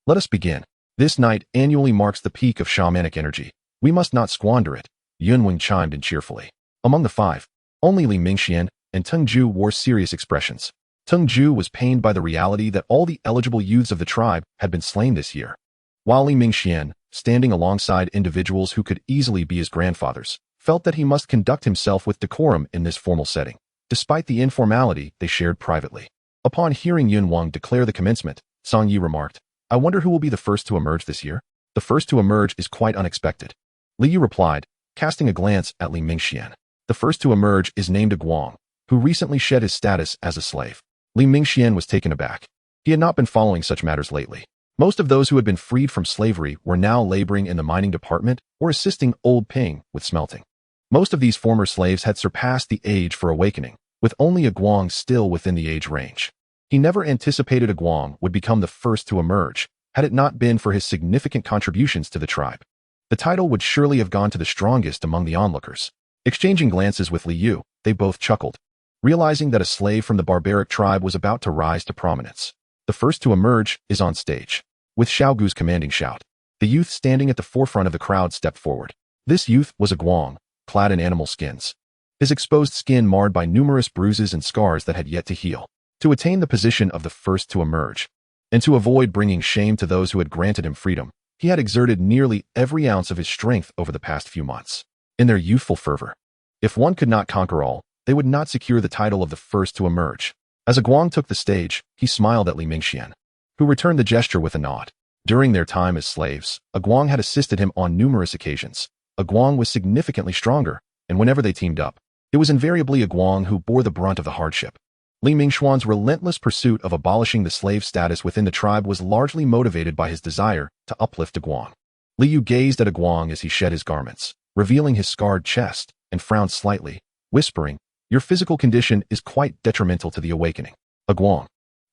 Let us begin. This night annually marks the peak of shamanic energy. We must not squander it, Yunwing chimed in cheerfully. Among the 5, only Li Mingxian and Teng Ju wore serious expressions. Teng Ju was pained by the reality that all the eligible youths of the tribe had been slain this year, while Li Mingxian, standing alongside individuals who could easily be his grandfathers, felt that he must conduct himself with decorum in this formal setting, despite the informality they shared privately. Upon hearing Yunwang declare the commencement, Song Yi remarked, I wonder who will be the first to emerge this year? The first to emerge is quite unexpected. Liu replied, casting a glance at Li Mingxian. The first to emerge is named Guang, who recently shed his status as a slave. Li Mingxian was taken aback. He had not been following such matters lately. Most of those who had been freed from slavery were now laboring in the mining department or assisting Old Ping with smelting. Most of these former slaves had surpassed the age for awakening, with only Guang still within the age range. He never anticipated Guang would become the first to emerge, had it not been for his significant contributions to the tribe. The title would surely have gone to the strongest among the onlookers. Exchanging glances with Liu, they both chuckled, realizing that a slave from the barbaric tribe was about to rise to prominence. The first to emerge is on stage. With Xiaogu's commanding shout, the youth standing at the forefront of the crowd stepped forward. This youth was Guang, clad in animal skins, his exposed skin marred by numerous bruises and scars that had yet to heal. To attain the position of the first to emerge, and to avoid bringing shame to those who had granted him freedom, he had exerted nearly every ounce of his strength over the past few months. In their youthful fervor, if one could not conquer all, they would not secure the title of the first to emerge. As Guang took the stage, he smiled at Li Mingxian, who returned the gesture with a nod. During their time as slaves, Guang had assisted him on numerous occasions. Guang was significantly stronger, and whenever they teamed up, it was invariably Guang who bore the brunt of the hardship. Li Mingxuan's relentless pursuit of abolishing the slave status within the tribe was largely motivated by his desire to uplift Guang. Liu gazed at Guang as he shed his garments, revealing his scarred chest, and frowned slightly, whispering, your physical condition is quite detrimental to the awakening. Guang,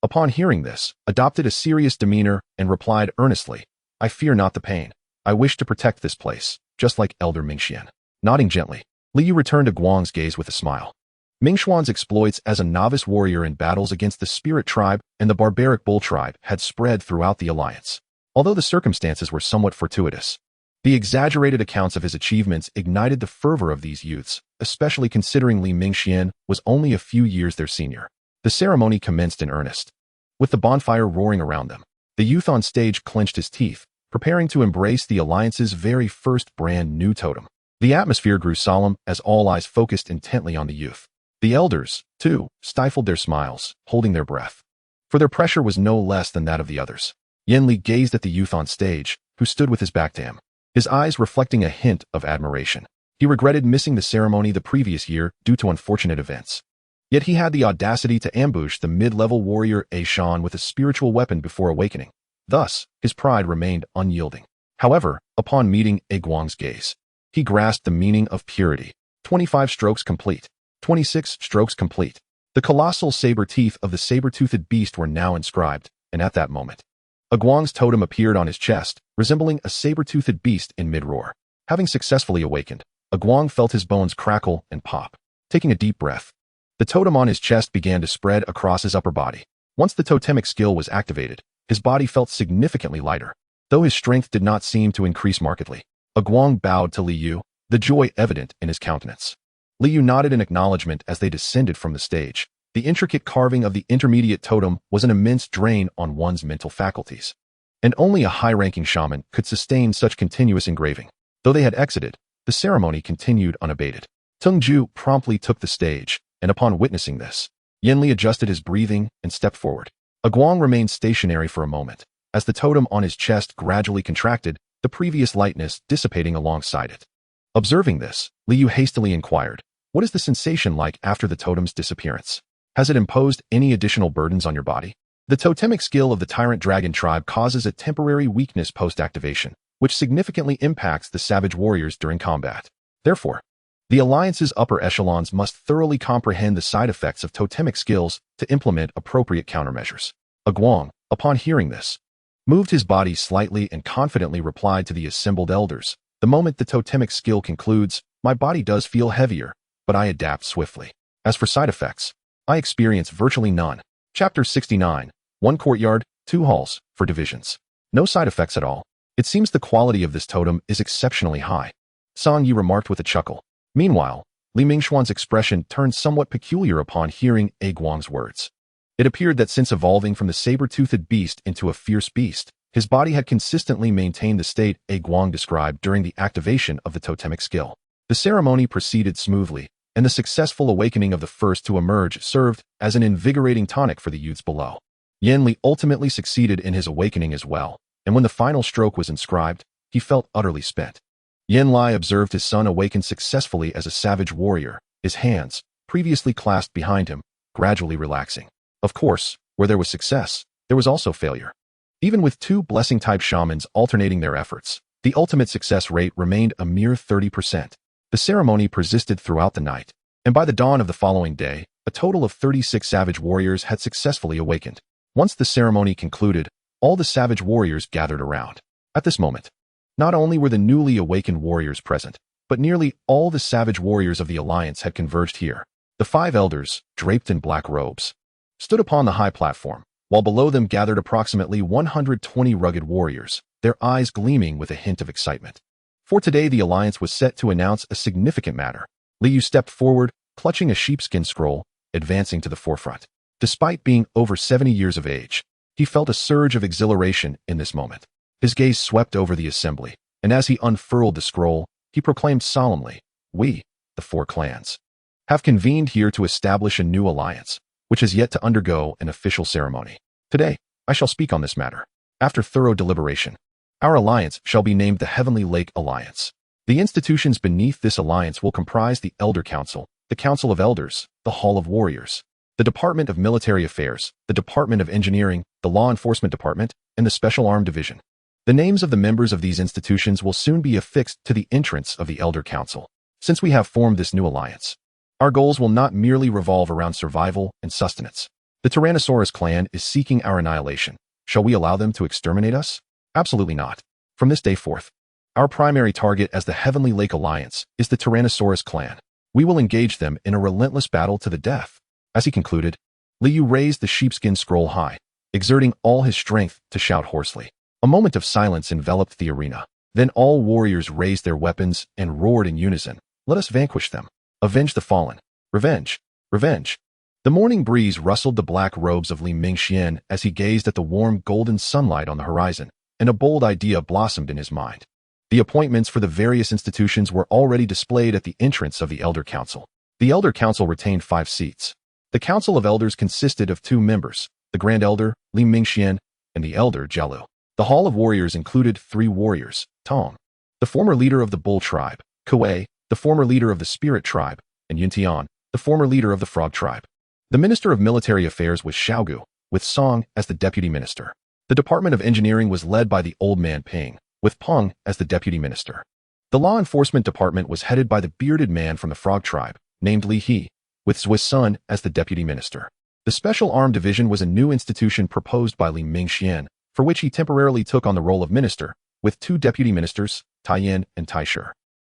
upon hearing this, adopted a serious demeanor and replied earnestly, I fear not the pain. I wish to protect this place, just like Elder Mingxian. Nodding gently, Liu returned to Guang's gaze with a smile. Mingxuan's exploits as a novice warrior in battles against the Spirit Tribe and the Barbaric Bull Tribe had spread throughout the Alliance. Although the circumstances were somewhat fortuitous, the exaggerated accounts of his achievements ignited the fervor of these youths, especially considering Li Mingxian was only a few years their senior. The ceremony commenced in earnest. With the bonfire roaring around them, the youth on stage clenched his teeth, preparing to embrace the Alliance's very first brand new totem. The atmosphere grew solemn as all eyes focused intently on the youth. The elders, too, stifled their smiles, holding their breath, for their pressure was no less than that of the others. Yanli gazed at the youth on stage, who stood with his back to him, his eyes reflecting a hint of admiration. He regretted missing the ceremony the previous year due to unfortunate events. Yet he had the audacity to ambush the mid-level warrior A Shan with a spiritual weapon before awakening. Thus, his pride remained unyielding. However, upon meeting A Guang's gaze, he grasped the meaning of purity. 25 strokes complete. 26 strokes complete. The colossal saber teeth of the saber-toothed beast were now inscribed, and at that moment, a Guang's totem appeared on his chest, resembling a saber-toothed beast in mid-roar. Having successfully awakened, a Guang felt his bones crackle and pop. Taking a deep breath, the totem on his chest began to spread across his upper body. Once the totemic skill was activated, his body felt significantly lighter, though his strength did not seem to increase markedly. A Guang bowed to Li Yu, the joy evident in his countenance. Li Yu nodded in acknowledgement as they descended from the stage. The intricate carving of the intermediate totem was an immense drain on one's mental faculties, and only a high-ranking shaman could sustain such continuous engraving. Though they had exited, the ceremony continued unabated. Tung Ju promptly took the stage, and upon witnessing this, Yanli adjusted his breathing and stepped forward. A Guang remained stationary for a moment, as the totem on his chest gradually contracted, the previous lightness dissipating alongside it. Observing this, Li Yu hastily inquired, "What is the sensation like after the totem's disappearance? Has it imposed any additional burdens on your body?" The totemic skill of the Tyrant Dragon tribe causes a temporary weakness post-activation, which significantly impacts the savage warriors during combat. Therefore, the Alliance's upper echelons must thoroughly comprehend the side effects of totemic skills to implement appropriate countermeasures. A Guang, upon hearing this, moved his body slightly and confidently replied to the assembled elders, "The moment the totemic skill concludes, my body does feel heavier, but I adapt swiftly. As for side effects, I experience virtually none." Chapter 69. 1 courtyard, 2 halls, for divisions. No side effects at all. It seems the quality of this totem is exceptionally high, Song Yi remarked with a chuckle. Meanwhile, Li Mingxuan's expression turned somewhat peculiar upon hearing A Guang's words. It appeared that since evolving from the saber-toothed beast into a fierce beast, his body had consistently maintained the state A Guang described during the activation of the totemic skill. The ceremony proceeded smoothly, and the successful awakening of the first to emerge served as an invigorating tonic for the youths below. Yan Li ultimately succeeded in his awakening as well, and when the final stroke was inscribed, he felt utterly spent. Yan Lai observed his son awaken successfully as a savage warrior, his hands, previously clasped behind him, gradually relaxing. Of course, where there was success, there was also failure. Even with 2 blessing-type shamans alternating their efforts, the ultimate success rate remained a mere 30%. The ceremony persisted throughout the night, and by the dawn of the following day, a total of 36 savage warriors had successfully awakened. Once the ceremony concluded, all the savage warriors gathered around. At this moment, not only were the newly awakened warriors present, but nearly all the savage warriors of the Alliance had converged here. The 5 elders, draped in black robes, stood upon the high platform, while below them gathered approximately 120 rugged warriors, their eyes gleaming with a hint of excitement. For today the Alliance was set to announce a significant matter. Li Yu stepped forward, clutching a sheepskin scroll, advancing to the forefront. Despite being over 70 years of age, he felt a surge of exhilaration in this moment. His gaze swept over the assembly, and as he unfurled the scroll, he proclaimed solemnly, "We, the 4 clans, have convened here to establish a new alliance, which has yet to undergo an official ceremony. Today, I shall speak on this matter. After thorough deliberation, our alliance shall be named the Heavenly Lake Alliance. The institutions beneath this alliance will comprise the Elder Council, the Council of Elders, the Hall of Warriors, the Department of Military Affairs, the Department of Engineering, the Law Enforcement Department, and the Special Armed Division. The names of the members of these institutions will soon be affixed to the entrance of the Elder Council. Since we have formed this new alliance, our goals will not merely revolve around survival and sustenance. The Tyrannosaurus clan is seeking our annihilation. Shall we allow them to exterminate us? Absolutely not. From this day forth, our primary target as the Heavenly Lake Alliance is the Tyrannosaurus clan. We will engage them in a relentless battle to the death." As he concluded, Li Yu raised the sheepskin scroll high, exerting all his strength to shout hoarsely. A moment of silence enveloped the arena. Then all warriors raised their weapons and roared in unison, "Let us vanquish them. Avenge the fallen. Revenge. Revenge." The morning breeze rustled the black robes of Li Mingxian as he gazed at the warm golden sunlight on the horizon, and a bold idea blossomed in his mind. The appointments for the various institutions were already displayed at the entrance of the Elder Council. The Elder Council retained 5 seats. The Council of Elders consisted of 2 members, the Grand Elder, Li Mingxian, and the Elder, Jielu. The Hall of Warriors included 3 warriors, Tong, the former leader of the Bull tribe, Kuei, the former leader of the Spirit tribe, and Yuntian, the former leader of the Frog tribe. The Minister of Military Affairs was Xiaogu, with Song as the Deputy Minister. The Department of Engineering was led by the Old Man Ping, with Peng as the Deputy Minister. The Law Enforcement Department was headed by the bearded man from the Frog tribe, named Li He, with Zhui's son as the Deputy Minister. The Special Arm Division was a new institution proposed by Li Mingxian, for which he temporarily took on the role of minister, with 2 deputy ministers, Taiyin and Taishu.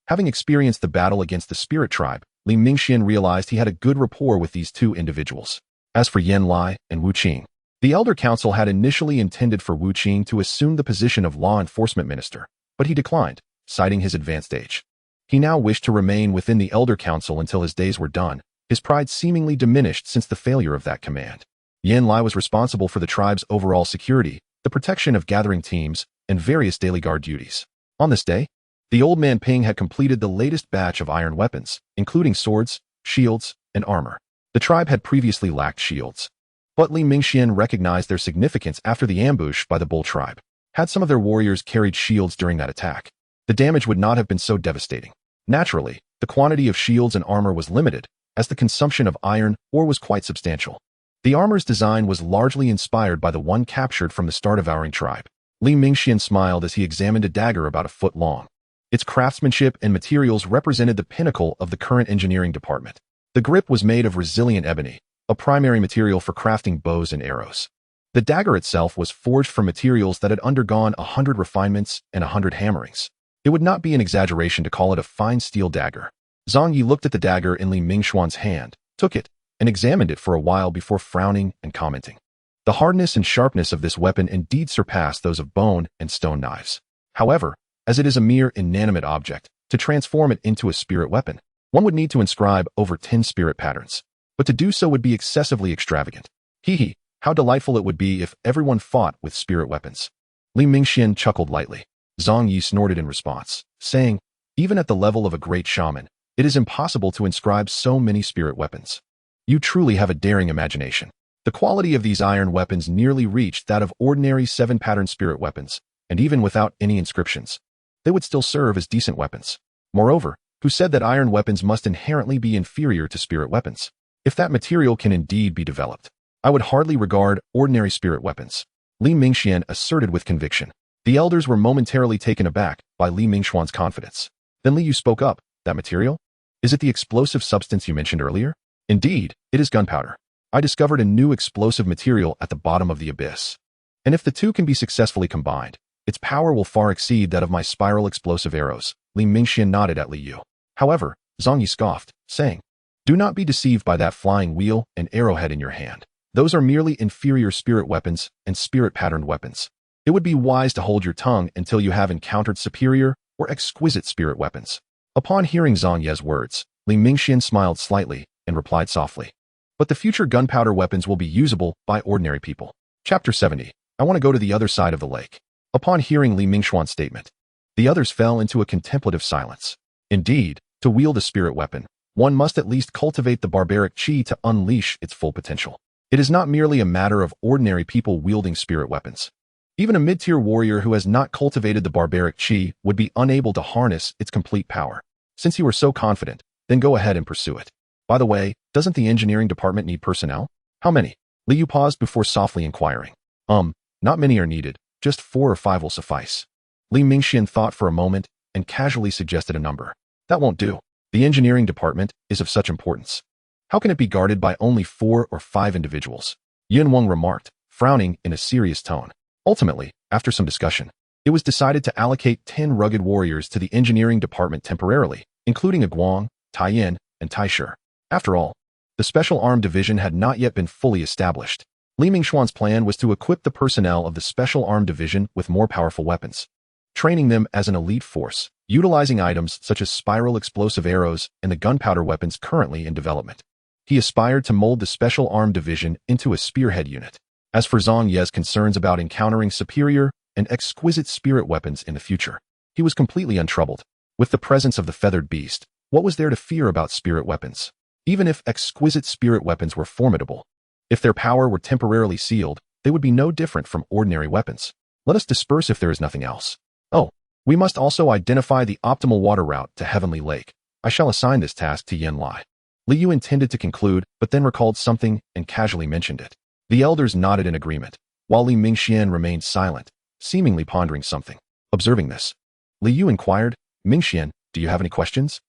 Having experienced the battle against the Spirit Tribe, Li Mingxian realized he had a good rapport with these 2 individuals. As for Yan Lai and Wu Qing, the Elder Council had initially intended for Wu Qing to assume the position of law enforcement minister, but he declined, citing his advanced age. He now wished to remain within the Elder Council until his days were done, his pride seemingly diminished since the failure of that command. Yan Lai was responsible for the tribe's overall security, the protection of gathering teams, and various daily guard duties. On this day, the old man Ping had completed the latest batch of iron weapons, including swords, shields, and armor. The tribe had previously lacked shields, but Li Mingxian recognized their significance after the ambush by the Bull tribe. Had some of their warriors carried shields during that attack, the damage would not have been so devastating. Naturally, the quantity of shields and armor was limited, as the consumption of iron ore was quite substantial. The armor's design was largely inspired by the one captured from the Star Devouring tribe. Li Mingxian smiled as he examined a dagger about a foot long. Its craftsmanship and materials represented the pinnacle of the current engineering department. The grip was made of resilient ebony, a primary material for crafting bows and arrows. The dagger itself was forged from materials that had undergone 100 refinements and 100 hammerings. It would not be an exaggeration to call it a fine steel dagger. Zhang Yi looked at the dagger in Li Mingxuan's hand, took it, and examined it for a while before frowning and commenting. The hardness and sharpness of this weapon indeed surpassed those of bone and stone knives. However, as it is a mere inanimate object, to transform it into a spirit weapon, one would need to inscribe over 10 spirit patterns. But to do so would be excessively extravagant. Hee, how delightful it would be if everyone fought with spirit weapons. Li Mingxian chuckled lightly. Zhang Yi snorted in response, saying, even at the level of a great shaman, it is impossible to inscribe so many spirit weapons. You truly have a daring imagination. The quality of these iron weapons nearly reached that of ordinary 7-pattern spirit weapons, and even without any inscriptions, they would still serve as decent weapons. Moreover, who said that iron weapons must inherently be inferior to spirit weapons? If that material can indeed be developed, I would hardly regard ordinary spirit weapons. Li Mingxian asserted with conviction. The elders were momentarily taken aback by Li Mingxuan's confidence. Then Li Yu spoke up. That material? Is it the explosive substance you mentioned earlier? Indeed, it is gunpowder. I discovered a new explosive material at the bottom of the abyss. And if the two can be successfully combined, its power will far exceed that of my spiral explosive arrows. Li Mingxian nodded at Li Yu. However, Zhang Yi scoffed, saying, do not be deceived by that flying wheel and arrowhead in your hand. Those are merely inferior spirit weapons and spirit-patterned weapons. It would be wise to hold your tongue until you have encountered superior or exquisite spirit weapons. Upon hearing Zhang Ye's words, Li Mingxian smiled slightly and replied softly, but the future gunpowder weapons will be usable by ordinary people. Chapter 70. I want to go to the other side of the lake. Upon hearing Li Mingxuan's statement, the others fell into a contemplative silence. Indeed, to wield a spirit weapon, one must at least cultivate the barbaric chi to unleash its full potential. It is not merely a matter of ordinary people wielding spirit weapons. Even a mid-tier warrior who has not cultivated the barbaric chi would be unable to harness its complete power. Since you are so confident, then go ahead and pursue it. By the way, doesn't the engineering department need personnel? How many? Li Yu paused before softly inquiring. Not many are needed, just 4 or 5 will suffice. Li Mingxian thought for a moment and casually suggested a number. That won't do. The engineering department is of such importance. How can it be guarded by only 4 or 5 individuals? Yin Weng remarked, frowning in a serious tone. Ultimately, after some discussion, it was decided to allocate 10 rugged warriors to the engineering department temporarily, including a Guang, Taiyin, and Taishu. After all, the Special Arm Division had not yet been fully established. Li Mingxuan's plan was to equip the personnel of the Special Arm Division with more powerful weapons, training them as an elite force, utilizing items such as spiral explosive arrows and the gunpowder weapons currently in development. He aspired to mold the Special Arm Division into a spearhead unit. As for Zhang Ye's concerns about encountering superior and exquisite spirit weapons in the future, he was completely untroubled. With the presence of the feathered beast, what was there to fear about spirit weapons? Even if exquisite spirit weapons were formidable, if their power were temporarily sealed, they would be no different from ordinary weapons. Let us disperse if there is nothing else. Oh, we must also identify the optimal water route to Heavenly Lake. I shall assign this task to Yan Lai. Li Yu intended to conclude, but then recalled something and casually mentioned it. The elders nodded in agreement, while Li Mingxian remained silent, seemingly pondering something. Observing this, Li Yu inquired, Mingxian, do you have any questions?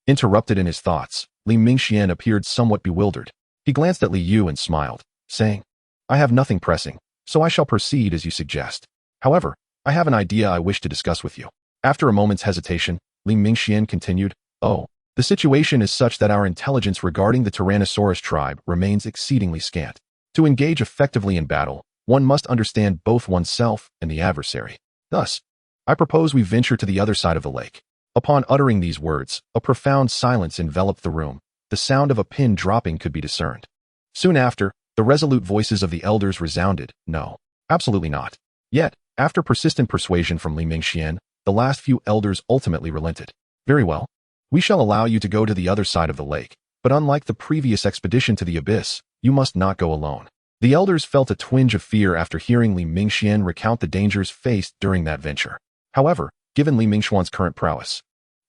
Interrupted in his thoughts, Li Mingxian appeared somewhat bewildered. He glanced at Li Yu and smiled, saying, I have nothing pressing, so I shall proceed as you suggest. However, I have an idea I wish to discuss with you. After a moment's hesitation, Li Mingxian continued, Oh, the situation is such that our intelligence regarding the Tyrannosaurus tribe remains exceedingly scant. To engage effectively in battle, one must understand both oneself and the adversary. Thus, I propose we venture to the other side of the lake. Upon uttering these words, a profound silence enveloped the room. The sound of a pin dropping could be discerned. Soon after, the resolute voices of the elders resounded, No, absolutely not. Yet, after persistent persuasion from Li Mingxian, the last few elders ultimately relented. Very well. We shall allow you to go to the other side of the lake, but unlike the previous expedition to the abyss, you must not go alone. The elders felt a twinge of fear after hearing Li Mingxian recount the dangers faced during that venture. However, given Li Mingxuan's current prowess,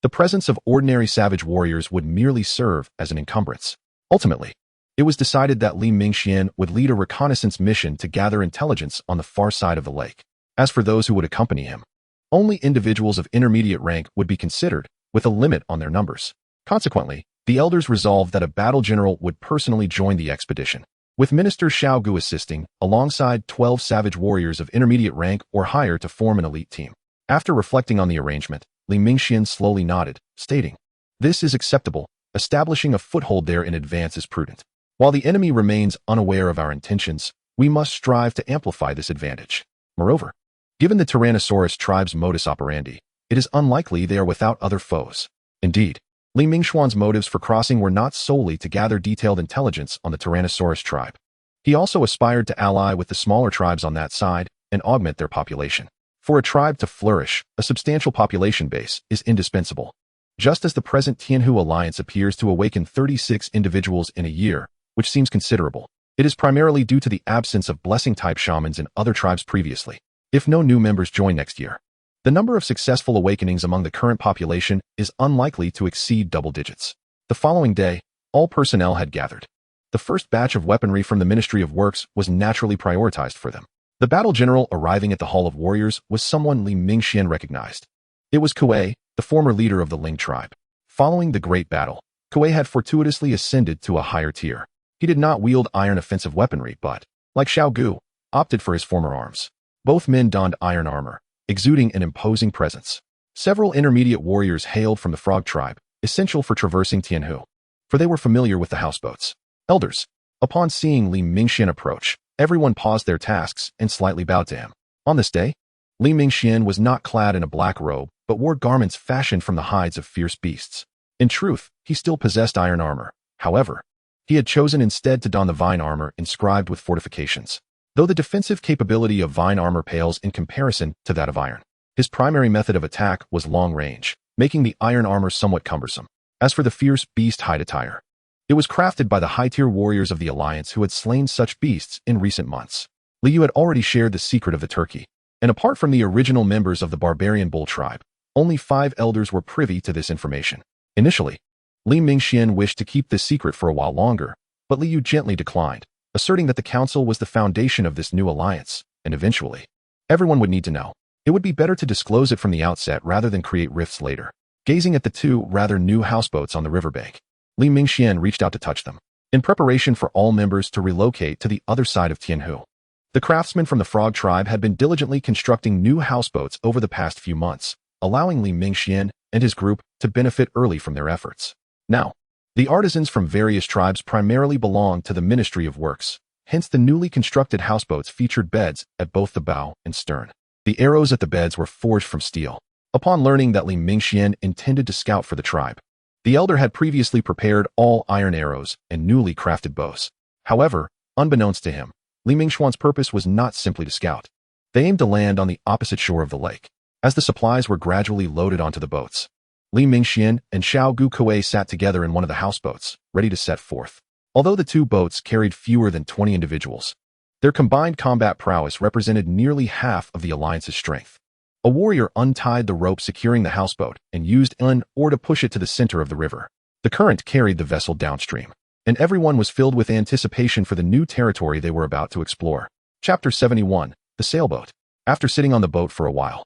the presence of ordinary savage warriors would merely serve as an encumbrance. Ultimately, it was decided that Li Mingxian would lead a reconnaissance mission to gather intelligence on the far side of the lake. As for those who would accompany him, only individuals of intermediate rank would be considered, with a limit on their numbers. Consequently, the elders resolved that a battle general would personally join the expedition, with Minister Xiao Gu assisting, alongside 12 savage warriors of intermediate rank or higher to form an elite team. After reflecting on the arrangement, Li Mingxian slowly nodded, stating, This is acceptable. Establishing a foothold there in advance is prudent. While the enemy remains unaware of our intentions, we must strive to amplify this advantage. Moreover, given the Tyrannosaurus tribe's modus operandi, it is unlikely they are without other foes. Indeed, Li Mingxuan's motives for crossing were not solely to gather detailed intelligence on the Tyrannosaurus tribe. He also aspired to ally with the smaller tribes on that side and augment their population. For a tribe to flourish, a substantial population base is indispensable. Just as the present Tianhu alliance appears to awaken 36 individuals in a year, which seems considerable, it is primarily due to the absence of blessing-type shamans in other tribes previously. If no new members join next year, the number of successful awakenings among the current population is unlikely to exceed double digits. The following day, all personnel had gathered. The first batch of weaponry from the Ministry of Works was naturally prioritized for them. The battle general arriving at the Hall of Warriors was someone Li Mingxian recognized. It was Kuei, the former leader of the Ling tribe. Following the Great Battle, Kuei had fortuitously ascended to a higher tier. He did not wield iron offensive weaponry but, like Xiao Gu, opted for his former arms. Both men donned iron armor, exuding an imposing presence. Several intermediate warriors hailed from the Frog tribe, essential for traversing Tianhu, for they were familiar with the houseboats. Elders, upon seeing Li Mingxian approach, everyone paused their tasks and slightly bowed to him. On this day, Li Mingxian was not clad in a black robe, but wore garments fashioned from the hides of fierce beasts. In truth, he still possessed iron armor. However, he had chosen instead to don the vine armor inscribed with fortifications. Though the defensive capability of vine armor pales in comparison to that of iron, his primary method of attack was long range, making the iron armor somewhat cumbersome. As for the fierce beast hide attire, it was crafted by the high-tier warriors of the Alliance who had slain such beasts in recent months. Li Yu had already shared the secret of the turkey, and apart from the original members of the barbarian bull tribe, only 5 elders were privy to this information. Initially, Li Mingxian wished to keep this secret for a while longer, but Li Yu gently declined, asserting that the council was the foundation of this new alliance, and eventually, everyone would need to know. It would be better to disclose it from the outset rather than create rifts later. Gazing at the 2 rather new houseboats on the riverbank, Li Mingxian reached out to touch them, in preparation for all members to relocate to the other side of Tianhu. The craftsmen from the Frog tribe had been diligently constructing new houseboats over the past few months, allowing Li Mingxian and his group to benefit early from their efforts. Now, the artisans from various tribes primarily belonged to the Ministry of Works, hence the newly constructed houseboats featured beds at both the bow and stern. The arrows at the beds were forged from steel. Upon learning that Li Mingxian intended to scout for the tribe, the elder had previously prepared all iron arrows and newly crafted bows. However, unbeknownst to him, Li Mingxuan's purpose was not simply to scout. They aimed to land on the opposite shore of the lake. As the supplies were gradually loaded onto the boats, Li Mingxian and Xiao Gu Kuei sat together in one of the houseboats, ready to set forth. Although the 2 boats carried fewer than 20 individuals, their combined combat prowess represented nearly half of the alliance's strength. A warrior untied the rope securing the houseboat and used an oar to push it to the center of the river. The current carried the vessel downstream, and everyone was filled with anticipation for the new territory they were about to explore. Chapter 71, The Sailboat. After sitting on the boat for a while,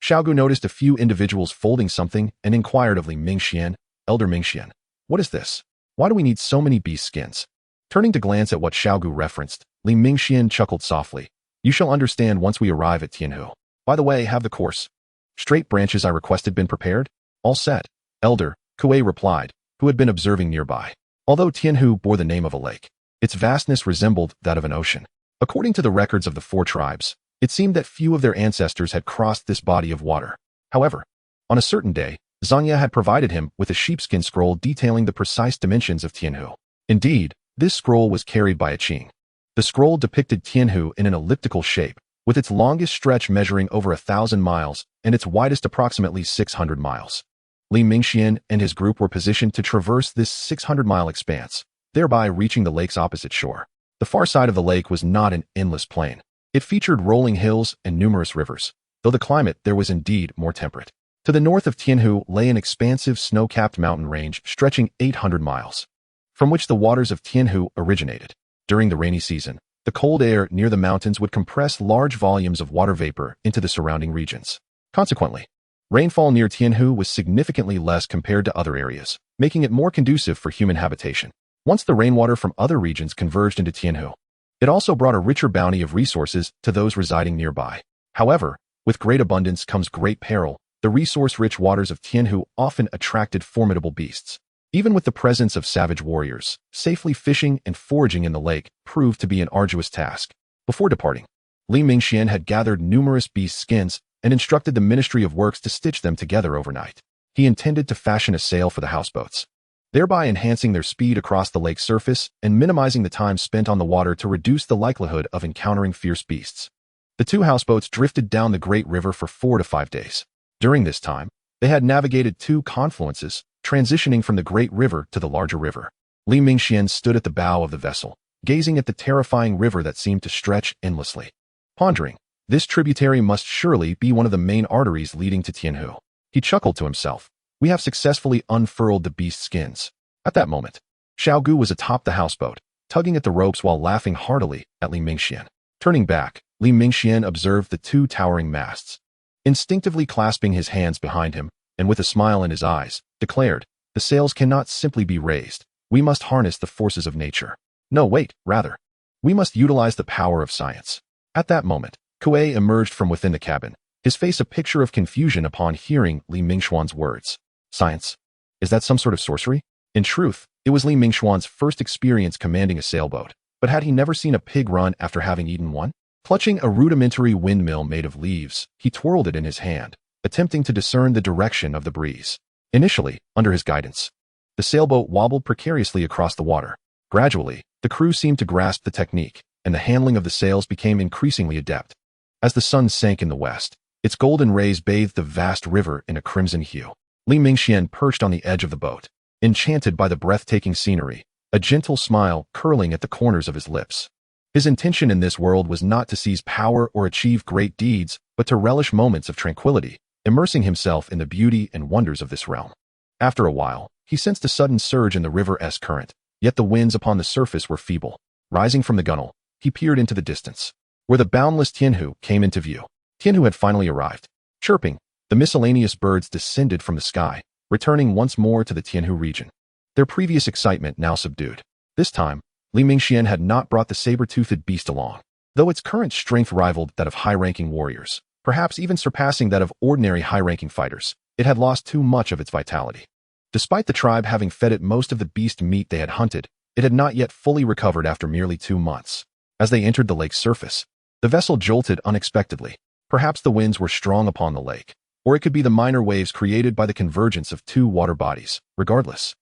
Xiao Gu noticed a few individuals folding something and inquired of Li Mingxian, Elder Mingxian, "What is this? Why do we need so many beast skins?" Turning to glance at what Xiaogu referenced, Li Mingxian chuckled softly. You shall understand once we arrive at Tianhu. By the way, have the course straight branches I requested been prepared? All set, Elder, Kuei replied, who had been observing nearby. Although Tianhu bore the name of a lake, its vastness resembled that of an ocean. According to the records of the 4 tribes, it seemed that few of their ancestors had crossed this body of water. However, on a certain day, Zanya had provided him with a sheepskin scroll detailing the precise dimensions of Tianhu. Indeed, this scroll was carried by a Qing. The scroll depicted Tianhu in an elliptical shape, with its longest stretch measuring over 1,000 miles and its widest approximately 600 miles. Li Mingxian and his group were positioned to traverse this 600-mile expanse, thereby reaching the lake's opposite shore. The far side of the lake was not an endless plain. It featured rolling hills and numerous rivers, though the climate there was indeed more temperate. To the north of Tianhu lay an expansive snow-capped mountain range stretching 800 miles, from which the waters of Tianhu originated. During the rainy season, the cold air near the mountains would compress large volumes of water vapor into the surrounding regions. Consequently, rainfall near Tianhu was significantly less compared to other areas, making it more conducive for human habitation. Once the rainwater from other regions converged into Tianhu, it also brought a richer bounty of resources to those residing nearby. However, with great abundance comes great peril. The resource-rich waters of Tianhu often attracted formidable beasts. Even with the presence of savage warriors, safely fishing and foraging in the lake proved to be an arduous task. Before departing, Li Mingxian had gathered numerous beast skins and instructed the Ministry of Works to stitch them together overnight. He intended to fashion a sail for the houseboats, thereby enhancing their speed across the lake's surface and minimizing the time spent on the water to reduce the likelihood of encountering fierce beasts. The 2 houseboats drifted down the Great River for 4 to 5 days. During this time, they had navigated 2 confluences, transitioning from the Great River to the larger river. Li Mingxian stood at the bow of the vessel, gazing at the terrifying river that seemed to stretch endlessly. Pondering, this tributary must surely be one of the main arteries leading to Tianhu. He chuckled to himself. We have successfully unfurled the beast skins. At that moment, Xiaogu was atop the houseboat, tugging at the ropes while laughing heartily at Li Mingxian. Turning back, Li Mingxian observed the 2 towering masts. Instinctively clasping his hands behind him, and with a smile in his eyes, declared, the sails cannot simply be raised. We must harness the forces of nature. No, wait, rather. We must utilize the power of science. At that moment, Kuei emerged from within the cabin, his face a picture of confusion upon hearing Li Mingxuan's words. Science? Is that some sort of sorcery? In truth, it was Li Mingxuan's first experience commanding a sailboat, but had he never seen a pig run after having eaten one? Clutching a rudimentary windmill made of leaves, he twirled it in his hand, attempting to discern the direction of the breeze. Initially, under his guidance, the sailboat wobbled precariously across the water. Gradually, the crew seemed to grasp the technique, and the handling of the sails became increasingly adept. As the sun sank in the west, its golden rays bathed the vast river in a crimson hue. Li Mingxian perched on the edge of the boat, enchanted by the breathtaking scenery, a gentle smile curling at the corners of his lips. His intention in this world was not to seize power or achieve great deeds, but to relish moments of tranquility, immersing himself in the beauty and wonders of this realm. After a while, he sensed a sudden surge in the river's current, yet the winds upon the surface were feeble. Rising from the gunwale, he peered into the distance, where the boundless Tianhu came into view. Tianhu had finally arrived. Chirping, the miscellaneous birds descended from the sky, returning once more to the Tianhu region. Their previous excitement now subdued. This time, Li Mingxian had not brought the saber-toothed beast along. Though its current strength rivaled that of high-ranking warriors, perhaps even surpassing that of ordinary high-ranking fighters, it had lost too much of its vitality. Despite the tribe having fed it most of the beast meat they had hunted, it had not yet fully recovered after merely 2 months. As they entered the lake's surface, the vessel jolted unexpectedly. Perhaps the winds were strong upon the lake, or it could be the minor waves created by the convergence of 2 water bodies. Regardless,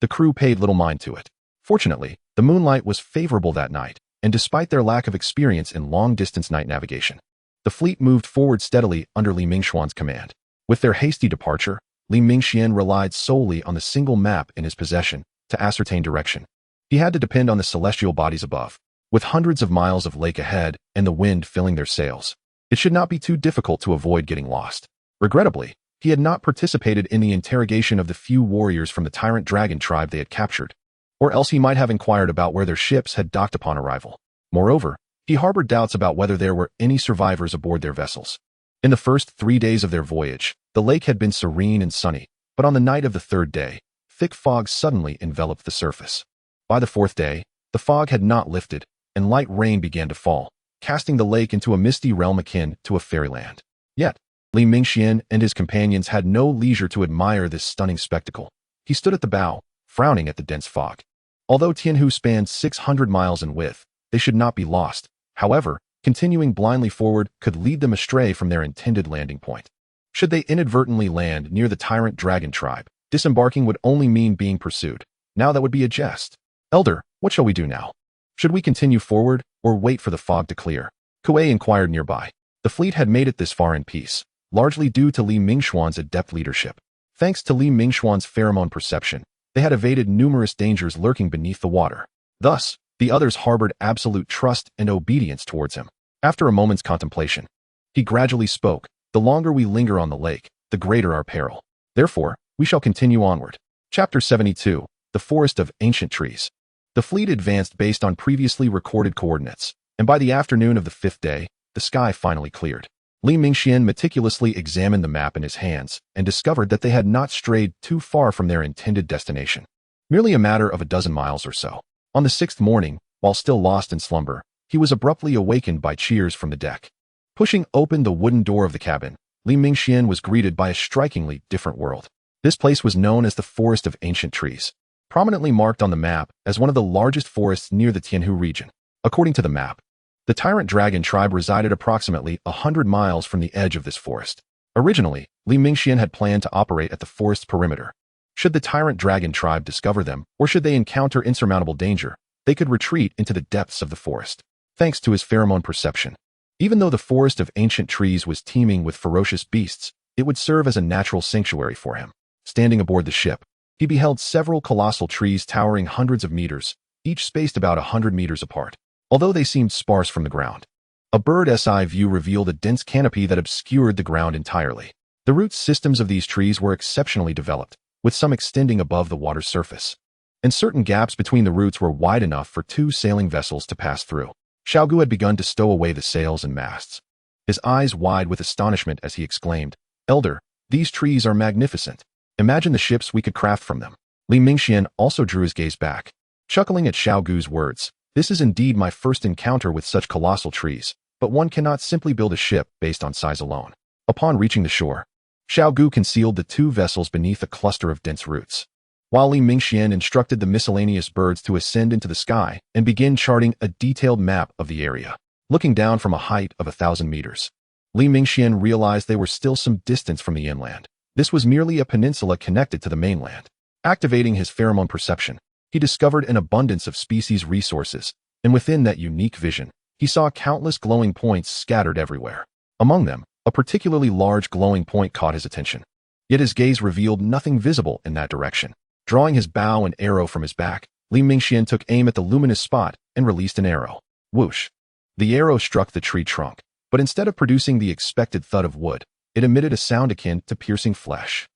the crew paid little mind to it. Fortunately, the moonlight was favorable that night, and despite their lack of experience in long-distance night navigation, the fleet moved forward steadily under Li Mingxuan's command. With their hasty departure, Li Mingxian relied solely on the single map in his possession to ascertain direction. He had to depend on the celestial bodies above. With hundreds of miles of lake ahead and the wind filling their sails, it should not be too difficult to avoid getting lost. Regrettably, he had not participated in the interrogation of the few warriors from the tyrant dragon tribe they had captured, or else he might have inquired about where their ships had docked upon arrival. Moreover, he harbored doubts about whether there were any survivors aboard their vessels. In the first 3 days of their voyage, the lake had been serene and sunny, but on the night of the 3rd day, thick fog suddenly enveloped the surface. By the 4th day, The fog had not lifted, and light rain began to fall, casting the lake into a misty realm akin to a fairyland. Yet, Li Mingxian and his companions had no leisure to admire this stunning spectacle. He stood at the bow, frowning at the dense fog. Although Tianhu spanned 600 miles in width, they should not be lost. However, continuing blindly forward could lead them astray from their intended landing point. Should they inadvertently land near the tyrant dragon tribe, disembarking would only mean being pursued. Now that would be a jest. Elder, what shall we do now? Should we continue forward, or wait for the fog to clear? Kuei inquired nearby. The fleet had made it this far in peace, largely due to Li Mingxuan's adept leadership. Thanks to Li Mingxuan's pheromone perception, they had evaded numerous dangers lurking beneath the water. Thus, the others harbored absolute trust and obedience towards him. After a moment's contemplation, he gradually spoke, "The longer we linger on the lake, the greater our peril. Therefore, we shall continue onward." Chapter 72, The Forest of Ancient Trees. The fleet advanced based on previously recorded coordinates, and by the afternoon of the 5th day, the sky finally cleared. Li Mingxian meticulously examined the map in his hands and discovered that they had not strayed too far from their intended destination. Merely a matter of a dozen miles or so. On the 6th morning, while still lost in slumber, he was abruptly awakened by cheers from the deck. Pushing open the wooden door of the cabin, Li Mingxian was greeted by a strikingly different world. This place was known as the Forest of Ancient Trees, prominently marked on the map as one of the largest forests near the Tianhu region. According to the map, the tyrant dragon tribe resided approximately 100 miles from the edge of this forest. Originally, Li Mingxian had planned to operate at the forest's perimeter. Should the tyrant dragon tribe discover them, or should they encounter insurmountable danger, they could retreat into the depths of the forest. Thanks to his pheromone perception, even though the Forest of Ancient Trees was teeming with ferocious beasts, it would serve as a natural sanctuary for him. Standing aboard the ship, he beheld several colossal trees towering hundreds of meters, each spaced about 100 meters apart. Although they seemed sparse from the ground, a bird's eye view revealed a dense canopy that obscured the ground entirely. The root systems of these trees were exceptionally developed, with some extending above the water's surface, and certain gaps between the roots were wide enough for 2 sailing vessels to pass through. Xiaogu had begun to stow away the sails and masts, his eyes wide with astonishment as he exclaimed, "Elder, these trees are magnificent. Imagine the ships we could craft from them." Li Mingxian also drew his gaze back, chuckling at Xiaogu's words. "This is indeed my first encounter with such colossal trees, but one cannot simply build a ship based on size alone." Upon reaching the shore, Xiaogu concealed the 2 vessels beneath a cluster of dense roots, while Li Mingxian instructed the miscellaneous birds to ascend into the sky and begin charting a detailed map of the area. Looking down from a height of 1,000 meters, Li Mingxian realized they were still some distance from the inland. This was merely a peninsula connected to the mainland. Activating his pheromone perception, he discovered an abundance of species resources, and within that unique vision, he saw countless glowing points scattered everywhere. Among them, a particularly large glowing point caught his attention. Yet his gaze revealed nothing visible in that direction. Drawing his bow and arrow from his back, Li Mingxian took aim at the luminous spot and released an arrow. Whoosh! The arrow struck the tree trunk, but instead of producing the expected thud of wood, it emitted a sound akin to piercing flesh.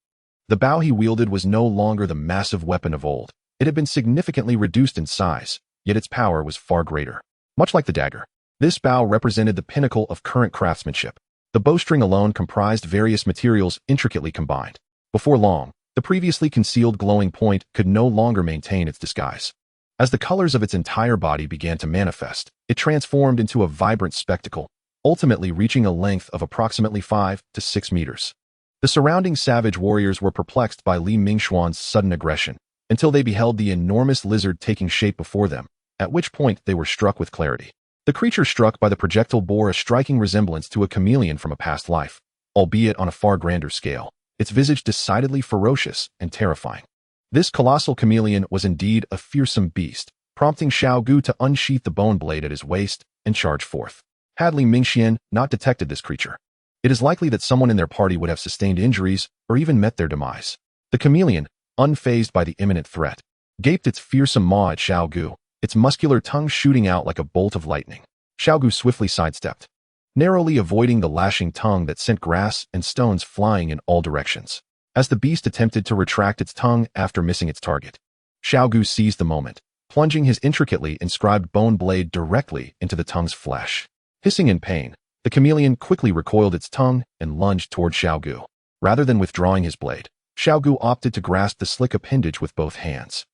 The bow he wielded was no longer the massive weapon of old. It had been significantly reduced in size, yet its power was far greater. Much like the dagger, this bow represented the pinnacle of current craftsmanship. The bowstring alone comprised various materials intricately combined. Before long, the previously concealed glowing point could no longer maintain its disguise. As the colors of its entire body began to manifest, it transformed into a vibrant spectacle, ultimately reaching a length of approximately 5 to 6 meters. The surrounding savage warriors were perplexed by Li Mingxuan's sudden aggression, until they beheld the enormous lizard taking shape before them, at which point they were struck with clarity. The creature struck by the projectile bore a striking resemblance to a chameleon from a past life, albeit on a far grander scale, its visage decidedly ferocious and terrifying. This colossal chameleon was indeed a fearsome beast, prompting Xiaogu to unsheath the bone blade at his waist and charge forth. Had Li Mingxian not detected this creature, it is likely that someone in their party would have sustained injuries or even met their demise. The chameleon, unfazed by the imminent threat, gaped its fearsome maw at Xiaogu, its muscular tongue shooting out like a bolt of lightning. Xiaogu swiftly sidestepped, narrowly avoiding the lashing tongue that sent grass and stones flying in all directions. As the beast attempted to retract its tongue after missing its target, Xiaogu seized the moment, plunging his intricately inscribed bone blade directly into the tongue's flesh. Hissing in pain, the chameleon quickly recoiled its tongue and lunged toward Xiaogu. Rather than withdrawing his blade, Xiaogu opted to grasp the slick appendage with both hands.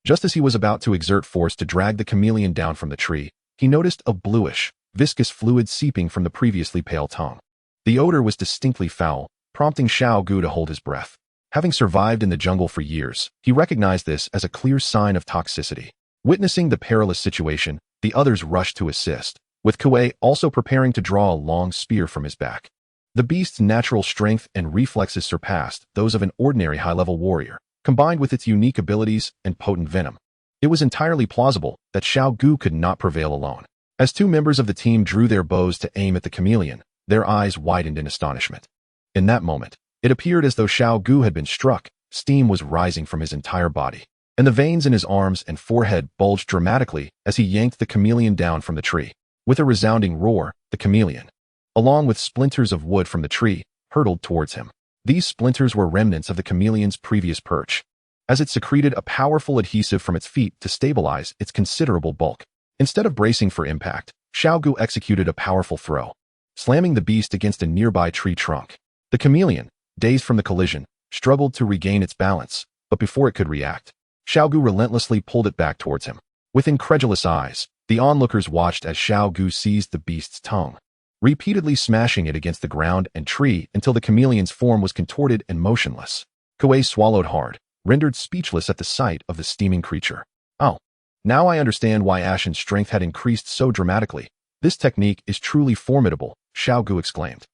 Just as he was about to exert force to drag the chameleon down from the tree, he noticed a bluish, viscous fluid seeping from the previously pale tongue. The odor was distinctly foul, prompting Xiao Gu to hold his breath. Having survived in the jungle for years, he recognized this as a clear sign of toxicity. Witnessing the perilous situation, the others rushed to assist, with Kuei also preparing to draw a long spear from his back. The beast's natural strength and reflexes surpassed those of an ordinary high-level warrior, combined with its unique abilities and potent venom. It was entirely plausible that Xiao Gu could not prevail alone. As two members of the team drew their bows to aim at the chameleon, their eyes widened in astonishment. In that moment, it appeared as though Xiao Gu had been struck. Steam was rising from his entire body, and the veins in his arms and forehead bulged dramatically as he yanked the chameleon down from the tree. With a resounding roar, the chameleon, along with splinters of wood from the tree, hurtled towards him. These splinters were remnants of the chameleon's previous perch, as it secreted a powerful adhesive from its feet to stabilize its considerable bulk. Instead of bracing for impact, Xiao Gu executed a powerful throw, slamming the beast against a nearby tree trunk. The chameleon, dazed from the collision, struggled to regain its balance, but before it could react, Xiao Gu relentlessly pulled it back towards him. With incredulous eyes, the onlookers watched as Xiao Gu seized the beast's tongue, repeatedly smashing it against the ground and tree until the chameleon's form was contorted and motionless. Kuei swallowed hard, rendered speechless at the sight of the steaming creature. Oh, now I understand why Ashen's strength had increased so dramatically. This technique is truly formidable, Xiao Gu exclaimed,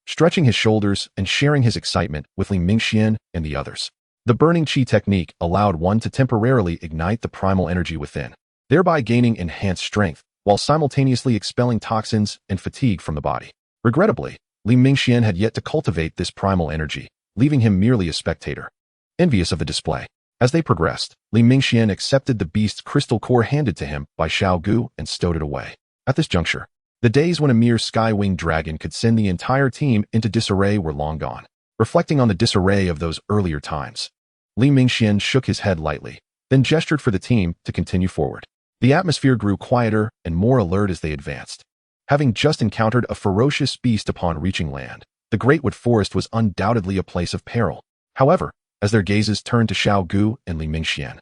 stretching his shoulders and sharing his excitement with Li Mingxian and the others. The burning chi technique allowed one to temporarily ignite the primal energy within, thereby gaining enhanced strength, while simultaneously expelling toxins and fatigue from the body. Regrettably, Li Mingxian had yet to cultivate this primal energy, leaving him merely a spectator. Envious of the display, as they progressed, Li Mingxian accepted the beast's crystal core handed to him by Xiao Gu and stowed it away. At this juncture, the days when a mere sky-winged dragon could send the entire team into disarray were long gone. Reflecting on the disarray of those earlier times, Li Mingxian shook his head lightly, then gestured for the team to continue forward. The atmosphere grew quieter and more alert as they advanced. Having just encountered a ferocious beast upon reaching land, the Greatwood Forest was undoubtedly a place of peril. However, as their gazes turned to Xiao Gu and Li Mingxian,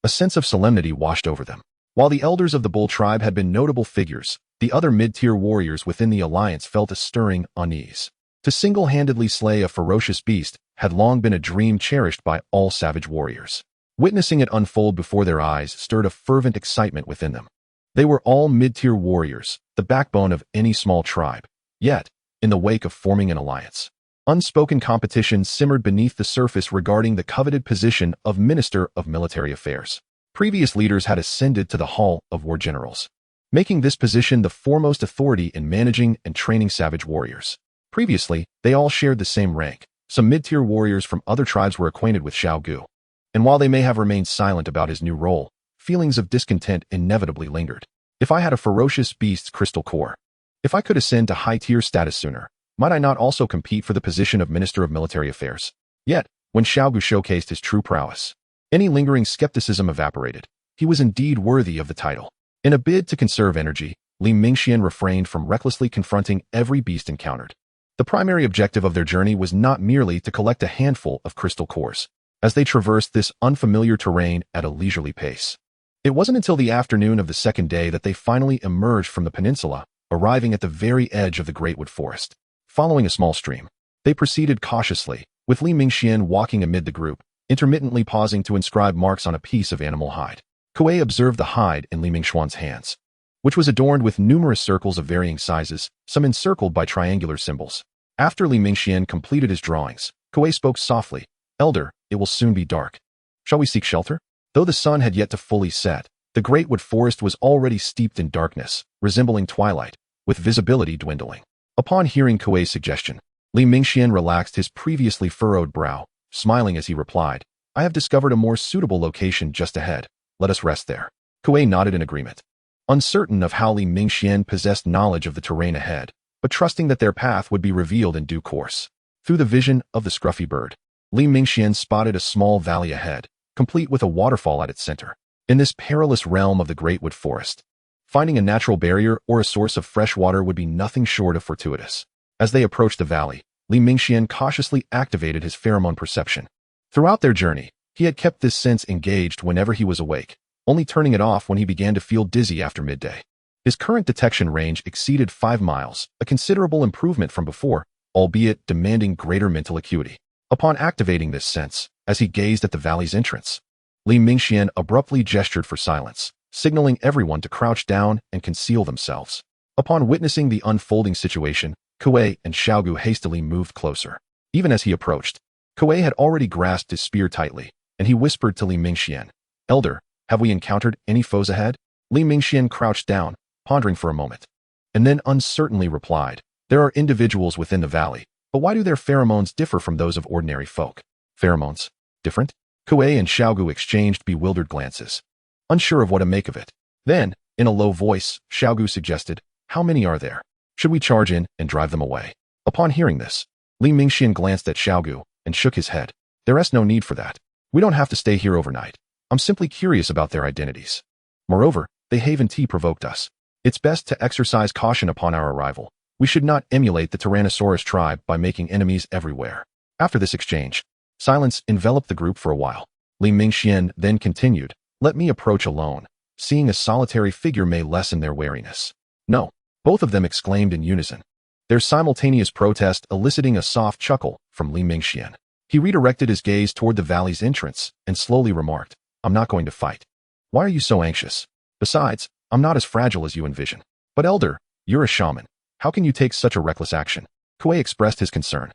a sense of solemnity washed over them. While the elders of the Bull tribe had been notable figures, the other mid-tier warriors within the alliance felt a stirring unease. To single-handedly slay a ferocious beast had long been a dream cherished by all savage warriors. Witnessing it unfold before their eyes stirred a fervent excitement within them. They were all mid-tier warriors, the backbone of any small tribe. Yet, in the wake of forming an alliance, unspoken competition simmered beneath the surface regarding the coveted position of Minister of Military Affairs. Previous leaders had ascended to the Hall of War Generals, making this position the foremost authority in managing and training savage warriors. Previously, they all shared the same rank. Some mid-tier warriors from other tribes were acquainted with Xiao Gu, and while they may have remained silent about his new role, feelings of discontent inevitably lingered. If I had a ferocious beast's crystal core, if I could ascend to high-tier status sooner, might I not also compete for the position of Minister of Military Affairs? Yet, when Xiao Gu showcased his true prowess, any lingering skepticism evaporated. He was indeed worthy of the title. In a bid to conserve energy, Li Mingxian refrained from recklessly confronting every beast encountered. The primary objective of their journey was not merely to collect a handful of crystal cores, as they traversed this unfamiliar terrain at a leisurely pace. It wasn't until the afternoon of the second day that they finally emerged from the peninsula, arriving at the very edge of the Greatwood Forest. Following a small stream, they proceeded cautiously, with Li Mingxian walking amid the group, intermittently pausing to inscribe marks on a piece of animal hide. Kuei observed the hide in Li Mingxuan's hands, which was adorned with numerous circles of varying sizes, some encircled by triangular symbols. After Li Mingxian completed his drawings, Kuei spoke softly, "Elder, it will soon be dark. Shall we seek shelter?" Though the sun had yet to fully set, the Greatwood Forest was already steeped in darkness, resembling twilight, with visibility dwindling. Upon hearing Kuei's suggestion, Li Mingxian relaxed his previously furrowed brow, smiling as he replied, "I have discovered a more suitable location just ahead. Let us rest there." Kuei nodded in agreement, uncertain of how Li Mingxian possessed knowledge of the terrain ahead, but trusting that their path would be revealed in due course. Through the vision of the scruffy bird, Li Mingxian spotted a small valley ahead, complete with a waterfall at its center. In this perilous realm of the Greatwood Forest, finding a natural barrier or a source of fresh water would be nothing short of fortuitous. As they approached the valley, Li Mingxian cautiously activated his pheromone perception. Throughout their journey, he had kept this sense engaged whenever he was awake, only turning it off when he began to feel dizzy after midday. His current detection range exceeded 5 miles, a considerable improvement from before, albeit demanding greater mental acuity. Upon activating this sense, as he gazed at the valley's entrance, Li Mingxian abruptly gestured for silence, signaling everyone to crouch down and conceal themselves. Upon witnessing the unfolding situation, Kuei and Xiaogu hastily moved closer. Even as he approached, Kuei had already grasped his spear tightly, and he whispered to Li Mingxian, "Elder, have we encountered any foes ahead?" Li Mingxian crouched down, pondering for a moment, and then uncertainly replied, "There are individuals within the valley, but why do their pheromones differ from those of ordinary folk?" Pheromones? Different? Kuei and Xiaogu exchanged bewildered glances, unsure of what to make of it. Then, in a low voice, Xiaogu suggested, "How many are there? Should we charge in and drive them away?" Upon hearing this, Li Mingxian glanced at Xiaogu and shook his head. "There's no need for that. We don't have to stay here overnight. I'm simply curious about their identities. Moreover, the Haven Tea provoked us. It's best to exercise caution upon our arrival. We should not emulate the Tyrannosaurus tribe by making enemies everywhere." After this exchange, silence enveloped the group for a while. Li Mingxian then continued, "Let me approach alone. Seeing a solitary figure may lessen their wariness." "No," both of them exclaimed in unison, their simultaneous protest eliciting a soft chuckle from Li Mingxian. He redirected his gaze toward the valley's entrance and slowly remarked, "I'm not going to fight. Why are you so anxious? Besides, I'm not as fragile as you envision." "But Elder, you're a shaman. How can you take such a reckless action?" Kuei expressed his concern.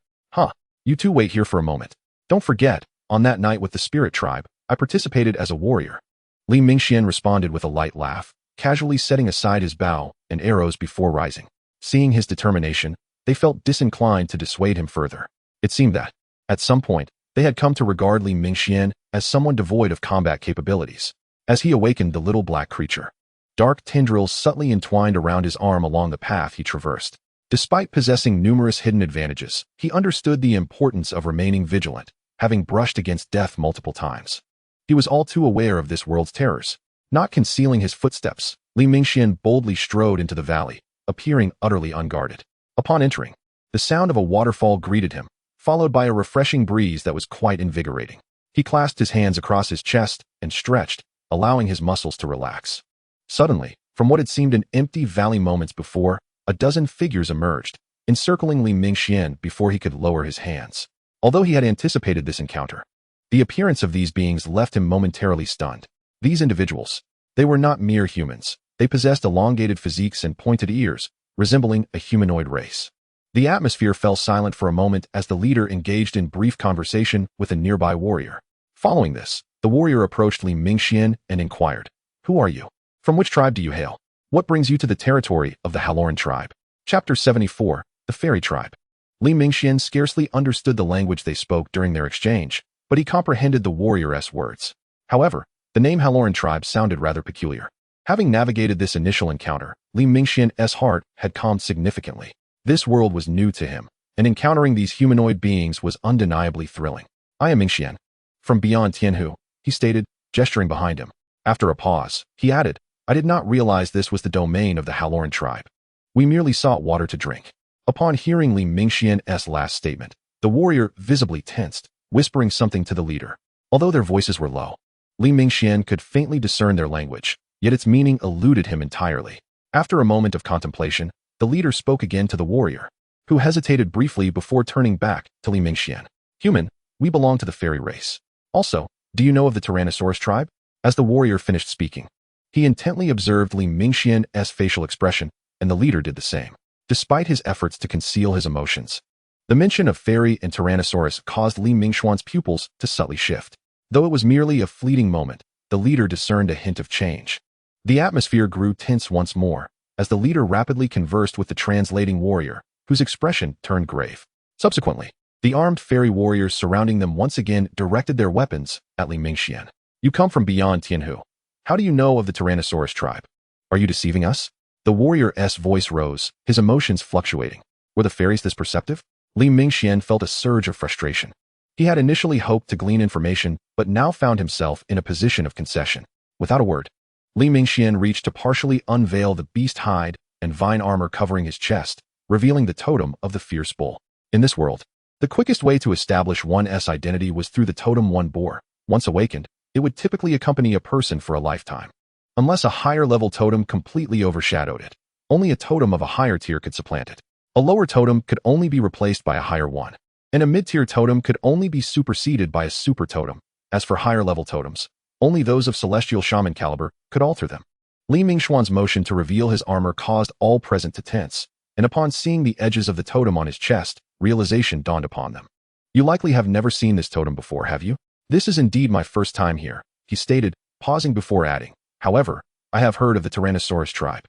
You two wait here for a moment. Don't forget, on that night with the spirit tribe, I participated as a warrior." Li Mingxian responded with a light laugh, casually setting aside his bow and arrows before rising. Seeing his determination, they felt disinclined to dissuade him further. It seemed that, at some point, they had come to regard Li Mingxian as someone devoid of combat capabilities. As he awakened the little black creature, dark tendrils subtly entwined around his arm along the path he traversed. Despite possessing numerous hidden advantages, he understood the importance of remaining vigilant, having brushed against death multiple times. He was all too aware of this world's terrors. Not concealing his footsteps, Li Mingxian boldly strode into the valley, appearing utterly unguarded. Upon entering, the sound of a waterfall greeted him, followed by a refreshing breeze that was quite invigorating. He clasped his hands across his chest and stretched, allowing his muscles to relax. Suddenly, from what had seemed an empty valley moments before, a dozen figures emerged, encircling Li Mingxian before he could lower his hands. Although he had anticipated this encounter, the appearance of these beings left him momentarily stunned. These individuals, they were not mere humans. They possessed elongated physiques and pointed ears, resembling a humanoid race. The atmosphere fell silent for a moment as the leader engaged in brief conversation with a nearby warrior. Following this, the warrior approached Li Mingxian and inquired, "Who are you? From which tribe do you hail? What brings you to the territory of the Halloran tribe?" Chapter 74, The Fairy Tribe. Li Mingxian scarcely understood the language they spoke during their exchange, but he comprehended the warrior's words. However, the name Halloran tribe sounded rather peculiar. Having navigated this initial encounter, Li Mingxian's heart had calmed significantly. This world was new to him, and encountering these humanoid beings was undeniably thrilling. "I am Mingxian, from beyond Tianhu," he stated, gesturing behind him. After a pause, he added, "I did not realize this was the domain of the Halloran tribe. We merely sought water to drink." Upon hearing Li Mingxian's last statement, the warrior visibly tensed, whispering something to the leader. Although their voices were low, Li Mingxian could faintly discern their language, yet its meaning eluded him entirely. After a moment of contemplation, the leader spoke again to the warrior, who hesitated briefly before turning back to Li Mingxian. "Human, we belong to the fairy race. Also, do you know of the Tyrannosaurus tribe?" As the warrior finished speaking, he intently observed Li Mingxian's facial expression, and the leader did the same. Despite his efforts to conceal his emotions, the mention of fairy and Tyrannosaurus caused Li Mingxuan's pupils to subtly shift. Though it was merely a fleeting moment, the leader discerned a hint of change. The atmosphere grew tense once more, as the leader rapidly conversed with the translating warrior, whose expression turned grave. Subsequently, the armed fairy warriors surrounding them once again directed their weapons at Li Mingxian. "You come from beyond Tianhu. How do you know of the Tyrannosaurus tribe? Are you deceiving us?" The warrior's voice rose, his emotions fluctuating. Were the fairies this perceptive? Li Mingxian felt a surge of frustration. He had initially hoped to glean information, but now found himself in a position of concession. Without a word, Li Mingxian reached to partially unveil the beast hide and vine armor covering his chest, revealing the totem of the fierce bull. In this world, the quickest way to establish one's identity was through the totem one bore. Once awakened, it would typically accompany a person for a lifetime. Unless a higher-level totem completely overshadowed it, only a totem of a higher tier could supplant it. A lower totem could only be replaced by a higher one, and a mid-tier totem could only be superseded by a super totem. As for higher-level totems, only those of celestial shaman caliber could alter them. Li Mingxuan's motion to reveal his armor caused all present to tense, and upon seeing the edges of the totem on his chest, realization dawned upon them. You likely have never seen this totem before, have you? This is indeed my first time here, he stated, pausing before adding. However, I have heard of the Tyrannosaurus tribe.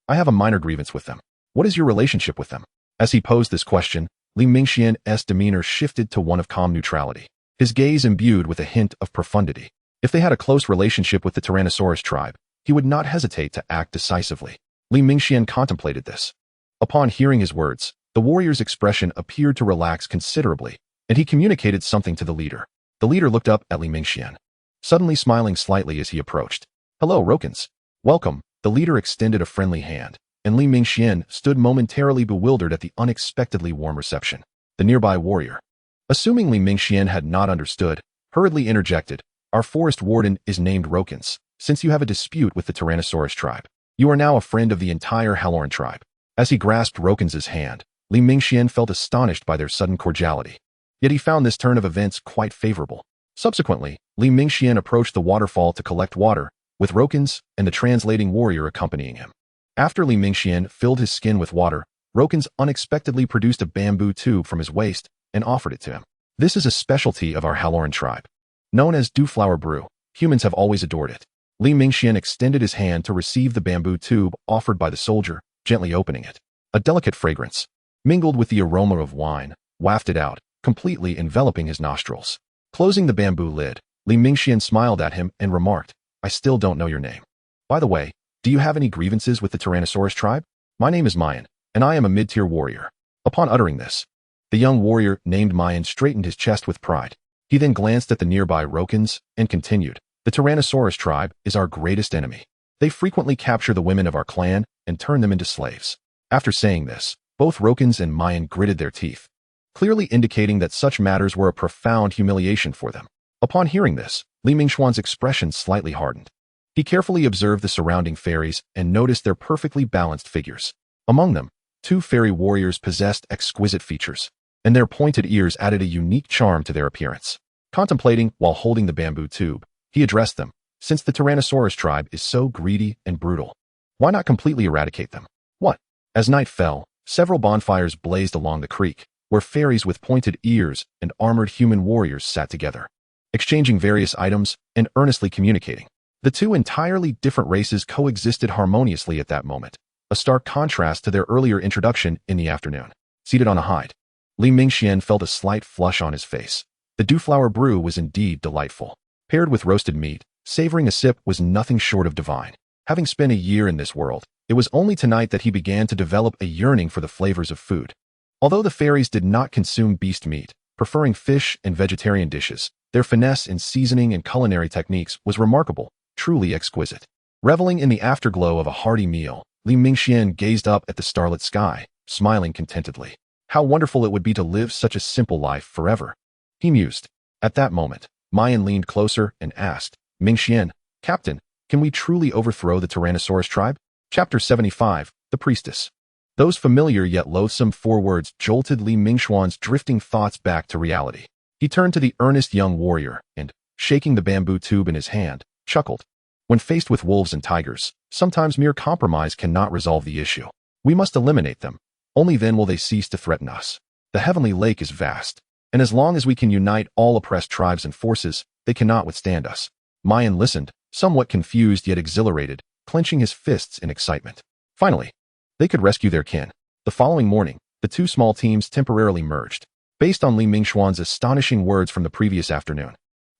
I have a minor grievance with them. What is your relationship with them? As he posed this question, Li Mingxian's demeanor shifted to one of calm neutrality, his gaze imbued with a hint of profundity. If they had a close relationship with the Tyrannosaurus tribe, he would not hesitate to act decisively. Li Mingxian contemplated this. Upon hearing his words, the warrior's expression appeared to relax considerably, and he communicated something to the leader. The leader looked up at Li Mingxian, suddenly smiling slightly as he approached. Hello, Rokins. Welcome. The leader extended a friendly hand, and Li Mingxian stood momentarily bewildered at the unexpectedly warm reception. The nearby warrior, assuming Li Mingxian had not understood, hurriedly interjected, Our forest warden is named Rokins. Since you have a dispute with the Tyrannosaurus tribe, you are now a friend of the entire Halloran tribe. As he grasped Rokins's hand, Li Mingxian felt astonished by their sudden cordiality. Yet he found this turn of events quite favorable. Subsequently, Li Mingxian approached the waterfall to collect water, with Rokins and the translating warrior accompanying him. After Li Mingxian filled his skin with water, Rokins unexpectedly produced a bamboo tube from his waist and offered it to him. This is a specialty of our Halloran tribe. Known as dewflower brew, humans have always adored it. Li Mingxian extended his hand to receive the bamboo tube offered by the soldier, gently opening it. A delicate fragrance, mingled with the aroma of wine, wafted out, completely enveloping his nostrils. Closing the bamboo lid, Li Mingxian smiled at him and remarked, I still don't know your name. By the way, do you have any grievances with the Tyrannosaurus tribe? My name is Mayan, and I am a mid-tier warrior. Upon uttering this, the young warrior named Mayan straightened his chest with pride. He then glanced at the nearby Rokins and continued, The Tyrannosaurus tribe is our greatest enemy. They frequently capture the women of our clan and turn them into slaves. After saying this, both Rokins and Mayan gritted their teeth, clearly indicating that such matters were a profound humiliation for them. Upon hearing this, Li Mingxuan's expression slightly hardened. He carefully observed the surrounding fairies and noticed their perfectly balanced figures. Among them, 2 fairy warriors possessed exquisite features, and their pointed ears added a unique charm to their appearance. Contemplating while holding the bamboo tube, he addressed them. Since the Tyrannosaurus tribe is so greedy and brutal, why not completely eradicate them? What? As night fell, several bonfires blazed along the creek, where fairies with pointed ears and armored human warriors sat together, exchanging various items and earnestly communicating. The 2 entirely different races coexisted harmoniously at that moment, a stark contrast to their earlier introduction in the afternoon. Seated on a hide, Li Mingxian felt a slight flush on his face. The dewflower brew was indeed delightful. Paired with roasted meat, savoring a sip was nothing short of divine. Having spent a year in this world, it was only tonight that he began to develop a yearning for the flavors of food. Although the fairies did not consume beast meat, preferring fish and vegetarian dishes, their finesse in seasoning and culinary techniques was remarkable, truly exquisite. Reveling in the afterglow of a hearty meal, Li Mingxian gazed up at the starlit sky, smiling contentedly. How wonderful it would be to live such a simple life forever, he mused. At that moment, Mayan leaned closer and asked, Mingxian, Captain, can we truly overthrow the Tyrannosaurus tribe? Chapter 75, The Priestess. Those familiar yet loathsome 4 words jolted Li Mingxuan's drifting thoughts back to reality. He turned to the earnest young warrior and, shaking the bamboo tube in his hand, chuckled. When faced with wolves and tigers, sometimes mere compromise cannot resolve the issue. We must eliminate them. Only then will they cease to threaten us. The heavenly lake is vast, and as long as we can unite all oppressed tribes and forces, they cannot withstand us. Mayan listened, somewhat confused yet exhilarated, clenching his fists in excitement. Finally, they could rescue their kin. The following morning, the 2 small teams temporarily merged. Based on Li Mingxuan's astonishing words from the previous afternoon,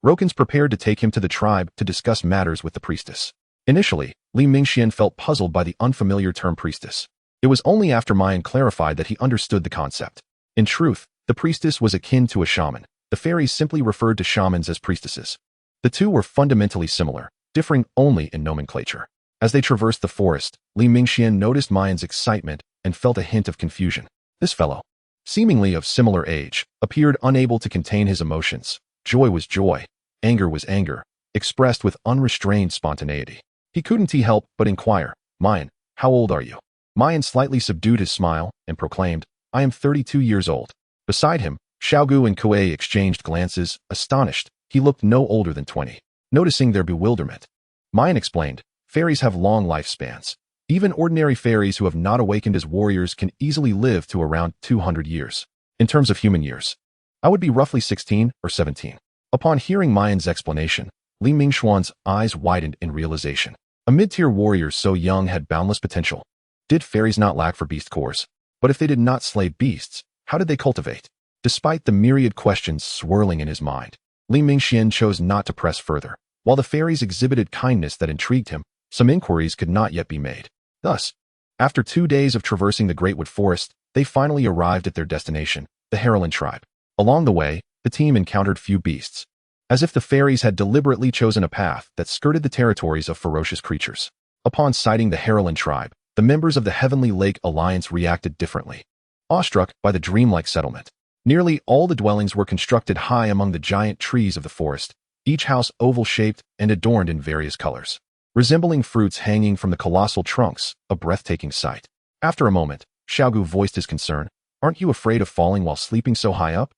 Rokins prepared to take him to the tribe to discuss matters with the priestess. Initially, Li Mingxian felt puzzled by the unfamiliar term priestess. It was only after Mayan clarified that he understood the concept. In truth, the priestess was akin to a shaman. The fairies simply referred to shamans as priestesses. The 2 were fundamentally similar, differing only in nomenclature. As they traversed the forest, Li Mingxian noticed Mayan's excitement and felt a hint of confusion. This fellow, seemingly of similar age, appeared unable to contain his emotions. Joy was joy, anger was anger, expressed with unrestrained spontaneity. He couldn't help but inquire, "Mayan, how old are you?" Mayan slightly subdued his smile and proclaimed, "I am 32 years old." Beside him, Xiaogu and Kuei exchanged glances, astonished. He looked no older than 20. Noticing their bewilderment, Mayan explained, "Fairies have long lifespans. Even ordinary fairies who have not awakened as warriors can easily live to around 200 years. In terms of human years, I would be roughly 16 or 17. Upon hearing Mayan's explanation, Li Mingxuan's eyes widened in realization. A mid-tier warrior so young had boundless potential. Did fairies not lack for beast cores? But if they did not slay beasts, how did they cultivate? Despite the myriad questions swirling in his mind, Li Mingxian chose not to press further. While the fairies exhibited kindness that intrigued him, some inquiries could not yet be made. Thus, after 2 days of traversing the Great Wood Forest, they finally arrived at their destination, the Harolin tribe. Along the way, the team encountered few beasts, as if the fairies had deliberately chosen a path that skirted the territories of ferocious creatures. Upon sighting the Harolin tribe, the members of the Heavenly Lake Alliance reacted differently. Awestruck by the dreamlike settlement, nearly all the dwellings were constructed high among the giant trees of the forest, each house oval-shaped and adorned in various colors, resembling fruits hanging from the colossal trunks, a breathtaking sight. After a moment, Xiaogu voiced his concern, "Aren't you afraid of falling while sleeping so high up?"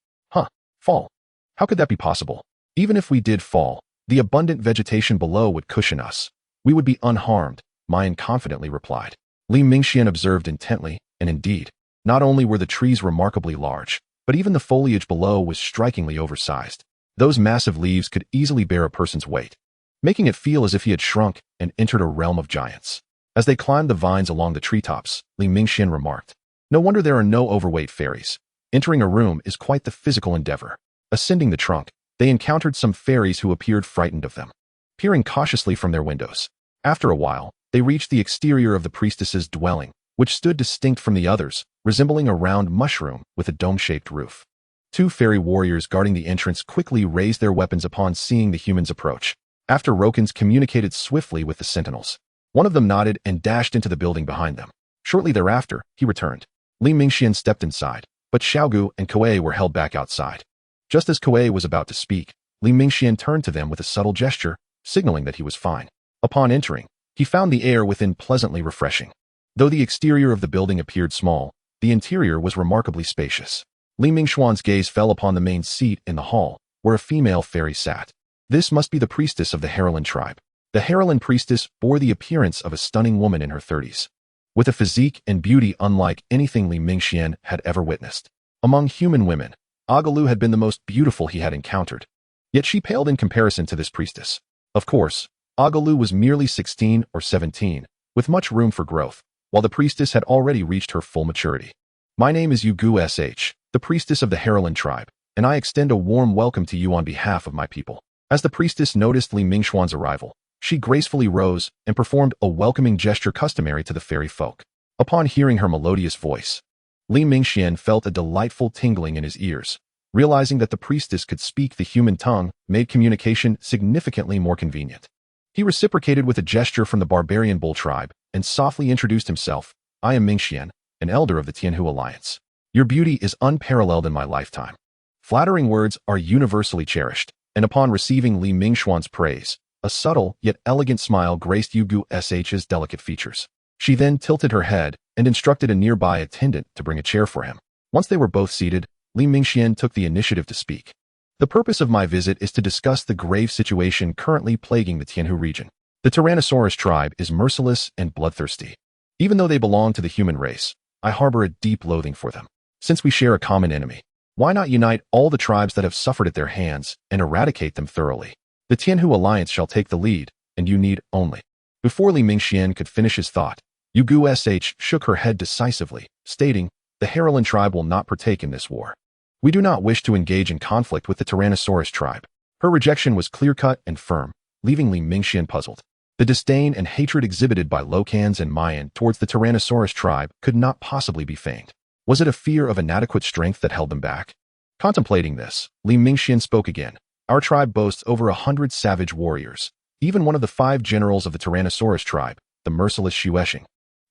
Fall? How could that be possible? Even if we did fall, the abundant vegetation below would cushion us. We would be unharmed," Mayan confidently replied. Li Mingxian observed intently, and indeed, not only were the trees remarkably large, but even the foliage below was strikingly oversized. Those massive leaves could easily bear a person's weight, making it feel as if he had shrunk and entered a realm of giants. As they climbed the vines along the treetops, Li Mingxian remarked, "No wonder there are no overweight fairies. Entering a room is quite the physical endeavor." Ascending the trunk, they encountered some fairies who appeared frightened of them, peering cautiously from their windows. After a while, they reached the exterior of the priestess's dwelling, which stood distinct from the others, resembling a round mushroom with a dome-shaped roof. 2 fairy warriors guarding the entrance quickly raised their weapons upon seeing the humans approach. After Rokins communicated swiftly with the sentinels, one of them nodded and dashed into the building behind them. Shortly thereafter, he returned. Li Mingxian stepped inside, but Xiaogu and Kuei were held back outside. Just as Kuei was about to speak, Li Mingxian turned to them with a subtle gesture, signaling that he was fine. Upon entering, he found the air within pleasantly refreshing. Though the exterior of the building appeared small, the interior was remarkably spacious. Li Mingxuan's gaze fell upon the main seat in the hall, where a female fairy sat. This must be the priestess of the Harolin tribe. The Harolin priestess bore the appearance of a stunning woman in her 30s, with a physique and beauty unlike anything Li Mingxian had ever witnessed. Among human women, Agalu had been the most beautiful he had encountered, yet she paled in comparison to this priestess. Of course, Agalu was merely 16 or 17, with much room for growth, while the priestess had already reached her full maturity. "My name is Yugu Sh, the priestess of the Harolin tribe, and I extend a warm welcome to you on behalf of my people." As the priestess noticed Li Mingxuan's arrival, she gracefully rose and performed a welcoming gesture customary to the fairy folk. Upon hearing her melodious voice, Li Mingxian felt a delightful tingling in his ears. Realizing that the priestess could speak the human tongue made communication significantly more convenient. He reciprocated with a gesture from the barbarian bull tribe and softly introduced himself. "I am Mingxian, an elder of the Tianhu Alliance. Your beauty is unparalleled in my lifetime." Flattering words are universally cherished, and upon receiving Li Mingxuan's praise, a subtle yet elegant smile graced Yugu Sh's delicate features. She then tilted her head and instructed a nearby attendant to bring a chair for him. Once they were both seated, Li Mingxian took the initiative to speak. "The purpose of my visit is to discuss the grave situation currently plaguing the Tianhu region. The Tyrannosaurus tribe is merciless and bloodthirsty. Even though they belong to the human race, I harbor a deep loathing for them. Since we share a common enemy, why not unite all the tribes that have suffered at their hands and eradicate them thoroughly? The Tianhu Alliance shall take the lead, and you need only." Before Li Mingxian could finish his thought, Yugu Sh shook her head decisively, stating, "The Harolin tribe will not partake in this war. We do not wish to engage in conflict with the Tyrannosaurus tribe." Her rejection was clear-cut and firm, leaving Li Mingxian puzzled. The disdain and hatred exhibited by Locans and Mayan towards the Tyrannosaurus tribe could not possibly be feigned. Was it a fear of inadequate strength that held them back? Contemplating this, Li Mingxian spoke again. "Our tribe boasts over 100 savage warriors. Even one of the 5 generals of the Tyrannosaurus tribe, the merciless Xuexing,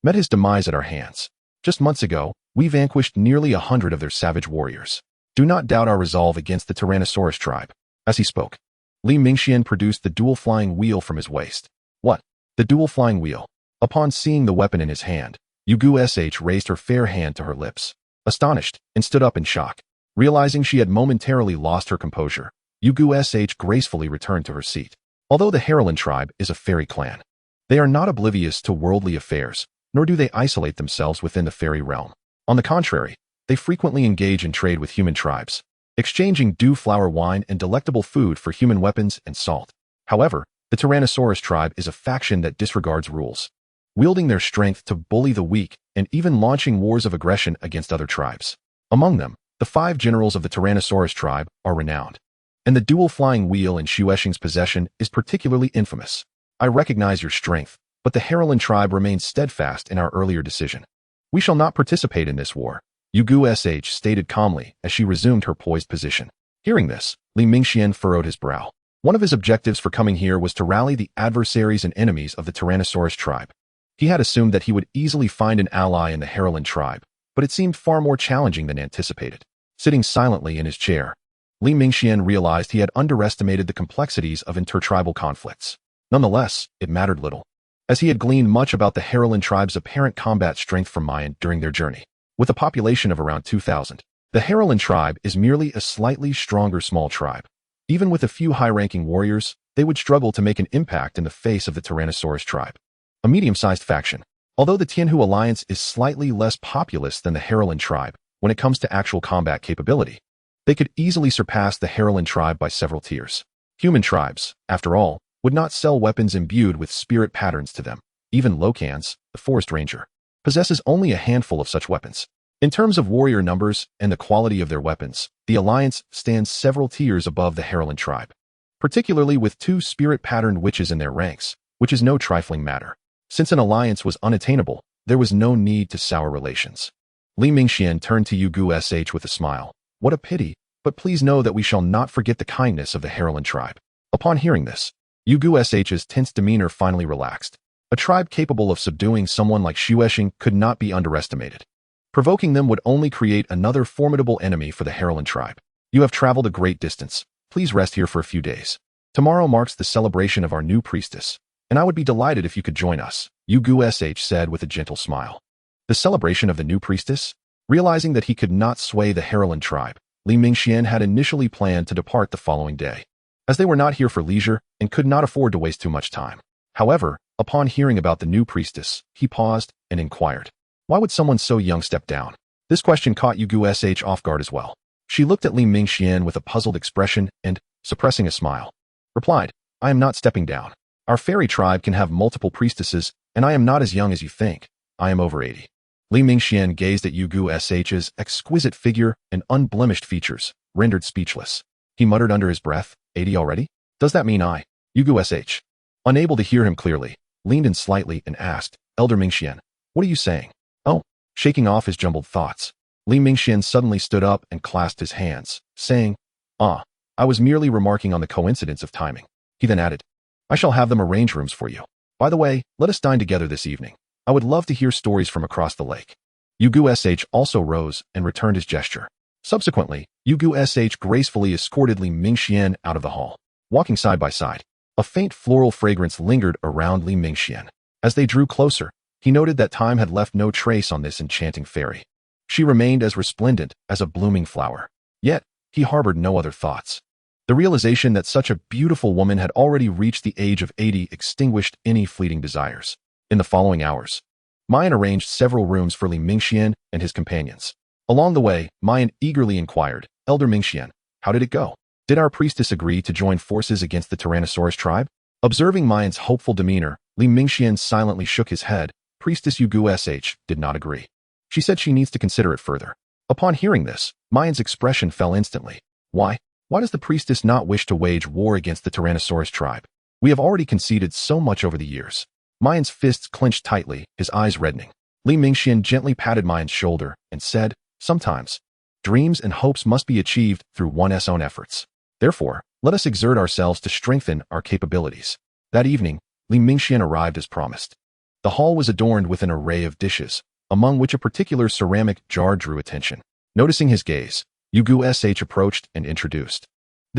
met his demise at our hands. Just months ago, we vanquished nearly 100 of their savage warriors. Do not doubt our resolve against the Tyrannosaurus tribe." As he spoke, Li Mingxian produced the dual flying wheel from his waist. What? The dual flying wheel? Upon seeing the weapon in his hand, Yugu Sh raised her fair hand to her lips, astonished, and stood up in shock. Realizing she had momentarily lost her composure, Yugu Sh gracefully returned to her seat. Although the Harrowland tribe is a fairy clan, they are not oblivious to worldly affairs, nor do they isolate themselves within the fairy realm. On the contrary, they frequently engage in trade with human tribes, exchanging dew flower wine and delectable food for human weapons and salt. However, the Tyrannosaurus tribe is a faction that disregards rules, wielding their strength to bully the weak and even launching wars of aggression against other tribes. Among them, the 5 generals of the Tyrannosaurus tribe are renowned, and the dual flying wheel in Shueshing's possession is particularly infamous. I recognize your strength, but the Harrowland tribe remains steadfast in our earlier decision. We shall not participate in this war, Yugu Sh stated calmly as she resumed her poised position. Hearing this, Li Mingxian furrowed his brow. One of his objectives for coming here was to rally the adversaries and enemies of the Tyrannosaurus tribe. He had assumed that he would easily find an ally in the Harrowland tribe, but it seemed far more challenging than anticipated. Sitting silently in his chair, Li Mingxian realized he had underestimated the complexities of intertribal conflicts. Nonetheless, it mattered little, as he had gleaned much about the Harrowland tribe's apparent combat strength from Mayan during their journey. With a population of around 2,000, the Harrowland tribe is merely a slightly stronger small tribe. Even with a few high-ranking warriors, they would struggle to make an impact in the face of the Tyrannosaurus tribe, a medium-sized faction. Although the Tianhu alliance is slightly less populous than the Harrowland tribe when it comes to actual combat capability, they could easily surpass the Harrowland tribe by several tiers. Human tribes, after all, would not sell weapons imbued with spirit patterns to them. Even Lokans, the forest ranger, possesses only a handful of such weapons. In terms of warrior numbers and the quality of their weapons, the alliance stands several tiers above the Harrowland tribe, particularly with 2 spirit-patterned witches in their ranks, which is no trifling matter. Since an alliance was unattainable, there was no need to sour relations. Li Mingxian turned to Yugu Sh with a smile. What a pity, but please know that we shall not forget the kindness of the Harrowland tribe. Upon hearing this, Yugu Sh's tense demeanor finally relaxed. A tribe capable of subduing someone like Shueshing could not be underestimated. Provoking them would only create another formidable enemy for the Harrowland tribe. You have traveled a great distance. Please rest here for a few days. Tomorrow marks the celebration of our new priestess, and I would be delighted if you could join us, Yugu Sh said with a gentle smile. The celebration of the new priestess? Realizing that he could not sway the Harrowland tribe, Li Mingxian had initially planned to depart the following day, as they were not here for leisure and could not afford to waste too much time. However, upon hearing about the new priestess, he paused and inquired, why would someone so young step down? This question caught Yugu Sh off guard as well. She looked at Li Mingxian with a puzzled expression and, suppressing a smile, replied, I am not stepping down. Our fairy tribe can have multiple priestesses, and I am not as young as you think. I am over 80. Li Mingxian gazed at Yugu Sh's exquisite figure and unblemished features, rendered speechless. He muttered under his breath, 80 already? Does that mean I? Yugu Sh, unable to hear him clearly, leaned in slightly and asked, Elder Mingxian, what are you saying? Oh, shaking off his jumbled thoughts, Li Mingxian suddenly stood up and clasped his hands, saying, I was merely remarking on the coincidence of timing. He then added, I shall have them arrange rooms for you. By the way, let us dine together this evening. I would love to hear stories from across the lake. Yugu Sh also rose and returned his gesture. Subsequently, Yugu Sh gracefully escorted Li Mingxian out of the hall. Walking side by side, a faint floral fragrance lingered around Li Mingxian. As they drew closer, he noted that time had left no trace on this enchanting fairy. She remained as resplendent as a blooming flower. Yet, he harbored no other thoughts. The realization that such a beautiful woman had already reached the age of 80 extinguished any fleeting desires. In the following hours, Mayan arranged several rooms for Li Mingxian and his companions. Along the way, Mayan eagerly inquired, Elder Mingxian, how did it go? Did our priestess agree to join forces against the Tyrannosaurus tribe? Observing Mayan's hopeful demeanor, Li Mingxian silently shook his head. Priestess Yugu Sh did not agree. She said she needs to consider it further. Upon hearing this, Mayan's expression fell instantly. Why? Why does the priestess not wish to wage war against the Tyrannosaurus tribe? We have already conceded so much over the years. Mayan's fists clenched tightly, his eyes reddening. Li Mingxian gently patted Mayan's shoulder and said, sometimes, dreams and hopes must be achieved through one's own efforts. Therefore, let us exert ourselves to strengthen our capabilities. That evening, Li Mingxian arrived as promised. The hall was adorned with an array of dishes, among which a particular ceramic jar drew attention. Noticing his gaze, Yugu Sh approached and introduced.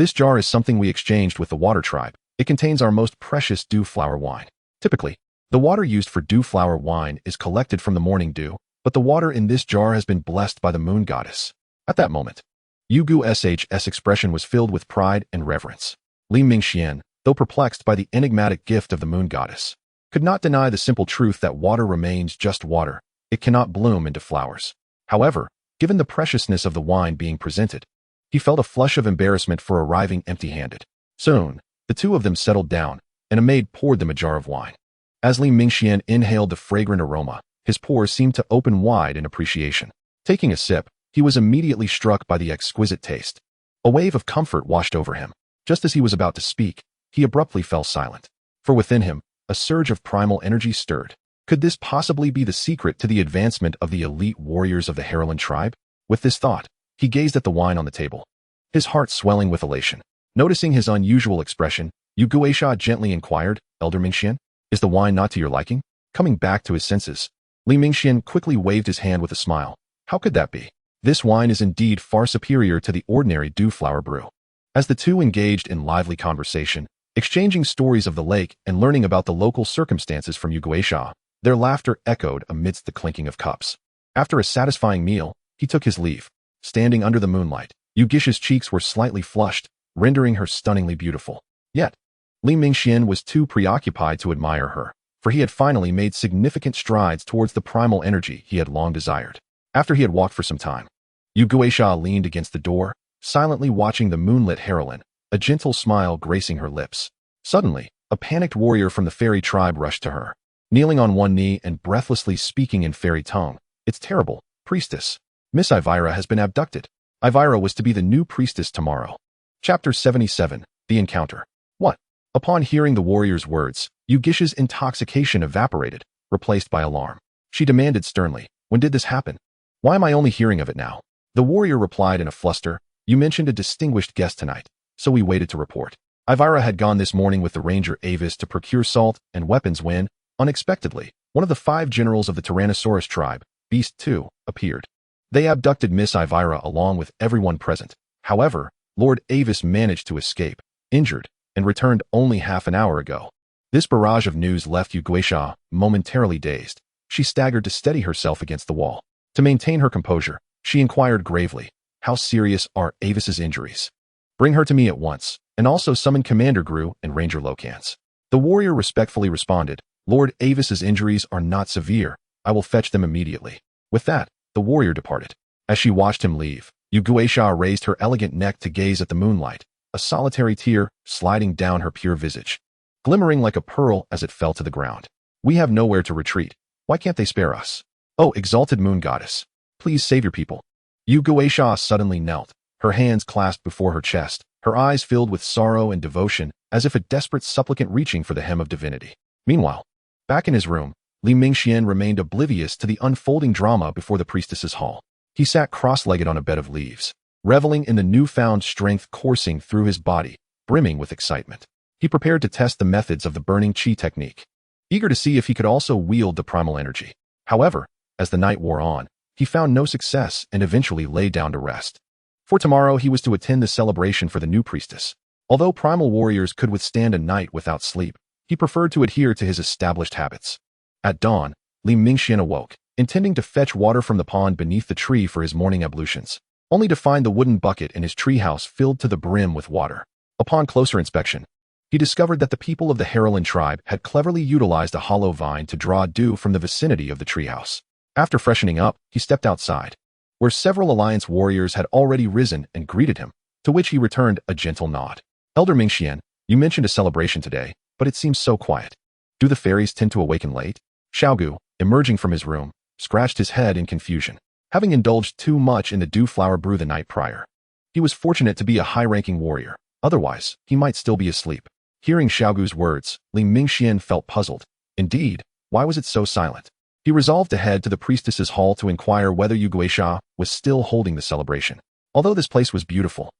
This jar is something we exchanged with the water tribe. It contains our most precious dew flower wine. Typically, the water used for dew flower wine is collected from the morning dew, but the water in this jar has been blessed by the moon goddess. At that moment, Yu Gush's expression was filled with pride and reverence. Li Mingxian, though perplexed by the enigmatic gift of the moon goddess, could not deny the simple truth that water remains just water. It cannot bloom into flowers. However, given the preciousness of the wine being presented, he felt a flush of embarrassment for arriving empty-handed. Soon, the two of them settled down, and a maid poured them a jar of wine. As Li Mingxian inhaled the fragrant aroma, his pores seemed to open wide in appreciation. Taking a sip, he was immediately struck by the exquisite taste. A wave of comfort washed over him. Just as he was about to speak, he abruptly fell silent. For within him, a surge of primal energy stirred. Could this possibly be the secret to the advancement of the elite warriors of the Harrowland tribe? With this thought, he gazed at the wine on the table, his heart swelling with elation. Noticing his unusual expression, Yu Guisha gently inquired, Elder Mingxian, is the wine not to your liking? Coming back to his senses, Li Mingxian quickly waved his hand with a smile. How could that be? This wine is indeed far superior to the ordinary dew flower brew. As the two engaged in lively conversation, exchanging stories of the lake and learning about the local circumstances from Yu Guisha, their laughter echoed amidst the clinking of cups. After a satisfying meal, he took his leave. Standing under the moonlight, Yu Guisha's cheeks were slightly flushed, rendering her stunningly beautiful. Yet, Li Mingxian was too preoccupied to admire her, for he had finally made significant strides towards the primal energy he had long desired. After he had walked for some time, Yu Guisha leaned against the door, silently watching the moonlit Harrowland, a gentle smile gracing her lips. Suddenly, a panicked warrior from the fairy tribe rushed to her. Kneeling on one knee and breathlessly speaking in fairy tongue, "It's terrible, priestess. Miss Ivira has been abducted. Ivira was to be the new priestess tomorrow." Chapter 77, The Encounter. What? Upon hearing the warrior's words, Yu Guisha's intoxication evaporated, replaced by alarm. She demanded sternly, "When did this happen? Why am I only hearing of it now?" The warrior replied in a fluster, "You mentioned a distinguished guest tonight, so we waited to report. Ivira had gone this morning with the ranger Avis to procure salt and weapons when, unexpectedly, one of the 5 generals of the Tyrannosaurus tribe, Beast 2, appeared. They abducted Miss Ivira along with everyone present. However, Lord Avis managed to escape, injured, and returned only half an hour ago." This barrage of news left Yu Guisha momentarily dazed. She staggered to steady herself against the wall. To maintain her composure, she inquired gravely, "How serious are Avis's injuries? Bring her to me at once, and also summon Commander Gru and Ranger Locans." The warrior respectfully responded, "Lord Avis's injuries are not severe. I will fetch them immediately." With that, the warrior departed. As she watched him leave, Yu Guisha raised her elegant neck to gaze at the moonlight, a solitary tear sliding down her pure visage, glimmering like a pearl as it fell to the ground. "We have nowhere to retreat. Why can't they spare us? Oh, exalted moon goddess, please save your people." Yu Guisha suddenly knelt, her hands clasped before her chest, her eyes filled with sorrow and devotion, as if a desperate supplicant reaching for the hem of divinity. Meanwhile, back in his room, Li Mingxian remained oblivious to the unfolding drama before the priestess's hall. He sat cross-legged on a bed of leaves, reveling in the newfound strength coursing through his body, brimming with excitement. He prepared to test the methods of the burning chi technique, eager to see if he could also wield the primal energy. However, as the night wore on, he found no success and eventually lay down to rest. For tomorrow he was to attend the celebration for the new priestess. Although primal warriors could withstand a night without sleep, he preferred to adhere to his established habits. At dawn, Li Mingxian awoke, intending to fetch water from the pond beneath the tree for his morning ablutions, only to find the wooden bucket in his treehouse filled to the brim with water. Upon closer inspection, he discovered that the people of the Harrowland tribe had cleverly utilized a hollow vine to draw dew from the vicinity of the treehouse. After freshening up, he stepped outside, where several Alliance warriors had already risen and greeted him, to which he returned a gentle nod. "Elder Mingxian, you mentioned a celebration today, but it seems so quiet. Do the fairies tend to awaken late?" Xiaogu, emerging from his room, scratched his head in confusion. Having indulged too much in the dew flower brew the night prior, he was fortunate to be a high-ranking warrior. Otherwise, he might still be asleep. Hearing Xiaogu's words, Li Mingxian felt puzzled. Indeed, why was it so silent? He resolved to head to the priestess's hall to inquire whether Yu Guisha was still holding the celebration. Although this place was beautiful,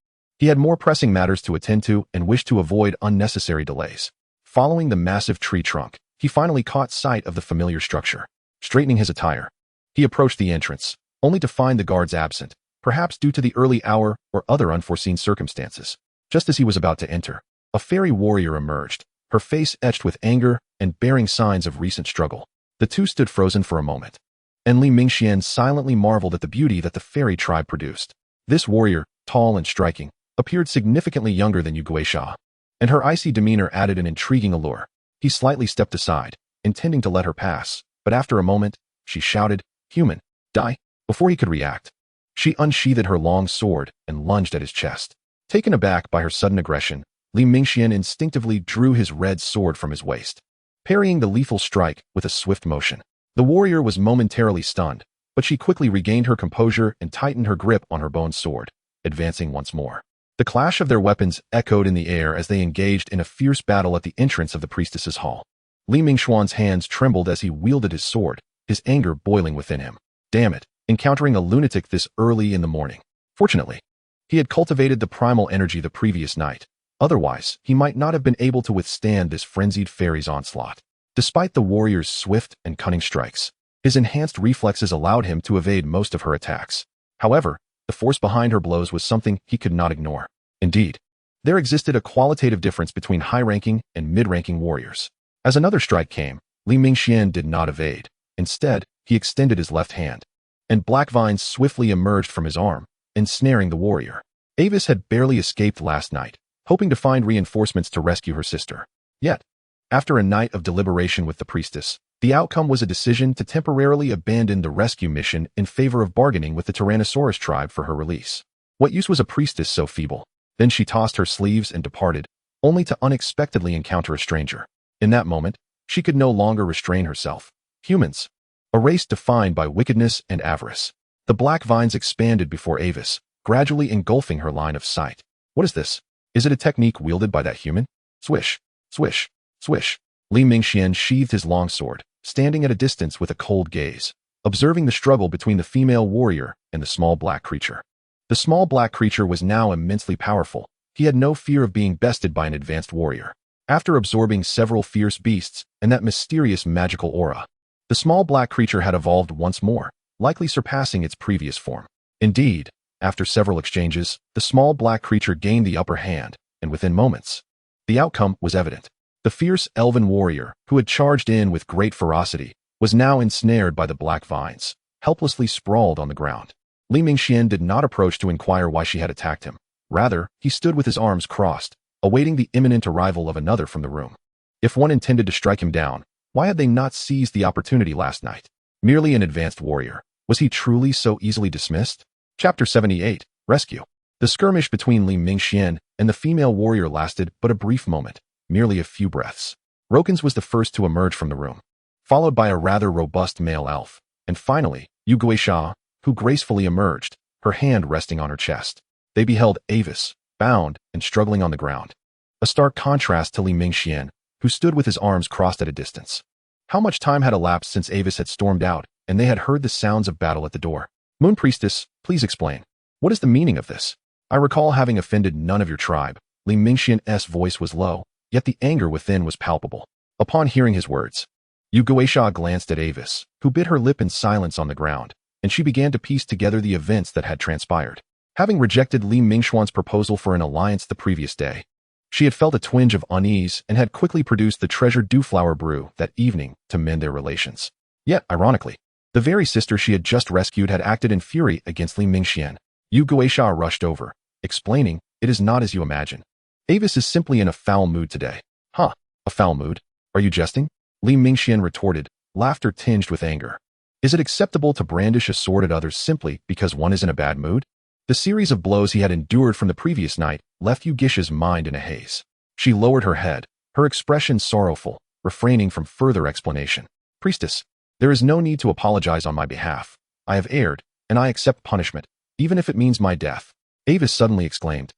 he had more pressing matters to attend to and wished to avoid unnecessary delays. Following the massive tree trunk, he finally caught sight of the familiar structure. Straightening his attire, he approached the entrance, only to find the guards absent, perhaps due to the early hour or other unforeseen circumstances. Just as he was about to enter, a fairy warrior emerged, her face etched with anger and bearing signs of recent struggle. The two stood frozen for a moment, and Li Mingxian silently marveled at the beauty that the fairy tribe produced. This warrior, tall and striking, appeared significantly younger than Yu Guisha, and her icy demeanor added an intriguing allure. He slightly stepped aside, intending to let her pass, but after a moment, she shouted, "Human, die!" Before he could react, she unsheathed her long sword and lunged at his chest. Taken aback by her sudden aggression, Li Mingxian instinctively drew his red sword from his waist, parrying the lethal strike with a swift motion. The warrior was momentarily stunned, but she quickly regained her composure and tightened her grip on her bone sword, advancing once more. The clash of their weapons echoed in the air as they engaged in a fierce battle at the entrance of the priestess's hall. Li Mingxuan's hands trembled as he wielded his sword, his anger boiling within him. Damn it, encountering a lunatic this early in the morning. Fortunately, he had cultivated the primal energy the previous night. Otherwise, he might not have been able to withstand this frenzied fairy's onslaught. Despite the warrior's swift and cunning strikes, his enhanced reflexes allowed him to evade most of her attacks. However, the force behind her blows was something he could not ignore. Indeed, there existed a qualitative difference between high-ranking and mid-ranking warriors. As another strike came, Li Mingxian did not evade. Instead, he extended his left hand, and black vines swiftly emerged from his arm, ensnaring the warrior. Avis had barely escaped last night, hoping to find reinforcements to rescue her sister. Yet, after a night of deliberation with the priestess, the outcome was a decision to temporarily abandon the rescue mission in favor of bargaining with the Tyrannosaurus tribe for her release. What use was a priestess so feeble? Then she tossed her sleeves and departed, only to unexpectedly encounter a stranger. In that moment, she could no longer restrain herself. Humans, a race defined by wickedness and avarice. The black vines expanded before Avis, gradually engulfing her line of sight. What is this? Is it a technique wielded by that human? Swish, swish, swish. Li Mingxian sheathed his longsword, standing at a distance with a cold gaze, observing the struggle between the female warrior and the small black creature. The small black creature was now immensely powerful. He had no fear of being bested by an advanced warrior. After absorbing several fierce beasts and that mysterious magical aura, the small black creature had evolved once more, likely surpassing its previous form. Indeed, after several exchanges, the small black creature gained the upper hand, and within moments, the outcome was evident. The fierce elven warrior, who had charged in with great ferocity, was now ensnared by the black vines, helplessly sprawled on the ground. Li Mingxian did not approach to inquire why she had attacked him. Rather, he stood with his arms crossed, awaiting the imminent arrival of another from the room. If one intended to strike him down, why had they not seized the opportunity last night? Merely an advanced warrior. Was he truly so easily dismissed? Chapter 78, Rescue. The skirmish between Li Mingxian and the female warrior lasted but a brief moment, merely a few breaths. Rokins was the first to emerge from the room, followed by a rather robust male elf, and finally, Yu Guisha, who gracefully emerged, her hand resting on her chest. They beheld Avis, bound and struggling on the ground. A stark contrast to Li Mingxian, who stood with his arms crossed at a distance. How much time had elapsed since Avis had stormed out, and they had heard the sounds of battle at the door? Moon Priestess, please explain. What is the meaning of this? I recall having offended none of your tribe. Li Mingxian's voice was low, yet the anger within was palpable. Upon hearing his words, Yu Guisha glanced at Avis, who bit her lip in silence on the ground, and she began to piece together the events that had transpired. Having rejected Li Mingxuan's proposal for an alliance the previous day, she had felt a twinge of unease and had quickly produced the treasured dewflower brew that evening to mend their relations. Yet, ironically, the very sister she had just rescued had acted in fury against Li Mingxian. Yu Guisha rushed over, explaining, "It is not as you imagine. Avis is simply in a foul mood today." "Huh, a foul mood? Are you jesting?" Li Mingxian retorted, laughter tinged with anger. "Is it acceptable to brandish a sword at others simply because one is in a bad mood?" The series of blows he had endured from the previous night left Yu Guisha's mind in a haze. She lowered her head, her expression sorrowful, refraining from further explanation. "Priestess, there is no need to apologize on my behalf. I have erred, and I accept punishment, even if it means my death," Avis suddenly exclaimed,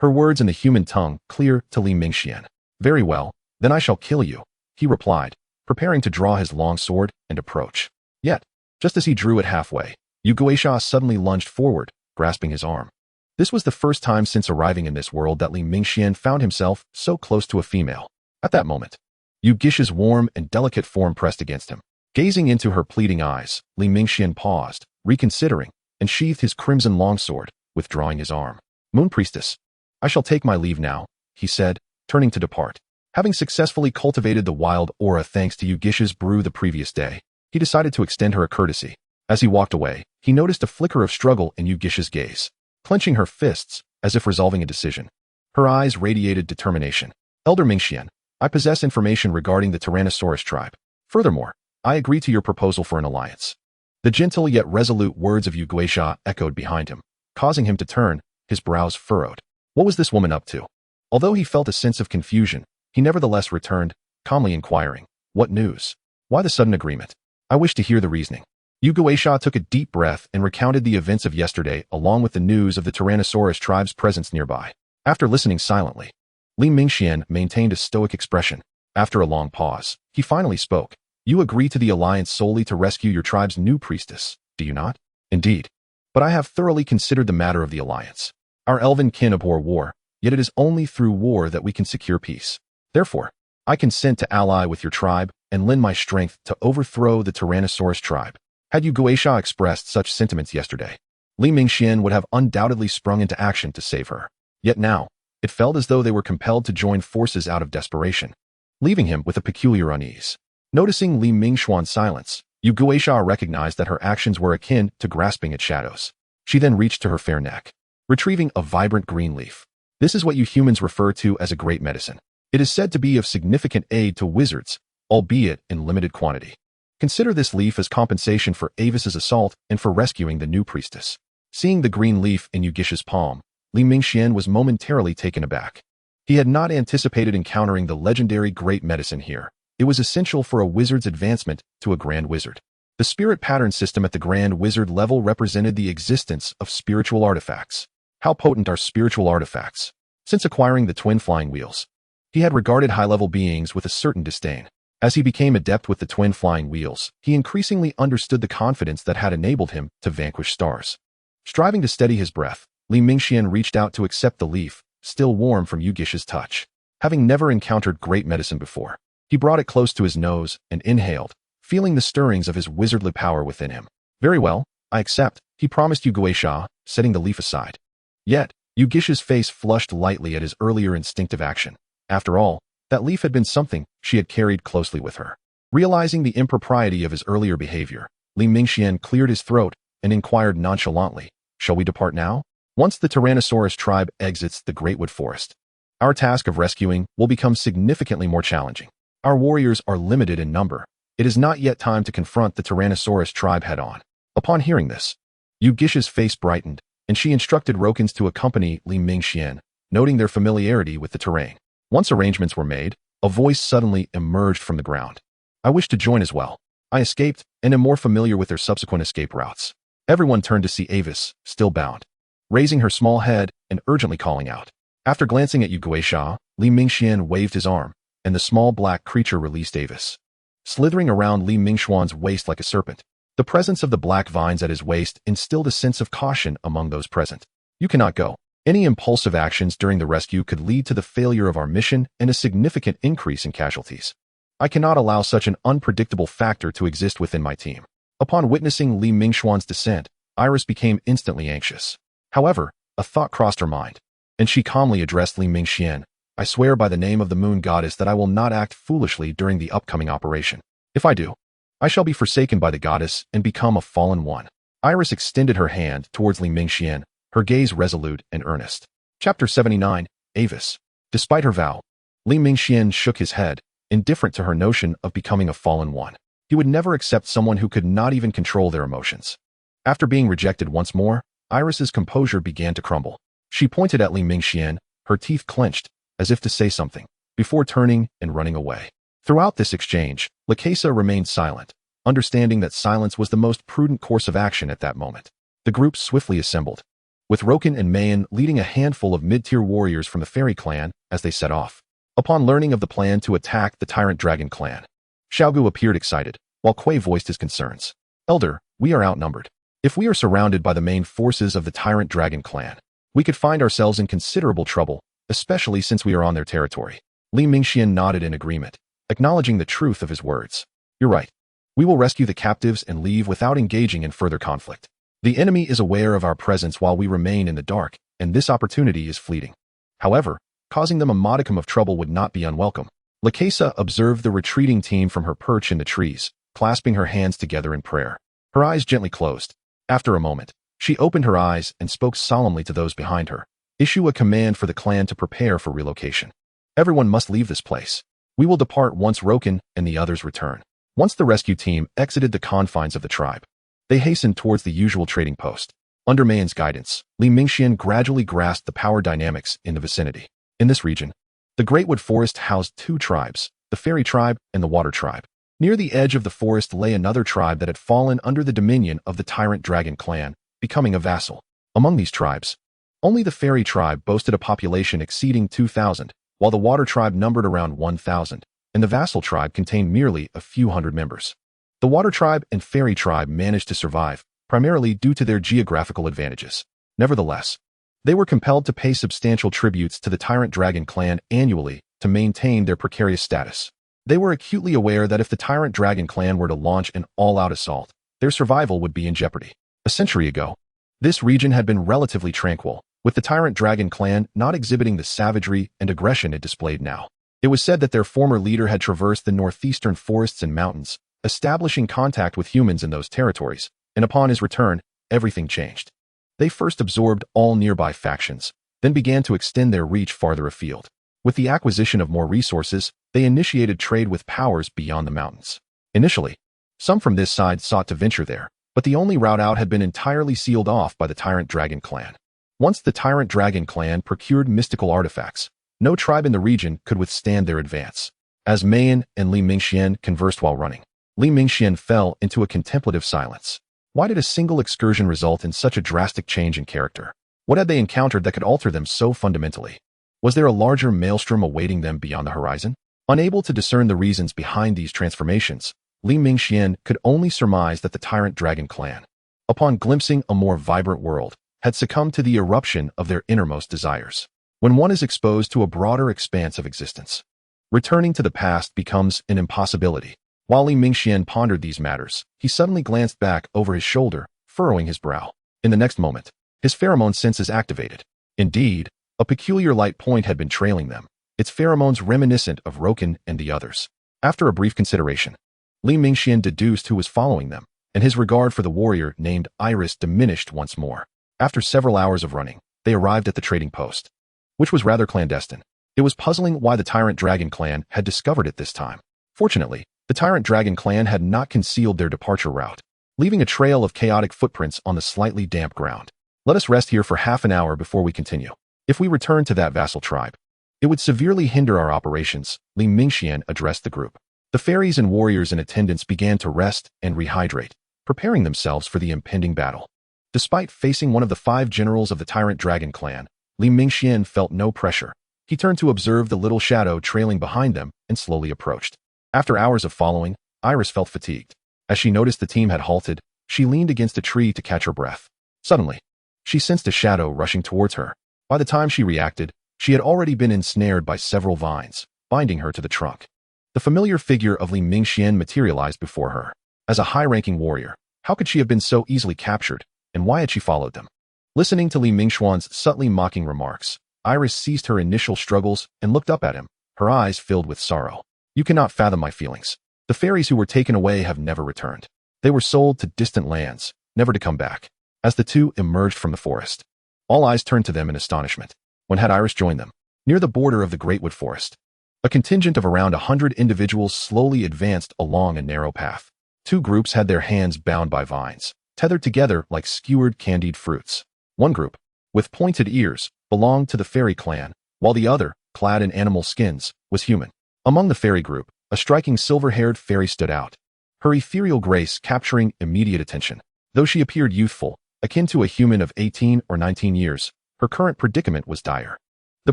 her words in the human tongue clear to Li Mingxian. "Very well, then I shall kill you," he replied, preparing to draw his long sword and approach. Yet, just as he drew it halfway, Yu Guisha suddenly lunged forward, grasping his arm. This was the first time since arriving in this world that Li Mingxian found himself so close to a female. At that moment, Yu Guisha's warm and delicate form pressed against him. Gazing into her pleading eyes, Li Mingxian paused, reconsidering, and sheathed his crimson longsword, withdrawing his arm. "Moon Priestess, I shall take my leave now, he said, turning to depart. Having successfully cultivated the wild aura thanks to Yugish's brew the previous day, he decided to extend her a courtesy. As he walked away, he noticed a flicker of struggle in Yugish's gaze. Clenching her fists, as if resolving a decision, her eyes radiated determination. Elder Mingxian, I possess information regarding the Tyrannosaurus tribe. Furthermore, I agree to your proposal for an alliance. The gentle yet resolute words of Yuguisha echoed behind him, causing him to turn, his brows furrowed. What was this woman up to? Although he felt a sense of confusion, he nevertheless returned, calmly inquiring, what news? Why the sudden agreement? I wish to hear the reasoning. Yuguisha took a deep breath and recounted the events of yesterday along with the news of the Tyrannosaurus tribe's presence nearby. After listening silently, Li Mingxian maintained a stoic expression. After a long pause, he finally spoke. You agree to the alliance solely to rescue your tribe's new priestess, do you not? Indeed. But I have thoroughly considered the matter of the alliance. Our elven kin abhor war, yet it is only through war that we can secure peace. Therefore, I consent to ally with your tribe and lend my strength to overthrow the Tyrannosaurus tribe. Had Yuguisha expressed such sentiments yesterday, Li Mingxian would have undoubtedly sprung into action to save her. Yet now, it felt as though they were compelled to join forces out of desperation, leaving him with a peculiar unease. Noticing Li Mingxuan's silence, Yuguisha recognized that her actions were akin to grasping at shadows. She then reached to her fair neck, retrieving a vibrant green leaf. This is what you humans refer to as a great medicine. It is said to be of significant aid to wizards, albeit in limited quantity. Consider this leaf as compensation for Avis's assault and for rescuing the new priestess. Seeing the green leaf in Yugisha's palm, Li Mingxian was momentarily taken aback. He had not anticipated encountering the legendary great medicine here. It was essential for a wizard's advancement to a grand wizard. The spirit pattern system at the grand wizard level represented the existence of spiritual artifacts. How potent are spiritual artifacts? Since acquiring the twin flying wheels, he had regarded high-level beings with a certain disdain. As he became adept with the twin flying wheels, he increasingly understood the confidence that had enabled him to vanquish stars. Striving to steady his breath, Li Mingxian reached out to accept the leaf, still warm from Yugisha's touch. Having never encountered great medicine before, he brought it close to his nose and inhaled, feeling the stirrings of his wizardly power within him. Very well, I accept, he promised Yuguisha, setting the leaf aside. Yet, Yugisha's face flushed lightly at his earlier instinctive action. After all, that leaf had been something she had carried closely with her. Realizing the impropriety of his earlier behavior, Li Mingxian cleared his throat and inquired nonchalantly, shall we depart now? Once the Tyrannosaurus tribe exits the Greatwood Forest, our task of rescuing will become significantly more challenging. Our warriors are limited in number. It is not yet time to confront the Tyrannosaurus tribe head-on. Upon hearing this, Yugisha's face brightened, and she instructed Rokins to accompany Li Mingxian, noting their familiarity with the terrain. Once arrangements were made, a voice suddenly emerged from the ground. I wish to join as well. I escaped and am more familiar with their subsequent escape routes. Everyone turned to see Avis, still bound, raising her small head and urgently calling out. After glancing at Yuguisha, Li Mingxian waved his arm, and the small black creature released Avis. Slithering around Li Mingxuan's waist like a serpent, the presence of the black vines at his waist instilled a sense of caution among those present. You cannot go. Any impulsive actions during the rescue could lead to the failure of our mission and a significant increase in casualties. I cannot allow such an unpredictable factor to exist within my team. Upon witnessing Li Mingxuan's descent, Iris became instantly anxious. However, a thought crossed her mind, and she calmly addressed Li Mingxian. I swear by the name of the moon goddess that I will not act foolishly during the upcoming operation. If I do, I shall be forsaken by the goddess and become a fallen one. Iris extended her hand towards Li Mingxian, her gaze resolute and earnest. Chapter 79, Avis. Despite her vow, Li Mingxian shook his head, indifferent to her notion of becoming a fallen one. He would never accept someone who could not even control their emotions. After being rejected once more, Iris's composure began to crumble. She pointed at Li Mingxian, her teeth clenched, as if to say something, before turning and running away. Throughout this exchange, Lakesa remained silent, understanding that silence was the most prudent course of action at that moment. The group swiftly assembled, with Roken and Mayan leading a handful of mid-tier warriors from the Fairy clan as they set off. Upon learning of the plan to attack the Tyrant Dragon clan, Xiaogu appeared excited, while Kuei voiced his concerns. Elder, we are outnumbered. If we are surrounded by the main forces of the Tyrant Dragon clan, we could find ourselves in considerable trouble, especially since we are on their territory. Li Mingxian nodded in agreement, acknowledging the truth of his words. You're right. We will rescue the captives and leave without engaging in further conflict. The enemy is aware of our presence while we remain in the dark, and this opportunity is fleeting. However, causing them a modicum of trouble would not be unwelcome. Lakesa observed the retreating team from her perch in the trees, clasping her hands together in prayer. Her eyes gently closed. After a moment, she opened her eyes and spoke solemnly to those behind her. Issue a command for the clan to prepare for relocation. Everyone must leave this place. We will depart once Roken and the others return. Once the rescue team exited the confines of the tribe, they hastened towards the usual trading post. Under Mayan's guidance, Li Mingxian gradually grasped the power dynamics in the vicinity. In this region, the Greatwood Forest housed two tribes, the Fairy Tribe and the Water Tribe. Near the edge of the forest lay another tribe that had fallen under the dominion of the Tyrant Dragon clan, becoming a vassal. Among these tribes, only the Fairy Tribe boasted a population exceeding 2,000, while the Water Tribe numbered around 1,000, and the vassal tribe contained merely a few hundred members. The Water Tribe and Fairy Tribe managed to survive, primarily due to their geographical advantages. Nevertheless, they were compelled to pay substantial tributes to the Tyrant Dragon clan annually to maintain their precarious status. They were acutely aware that if the Tyrant Dragon clan were to launch an all-out assault, their survival would be in jeopardy. A century ago, this region had been relatively tranquil, with the Tyrant Dragon clan not exhibiting the savagery and aggression it displayed now. It was said that their former leader had traversed the northeastern forests and mountains, establishing contact with humans in those territories, and upon his return, everything changed. They first absorbed all nearby factions, then began to extend their reach farther afield. With the acquisition of more resources, they initiated trade with powers beyond the mountains. Initially, some from this side sought to venture there, but the only route out had been entirely sealed off by the Tyrant Dragon clan. Once the Tyrant Dragon clan procured mystical artifacts, no tribe in the region could withstand their advance. As Mayan and Li Mingxian conversed while running, Li Mingxian fell into a contemplative silence. Why did a single excursion result in such a drastic change in character? What had they encountered that could alter them so fundamentally? Was there a larger maelstrom awaiting them beyond the horizon? Unable to discern the reasons behind these transformations, Li Mingxian could only surmise that the Tyrant Dragon clan, upon glimpsing a more vibrant world, had succumbed to the eruption of their innermost desires. When one is exposed to a broader expanse of existence, returning to the past becomes an impossibility. While Li Mingxian pondered these matters, he suddenly glanced back over his shoulder, furrowing his brow. In the next moment, his pheromone senses activated. Indeed, a peculiar light point had been trailing them, its pheromones reminiscent of Roken and the others. After a brief consideration, Li Mingxian deduced who was following them, and his regard for the warrior named Iris diminished once more. After several hours of running, they arrived at the trading post, which was rather clandestine. It was puzzling why the Tyrant Dragon clan had discovered it this time. Fortunately, the Tyrant Dragon clan had not concealed their departure route, leaving a trail of chaotic footprints on the slightly damp ground. Let us rest here for half an hour before we continue. If we return to that vassal tribe, it would severely hinder our operations, Li Mingxian addressed the group. The fairies and warriors in attendance began to rest and rehydrate, preparing themselves for the impending battle. Despite facing one of the 5 generals of the Tyrant Dragon clan, Li Mingxian felt no pressure. He turned to observe the little shadow trailing behind them and slowly approached. After hours of following, Iris felt fatigued. As she noticed the team had halted, she leaned against a tree to catch her breath. Suddenly, she sensed a shadow rushing towards her. By the time she reacted, she had already been ensnared by several vines, binding her to the trunk. The familiar figure of Li Mingxian materialized before her. As a high-ranking warrior, how could she have been so easily captured, and why had she followed them? Listening to Li Mingxuan's subtly mocking remarks, Iris ceased her initial struggles and looked up at him, her eyes filled with sorrow. You cannot fathom my feelings. The fairies who were taken away have never returned. They were sold to distant lands, never to come back. As the two emerged from the forest, all eyes turned to them in astonishment. When had Iris joined them? Near the border of the Greatwood Forest, a contingent of around 100 individuals slowly advanced along a narrow path. 2 groups had their hands bound by vines, tethered together like skewered candied fruits. One group, with pointed ears, belonged to the fairy clan, while the other, clad in animal skins, was human. Among the fairy group, a striking silver-haired fairy stood out, her ethereal grace capturing immediate attention. Though she appeared youthful, akin to a human of 18 or 19 years, her current predicament was dire. The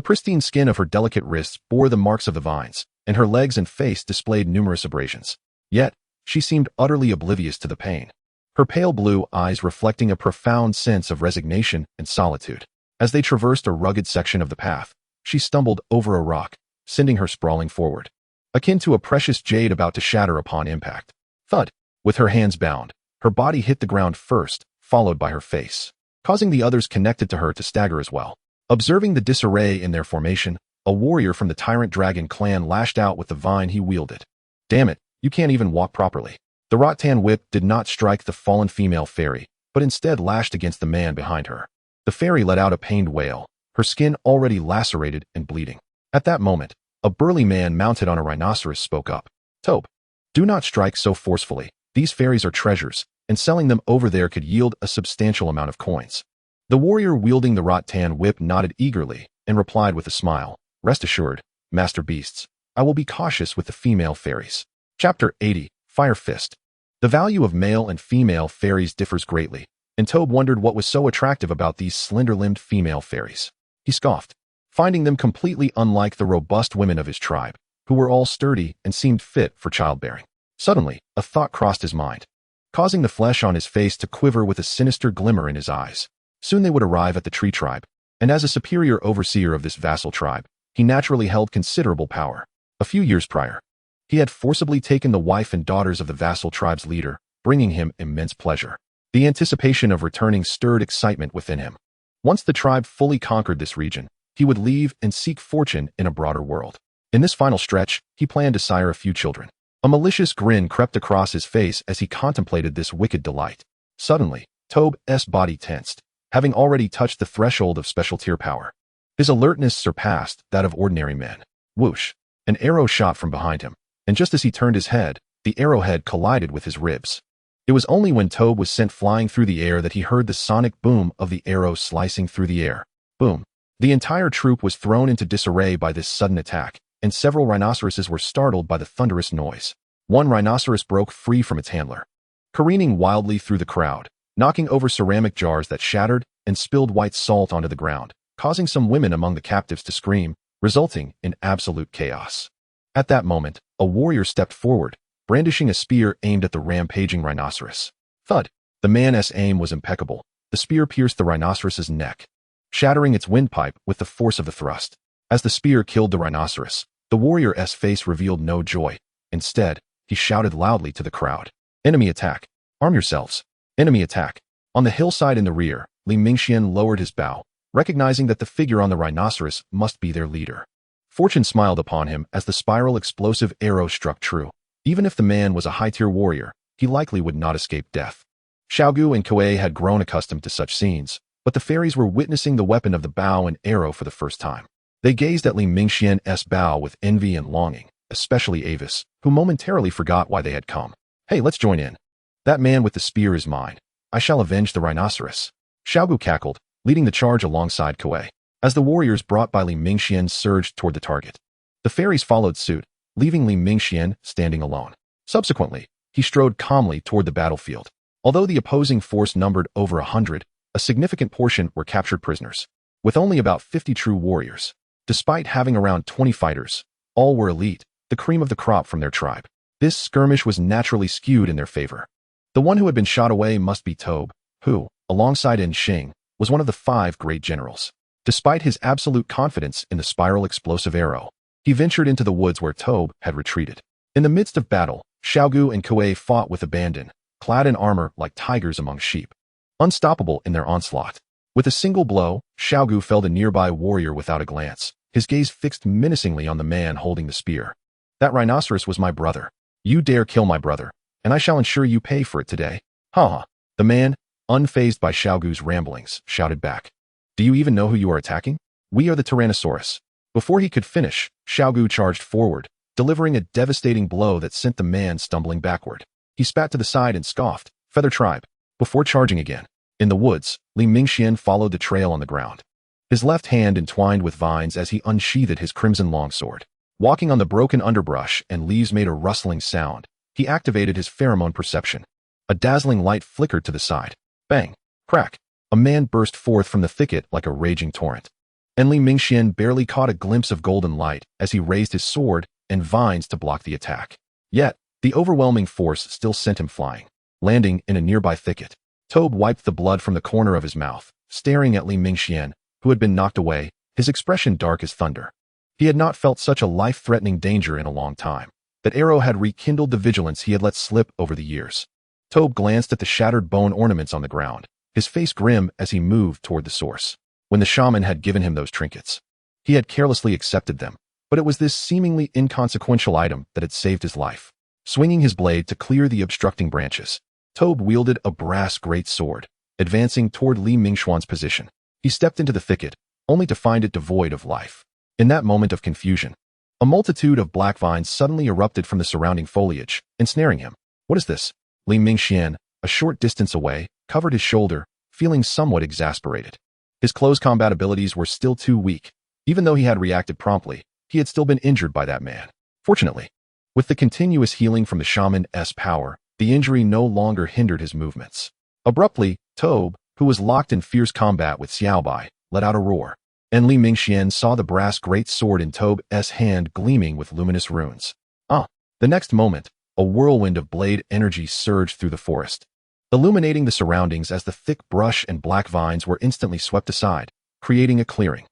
pristine skin of her delicate wrists bore the marks of the vines, and her legs and face displayed numerous abrasions. Yet, she seemed utterly oblivious to the pain, her pale blue eyes reflecting a profound sense of resignation and solitude. As they traversed a rugged section of the path, she stumbled over a rock, sending her sprawling forward, akin to a precious jade about to shatter upon impact. Thud! With her hands bound, her body hit the ground first, followed by her face, causing the others connected to her to stagger as well. Observing the disarray in their formation, a warrior from the Tyrant Dragon clan lashed out with the vine he wielded. Damn it, you can't even walk properly. The rattan whip did not strike the fallen female fairy, but instead lashed against the man behind her. The fairy let out a pained wail, her skin already lacerated and bleeding. At that moment, a burly man mounted on a rhinoceros spoke up. Tobe, do not strike so forcefully. These fairies are treasures, and selling them over there could yield a substantial amount of coins. The warrior wielding the rattan whip nodded eagerly and replied with a smile, rest assured, Master Beasts, I will be cautious with the female fairies. Chapter 80, Fire Fist. The value of male and female fairies differs greatly, and Tobe wondered what was so attractive about these slender-limbed female fairies. He scoffed, finding them completely unlike the robust women of his tribe, who were all sturdy and seemed fit for childbearing. Suddenly, a thought crossed his mind, causing the flesh on his face to quiver with a sinister glimmer in his eyes. Soon they would arrive at the tree tribe, and as a superior overseer of this vassal tribe, he naturally held considerable power. A few years prior, he had forcibly taken the wife and daughters of the vassal tribe's leader, bringing him immense pleasure. The anticipation of returning stirred excitement within him. Once the tribe fully conquered this region, he would leave and seek fortune in a broader world. In this final stretch, he planned to sire a few children. A malicious grin crept across his face as he contemplated this wicked delight. Suddenly, Tobe's body tensed, having already touched the threshold of special tier power. His alertness surpassed that of ordinary men. Whoosh! An arrow shot from behind him, and just as he turned his head, the arrowhead collided with his ribs. It was only when Tobe was sent flying through the air that he heard the sonic boom of the arrow slicing through the air. Boom! The entire troop was thrown into disarray by this sudden attack, and several rhinoceroses were startled by the thunderous noise. One rhinoceros broke free from its handler, careening wildly through the crowd, knocking over ceramic jars that shattered and spilled white salt onto the ground, causing some women among the captives to scream, resulting in absolute chaos. At that moment, a warrior stepped forward, brandishing a spear aimed at the rampaging rhinoceros. Thud! The man's aim was impeccable. The spear pierced the rhinoceros's neck, shattering its windpipe with the force of the thrust. As the spear killed the rhinoceros, the warrior's face revealed no joy. Instead, he shouted loudly to the crowd. Enemy attack! Arm yourselves! Enemy attack! On the hillside in the rear, Mingxuan lowered his bow, recognizing that the figure on the rhinoceros must be their leader. Fortune smiled upon him as the spiral explosive arrow struck true. Even if the man was a high-tier warrior, he likely would not escape death. Xiaogu and Kuei had grown accustomed to such scenes, but the fairies were witnessing the weapon of the bow and arrow for the first time. They gazed at Li Mingxian's bow with envy and longing, especially Avis, who momentarily forgot why they had come. Hey, let's join in. That man with the spear is mine. I shall avenge the rhinoceros. Xiaogu cackled, leading the charge alongside Kuei. As the warriors brought by Li Mingxian surged toward the target, the fairies followed suit, leaving Li Mingxian standing alone. Subsequently, he strode calmly toward the battlefield. Although the opposing force numbered over 100, a significant portion were captured prisoners, with only about 50 true warriors. Despite having around 20 fighters, all were elite, the cream of the crop from their tribe. This skirmish was naturally skewed in their favor. The one who had been shot away must be Tobe, who, alongside Xing, was one of the 5 great generals. Despite his absolute confidence in the spiral explosive arrow, he ventured into the woods where Tobe had retreated. In the midst of battle, Xiaogu and Kuei fought with abandon, clad in armor like tigers among sheep, unstoppable in their onslaught. With a single blow, Xiaogu felled a nearby warrior without a glance, his gaze fixed menacingly on the man holding the spear. That rhinoceros was my brother. You dare kill my brother, and I shall ensure you pay for it today. Ha ha. The man, unfazed by Xiaogu's ramblings, shouted back. Do you even know who you are attacking? We are the Tyrannosaurus. Before he could finish, Xiaogu charged forward, delivering a devastating blow that sent the man stumbling backward. He spat to the side and scoffed, Feather Tribe, before charging again. In the woods, Li Mingxian followed the trail on the ground, his left hand entwined with vines as he unsheathed his crimson longsword. Walking on the broken underbrush and leaves made a rustling sound, he activated his pheromone perception. A dazzling light flickered to the side. Bang! Crack! A man burst forth from the thicket like a raging torrent. And Li Mingxian barely caught a glimpse of golden light as he raised his sword and vines to block the attack. Yet, the overwhelming force still sent him flying, landing in a nearby thicket. Tobe wiped the blood from the corner of his mouth, staring at Li Mingxian, who had been knocked away, his expression dark as thunder. He had not felt such a life-threatening danger in a long time. That arrow had rekindled the vigilance he had let slip over the years. Tobe glanced at the shattered bone ornaments on the ground, his face grim as he moved toward the source. when the shaman had given him those trinkets. He had carelessly accepted them, but it was this seemingly inconsequential item that had saved his life. Swinging his blade to clear the obstructing branches, Tobe wielded a brass great sword, advancing toward Li Mingxuan's position. He stepped into the thicket, only to find it devoid of life. In that moment of confusion, a multitude of black vines suddenly erupted from the surrounding foliage, ensnaring him. What is this? Li Mingxian, a short distance away, covered his shoulder, feeling somewhat exasperated. His close combat abilities were still too weak. Even though he had reacted promptly, he had still been injured by that man. Fortunately, with the continuous healing from the shaman's power, the injury no longer hindered his movements. Abruptly, Tobe, who was locked in fierce combat with Xiaobai, let out a roar, and Li Mingxian saw the brass great sword in Tobe's hand gleaming with luminous runes. The next moment, a whirlwind of blade energy surged through the forest, illuminating the surroundings as the thick brush and black vines were instantly swept aside, creating a clearing.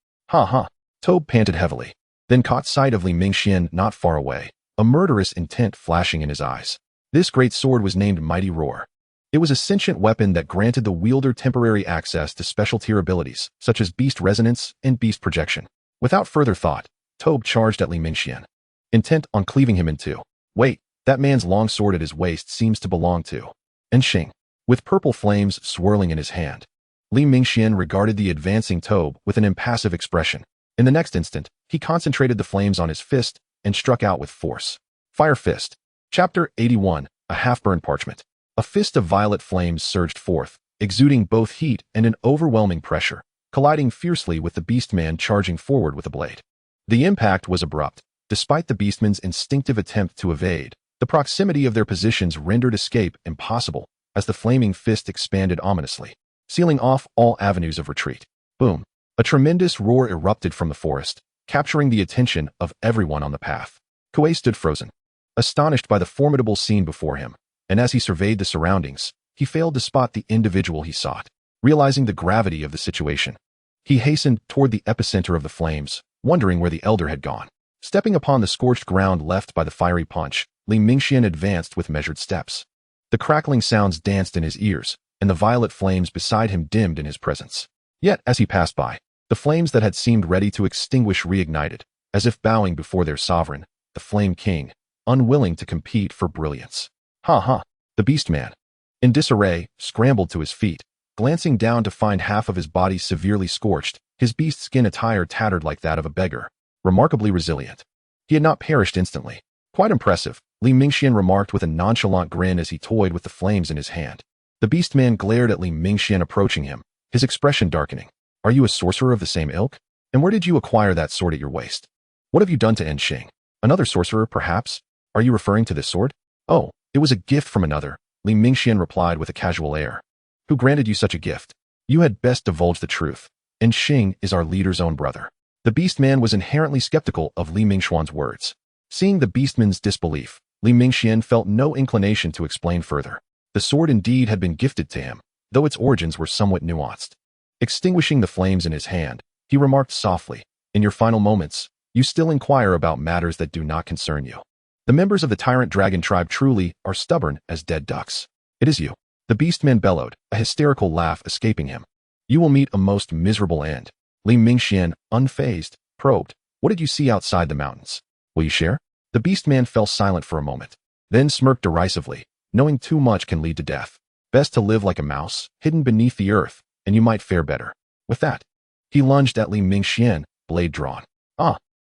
Tobe panted heavily, then caught sight of Li Mingxian not far away, a murderous intent flashing in his eyes. This great sword was named Mighty Roar. It was a sentient weapon that granted the wielder temporary access to special tier abilities, such as Beast Resonance and Beast Projection. Without further thought, Tobe charged at Li Mingxian, intent on cleaving him in two. Wait, that man's long sword at his waist seems to belong to Enxing. With purple flames swirling in his hand, Li Mingxian regarded the advancing Tobe with an impassive expression. In the next instant, he concentrated the flames on his fist and struck out with force. Fire Fist. Chapter 81, A Half-Burned Parchment. A fist of violet flames surged forth, exuding both heat and an overwhelming pressure, colliding fiercely with the beastman charging forward with a blade. The impact was abrupt. Despite the beastman's instinctive attempt to evade, the proximity of their positions rendered escape impossible as the flaming fist expanded ominously, sealing off all avenues of retreat. Boom! A tremendous roar erupted from the forest, capturing the attention of everyone on the path. Kuei stood frozen, astonished by the formidable scene before him, and as he surveyed the surroundings, he failed to spot the individual he sought. Realizing the gravity of the situation, he hastened toward the epicenter of the flames, wondering where the elder had gone. Stepping upon the scorched ground left by the fiery punch, Li Mingxian advanced with measured steps. The crackling sounds danced in his ears, and the violet flames beside him dimmed in his presence. Yet, as he passed by, the flames that had seemed ready to extinguish reignited, as if bowing before their sovereign, the Flame King, unwilling to compete for brilliance. The beastman, in disarray, scrambled to his feet, glancing down to find half of his body severely scorched, his beast skin attire tattered like that of a beggar, remarkably resilient. He had not perished instantly. Quite impressive, Li Mingxian remarked with a nonchalant grin as he toyed with the flames in his hand. The beastman glared at Li Mingxian approaching him, his expression darkening. Are you a sorcerer of the same ilk? And where did you acquire that sword at your waist? What have you done to Enxing? Another sorcerer, perhaps? Are you referring to this sword? Oh, it was a gift from another, Li Mingxian replied with a casual air. Who granted you such a gift? You had best divulge the truth. Enxing is our leader's own brother. The beastman was inherently skeptical of Li Mingxuan's words. Seeing the beastman's disbelief, Li Mingxian felt no inclination to explain further. The sword indeed had been gifted to him, though its origins were somewhat nuanced. Extinguishing the flames in his hand, he remarked softly, in your final moments, you still inquire about matters that do not concern you. The members of the tyrant dragon tribe truly are stubborn as dead ducks. It is you. The beastman bellowed, a hysterical laugh escaping him. You will meet a most miserable end. Li Mingxian, unfazed, probed, what did you see outside the mountains? Will you share? The beastman fell silent for a moment, then smirked derisively, knowing too much can lead to death. Best to live like a mouse, hidden beneath the earth, and you might fare better. With that, he lunged at Li Mingxian, blade drawn.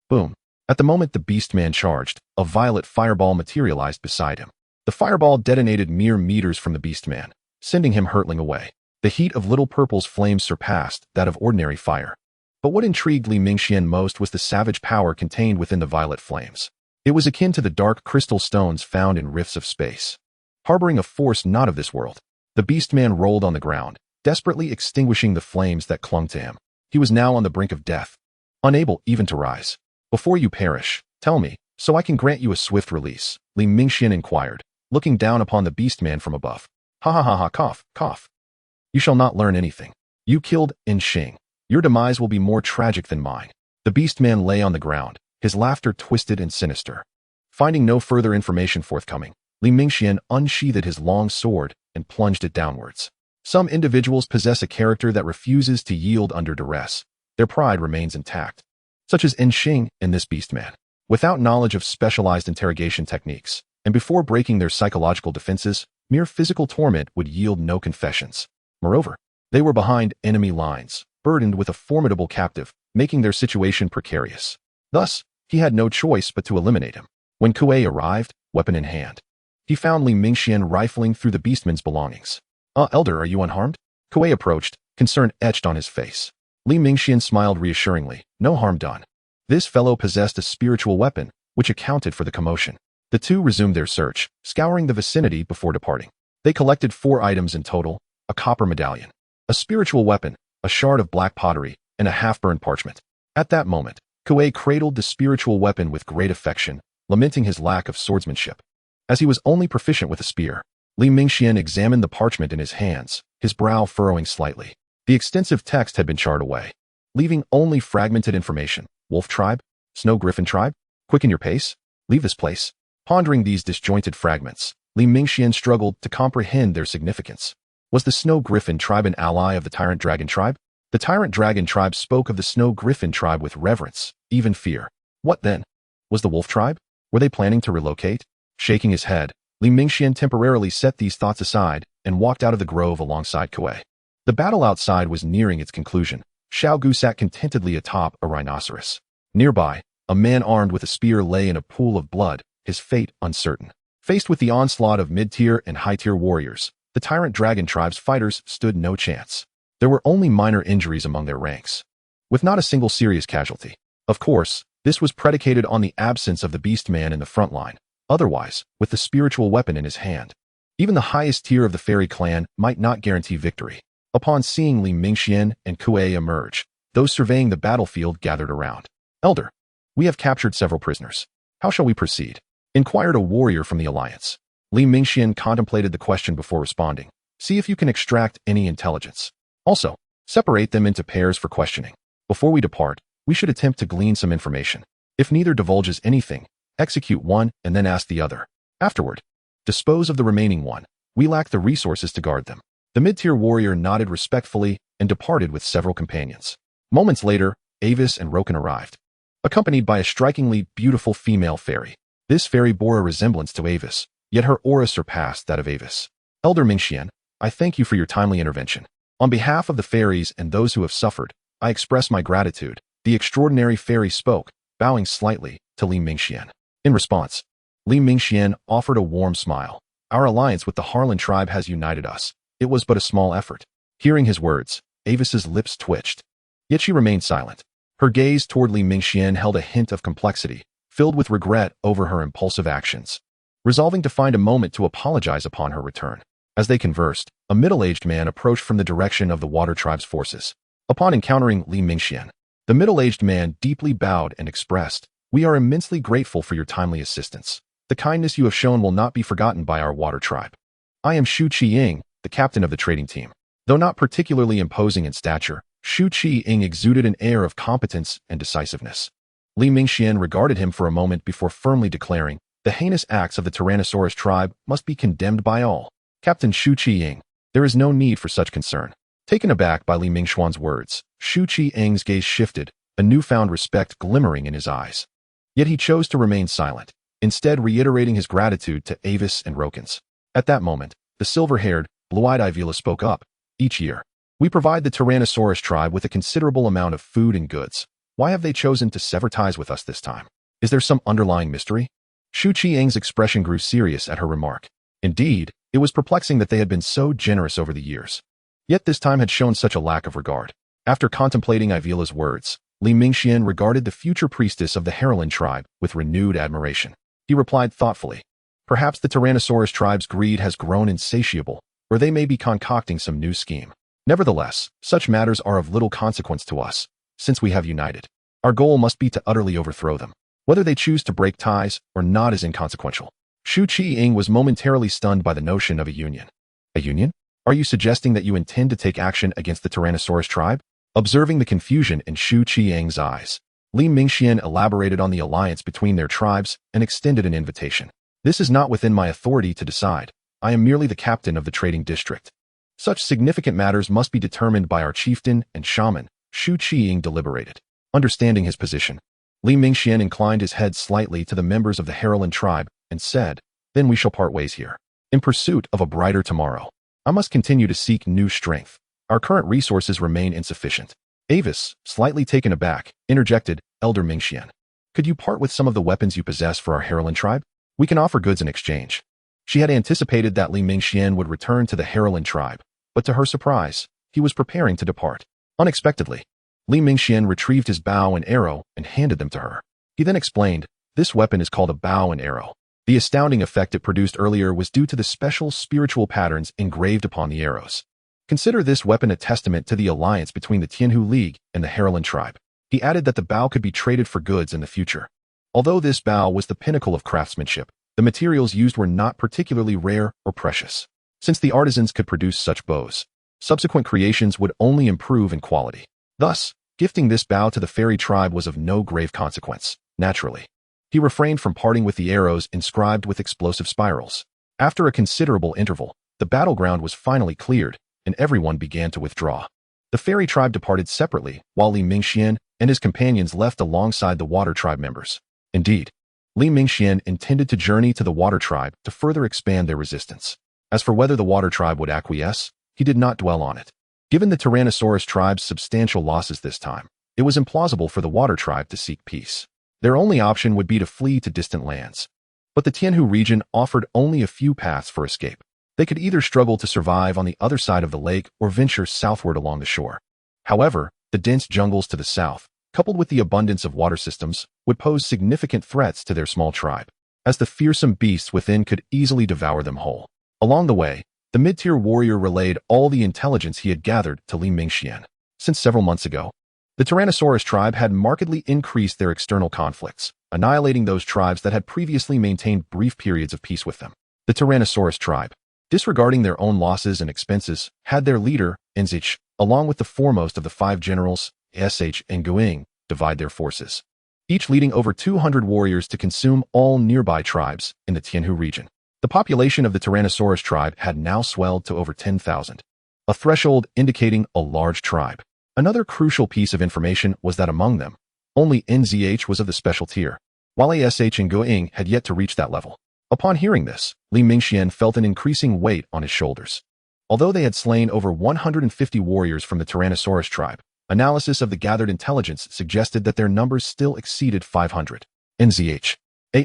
Boom. At the moment the beastman charged, a violet fireball materialized beside him. The fireball detonated mere meters from the beastman, sending him hurtling away. The heat of Little Purple's flames surpassed that of ordinary fire. But what intrigued Li Mingxian most was the savage power contained within the violet flames. It was akin to the dark crystal stones found in rifts of space, harboring a force not of this world. The beastman rolled on the ground, desperately extinguishing the flames that clung to him. He was now on the brink of death, unable even to rise. Before you perish, tell me, so I can grant you a swift release, Li Mingxian inquired, looking down upon the beastman from above. Cough. You shall not learn anything. You killed Enxing. Your demise will be more tragic than mine. The beastman lay on the ground, his laughter twisted and sinister. Finding no further information forthcoming, Li Mingxian unsheathed his long sword and plunged it downwards. Some individuals possess a character that refuses to yield under duress, their pride remains intact, such as Enxing and this beastman. Without knowledge of specialized interrogation techniques, and before breaking their psychological defenses, mere physical torment would yield no confessions. Moreover, they were behind enemy lines, burdened with a formidable captive, making their situation precarious. Thus, he had no choice but to eliminate him. When Kuei arrived, weapon in hand, he found Li Mingxian rifling through the beastman's belongings. Elder, are you unharmed? Kuei approached, concern etched on his face. Li Mingxian smiled reassuringly, no harm done. This fellow possessed a spiritual weapon, which accounted for the commotion. The two resumed their search, scouring the vicinity before departing. They collected 4 items in total: a copper medallion, a spiritual weapon, a shard of black pottery, and a half-burned parchment. At that moment, Kuei cradled the spiritual weapon with great affection, lamenting his lack of swordsmanship. As he was only proficient with a spear, Li Mingxian examined the parchment in his hands, his brow furrowing slightly. The extensive text had been charred away, leaving only fragmented information. Wolf tribe? Snow Griffin tribe? Quicken your pace? Leave this place. Pondering these disjointed fragments, Li Mingxian struggled to comprehend their significance. Was the Snow Griffin tribe an ally of the Tyrant Dragon tribe? The Tyrant Dragon tribe spoke of the Snow Griffin tribe with reverence, even fear. What then? Was the Wolf tribe? Were they planning to relocate? Shaking his head, Li Mingxian temporarily set these thoughts aside and walked out of the grove alongside Kuei. The battle outside was nearing its conclusion. Xiaogu sat contentedly atop a rhinoceros. Nearby, a man armed with a spear lay in a pool of blood, his fate uncertain. Faced with the onslaught of mid-tier and high-tier warriors, the Tyrant Dragon tribe's fighters stood no chance. There were only minor injuries among their ranks, with not a single serious casualty. Of course, this was predicated on the absence of the beastman in the front line. Otherwise, with the spiritual weapon in his hand, even the highest tier of the fairy clan might not guarantee victory. Upon seeing Li Mingxian and Kuei emerge, those surveying the battlefield gathered around. Elder, we have captured several prisoners. How shall we proceed? Inquired a warrior from the alliance. Li Mingxian contemplated the question before responding. See if you can extract any intelligence. Also, separate them into pairs for questioning. Before we depart, we should attempt to glean some information. If neither divulges anything, execute one and then ask the other. Afterward, dispose of the remaining one. We lack the resources to guard them. The mid-tier warrior nodded respectfully and departed with several companions. Moments later, Avis and Roken arrived, accompanied by a strikingly beautiful female fairy. This fairy bore a resemblance to Avis, yet her aura surpassed that of Avis. Elder Mingxian, I thank you for your timely intervention. On behalf of the fairies and those who have suffered, I express my gratitude. The extraordinary fairy spoke, bowing slightly to Li Mingxian. In response, Li Mingxian offered a warm smile. Our alliance with the Harlan tribe has united us. It was but a small effort. Hearing his words, Avis's lips twitched. Yet she remained silent. Her gaze toward Li Mingxian held a hint of complexity, filled with regret over her impulsive actions. Resolving to find a moment to apologize upon her return. As they conversed, a middle-aged man approached from the direction of the Water Tribe's forces. Upon encountering Li Mingxian, the middle-aged man deeply bowed and expressed, "We are immensely grateful for your timely assistance. The kindness you have shown will not be forgotten by our Water Tribe. I am Shu Qi-ying, the captain of the trading team." Though not particularly imposing in stature, Shu Qi-ying exuded an air of competence and decisiveness. Li Mingxian regarded him for a moment before firmly declaring, "The heinous acts of the Tyrannosaurus tribe must be condemned by all. Captain Shu Qi-ying, there is no need for such concern." Taken aback by Li Mingxuan's words, Shu Qi-ying's gaze shifted, a newfound respect glimmering in his eyes. Yet he chose to remain silent, instead reiterating his gratitude to Avis and Rokens. At that moment, the silver-haired, blue-eyed Ivila spoke up. "Each year, we provide the Tyrannosaurus tribe with a considerable amount of food and goods. Why have they chosen to sever ties with us this time? Is there some underlying mystery?" Shu Qi-ying's expression grew serious at her remark. Indeed, it was perplexing that they had been so generous over the years, yet this time had shown such a lack of regard. After contemplating Ivila's words, Li Mingxian regarded the future priestess of the Harlan tribe with renewed admiration. He replied thoughtfully, "Perhaps the Tyrannosaurus tribe's greed has grown insatiable, or they may be concocting some new scheme. Nevertheless, such matters are of little consequence to us, since we have united. Our goal must be to utterly overthrow them. Whether they choose to break ties or not is inconsequential." Shu Qi-ying was momentarily stunned by the notion of a union. A union? Are you suggesting that you intend to take action against the Tyrannosaurus tribe? Observing the confusion in Shu Qi-ying's eyes, Li Mingxian elaborated on the alliance between their tribes and extended an invitation. "This is not within my authority to decide. I am merely the captain of the trading district. Such significant matters must be determined by our chieftain and shaman, Shu Qiying deliberated. Understanding his position, Li Mingxian inclined his head slightly to the members of the Heroin tribe and said, "Then we shall part ways here. In pursuit of a brighter tomorrow, I must continue to seek new strength. Our current resources remain insufficient." Avis, slightly taken aback, interjected, "Elder Mingxian, could you part with some of the weapons you possess for our Heroin tribe? We can offer goods in exchange." She had anticipated that Li Mingxian would return to the Heroin tribe, but to her surprise, he was preparing to depart. Unexpectedly, Li Mingxian retrieved his bow and arrow and handed them to her. He then explained, "This weapon is called a bow and arrow. The astounding effect it produced earlier was due to the special spiritual patterns engraved upon the arrows. Consider this weapon a testament to the alliance between the Tianhu League and the Heroin tribe." He added that the bow could be traded for goods in the future. Although this bow was the pinnacle of craftsmanship, the materials used were not particularly rare or precious. Since the artisans could produce such bows, subsequent creations would only improve in quality. Thus, gifting this bow to the fairy tribe was of no grave consequence. Naturally, he refrained from parting with the arrows inscribed with explosive spirals. After a considerable interval, the battleground was finally cleared, and everyone began to withdraw. The fairy tribe departed separately, while Li Mingxian and his companions left alongside the water tribe members. Indeed, Li Mingxian intended to journey to the water tribe to further expand their resistance. As for whether the water tribe would acquiesce, he did not dwell on it. Given the Tyrannosaurus tribe's substantial losses this time, it was implausible for the water tribe to seek peace. Their only option would be to flee to distant lands. But the Tianhu region offered only a few paths for escape. They could either struggle to survive on the other side of the lake or venture southward along the shore. However, the dense jungles to the south, coupled with the abundance of water systems, would pose significant threats to their small tribe, as the fearsome beasts within could easily devour them whole. Along the way, the mid-tier warrior relayed all the intelligence he had gathered to Li Mingxian. Since several months ago, the Tyrannosaurus tribe had markedly increased their external conflicts, annihilating those tribes that had previously maintained brief periods of peace with them. The Tyrannosaurus tribe, disregarding their own losses and expenses, had their leader, Enzich, along with the foremost of the 5 generals, Sh and Guing, divide their forces, each leading over 200 warriors to consume all nearby tribes in the Tianhu region. The population of the Tyrannosaurus tribe had now swelled to over 10,000, a threshold indicating a large tribe. Another crucial piece of information was that among them, only NZH was of the special tier, while Ash and Guing had yet to reach that level. Upon hearing this, Li Mingxian felt an increasing weight on his shoulders. Although they had slain over 150 warriors from the Tyrannosaurus tribe, analysis of the gathered intelligence suggested that their numbers still exceeded 500. NZH,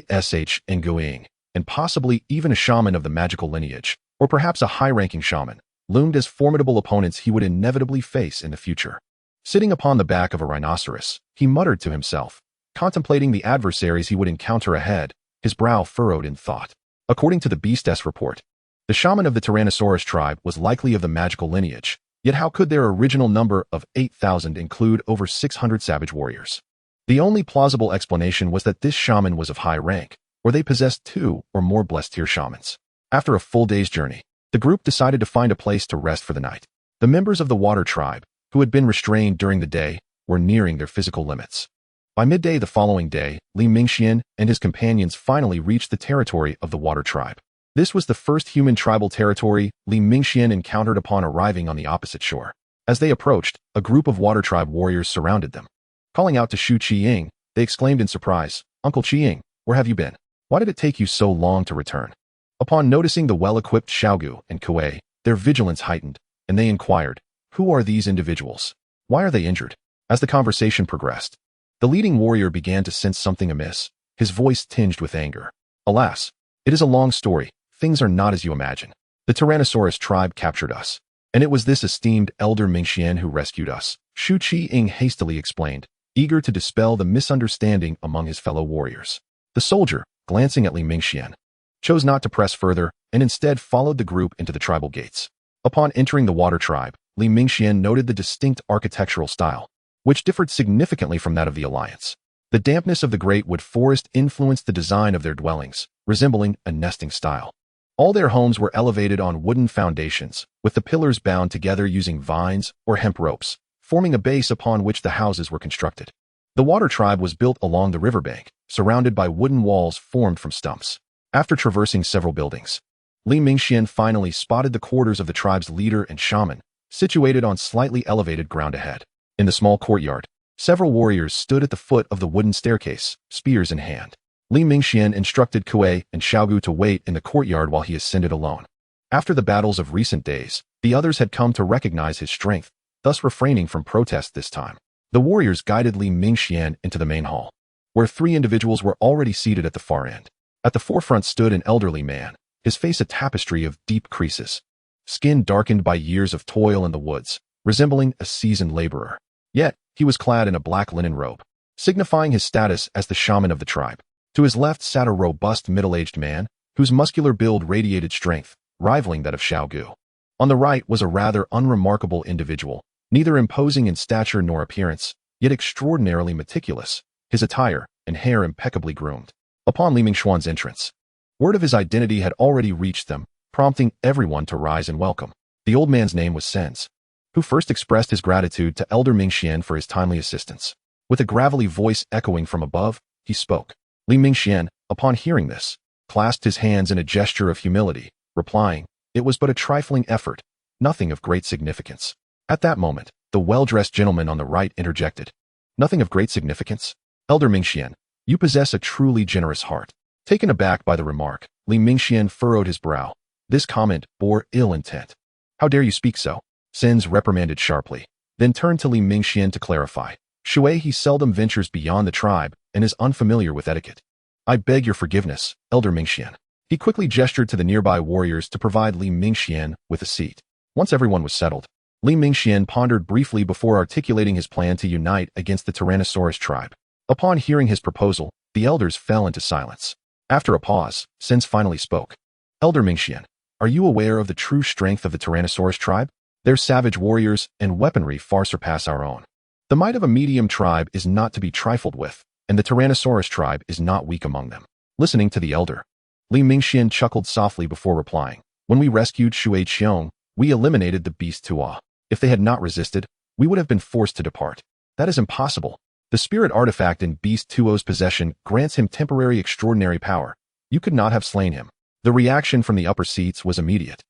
Ash and Guing, and possibly even a shaman of the magical lineage, or perhaps a high-ranking shaman, loomed as formidable opponents he would inevitably face in the future. Sitting upon the back of a rhinoceros, he muttered to himself, contemplating the adversaries he would encounter ahead, his brow furrowed in thought. According to the Beast's report, the shaman of the Tyrannosaurus tribe was likely of the magical lineage, yet how could their original number of 8,000 include over 600 savage warriors? The only plausible explanation was that this shaman was of high rank, or they possessed 2 or more blessed tier shamans. After a full day's journey, the group decided to find a place to rest for the night. The members of the water tribe, who had been restrained during the day, were nearing their physical limits. By midday the following day, Li Mingxian and his companions finally reached the territory of the water tribe. This was the first human tribal territory Li Mingxian encountered upon arriving on the opposite shore. As they approached, a group of water tribe warriors surrounded them. Calling out to Shu Qiying, they exclaimed in surprise, "Uncle Qiying, where have you been? Why did it take you so long to return?" Upon noticing the well-equipped Xiaogu and Kuei, their vigilance heightened, and they inquired, "Who are these individuals? Why are they injured?" As the conversation progressed, the leading warrior began to sense something amiss, his voice tinged with anger. "Alas, it is a long story. Things are not as you imagine. The Tyrannosaurus tribe captured us, and it was this esteemed Elder Mingxian who rescued us," Shu Qiying hastily explained, eager to dispel the misunderstanding among his fellow warriors. The soldier, glancing at Li Mingxian, chose not to press further and instead followed the group into the tribal gates. Upon entering the water tribe, Li Mingxian noted the distinct architectural style, which differed significantly from that of the Alliance. The dampness of the great wood forest influenced the design of their dwellings, resembling a nesting style. All their homes were elevated on wooden foundations, with the pillars bound together using vines or hemp ropes, forming a base upon which the houses were constructed. The water tribe was built along the riverbank, surrounded by wooden walls formed from stumps. After traversing several buildings, Li Mingxian finally spotted the quarters of the tribe's leader and shaman, situated on slightly elevated ground ahead. In the small courtyard, several warriors stood at the foot of the wooden staircase, spears in hand. Li Mingxian instructed Kuei and Xiaogu to wait in the courtyard while he ascended alone. After the battles of recent days, the others had come to recognize his strength, thus refraining from protest this time. The warriors guided Li Mingxian into the main hall, where 3 individuals were already seated at the far end. At the forefront stood an elderly man, his face a tapestry of deep creases, skin darkened by years of toil in the woods, resembling a seasoned laborer. Yet, he was clad in a black linen robe, signifying his status as the shaman of the tribe. To his left sat a robust middle-aged man, whose muscular build radiated strength, rivaling that of Xiaogu. On the right was a rather unremarkable individual, neither imposing in stature nor appearance, yet extraordinarily meticulous, his attire and hair impeccably groomed. Upon Li Mingxuan's entrance, word of his identity had already reached them, prompting everyone to rise and welcome. The old man's name was Sens, who first expressed his gratitude to Elder Mingxian for his timely assistance. With a gravelly voice echoing from above, he spoke. Li Mingxian, upon hearing this, clasped his hands in a gesture of humility, replying, "It was but a trifling effort, nothing of great significance." At that moment, the well-dressed gentleman on the right interjected. "Nothing of great significance? Elder Mingxian, you possess a truly generous heart." Taken aback by the remark, Li Mingxian furrowed his brow. This comment bore ill intent. "How dare you speak so?" Sens reprimanded sharply, then turned to Li Mingxian to clarify. "Shui he seldom ventures beyond the tribe and is unfamiliar with etiquette. I beg your forgiveness, Elder Mingxian." He quickly gestured to the nearby warriors to provide Li Mingxian with a seat. Once everyone was settled, Li Mingxian pondered briefly before articulating his plan to unite against the Tyrannosaurus tribe. Upon hearing his proposal, the elders fell into silence. After a pause, Sens finally spoke. "Elder Mingxian, are you aware of the true strength of the Tyrannosaurus tribe? Their savage warriors and weaponry far surpass our own. The might of a medium tribe is not to be trifled with, and the Tyrannosaurus tribe is not weak among them." Listening to the elder, Li Mingxian chuckled softly before replying. "When we rescued Shui Qiong, we eliminated the Beast Tua. If they had not resisted, we would have been forced to depart. That is impossible. The spirit artifact in Beast Tuo's possession grants him temporary extraordinary power. You could not have slain him." The reaction from the upper seats was immediate.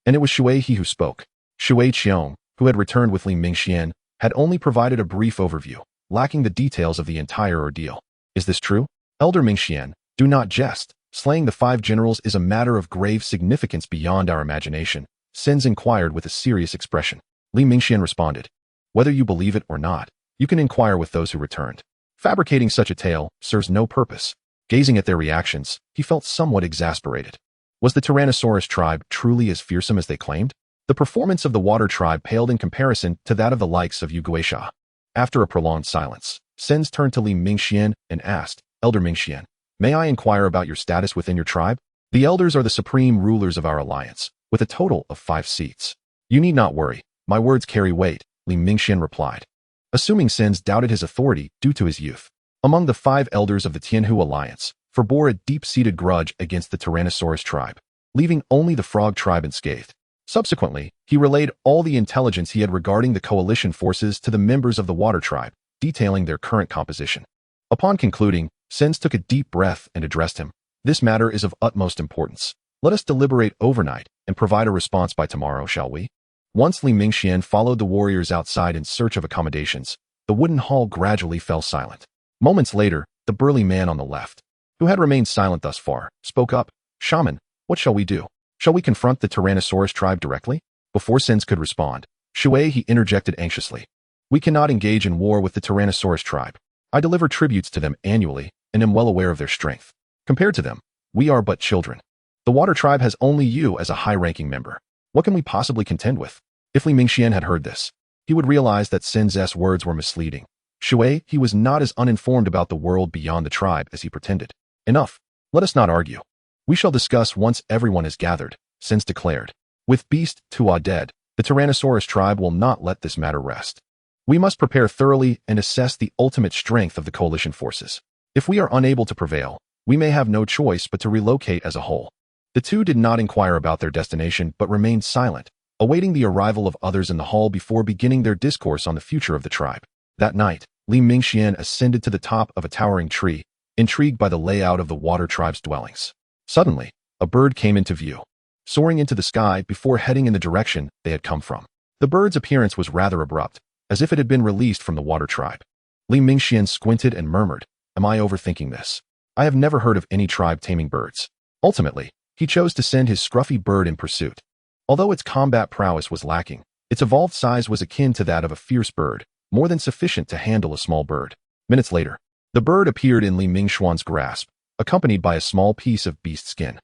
And it was Shui He who spoke. Shui Qiong, who had returned with Li Mingxian, had only provided a brief overview, lacking the details of the entire ordeal. "Is this true? Elder Mingxian, do not jest. Slaying the 5 generals is a matter of grave significance beyond our imagination," Sens inquired with a serious expression. Li Mingxian responded, "Whether you believe it or not, you can inquire with those who returned. Fabricating such a tale serves no purpose." Gazing at their reactions, he felt somewhat exasperated. Was the Tyrannosaurus tribe truly as fearsome as they claimed? The performance of the water tribe paled in comparison to that of the likes of Yuguisha. After a prolonged silence, Sens turned to Li Mingxian and asked, "Elder Mingxian, may I inquire about your status within your tribe?" "The elders are the supreme rulers of our alliance, with a total of 5 seats. You need not worry, my words carry weight," Li Mingxian replied, assuming Sens doubted his authority due to his youth. Among the 5 elders of the Tianhu alliance, forbore a deep-seated grudge against the Tyrannosaurus tribe, leaving only the Frog tribe unscathed. Subsequently, he relayed all the intelligence he had regarding the coalition forces to the members of the Water tribe, detailing their current composition. Upon concluding, Sens took a deep breath and addressed him. "This matter is of utmost importance. Let us deliberate overnight and provide a response by tomorrow, shall we?" Once Li Mingxian followed the warriors outside in search of accommodations, the wooden hall gradually fell silent. Moments later, the burly man on the left, who had remained silent thus far, spoke up. "Shaman, what shall we do? Shall we confront the Tyrannosaurus tribe directly?" Before Sens could respond, Shui he interjected anxiously. "We cannot engage in war with the Tyrannosaurus tribe. I deliver tributes to them annually and am well aware of their strength. Compared to them, we are but children. The Water tribe has only you as a high-ranking member. What can we possibly contend with?" If Li Mingxian had heard this, he would realize that Sens' words were misleading. Shui he was not as uninformed about the world beyond the tribe as he pretended. "Enough. Let us not argue. We shall discuss once everyone is gathered," Sens declared. "With Beast Tua dead, the Tyrannosaurus tribe will not let this matter rest. We must prepare thoroughly and assess the ultimate strength of the coalition forces. If we are unable to prevail, we may have no choice but to relocate as a whole." The two did not inquire about their destination but remained silent, awaiting the arrival of others in the hall before beginning their discourse on the future of the tribe. That night, Li Mingxian ascended to the top of a towering tree, intrigued by the layout of the Water tribe's dwellings. Suddenly, a bird came into view, soaring into the sky before heading in the direction they had come from. The bird's appearance was rather abrupt, as if it had been released from the water tribe. Li Mingxian squinted and murmured, "Am I overthinking this? I have never heard of any tribe taming birds." Ultimately, he chose to send his scruffy bird in pursuit. Although its combat prowess was lacking, its evolved size was akin to that of a fierce bird, more than sufficient to handle a small bird. Minutes later, the bird appeared in Li Mingxuan's grasp, accompanied by a small piece of beast skin.